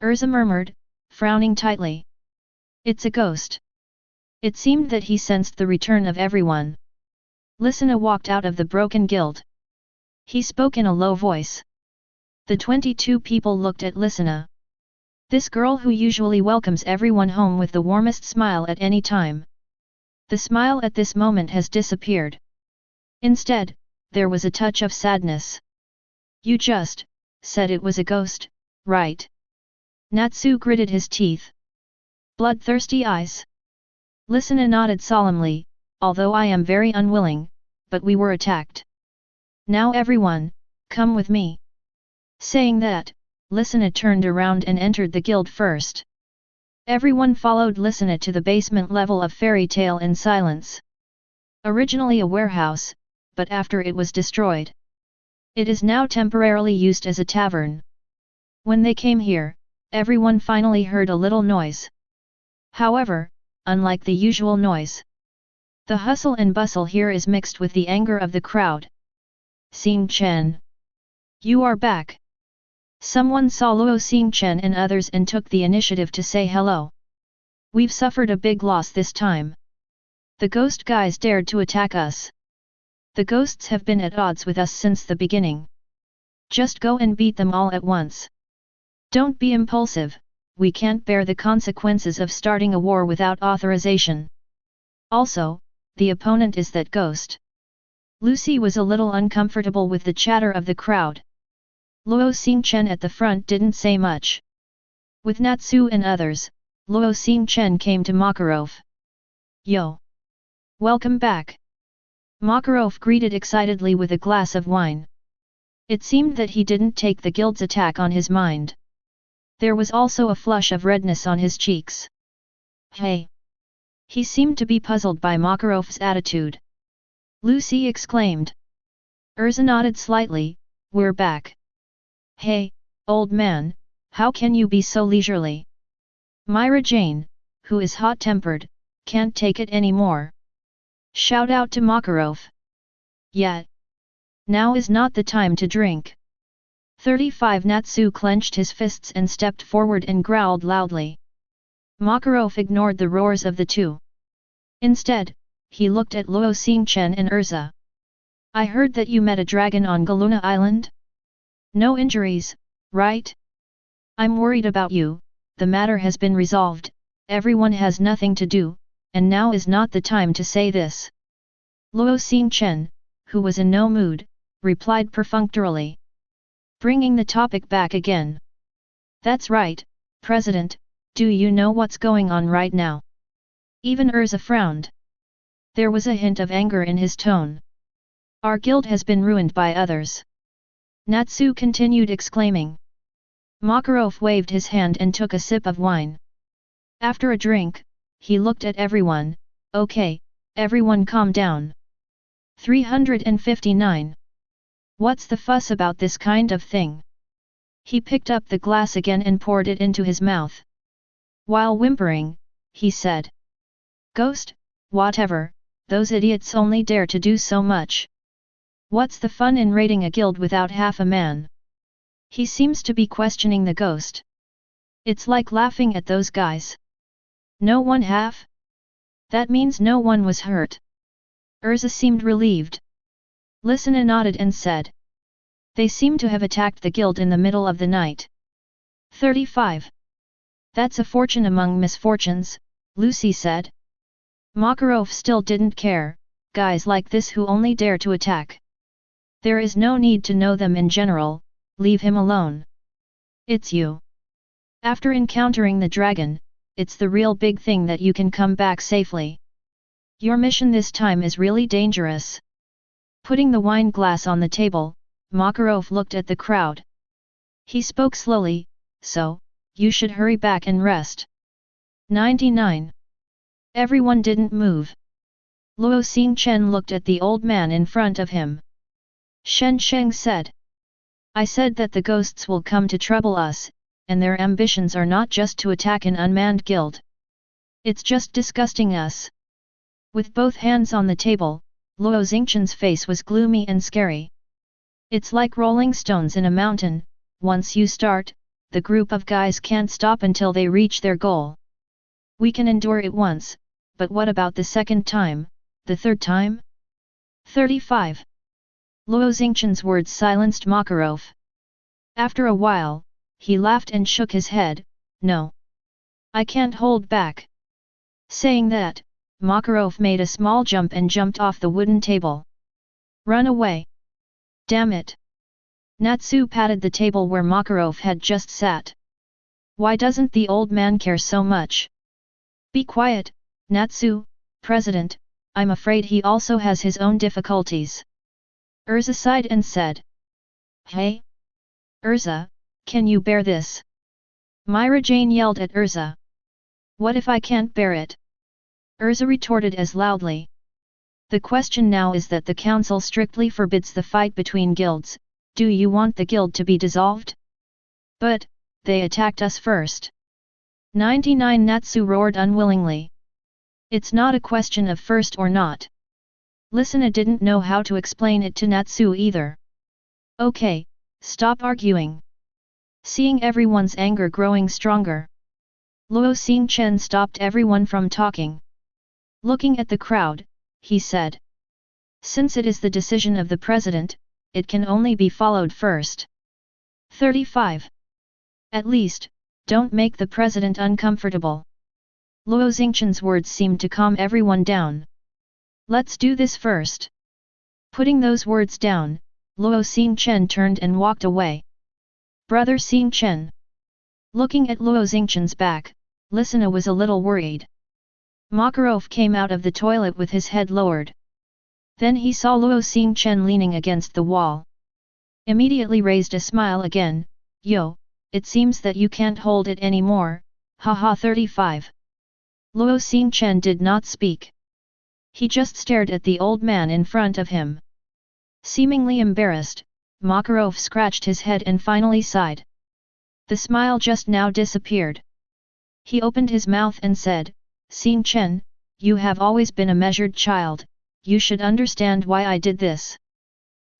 Urza murmured, frowning tightly. It's a ghost. It seemed that he sensed the return of everyone. Lisana walked out of the broken guild. He spoke in a low voice. The 22 people looked at Lisana. This girl who usually welcomes everyone home with the warmest smile at any time. The smile at this moment has disappeared. Instead, there was a touch of sadness. You just said it was a ghost, right? Natsu gritted his teeth. Bloodthirsty eyes. Lisana nodded solemnly, although I am very unwilling, but we were attacked. Now everyone, come with me. Saying that, Lisana turned around and entered the guild first. Everyone followed Lisana to the basement level of Fairy Tale in silence. Originally a warehouse, but after it was destroyed. It is now temporarily used as a tavern. When they came here, everyone finally heard a little noise. However, unlike the usual noise, the hustle and bustle here is mixed with the anger of the crowd. Xingchen, you are back. Someone saw Luo Xingchen and others and took the initiative to say hello. We've suffered a big loss this time. The ghost guys dared to attack us. The ghosts have been at odds with us since the beginning. Just go and beat them all at once. Don't be impulsive, we can't bear the consequences of starting a war without authorization. Also, the opponent is that ghost. Lucy was a little uncomfortable with the chatter of the crowd. Luo Xingchen at the front didn't say much. With Natsu and others, Luo Xingchen came to Makarov. Yo! Welcome back! Makarov greeted excitedly with a glass of wine. It seemed that he didn't take the guild's attack on his mind. There was also a flush of redness on his cheeks. Hey! He seemed to be puzzled by Makarov's attitude. Lucy exclaimed. Urza nodded slightly, we're back. Hey, old man, how can you be so leisurely? Myra Jane, who is hot-tempered, can't take it anymore. Shout out to Makarov. Yeah. Now is not the time to drink. 35 Natsu clenched his fists and stepped forward and growled loudly. Makarov ignored the roars of the two. Instead, he looked at Luo Xingchen and Urza. I heard that you met a dragon on Galuna Island? No injuries, right? I'm worried about you, the matter has been resolved, everyone has nothing to do, and now is not the time to say this. Luo Xingchen, who was in no mood, replied perfunctorily. Bringing the topic back again. That's right, President, do you know what's going on right now? Even Urza frowned. There was a hint of anger in his tone. Our guild has been ruined by others. Natsu continued exclaiming. Makarov waved his hand and took a sip of wine. After a drink, he looked at everyone. Okay, everyone calm down. 359. What's the fuss about this kind of thing? He picked up the glass again and poured it into his mouth. While whimpering, he said. Ghost, whatever, those idiots only dare to do so much. What's the fun in raiding a guild without half a man? He seems to be questioning the ghost. It's like laughing at those guys. No one half? That means no one was hurt. Urza seemed relieved. Listener nodded and said. They seem to have attacked the guild in the middle of the night. 35. That's a fortune among misfortunes, Lucy said. Makarov still didn't care, guys like this who only dare to attack. There is no need to know them in general, leave him alone. It's you. After encountering the dragon, it's the real big thing that you can come back safely. Your mission this time is really dangerous. Putting the wine glass on the table, Makarov looked at the crowd. He spoke slowly, so, you should hurry back and rest. 99. Everyone didn't move. Luo Xingchen looked at the old man in front of him. Shen Sheng said. I said that the ghosts will come to trouble us, and their ambitions are not just to attack an unmanned guild. It's just disgusting us. With both hands on the table, Luo Xingchen's face was gloomy and scary. It's like rolling stones in a mountain, once you start, the group of guys can't stop until they reach their goal. We can endure it once, but what about the second time, the third time? 35. Luo Xingchen's words silenced Makarov. After a while, he laughed and shook his head, no. I can't hold back. Saying that, Makarov made a small jump and jumped off the wooden table. Run away. Damn it. Natsu patted the table where Makarov had just sat. Why doesn't the old man care so much? Be quiet, Natsu, President, I'm afraid he also has his own difficulties. Urza sighed and said. Hey? Urza, can you bear this? Myra Jane yelled at Urza. What if I can't bear it? Urza retorted as loudly. The question now is that the council strictly forbids the fight between guilds. Do you want the guild to be dissolved? But, they attacked us first. 99 Natsu roared unwillingly. It's not a question of first or not. Listener didn't know how to explain it to Natsu either. Okay, stop arguing. Seeing everyone's anger growing stronger, Luo Xingchen stopped everyone from talking. Looking at the crowd, he said. Since it is the decision of the president, it can only be followed first. 35. At least, don't make the president uncomfortable. Luo Xingchen's words seemed to calm everyone down. Let's do this first. Putting those words down, Luo Xingchen turned and walked away. Brother Xingchen. Looking at Luo Xingchen's back, Listener was a little worried. Makarov came out of the toilet with his head lowered. Then he saw Luo Xingchen leaning against the wall. Immediately raised a smile again. Yo, it seems that you can't hold it anymore, haha 35. Luo Xingchen did not speak. He just stared at the old man in front of him. Seemingly embarrassed, Makarov scratched his head and finally sighed. The smile just now disappeared. He opened his mouth and said, Xingchen, you have always been a measured child, you should understand why I did this.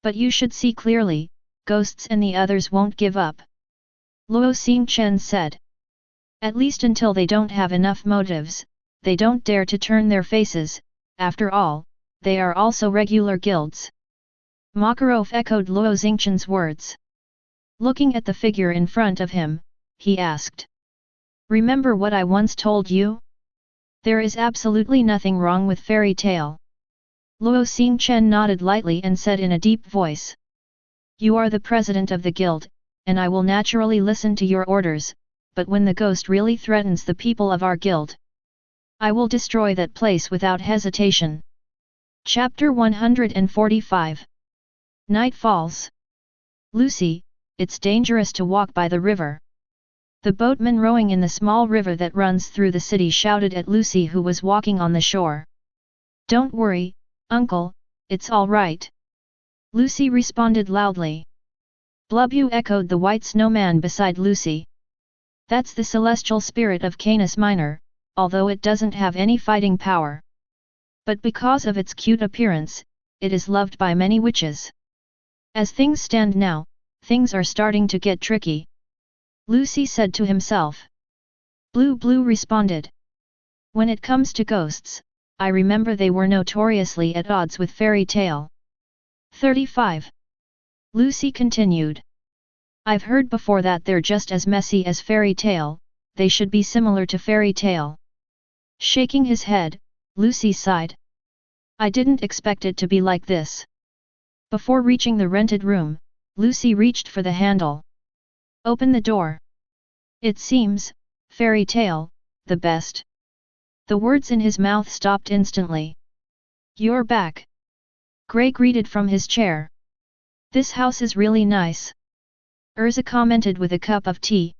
But you should see clearly, ghosts and the others won't give up. Luo Xingchen said. At least until they don't have enough motives, they don't dare to turn their faces, after all, they are also regular guilds. Makarov echoed Luo Xingchen's words. Looking at the figure in front of him, he asked. Remember what I once told you? There is absolutely nothing wrong with fairy tale. Luo Xingchen nodded lightly and said in a deep voice. You are the president of the guild, and I will naturally listen to your orders, but when the ghost really threatens the people of our guild, I will destroy that place without hesitation. Chapter 145. Night falls. Lucy, it's dangerous to walk by the river. The boatman rowing in the small river that runs through the city shouted at Lucy, who was walking on the shore. Don't worry, uncle, it's all right. Lucy responded loudly. Blubbu, echoed the white snowman beside Lucy. That's the celestial spirit of Canis Minor, although it doesn't have any fighting power. But because of its cute appearance, it is loved by many witches. As things stand now, things are starting to get tricky, Lucy said to himself. Blue responded. When it comes to ghosts, I remember they were notoriously at odds with fairy tale. 35. Lucy continued. I've heard before that they're just as messy as fairy tale, they should be similar to fairy tale. Shaking his head, Lucy sighed. I didn't expect it to be like this. Before reaching the rented room, Lucy reached for the handle. Open the door. It seems, fairy tale, the best. The words in his mouth stopped instantly. You're back. Gray greeted from his chair. This house is really nice. Urza commented with a cup of tea.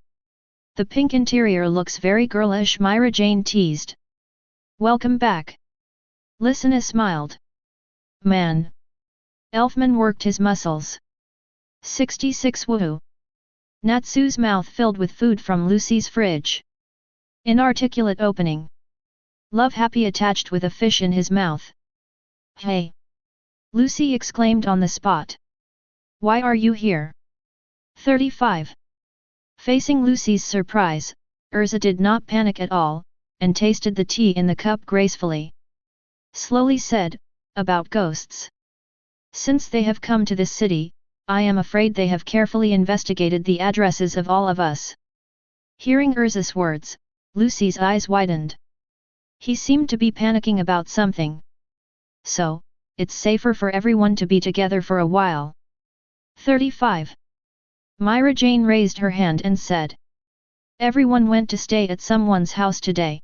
The pink interior looks very girlish, Myra Jane teased. Welcome back. Lysina smiled. Man. Elfman worked his muscles. 66 Woohoo. Natsu's mouth filled with food from Lucy's fridge. Inarticulate opening. Love happy attached with a fish in his mouth. Hey! Lucy exclaimed on the spot. Why are you here? 35. Facing Lucy's surprise, Urza did not panic at all, and tasted the tea in the cup gracefully. Slowly said, about ghosts. Since they have come to this city, I am afraid they have carefully investigated the addresses of all of us. Hearing Urza's words, Lucy's eyes widened. He seemed to be panicking about something. So, it's safer for everyone to be together for a while. 35. Myra Jane raised her hand and said. Everyone went to stay at someone's house today.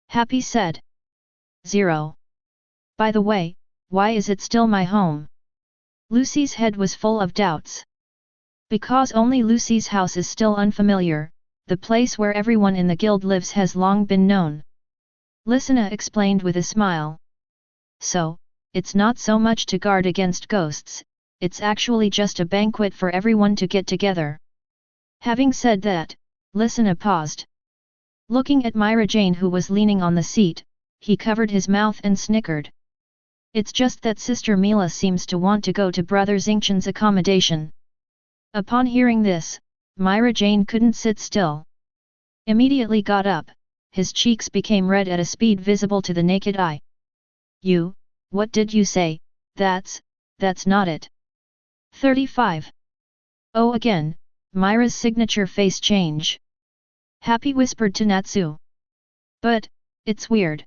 Happy said. 0. By the way, why is it still my home? Lucy's head was full of doubts. Because only Lucy's house is still unfamiliar, the place where everyone in the guild lives has long been known. Lysina explained with a smile. So, it's not so much to guard against ghosts, it's actually just a banquet for everyone to get together. Having said that, Lysina paused. Looking at Myra Jane, who was leaning on the seat, he covered his mouth and snickered. It's just that Sister Mila seems to want to go to Brother Xingchen's accommodation. Upon hearing this, Myra Jane couldn't sit still. Immediately got up, his cheeks became red at a speed visible to the naked eye. You, what did you say? That's not it. 35. Oh, again, Myra's signature face change. Happy whispered to Natsu. But, it's weird.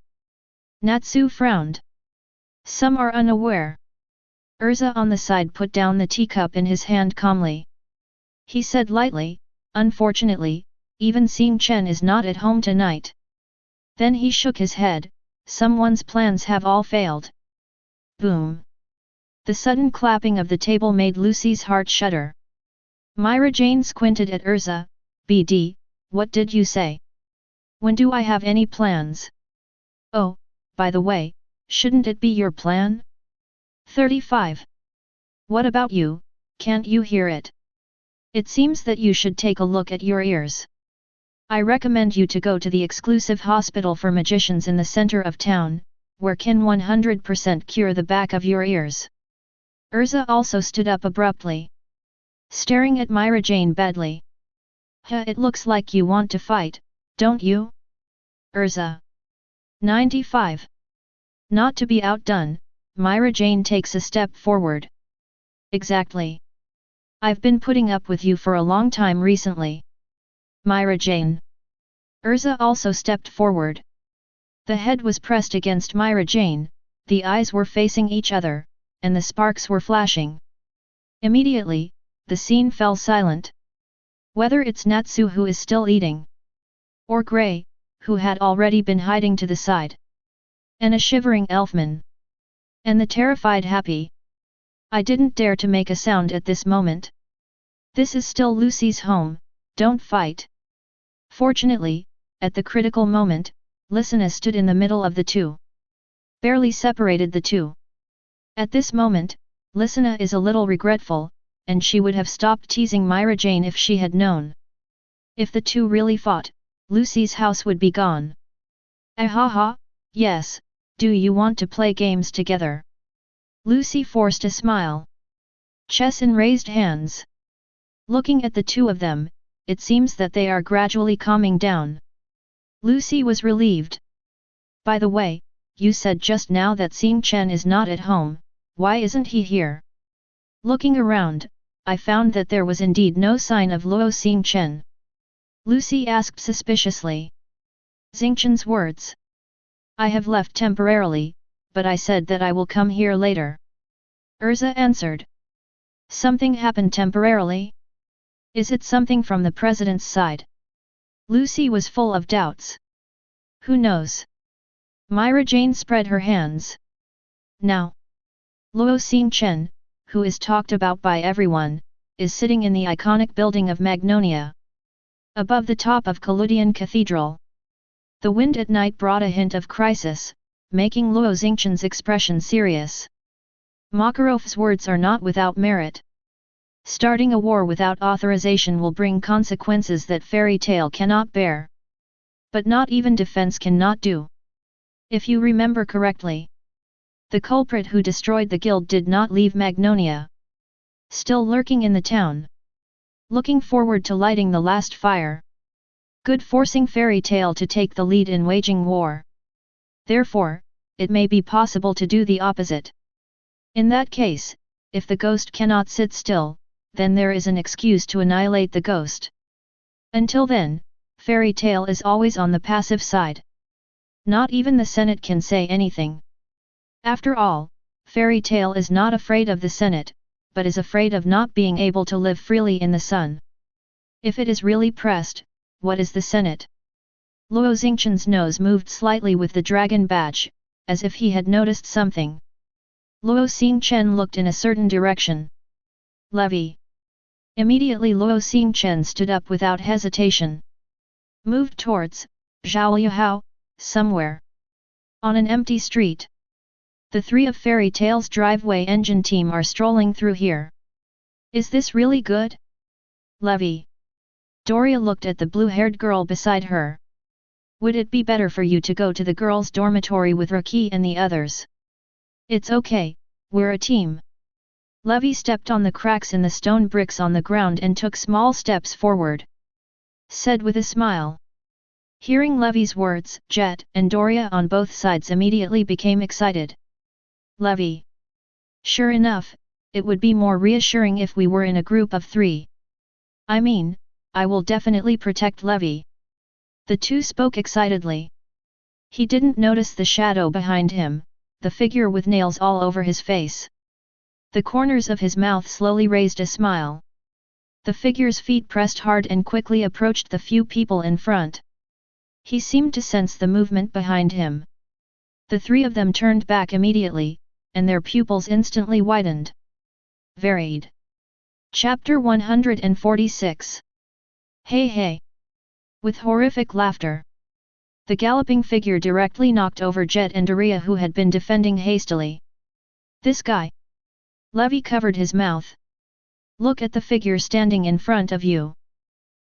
Natsu frowned. Some are unaware. Urza on the side put down the teacup in his hand calmly. He said lightly, unfortunately, even Xingchen is not at home tonight. Then he shook his head, someone's plans have all failed. Boom. The sudden clapping of the table made Lucy's heart shudder. Myra Jane squinted at Urza. BD, what did you say? When do I have any plans? Oh, by the way, shouldn't it be your plan? 35. What about you, can't you hear it? It seems that you should take a look at your ears. I recommend you to go to the exclusive hospital for magicians in the center of town, where can 100% cure the back of your ears. Urza also stood up abruptly. Staring at Myra Jane badly. It looks like you want to fight, don't you? Urza. 95. Not to be outdone, Myra Jane takes a step forward. Exactly. I've been putting up with you for a long time recently. Myra Jane. Urza also stepped forward. The head was pressed against Myra Jane, the eyes were facing each other, and the sparks were flashing. Immediately, the scene fell silent. Whether it's Natsu who is still eating, or Grey, who had already been hiding to the side, and a shivering elfman, and the terrified Happy. I didn't dare to make a sound at this moment. This is still Lucy's home, don't fight. Fortunately, at the critical moment, Lysina stood in the middle of the two. Barely separated the two. At this moment, Lysina is a little regretful, and she would have stopped teasing Myra Jane if she had known. If the two really fought, Lucy's house would be gone. Ahaha, yes, do you want to play games together? Lucy forced a smile. Chess and raised hands. Looking at the two of them, it seems that they are gradually calming down. Lucy was relieved. By the way, you said just now that Xingchen is not at home, why isn't he here? Looking around, I found that there was indeed no sign of Luo Xingchen. Lucy asked suspiciously. Xingchen's words. I have left temporarily, but I said that I will come here later. Urza answered. Something happened temporarily? Is it something from the president's side? Lucy was full of doubts. Who knows? Myra Jane spread her hands. Now, Luo Xingchen, who is talked about by everyone, is sitting in the iconic building of Magnolia, above the top of Kaludian Cathedral. The wind at night brought a hint of crisis, making Luo Xingchen's expression serious. Makarov's words are not without merit. Starting a war without authorization will bring consequences that fairy tale cannot bear. But not even defense cannot do. If you remember correctly, the culprit who destroyed the guild did not leave Magnolia. Still lurking in the town. Looking forward to lighting the last fire. Good, forcing fairy tale to take the lead in waging war. Therefore, it may be possible to do the opposite. In that case, if the ghost cannot sit still, then there is an excuse to annihilate the ghost. Until then, fairy tale is always on the passive side. Not even the Senate can say anything. After all, fairy tale is not afraid of the Senate, but is afraid of not being able to live freely in the sun. If it is really pressed, what is the Senate? Luo Xingchen's nose moved slightly with the dragon badge, as if he had noticed something. Luo Xingchen looked in a certain direction. Levy. Immediately Luo Xingchen stood up without hesitation. Moved towards, Zhaoyuhao, somewhere. On an empty street. The three of Fairy Tale's driveway engine team are strolling through here. Is this really good? Levy. Doria looked at the blue-haired girl beside her. Would it be better for you to go to the girls' dormitory with Raki and the others? It's okay, we're a team. Levy stepped on the cracks in the stone bricks on the ground and took small steps forward. Said with a smile. Hearing Levy's words, Jet and Doria on both sides immediately became excited. Levy. Sure enough, it would be more reassuring if we were in a group of three. I mean, I will definitely protect Levy. The two spoke excitedly. He didn't notice the shadow behind him, the figure with nails all over his face. The corners of his mouth slowly raised a smile. The figure's feet pressed hard and quickly approached the few people in front. He seemed to sense the movement behind him. The three of them turned back immediately, and their pupils instantly widened. Varied. Chapter 146. Hey hey! With horrific laughter. The galloping figure directly knocked over Jet and Doria, who had been defending hastily. This guy. Levy covered his mouth. Look at the figure standing in front of you.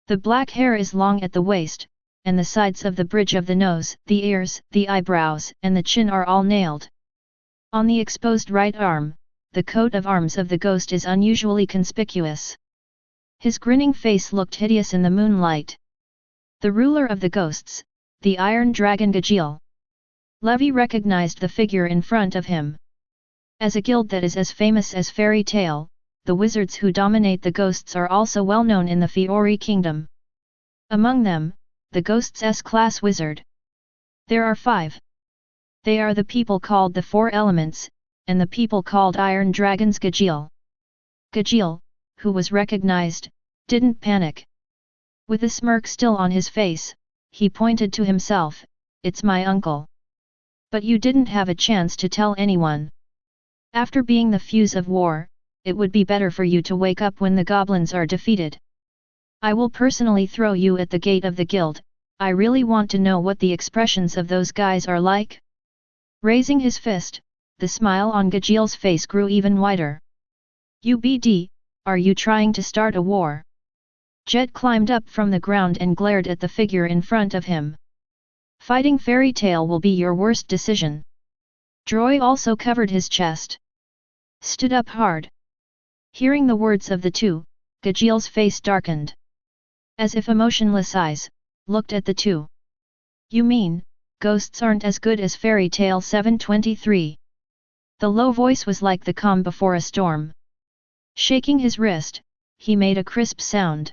The black hair is long at the waist, and the sides of the bridge of the nose, the ears, the eyebrows, and the chin are all nailed. On the exposed right arm, the coat of arms of the ghost is unusually conspicuous. His grinning face looked hideous in the moonlight. The ruler of the ghosts, the Iron Dragon Gajil. Levy recognized the figure in front of him. As a guild that is as famous as Fairy Tale, the wizards who dominate the ghosts are also well known in the Fiori Kingdom. Among them, the Ghosts' S-class wizard. There are 5. They are the people called the Four Elements, and the people called Iron Dragons Gajil. Gajil, who was recognized, didn't panic. With a smirk still on his face, he pointed to himself, "It's my uncle. But you didn't have a chance to tell anyone. After being the fuse of war, it would be better for you to wake up when the goblins are defeated. I will personally throw you at the gate of the guild. I really want to know what the expressions of those guys are like." Raising his fist, the smile on Gajil's face grew even wider. "UBD, are you trying to start a war?" Jet climbed up from the ground and glared at the figure in front of him. "Fighting Fairy Tail will be your worst decision." Droy also covered his chest. Stood up hard. Hearing the words of the two, Gajil's face darkened. As if emotionless eyes looked at the two. "You mean, ghosts aren't as good as Fairy Tail 723? The low voice was like the calm before a storm. Shaking his wrist, he made a crisp sound.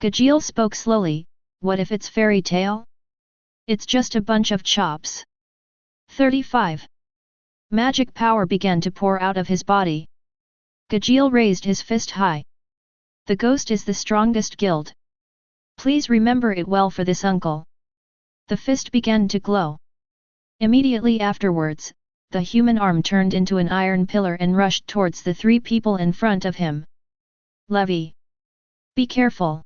Gajil spoke slowly, "What if it's Fairy Tail? It's just a bunch of chops." 35. Magic power began to pour out of his body. Gajil raised his fist high. "The ghost is the strongest guild. Please remember it well for this uncle." The fist began to glow. Immediately afterwards, the human arm turned into an iron pillar and rushed towards the three people in front of him. "Levi! Be careful!"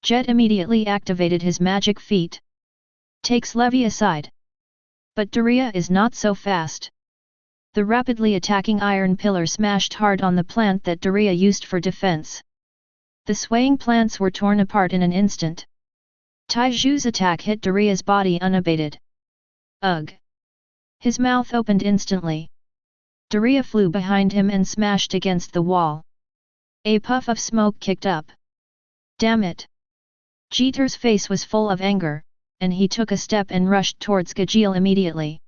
Jet immediately activated his magic feat. Takes Levi aside. But Daria is not so fast. The rapidly attacking iron pillar smashed hard on the plant that Daria used for defense. The swaying plants were torn apart in an instant. Taiju's attack hit Daria's body unabated. Ugh! His mouth opened instantly. Daria flew behind him and smashed against the wall. A puff of smoke kicked up. "Damn it!" Jeter's face was full of anger, and he took a step and rushed towards Gajil immediately.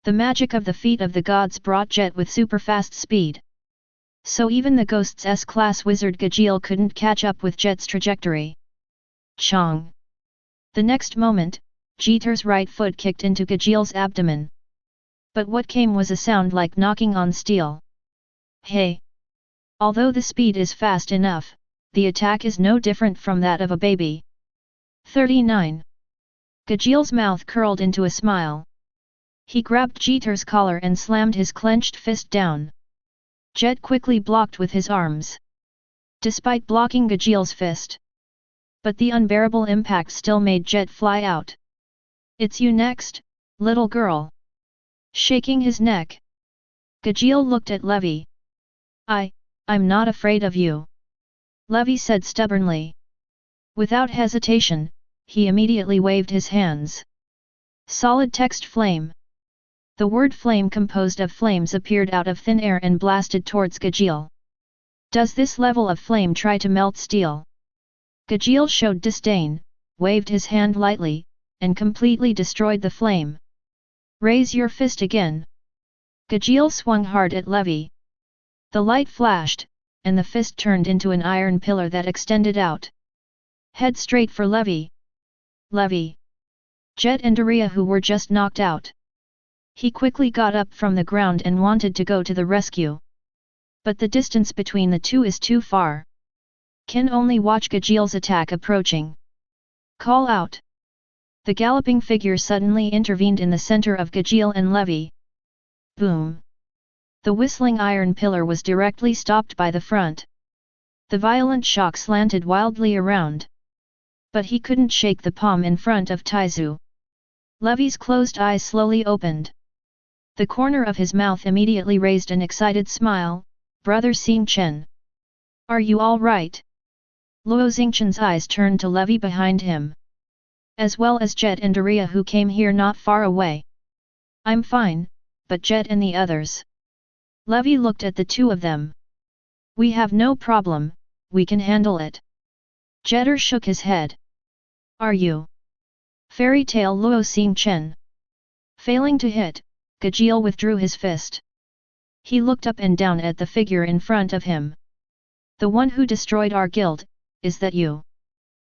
The magic of the feet of the gods brought Jet with super-fast speed. So even the Ghost's S-class wizard Gajil couldn't catch up with Jet's trajectory. Chong! The next moment, Jeter's right foot kicked into Gajil's abdomen. But what came was a sound like knocking on steel. Hey! Although the speed is fast enough, the attack is no different from that of a baby. 39. Gajil's mouth curled into a smile. He grabbed Jeter's collar and slammed his clenched fist down. Jet quickly blocked with his arms. Despite blocking Gajil's fist. But the unbearable impact still made Jet fly out. "It's you next, little girl." Shaking his neck. Gajil looked at Levi. I'm not afraid of you," Levi said stubbornly. Without hesitation, he immediately waved his hands. Solid text flame. The word flame composed of flames appeared out of thin air and blasted towards Gajil. "Does this level of flame try to melt steel?" Gajil showed disdain, waved his hand lightly, and completely destroyed the flame. "Raise your fist again." Gajil swung hard at Levi. The light flashed, and the fist turned into an iron pillar that extended out. Head straight for Levi. Levi! Jet and Daria, who were just knocked out. He quickly got up from the ground and wanted to go to the rescue. But the distance between the two is too far. Can only watch Gajil's attack approaching. Call out! The galloping figure suddenly intervened in the center of Gajil and Levi. Boom! The whistling iron pillar was directly stopped by the front. The violent shock slanted wildly around. But he couldn't shake the palm in front of Taizu. Levi's closed eyes slowly opened. The corner of his mouth immediately raised an excited smile. "Brother Xingchen. Are you all right?" Luo Xingchen's eyes turned to Levi behind him. As well as Jet and Daria, who came here not far away. "I'm fine, but Jet and the others?" Levi looked at the two of them. "We have no problem, we can handle it." Jeter shook his head. "Are you?" Fairy Tail Luo Xingchen. Failing to hit, Gajil withdrew his fist. He looked up and down at the figure in front of him. "The one who destroyed our guild, is that you?"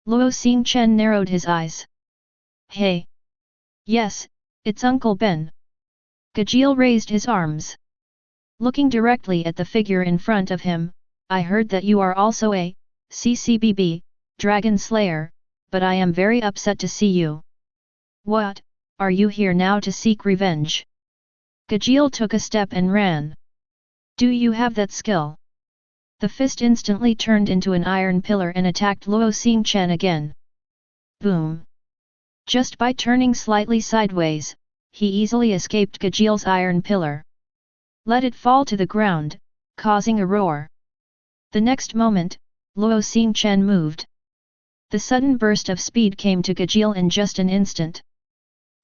Luo Xingchen narrowed his eyes. "Hey! Yes, it's Uncle Ben." Gajil raised his arms. Looking directly at the figure in front of him, "I heard that you are also a CCBB, Dragon Slayer, but I am very upset to see you. What, are you here now to seek revenge? Gajeel took a step and ran. Do you have that skill? The fist instantly turned into an iron pillar and attacked Luo Xingchen again. Boom! Just by turning slightly sideways, he easily escaped Gajeel's iron pillar. Let it fall to the ground, causing a roar. The next moment, Luo Xingchen moved. The sudden burst of speed came to Gajeel in just an instant.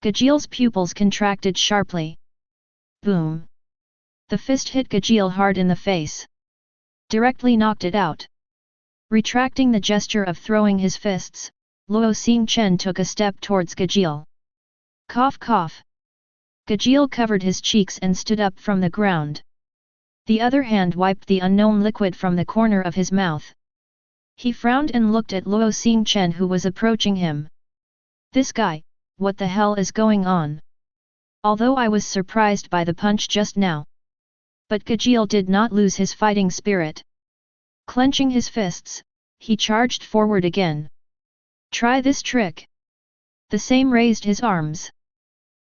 Gajeel's pupils contracted sharply. Boom! The fist hit Gajeel hard in the face. Directly knocked it out. Retracting the gesture of throwing his fists, Luo Xingchen took a step towards Gajeel. Cough cough. Gajeel covered his cheeks and stood up from the ground. The other hand wiped the unknown liquid from the corner of his mouth. He frowned and looked at Luo Xingchen who was approaching him. This guy, what the hell is going on? Although I was surprised by the punch just now. But Gajeel did not lose his fighting spirit. Clenching his fists, he charged forward again. Try this trick. The same raised his arms.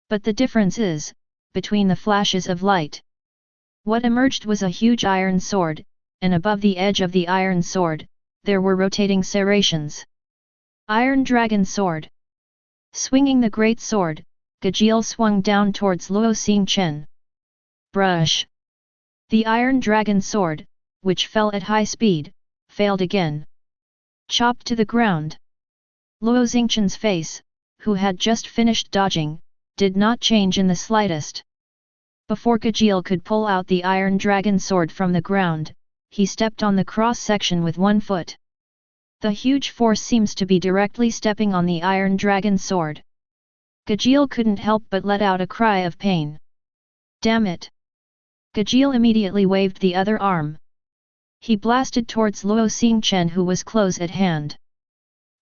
But the difference is, between the flashes of light. What emerged was a huge iron sword, and above the edge of the iron sword, there were rotating serrations. Iron Dragon Sword. Swinging the great sword, Gajeel swung down towards Luo Xingchen. Brush! The Iron Dragon Sword, which fell at high speed, failed again. Chopped to the ground. Luo Xingchen's face, who had just finished dodging, did not change in the slightest. Before Gajeel could pull out the Iron Dragon Sword from the ground, he stepped on the cross-section with one foot. The huge force seems to be directly stepping on the Iron Dragon Sword. Gajeel couldn't help but let out a cry of pain. Damn it! Gajeel immediately waved the other arm. He blasted towards Luo Xingchen who was close at hand.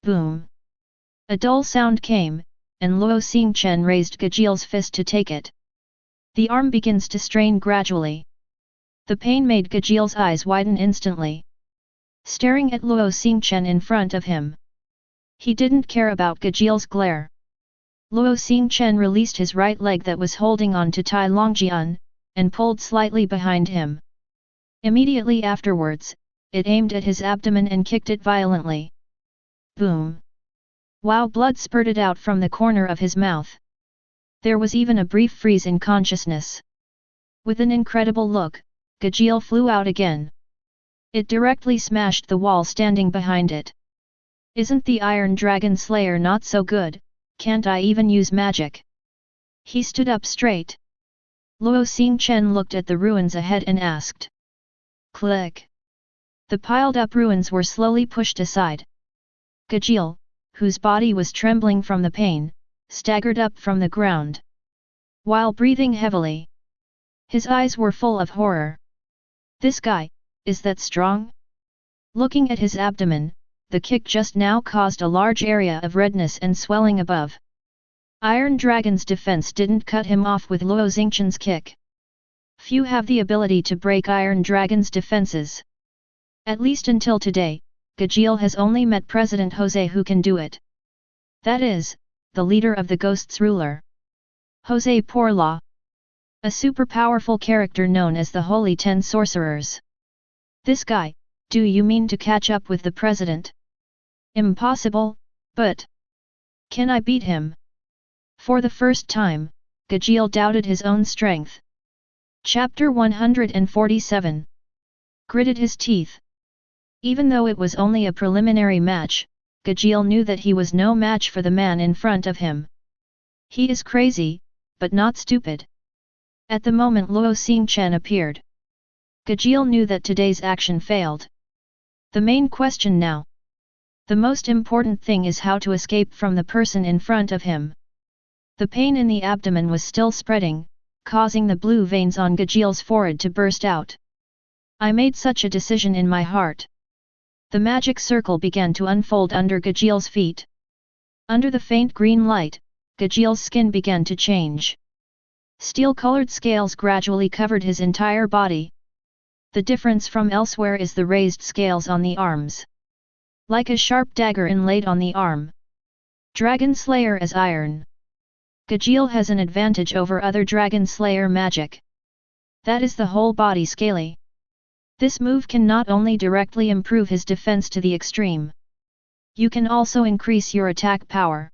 Boom! A dull sound came, and Luo Xingchen raised Gajeel's fist to take it. The arm begins to strain gradually. The pain made Gajeel's eyes widen instantly. Staring at Luo Xingchen in front of him. He didn't care about Gajeel's glare. Luo Xingchen released his right leg that was holding on to Tai Longjian, and pulled slightly behind him. Immediately afterwards, it aimed at his abdomen and kicked it violently. Boom! While blood spurted out from the corner of his mouth. There was even a brief freeze in consciousness. With an incredible look, Gajeel flew out again. It directly smashed the wall standing behind it. Isn't the Iron Dragon Slayer not so good, can't I even use magic? He stood up straight. Luo Xingchen looked at the ruins ahead and asked. Click! The piled-up ruins were slowly pushed aside. Gajeel, whose body was trembling from the pain, staggered up from the ground. While breathing heavily. His eyes were full of horror. This guy, is that strong? Looking at his abdomen, the kick just now caused a large area of redness and swelling above. Iron Dragon's defense didn't cut him off with Luo Xingchen's kick. Few have the ability to break Iron Dragon's defenses. At least until today, Gajeel has only met President Jose who can do it. That is, the leader of the Ghosts ruler. Jose Porla. A super powerful character known as the Holy 10 Sorcerers. This guy, do you mean to catch up with the president? Impossible, but... Can I beat him? For the first time, Gajeel doubted his own strength. Chapter 147. Gritted his teeth. Even though it was only a preliminary match, Gajeel knew that he was no match for the man in front of him. He is crazy, but not stupid. At the moment Luo Xingchen appeared. Gajeel knew that today's action failed. The main question now. The most important thing is how to escape from the person in front of him. The pain in the abdomen was still spreading, causing the blue veins on Gajeel's forehead to burst out. I made such a decision in my heart. The magic circle began to unfold under Gajeel's feet. Under the faint green light, Gajeel's skin began to change. Steel-colored scales gradually covered his entire body. The difference from elsewhere is the raised scales on the arms. Like a sharp dagger inlaid on the arm. Dragon Slayer as iron. Gajeel has an advantage over other Dragon Slayer magic. That is the whole body scaly. This move can not only directly improve his defense to the extreme. You can also increase your attack power.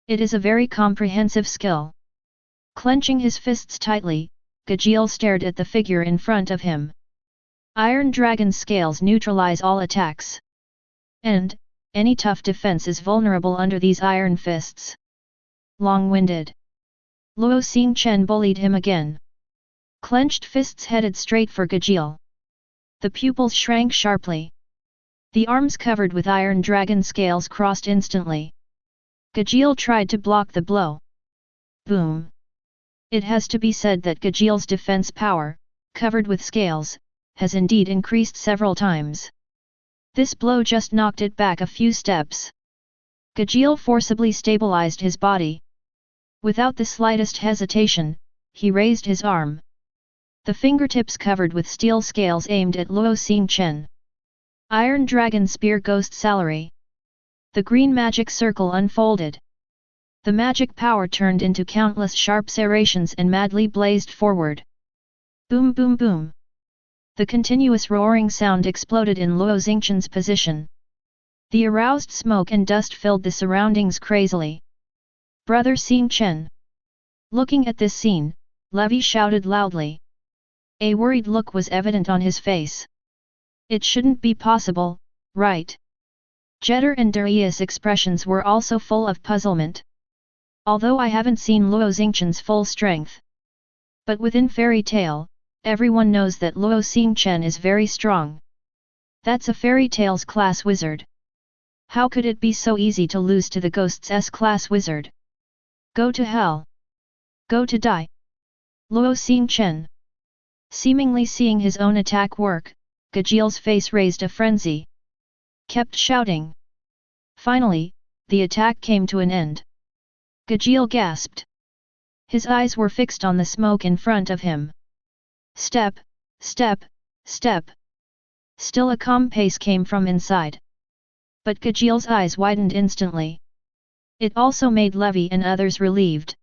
It is a very comprehensive skill. Clenching his fists tightly, Gajeel stared at the figure in front of him. Iron Dragon scales neutralize all attacks. And, any tough defense is vulnerable under these iron fists. Long-winded. Luo Xingchen bullied him again. Clenched fists headed straight for Gajeel. The pupils shrank sharply. The arms covered with iron dragon scales crossed instantly. Gajeel tried to block the blow. Boom! It has to be said that Gajeel's defense power, covered with scales, has indeed increased several times. This blow just knocked it back a few steps. Gajeel forcibly stabilized his body. Without the slightest hesitation, he raised his arm. The fingertips covered with steel scales aimed at Luo Xingchen. Iron Dragon Spear Ghost Salary. The green magic circle unfolded. The magic power turned into countless sharp serrations and madly blazed forward. Boom boom boom. The continuous roaring sound exploded in Luo Xingchen's position. The aroused smoke and dust filled the surroundings crazily. Brother Xingchen. Looking at this scene, Levi shouted loudly. A worried look was evident on his face. It shouldn't be possible, right? Jeter and Darius' expressions were also full of puzzlement. Although I haven't seen Luo Xingchen's full strength. But within fairy tale, everyone knows that Luo Xingchen is very strong. That's a fairy tale's class wizard. How could it be so easy to lose to the ghost's S-class wizard? Go to hell. Go to die. Luo Xingchen. Seemingly seeing his own attack work, Gajeel's face raised a frenzy. Kept shouting. Finally, the attack came to an end. Gajeel gasped. His eyes were fixed on the smoke in front of him. Step, step, step. Still a calm pace came from inside. But Gajeel's eyes widened instantly. It also made Levi and others relieved.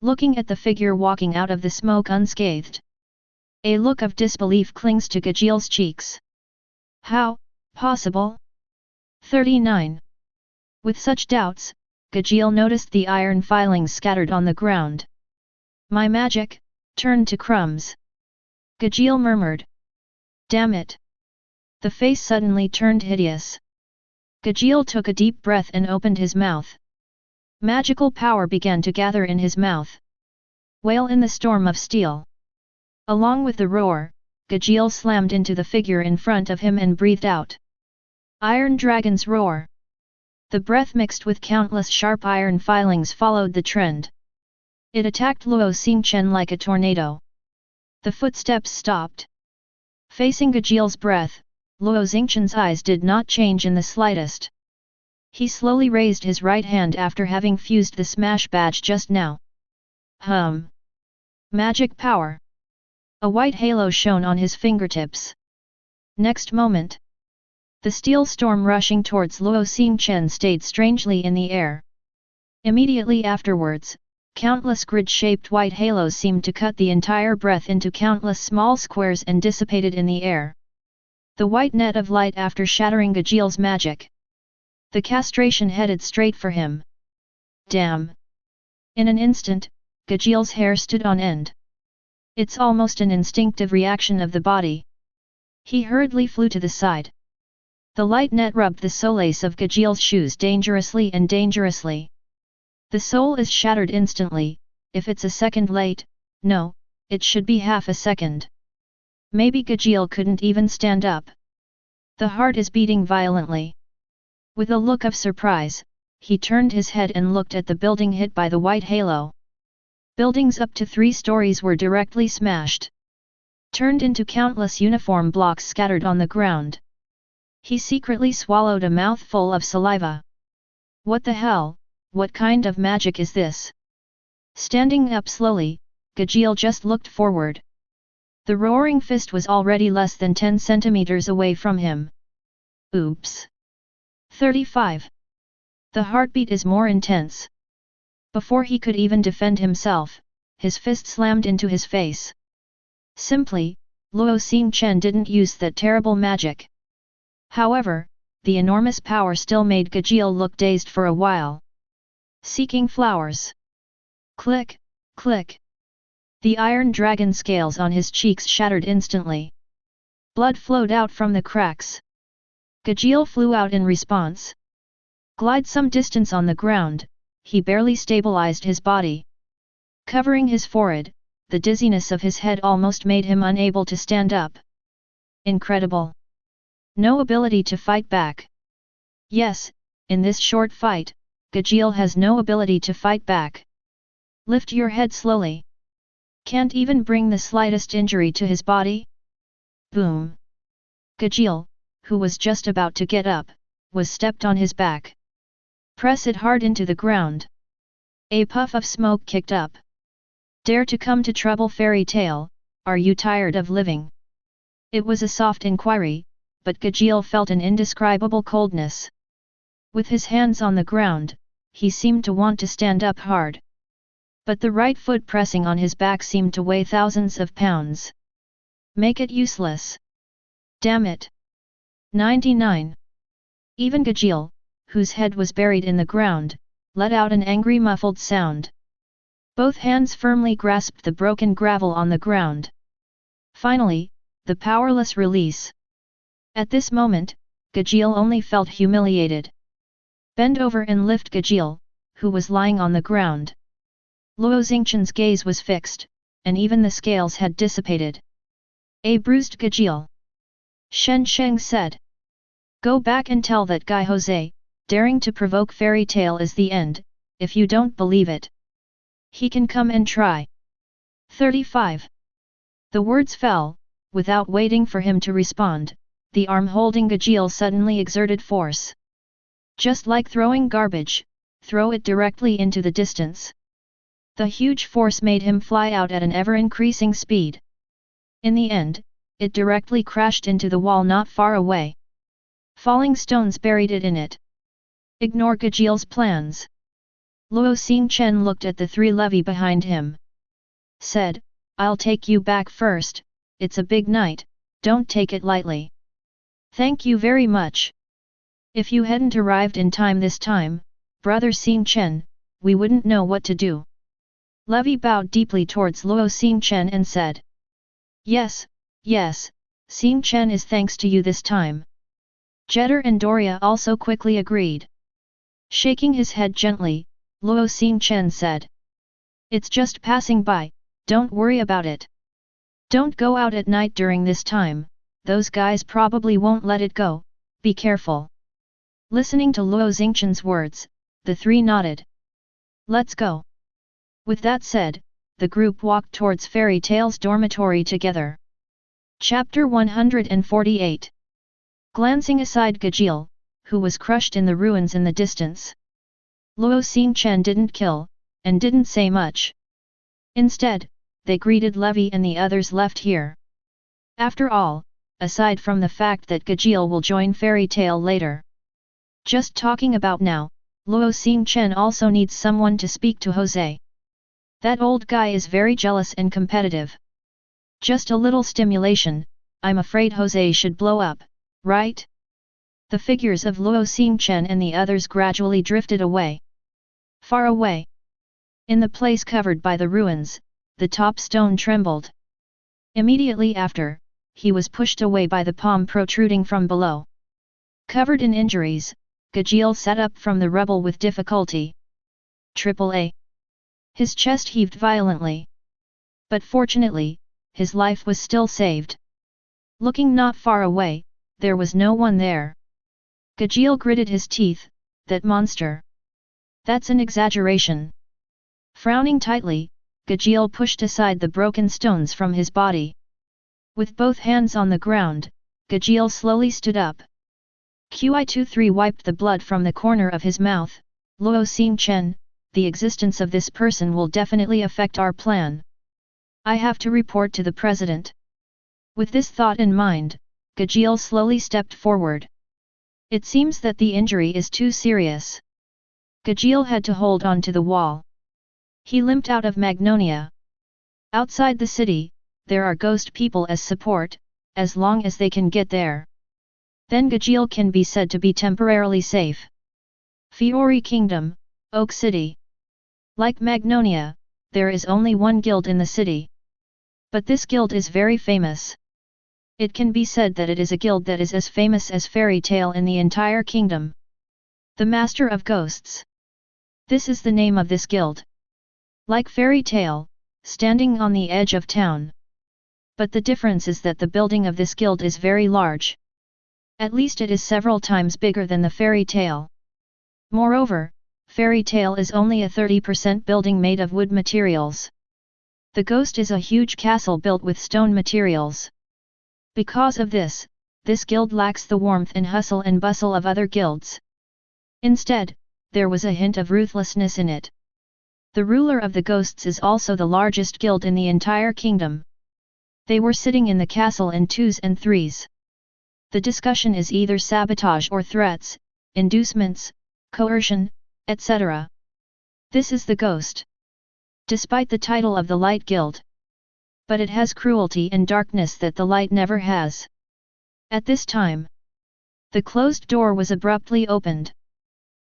Looking at the figure walking out of the smoke unscathed. A look of disbelief clings to Gajeel's cheeks. How, possible? 39. With such doubts, Gajeel noticed the iron filings scattered on the ground. My magic, turned to crumbs. Gajeel murmured. Damn it! The face suddenly turned hideous. Gajeel took a deep breath and opened his mouth. Magical power began to gather in his mouth. Wail in the storm of steel. Along with the roar, Gajeel slammed into the figure in front of him and breathed out. Iron Dragon's roar. The breath mixed with countless sharp iron filings followed the trend. It attacked Luo Xingchen like a tornado. The footsteps stopped. Facing Gajeel's breath, Luo Xingchen's eyes did not change in the slightest. He slowly raised his right hand after having fused the smash badge just now. Magic power. A white halo shone on his fingertips. Next moment, the steel storm rushing towards Luo Xingchen stayed strangely in the air. Immediately afterwards, countless grid-shaped white halos seemed to cut the entire breath into countless small squares and dissipated in the air. The white net of light after shattering Gajeel's magic. The castration headed straight for him. Damn! In an instant, Gajeel's hair stood on end. It's almost an instinctive reaction of the body. He hurriedly flew to the side. The light net rubbed the soles of Gajeel's shoes dangerously and dangerously. The sole is shattered instantly. If it's a second late, no, it should be half a second. Maybe Gajeel couldn't even stand up. The heart is beating violently. With a look of surprise, he turned his head and looked at the building hit by the white halo. Buildings up to 3 stories were directly smashed. Turned into countless uniform blocks scattered on the ground. He secretly swallowed a mouthful of saliva. What the hell, what kind of magic is this? Standing up slowly, Gajeel just looked forward. The roaring fist was already less than 10 centimeters away from him. Oops! 35. The heartbeat is more intense. Before he could even defend himself, his fist slammed into his face. Simply, Luo Xingchen didn't use that terrible magic. However, the enormous power still made Gajeel look dazed for a while. Seeking flowers. Click, click. The iron dragon scales on his cheeks shattered instantly. Blood flowed out from the cracks. Gajeel flew out in response. Glide some distance on the ground, he barely stabilized his body. Covering his forehead, the dizziness of his head almost made him unable to stand up. Incredible. No ability to fight back. Yes, in this short fight, Gajeel has no ability to fight back. Lift your head slowly. Can't even bring the slightest injury to his body? Boom. Gajeel, who was just about to get up, was stepped on his back. Press it hard into the ground. A puff of smoke kicked up. Dare to come to trouble, fairy tale, are you tired of living? It was a soft inquiry, but Gajeel felt an indescribable coldness. With his hands on the ground, he seemed to want to stand up hard. But the right foot pressing on his back seemed to weigh thousands of pounds. Make it useless. Damn it. 99. Even Gajeel, whose head was buried in the ground, let out an angry muffled sound. Both hands firmly grasped the broken gravel on the ground. Finally, the powerless release. At this moment, Gajeel only felt humiliated. Bend over and lift Gajeel, who was lying on the ground. Luo Xingchen's gaze was fixed, and even the scales had dissipated. A bruised Gajeel. Shen Sheng said. Go back and tell that guy Jose, daring to provoke fairy tale is the end, if you don't believe it. He can come and try. 35. The words fell, without waiting for him to respond, the arm holding Gajeel suddenly exerted force. Just like throwing garbage, throw it directly into the distance. The huge force made him fly out at an ever-increasing speed. In the end, it directly crashed into the wall not far away. Falling stones buried it in it. Ignore Gajeel's plans. Luo Xingchen looked at the three levy behind him. Said, I'll take you back first, it's a big night, don't take it lightly. Thank you very much. If you hadn't arrived in time this time, brother Xingchen, we wouldn't know what to do. Levy bowed deeply towards Luo Xingchen and said. Yes, yes, Xingchen is thanks to you this time. Jeter and Doria also quickly agreed. Shaking his head gently, Luo Xingchen said. It's just passing by, don't worry about it. Don't go out at night during this time, those guys probably won't let it go, be careful. Listening to Luo Xingchen's words, the three nodded. Let's go. With that said, the group walked towards Fairy Tale's dormitory together. Chapter 148. Glancing aside Gajeel, who was crushed in the ruins in the distance. Luo Xingchen didn't kill, and didn't say much. Instead, they greeted Levy and the others left here. After all, aside from the fact that Gajeel will join Fairy Tale later. Just talking about now, Luo Xingchen also needs someone to speak to Jose. That old guy is very jealous and competitive. Just a little stimulation, I'm afraid Jose should blow up, right? The figures of Luo Xingchen and the others gradually drifted away. Far away. In the place covered by the ruins, the top stone trembled. Immediately after, he was pushed away by the palm protruding from below. Covered in injuries, Gajeel sat up from the rubble with difficulty. AAA. His chest heaved violently. But fortunately, his life was still saved. Looking not far away, there was no one there. Gajeel gritted his teeth, that monster. That's an exaggeration. Frowning tightly, Gajeel pushed aside the broken stones from his body. With both hands on the ground, Gajeel slowly stood up. Qi23 wiped the blood from the corner of his mouth. Luo Xingchen, the existence of this person will definitely affect our plan. I have to report to the president. With this thought in mind, Gajeel slowly stepped forward. It seems that the injury is too serious. Gajeel had to hold on to the wall. He limped out of Magnolia. Outside the city, there are ghost people as support, as long as they can get there. Then Gajeel can be said to be temporarily safe. Fiori Kingdom, Oak City. Like Magnolia, there is only one guild in the city. But this guild is very famous. It can be said that it is a guild that is as famous as Fairy Tale in the entire kingdom. The Master of Ghosts. This is the name of this guild. Like Fairy Tale, standing on the edge of town. But the difference is that the building of this guild is very large. At least it is several times bigger than the Fairy Tale. Moreover, Fairy Tale is only a 30% building made of wood materials. The ghost is a huge castle built with stone materials. Because of this, this guild lacks the warmth and hustle and bustle of other guilds. Instead, there was a hint of ruthlessness in it. The ruler of the ghosts is also the largest guild in the entire kingdom. They were sitting in the castle in twos and threes. The discussion is either sabotage or threats, inducements, coercion, etc. This is the ghost. Despite the title of the Light Guild. But it has cruelty and darkness that the light never has. At this time, the closed door was abruptly opened.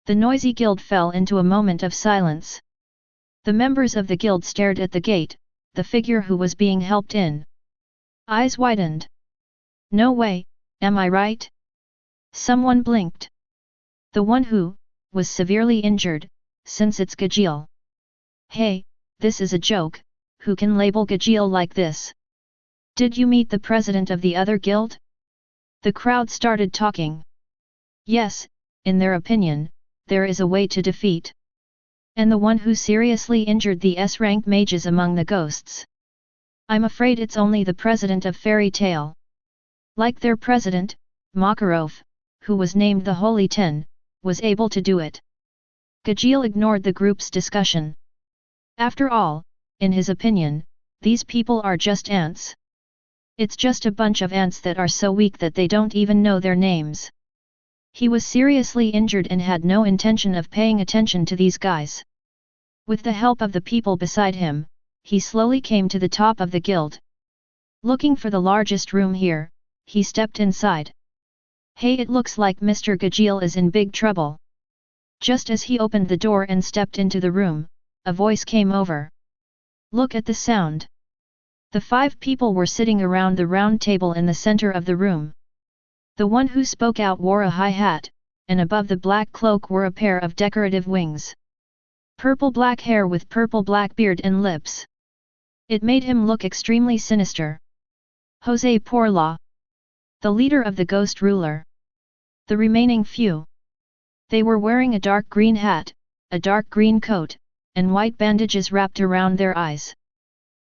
The noisy guild fell into a moment of silence. The members of the guild stared at the gate, the figure who was being helped in. Eyes widened. No way, am I right? Someone blinked. The one who was severely injured, since it's Gajeel. Hey, this is a joke, who can label Gajeel like this? Did you meet the president of the other guild? The crowd started talking. Yes, in their opinion, there is a way to defeat. And the one who seriously injured the S-rank mages among the ghosts. I'm afraid it's only the president of Fairy Tale. Like their president, Makarov, who was named the Holy Ten, was able to do it. Gajeel ignored the group's discussion. After all, in his opinion, these people are just ants. It's just a bunch of ants that are so weak that they don't even know their names. He was seriously injured and had no intention of paying attention to these guys. With the help of the people beside him, he slowly came to the top of the guild. Looking for the largest room here, he stepped inside. Hey, it looks like Mr. Gajeel is in big trouble. Just as he opened the door and stepped into the room, a voice came over. Look at the sound. The 5 people were sitting around the round table in the center of the room. The one who spoke out wore a high hat, and above the black cloak were a pair of decorative wings. Purple-black hair with purple-black beard and lips. It made him look extremely sinister. José Porla. The leader of the ghost ruler. The remaining few. They were wearing a dark green hat, a dark green coat, and white bandages wrapped around their eyes.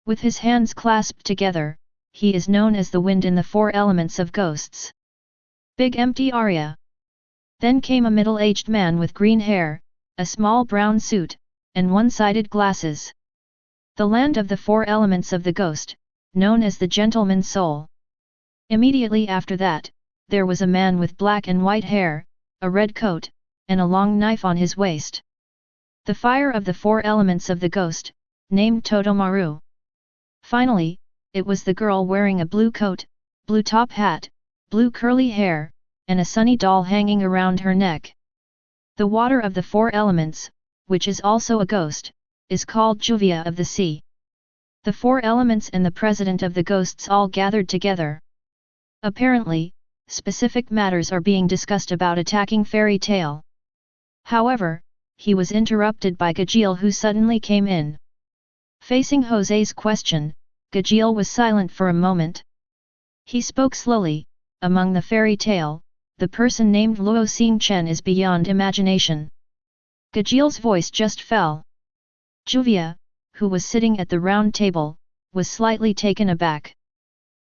With his hands clasped together, he is known as the wind in the 4 elements of ghosts. Big empty Arya. Then came a middle-aged man with green hair, a small brown suit, and one-sided glasses. The land of the 4 elements of the ghost, known as the gentleman's soul. Immediately after that, there was a man with black and white hair, a red coat, and a long knife on his waist. The fire of the 4 elements of the ghost, named Totomaru. Finally, it was the girl wearing a blue coat, blue top hat, blue curly hair, and a sunny doll hanging around her neck. The water of the 4 elements, which is also a ghost, is called Juvia of the sea. The 4 elements and the president of the ghosts all gathered together. Apparently, specific matters are being discussed about attacking Fairy Tale. However, he was interrupted by Gajeel, who suddenly came in. Facing José's question, Gajeel was silent for a moment. He spoke slowly. Among the Fairy Tale, the person named Luo Xingchen is beyond imagination. Gajeel's voice just fell. Juvia, who was sitting at the round table, was slightly taken aback.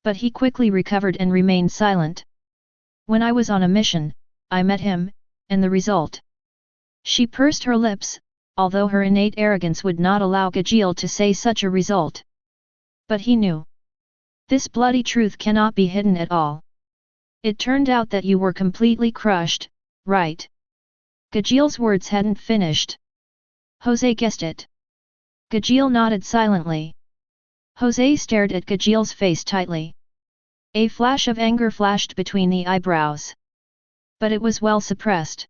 But he quickly recovered and remained silent. When I was on a mission, I met him, and the result. She pursed her lips, although her innate arrogance would not allow Gajeel to say such a result. But he knew. This bloody truth cannot be hidden at all. It turned out that you were completely crushed, right? Gajil's words hadn't finished. Jose guessed it. Gajil nodded silently. Jose stared at Gajil's face tightly. A flash of anger flashed between the eyebrows. But it was well suppressed.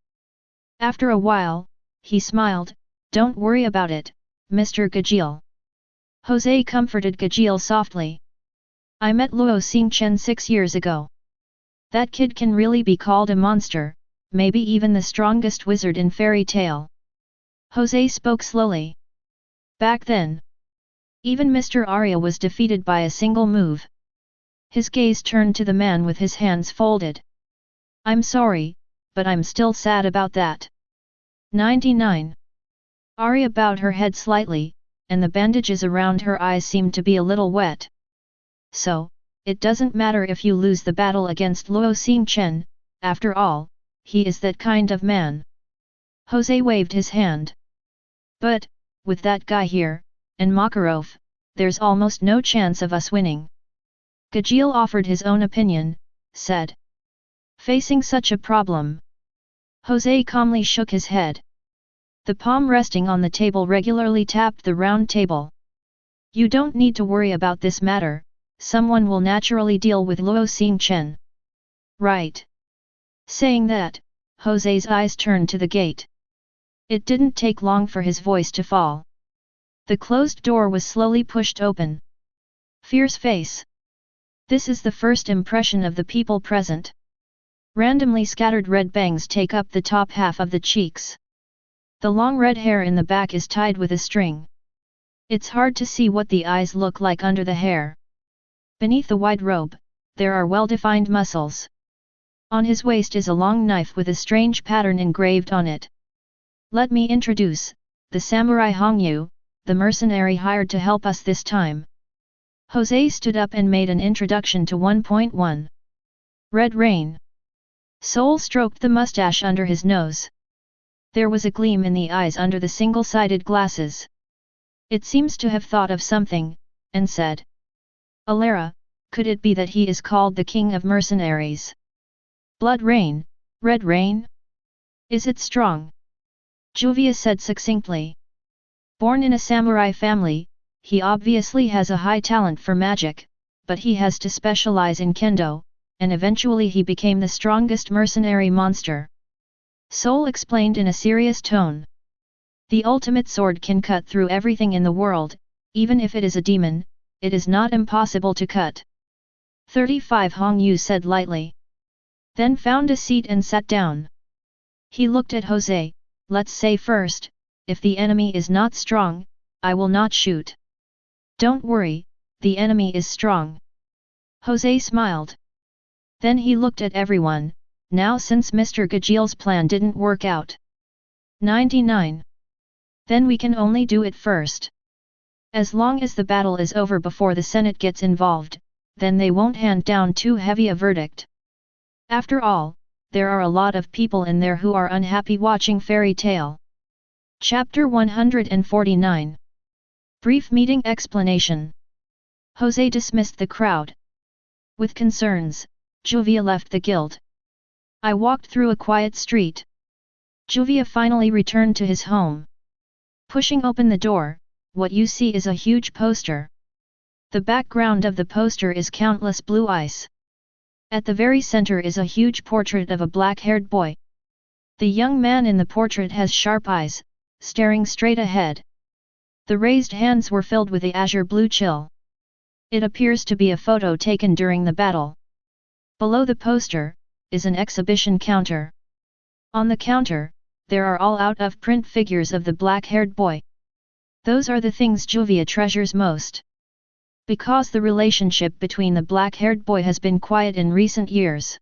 After a while, he smiled, "Don't worry about it, Mr. Gajil." Jose comforted Gajil softly. "I met Luo Xingchen 6 years ago. That kid can really be called a monster, maybe even the strongest wizard in fairy tale." Jose spoke slowly. "Back then, even Mr. Arya was defeated by a single move." His gaze turned to the man with his hands folded. "I'm sorry, but I'm still sad about that." 99. Arya bowed her head slightly, and the bandages around her eyes seemed to be a little wet. "So, it doesn't matter if you lose the battle against Luo Xingchen, after all, he is that kind of man." Jose waved his hand. "But, with that guy here, and Makarov, there's almost no chance of us winning." Gajil offered his own opinion, said. "Facing such a problem?" Jose calmly shook his head. The palm resting on the table regularly tapped the round table. "You don't need to worry about this matter, someone will naturally deal with Luo Xingchen." "Right." Saying that, Jose's eyes turned to the gate. It didn't take long for his voice to fall. The closed door was slowly pushed open. Fierce face. This is the first impression of the people present. Randomly scattered red bangs take up the top half of the cheeks. The long red hair in the back is tied with a string. It's hard to see what the eyes look like under the hair. Beneath the wide robe, there are well-defined muscles. On his waist is a long knife with a strange pattern engraved on it. "Let me introduce, the samurai Hongyu, the mercenary hired to help us this time." Jose stood up and made an introduction to 1.1. Red Rain. Soul stroked the mustache under his nose. There was a gleam in the eyes under the single-sided glasses. It seems to have thought of something, and said. "Alara, could it be that he is called the King of Mercenaries? Blood Rain, Red Rain? Is it strong?" Juvia said succinctly. "Born in a samurai family, he obviously has a high talent for magic, but he has to specialize in kendo, and eventually he became the strongest mercenary monster." Soul explained in a serious tone. "The ultimate sword can cut through everything in the world, even if it is a demon, it is not impossible to cut." 35 Hongyu said lightly. Then found a seat and sat down. He looked at Jose. "Let's say first, if the enemy is not strong, I will not shoot." "Don't worry, the enemy is strong." Jose smiled. Then he looked at everyone, "Now since Mr. Gajil's plan didn't work out." 99. Then we can only do it first. As long as the battle is over before the Senate gets involved, then they won't hand down too heavy a verdict. After all, there are a lot of people in there who are unhappy watching fairy tale. Chapter 149. Brief meeting explanation. Jose dismissed the crowd. With concerns, Juvia left the guild. I walked through a quiet street. Juvia finally returned to his home. Pushing open the door, what you see is a huge poster. The background of the poster is countless blue eyes. At the very center is a huge portrait of a black-haired boy. The young man in the portrait has sharp eyes, staring straight ahead. The raised hands were filled with the azure blue chill. It appears to be a photo taken during the battle. Below the poster is an exhibition counter. On the counter, there are all out-of-print figures of the black-haired boy. Those are the things Juvia treasures most. Because the relationship between the black-haired boy has been quiet in recent years.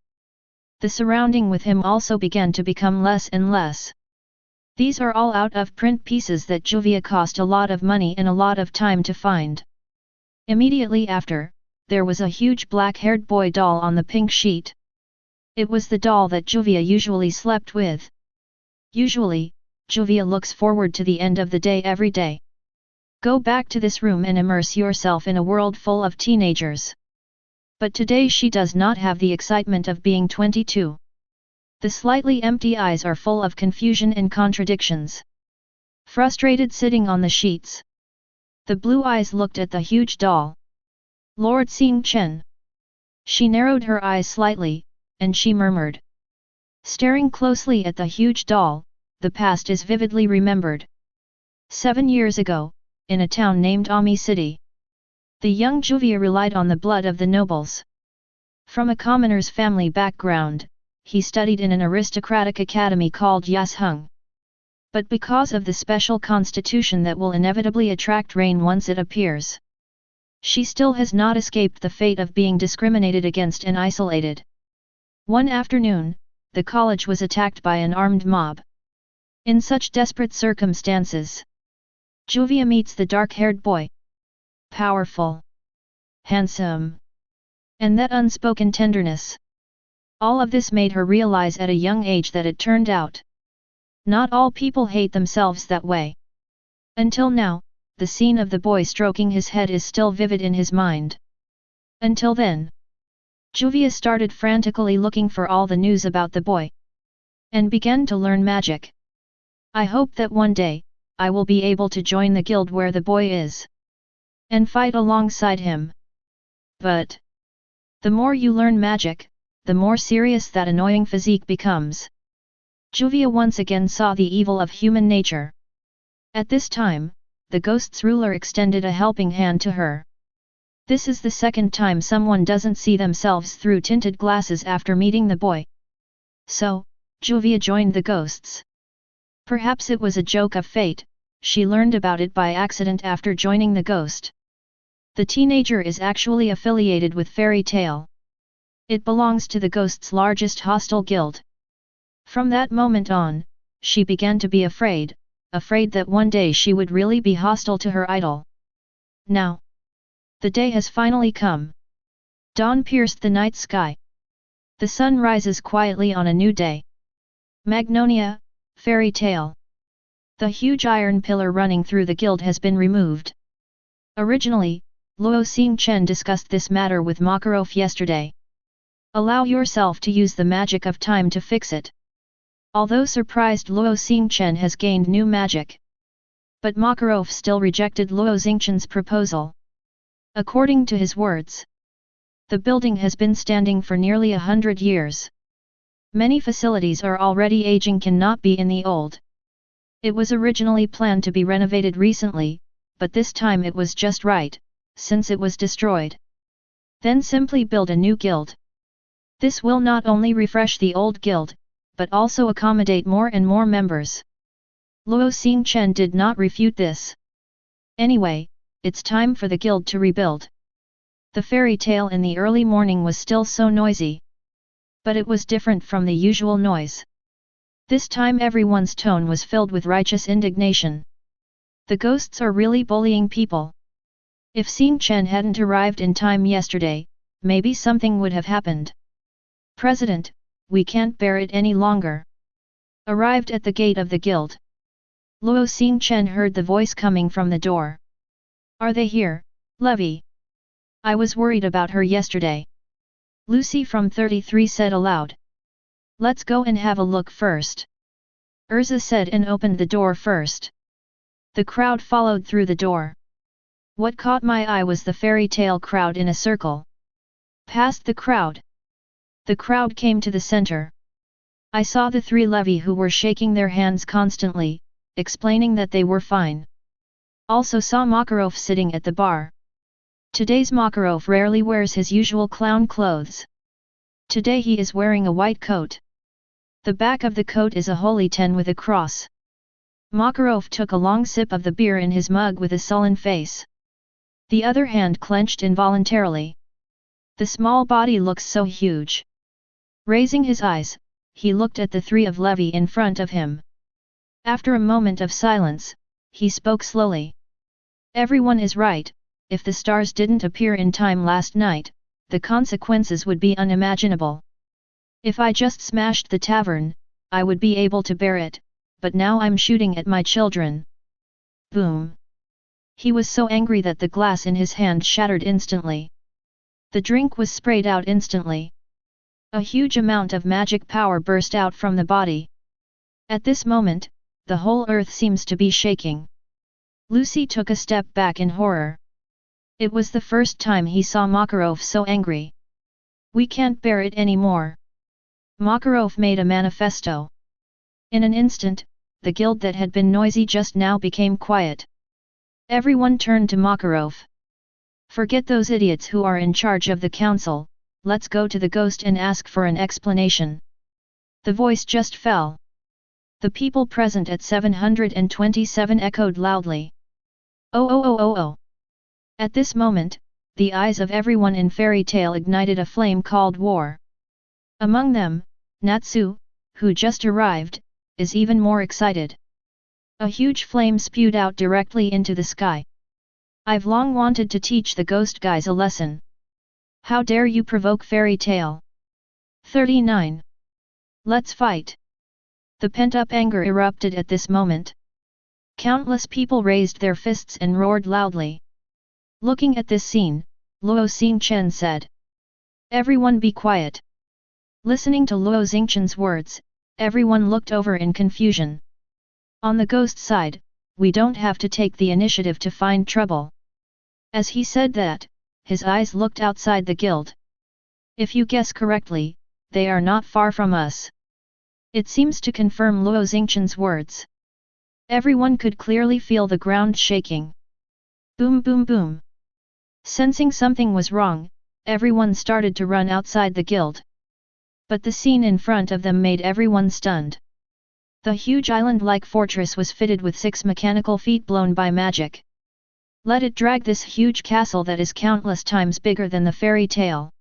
The surrounding with him also began to become less and less. These are all out-of-print pieces that Juvia cost a lot of money and a lot of time to find. Immediately after, there was a huge black-haired boy doll on the pink sheet. It was the doll that Juvia usually slept with. Usually, Juvia looks forward to the end of the day every day. Go back to this room and immerse yourself in a world full of teenagers. But today she does not have the excitement of being 22. The slightly empty eyes are full of confusion and contradictions. Frustrated sitting on the sheets. The blue eyes looked at the huge doll. Lord Xingchen. She narrowed her eyes slightly, and she murmured. Staring closely at the huge doll, the past is vividly remembered. 7 years ago, in a town named Ami City, the young Juvia relied on the blood of the nobles. From a commoner's family background, he studied in an aristocratic academy called Yasheng. But because of the special constitution that will inevitably attract rain once it appears, she still has not escaped the fate of being discriminated against and isolated. One afternoon, the college was attacked by an armed mob. In such desperate circumstances, Juvia meets the dark-haired boy. Powerful, handsome, and that unspoken tenderness. All of this made her realize at a young age that it turned out, not all people hate themselves that way. Until now, the scene of the boy stroking his head is still vivid in his mind. Until then, Juvia started frantically looking for all the news about the boy, and began to learn magic. I hope that one day, I will be able to join the guild where the boy is, and fight alongside him. But the more you learn magic, the more serious that annoying physique becomes. Juvia once again saw the evil of human nature. At this time, the ghost's ruler extended a helping hand to her. This is the second time someone doesn't see themselves through tinted glasses after meeting the boy. So, Juvia joined the ghosts. Perhaps it was a joke of fate, she learned about it by accident after joining the ghost. The teenager is actually affiliated with Fairy Tale. It belongs to the ghost's largest hostile guild. From that moment on, she began to be afraid that one day she would really be hostile to her idol. Now, the day has finally come. Dawn pierced the night sky. The sun rises quietly on a new day. Magnolia, Fairy Tale. The huge iron pillar running through the guild has been removed. Originally, Luo Xingchen discussed this matter with Makarov yesterday. Allow yourself to use the magic of time to fix it. Although surprised, Luo Xingchen has gained new magic. But Makarov still rejected Luo Xingchen's proposal. According to his words, the building has been standing for nearly 100 years. Many facilities are already aging, cannot be in the old. It was originally planned to be renovated recently, but this time it was just right, since it was destroyed. Then simply build a new guild. This will not only refresh the old guild, but also accommodate more and more members. Luo Xingchen did not refute this. Anyway, it's time for the guild to rebuild. The fairy tale in the early morning was still so noisy. But it was different from the usual noise. This time everyone's tone was filled with righteous indignation. The ghosts are really bullying people. If Xingchen hadn't arrived in time yesterday, maybe something would have happened. President, we can't bear it any longer. Arrived at the gate of the guild, Luo Xingchen heard the voice coming from the door. Are they here, Levy? I was worried about her yesterday. Lucy from 33 said aloud. Let's go and have a look first. Urza said and opened the door first. The crowd followed through the door. What caught my eye was the fairy tale crowd in a circle. Past the crowd. The crowd came to the center. I saw the 3 Levy who were shaking their hands constantly, explaining that they were fine. Also saw Makarov sitting at the bar. Today's Makarov rarely wears his usual clown clothes. Today he is wearing a white coat. The back of the coat is a holy 10 with a cross. Makarov took a long sip of the beer in his mug with a sullen face. The other hand clenched involuntarily. The small body looks so huge. Raising his eyes, he looked at the 3 of Levy in front of him. After a moment of silence, he spoke slowly. Everyone is right, if the stars didn't appear in time last night, the consequences would be unimaginable. If I just smashed the tavern, I would be able to bear it, but now I'm shooting at my children. Boom! He was so angry that the glass in his hand shattered instantly. The drink was sprayed out instantly. A huge amount of magic power burst out from the body. At this moment, the whole earth seems to be shaking. Lucy took a step back in horror. It was the first time he saw Makarov so angry. "We can't bear it anymore." Makarov made a manifesto. In an instant, the guild that had been noisy just now became quiet. Everyone turned to Makarov. "Forget those idiots who are in charge of the council, let's go to the ghost and ask for an explanation." The voice just fell. The people present at 727 echoed loudly. "Oh oh oh oh oh." At this moment, the eyes of everyone in Fairy Tale ignited a flame called war. Among them, Natsu, who just arrived, is even more excited. A huge flame spewed out directly into the sky. "I've long wanted to teach the ghost guys a lesson. How dare you provoke Fairy Tale?" 39. Let's fight. The pent-up anger erupted at this moment. Countless people raised their fists and roared loudly. Looking at this scene, Luo Xingchen said, "Everyone be quiet." Listening to Luo Xingchen's words, everyone looked over in confusion. On the ghost side, we don't have to take the initiative to find trouble. As he said that, his eyes looked outside the guild. If you guess correctly, they are not far from us. It seems to confirm Luo Xingchen's words. Everyone could clearly feel the ground shaking. Boom boom boom. Sensing something was wrong, everyone started to run outside the guild. But the scene in front of them made everyone stunned. The huge island-like fortress was fitted with 6 mechanical feet blown by magic. Let it drag this huge castle that is countless times bigger than the fairy tale.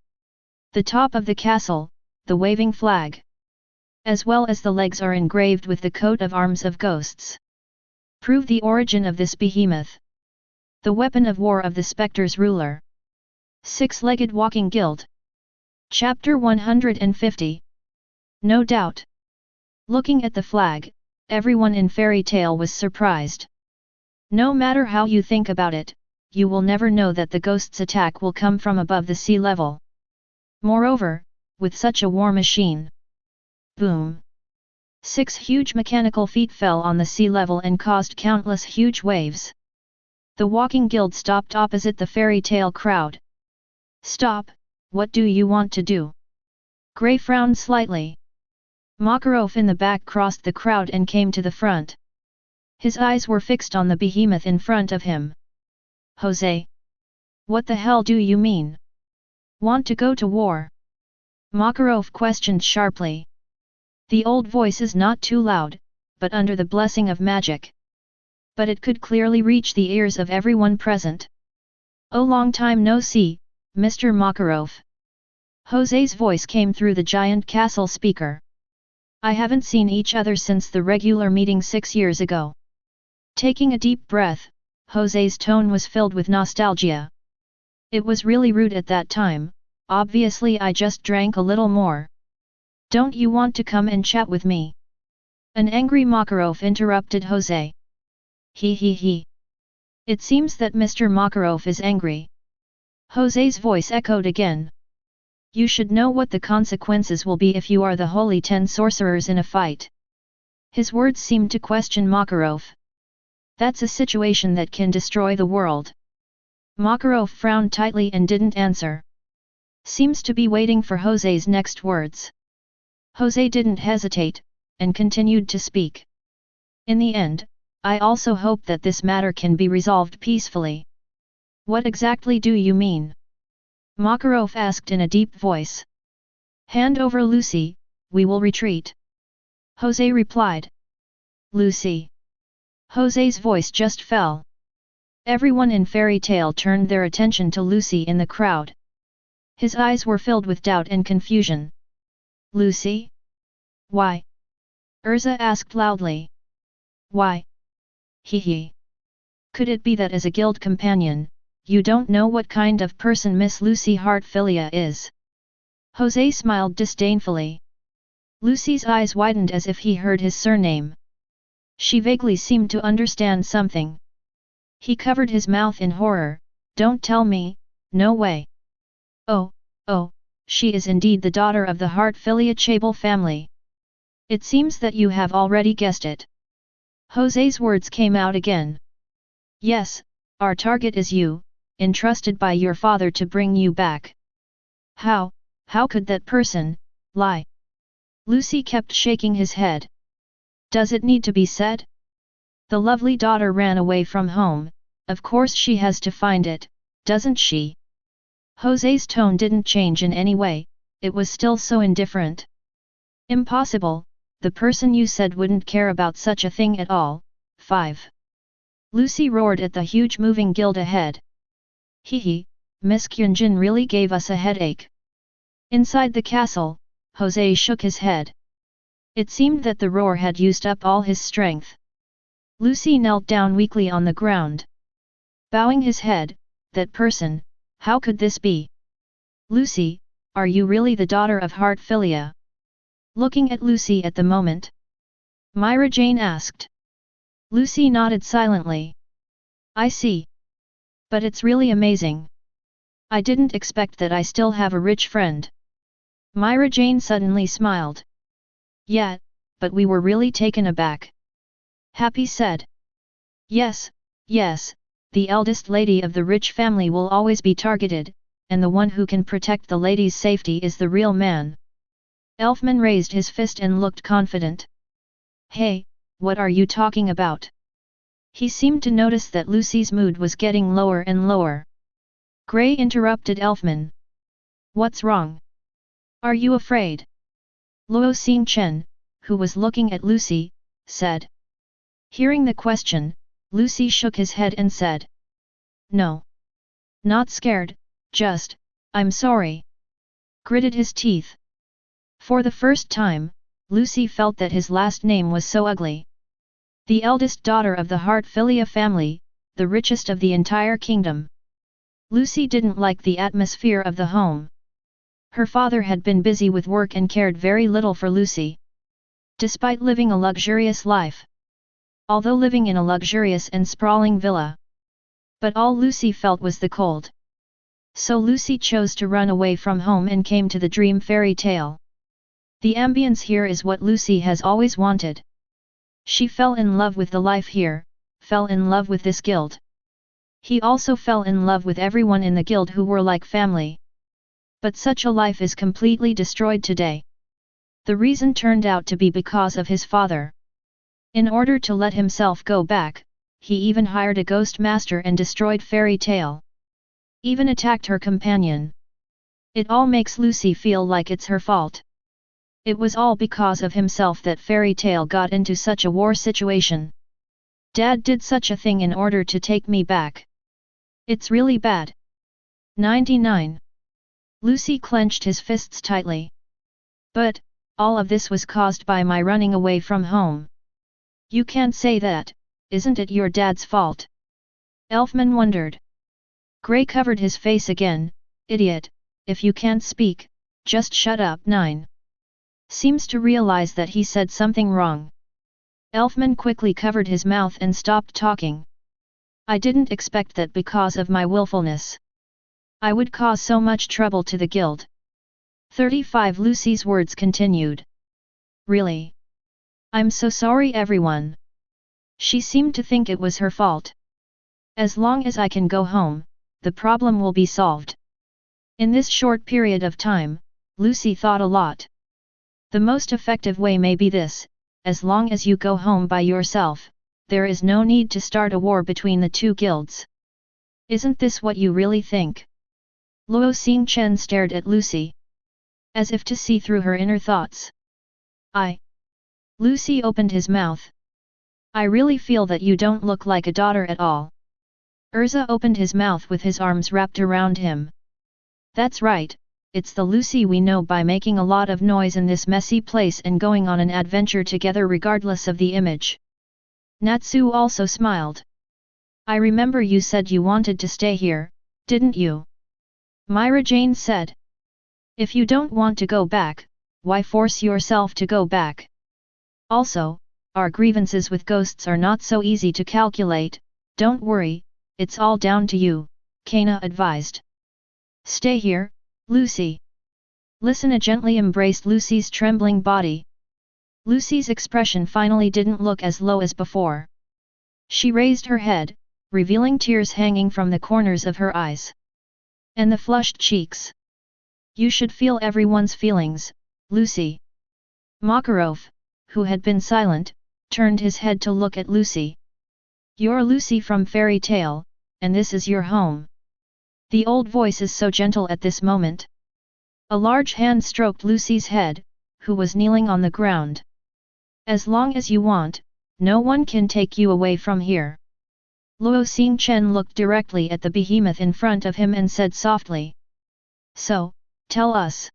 The top of the castle, the waving flag, as well as the legs are engraved with the coat of arms of ghosts. Prove the origin of this behemoth. The weapon of war of the spectre's ruler. 6-legged walking guild. Chapter 150. No doubt. Looking at the flag, everyone in Fairy Tale was surprised. No matter how you think about it, you will never know that the ghost's attack will come from above the sea level. Moreover, with such a war machine. Boom! 6 huge mechanical feet fell on the sea level and caused countless huge waves. The walking guild stopped opposite the Fairy Tale crowd. "Stop, what do you want to do?" Grey frowned slightly. Makarov in the back crossed the crowd and came to the front. His eyes were fixed on the behemoth in front of him. "Jose? What the hell do you mean? Want to go to war?" Makarov questioned sharply. The old voice is not too loud, but under the blessing of magic. But it could clearly reach the ears of everyone present. "Oh, long time no see, Mr. Makarov." Jose's voice came through the giant castle speaker. "I haven't seen each other since the regular meeting 6 years ago." Taking a deep breath, Jose's tone was filled with nostalgia. "It was really rude at that time, obviously I just drank a little more. Don't you want to come and chat with me?" An angry Makarov interrupted Jose. He. It seems that Mr. Makarov is angry." Jose's voice echoed again. "You should know what the consequences will be if you are the holy 10 sorcerers in a fight." His words seemed to question Makarov. "That's a situation that can destroy the world." Makarov frowned tightly and didn't answer. Seems to be waiting for Jose's next words. Jose didn't hesitate, and continued to speak. "In the end, I also hope that this matter can be resolved peacefully." "What exactly do you mean?" Makarov asked in a deep voice. "Hand over Lucy, we will retreat." Jose replied. "Lucy?" Jose's voice just fell. Everyone in Fairy Tale turned their attention to Lucy in the crowd. His eyes were filled with doubt and confusion. "Lucy? Why?" Urza asked loudly. "Why? He. Could it be that as a guild companion, you don't know what kind of person Miss Lucy Hartfilia is?" Jose smiled disdainfully. Lucy's eyes widened as if he heard his surname. She vaguely seemed to understand something. He covered his mouth in horror. "Don't tell me, no way. Oh, oh, she is indeed the daughter of the Hartfilia family. It seems that you have already guessed it. Jose's words came out again. Yes, our target is you, entrusted by your father to bring you back. How could that person lie? Lucy kept shaking his head. Does it need to be said? The lovely daughter ran away from home, of course she has to find it, doesn't she? Jose's tone didn't change in any way, it was still so indifferent. Impossible, the person you said wouldn't care about such a thing at all. 5. Lucy roared at the huge moving guild ahead. Hee, Miss Xingchen really gave us a headache. Inside the castle, Jose shook his head. It seemed that the roar had used up all his strength. Lucy knelt down weakly on the ground. Bowing his head, that person, how could this be? Lucy, are you really the daughter of Hartfilia? Looking at Lucy at the moment, Myra Jane asked. Lucy nodded silently. I see. But it's really amazing. I didn't expect that I still have a rich friend. Myra Jane suddenly smiled. Yeah, but we were really taken aback. Happy said. Yes, the eldest lady of the rich family will always be targeted, and the one who can protect the lady's safety is the real man. Elfman raised his fist and looked confident. Hey, what are you talking about? He seemed to notice that Lucy's mood was getting lower and lower. Gray interrupted Elfman. What's wrong? Are you afraid? Luo Xingchen, who was looking at Lucy, said. Hearing the question, Lucy shook his head and said. No. Not scared, just, I'm sorry. Gritted his teeth. For the first time, Lucy felt that his last name was so ugly. The eldest daughter of the Hartfilia family, the richest of the entire kingdom. Lucy didn't like the atmosphere of the home. Her father had been busy with work and cared very little for Lucy. Despite living a luxurious life. Although living in a luxurious and sprawling villa. But all Lucy felt was the cold. So Lucy chose to run away from home and came to the dream fairy tale. The ambience here is what Lucy has always wanted. She fell in love with the life here, fell in love with this guild. He also fell in love with everyone in the guild who were like family. But such a life is completely destroyed today. The reason turned out to be because of his father. In order to let himself go back, he even hired a ghost master and destroyed Fairy Tale. Even attacked her companion. It all makes Lucy feel like it's her fault. It was all because of himself that Fairy Tale got into such a war situation. Dad did such a thing in order to take me back. It's really bad. 99. Lucy clenched his fists tightly. But, all of this was caused by my running away from home. You can't say that, isn't it your dad's fault? Elfman wondered. Gray covered his face again. Idiot, if you can't speak, just shut up. 9. Seems to realize that he said something wrong. Elfman quickly covered his mouth and stopped talking. I didn't expect that because of my willfulness. I would cause so much trouble to the guild. 35. Lucy's words continued. Really? I'm so sorry everyone. She seemed to think it was her fault. As long as I can go home, the problem will be solved. In this short period of time, Lucy thought a lot. The most effective way may be this, as long as you go home by yourself, there is no need to start a war between the two guilds. Isn't this what you really think? Luo Xingchen stared at Lucy. As if to see through her inner thoughts. Lucy opened his mouth. I really feel that you don't look like a daughter at all. Urza opened his mouth with his arms wrapped around him. That's right, it's the Lucy we know by making a lot of noise in this messy place and going on an adventure together regardless of the image. Natsu also smiled. I remember you said you wanted to stay here, didn't you? Myra Jane said. If you don't want to go back, why force yourself to go back? Also, our grievances with ghosts are not so easy to calculate, don't worry, it's all down to you, Kana advised. Stay here, Lucy! Listen gently embraced Lucy's trembling body. Lucy's expression finally didn't look as low as before. She raised her head, revealing tears hanging from the corners of her eyes. And the flushed cheeks. You should feel everyone's feelings, Lucy. Makarov, who had been silent, turned his head to look at Lucy. You're Lucy from Fairy Tale, and this is your home. The old voice is so gentle at this moment. A large hand stroked Lucy's head, who was kneeling on the ground. As long as you want, no one can take you away from here. Luo Xingchen looked directly at the behemoth in front of him and said softly. So, tell us.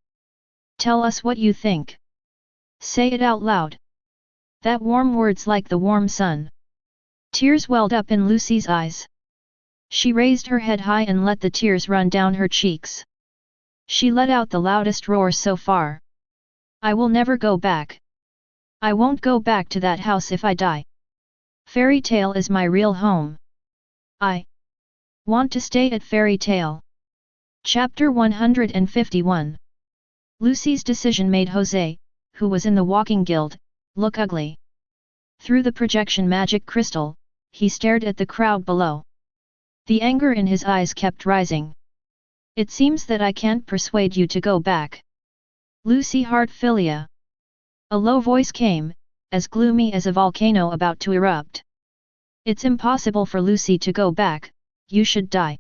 Tell us what you think. Say it out loud. That warm words like the warm sun. Tears welled up in Lucy's eyes. She raised her head high and let the tears run down her cheeks. She let out the loudest roar so far. I will never go back. I won't go back to that house if I die. Fairy Tale is my real home. I want to stay at Fairy Tale. Chapter 151. Lucy's decision made Jose, who was in the walking guild, look ugly. Through the projection magic crystal, he stared at the crowd below. The anger in his eyes kept rising. It seems that I can't persuade you to go back. Lucy Heartfilia. A low voice came, as gloomy as a volcano about to erupt. It's impossible for Lucy to go back, you should die.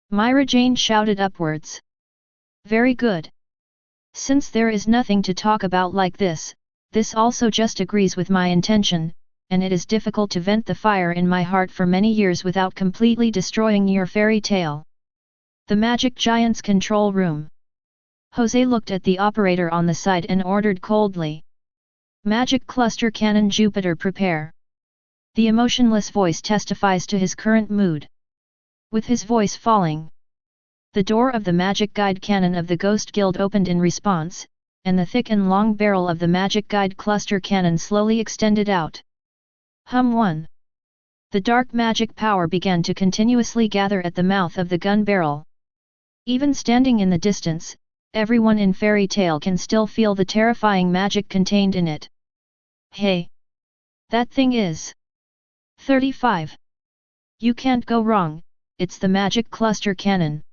Myra Jane shouted upwards. Very good. Since there is nothing to talk about like this also just agrees with my intention, and it is difficult to vent the fire in my heart for many years without completely destroying your fairy tale. The magic giant's control room. Jose looked at the operator on the side and ordered coldly. Magic cluster cannon Jupiter prepare. The emotionless voice testifies to his current mood. With his voice falling, the door of the magic guide cannon of the Ghost Guild opened in response, and the thick and long barrel of the magic guide cluster cannon slowly extended out. Hum 1. The dark magic power began to continuously gather at the mouth of the gun barrel. Even standing in the distance, everyone in Fairy Tale can still feel the terrifying magic contained in it. Hey! That thing is 35. You can't go wrong, it's the magic cluster cannon.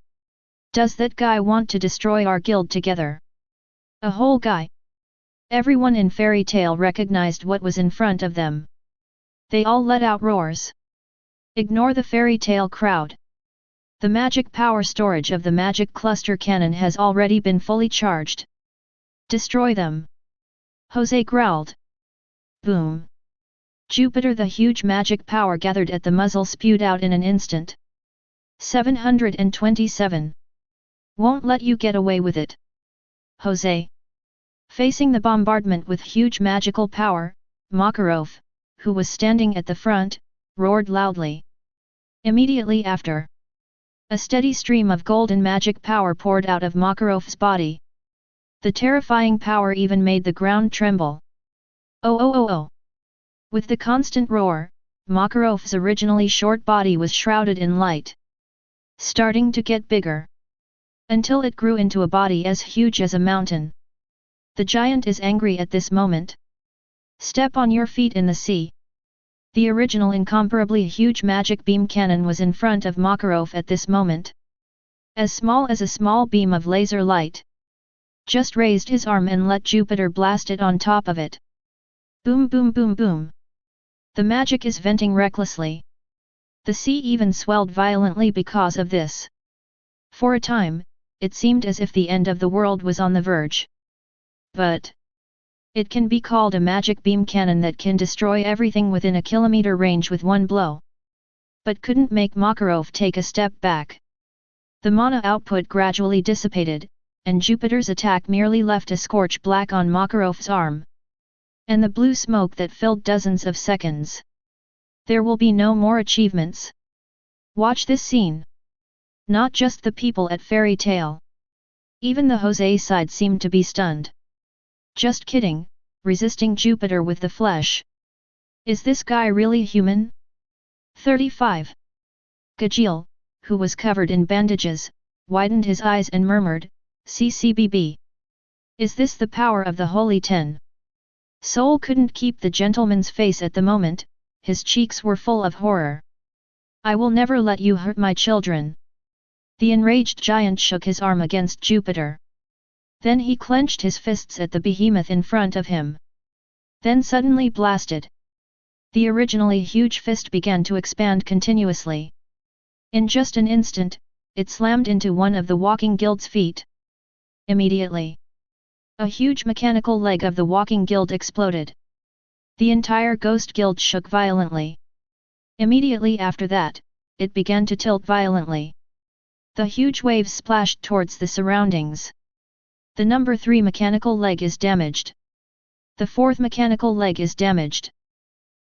Does that guy want to destroy our guild together? A whole guy? Everyone in Fairy Tale recognized what was in front of them. They all let out roars. Ignore the Fairy Tale crowd. The magic power storage of the magic cluster cannon has already been fully charged. Destroy them. Jose growled. Boom. Jupiter, the huge magic power gathered at the muzzle, spewed out in an instant. 727. Won't let you get away with it. Jose. Facing the bombardment with huge magical power, Makarov, who was standing at the front, roared loudly. Immediately after, a steady stream of golden magic power poured out of Makarov's body. The terrifying power even made the ground tremble. Oh oh oh oh! With the constant roar, Makarov's originally short body was shrouded in light, starting to get bigger, until it grew into a body as huge as a mountain. The giant is angry at this moment. Step on your feet in the sea. The original incomparably huge magic beam cannon was in front of Makarov at this moment. As small as a small beam of laser light. Just raised his arm and let Jupiter blast it on top of it. Boom boom boom boom. The magic is venting recklessly. The sea even swelled violently because of this. For a time, it seemed as if the end of the world was on the verge. But it can be called a magic beam cannon that can destroy everything within a kilometer range with one blow. But couldn't make Makarov take a step back. The mana output gradually dissipated, and Jupiter's attack merely left a scorch black on Makarov's arm. And the blue smoke that filled dozens of seconds. There will be no more achievements. Watch this scene. Not just the people at Fairy Tale. Even the Jose side seemed to be stunned. Just kidding, resisting Jupiter with the flesh. Is this guy really human? 35. Gajil, who was covered in bandages, widened his eyes and murmured, CCBB. Is this the power of the Holy Ten? Soul couldn't keep the gentleman's face at the moment, his cheeks were full of horror. I will never let you hurt my children. The enraged giant shook his arm against Jupiter. Then he clenched his fists at the behemoth in front of him. Then suddenly blasted. The originally huge fist began to expand continuously. In just an instant, it slammed into one of the walking guild's feet. Immediately, a huge mechanical leg of the walking guild exploded. The entire ghost guild shook violently. Immediately after that, it began to tilt violently. The huge waves splashed towards the surroundings. The number 3 mechanical leg is damaged. The 4th mechanical leg is damaged.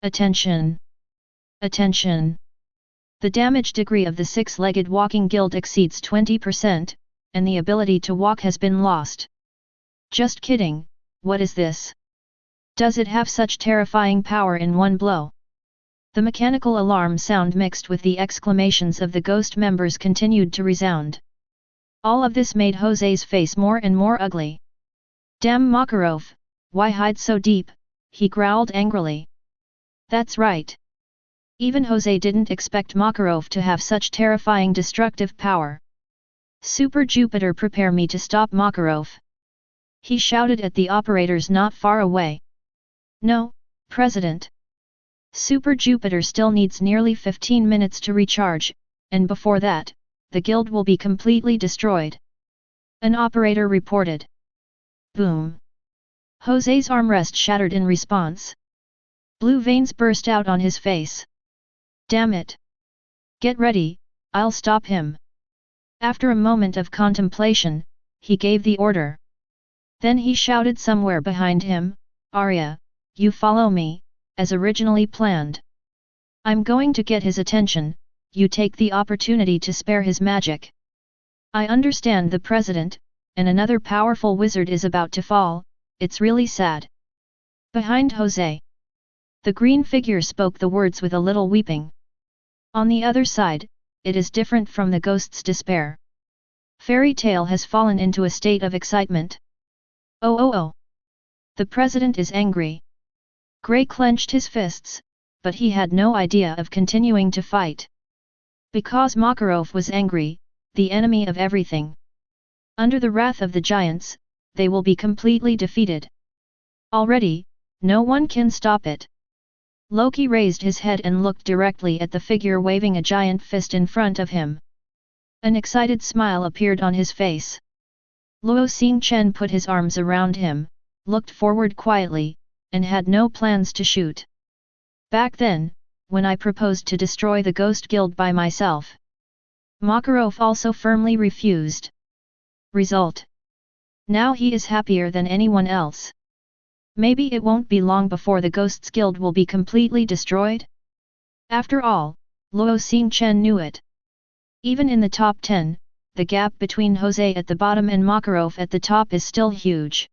Attention! Attention! The damage degree of the 6-legged walking guild exceeds 20%, and the ability to walk has been lost. Just kidding, what is this? Does it have such terrifying power in one blow? The mechanical alarm sound mixed with the exclamations of the ghost members continued to resound. All of this made Jose's face more and more ugly. Damn Makarov, why hide so deep? He growled angrily. That's right. Even Jose didn't expect Makarov to have such terrifying destructive power. Super Jupiter, prepare me to stop Makarov. He shouted at the operators not far away. No, President. Super Jupiter still needs nearly 15 minutes to recharge, and before that, the guild will be completely destroyed. An operator reported. Boom. Jose's armrest shattered in response. Blue veins burst out on his face. Damn it. Get ready, I'll stop him. After a moment of contemplation, he gave the order. Then he shouted somewhere behind him, Arya, you follow me, as originally planned. I'm going to get his attention, you take the opportunity to spare his magic. I understand the president, and another powerful wizard is about to fall, it's really sad. Behind Jose. The green figure spoke the words with a little weeping. On the other side, it is different from the ghost's despair. Fairy Tale has fallen into a state of excitement. Oh. The president is angry. Gray clenched his fists, but he had no idea of continuing to fight. Because Makarov was angry, the enemy of everything. Under the wrath of the giants, they will be completely defeated. Already, no one can stop it. Loki raised his head and looked directly at the figure waving a giant fist in front of him. An excited smile appeared on his face. Luo Xingchen put his arms around him, looked forward quietly, and had no plans to shoot. Back then, when I proposed to destroy the Ghost Guild by myself, Makarov also firmly refused. Result. Now he is happier than anyone else. Maybe it won't be long before the Ghosts Guild will be completely destroyed? After all, Luo Xingchen knew it. Even in the top 10, the gap between Jose at the bottom and Makarov at the top is still huge.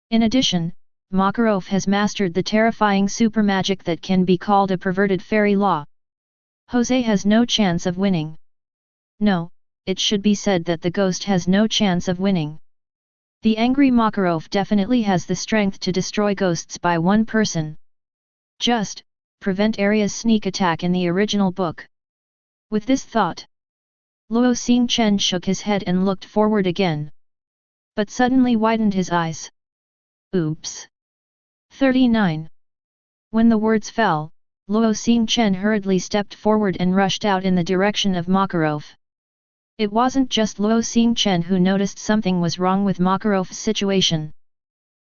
In addition, Makarov has mastered the terrifying super magic that can be called a perverted fairy law. Jose has no chance of winning. No, it should be said that the ghost has no chance of winning. The angry Makarov definitely has the strength to destroy ghosts by one person. Just, prevent Arya's sneak attack in the original book. With this thought, Luo Xingchen shook his head and looked forward again. But suddenly widened his eyes. Oops. 39. When the words fell, Luo Xingchen hurriedly stepped forward and rushed out in the direction of Makarov. It wasn't just Luo Xingchen who noticed something was wrong with Makarov's situation.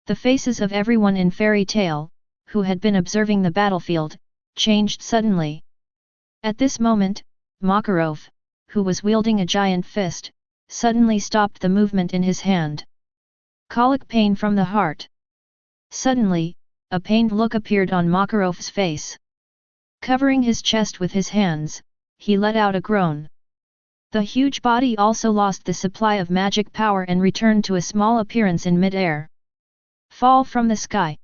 The faces of everyone in Fairy Tale, who had been observing the battlefield, changed suddenly. At this moment, Makarov, who was wielding a giant fist, suddenly stopped the movement in his hand. Colic pain from the heart. Suddenly, a pained look appeared on Makarov's face. Covering his chest with his hands, he let out a groan. The huge body also lost the supply of magic power and returned to a small appearance in mid-air. Fall from the sky.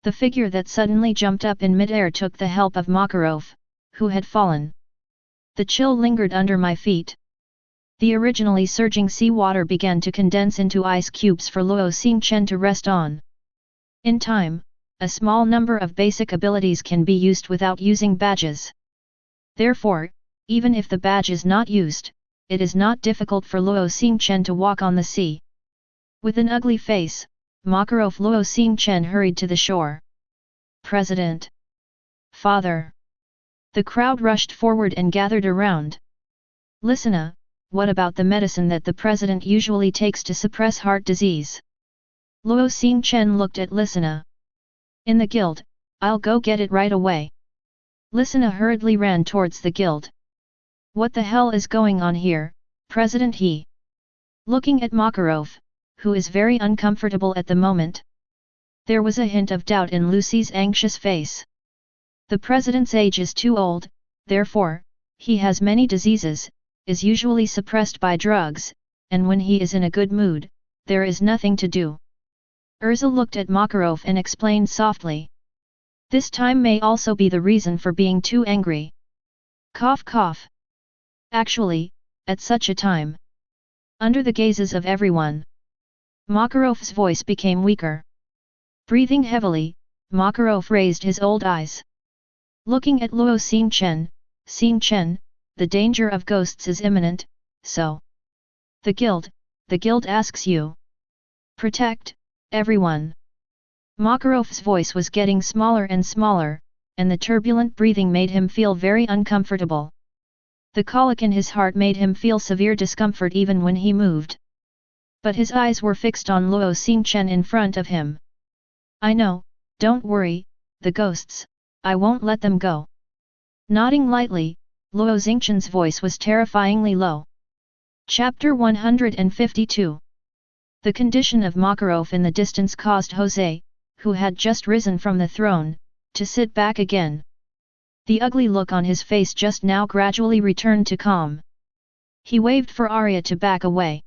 The figure that suddenly jumped up in mid-air took the help of Makarov, who had fallen. The chill lingered under my feet. The originally surging seawater began to condense into ice cubes for Luo Xingchen to rest on. In time, a small number of basic abilities can be used without using badges. Therefore, even if the badge is not used, it is not difficult for Luo Xingchen to walk on the sea. With an ugly face, Makarov Luo Xingchen hurried to the shore. President! Father! The crowd rushed forward and gathered around. Listen, what about the medicine that the president usually takes to suppress heart disease? Luo Xingchen looked at Lisana. In the guild, I'll go get it right away. Lisana hurriedly ran towards the guild. What the hell is going on here, President he? Looking at Makarov, who is very uncomfortable at the moment. There was a hint of doubt in Lucy's anxious face. The president's age is too old, therefore, he has many diseases, is usually suppressed by drugs, and when he is in a good mood, there is nothing to do. Urza looked at Makarov and explained softly. This time may also be the reason for being too angry. Cough cough. Actually, at such a time, under the gazes of everyone, Makarov's voice became weaker. Breathing heavily, Makarov raised his old eyes. Looking at Luo Xingchen, Xingchen, the danger of ghosts is imminent, so. The guild asks you. Protect, everyone. Makarov's voice was getting smaller and smaller, and the turbulent breathing made him feel very uncomfortable. The colic in his heart made him feel severe discomfort even when he moved. But his eyes were fixed on Luo Xingchen in front of him. I know, don't worry, the ghosts, I won't let them go. Nodding lightly, Luo Xingchen's voice was terrifyingly low. Chapter 152. The condition of Makarov in the distance caused Jose, who had just risen from the throne, to sit back again. The ugly look on his face just now gradually returned to calm. He waved for Arya to back away.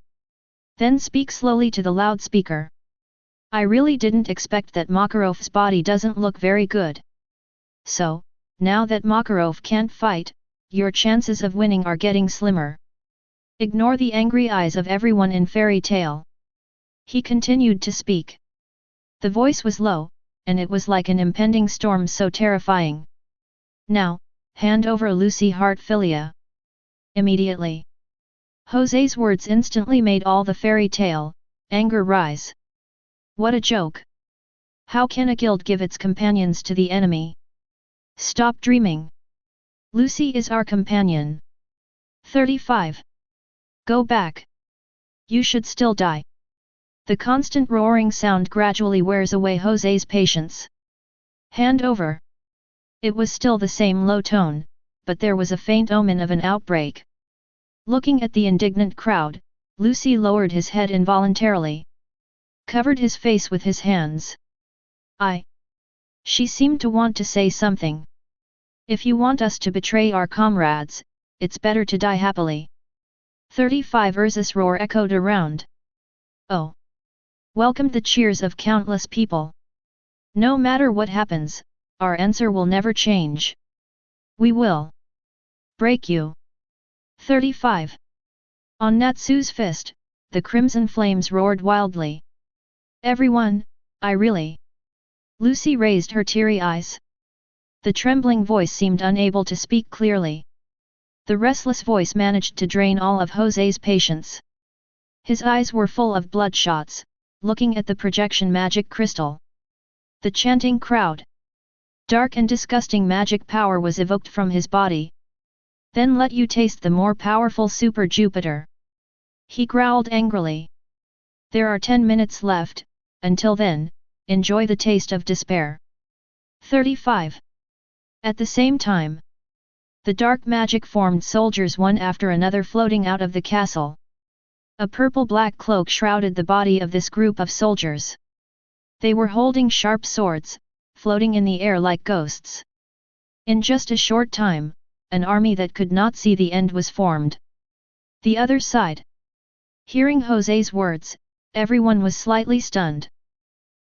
Then speak slowly to the loudspeaker. I really didn't expect that Makarov's body doesn't look very good. So, now that Makarov can't fight, your chances of winning are getting slimmer. Ignore the angry eyes of everyone in fairy tale. He continued to speak. The voice was low, and it was like an impending storm so terrifying. Now, hand over Lucy Hartfilia. Immediately. Jose's words instantly made all the fairy tale, anger rise. What a joke! How can a guild give its companions to the enemy? Stop dreaming! Lucy is our companion. 35. Go back. You should still die. The constant roaring sound gradually wears away Jose's patience. Hand over. It was still the same low tone, but there was a faint omen of an outbreak. Looking at the indignant crowd, Lucy lowered his head involuntarily. Covered his face with his hands. She seemed to want to say something. If you want us to betray our comrades, it's better to die happily. 35 Urza's roar echoed around. Oh! Welcomed the cheers of countless people. No matter what happens, our answer will never change. We will break you. 35. On Natsu's fist, the crimson flames roared wildly. Everyone, I really. Lucy raised her teary eyes. The trembling voice seemed unable to speak clearly. The restless voice managed to drain all of Jose's patience. His eyes were full of bloodshots, looking at the projection magic crystal. The chanting crowd. Dark and disgusting magic power was evoked from his body. Then let you taste the more powerful Super Jupiter. He growled angrily. There are 10 minutes left, until then, enjoy the taste of despair. 35. At the same time, the dark magic formed soldiers one after another floating out of the castle. A purple-black cloak shrouded the body of this group of soldiers. They were holding sharp swords, floating in the air like ghosts. In just a short time, an army that could not see the end was formed. The other side. Hearing Jose's words, everyone was slightly stunned.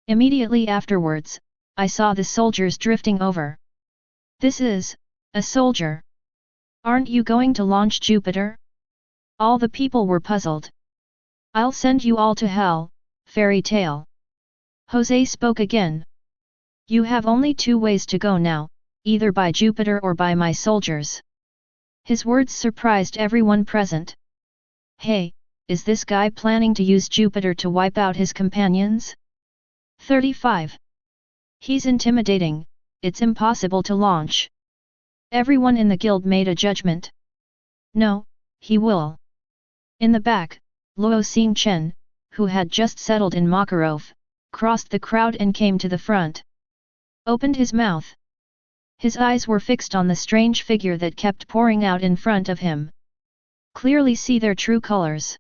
Immediately afterwards, I saw the soldiers drifting over. This is a soldier. Aren't you going to launch Jupiter? All the people were puzzled. I'll send you all to hell, fairy tale. Jose spoke again. You have only 2 ways to go now, either by Jupiter or by my soldiers. His words surprised everyone present. Hey, is this guy planning to use Jupiter to wipe out his companions? 35. He's intimidating, it's impossible to launch. Everyone in the guild made a judgment. No, he will. In the back, Luo Xingchen, who had just settled in Makarov, crossed the crowd and came to the front. Opened his mouth. His eyes were fixed on the strange figure that kept pouring out in front of him. Clearly see their true colors.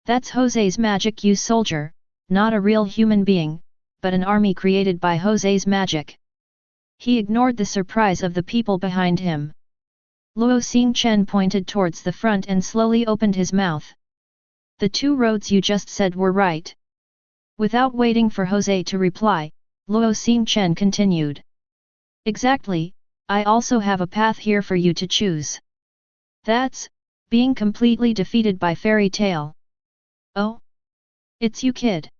That's Jose's magic use soldier, not a real human being, but an army created by Jose's magic. He ignored the surprise of the people behind him. Luo Xingchen pointed towards the front and slowly opened his mouth. The 2 roads you just said were right. Without waiting for Jose to reply, Luo Xingchen continued. Exactly, I also have a path here for you to choose. That's, being completely defeated by fairy tale. Oh? It's you, kid.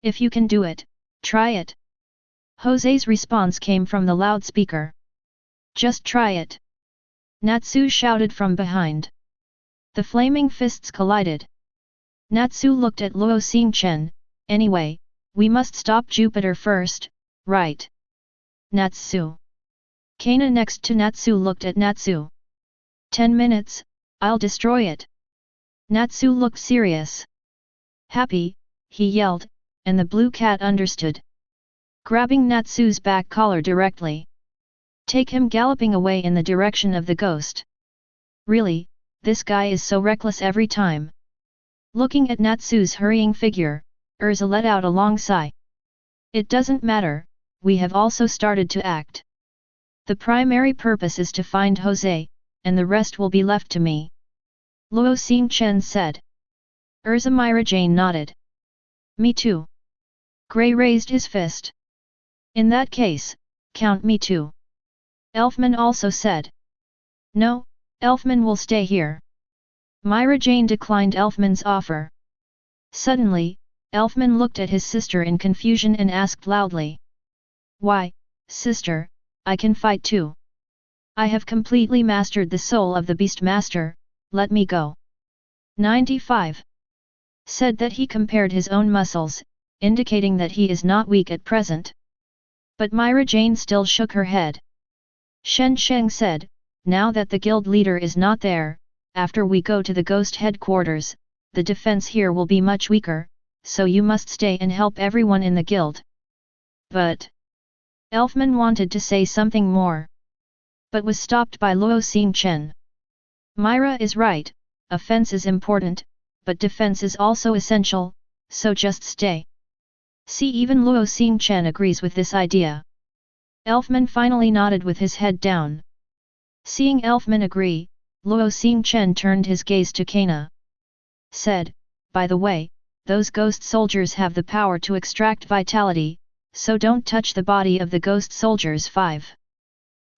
If you can do it, try it. Jose's response came from the loudspeaker. Just try it. Natsu shouted from behind. The flaming fists collided. Natsu looked at Luo Xingchen. Anyway, we must stop Jupiter first, right? Natsu. Kana next to Natsu looked at Natsu. 10 minutes, I'll destroy it. Natsu looked serious. Happy, he yelled, and the blue cat understood. Grabbing Natsu's back collar directly. Take him galloping away in the direction of the ghost. Really, this guy is so reckless every time. Looking at Natsu's hurrying figure, Urza let out a long sigh. It doesn't matter, we have also started to act. The primary purpose is to find Jose, and the rest will be left to me. Luo Xingchen said. Urza Myra Jane nodded. Me too. Gray raised his fist. In that case, count me too. Elfman also said. No, Elfman will stay here. Myra Jane declined Elfman's offer. Suddenly, Elfman looked at his sister in confusion and asked loudly. Why, sister, I can fight too. I have completely mastered the soul of the Beast Master, let me go. 95. Said that he compared his own muscles, indicating that he is not weak at present. But Myra Jane still shook her head. Shen Sheng said, now that the guild leader is not there, after we go to the ghost headquarters, the defense here will be much weaker, so you must stay and help everyone in the guild. But Elfman wanted to say something more, but was stopped by Luo Xingchen. Myra is right, offense is important, but defense is also essential, so just stay. See, even Luo Xingchen agrees with this idea. Elfman finally nodded with his head down. Seeing Elfman agree, Luo Xingchen turned his gaze to Kana. Said, by the way, those ghost soldiers have the power to extract vitality, so don't touch the body of the ghost soldiers. 5.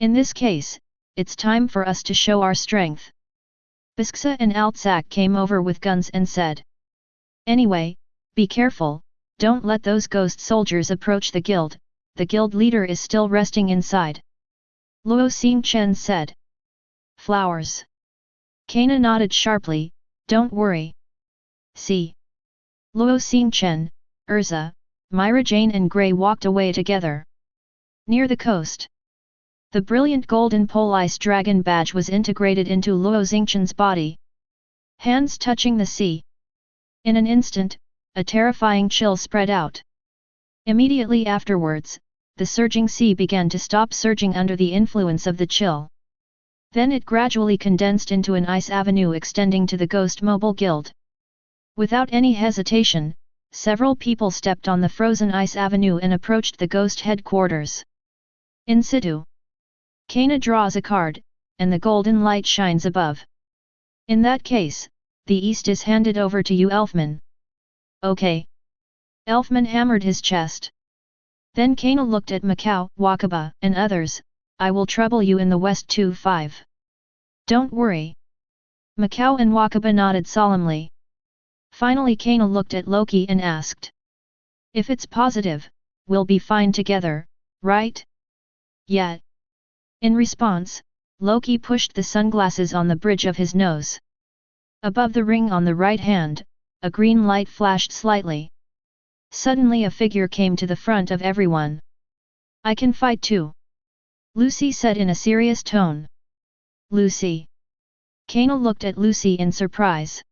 In this case, it's time for us to show our strength. Bisksa and Altsak came over with guns and said. Anyway, be careful, don't let those ghost soldiers approach the guild leader is still resting inside. Luo Xingchen said. Flowers. Kana nodded sharply, don't worry. See. Luo Xingchen, Urza, Myra Jane and Gray walked away together. Near the coast. The brilliant golden pole ice dragon badge was integrated into Luo Xingchen's body. Hands touching the sea. In an instant, a terrifying chill spread out. Immediately afterwards, the surging sea began to stop surging under the influence of the chill. Then it gradually condensed into an ice avenue extending to the Ghost Mobile Guild. Without any hesitation, several people stepped on the frozen ice avenue and approached the ghost headquarters. In situ. Kana draws a card, and the golden light shines above. In that case, the east is handed over to you, Elfman. Okay. Elfman hammered his chest. Then Kana looked at Macau, Wakaba, and others. I will trouble you in the west too. 5. Don't worry. Macau and Wakaba nodded solemnly. Finally Kana looked at Loki and asked. If it's positive, we'll be fine together, right? Yeah. In response, Loki pushed the sunglasses on the bridge of his nose. Above the ring on the right hand, a green light flashed slightly. Suddenly a figure came to the front of everyone. I can fight too. Lucy said in a serious tone. Lucy. Kana looked at Lucy in surprise.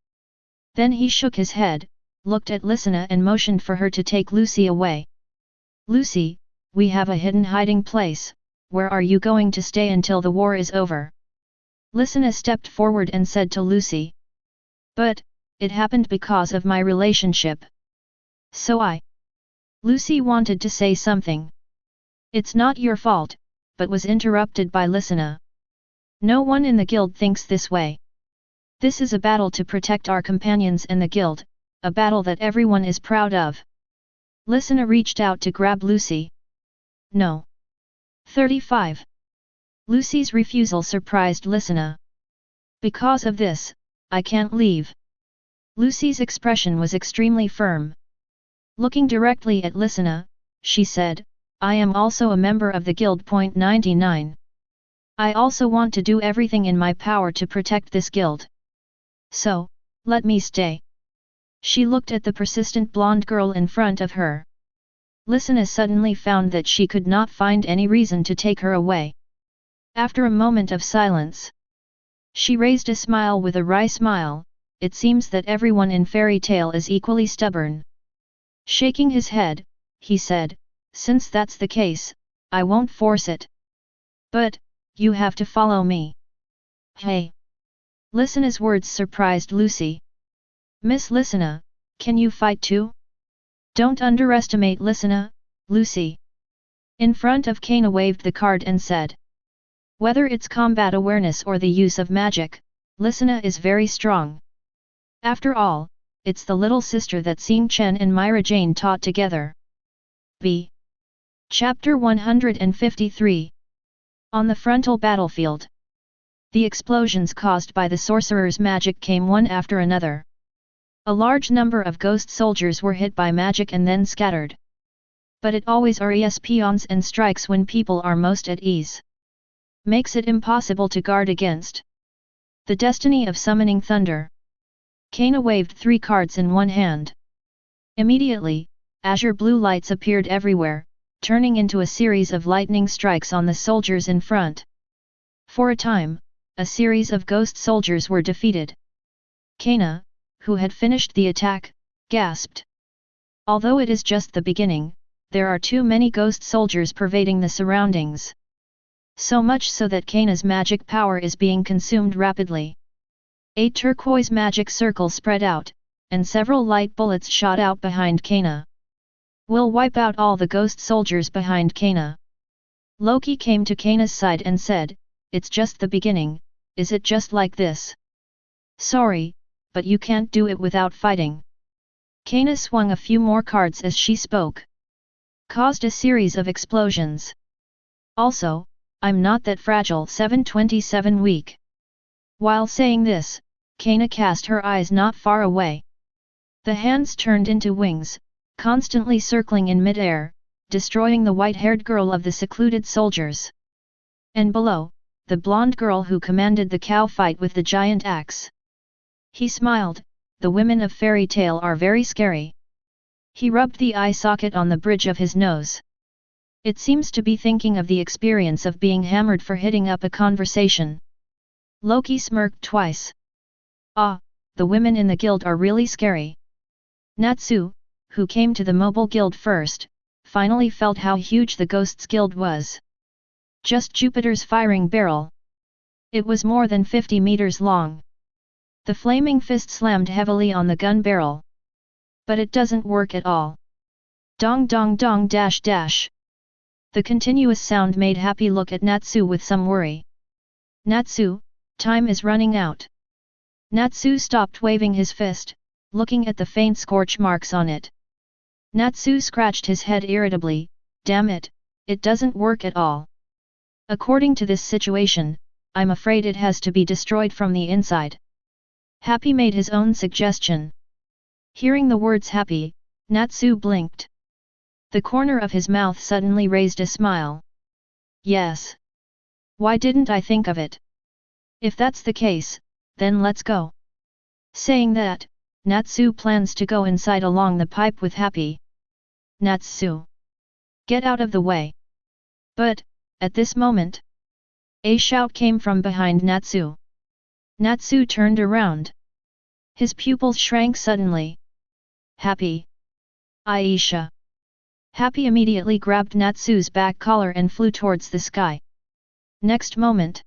Then he shook his head, looked at Lysina and motioned for her to take Lucy away. Lucy, we have a hidden hiding place, where are you going to stay until the war is over? Lysina stepped forward and said to Lucy. But, it happened because of my relationship. So Lucy wanted to say something. It's not your fault, but was interrupted by Lysina. No one in the guild thinks this way. This is a battle to protect our companions and the guild, a battle that everyone is proud of. Lysina reached out to grab Lucy. No. 35. Lucy's refusal surprised Lysina. Because of this, I can't leave. Lucy's expression was extremely firm. Looking directly at Lysina, she said, I am also a member of the guild. 99. I also want to do everything in my power to protect this guild. So, let me stay. She looked at the persistent blonde girl in front of her. Lysina suddenly found that she could not find any reason to take her away. After a moment of silence, she raised a smile with a wry smile. It seems that everyone in Fairy Tale is equally stubborn. Shaking his head, he said, since that's the case, I won't force it. But, you have to follow me. Hey! Lysina's words surprised Lucy. Miss Lysina, can you fight too? Don't underestimate Lysina, Lucy. In front of Kana waved the card and said. Whether it's combat awareness or the use of magic, Lysina is very strong. After all, it's the little sister that Xingchen and Myra Jane taught together. B. Chapter 153. On the frontal battlefield. The explosions caused by the sorcerer's magic came one after another. A large number of ghost soldiers were hit by magic and then scattered. But it always respawns and strikes when people are most at ease. Makes it impossible to guard against. The destiny of summoning thunder. Kana waved 3 cards in one hand. Immediately, azure blue lights appeared everywhere, turning into a series of lightning strikes on the soldiers in front. For a time, a series of ghost soldiers were defeated. Kana, who had finished the attack, gasped. Although it is just the beginning, there are too many ghost soldiers pervading the surroundings. So much so that Kana's magic power is being consumed rapidly. A turquoise magic circle spread out, and several light bullets shot out behind Kana. We'll wipe out all the ghost soldiers behind Kana. Loki came to Kana's side and said, it's just the beginning, is it just like this? Sorry, but you can't do it without fighting. Kana swung a few more cards as she spoke. Caused a series of explosions. Also, I'm not that fragile. 727 weak. While saying this, Kana cast her eyes not far away. The hands turned into wings, constantly circling in mid-air, destroying the white-haired girl of the secluded soldiers. And below, the blonde girl who commanded the cow fight with the giant axe. He smiled, the women of Fairy Tale are very scary. He rubbed the eye socket on the bridge of his nose. It seems to be thinking of the experience of being hammered for hitting up a conversation. Loki smirked twice. Ah, the women in the guild are really scary. Natsu, who came to the mobile guild first, finally felt how huge the Ghosts Guild was. Just Jupiter's firing barrel. It was more than 50 meters long. The flaming fist slammed heavily on the gun barrel. But it doesn't work at all. Dong dong dong dash dash. The continuous sound made Happy look at Natsu with some worry. Natsu, time is running out. Natsu stopped waving his fist, looking at the faint scorch marks on it. Natsu scratched his head irritably, damn it, it doesn't work at all. According to this situation, I'm afraid it has to be destroyed from the inside. Happy made his own suggestion. Hearing the words happy, Natsu blinked. The corner of his mouth suddenly raised a smile. Yes. Why didn't I think of it? If that's the case, then let's go. Saying that, Natsu plans to go inside along the pipe with Happy. Natsu! Get out of the way! But, at this moment, a shout came from behind Natsu. Natsu turned around. His pupils shrank suddenly. Happy! Aisha! Happy immediately grabbed Natsu's back collar and flew towards the sky. Next moment,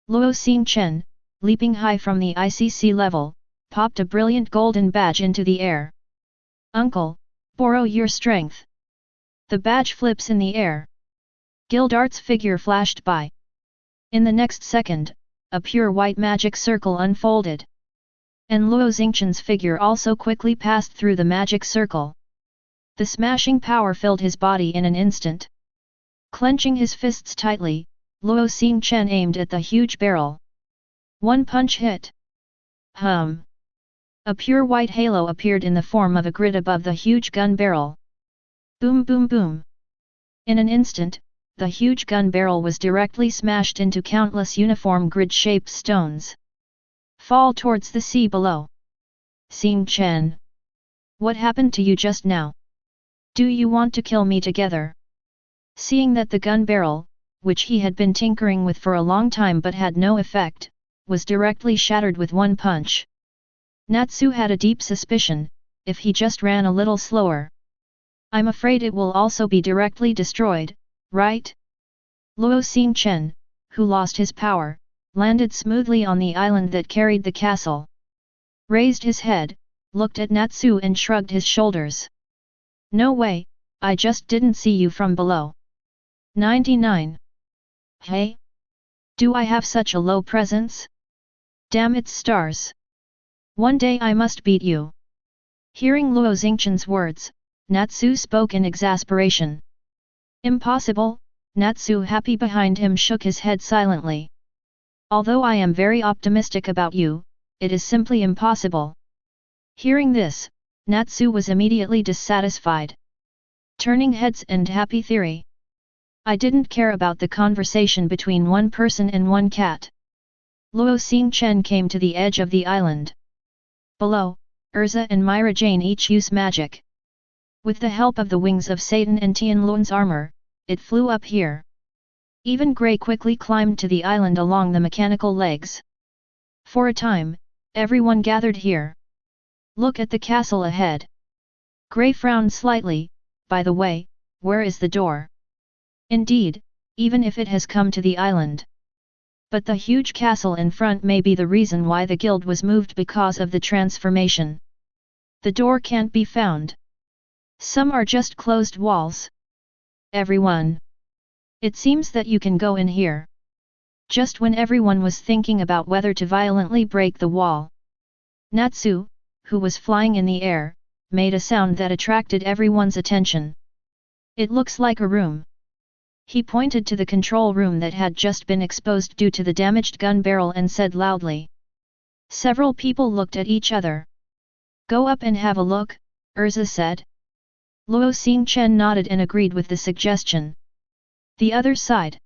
Luo Xingchen, leaping high from the ICC level, popped a brilliant golden badge into the air. Uncle, borrow your strength. The badge flips in the air. Gildart's figure flashed by. In the next second, a pure white magic circle unfolded. And Luo Xingchen's figure also quickly passed through the magic circle. The smashing power filled his body in an instant. Clenching his fists tightly, Luo Xingchen aimed at the huge barrel. One punch hit. Hum! A pure white halo appeared in the form of a grid above the huge gun barrel. Boom boom boom! In an instant, the huge gun barrel was directly smashed into countless uniform grid-shaped stones. Fall towards the sea below. Xingchen! What happened to you just now? Do you want to kill me together? Seeing that the gun barrel, which he had been tinkering with for a long time but had no effect, was directly shattered with one punch. Natsu had a deep suspicion, if he just ran a little slower. I'm afraid it will also be directly destroyed, right? Luo Xingchen, who lost his power, landed smoothly on the island that carried the castle. Raised his head, looked at Natsu and shrugged his shoulders. No way, I just didn't see you from below. 99. Hey? Do I have such a low presence? Damn its stars! One day I must beat you. Hearing Luo Xingchen's words, Natsu spoke in exasperation. Impossible, Natsu happy behind him shook his head silently. Although I am very optimistic about you, it is simply impossible. Hearing this, Natsu was immediately dissatisfied. Turning heads and happy theory. I didn't care about the conversation between one person and one cat. Luo Xingchen came to the edge of the island. Below, Urza and Myra Jane each use magic. With the help of the wings of Satan and Tianlun's armor, it flew up here. Even Grey quickly climbed to the island along the mechanical legs. For a time, everyone gathered here. Look at the castle ahead. Grey frowned slightly. By the way, where is the door? Indeed, even if it has come to the island. But the huge castle in front may be the reason why the guild was moved because of the transformation. The door can't be found. Some are just closed walls. Everyone! It seems that you can go in here. Just when everyone was thinking about whether to violently break the wall, Natsu, who was flying in the air, made a sound that attracted everyone's attention. It looks like a room. He pointed to the control room that had just been exposed due to the damaged gun barrel and said loudly. Several people looked at each other. Go up and have a look, Urza said. Luo Xingchen nodded and agreed with the suggestion. The other side.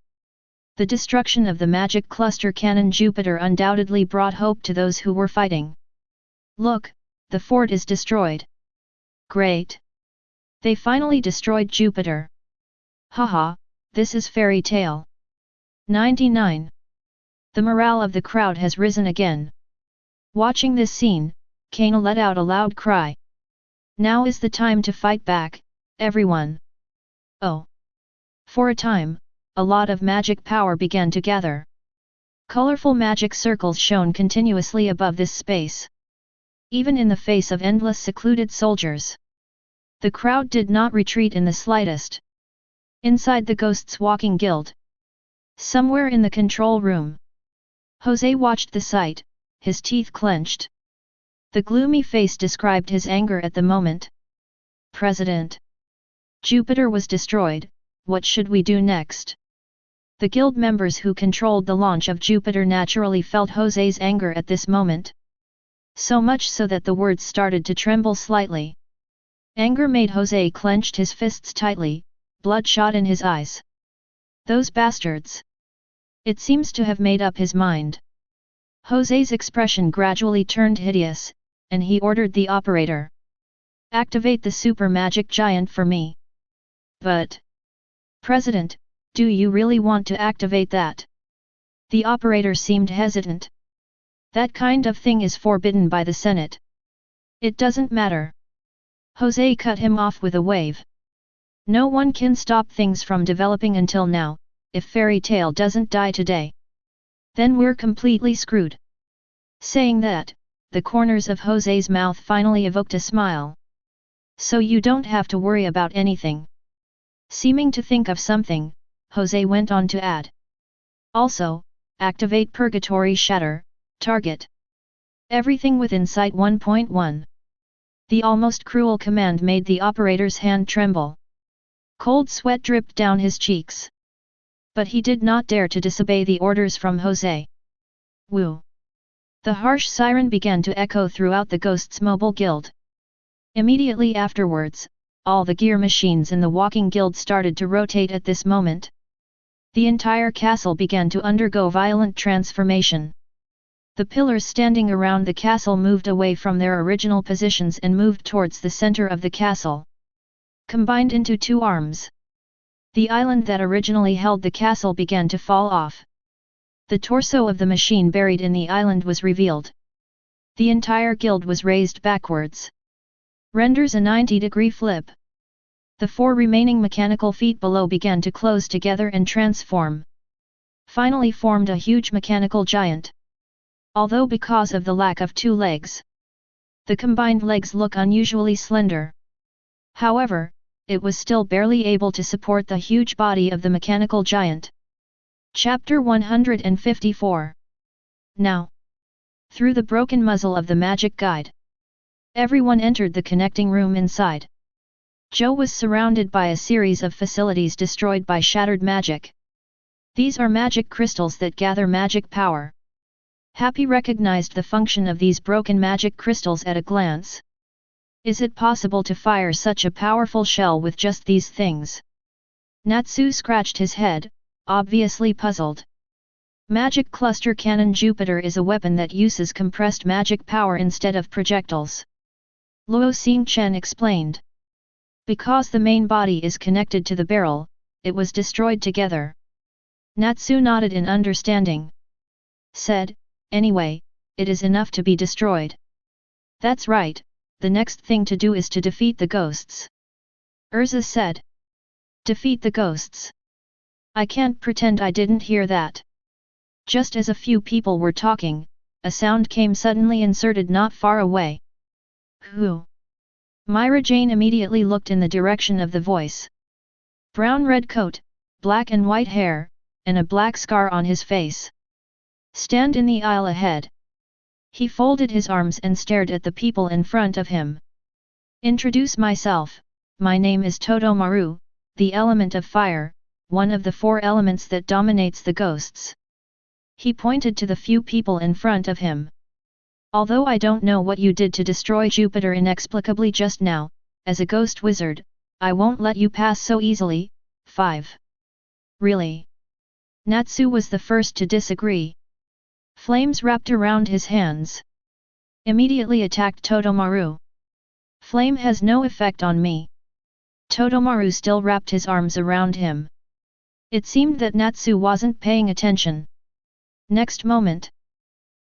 The destruction of the magic cluster cannon Jupiter undoubtedly brought hope to those who were fighting. Look, the fort is destroyed. Great! They finally destroyed Jupiter. Haha, this is fairy tale. 99. The morale of the crowd has risen again. Watching this scene, Kana let out a loud cry. Now is the time to fight back, everyone. Oh! For a time, a lot of magic power began to gather. Colorful magic circles shone continuously above this space. Even in the face of endless secluded soldiers. The crowd did not retreat in the slightest. Inside the Ghosts Walking Guild. Somewhere in the control room. Jose watched the sight, his teeth clenched. The gloomy face described his anger at the moment. President! Jupiter was destroyed, what should we do next? The guild members who controlled the launch of Jupiter naturally felt Jose's anger at this moment. So much so that the words started to tremble slightly. Anger made Jose clenched his fists tightly, bloodshot in his eyes. Those bastards! It seems to have made up his mind. Jose's expression gradually turned hideous, and he ordered the operator. Activate the super magic giant for me. But, President, do you really want to activate that? The operator seemed hesitant. That kind of thing is forbidden by the Senate. It doesn't matter. Jose cut him off with a wave. No one can stop things from developing until now. If Fairy Tail doesn't die today, then we're completely screwed. Saying that, the corners of Jose's mouth finally evoked a smile. So you don't have to worry about anything. Seeming to think of something, Jose went on to add. Also, activate Purgatory Shatter, target everything within sight 1.1. The almost cruel command made the operator's hand tremble. Cold sweat dripped down his cheeks. But he did not dare to disobey the orders from Jose. Woo! The harsh siren began to echo throughout the Ghosts' Mobile Guild. Immediately afterwards, all the gear machines in the Walking Guild started to rotate at this moment. The entire castle began to undergo violent transformation. The pillars standing around the castle moved away from their original positions and moved towards the center of the castle. Combined into two arms. The island that originally held the castle began to fall off. The torso of the machine buried in the island was revealed. The entire guild was raised backwards. Renders a 90-degree flip. The four remaining mechanical feet below began to close together and transform. Finally formed a huge mechanical giant. Although because of the lack of two legs, the combined legs look unusually slender. However, it was still barely able to support the huge body of the mechanical giant. Chapter 154. Now, through the broken muzzle of the magic guide, everyone entered the connecting room inside. Joe was surrounded by a series of facilities destroyed by shattered magic. These are magic crystals that gather magic power. Happy recognized the function of these broken magic crystals at a glance. Is it possible to fire such a powerful shell with just these things? Natsu scratched his head, obviously puzzled. Magic Cluster Cannon Jupiter is a weapon that uses compressed magic power instead of projectiles. Luo Xingchen explained. Because the main body is connected to the barrel, it was destroyed together. Natsu nodded in understanding. Said, anyway, it is enough to be destroyed. That's right. The next thing to do is to defeat the ghosts. Urza said. Defeat the ghosts. I can't pretend I didn't hear that. Just as a few people were talking, a sound came suddenly inserted not far away. Who? Myra Jane immediately looked in the direction of the voice. Brown-red coat, black and white hair, and a black scar on his face. Stand in the aisle ahead. He folded his arms and stared at the people in front of him. Introduce myself, my name is Todomaru, the element of fire, one of the four elements that dominates the ghosts. He pointed to the few people in front of him. Although I don't know what you did to destroy Jupiter inexplicably just now, as a ghost wizard, I won't let you pass so easily. 5. Really? Natsu was the first to disagree. Flames wrapped around his hands. Immediately attacked Todomaru. Flame has no effect on me. Todomaru still wrapped his arms around him. It seemed that Natsu wasn't paying attention. Next moment,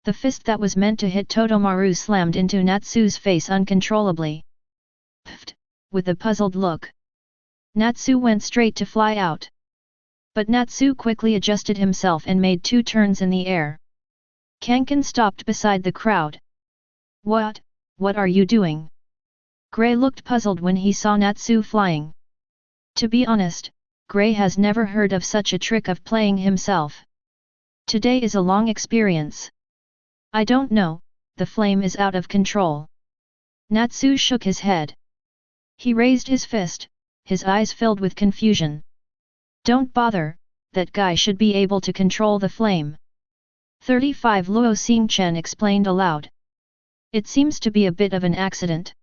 the fist that was meant to hit Todomaru slammed into Natsu's face uncontrollably. Pfft, with a puzzled look. Natsu went straight to fly out. But Natsu quickly adjusted himself and made 2 turns in the air. Kankan stopped beside the crowd. What are you doing? Gray looked puzzled when he saw Natsu flying. To be honest, Gray has never heard of such a trick of playing himself. Today is a long experience. I don't know, the flame is out of control. Natsu shook his head. He raised his fist, his eyes filled with confusion. Don't bother, that guy should be able to control the flame. 35 Luo Xingchen explained aloud. It seems to be a bit of an accident.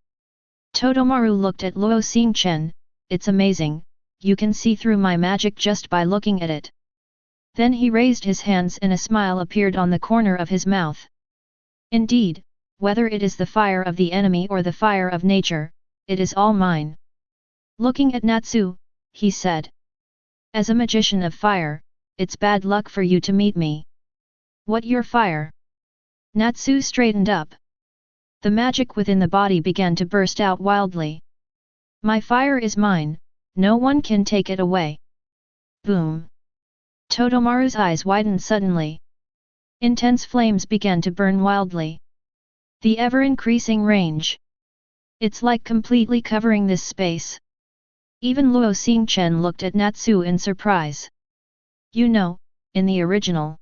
Todomaru looked at Luo Xingchen. It's amazing, you can see through my magic just by looking at it. Then he raised his hands and a smile appeared on the corner of his mouth. Indeed, whether it is the fire of the enemy or the fire of nature, it is all mine. Looking at Natsu, he said. As a magician of fire, it's bad luck for you to meet me. What your fire? Natsu straightened up. The magic within the body began to burst out wildly. My fire is mine, no one can take it away. Boom. Todomaru's eyes widened suddenly. Intense flames began to burn wildly. The ever-increasing range. It's like completely covering this space. Even Luo Xingchen looked at Natsu in surprise. You know, in the original,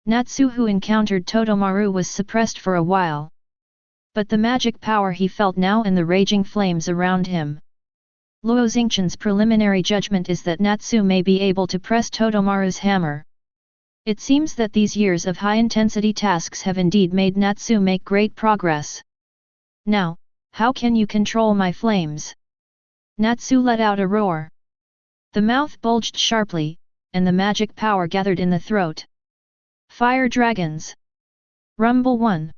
Natsu who encountered Todomaru was suppressed for a while. But the magic power he felt now and the raging flames around him. Luo Xingchen's preliminary judgment is that Natsu may be able to press Todomaru's hammer. It seems that these years of high-intensity tasks have indeed made Natsu make great progress. Now, how can you control my flames? Natsu let out a roar. The mouth bulged sharply, and the magic power gathered in the throat. Fire dragons! Rumble 1.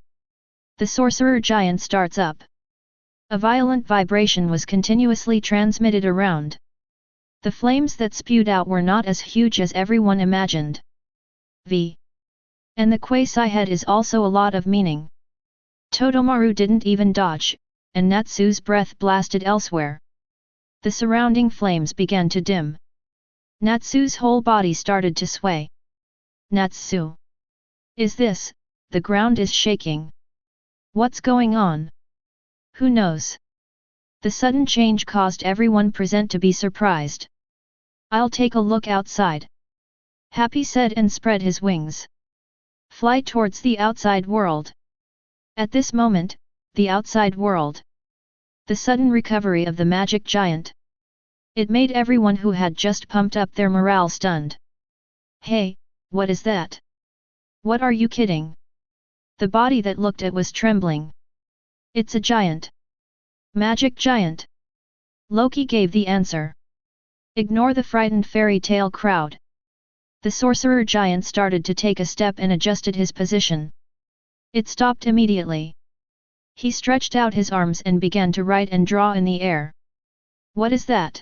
The sorcerer giant starts up. A violent vibration was continuously transmitted around. The flames that spewed out were not as huge as everyone imagined. And the quasi-head is also a lot of meaning. Todomaru didn't even dodge, and Natsu's breath blasted elsewhere. The surrounding flames began to dim. Natsu's whole body started to sway. Natsu! Is this, the ground is shaking. What's going on? Who knows? The sudden change caused everyone present to be surprised. I'll take a look outside. Happy said and spread his wings. Fly towards the outside world. At this moment, the outside world. The sudden recovery of the magic giant. It made everyone who had just pumped up their morale stunned. Hey, what is that? What are you kidding? The body that looked at was trembling. It's a giant. Magic giant. Loki gave the answer. Ignore the frightened fairy tale crowd. The sorcerer giant started to take a step and adjusted his position. It stopped immediately. He stretched out his arms and began to write and draw in the air. What is that?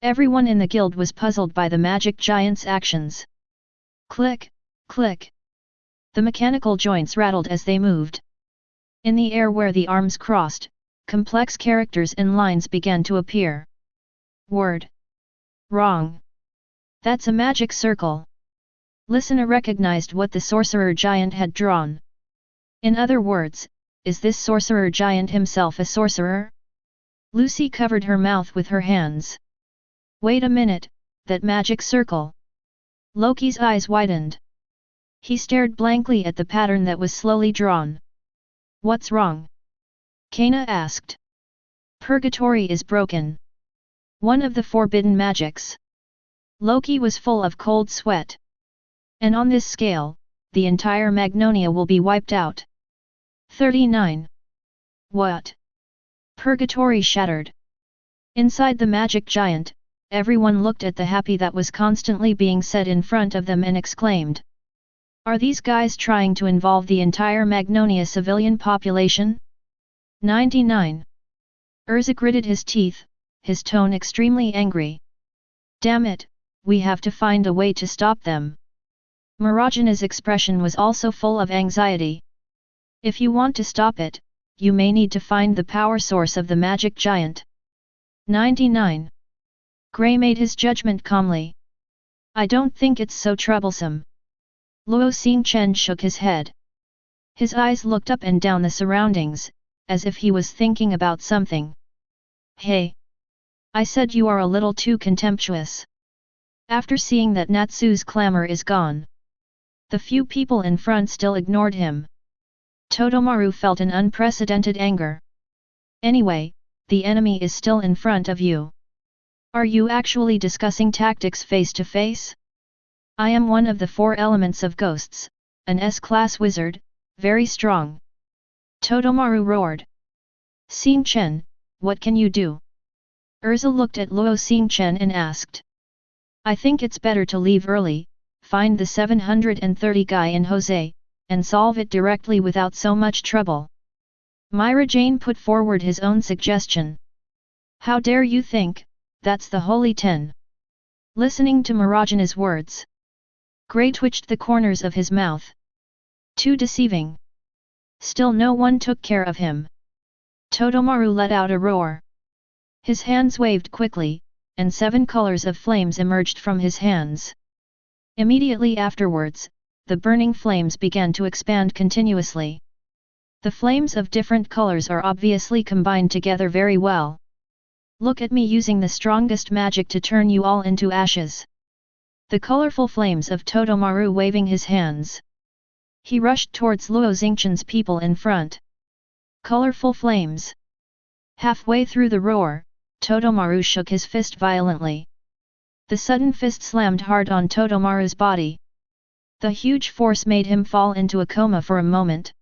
Everyone in the guild was puzzled by the magic giant's actions. Click, click. The mechanical joints rattled as they moved. In the air where the arms crossed, complex characters and lines began to appear. Word. Wrong. That's a magic circle. Listener recognized what the sorcerer giant had drawn. In other words, is this sorcerer giant himself a sorcerer? Lucy covered her mouth with her hands. Wait a minute, that magic circle. Loki's eyes widened. He stared blankly at the pattern that was slowly drawn. What's wrong? Kana asked. Purgatory is broken. One of the forbidden magics. Loki was full of cold sweat. And on this scale, the entire Magnolia will be wiped out. 39. What? Purgatory shattered. Inside the magic giant, everyone looked at the happy that was constantly being said in front of them and exclaimed. Are these guys trying to involve the entire Magnolia civilian population? 99. Urza gritted his teeth, his tone extremely angry. Damn it, we have to find a way to stop them. Marajana's expression was also full of anxiety. If you want to stop it, you may need to find the power source of the magic giant. 99. Gray made his judgment calmly. I don't think it's so troublesome. Luo Xingchen shook his head. His eyes looked up and down the surroundings, as if he was thinking about something. Hey! I said you are a little too contemptuous. After seeing that Natsu's clamor is gone, the few people in front still ignored him. Todomaru felt an unprecedented anger. Anyway, the enemy is still in front of you. Are you actually discussing tactics face to face? I am one of the 4 elements of ghosts, an S-class wizard, very strong. Todomaru roared. Xingchen, what can you do? Erza looked at Luo Xingchen and asked. I think it's better to leave early, find the 730 guy in Jose, and solve it directly without so much trouble. Myra Jane put forward his own suggestion. How dare you think, that's the Holy Ten? Listening to Marajana's words, Gray twitched the corners of his mouth. Too deceiving. Still no one took care of him. Todomaru let out a roar. His hands waved quickly, and 7 colors of flames emerged from his hands. Immediately afterwards, the burning flames began to expand continuously. The flames of different colors are obviously combined together very well. Look at me using the strongest magic to turn you all into ashes. The colorful flames of Todomaru waving his hands. He rushed towards Luo Xingchen's people in front. Colorful flames. Halfway through the roar, Todomaru shook his fist violently. The sudden fist slammed hard on Todomaru's body. The huge force made him fall into a coma for a moment.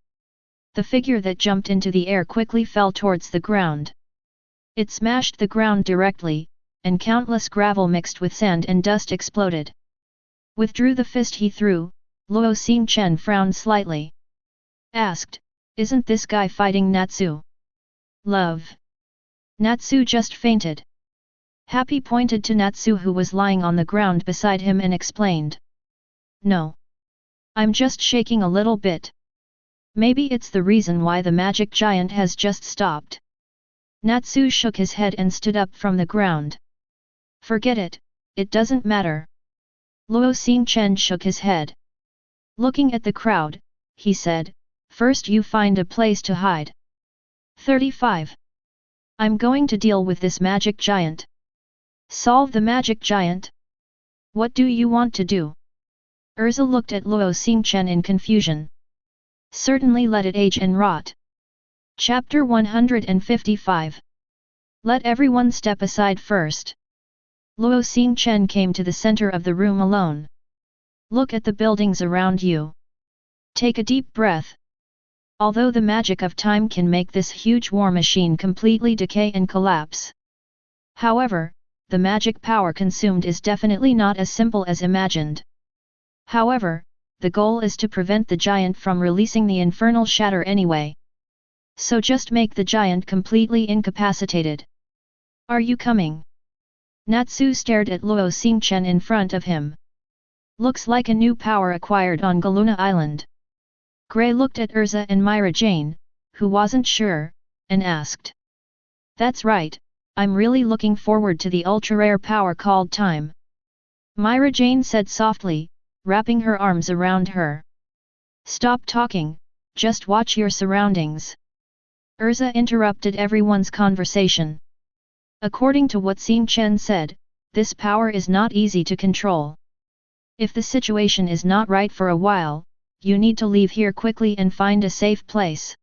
The figure that jumped into the air quickly fell towards the ground. It smashed the ground directly, and countless gravel mixed with sand and dust exploded. Withdrew the fist he threw. Luo Xingchen frowned slightly. Asked, isn't this guy fighting Natsu? Love. Natsu just fainted. Happy pointed to Natsu who was lying on the ground beside him and explained. No. I'm just shaking a little bit. Maybe it's the reason why the magic giant has just stopped. Natsu shook his head and stood up from the ground. Forget it, it doesn't matter. Luo Xingchen shook his head. Looking at the crowd, he said, first you find a place to hide. 35. I'm going to deal with this magic giant. Solve the magic giant? What do you want to do? Erza looked at Luo Xingchen in confusion. Certainly let it age and rot. Chapter 155. Let everyone step aside first. Luo Xingchen came to the center of the room alone. Look at the buildings around you. Take a deep breath. Although the magic of time can make this huge war machine completely decay and collapse. However, the magic power consumed is definitely not as simple as imagined. However, the goal is to prevent the giant from releasing the infernal shatter anyway. So just make the giant completely incapacitated. Are you coming? Natsu stared at Luo Xingchen in front of him. Looks like a new power acquired on Galuna Island. Gray looked at Erza and Myra Jane, who wasn't sure, and asked. That's right, I'm really looking forward to the ultra-rare power called time. Myra Jane said softly, wrapping her arms around her. Stop talking, just watch your surroundings. Erza interrupted everyone's conversation. According to what Xingchen said, this power is not easy to control. If the situation is not right for a while, you need to leave here quickly and find a safe place.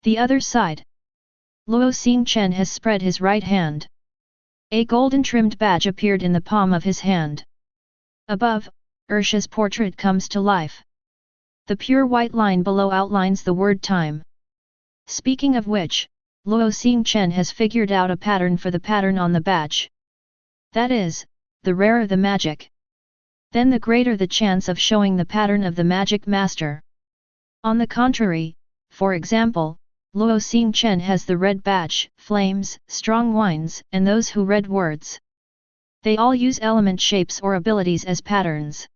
The other side. Luo Xingchen has spread his right hand. A golden trimmed badge appeared in the palm of his hand. Above, Ursha's portrait comes to life. The pure white line below outlines the word time. Speaking of which, Luo Xingchen has figured out a pattern for the pattern on the badge. That is, the rarer the magic, then the greater the chance of showing the pattern of the magic master. On the contrary, for example, Luo Xingchen has the red badge, flames, strong winds, and those who read words. They all use element shapes or abilities as patterns.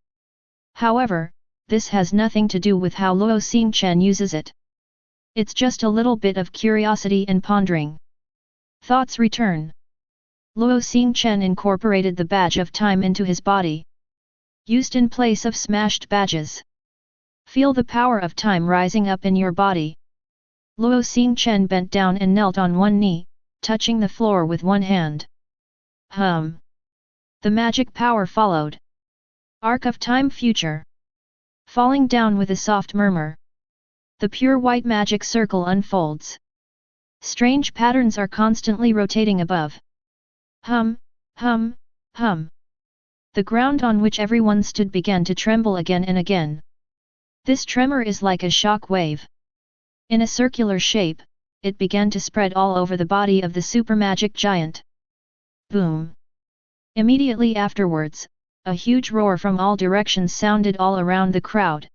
However, this has nothing to do with how Luo Xingchen uses it. It's just a little bit of curiosity and pondering. Thoughts return. Luo Xingchen incorporated the badge of time into his body. Used in place of smashed badges. Feel the power of time rising up in your body. Luo Xingchen bent down and knelt on one knee, touching the floor with one hand. The magic power followed. Arc of time future. Falling down with a soft murmur. The pure white magic circle unfolds. Strange patterns are constantly rotating above. Hum. The ground on which everyone stood began to tremble again and again. This tremor is like a shock wave. In a circular shape, it began to spread all over the body of the super magic giant. Boom! Immediately afterwards, a huge roar from all directions sounded all around the crowd.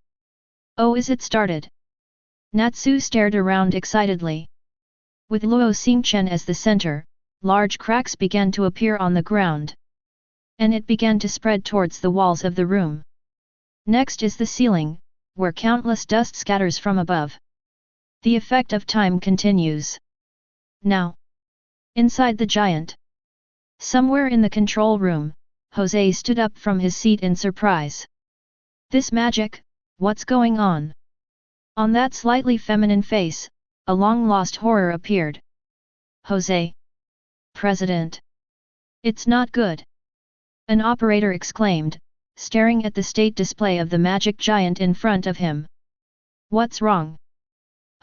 Oh, is it started? Natsu stared around excitedly. With Luo Xingchen as the center, large cracks began to appear on the ground. And it began to spread towards the walls of the room. Next is the ceiling, where countless dust scatters from above. The effect of time continues. Now, inside the giant, somewhere in the control room, Jose stood up from his seat in surprise. This magic, what's going on? On that slightly feminine face, a long-lost horror appeared. Jose! President! It's not good! An operator exclaimed, staring at the state display of the magic giant in front of him. What's wrong?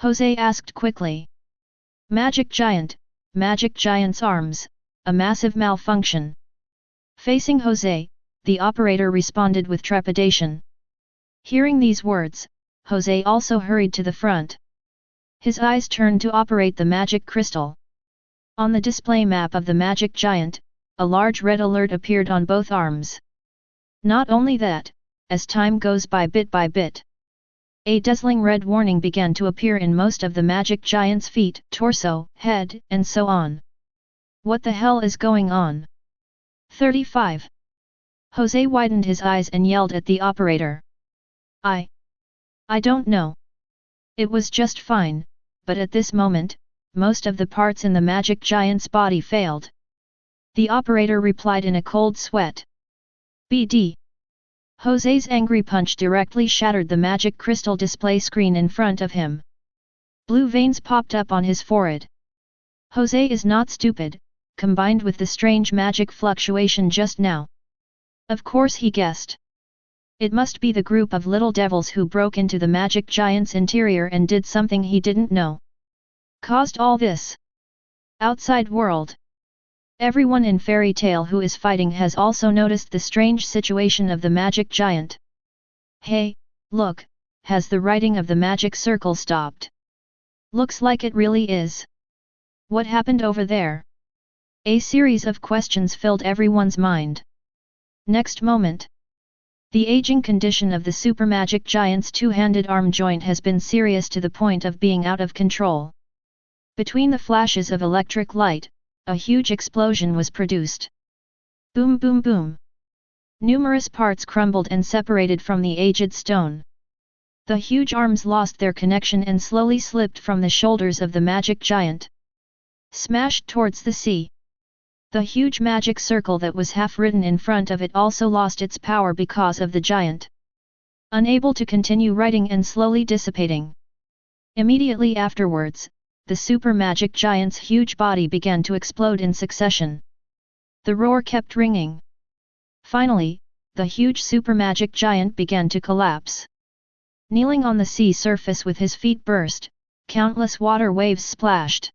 Jose asked quickly. Magic giant's arms, a massive malfunction. Facing Jose, the operator responded with trepidation. Hearing these words, Jose also hurried to the front. His eyes turned to operate the magic crystal. On the display map of the magic giant, a large red alert appeared on both arms. Not only that, as time goes by bit, a dazzling red warning began to appear in most of the magic giant's feet, torso, head, and so on. What the hell is going on? 35. Jose widened his eyes and yelled at the operator. I don't know. It was just fine, but at this moment, most of the parts in the magic giant's body failed. The operator replied in a cold sweat. BD. Jose's angry punch directly shattered the magic crystal display screen in front of him. Blue veins popped up on his forehead. Jose is not stupid, combined with the strange magic fluctuation just now. Of course he guessed. It must be the group of little devils who broke into the magic giant's interior and did something he didn't know. Caused all this. Outside world. Everyone in Fairy Tale who is fighting has also noticed the strange situation of the magic giant. Hey, look, has the writing of the magic circle stopped? Looks like it really is. What happened over there? A series of questions filled everyone's mind. Next moment. The aging condition of the super magic giant's two-handed arm joint has been serious to the point of being out of control. Between the flashes of electric light, a huge explosion was produced. Boom boom boom. Numerous parts crumbled and separated from the aged stone. The huge arms lost their connection and slowly slipped from the shoulders of the magic giant. Smashed towards the sea. The huge magic circle that was half written in front of it also lost its power because of the giant. Unable to continue writing and slowly dissipating. Immediately afterwards, the super magic giant's huge body began to explode in succession. The roar kept ringing. Finally, the huge super magic giant began to collapse. Kneeling on the sea surface with his feet burst, countless water waves splashed.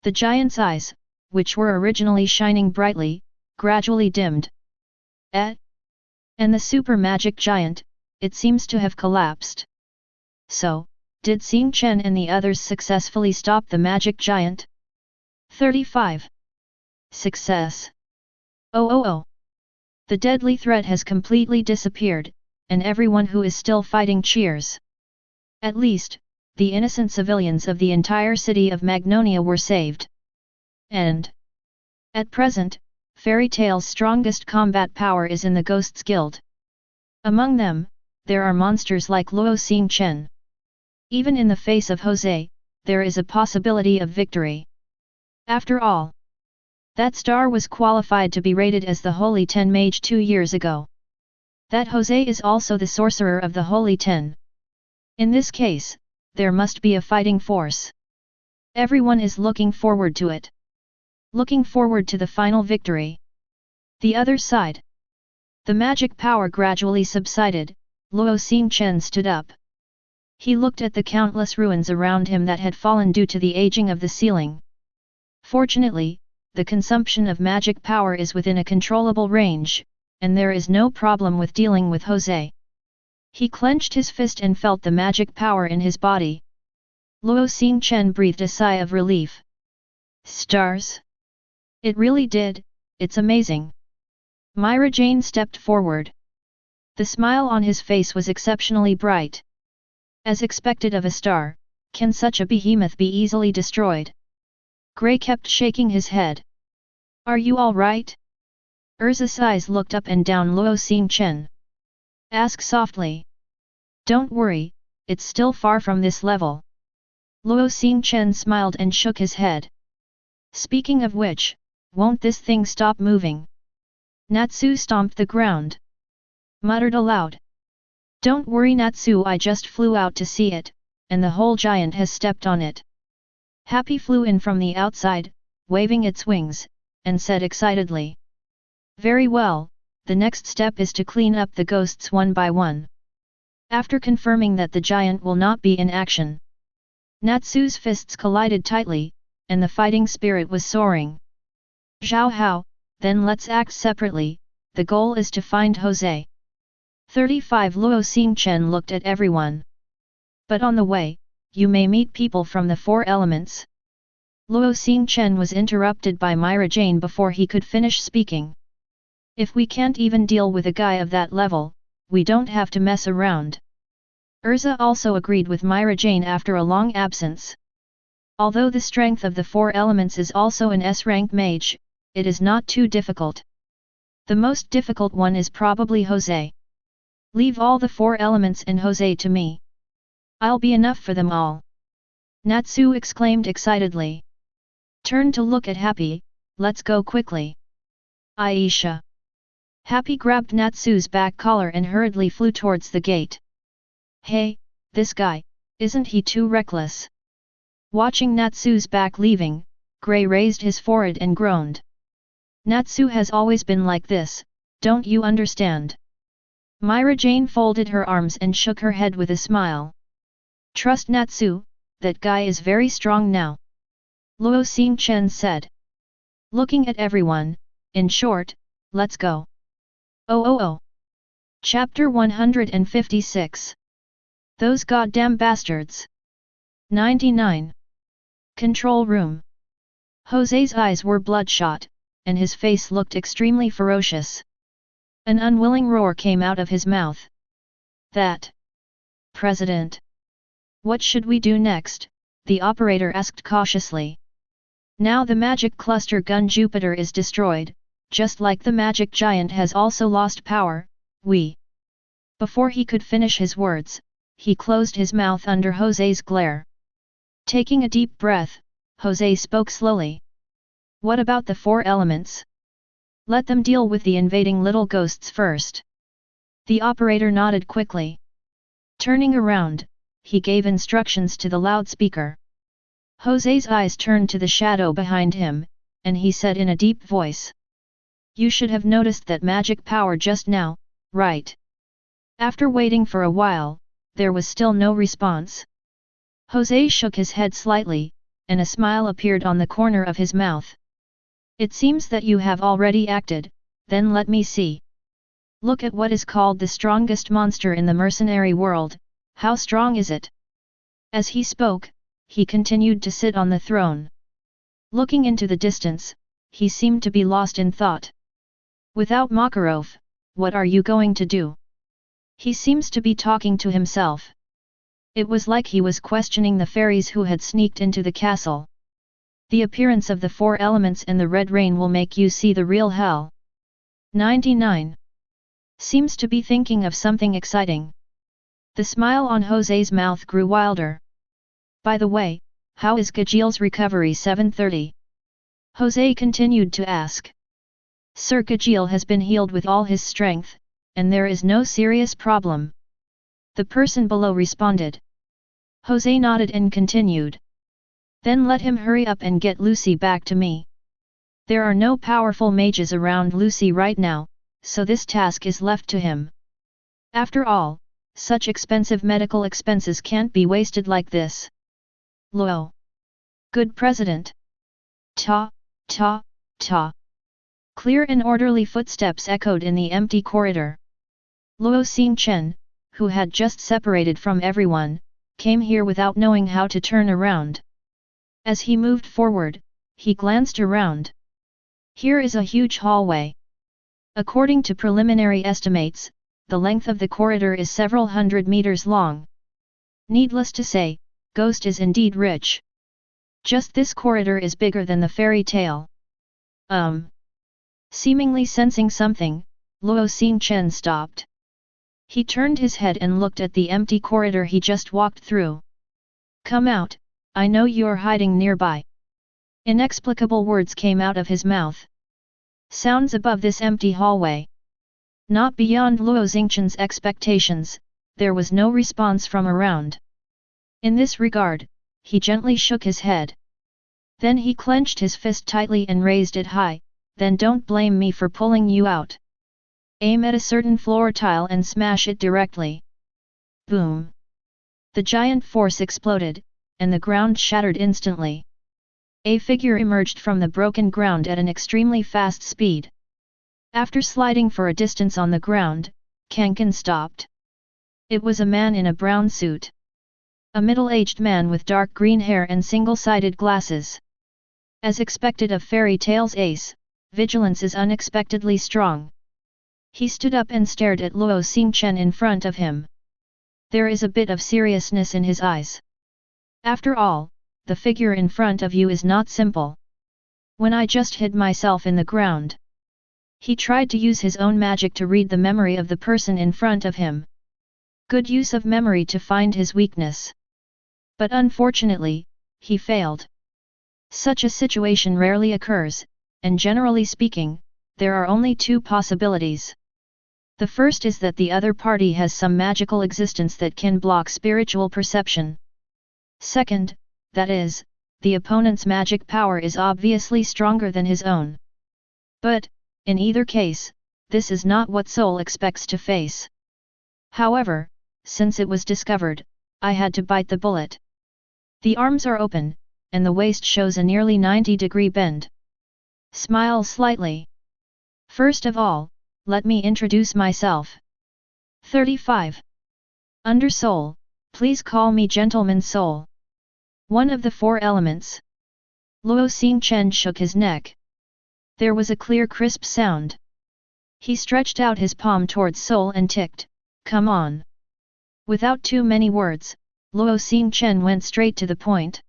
The giant's eyes, which were originally shining brightly, gradually dimmed. And the super magic giant, it seems to have collapsed. So, did Xingchen and the others successfully stop the magic giant? 35. Success. Oh. The deadly threat has completely disappeared, and everyone who is still fighting cheers. At least, the innocent civilians of the entire city of Magnolia were saved. And at present, Fairy Tale's strongest combat power is in the Ghosts Guild. Among them, there are monsters like Luo Xingchen. Even in the face of Jose, there is a possibility of victory. After all, that star was qualified to be rated as the Holy 10 Mage 2 years ago. That Jose is also the sorcerer of the Holy 10. In this case, there must be a fighting force. Everyone is looking forward to it. Looking forward to the final victory. The other side. The magic power gradually subsided, Luo Xingchen stood up. He looked at the countless ruins around him that had fallen due to the aging of the ceiling. Fortunately, the consumption of magic power is within a controllable range, and there is no problem with dealing with Jose. He clenched his fist and felt the magic power in his body. Luo Xingchen breathed a sigh of relief. Stars? It really did, it's amazing. Myra Jane stepped forward. The smile on his face was exceptionally bright. As expected of a star, can such a behemoth be easily destroyed? Gray kept shaking his head. Are you all right? Urza's eyes looked up and down Luo Xingchen. Ask softly. Don't worry, it's still far from this level. Luo Xingchen smiled and shook his head. Speaking of which, won't this thing stop moving? Natsu stomped the ground. Muttered aloud. Don't worry Natsu, I just flew out to see it, and the whole giant has stepped on it. Happy flew in from the outside, waving its wings, and said excitedly. Very well, the next step is to clean up the ghosts one by one. After confirming that the giant will not be in action, Natsu's fists collided tightly, and the fighting spirit was soaring. Zhao Hao, then let's act separately, the goal is to find Jose. 35 Luo Xingchen looked at everyone. But on the way, you may meet people from the four elements. Luo Xingchen was interrupted by Myra Jane before he could finish speaking. If we can't even deal with a guy of that level, we don't have to mess around. Urza also agreed with Myra Jane after a long absence. Although the strength of the four elements is also an S-rank mage, it is not too difficult. The most difficult one is probably Jose. Leave all the four elements and Jose to me. I'll be enough for them all. Natsu exclaimed excitedly. Turn to look at Happy, let's go quickly. Aisha. Happy grabbed Natsu's back collar and hurriedly flew towards the gate. Hey, this guy, isn't he too reckless? Watching Natsu's back leaving, Gray raised his forehead and groaned. Natsu has always been like this, don't you understand? Myra Jane folded her arms and shook her head with a smile. Trust Natsu, that guy is very strong now. Luo Xingchen said. Looking at everyone, in short, let's go. Oh. Chapter 156. Those goddamn bastards. 99. Control room. Jose's eyes were bloodshot, and his face looked extremely ferocious. An unwilling roar came out of his mouth. That. President. What should we do next? The operator asked cautiously. Now the magic cluster gun Jupiter is destroyed, just like the magic giant has also lost power, we. Before he could finish his words, he closed his mouth under Jose's glare. Taking a deep breath, Jose spoke slowly. What about the four elements? Let them deal with the invading little ghosts first. The operator nodded quickly. Turning around, he gave instructions to the loudspeaker. Jose's eyes turned to the shadow behind him, and he said in a deep voice. You should have noticed that magic power just now, right? After waiting for a while, there was still no response. Jose shook his head slightly, and a smile appeared on the corner of his mouth. It seems that you have already acted, then let me see. Look at what is called the strongest monster in the mercenary world, how strong is it? As he spoke, he continued to sit on the throne. Looking into the distance, he seemed to be lost in thought. Without Makarov, what are you going to do? He seems to be talking to himself. It was like he was questioning the fairies who had sneaked into the castle. The appearance of the four elements and the red rain will make you see the real hell. 99. Seems to be thinking of something exciting. The smile on Jose's mouth grew wilder. By the way, how is Gajil's recovery 730? Jose continued to ask. Sir Gajil has been healed with all his strength, and there is no serious problem. The person below responded. Jose nodded and continued. Then let him hurry up and get Lucy back to me. There are no powerful mages around Lucy right now, so this task is left to him. After all, such expensive medical expenses can't be wasted like this. Luo. Good president. Ta. Clear and orderly footsteps echoed in the empty corridor. Luo Xingchen, who had just separated from everyone, came here without knowing how to turn around. As he moved forward, he glanced around. Here is a huge hallway. According to preliminary estimates, the length of the corridor is several hundred meters long. Needless to say, Ghost is indeed rich. Just this corridor is bigger than the fairy tale. Seemingly sensing something, Luo Xingchen stopped. He turned his head and looked at the empty corridor he just walked through. Come out, I know you're hiding nearby. Inexplicable words came out of his mouth. Sounds above this empty hallway. Not beyond Luo Xingchen's expectations, there was no response from around. In this regard, he gently shook his head. Then he clenched his fist tightly and raised it high, then don't blame me for pulling you out. Aim at a certain floor tile and smash it directly. Boom! The giant force exploded, and the ground shattered instantly. A figure emerged from the broken ground at an extremely fast speed. After sliding for a distance on the ground, Kankan stopped. It was a man in a brown suit. A middle-aged man with dark green hair and single-sided glasses. As expected of fairy tales ace, vigilance is unexpectedly strong. He stood up and stared at Luo Xingchen in front of him. There is a bit of seriousness in his eyes. After all, the figure in front of you is not simple. When I just hid myself in the ground. He tried to use his own magic to read the memory of the person in front of him. Good use of memory to find his weakness. But unfortunately, he failed. Such a situation rarely occurs, and generally speaking, there are only two possibilities. The first is that the other party has some magical existence that can block spiritual perception. Second, that is, the opponent's magic power is obviously stronger than his own. But, in either case, this is not what Soul expects to face. However, since it was discovered, I had to bite the bullet. The arms are open, and the waist shows a nearly 90-degree bend. Smile slightly. First of all, let me introduce myself. 35. Under Soul, please call me Gentleman Soul. One of the four elements. Luo Xingchen shook his neck. There was a clear crisp sound. He stretched out his palm towards Soul and ticked, come on. Without too many words, Luo Xingchen went straight to the point.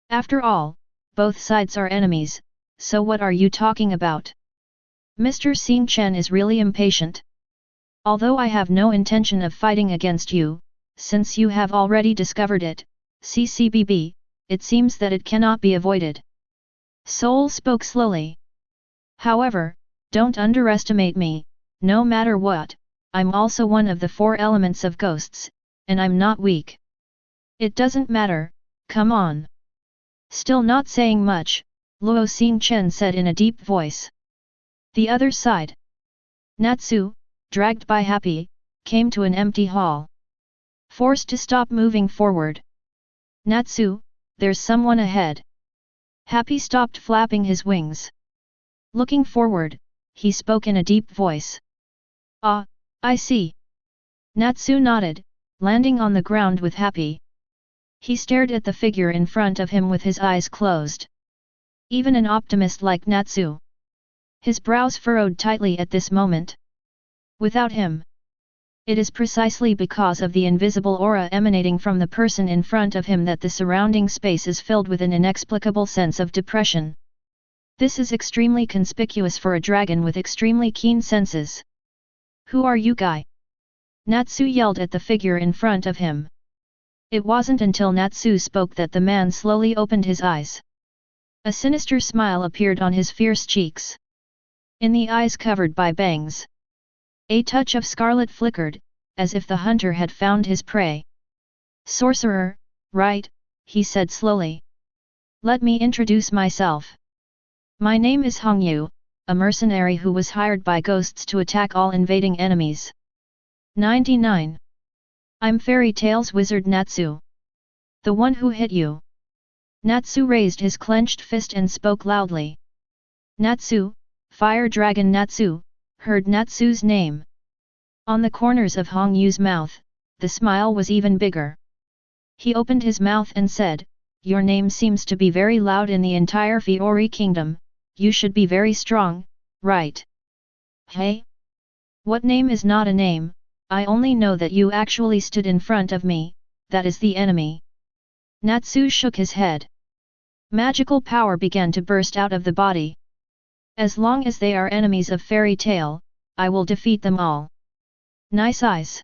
After all, both sides are enemies, so what are you talking about? Mr. Xingchen is really impatient. Although I have no intention of fighting against you, since you have already discovered it, CCBB, it seems that it cannot be avoided. Soul spoke slowly. However, don't underestimate me, no matter what, I'm also one of the four elements of ghosts, and I'm not weak. It doesn't matter, come on. Still not saying much, Luo Xingchen said in a deep voice. The other side. Natsu, dragged by Happy, came to an empty hall. Forced to stop moving forward. Natsu, there's someone ahead. Happy stopped flapping his wings. Looking forward, he spoke in a deep voice. Ah, I see. Natsu nodded, landing on the ground with Happy. He stared at the figure in front of him with his eyes closed. Even an optimist like Natsu. His brows furrowed tightly at this moment. Without him. It is precisely because of the invisible aura emanating from the person in front of him that the surrounding space is filled with an inexplicable sense of depression. This is extremely conspicuous for a dragon with extremely keen senses. Who are you, guy? Natsu yelled at the figure in front of him. It wasn't until Natsu spoke that the man slowly opened his eyes. A sinister smile appeared on his fierce cheeks. In the eyes covered by bangs. A touch of scarlet flickered, as if the hunter had found his prey. Sorcerer, right, he said slowly. Let me introduce myself. My name is Hongyu, a mercenary who was hired by ghosts to attack all invading enemies. 99. I'm Fairy Tale's wizard Natsu. The one who hit you. Natsu raised his clenched fist and spoke loudly. Natsu, Fire Dragon Natsu, heard Natsu's name. On the corners of Hongyu's mouth, the smile was even bigger. He opened his mouth and said, "Your name seems to be very loud in the entire Fiori kingdom, you should be very strong, right?" "Hey? What name is not a name, I only know that you actually stood in front of me, that is the enemy." Natsu shook his head. Magical power began to burst out of the body. "As long as they are enemies of Fairy Tail, I will defeat them all." "Nice eyes."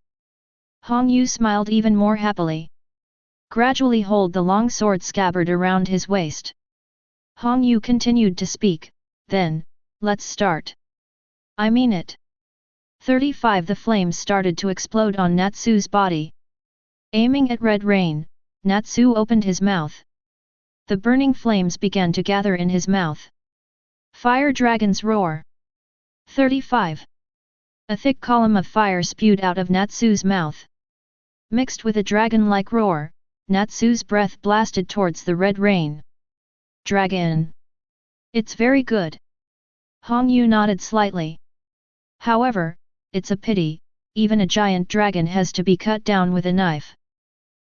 Hong Yu smiled even more happily. Gradually hold the long sword scabbard around his waist. Hong Yu continued to speak, "Then, let's start. I mean it." 35 The flames started to explode on Natsu's body. Aiming at Red Rain, Natsu opened his mouth. The burning flames began to gather in his mouth. Fire Dragon's Roar. 35. A thick column of fire spewed out of Natsu's mouth. Mixed with a dragon-like roar, Natsu's breath blasted towards the Red Rain. "Dragon. It's very good." Hong Yu nodded slightly. "However, it's a pity, even a giant dragon has to be cut down with a knife."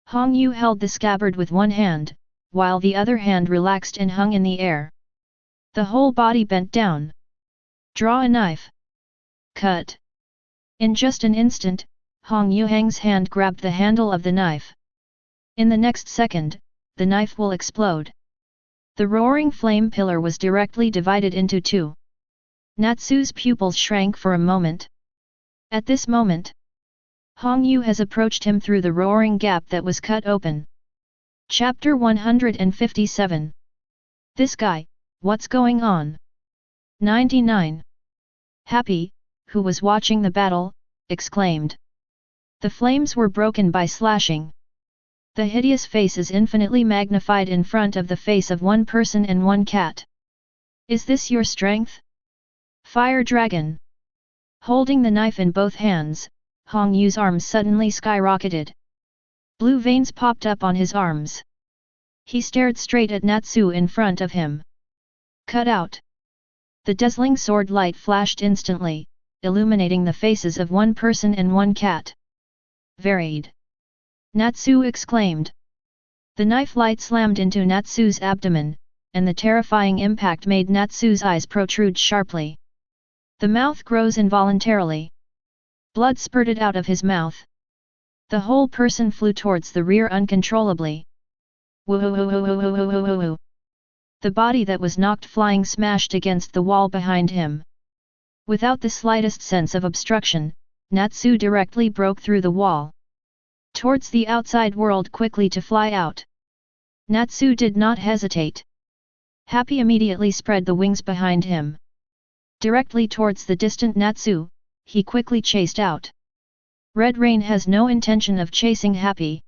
Hong Yu held the scabbard with one hand, while the other hand relaxed and hung in the air. The whole body bent down. "Draw a knife." "Cut." In just an instant, Hong Yuhang's hand grabbed the handle of the knife. In the next second, the knife will explode. The roaring flame pillar was directly divided into two. Natsu's pupils shrank for a moment. At this moment, Hong Yu has approached him through the roaring gap that was cut open. Chapter 157. This guy, what's going on? 99. Happy, who was watching the battle, exclaimed. The flames were broken by slashing. The hideous face is infinitely magnified in front of the face of one person and one cat. "Is this your strength? Fire Dragon." Holding the knife in both hands, Hong Yu's arms suddenly skyrocketed. Blue veins popped up on his arms. He stared straight at Natsu in front of him. "Cut out." The dazzling sword light flashed instantly, illuminating the faces of one person and one cat. "Varied." Natsu exclaimed. The knife light slammed into Natsu's abdomen, and the terrifying impact made Natsu's eyes protrude sharply. The mouth grows involuntarily. Blood spurted out of his mouth. The whole person flew towards the rear uncontrollably. Woo-hoo-hoo-hoo-hoo-hoo-hoo-hoo-hoo. The body that was knocked flying smashed against the wall behind him. Without the slightest sense of obstruction, Natsu directly broke through the wall. Towards the outside world quickly to fly out. Natsu did not hesitate. Happy immediately spread the wings behind him. Directly towards the distant Natsu, he quickly chased out. Red Rain has no intention of chasing Happy.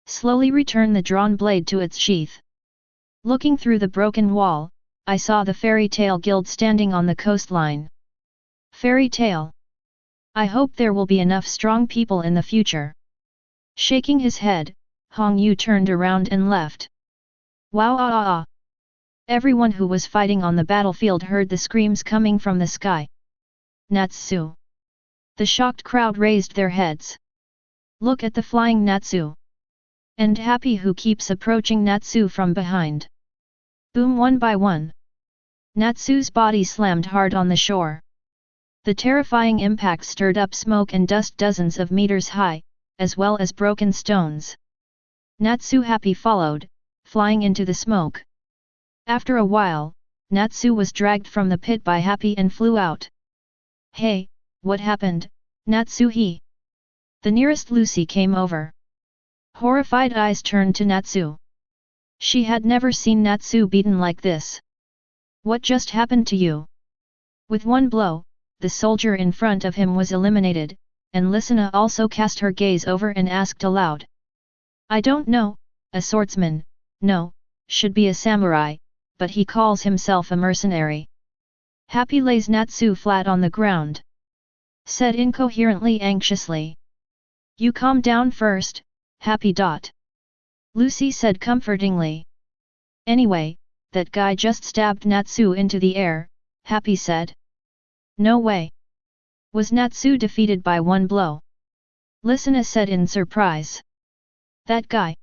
Slowly return the drawn blade to its sheath. Looking through the broken wall, I saw the Fairy Tail Guild standing on the coastline. Fairy Tail. I hope there will be enough strong people in the future. Shaking his head, Hong Yu turned around and left. Wow! Ah, ah, ah. Everyone who was fighting on the battlefield heard the screams coming from the sky. Natsu. The shocked crowd raised their heads. Look at the flying Natsu. And Happy who keeps approaching Natsu from behind. Boom! One by one. Natsu's body slammed hard on the shore. The terrifying impact stirred up smoke and dust dozens of meters high, as well as broken stones. Natsu Happy followed, flying into the smoke. After a while, Natsu was dragged from the pit by Happy and flew out. Hey, what happened, Natsu? The nearest Lucy came over. Horrified eyes turned to Natsu. She had never seen Natsu beaten like this. What just happened to you? With one blow, the soldier in front of him was eliminated, and Lisana also cast her gaze over and asked aloud. I don't know, a swordsman, no, should be a samurai, but he calls himself a mercenary. Happy lays Natsu flat on the ground. Said incoherently anxiously. You calm down first, Happy. Lucy said comfortingly. Anyway, that guy just stabbed Natsu into the air, Happy said. No way. Was Natsu defeated by one blow? Lisana said in surprise. That guy.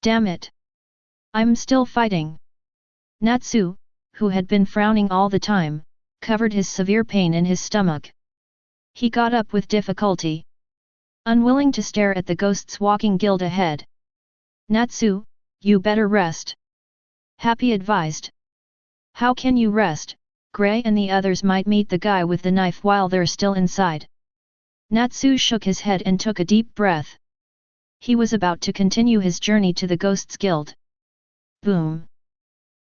Damn it! I'm still fighting. Natsu, who had been frowning all the time, covered his severe pain in his stomach. He got up with difficulty, unwilling to stare at the ghosts walking guild ahead. Natsu, you better rest. Happy advised. How can you rest? Gray and the others might meet the guy with the knife while they're still inside. Natsu shook his head and took a deep breath. He was about to continue his journey to the Ghosts Guild. Boom!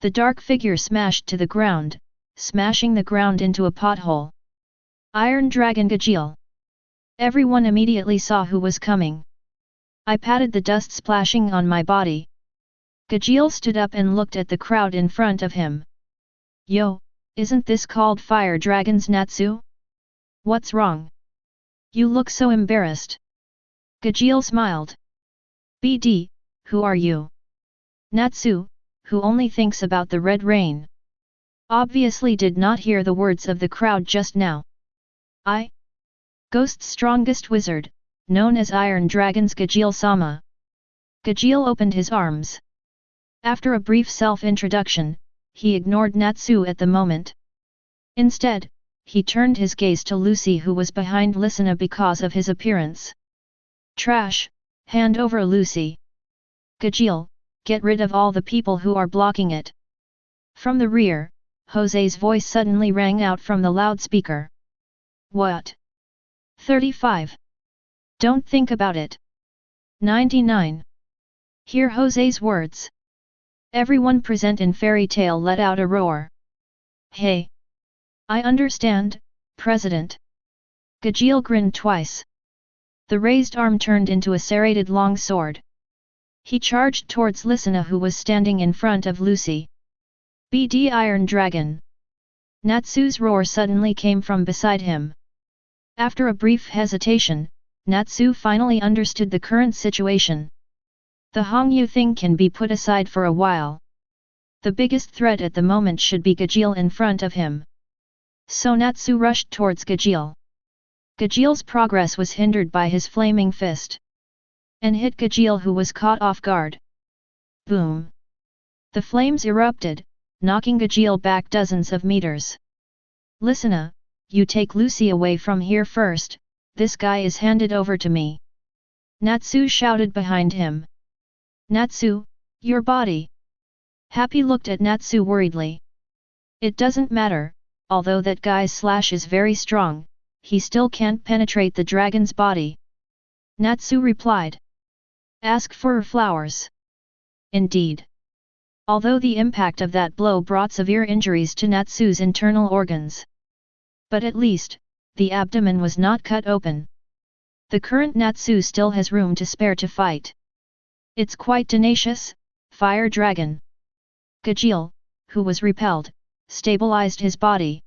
The dark figure smashed to the ground, smashing the ground into a pothole. Iron Dragon Gajeel! Everyone immediately saw who was coming. I patted the dust splashing on my body. Gajeel stood up and looked at the crowd in front of him. Yo, isn't this called Fire Dragons, Natsu? What's wrong? You look so embarrassed. Gajeel smiled. BD, who are you? Natsu, who only thinks about the red rain, obviously did not hear the words of the crowd just now. I? Ghost's strongest wizard, known as Iron Dragon's Gajeel-sama. Gajeel opened his arms. After a brief self-introduction, he ignored Natsu at the moment. Instead, he turned his gaze to Lucy, who was behind Lysina because of his appearance. Trash, hand over Lucy. Gajeel, get rid of all the people who are blocking it. From the rear, Jose's voice suddenly rang out from the loudspeaker. What? 35. Don't think about it. 99. Hear Jose's words. Everyone present in Fairy Tale let out a roar. Hey! I understand, President. Gajeel grinned twice. The raised arm turned into a serrated long sword. He charged towards Lysina, who was standing in front of Lucy. BD Iron Dragon! Natsu's roar suddenly came from beside him. After a brief hesitation, Natsu finally understood the current situation. The Hongyu thing can be put aside for a while. The biggest threat at the moment should be Gajeel in front of him. So Natsu rushed towards Gajeel. Gajeel's progress was hindered by his flaming fist, and hit Gajeel, who was caught off guard. Boom! The flames erupted, knocking Gajeel back dozens of meters. Lysina, you take Lucy away from here first, this guy is handed over to me. Natsu shouted behind him. Natsu, your body. Happy looked at Natsu worriedly. It doesn't matter, although that guy's slash is very strong, he still can't penetrate the dragon's body. Natsu replied. Ask for flowers. Indeed. Although the impact of that blow brought severe injuries to Natsu's internal organs. But at least, the abdomen was not cut open. The current Natsu still has room to spare to fight. It's quite tenacious, Fire Dragon. Gajeel, who was repelled, stabilized his body.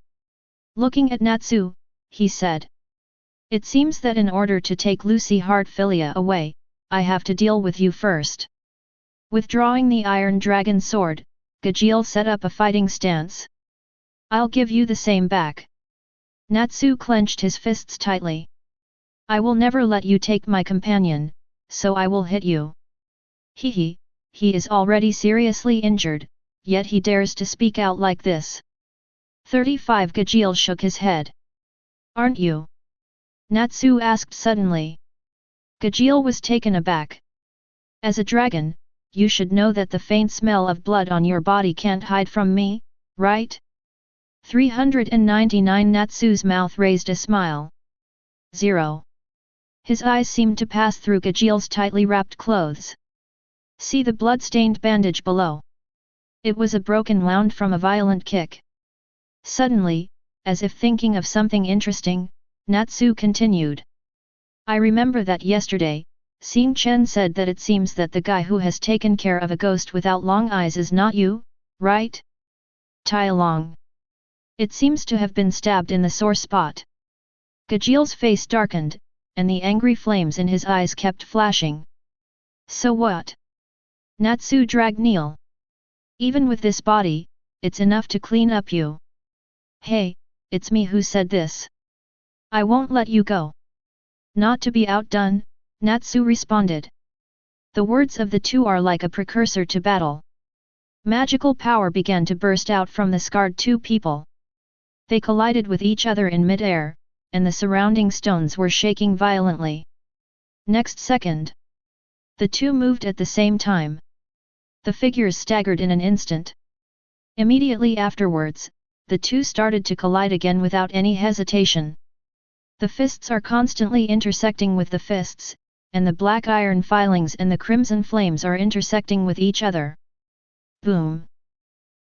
Looking at Natsu, he said. It seems that in order to take Lucy Heartfilia away, I have to deal with you first. Withdrawing the Iron Dragon sword, Gajeel set up a fighting stance. I'll give you the same back. Natsu clenched his fists tightly. I will never let you take my companion, so I will hit you. He is already seriously injured, yet he dares to speak out like this. 35 Gajeel shook his head. Aren't you? Natsu asked suddenly. Gajeel was taken aback. As a dragon, you should know that the faint smell of blood on your body can't hide from me, right? 399 Natsu's mouth raised a smile. 0. His eyes seemed to pass through Gajeel's tightly wrapped clothes. See the blood-stained bandage below. It was a broken wound from a violent kick. Suddenly, as if thinking of something interesting, Natsu continued. I remember that yesterday, Xingchen said that it seems that the guy who has taken care of a ghost without long eyes is not you, right? Tai along. It seems to have been stabbed in the sore spot. Gajeel's face darkened, and the angry flames in his eyes kept flashing. So what? Natsu dragged Neil. Even with this body, it's enough to clean up you. Hey, it's me who said this. I won't let you go. Not to be outdone, Natsu responded. The words of the two are like a precursor to battle. Magical power began to burst out from the scarred two people. They collided with each other in mid-air, and the surrounding stones were shaking violently. Next second, the two moved at the same time. The figures staggered in an instant. Immediately afterwards, the two started to collide again without any hesitation. The fists are constantly intersecting with the fists, and the black iron filings and the crimson flames are intersecting with each other. Boom!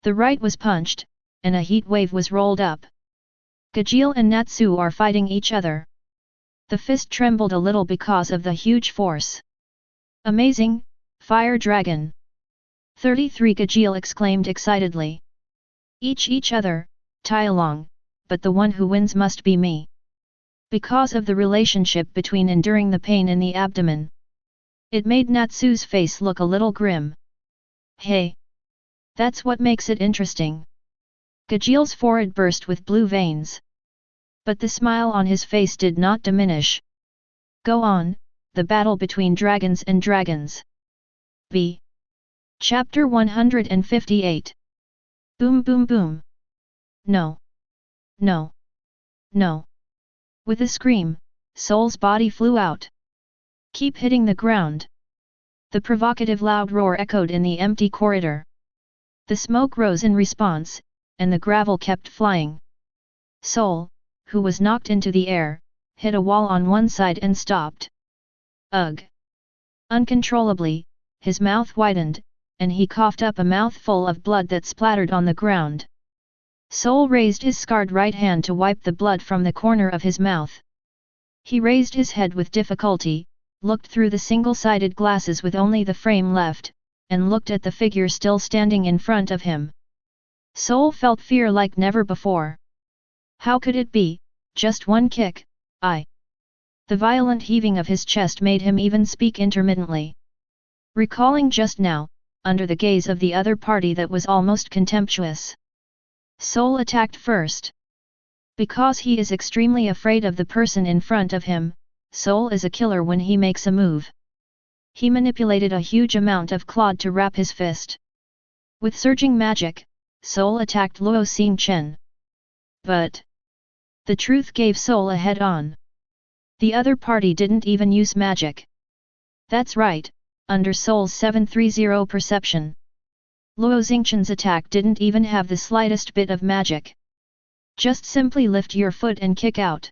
The right was punched, and a heat wave was rolled up. Gajeel and Natsu are fighting each other. The fist trembled a little because of the huge force. Amazing, Fire Dragon! 33 Gajeel exclaimed excitedly. Each other, tie along, but the one who wins must be me. Because of the relationship between enduring the pain in the abdomen. It made Natsu's face look a little grim. Hey! That's what makes it interesting. Gajeel's forehead burst with blue veins. But the smile on his face did not diminish. Go on, the battle between dragons and dragons. B. Chapter 158. Boom boom boom. No. No. No. With a scream, Soul's body flew out. Keep hitting the ground. The provocative loud roar echoed in the empty corridor. The smoke rose in response, and the gravel kept flying. Soul, who was knocked into the air, hit a wall on one side and stopped. Ugh! Uncontrollably, his mouth widened, and he coughed up a mouthful of blood that splattered on the ground. Soul raised his scarred right hand to wipe the blood from the corner of his mouth. He raised his head with difficulty, looked through the single-sided glasses with only the frame left, and looked at the figure still standing in front of him. Soul felt fear like never before. How could it be, just one kick, I? The violent heaving of his chest made him even speak intermittently. Recalling just now, under the gaze of the other party that was almost contemptuous. Soul attacked first. Because he is extremely afraid of the person in front of him, Soul is a killer when he makes a move. He manipulated a huge amount of cloth to wrap his fist. With surging magic, Soul attacked Luo Xingchen. But the truth gave Soul a head-on. The other party didn't even use magic. That's right, under Soul's 730 perception. Luo Xingchen's attack didn't even have the slightest bit of magic. Just simply lift your foot and kick out.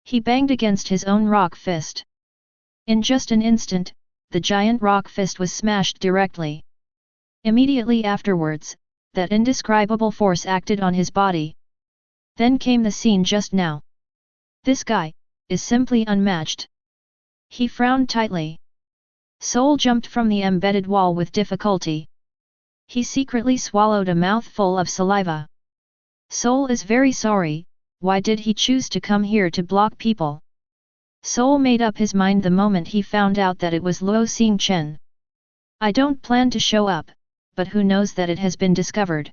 He banged against his own rock fist. In just an instant, the giant rock fist was smashed directly. Immediately afterwards, that indescribable force acted on his body. Then came the scene just now. This guy is simply unmatched. He frowned tightly. Soul jumped from the embedded wall with difficulty. He secretly swallowed a mouthful of saliva. Soul is very sorry, why did he choose to come here to block people? Soul made up his mind the moment he found out that it was Luo Xingchen. I don't plan to show up, but who knows that it has been discovered.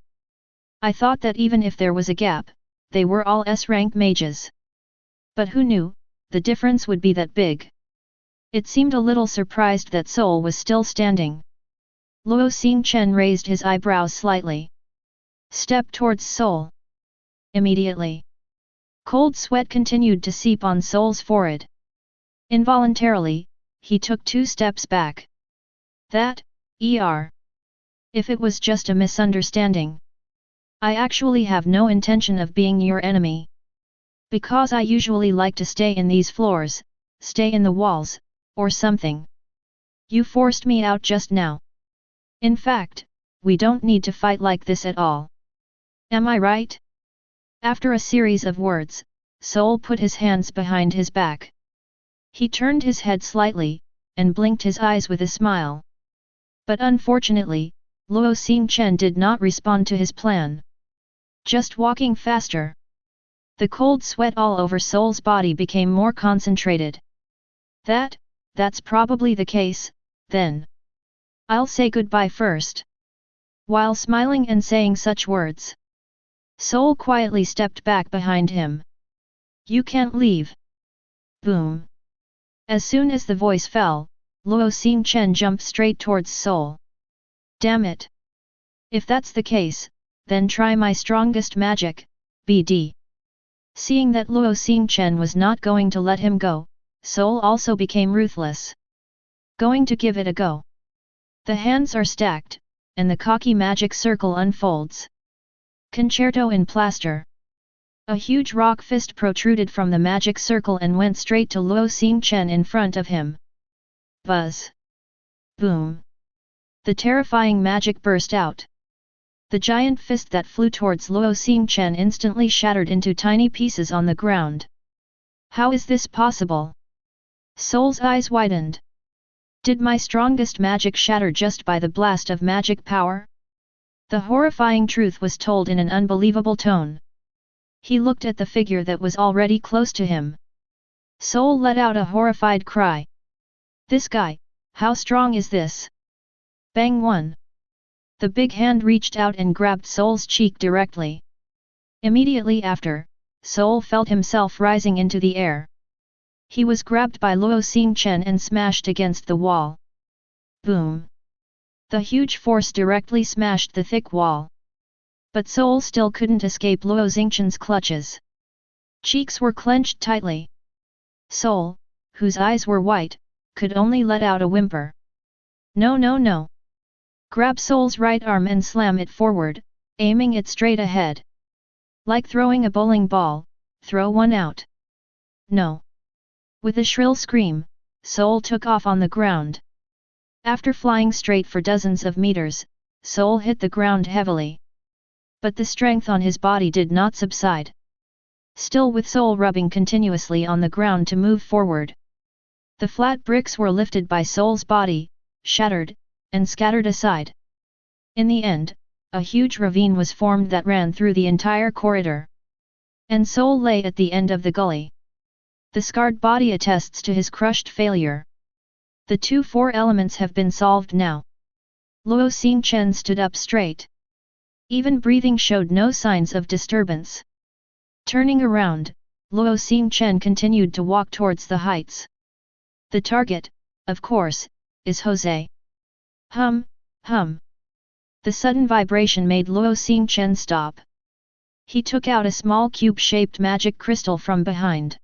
I thought that even if there was a gap, they were all S-rank mages. But who knew, the difference would be that big. It seemed a little surprised that Soul was still standing. Luo Xingchen raised his eyebrows slightly. Step towards Soul. Immediately. Cold sweat continued to seep on Soul's forehead. Involuntarily, he took 2 steps back. That, if it was just a misunderstanding. I actually have no intention of being your enemy. Because I usually like to stay in these floors, stay in the walls, or something. You forced me out just now. In fact, we don't need to fight like this at all. Am I right? After a series of words, Soul put his hands behind his back. He turned his head slightly, and blinked his eyes with a smile. But unfortunately, Luo Xingchen did not respond to his plan. Just walking faster. The cold sweat all over Soul's body became more concentrated. That's probably the case, then. I'll say goodbye first. While smiling and saying such words, Soul quietly stepped back behind him. You can't leave. Boom. As soon as the voice fell, Luo Xingchen jumped straight towards Soul. Damn it! If that's the case, then try my strongest magic, BD. Seeing that Luo Xingchen was not going to let him go, Soul also became ruthless. Going to give it a go. The hands are stacked, and the cocky magic circle unfolds. Concerto in plaster. A huge rock fist protruded from the magic circle and went straight to Luo Xingchen in front of him. Buzz. Boom. The terrifying magic burst out. The giant fist that flew towards Luo Xingchen instantly shattered into tiny pieces on the ground. How is this possible? Soul's eyes widened. Did my strongest magic shatter just by the blast of magic power? The horrifying truth was told in an unbelievable tone. He looked at the figure that was already close to him. Soul let out a horrified cry. This guy, how strong is this? Bang 1. The big hand reached out and grabbed Soul's cheek directly. Immediately after, Soul felt himself rising into the air. He was grabbed by Luo Xingchen and smashed against the wall. Boom! The huge force directly smashed the thick wall. But Soul still couldn't escape Luo Xingchen's clutches. Cheeks were clenched tightly. Soul, whose eyes were white, could only let out a whimper. No no no! Grab Soul's right arm and slam it forward, aiming it straight ahead. Like throwing a bowling ball, throw one out. No! With a shrill scream, Soul took off on the ground. After flying straight for dozens of meters, Soul hit the ground heavily. But the strength on his body did not subside. Still with Soul rubbing continuously on the ground to move forward. The flat bricks were lifted by Soul's body, shattered, and scattered aside. In the end, a huge ravine was formed that ran through the entire corridor. And Soul lay at the end of the gully. The scarred body attests to his crushed failure. The 2-4 elements have been solved now. Luo Xingchen stood up straight. Even breathing showed no signs of disturbance. Turning around, Luo Xingchen continued to walk towards the heights. The target, of course, is Jose. Hum, hum. The sudden vibration made Luo Xingchen stop. He took out a small cube-shaped magic crystal from behind.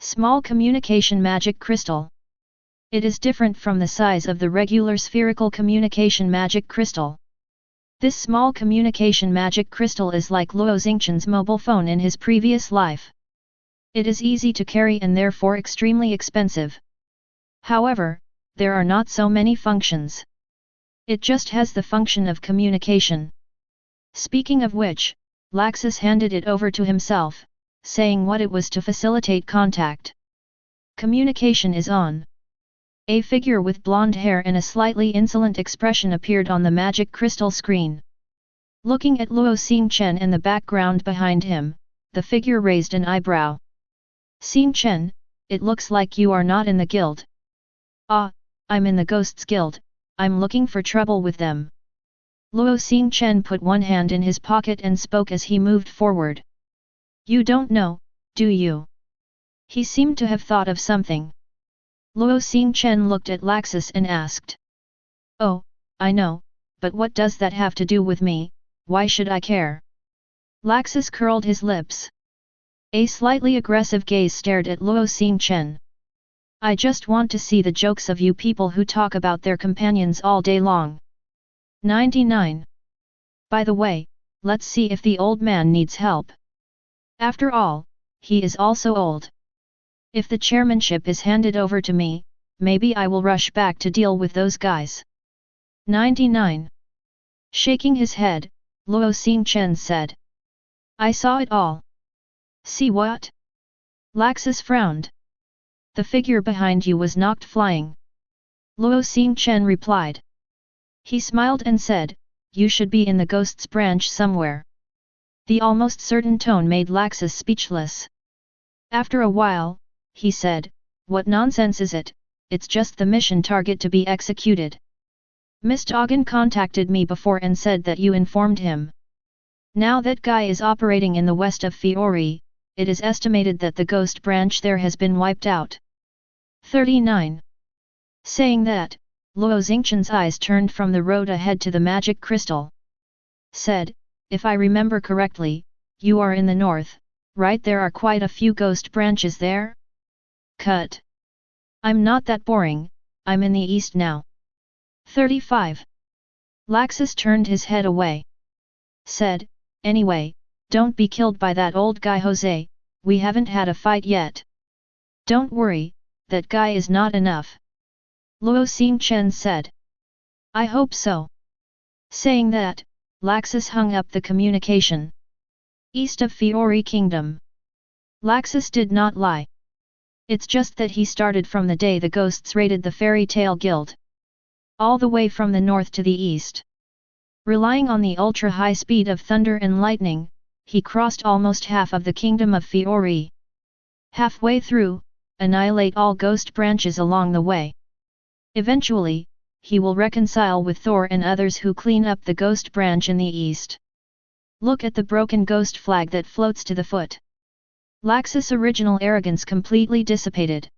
Small communication magic crystal. It is different from the size of the regular spherical communication magic crystal. This small communication magic crystal is like Luo Xingchen's mobile phone in his previous life. It is easy to carry and therefore extremely expensive. However, there are not so many functions. It just has the function of communication. Speaking of which, Laxus handed it over to himself, saying what it was to facilitate contact. Communication is on. A figure with blonde hair and a slightly insolent expression appeared on the magic crystal screen. Looking at Luo Xingchen and the background behind him, the figure raised an eyebrow. Xingchen, it looks like you are not in the guild. Ah, I'm in the Ghosts Guild, I'm looking for trouble with them. Luo Xingchen put one hand in his pocket and spoke as he moved forward. You don't know, do you? He seemed to have thought of something. Luo Xingchen looked at Laxus and asked. Oh, I know, but what does that have to do with me, why should I care? Laxus curled his lips. A slightly aggressive gaze stared at Luo Xingchen. I just want to see the jokes of you people who talk about their companions all day long. 99. By the way, let's see if the old man needs help. After all, he is also old. If the chairmanship is handed over to me, maybe I will rush back to deal with those guys. 99. Shaking his head, Luo Xingchen said. I saw it all. See what? Laxus frowned. The figure behind you was knocked flying. Luo Xingchen replied. He smiled and said, you should be in the Ghosts branch somewhere. The almost certain tone made Laxus speechless. After a while, he said, what nonsense is it, it's just the mission target to be executed. Mr. Ogden contacted me before and said that you informed him. Now that guy is operating in the west of Fiori, it is estimated that the ghost branch there has been wiped out. 39. Saying that, Luo Xingchen's eyes turned from the road ahead to the magic crystal. Said, if I remember correctly, you are in the north, right? There are quite a few ghost branches there? Cut. I'm not that boring, I'm in the east now. 35. Laxus turned his head away. Said, anyway, don't be killed by that old guy Jose, we haven't had a fight yet. Don't worry, that guy is not enough. Luo Xingchen said. I hope so. Saying that, Laxus hung up the communication. East of Fiori Kingdom. Laxus did not lie. It's just that he started from the day the ghosts raided the Fairy Tale Guild. All the way from the north to the east. Relying on the ultra-high speed of thunder and lightning, he crossed almost half of the kingdom of Fiori. Halfway through, annihilate all ghost branches along the way. Eventually, he will reconcile with Thor and others who clean up the ghost branch in the east. Look at the broken ghost flag that floats to the foot. Laxus' original arrogance completely dissipated.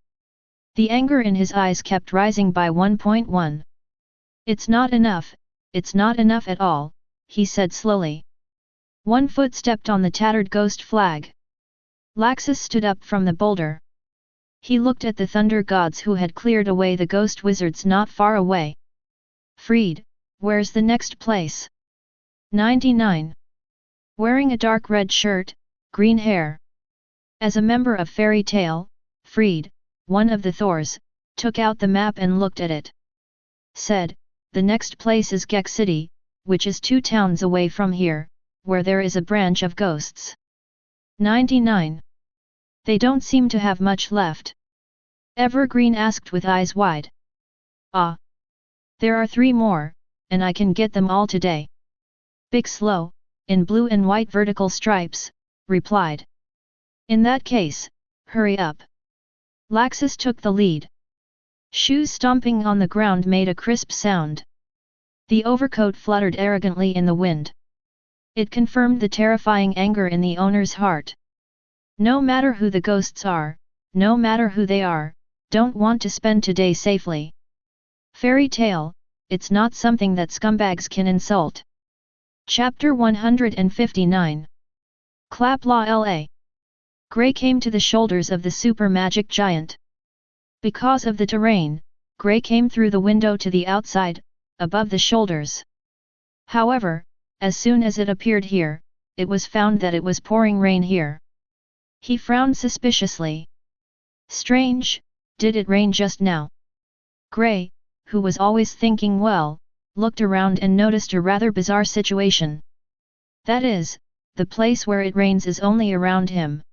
The anger in his eyes kept rising by 1.1. It's not enough at all, he said slowly. One foot stepped on the tattered ghost flag. Laxus stood up from the boulder. He looked at the thunder gods who had cleared away the ghost wizards not far away. Freed, where's the next place? 99. Wearing a dark red shirt, green hair. As a member of Fairy Tale, Freed, one of the Thors, took out the map and looked at it. Said, the next place is Gek City, which is 2 towns away from here, where there is a branch of ghosts. 99. They don't seem to have much left. Evergreen asked with eyes wide. Ah. There are 3 more, and I can get them all today. Big Slow, in blue and white vertical stripes, replied. In that case, hurry up. Laxus took the lead. Shoes stomping on the ground made a crisp sound. The overcoat fluttered arrogantly in the wind. It confirmed the terrifying anger in the owner's heart. No matter who the ghosts are, no matter who they are, don't want to spend today safely. Fairy Tale, it's not something that scumbags can insult. Chapter 159. Clap La La. Grey came to the shoulders of the super magic giant. Because of the terrain, Grey came through the window to the outside, above the shoulders. However, as soon as it appeared here, it was found that it was pouring rain here. He frowned suspiciously. Strange, did it rain just now? Grey, who was always thinking well, looked around and noticed a rather bizarre situation. That is, the place where it rains is only around him.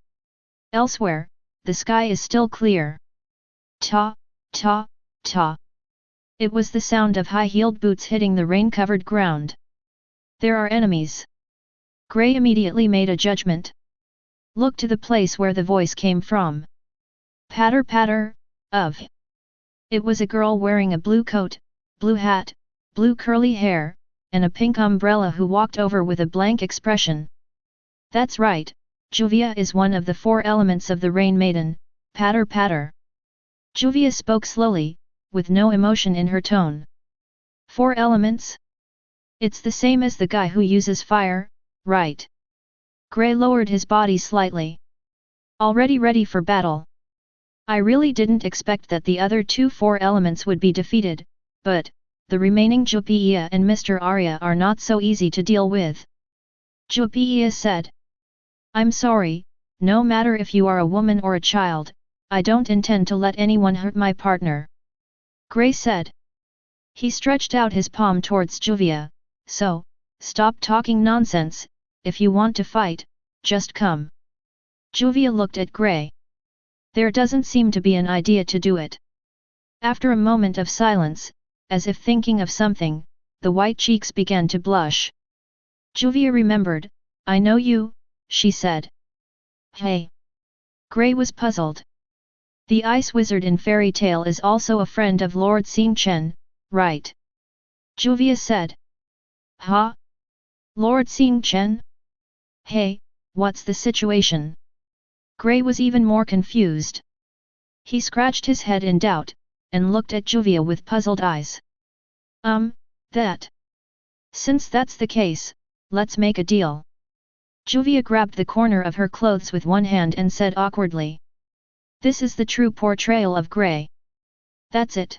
Elsewhere, the sky is still clear. Ta, ta, ta. It was the sound of high-heeled boots hitting the rain-covered ground. There are enemies. Grey immediately made a judgment. Look to the place where the voice came from. Patter patter, of. It was a girl wearing a blue coat, blue hat, blue curly hair, and a pink umbrella who walked over with a blank expression. That's right, Juvia is one of the 4 elements of the Rain Maiden, patter patter. Juvia spoke slowly, with no emotion in her tone. 4 elements? It's the same as the guy who uses fire, right? Grey lowered his body slightly. Already ready for battle. I really didn't expect that the other 2 4 elements would be defeated, but, the remaining Jupia and Mr. Arya are not so easy to deal with. Jupia said. I'm sorry, no matter if you are a woman or a child, I don't intend to let anyone hurt my partner. Grey said. He stretched out his palm towards Juvia, so, stop talking nonsense, if you want to fight, just come. Juvia looked at Grey. There doesn't seem to be an idea to do it. After a moment of silence, as if thinking of something, the white cheeks began to blush. Juvia remembered, I know you, she said. Hey! Grey was puzzled. The ice wizard in Fairy Tale is also a friend of Lord Xingchen, right? Juvia said. Huh? Lord Xingchen? Hey, what's the situation? Grey was even more confused. He scratched his head in doubt, and looked at Juvia with puzzled eyes. That. Since that's the case, let's make a deal. Juvia grabbed the corner of her clothes with one hand and said awkwardly. This is the true portrayal of Grey. That's it.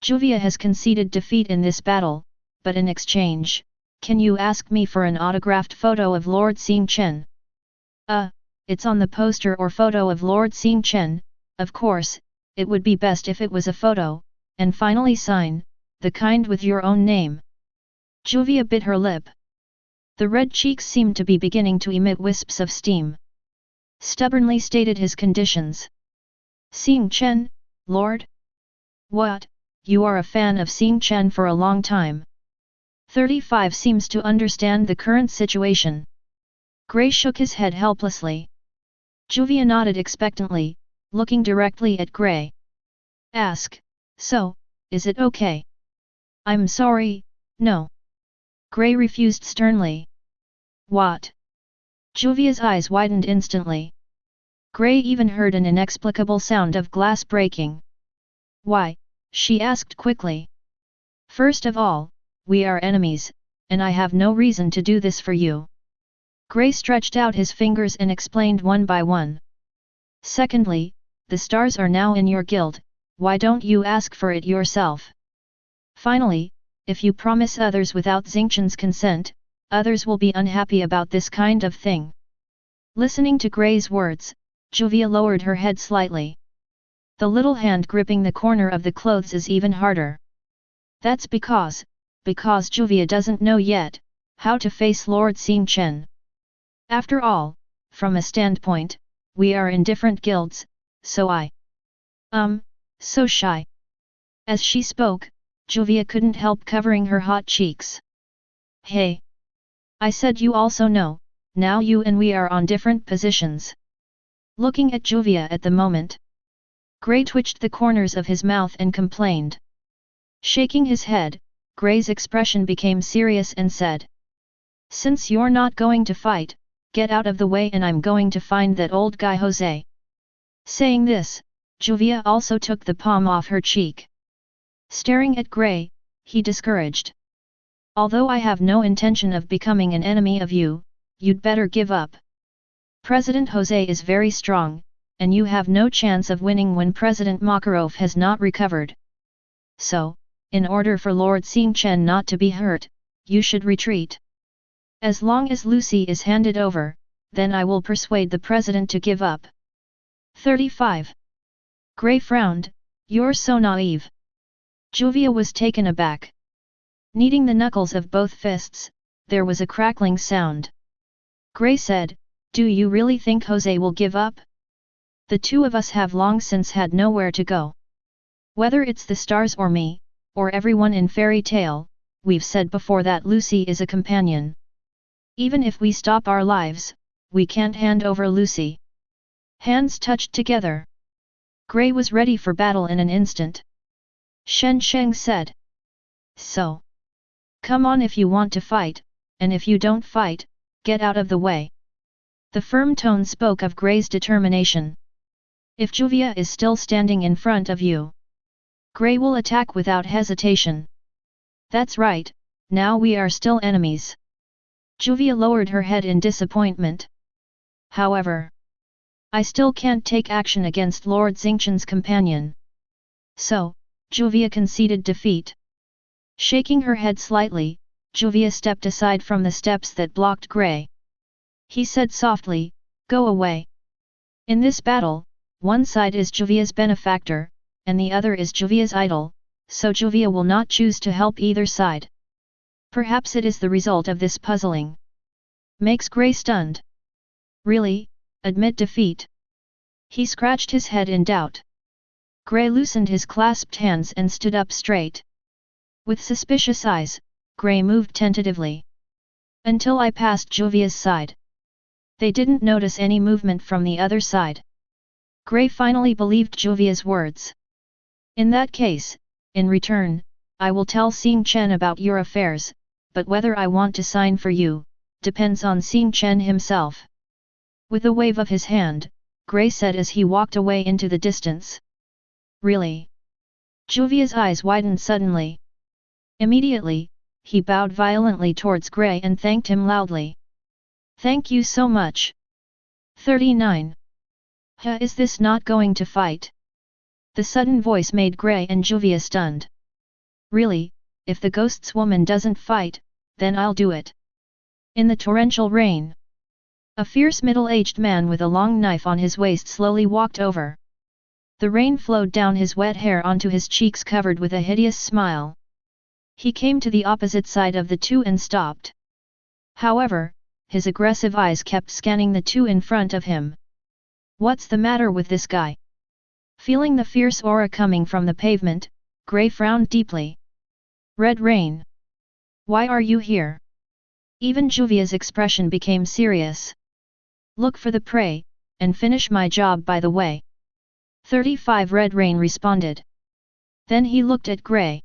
Juvia has conceded defeat in this battle, but in exchange, can you ask me for an autographed photo of Lord Xingchen? It's on the poster or photo of Lord Xingchen, of course, it would be best if it was a photo, and finally sign, the kind with your own name. Juvia bit her lip. The red cheeks seemed to be beginning to emit wisps of steam. Stubbornly stated his conditions. Xingchen, Lord? What, you are a fan of Xingchen for a long time. 35 seems to understand the current situation. Grey shook his head helplessly. Juvia nodded expectantly, looking directly at Grey. Ask, so, is it okay? I'm sorry, no. Grey refused sternly. What? Juvia's eyes widened instantly. Grey even heard an inexplicable sound of glass breaking. Why? She asked quickly. First of all, we are enemies, and I have no reason to do this for you. Grey stretched out his fingers and explained one by one. Secondly, the stars are now in your guild, why don't you ask for it yourself? Finally, if you promise others without Xingchen's consent, others will be unhappy about this kind of thing. Listening to Grey's words, Juvia lowered her head slightly. The little hand gripping the corner of the clothes is even harder. That's because Juvia doesn't know yet, how to face Lord Xingchen. After all, from a standpoint, we are in different guilds, so so shy. As she spoke, Juvia couldn't help covering her hot cheeks. Hey! I said you also know, now you and we are on different positions. Looking at Juvia at the moment, Grey twitched the corners of his mouth and complained. Shaking his head, Grey's expression became serious and said. Since you're not going to fight, get out of the way and I'm going to find that old guy Jose. Saying this, Juvia also took the palm off her cheek. Staring at Grey, he discouraged. Although I have no intention of becoming an enemy of you, you'd better give up. President Jose is very strong, and you have no chance of winning when President Makarov has not recovered. So, in order for Lord Xingchen not to be hurt, you should retreat. As long as Lucy is handed over, then I will persuade the president to give up. 35. Grey frowned, you're so naive. Juvia was taken aback. Kneading the knuckles of both fists, there was a crackling sound. Grey said, do you really think Jose will give up? The two of us have long since had nowhere to go. Whether it's the stars or me, or everyone in fairy tale, we've said before that Lucy is a companion. Even if we stop our lives, we can't hand over Lucy. Hands touched together. Grey was ready for battle in an instant. Shen Sheng said. So. Come on if you want to fight, and if you don't fight, get out of the way. The firm tone spoke of Grey's determination. If Juvia is still standing in front of you, Grey will attack without hesitation. That's right, now we are still enemies. Juvia lowered her head in disappointment. However, I still can't take action against Lord Xingchen's companion. So, Juvia conceded defeat. Shaking her head slightly, Juvia stepped aside from the steps that blocked Grey. He said softly, go away. In this battle, one side is Juvia's benefactor, and the other is Juvia's idol, so Juvia will not choose to help either side. Perhaps it is the result of this puzzling. Makes Grey stunned. Really, admit defeat? He scratched his head in doubt. Grey loosened his clasped hands and stood up straight. With suspicious eyes, Grey moved tentatively. Until I passed Juvia's side. They didn't notice any movement from the other side. Grey finally believed Juvia's words. In that case, in return, I will tell Xingchen about your affairs, but whether I want to sign for you, depends on Xingchen himself. With a wave of his hand, Grey said as he walked away into the distance. Really? Juvia's eyes widened suddenly. Immediately, he bowed violently towards Gray and thanked him loudly. Thank you so much. 39. Is this not going to fight? The sudden voice made Gray and Juvia stunned. Really, if the ghost's woman doesn't fight, then I'll do it. In the torrential rain, a fierce middle-aged man with a long knife on his waist slowly walked over. The rain flowed down his wet hair onto his cheeks covered with a hideous smile. He came to the opposite side of the two and stopped. However, his aggressive eyes kept scanning the two in front of him. What's the matter with this guy? Feeling the fierce aura coming from the pavement, Gray frowned deeply. Red Rain. Why are you here? Even Juvia's expression became serious. Look for the prey, and finish my job by the way. 35 Red Rain responded. Then he looked at Gray.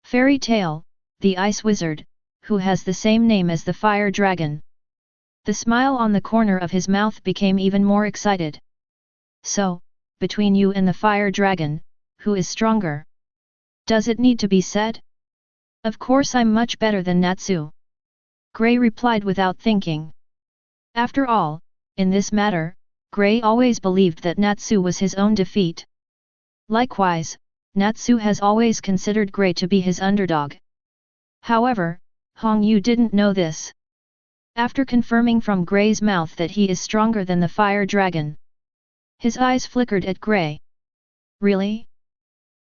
Fairy Tale, the ice wizard, who has the same name as the fire dragon. The smile on the corner of his mouth became even more excited. So, between you and the fire dragon, who is stronger? Does it need to be said? Of course I'm much better than Natsu. Gray replied without thinking. After all, in this matter, Gray always believed that Natsu was his own defeat. Likewise, Natsu has always considered Gray to be his underdog. However, Hong Yu didn't know this. After confirming from Gray's mouth that he is stronger than the fire dragon, his eyes flickered at Gray. Really?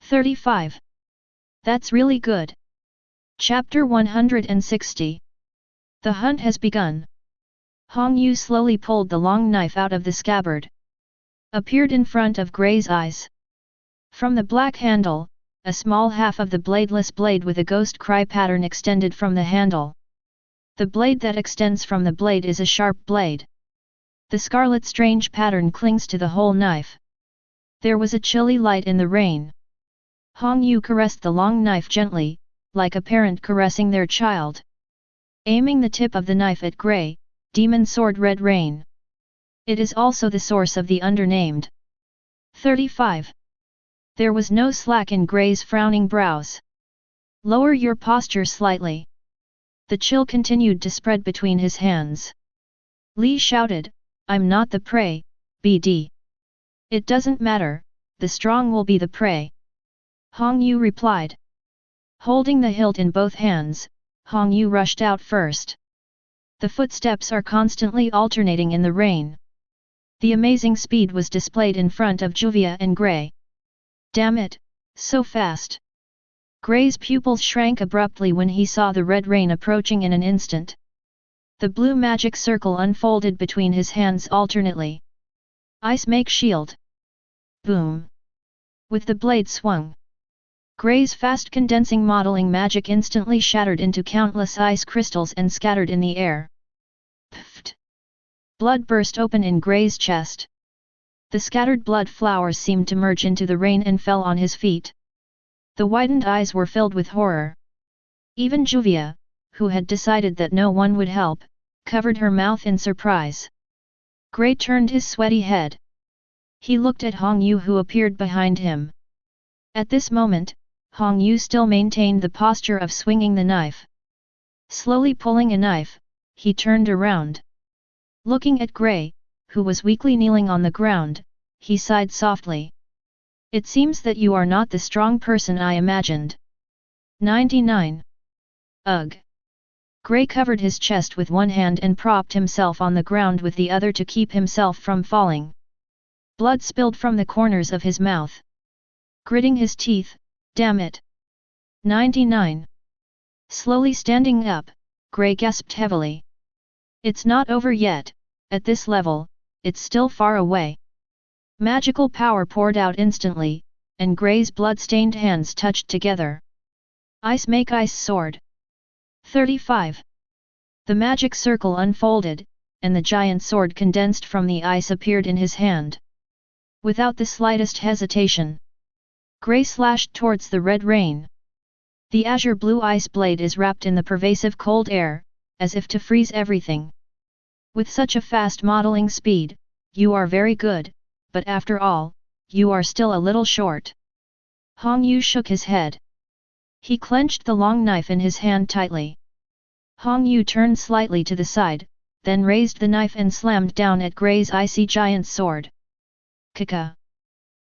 35. That's really good. Chapter 160. The hunt has begun. Hong Yu slowly pulled the long knife out of the scabbard. Appeared in front of Gray's eyes. From the black handle, a small half of the bladeless blade with a ghost cry pattern extended from the handle. The blade that extends from the blade is a sharp blade. The scarlet strange pattern clings to the whole knife. There was a chilly light in the rain. Hong Yu caressed the long knife gently, like a parent caressing their child. Aiming the tip of the knife at Gray, demon sword Red Rain. It is also the source of the undernamed. 35. There was no slack in Gray's frowning brows. Lower your posture slightly. The chill continued to spread between his hands. Li shouted, I'm not the prey, BD. It doesn't matter, the strong will be the prey. Hong Yu replied. Holding the hilt in both hands, Hong Yu rushed out first. The footsteps are constantly alternating in the rain. The amazing speed was displayed in front of Juvia and Gray. Damn it, so fast! Gray's pupils shrank abruptly when he saw the red rain approaching in an instant. The blue magic circle unfolded between his hands alternately. Ice make shield. Boom! With the blade swung, Gray's fast condensing modeling magic instantly shattered into countless ice crystals and scattered in the air. Pfft! Blood burst open in Gray's chest. The scattered blood flowers seemed to merge into the rain and fell on his feet. The widened eyes were filled with horror. Even Juvia, who had decided that no one would help, covered her mouth in surprise. Gray turned his sweaty head. He looked at Hong Yu who appeared behind him. At this moment, Hong Yu still maintained the posture of swinging the knife. Slowly pulling a knife, he turned around. Looking at Gray, who was weakly kneeling on the ground, he sighed softly. It seems that you are not the strong person I imagined. 99. Ugh. Gray covered his chest with one hand and propped himself on the ground with the other to keep himself from falling. Blood spilled from the corners of his mouth. Gritting his teeth, damn it. 99. Slowly standing up, Gray gasped heavily. It's not over yet, at this level, it's still far away. Magical power poured out instantly, and Gray's blood-stained hands touched together. Ice make ice sword. 35. The magic circle unfolded, and the giant sword condensed from the ice appeared in his hand. Without the slightest hesitation, Gray slashed towards the red rain. The azure blue ice blade is wrapped in the pervasive cold air, as if to freeze everything. With such a fast modeling speed, you are very good, but after all, you are still a little short. Hong Yu shook his head. He clenched the long knife in his hand tightly. Hong Yu turned slightly to the side, then raised the knife and slammed down at Gray's icy giant sword. Kaka!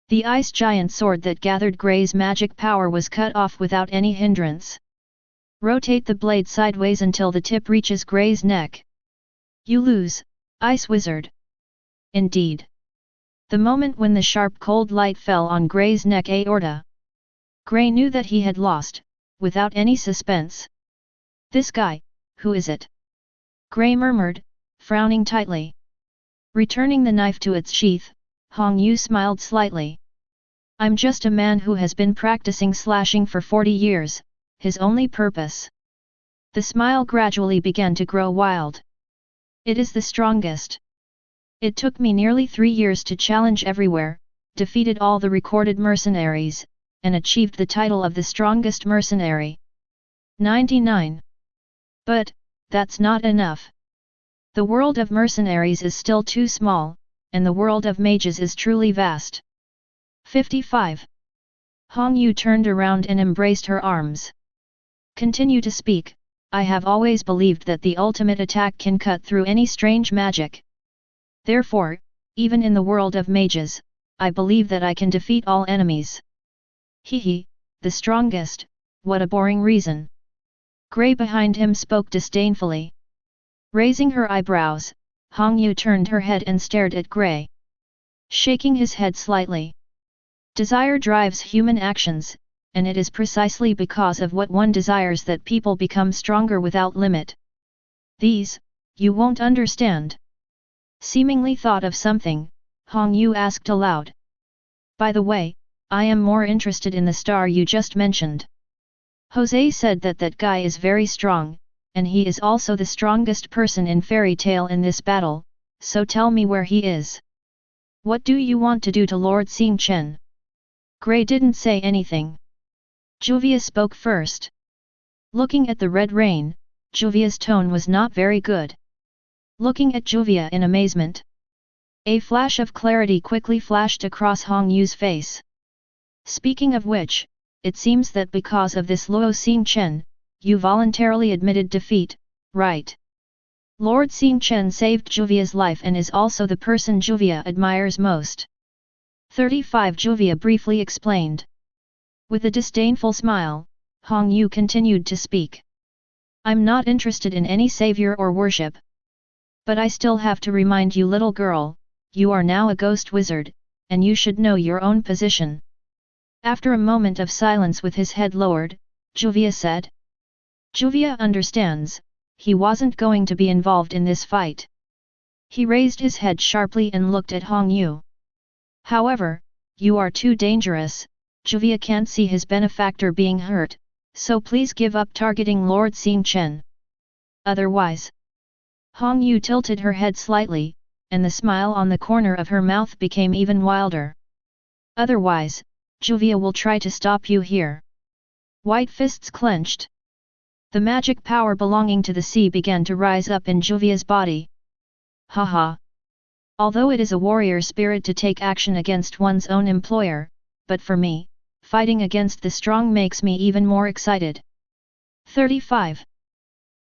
The ice giant sword that gathered Gray's magic power was cut off without any hindrance. Rotate the blade sideways until the tip reaches Gray's neck. You lose, Ice Wizard. Indeed. The moment when the sharp cold light fell on Gray's neck aorta, Gray knew that he had lost, without any suspense. This guy, who is it? Gray murmured, frowning tightly. Returning the knife to its sheath, Hong Yu smiled slightly. I'm just a man who has been practicing slashing for 40 years, his only purpose. The smile gradually began to grow wild. It is the strongest. It took me nearly 3 years to challenge everywhere, defeated all the recorded mercenaries, and achieved the title of the strongest mercenary. 99. But, that's not enough. The world of mercenaries is still too small, and the world of mages is truly vast. 55. Hong Yu turned around and embraced her arms. Continue to speak, I have always believed that the ultimate attack can cut through any strange magic. Therefore, even in the world of mages, I believe that I can defeat all enemies. Hee, the strongest, what a boring reason. Gray behind him spoke disdainfully. Raising her eyebrows, Hong Yu turned her head and stared at Gray. Shaking his head slightly. Desire drives human actions, and it is precisely because of what one desires that people become stronger without limit. These, you won't understand. Seemingly thought of something, Hong Yu asked aloud. By the way, I am more interested in the star you just mentioned. Jose said that that guy is very strong, and he is also the strongest person in fairy tale in this battle, so tell me where he is. What do you want to do to Lord Xingchen? Gray didn't say anything. Juvia spoke first. Looking at the red rain, Juvia's tone was not very good. Looking at Juvia in amazement, a flash of clarity quickly flashed across Hong Yu's face. Speaking of which, it seems that because of this Luo Xingchen, you voluntarily admitted defeat, right? Lord Xingchen saved Juvia's life and is also the person Juvia admires most. 35 Juvia briefly explained. With a disdainful smile, Hong Yu continued to speak. I'm not interested in any savior or worship. But I still have to remind you, little girl, you are now a ghost wizard, and you should know your own position. After a moment of silence with his head lowered, Juvia said. Juvia understands, he wasn't going to be involved in this fight. He raised his head sharply and looked at Hong Yu. However, you are too dangerous, Juvia can't see his benefactor being hurt, so please give up targeting Lord Xingchen. Otherwise. Hong Yu tilted her head slightly, and the smile on the corner of her mouth became even wilder. Otherwise, Juvia will try to stop you here. White fists clenched. The magic power belonging to the sea began to rise up in Juvia's body. Haha. Although it is a warrior spirit to take action against one's own employer, but for me, fighting against the strong makes me even more excited. 35.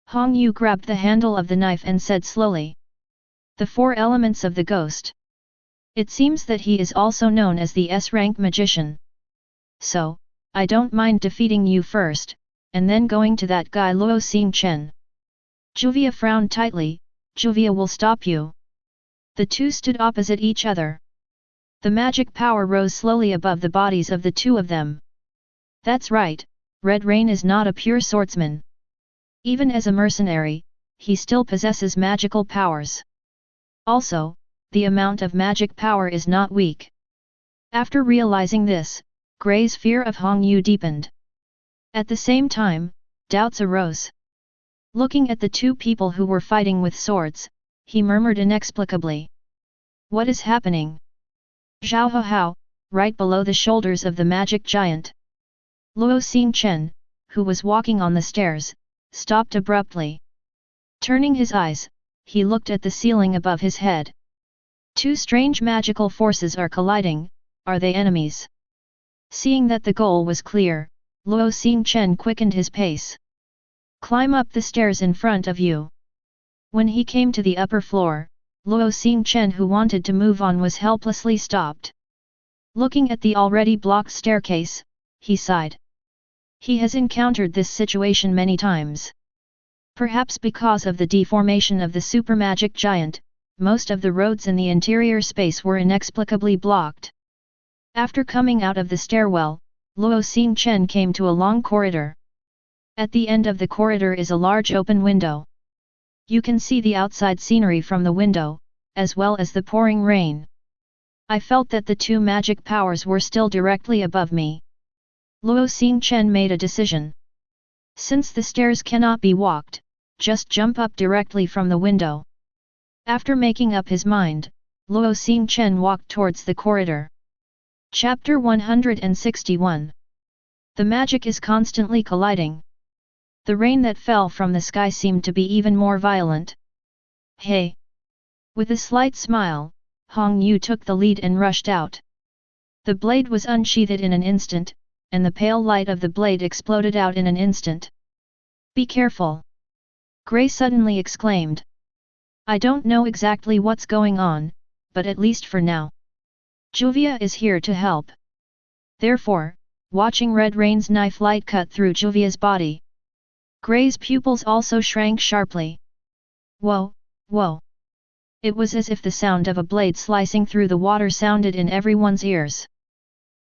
Hong Yu grabbed the handle of the knife and said slowly. The 4 elements of the ghost. It seems that he is also known as the S-rank magician. So, I don't mind defeating you first, and then going to that guy Luo Xingchen. Juvia frowned tightly. Juvia will stop you. The two stood opposite each other. The magic power rose slowly above the bodies of the two of them. That's right, Red Rain is not a pure swordsman. Even as a mercenary, he still possesses magical powers. Also, the amount of magic power is not weak. After realizing this, Gray's fear of Hong Yu deepened. At the same time, doubts arose. Looking at the two people who were fighting with swords, he murmured inexplicably. What is happening? Zhao Hao, right below the shoulders of the magic giant. Luo Xingchen, who was walking on the stairs, stopped abruptly. Turning his eyes, he looked at the ceiling above his head. Two strange magical forces are colliding, are they enemies? Seeing that the goal was clear, Luo Xingchen quickened his pace. Climb up the stairs in front of you. When he came to the upper floor, Luo Xingchen, who wanted to move on, was helplessly stopped. Looking at the already blocked staircase, he sighed. He has encountered this situation many times. Perhaps because of the deformation of the super magic giant, most of the roads in the interior space were inexplicably blocked. After coming out of the stairwell, Luo Xingchen came to a long corridor. At the end of the corridor is a large open window. You can see the outside scenery from the window, as well as the pouring rain. I felt that the two magic powers were still directly above me. Luo Xingchen made a decision. Since the stairs cannot be walked, just jump up directly from the window. After making up his mind, Luo Xingchen walked towards the corridor. Chapter 161. The magic is constantly colliding. The rain that fell from the sky seemed to be even more violent. Hey! With a slight smile, Hong Yu took the lead and rushed out. The blade was unsheathed in an instant, and the pale light of the blade exploded out in an instant. Be careful! Gray suddenly exclaimed. I don't know exactly what's going on, but at least for now, Juvia is here to help. Therefore, watching Red Rain's knife light cut through Juvia's body, Gray's pupils also shrank sharply. Whoa, whoa! It was as if the sound of a blade slicing through the water sounded in everyone's ears.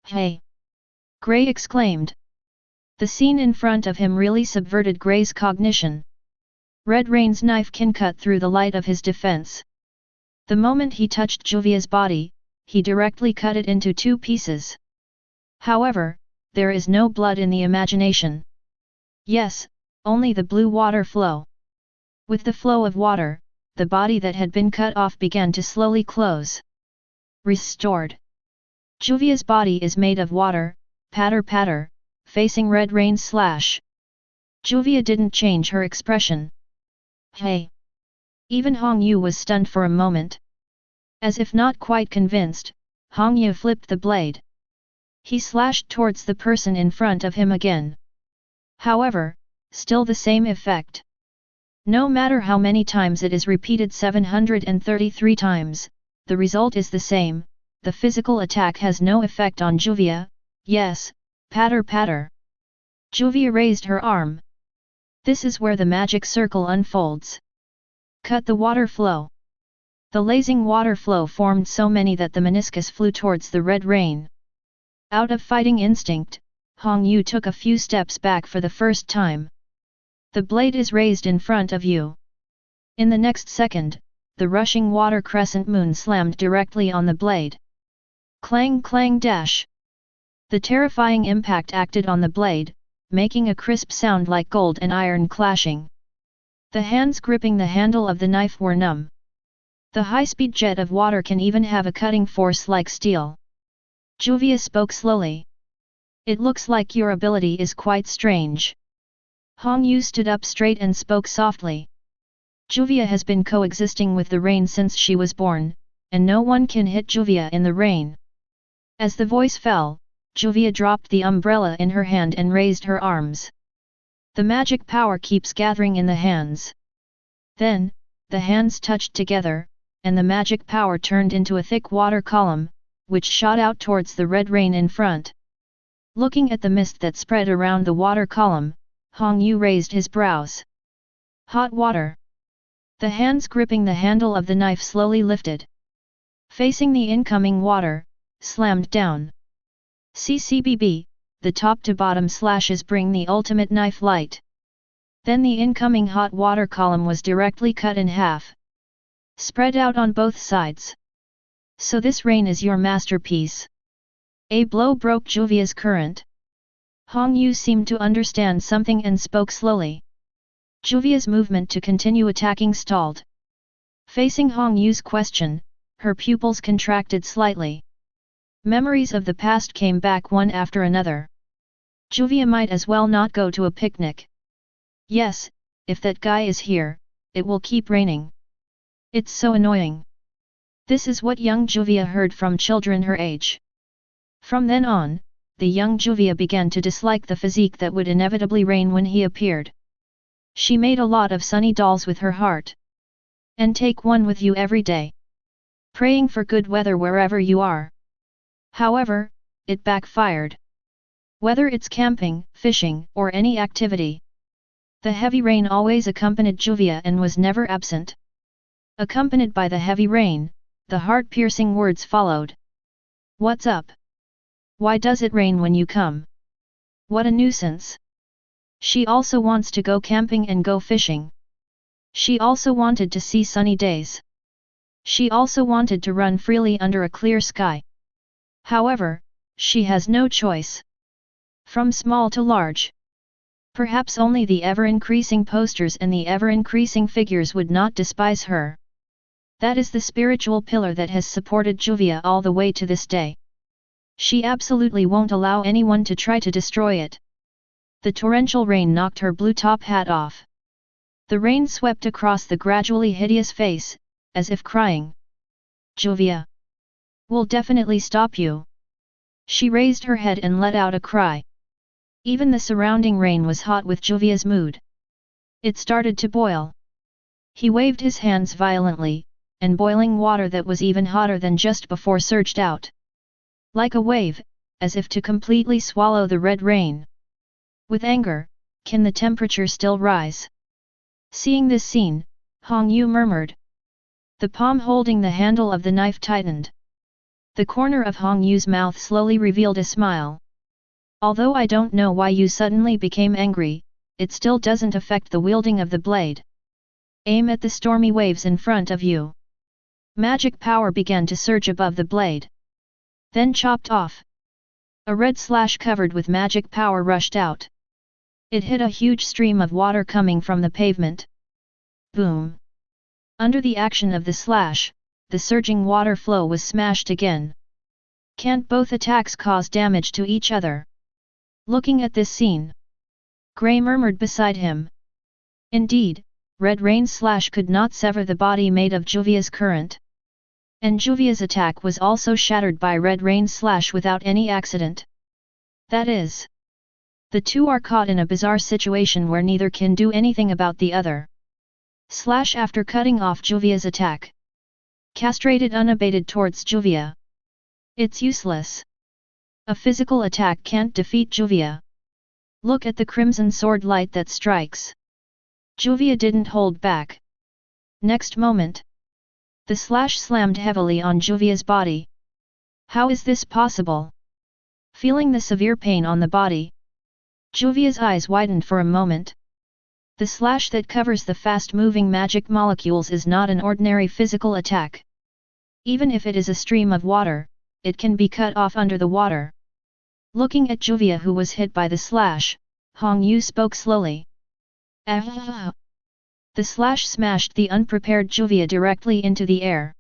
Hey! Gray exclaimed. The scene in front of him really subverted Gray's cognition. Red Rain's knife can cut through the light of his defense. The moment he touched Juvia's body, he directly cut it into two pieces. However, there is no blood in the imagination. Yes, only the blue water flow. With the flow of water, the body that had been cut off began to slowly close. Restored. Juvia's body is made of water, patter patter, facing Red Rain's slash. Juvia didn't change her expression. Hey! Even Hong Yu was stunned for a moment. As if not quite convinced, Hong Yu flipped the blade. He slashed towards the person in front of him again. However, still the same effect. No matter how many times it is repeated 733 times, the result is the same. The physical attack has no effect on Juvia. Yes, patter patter. Juvia raised her arm. This is where the magic circle unfolds. Cut the water flow. The lazing water flow formed so many that the meniscus flew towards the Red Rain. Out of fighting instinct, Hong Yu took a few steps back for the first time. The blade is raised in front of you. In the next second, the rushing water crescent moon slammed directly on the blade. Clang clang dash. The terrifying impact acted on the blade, making a crisp sound like gold and iron clashing. The hands gripping the handle of the knife were numb. The high-speed jet of water can even have a cutting force like steel. Juvia spoke slowly. It looks like your ability is quite strange. Hong Yu stood up straight and spoke softly. Juvia has been coexisting with the rain since she was born, and no one can hit Juvia in the rain. As the voice fell, Juvia dropped the umbrella in her hand and raised her arms. The magic power keeps gathering in the hands. Then, the hands touched together, and the magic power turned into a thick water column, which shot out towards the Red Rain in front. Looking at the mist that spread around the water column, Hong Yu raised his brows. Hot water. The hands gripping the handle of the knife slowly lifted. Facing the incoming water, slammed down. CCBB, the top-to-bottom slashes bring the ultimate knife light. Then the incoming hot water column was directly cut in half. Spread out on both sides. So this rain is your masterpiece. A blow broke Juvia's current. Hong Yu seemed to understand something and spoke slowly. Juvia's movement to continue attacking stalled. Facing Hong Yu's question, her pupils contracted slightly. Memories of the past came back one after another. Juvia might as well not go to a picnic. Yes, if that guy is here, it will keep raining. It's so annoying. This is what young Juvia heard from children her age. From then on, the young Juvia began to dislike the physique that would inevitably reign when he appeared. She made a lot of sunny dolls with her heart. And take one with you every day. Praying for good weather wherever you are. However, it backfired. Whether it's camping, fishing, or any activity, the heavy rain always accompanied Juvia and was never absent. Accompanied by the heavy rain, the heart-piercing words followed. What's up? Why does it rain when you come? What a nuisance. She also wants to go camping and go fishing. She also wanted to see sunny days. She also wanted to run freely under a clear sky. However, she has no choice. From small to large. Perhaps only the ever-increasing posters and the ever-increasing figures would not despise her. That is the spiritual pillar that has supported Juvia all the way to this day. She absolutely won't allow anyone to try to destroy it. The torrential rain knocked her blue top hat off. The rain swept across the gradually hideous face, as if crying. Juvia! We'll definitely stop you. She raised her head and let out a cry. Even the surrounding rain was hot with Juvia's mood. It started to boil. He waved his hands violently, and boiling water that was even hotter than just before surged out. Like a wave, as if to completely swallow the red rain. With anger, can the temperature still rise? Seeing this scene, Hong Yu murmured. The palm holding the handle of the knife tightened. The corner of Hong Yu's mouth slowly revealed a smile. Although I don't know why you suddenly became angry, it still doesn't affect the wielding of the blade. Aim at the stormy waves in front of you. Magic power began to surge above the blade. Then chopped off. A red slash covered with magic power rushed out. It hit a huge stream of water coming from the pavement. Boom! Under the action of the slash, the surging water flow was smashed again. Can't both attacks cause damage to each other? Looking at this scene, Gray murmured beside him. Indeed, Red Rain's slash could not sever the body made of Juvia's current. And Juvia's attack was also shattered by Red Rain's slash without any accident. That is, the two are caught in a bizarre situation where neither can do anything about the other. Slash after cutting off Juvia's attack. Castrated unabated towards Juvia. It's useless. A physical attack can't defeat Juvia. Look at the crimson sword light that strikes. Juvia didn't hold back. Next moment, the slash slammed heavily on Juvia's body. How is this possible? Feeling the severe pain on the body, Juvia's eyes widened for a moment. The slash that covers the fast-moving magic molecules is not an ordinary physical attack. Even if it is a stream of water, it can be cut off under the water. Looking at Juvia who was hit by the slash, Hong Yu spoke slowly. Ah! The slash smashed the unprepared Juvia directly into the air.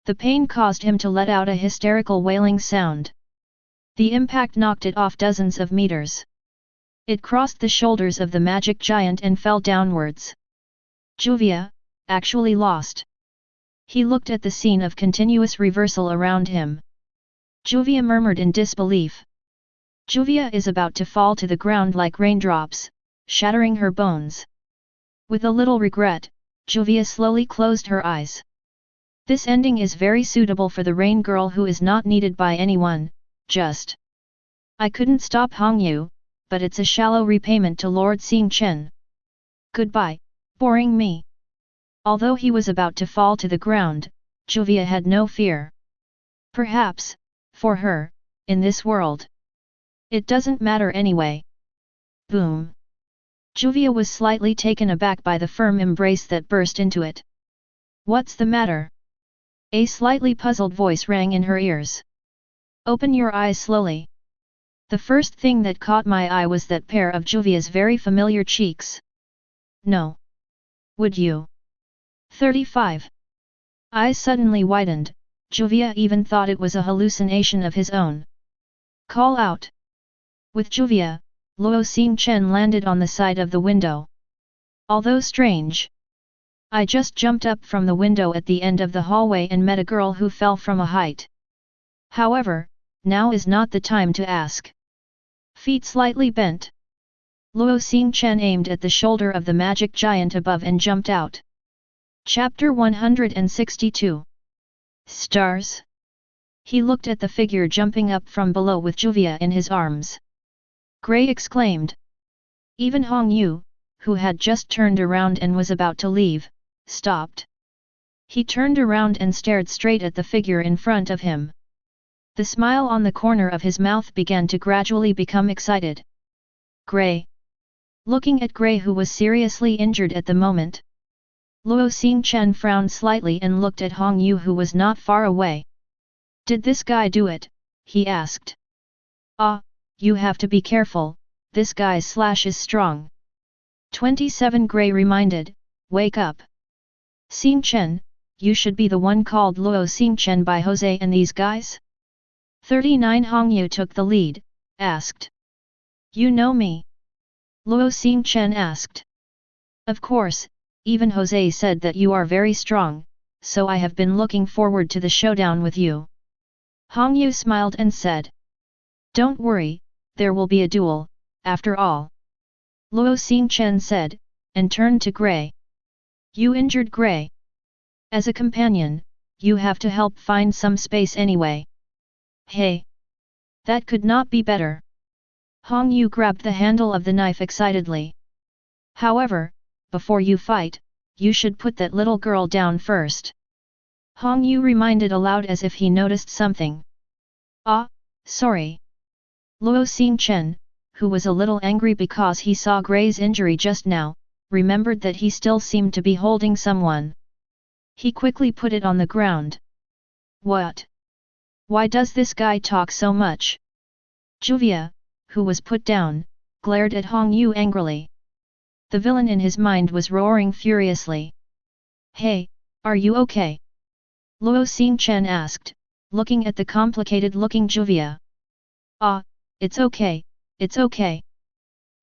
The pain caused him to let out a hysterical wailing sound. The impact knocked it off dozens of meters. It crossed the shoulders of the magic giant and fell downwards. Juvia, actually lost. He looked at the scene of continuous reversal around him. Juvia murmured in disbelief. Juvia is about to fall to the ground like raindrops, shattering her bones. With a little regret, Juvia slowly closed her eyes. This ending is very suitable for the rain girl who is not needed by anyone, just. I couldn't stop Hong Yu, but it's a shallow repayment to Lord Xingchen. Goodbye, boring me. Although he was about to fall to the ground, Juvia had no fear. Perhaps, for her, in this world, it doesn't matter anyway. Boom. Juvia was slightly taken aback by the firm embrace that burst into it. What's the matter? A slightly puzzled voice rang in her ears. Open your eyes slowly. The first thing that caught my eye was that pair of Juvia's very familiar cheeks. No. Would you? 35. Eyes suddenly widened, Juvia even thought it was a hallucination of his own. Call out. With Juvia, Luo Xingchen landed on the side of the window. Although strange. I just jumped up from the window at the end of the hallway and met a girl who fell from a height. However, now is not the time to ask. Feet slightly bent. Luo Xingchen aimed at the shoulder of the magic giant above and jumped out. Chapter 162. Stars. He looked at the figure jumping up from below with Juvia in his arms. Gray exclaimed. Even Hong Yu, who had just turned around and was about to leave, stopped. He turned around and stared straight at the figure in front of him. The smile on the corner of his mouth began to gradually become excited. Gray. Looking at Gray, who was seriously injured at the moment, Luo Xingchen frowned slightly and looked at Hong Yu, who was not far away. Did this guy do it? He asked. Ah, you have to be careful, this guy's slash is strong. 27 Gray reminded, wake up. Xingchen, you should be the one called Luo Xingchen by Jose and these guys? 39 Hong Yu took the lead, asked. You know me? Luo Xingchen asked. Of course, even Jose said that you are very strong, so I have been looking forward to the showdown with you. Hong Yu smiled and said. Don't worry, there will be a duel, after all. Luo Xingchen said, and turned to Gray. You injured Gray. As a companion, you have to help find some space anyway. Hey! That could not be better. Hong Yu grabbed the handle of the knife excitedly. However, before you fight, you should put that little girl down first. Hong Yu reminded aloud as if he noticed something. Ah, sorry. Luo Xingchen, who was a little angry because he saw Gray's injury just now, remembered that he still seemed to be holding someone. He quickly put it on the ground. What? Why does this guy talk so much? Juvia, who was put down, glared at Hong Yu angrily. The villain in his mind was roaring furiously. Hey, are you okay? Luo Xingchen asked, looking at the complicated-looking Juvia. Ah, it's okay, it's okay.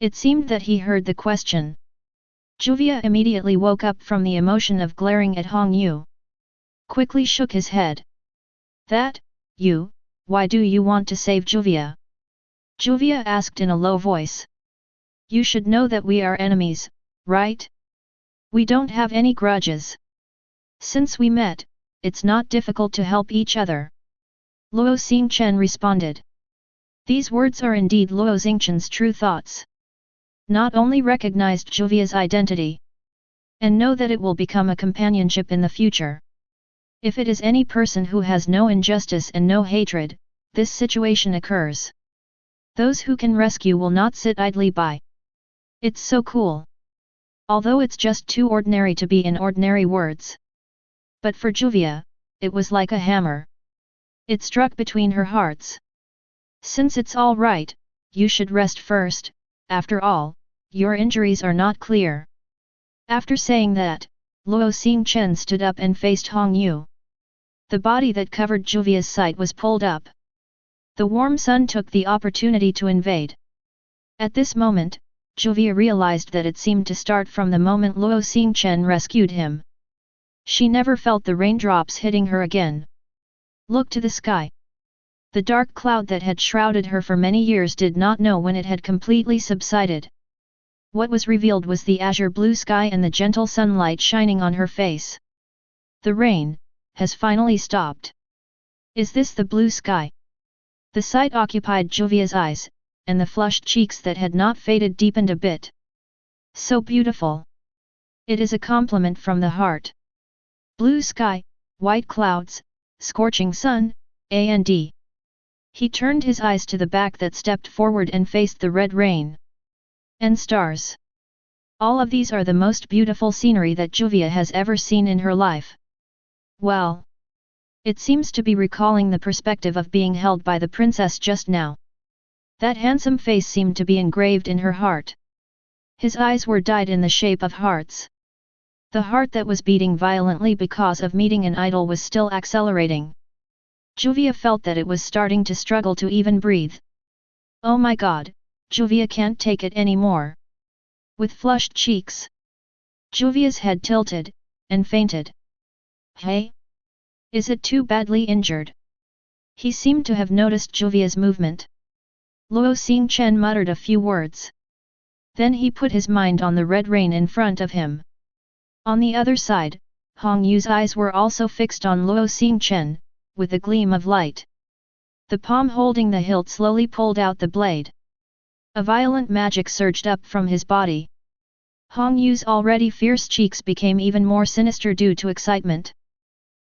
It seemed that he heard the question. Juvia immediately woke up from the emotion of glaring at Hong Yu. Quickly shook his head. That, you, why do you want to save Juvia? Juvia asked in a low voice. You should know that we are enemies, right? We don't have any grudges. Since we met, it's not difficult to help each other. Luo Xingchen responded. These words are indeed Luo Xingchen's true thoughts. Not only recognized Juvia's identity, and know that it will become a companionship in the future. If it is any person who has no injustice and no hatred, this situation occurs. Those who can rescue will not sit idly by. It's so cool. Although it's just too ordinary to be in ordinary words. But for Juvia, it was like a hammer. It struck between her hearts. Since it's all right, you should rest first, after all, your injuries are not clear. After saying that, Luo Xingchen stood up and faced Hong Yu. The body that covered Juvia's sight was pulled up. The warm sun took the opportunity to invade. At this moment, Juvia realized that it seemed to start from the moment Luo Xingchen rescued him. She never felt the raindrops hitting her again. Look to the sky. The dark cloud that had shrouded her for many years did not know when it had completely subsided. What was revealed was the azure blue sky and the gentle sunlight shining on her face. The rain has finally stopped. Is this the blue sky? The sight occupied Juvia's eyes, and the flushed cheeks that had not faded deepened a bit. So beautiful. It is a compliment from the heart. Blue sky, white clouds, scorching sun, and he turned his eyes to the back that stepped forward and faced the red rain. And stars. All of these are the most beautiful scenery that Juvia has ever seen in her life. Well. It seems to be recalling the perspective of being held by the princess just now. That handsome face seemed to be engraved in her heart. His eyes were dyed in the shape of hearts. The heart that was beating violently because of meeting an idol was still accelerating. Juvia felt that it was starting to struggle to even breathe. Oh my god, Juvia can't take it anymore. With flushed cheeks, Juvia's head tilted, and fainted. Hey? Is it too badly injured? He seemed to have noticed Juvia's movement. Luo Xingchen muttered a few words. Then he put his mind on the red rain in front of him. On the other side, Hong Yu's eyes were also fixed on Luo Xingchen, with a gleam of light. The palm holding the hilt slowly pulled out the blade. A violent magic surged up from his body. Hong Yu's already fierce cheeks became even more sinister due to excitement.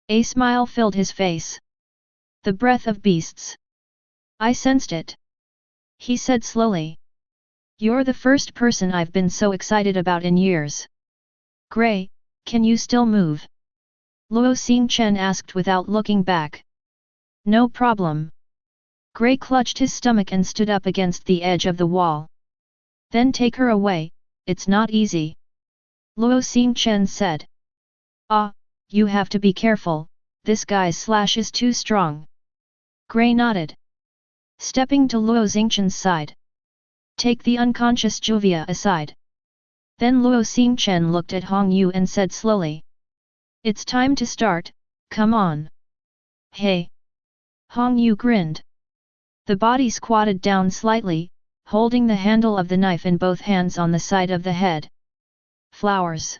A smile filled his face. The breath of beasts. I sensed it. He said slowly. You're the first person I've been so excited about in years. Gray, can you still move? Luo Xingchen asked without looking back. No problem. Gray clutched his stomach and stood up against the edge of the wall. Then take her away, it's not easy. Luo Xingchen said. Ah, you have to be careful, this guy's slash is too strong. Gray nodded. Stepping to Luo Xingchen's side. Take the unconscious Juvia aside. Then Luo Xingchen looked at Hong Yu and said slowly. It's time to start, come on. Hey! Hong Yu grinned. The body squatted down slightly, holding the handle of the knife in both hands on the side of the head. Flowers.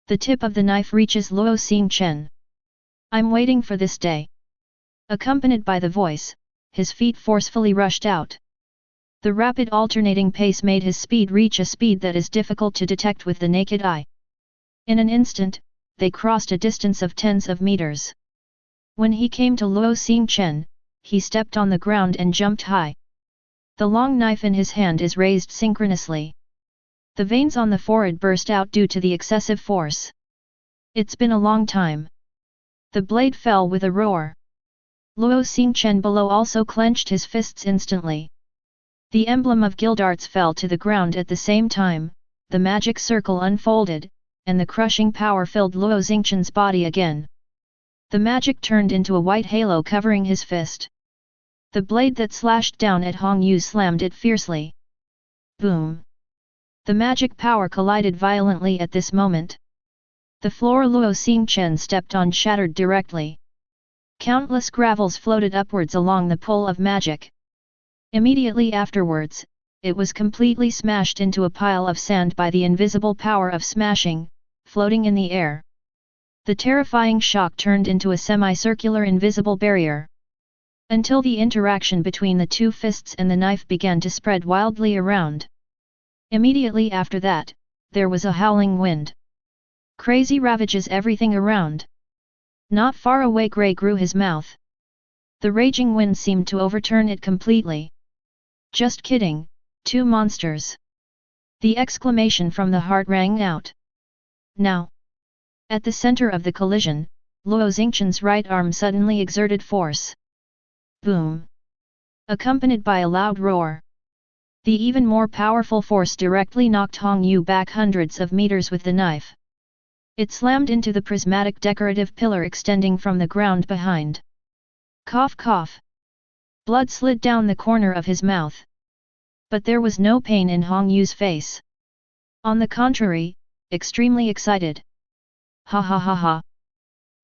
The tip of the knife reaches Luo Xingchen. I'm waiting for this day. Accompanied by the voice, his feet forcefully rushed out. The rapid alternating pace made his speed reach a speed that is difficult to detect with the naked eye. In an instant, they crossed a distance of tens of meters. When he came to Luo Xingchen, he stepped on the ground and jumped high. The long knife in his hand is raised synchronously. The veins on the forehead burst out due to the excessive force. It's been a long time. The blade fell with a roar. Luo Xingchen below also clenched his fists instantly. The emblem of Guildarts fell to the ground at the same time, the magic circle unfolded, and the crushing power filled Luo Xingchen's body again. The magic turned into a white halo covering his fist. The blade that slashed down at Hong Yu slammed it fiercely. Boom! The magic power collided violently at this moment. The floor Luo Xingchen stepped on shattered directly. Countless gravels floated upwards along the pull of magic. Immediately afterwards, it was completely smashed into a pile of sand by the invisible power of smashing, floating in the air. The terrifying shock turned into a semicircular invisible barrier. Until the interaction between the two fists and the knife began to spread wildly around. Immediately after that, there was a howling wind. Crazy ravages everything around. Not far away Gray grew his mouth. The raging wind seemed to overturn it completely. Just kidding, two monsters. The exclamation from the heart rang out. Now! At the center of the collision, Luo Xingchen's right arm suddenly exerted force. Boom! Accompanied by a loud roar. The even more powerful force directly knocked Hong Yu back hundreds of meters with the knife. It slammed into the prismatic decorative pillar extending from the ground behind. Cough cough. Blood slid down the corner of his mouth. But there was no pain in Hong Yu's face. On the contrary, extremely excited. Ha ha ha ha.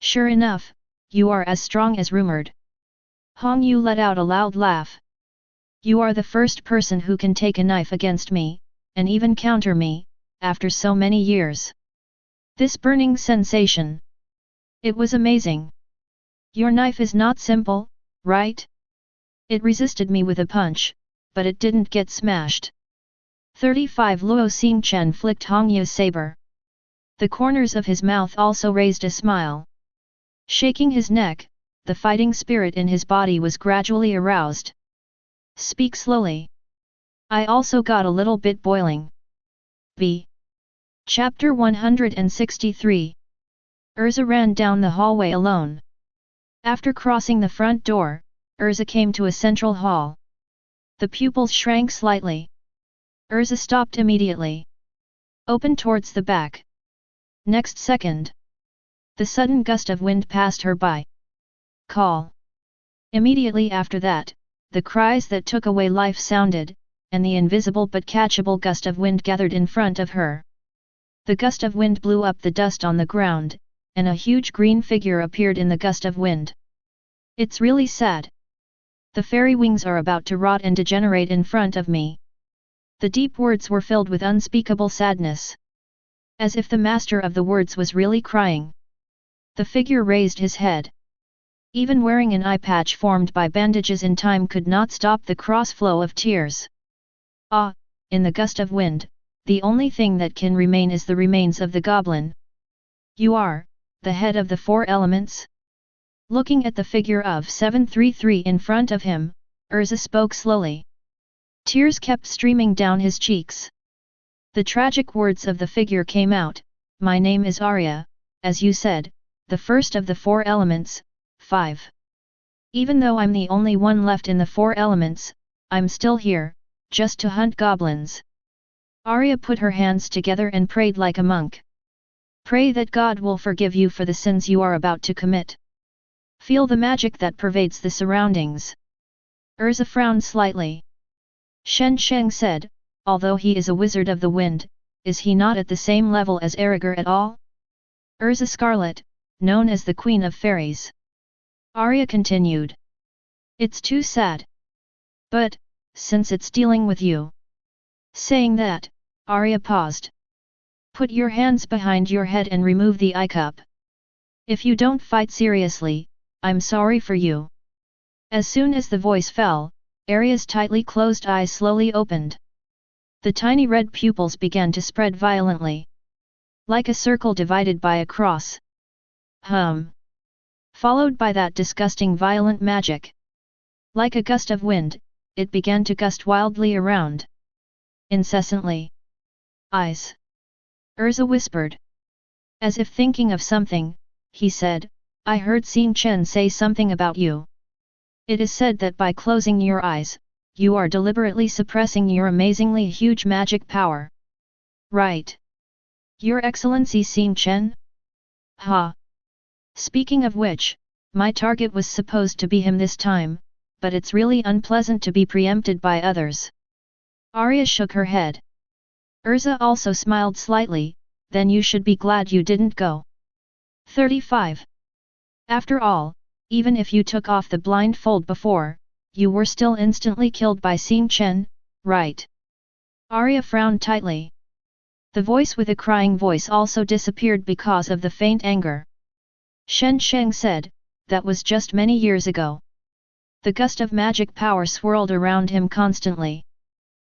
Sure enough, you are as strong as rumored. Hong Yu let out a loud laugh. You are the first person who can take a knife against me, and even counter me, after so many years. This burning sensation. It was amazing. Your knife is not simple, right? It resisted me with a punch, but it didn't get smashed. 35 Luo Xingchen flicked Hong Yu's saber. The corners of his mouth also raised a smile. Shaking his neck, the fighting spirit in his body was gradually aroused. Speak slowly. I also got a little bit boiling. B. Chapter 163. Urza ran down the hallway alone. After crossing the front door, Urza came to a central hall. The pupils shrank slightly. Urza stopped immediately. Opened towards the back. Next second. The sudden gust of wind passed her by. Call. Immediately after that, the cries that took away life sounded, and the invisible but catchable gust of wind gathered in front of her. The gust of wind blew up the dust on the ground, and a huge green figure appeared in the gust of wind. It's really sad. The fairy wings are about to rot and degenerate in front of me. The deep words were filled with unspeakable sadness. As if the master of the words was really crying. The figure raised his head. Even wearing an eye patch formed by bandages in time could not stop the cross flow of tears. Ah, in the gust of wind, the only thing that can remain is the remains of the goblin. You are, the head of the four elements? Looking at the figure of 733 in front of him, Urza spoke slowly. Tears kept streaming down his cheeks. The tragic words of the figure came out, my name is Arya, as you said, the first of the four elements, 5. Even though I'm the only one left in the four elements, I'm still here, just to hunt goblins. Arya put her hands together and prayed like a monk. Pray that God will forgive you for the sins you are about to commit. Feel the magic that pervades the surroundings. Urza frowned slightly. Shen Sheng said, although he is a wizard of the wind, is he not at the same level as Aragor at all? Urza Scarlet, known as the Queen of Fairies. Arya continued. It's too sad. But, since it's dealing with you. Saying that, Arya paused. Put your hands behind your head and remove the eye cup. If you don't fight seriously, I'm sorry for you. As soon as the voice fell, Arya's tightly closed eyes slowly opened. The tiny red pupils began to spread violently. Like a circle divided by a cross. Followed by that disgusting violent magic. Like a gust of wind, it began to gust wildly around. Incessantly. Eyes. Urza whispered. As if thinking of something, he said, I heard Xingchen say something about you. It is said that by closing your eyes, you are deliberately suppressing your amazingly huge magic power. Right. Your Excellency Xingchen? Ha. Speaking of which, my target was supposed to be him this time, but it's really unpleasant to be preempted by others. Arya shook her head. Urza also smiled slightly, then you should be glad you didn't go. 35. After all, even if you took off the blindfold before, you were still instantly killed by Xingchen, right? Arya frowned tightly. The voice with a crying voice also disappeared because of the faint anger. Shen Sheng said, that was just many years ago. The gust of magic power swirled around him constantly.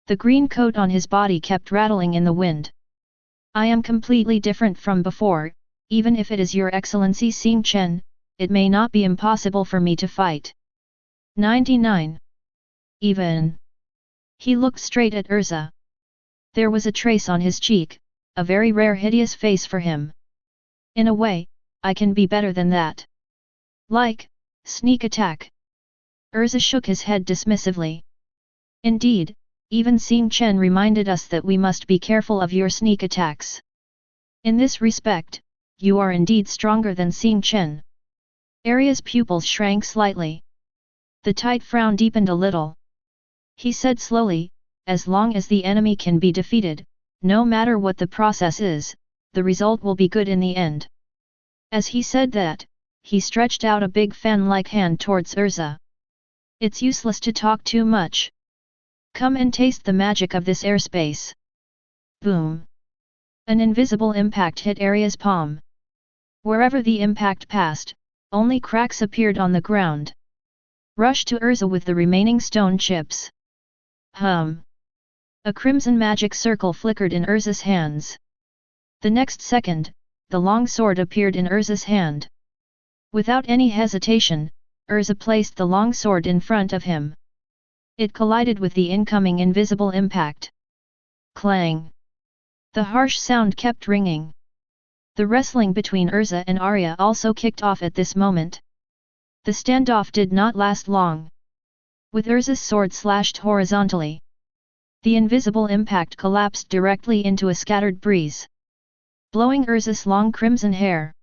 The green coat on his body kept rattling in the wind. I am completely different from before, even if it is your Excellency Xingchen, it may not be impossible for me to fight. 99. Even. He looked straight at Urza. There was a trace on his cheek, a very rare hideous face for him. In a way, I can be better than that. Like, sneak attack. Urza shook his head dismissively. Indeed, even Xingchen reminded us that we must be careful of your sneak attacks. In this respect, you are indeed stronger than Xingchen. Arya's pupils shrank slightly. The tight frown deepened a little. He said slowly, as long as the enemy can be defeated, no matter what the process is, the result will be good in the end. As he said that, he stretched out a big fan-like hand towards Urza. It's useless to talk too much. Come and taste the magic of this airspace. Boom! An invisible impact hit Arya's palm. Wherever the impact passed, only cracks appeared on the ground. Rush to Urza with the remaining stone chips. A crimson magic circle flickered in Urza's hands. The next second, the long sword appeared in Urza's hand. Without any hesitation, Urza placed the long sword in front of him. It collided with the incoming invisible impact. Clang! The harsh sound kept ringing. The wrestling between Urza and Arya also kicked off at this moment. The standoff did not last long. With Urza's sword slashed horizontally, the invisible impact collapsed directly into a scattered breeze, blowing Urza's long crimson hair.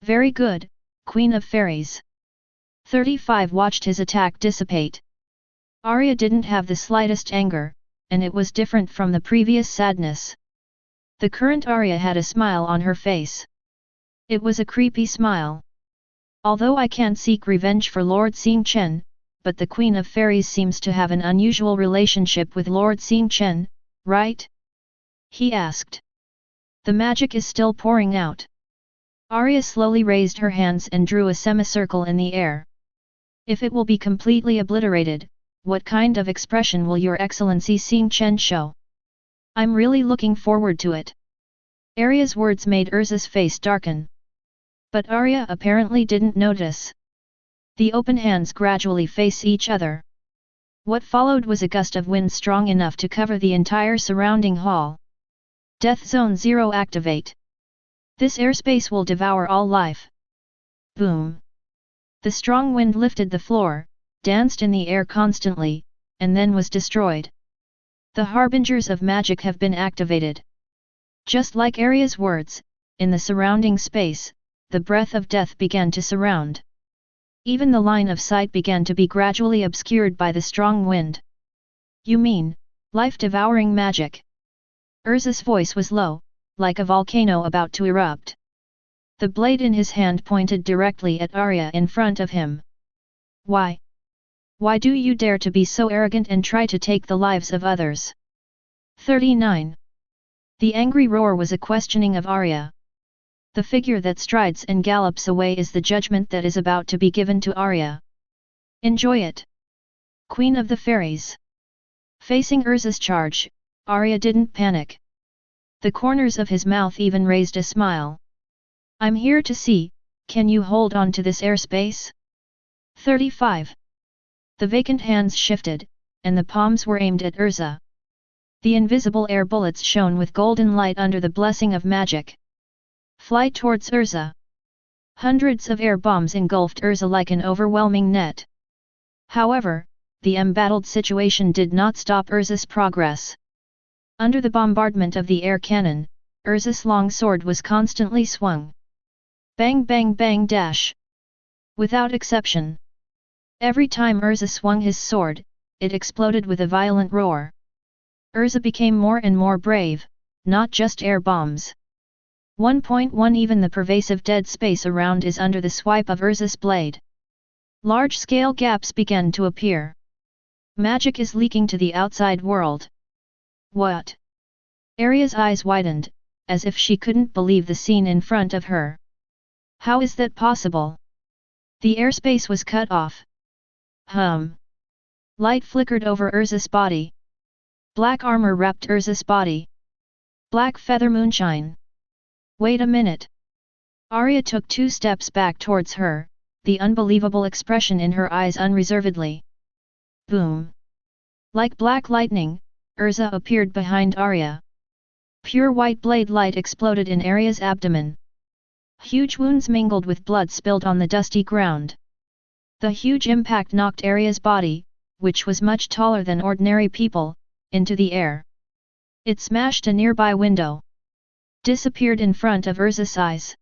Very good, Queen of Fairies. 35 watched his attack dissipate. Arya didn't have the slightest anger, and it was different from the previous sadness. The current Arya had a smile on her face. It was a creepy smile. Although I can't seek revenge for Lord Xingchen, but the Queen of Fairies seems to have an unusual relationship with Lord Xingchen, right? He asked. The magic is still pouring out. Arya slowly raised her hands and drew a semicircle in the air. If it will be completely obliterated, what kind of expression will Your Excellency Xingchen show? I'm really looking forward to it. Arya's words made Urza's face darken. But Arya apparently didn't notice. The open hands gradually face each other. What followed was a gust of wind strong enough to cover the entire surrounding hall. Death Zone 0 activate. This airspace will devour all life. Boom. The strong wind lifted the floor, danced in the air constantly, and then was destroyed. The harbingers of magic have been activated. Just like Arya's words, in the surrounding space, the breath of death began to surround. Even the line of sight began to be gradually obscured by the strong wind. You mean, life-devouring magic? Urza's voice was low, like a volcano about to erupt. The blade in his hand pointed directly at Arya in front of him. Why? Why do you dare to be so arrogant and try to take the lives of others? 39. The angry roar was a questioning of Arya. The figure that strides and gallops away is the judgment that is about to be given to Arya. Enjoy it. Queen of the Fairies. Facing Urza's charge, Arya didn't panic. The corners of his mouth even raised a smile. I'm here to see, can you hold on to this airspace? 35. The vacant hands shifted, and the palms were aimed at Urza. The invisible air bullets shone with golden light under the blessing of magic. Fly towards Urza. Hundreds of air bombs engulfed Urza like an overwhelming net. However, the embattled situation did not stop Urza's progress. Under the bombardment of the air cannon, Urza's long sword was constantly swung. Bang bang bang dash. Without exception. Every time Urza swung his sword, it exploded with a violent roar. Urza became more and more brave, not just air bombs. 1.1 Even the pervasive dead space around is under the swipe of Urza's blade. Large-scale gaps began to appear. Magic is leaking to the outside world. What? Arya's eyes widened, as if she couldn't believe the scene in front of her. How is that possible? The airspace was cut off. Light flickered over Urza's body. Black armor wrapped Urza's body. Black feather moonshine. Wait a minute. Arya took 2 steps back towards her, the unbelievable expression in her eyes unreservedly. Boom. Like black lightning, Urza appeared behind Arya. Pure white blade light exploded in Arya's abdomen. Huge wounds mingled with blood spilled on the dusty ground. The huge impact knocked Arya's body, which was much taller than ordinary people, into the air. It smashed a nearby window. Disappeared in front of Urza's eyes.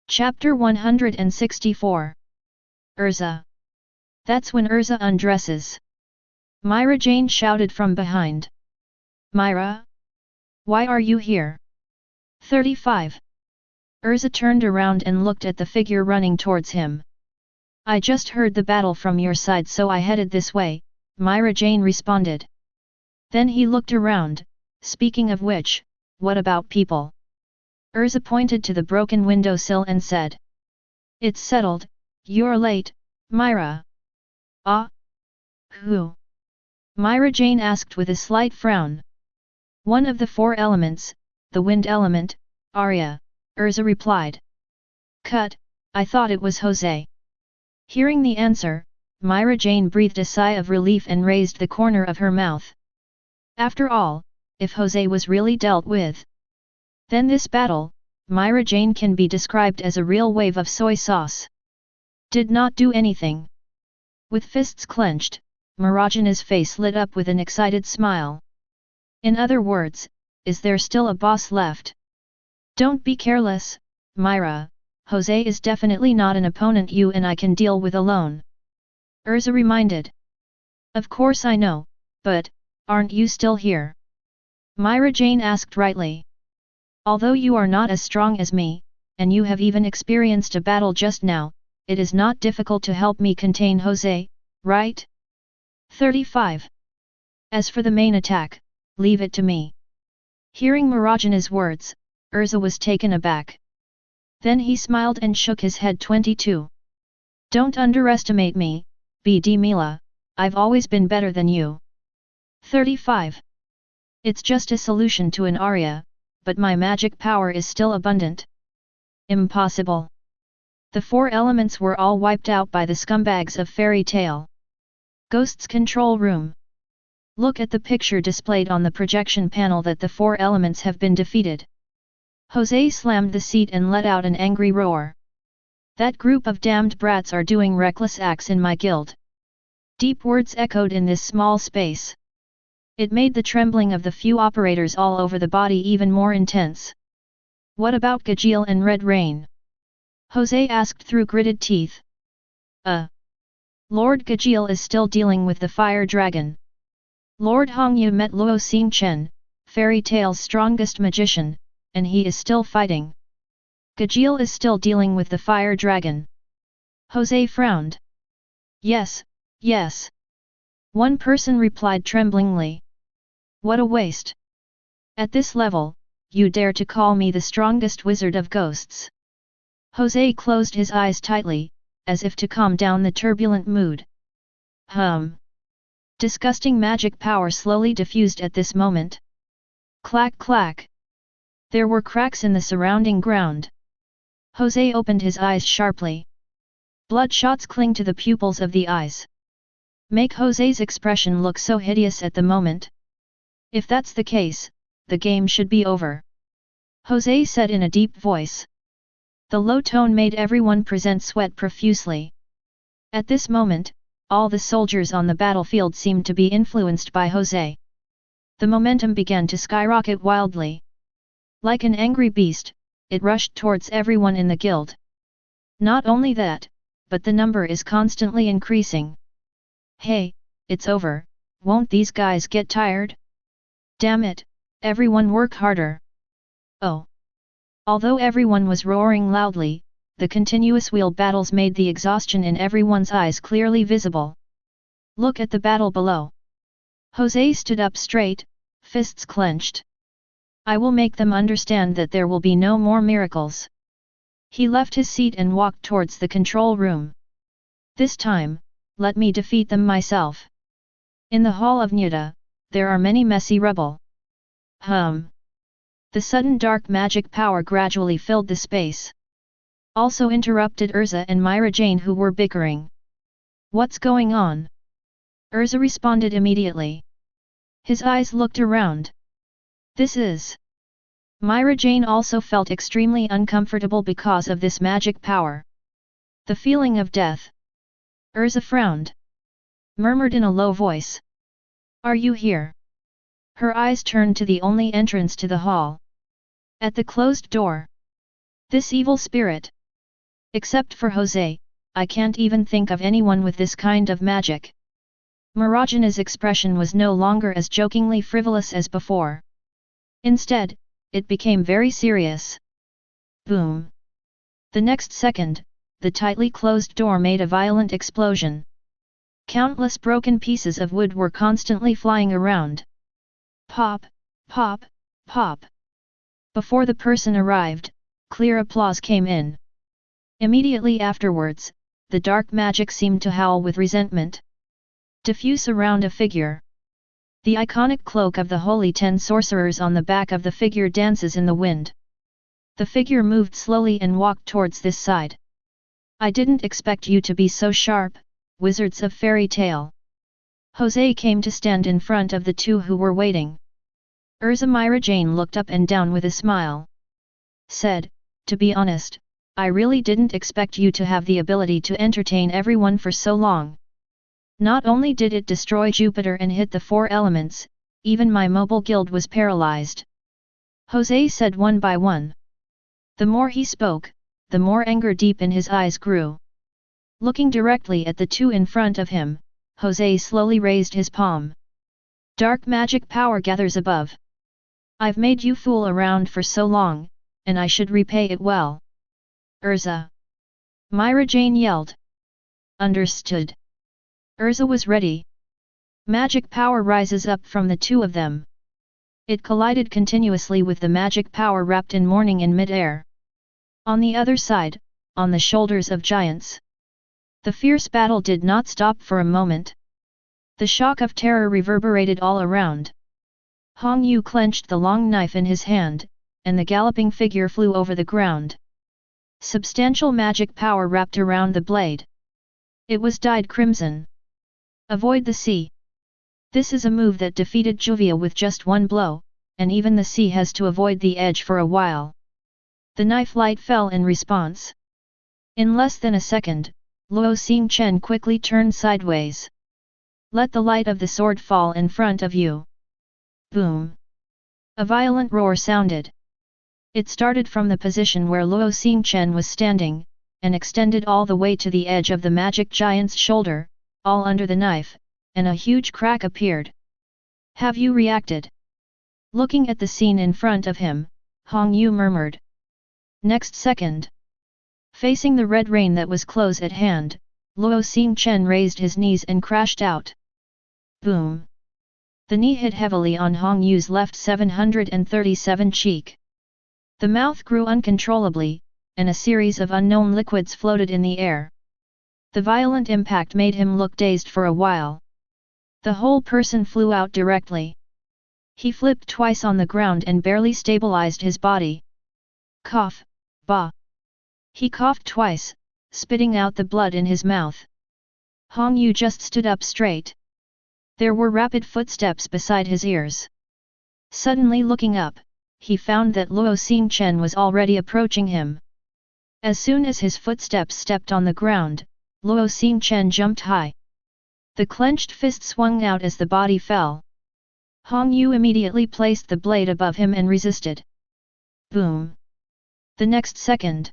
Chapter 164. Urza. That's when Urza undresses. Myra Jane shouted from behind. Myra? Why are you here? 35. Urza turned around and looked at the figure running towards him. I just heard the battle from your side, so I headed this way, Myra Jane responded. Then he looked around. Speaking of which, what about people? Urza pointed to the broken windowsill and said. It's settled, you're late, Myra. Ah? Who? Myra Jane asked with a slight frown. One of the 4 elements, the wind element, Arya, Urza replied. Cut, I thought it was Jose. Hearing the answer, Myra Jane breathed a sigh of relief and raised the corner of her mouth. After all, if Jose was really dealt with, then this battle, Myra Jane, can be described as a real wave of soy sauce. Did not do anything. With fists clenched, Marajana's face lit up with an excited smile. In other words, is there still a boss left? Don't be careless, Myra, Jose is definitely not an opponent you and I can deal with alone. Urza reminded. Of course I know, but, aren't you still here? Myra Jane asked rightly. Although you are not as strong as me, and you have even experienced a battle just now, it is not difficult to help me contain Jose, right? 35. As for the main attack, leave it to me. Hearing Marajana's words, Urza was taken aback. Then he smiled and shook his head. 22. Don't underestimate me, BD Mila, I've always been better than you. 35. It's just a solution to an aria, but my magic power is still abundant. Impossible. The 4 elements were all wiped out by the scumbags of Fairy Tale. Ghost's control room. Look at the picture displayed on the projection panel that the 4 elements have been defeated. Jose slammed the seat and let out an angry roar. That group of damned brats are doing reckless acts in my guild. Deep words echoed in this small space. It made the trembling of the few operators all over the body even more intense. What about Gajeel and Red Rain? Jose asked through gritted teeth. Lord Gajeel is still dealing with the fire dragon. Lord Hongyu met Luo Xingchen, Fairy Tale's strongest magician, and he is still fighting. Gajeel is still dealing with the fire dragon. Jose frowned. Yes, yes. One person replied tremblingly. What a waste. At this level, you dare to call me the strongest wizard of ghosts. Jose closed his eyes tightly, as if to calm down the turbulent mood. Disgusting magic power slowly diffused at this moment. Clack clack. There were cracks in the surrounding ground. Jose opened his eyes sharply. Bloodshots cling to the pupils of the eyes. Make Jose's expression look so hideous at the moment. If that's the case, the game should be over. Jose said in a deep voice. The low tone made everyone present sweat profusely. At this moment, all the soldiers on the battlefield seemed to be influenced by Jose. The momentum began to skyrocket wildly. Like an angry beast, it rushed towards everyone in the guild. Not only that, but the number is constantly increasing. Hey, it's over, won't these guys get tired? Damn it, everyone work harder. Oh. Although everyone was roaring loudly, the continuous wheel battles made the exhaustion in everyone's eyes clearly visible. Look at the battle below. Jose stood up straight, fists clenched. I will make them understand that there will be no more miracles. He left his seat and walked towards the control room. This time, let me defeat them myself. In the Hall of Nuda, there are many messy rubble. The sudden dark magic power gradually filled the space. Also interrupted Urza and Myra Jane, who were bickering. What's going on? Urza responded immediately. His eyes looked around. This is... Myra Jane also felt extremely uncomfortable because of this magic power. The feeling of death. Urza frowned. Murmured in a low voice. Are you here? Her eyes turned to the only entrance to the hall. At the closed door. This evil spirit. Except for Jose, I can't even think of anyone with this kind of magic. Marajana's expression was no longer as jokingly frivolous as before. Instead, it became very serious. Boom. The next second, the tightly closed door made a violent explosion. Countless broken pieces of wood were constantly flying around. Pop, pop, pop. Before the person arrived, clear applause came in. Immediately afterwards, the dark magic seemed to howl with resentment. Diffuse around a figure. The iconic cloak of the Holy 10 Sorcerers on the back of the figure dances in the wind. The figure moved slowly and walked towards this side. I didn't expect you to be so sharp, wizards of Fairy Tale. Jose came to stand in front of the two who were waiting. Urza Myra Jane looked up and down with a smile. Said, to be honest, I really didn't expect you to have the ability to entertain everyone for so long. Not only did it destroy Jupiter and hit the 4 elements, even my mobile guild was paralyzed. Jose said one by one. The more he spoke, the more anger deep in his eyes grew. Looking directly at the two in front of him, Jose slowly raised his palm. Dark magic power gathers above. I've made you fool around for so long, and I should repay it well. Urza. Myra Jane yelled. Understood. Urza was ready. Magic power rises up from the two of them. It collided continuously with the magic power wrapped in mourning in mid-air. On the other side, on the shoulders of giants. The fierce battle did not stop for a moment. The shock of terror reverberated all around. Hong Yu clenched the long knife in his hand, and the galloping figure flew over the ground. Substantial magic power wrapped around the blade. It was dyed crimson. Avoid the sea. This is a move that defeated Juvia with just one blow, and even the sea has to avoid the edge for a while. The knife light fell in response. In less than a second, Luo Xingchen quickly turned sideways. Let the light of the sword fall in front of you. Boom! A violent roar sounded. It started from the position where Luo Xingchen was standing, and extended all the way to the edge of the magic giant's shoulder, all under the knife, and a huge crack appeared. Have you reacted? Looking at the scene in front of him, Hong Yu murmured. Next second. Facing the red rain that was close at hand, Luo Xingchen raised his knees and crashed out. Boom! The knee hit heavily on Hong Yu's left 737 cheek. The mouth grew uncontrollably, and a series of unknown liquids floated in the air. The violent impact made him look dazed for a while. The whole person flew out directly. He flipped twice on the ground and barely stabilized his body. Cough, bah! He coughed twice, spitting out the blood in his mouth. Hong Yu just stood up straight. There were rapid footsteps beside his ears. Suddenly looking up, he found that Luo Xingchen was already approaching him. As soon as his footsteps stepped on the ground, Luo Xingchen jumped high. The clenched fist swung out as the body fell. Hong Yu immediately placed the blade above him and resisted. Boom! The next second.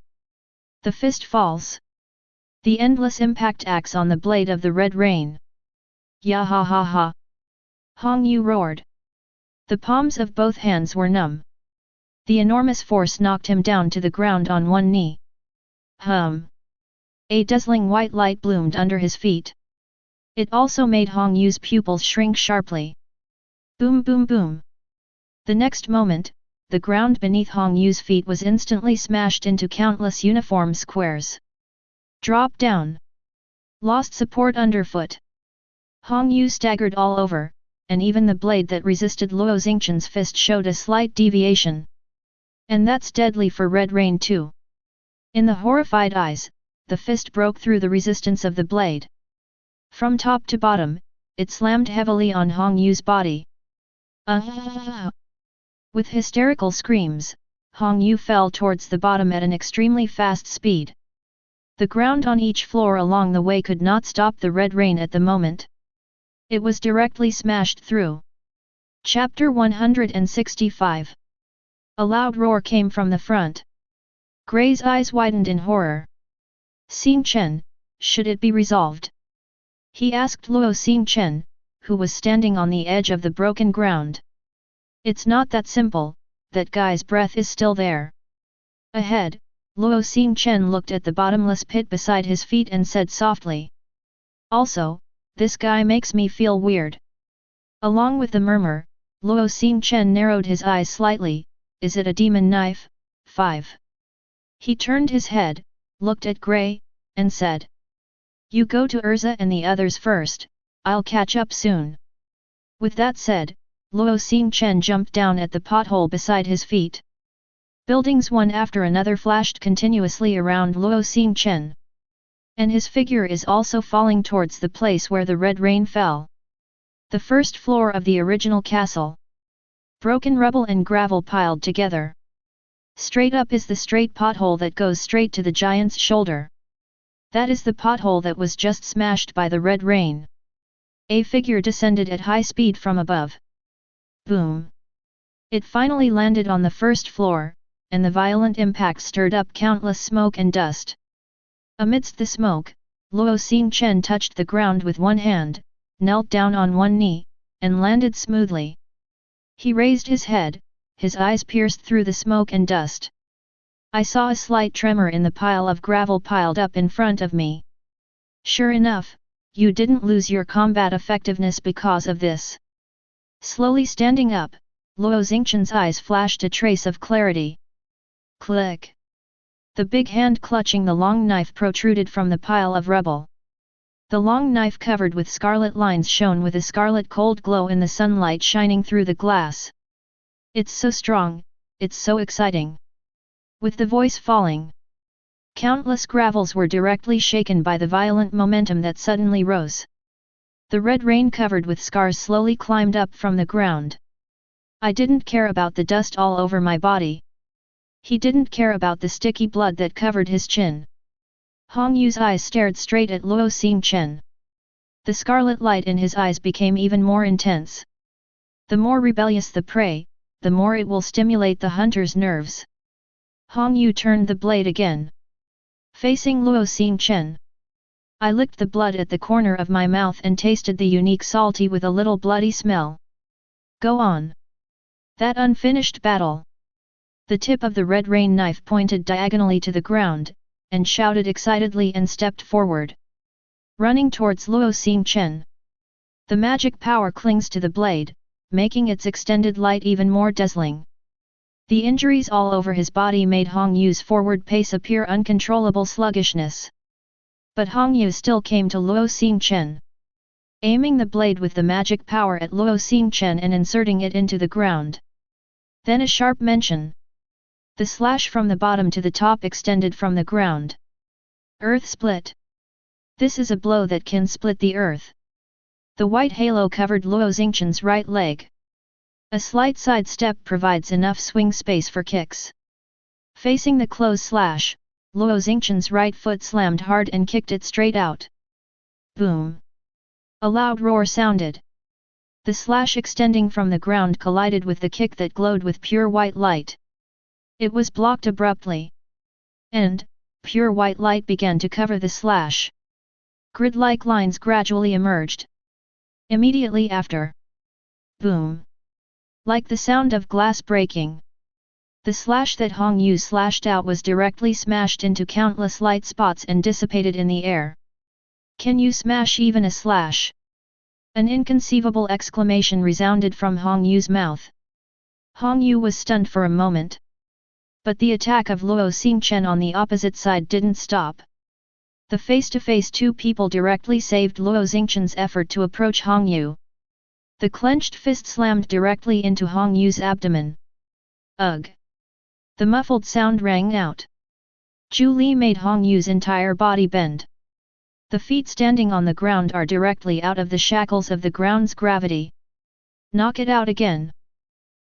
The fist falls. The endless impact acts on the blade of the red rain. Ya ha ha ha! Hong Yu roared. The palms of both hands were numb. The enormous force knocked him down to the ground on one knee. Hum! A dazzling white light bloomed under his feet. It also made Hong Yu's pupils shrink sharply. Boom boom boom! The next moment, the ground beneath Hong Yu's feet was instantly smashed into countless uniform squares. Drop down! Lost support underfoot. Hong Yu staggered all over, and even the blade that resisted Luo Xingchen's fist showed a slight deviation. And that's deadly for red rain too. In the horrified eyes, the fist broke through the resistance of the blade. From top to bottom, it slammed heavily on Hong Yu's body. With hysterical screams, Hong Yu fell towards the bottom at an extremely fast speed. The ground on each floor along the way could not stop the red rain at the moment. It was directly smashed through. Chapter 165. A loud roar came from the front. Gray's eyes widened in horror. Xingchen, should it be resolved? He asked Luo Xingchen, who was standing on the edge of the broken ground. It's not that simple, that guy's breath is still there. Ahead, Luo Xingchen looked at the bottomless pit beside his feet and said softly. Also, this guy makes me feel weird. Along with the murmur, Luo Xingchen narrowed his eyes slightly. Is it a demon knife? 5. He turned his head, looked at Gray, and said. You go to Urza and the others first, I'll catch up soon. With that said, Luo Xingchen jumped down at the pothole beside his feet. Buildings one after another flashed continuously around Luo Xingchen. And his figure is also falling towards the place where the red rain fell. The first floor of the original castle. Broken rubble and gravel piled together. Straight up is the straight pothole that goes straight to the giant's shoulder. That is the pothole that was just smashed by the red rain. A figure descended at high speed from above. Boom! It finally landed on the first floor, and the violent impact stirred up countless smoke and dust. Amidst the smoke, Luo Xingchen touched the ground with one hand, knelt down on one knee, and landed smoothly. He raised his head, his eyes pierced through the smoke and dust. I saw a slight tremor in the pile of gravel piled up in front of me. Sure enough, you didn't lose your combat effectiveness because of this. Slowly standing up, Luo Xingchen's eyes flashed a trace of clarity. Click! The big hand clutching the long knife protruded from the pile of rubble. The long knife covered with scarlet lines shone with a scarlet cold glow in the sunlight shining through the glass. It's so strong, it's so exciting. With the voice falling, countless gravels were directly shaken by the violent momentum that suddenly rose. The red rain covered with scars slowly climbed up from the ground. I didn't care about the dust all over my body. He didn't care about the sticky blood that covered his chin. Hong Yu's eyes stared straight at Luo Xingchen. The scarlet light in his eyes became even more intense. The more rebellious the prey, the more it will stimulate the hunter's nerves. Hong Yu turned the blade again. Facing Luo Xingchen. I licked the blood at the corner of my mouth and tasted the unique salty with a little bloody smell. Go on. That unfinished battle. The tip of the red rain knife pointed diagonally to the ground, and shouted excitedly and stepped forward. Running towards Luo Xingchen. The magic power clings to the blade, making its extended light even more dazzling. The injuries all over his body made Hong Yu's forward pace appear uncontrollable sluggishness. But Hong Yu still came to Luo Xingchen. Aiming the blade with the magic power at Luo Xingchen and inserting it into the ground. Then a sharp mention. The slash from the bottom to the top extended from the ground. Earth split. This is a blow that can split the earth. The white halo covered Luo Xingchen's right leg. A slight side step provides enough swing space for kicks. Facing the close slash, Luo Xingchen's right foot slammed hard and kicked it straight out. Boom! A loud roar sounded. The slash extending from the ground collided with the kick that glowed with pure white light. It was blocked abruptly. And, pure white light began to cover the slash. Grid-like lines gradually emerged. Immediately after. Boom! Like the sound of glass breaking. The slash that Hong Yu slashed out was directly smashed into countless light spots and dissipated in the air. Can you smash even a slash? An inconceivable exclamation resounded from Hong Yu's mouth. Hong Yu was stunned for a moment. But the attack of Luo Xingchen on the opposite side didn't stop. The face-to-face two people directly saved Luo Xingchen's effort to approach Hong Yu. The clenched fist slammed directly into Hong Yu's abdomen. Ugh! The muffled sound rang out. Zhu Li made Hong Yu's entire body bend. The feet standing on the ground are directly out of the shackles of the ground's gravity. Knock it out again.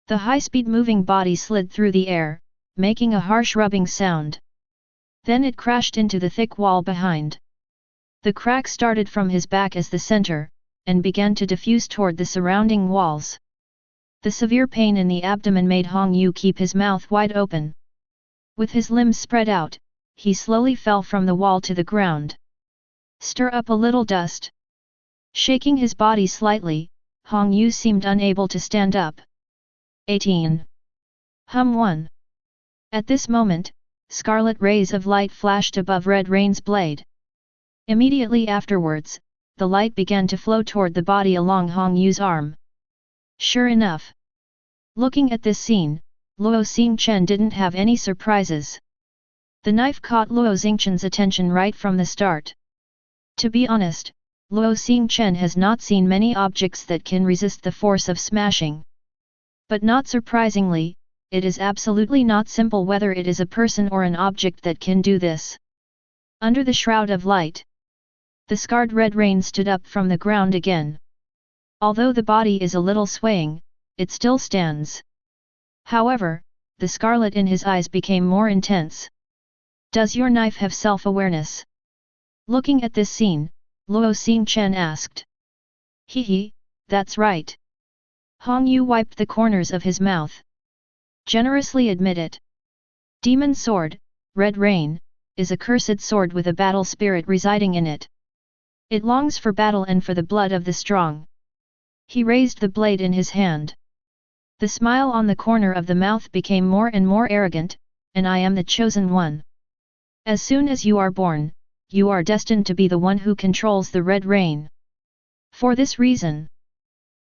The high-speed moving body slid through the air, making a harsh rubbing sound. Then it crashed into the thick wall behind. The crack started from his back as the center, and began to diffuse toward the surrounding walls. The severe pain in the abdomen made Hong Yu keep his mouth wide open. With his limbs spread out, he slowly fell from the wall to the ground. Stir up a little dust. Shaking his body slightly, Hong Yu seemed unable to stand up. 18. Hum 1. At this moment, scarlet rays of light flashed above Red Rain's blade. Immediately afterwards, the light began to flow toward the body along Hong Yu's arm. Sure enough. Looking at this scene, Luo Xingchen didn't have any surprises. The knife caught Luo Xingchen's attention right from the start. To be honest, Luo Xingchen has not seen many objects that can resist the force of smashing. But not surprisingly, it is absolutely not simple whether it is a person or an object that can do this. Under the shroud of light, the scarred Red Rain stood up from the ground again. Although the body is a little swaying, it still stands. However, the scarlet in his eyes became more intense. Does your knife have self-awareness? Looking at this scene, Luo Xingchen asked. Hee, that's right. Hong Yu wiped the corners of his mouth. Generously admit it. Demon Sword, Red Rain, is a cursed sword with a battle spirit residing in it. It longs for battle and for the blood of the strong. He raised the blade in his hand. The smile on the corner of the mouth became more and more arrogant, and I am the chosen one. As soon as you are born, you are destined to be the one who controls the Red Rain. For this reason,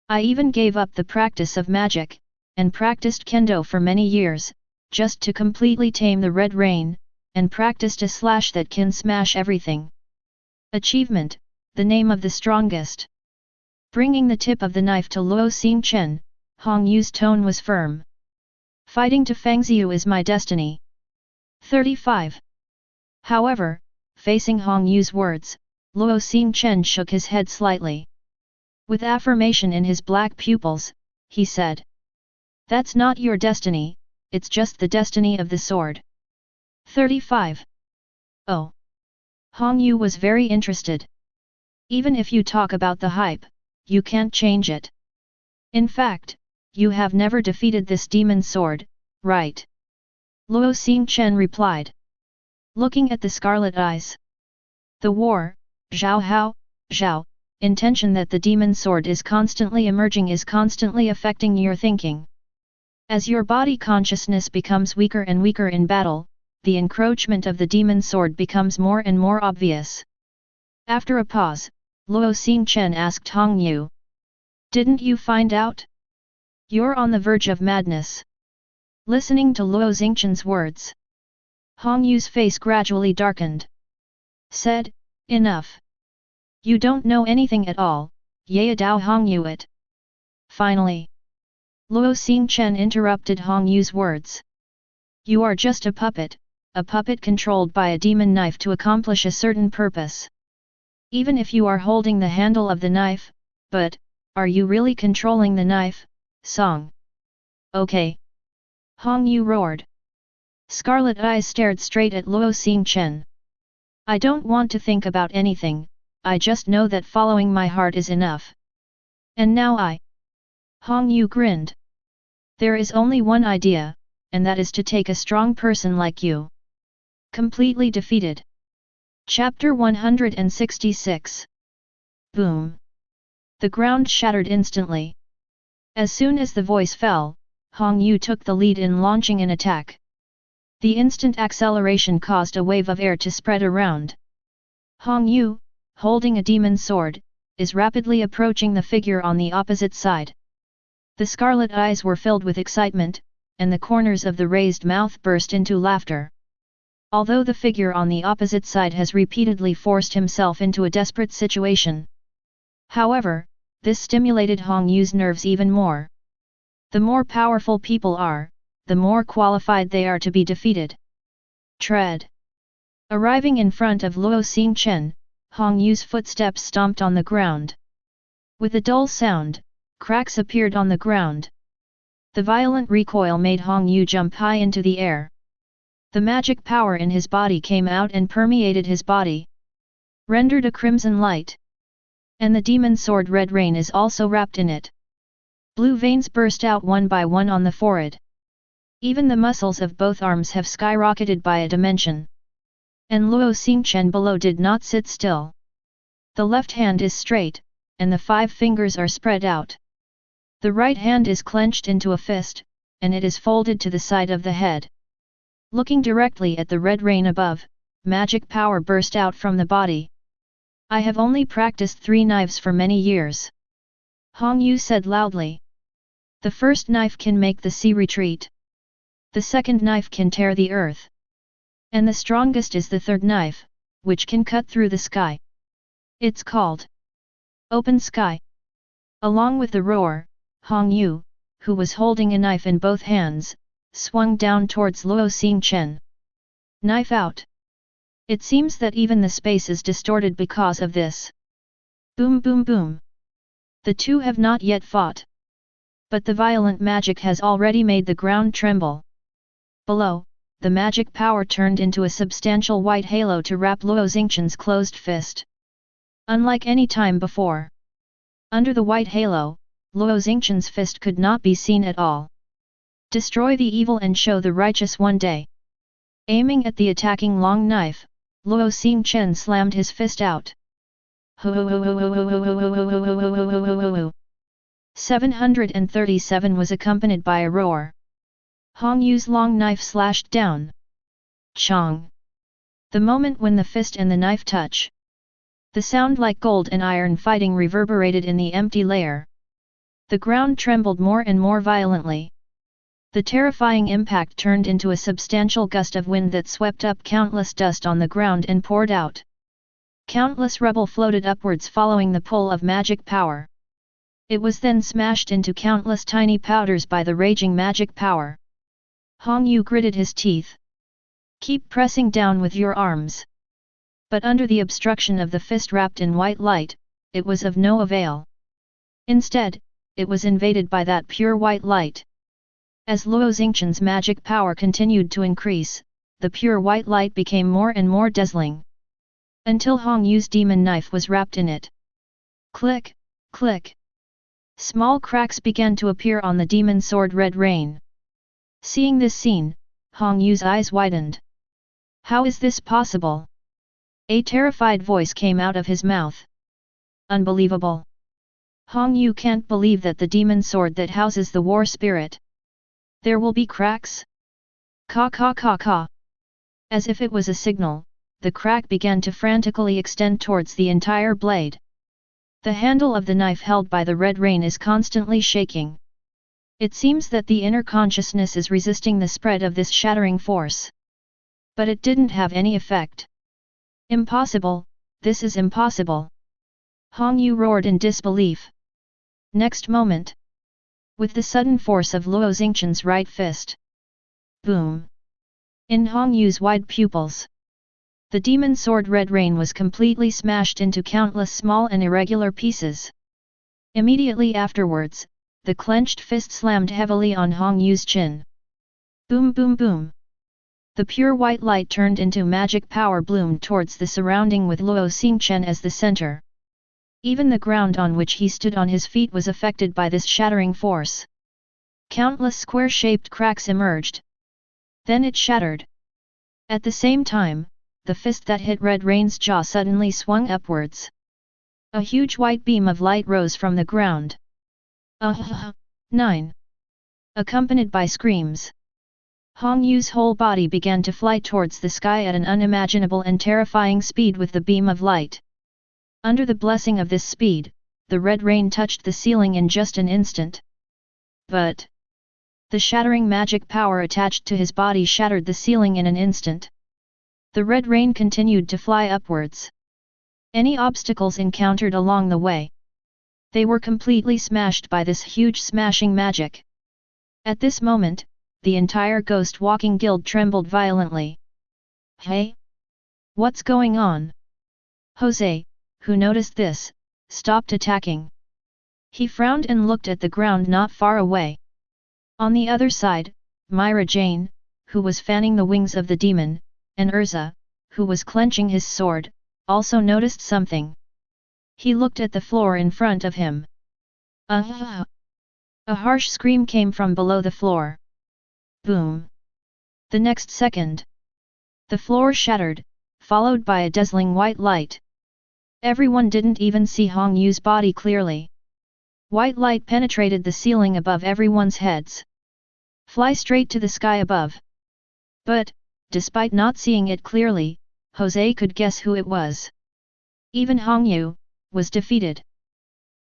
I even gave up the practice of magic, and practiced kendo for many years, just to completely tame the Red Rain, and practiced a slash that can smash everything. Achievement, the name of the strongest. Bringing the tip of the knife to Luo Xingchen, Hong Yu's tone was firm. Fighting to Fangziu is my destiny. 35. However, facing Hong Yu's words, Luo Xingchen shook his head slightly. With affirmation in his black pupils, he said, "That's not your destiny, it's just the destiny of the sword." 35. Oh. Hong Yu was very interested. Even if you talk about the hype, you can't change it. In fact, you have never defeated this demon sword, right? Luo Xingchen replied, looking at the scarlet eyes. The war, Zhao, intention that the demon sword is constantly emerging is constantly affecting your thinking. As your body consciousness becomes weaker and weaker in battle, the encroachment of the demon sword becomes more and more obvious. After a pause, Luo Xingchen asked Hong Yu, "Didn't you find out? You're on the verge of madness." Listening to Luo Xingchen's words, Hong Yu's face gradually darkened. Said, "Enough. You don't know anything at all, Ye Dao Hong Yu it." Finally, Luo Xingchen interrupted Hong Yu's words. "You are just a puppet controlled by a demon knife to accomplish a certain purpose. Even if you are holding the handle of the knife, but, are you really controlling the knife, Song?" "Okay." Hong Yu roared. Scarlet eyes stared straight at Luo Xingchen. "I don't want to think about anything, I just know that following my heart is enough. And now Hong Yu grinned. "There is only one idea, and that is to take a strong person like you." Completely defeated. Chapter 166. Boom. The ground shattered instantly. As soon as the voice fell, Hong Yu took the lead in launching an attack. The instant acceleration caused a wave of air to spread around. Hong Yu, holding a demon sword, is rapidly approaching the figure on the opposite side. The scarlet eyes were filled with excitement, and the corners of the raised mouth burst into laughter. Although the figure on the opposite side has repeatedly forced himself into a desperate situation. However, this stimulated Hong Yu's nerves even more. The more powerful people are, the more qualified they are to be defeated. Tread. Arriving in front of Luo Xingchen, Hong Yu's footsteps stomped on the ground. With a dull sound, cracks appeared on the ground. The violent recoil made Hong Yu jump high into the air. The magic power in his body came out and permeated his body. Rendered a crimson light. And the demon sword Red Rain is also wrapped in it. Blue veins burst out one by one on the forehead. Even the muscles of both arms have skyrocketed by a dimension. And Luo Xingchen below did not sit still. The left hand is straight, and the 5 fingers are spread out. The right hand is clenched into a fist, and it is folded to the side of the head. Looking directly at the Red Rain above, magic power burst out from the body. "I have only practiced 3 knives for many years," Hong Yu said loudly. "The first knife can make the sea retreat. The second knife can tear the earth. And the strongest is the third knife, which can cut through the sky. It's called Open Sky." Along with the roar, Hong Yu, who was holding a knife in both hands, swung down towards Luo Xingchen. Knife out. It seems that even the space is distorted because of this. Boom boom boom. The two have not yet fought. But the violent magic has already made the ground tremble. Below, the magic power turned into a substantial white halo to wrap Luo Xingchen's closed fist. Unlike any time before. Under the white halo, Luo Xingchen's fist could not be seen at all. Destroy the evil and show the righteous one day. Aiming at the attacking long knife, Luo Xingchen slammed his fist out. 737 was accompanied by a roar. Hong Yu's long knife slashed down. Chong! The moment when the fist and the knife touch, the sound like gold and iron fighting reverberated in the empty lair. The ground trembled more and more violently. The terrifying impact turned into a substantial gust of wind that swept up countless dust on the ground and poured out. Countless rubble floated upwards following the pull of magic power. It was then smashed into countless tiny powders by the raging magic power. Hong Yu gritted his teeth. Keep pressing down with your arms. But under the obstruction of the fist wrapped in white light, it was of no avail. Instead, it was invaded by that pure white light. As Luo Xingchen's magic power continued to increase, the pure white light became more and more dazzling. Until Hong Yu's demon knife was wrapped in it. Click, click. Small cracks began to appear on the demon sword Red Rain. Seeing this scene, Hong Yu's eyes widened. How is this possible? A terrified voice came out of his mouth. Unbelievable. Hong Yu can't believe that the demon sword that houses the war spirit. There will be cracks? Ka ka ka ka. As if it was a signal, the crack began to frantically extend towards the entire blade. The handle of the knife held by the Red Rain is constantly shaking. It seems that the inner consciousness is resisting the spread of this shattering force. But it didn't have any effect. Impossible, this is impossible. Hong Yu roared in disbelief. Next moment, with the sudden force of Luo Xingchen's right fist. Boom! In Hong Yu's wide pupils, the demon sword Red Rain was completely smashed into countless small and irregular pieces. Immediately afterwards, the clenched fist slammed heavily on Hong Yu's chin. Boom boom boom! The pure white light turned into magic power bloomed towards the surrounding with Luo Xingchen as the center. Even the ground on which he stood on his feet was affected by this shattering force. Countless square-shaped cracks emerged. Then it shattered. At the same time, the fist that hit Red Rain's jaw suddenly swung upwards. A huge white beam of light rose from the ground. 9. Accompanied by screams, Hong Yu's whole body began to fly towards the sky at an unimaginable and terrifying speed with the beam of light. Under the blessing of this speed, the Red Rain touched the ceiling in just an instant. But the shattering magic power attached to his body shattered the ceiling in an instant. The Red Rain continued to fly upwards. Any obstacles encountered along the way, they were completely smashed by this huge smashing magic. At this moment, the entire Ghost Walking Guild trembled violently. Hey? What's going on? Jose, who noticed this, stopped attacking. He frowned and looked at the ground not far away. On the other side, Myra Jane, who was fanning the wings of the demon, and Urza, who was clenching his sword, also noticed something. He looked at the floor in front of him. A harsh scream came from below the floor. Boom! The next second, the floor shattered, followed by a dazzling white light. Everyone didn't even see Hong Yu's body clearly. White light penetrated the ceiling above everyone's heads. Fly straight to the sky above. But, despite not seeing it clearly, Jose could guess who it was. Even Hong Yu was defeated.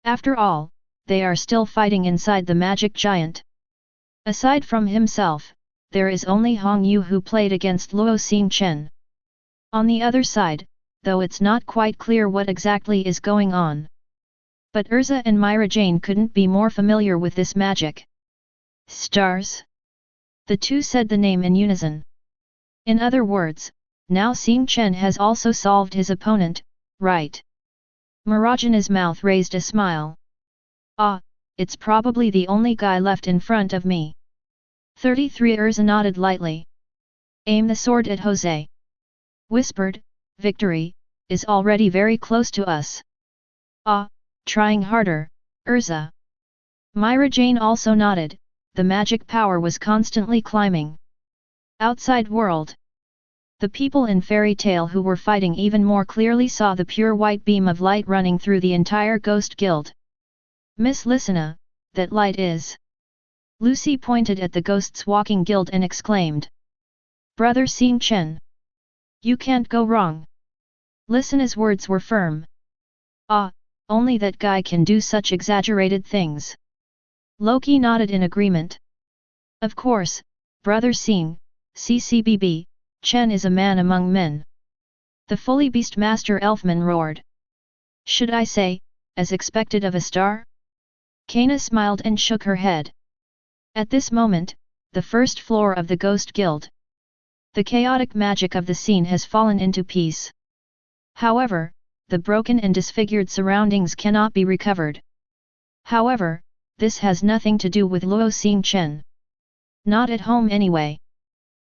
After all, they are still fighting inside the magic giant. Aside from himself, there is only Hong Yu who played against Luo Xingchen. On the other side, though it's not quite clear what exactly is going on. But Urza and Myra Jane couldn't be more familiar with this magic. Stars? The two said the name in unison. In other words, now Xingchen has also solved his opponent, right? Marajana's mouth raised a smile. Ah, it's probably the only guy left in front of me. 33 Urza nodded lightly. Aim the sword at Jose. Whispered, victory is already very close to us. Ah, trying harder, Urza. Myra Jane also nodded, the magic power was constantly climbing. Outside world. The people in Fairy Tale who were fighting even more clearly saw the pure white beam of light running through the entire Ghost Guild. Miss Lissina, that light is. Lucy pointed at the Ghosts Walking Guild and exclaimed. Brother Xingchen. You can't go wrong. Listen's words were firm. Ah, only that guy can do such exaggerated things. Loki nodded in agreement. Of course, brother Xing, CCBB, Chen is a man among men. The fully Beastmaster Elfman roared. Should I say, as expected of a star? Kana smiled and shook her head. At this moment, the first floor of the Ghost Guild. The chaotic magic of the scene has fallen into peace. However, the broken and disfigured surroundings cannot be recovered. However, this has nothing to do with Luo Xingchen. Not at home anyway.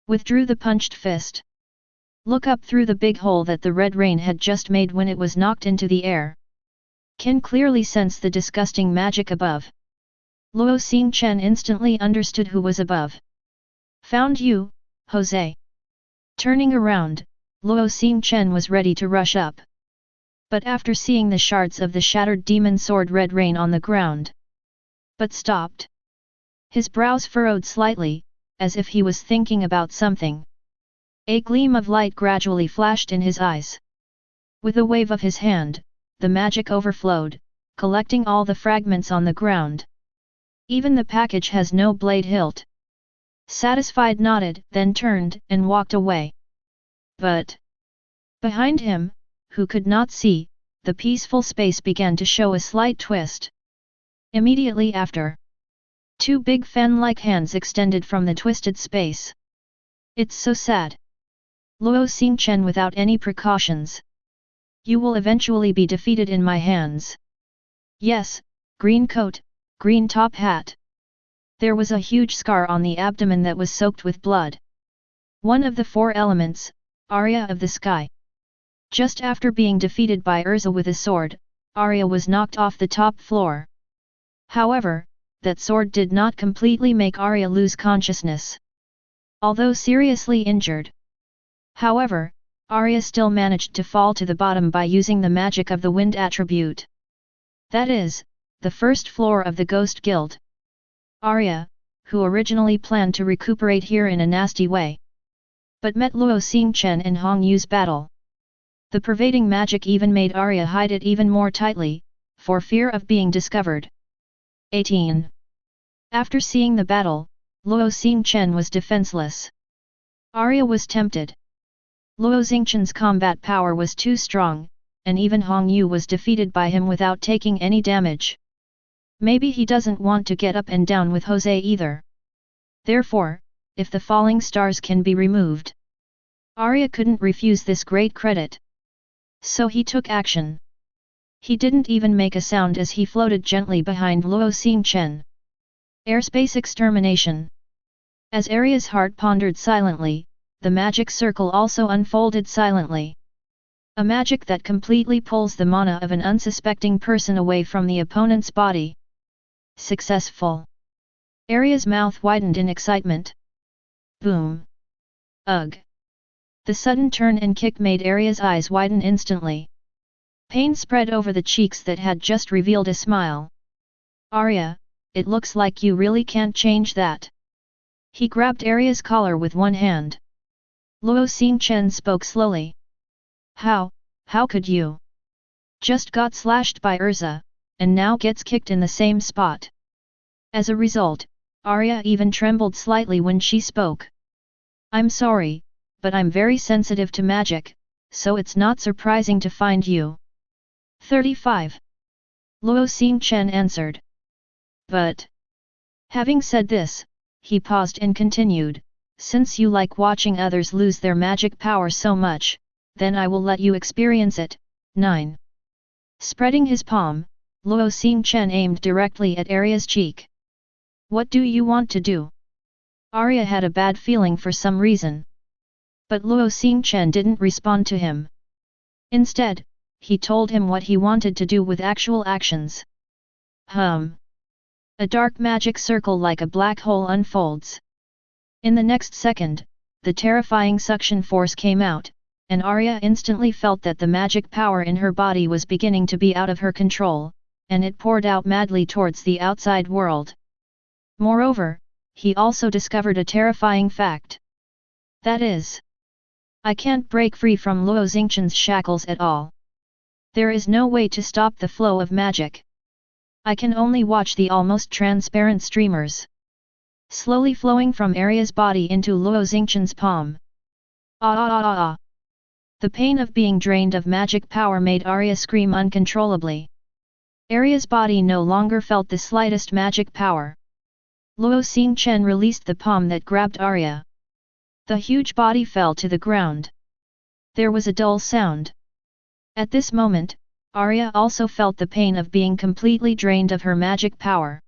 Withdrew the punched fist. Look up through the big hole that the red rain had just made when it was knocked into the air. Can clearly sense the disgusting magic above. Luo Xingchen instantly understood who was above. Found you, Jose. Turning around, Luo Xingchen was ready to rush up. But after seeing the shards of the shattered demon sword red rain on the ground. But stopped. His brows furrowed slightly, as if he was thinking about something. A gleam of light gradually flashed in his eyes. With a wave of his hand, the magic overflowed, collecting all the fragments on the ground. Even the package has no blade hilt. Satisfied nodded, then turned and walked away. But behind him, who could not see, the peaceful space began to show a slight twist. Immediately after, two big fan-like hands extended from the twisted space. It's so sad. Luo Xingchen without any precautions. You will eventually be defeated in my hands. Yes, green coat, green top hat. There was a huge scar on the abdomen that was soaked with blood. One of the four elements, Arya of the Sky. Just after being defeated by Urza with a sword, Arya was knocked off the top floor. However, that sword did not completely make Arya lose consciousness. Although seriously injured. However, Arya still managed to fall to the bottom by using the magic of the wind attribute. That is, the first floor of the Ghost Guild. Arya, who originally planned to recuperate here in a nasty way, but met Luo Xingchen and Hong Yu's battle. The pervading magic even made Arya hide it even more tightly, for fear of being discovered. 18. After seeing the battle, Luo Xingchen was defenseless. Arya was tempted. Luo Xingchen's combat power was too strong, and even Hong Yu was defeated by him without taking any damage. Maybe he doesn't want to get up and down with Jose either. Therefore, if the falling stars can be removed, Arya couldn't refuse this great credit. So he took action. He didn't even make a sound as he floated gently behind Luo Xingchen. Airspace extermination. As Arya's heart pondered silently, the magic circle also unfolded silently. A magic that completely pulls the mana of an unsuspecting person away from the opponent's body. Successful. Arya's mouth widened in excitement. Boom. Ugh. The sudden turn and kick made Arya's eyes widen instantly. Pain spread over the cheeks that had just revealed a smile. Arya, it looks like you really can't change that. He grabbed Arya's collar with one hand. Luo Xingchen spoke slowly. How could you? Just got slashed by Urza, and now gets kicked in the same spot. As a result, Arya even trembled slightly when she spoke. I'm sorry, but I'm very sensitive to magic, so it's not surprising to find you. 35. Luo Xingchen answered. But, having said this, he paused and continued, since you like watching others lose their magic power so much, then I will let you experience it. 9. Spreading his palm, Luo Xingchen aimed directly at Arya's cheek. What do you want to do? Arya had a bad feeling for some reason. But Luo Xingchen didn't respond to him. Instead, he told him what he wanted to do with actual actions. A dark magic circle like a black hole unfolds. In the next second, the terrifying suction force came out, and Arya instantly felt that the magic power in her body was beginning to be out of her control, and it poured out madly towards the outside world. Moreover, he also discovered a terrifying fact. That is, I can't break free from Luo Xingchen's shackles at all. There is no way to stop the flow of magic. I can only watch the almost transparent streamers slowly flowing from Arya's body into Luo Xingchen's palm. Ah ah ah ah ah. The pain of being drained of magic power made Arya scream uncontrollably. Arya's body no longer felt the slightest magic power. Luo Xingchen released the palm that grabbed Arya. The huge body fell to the ground. There was a dull sound. At this moment, Arya also felt the pain of being completely drained of her magic power.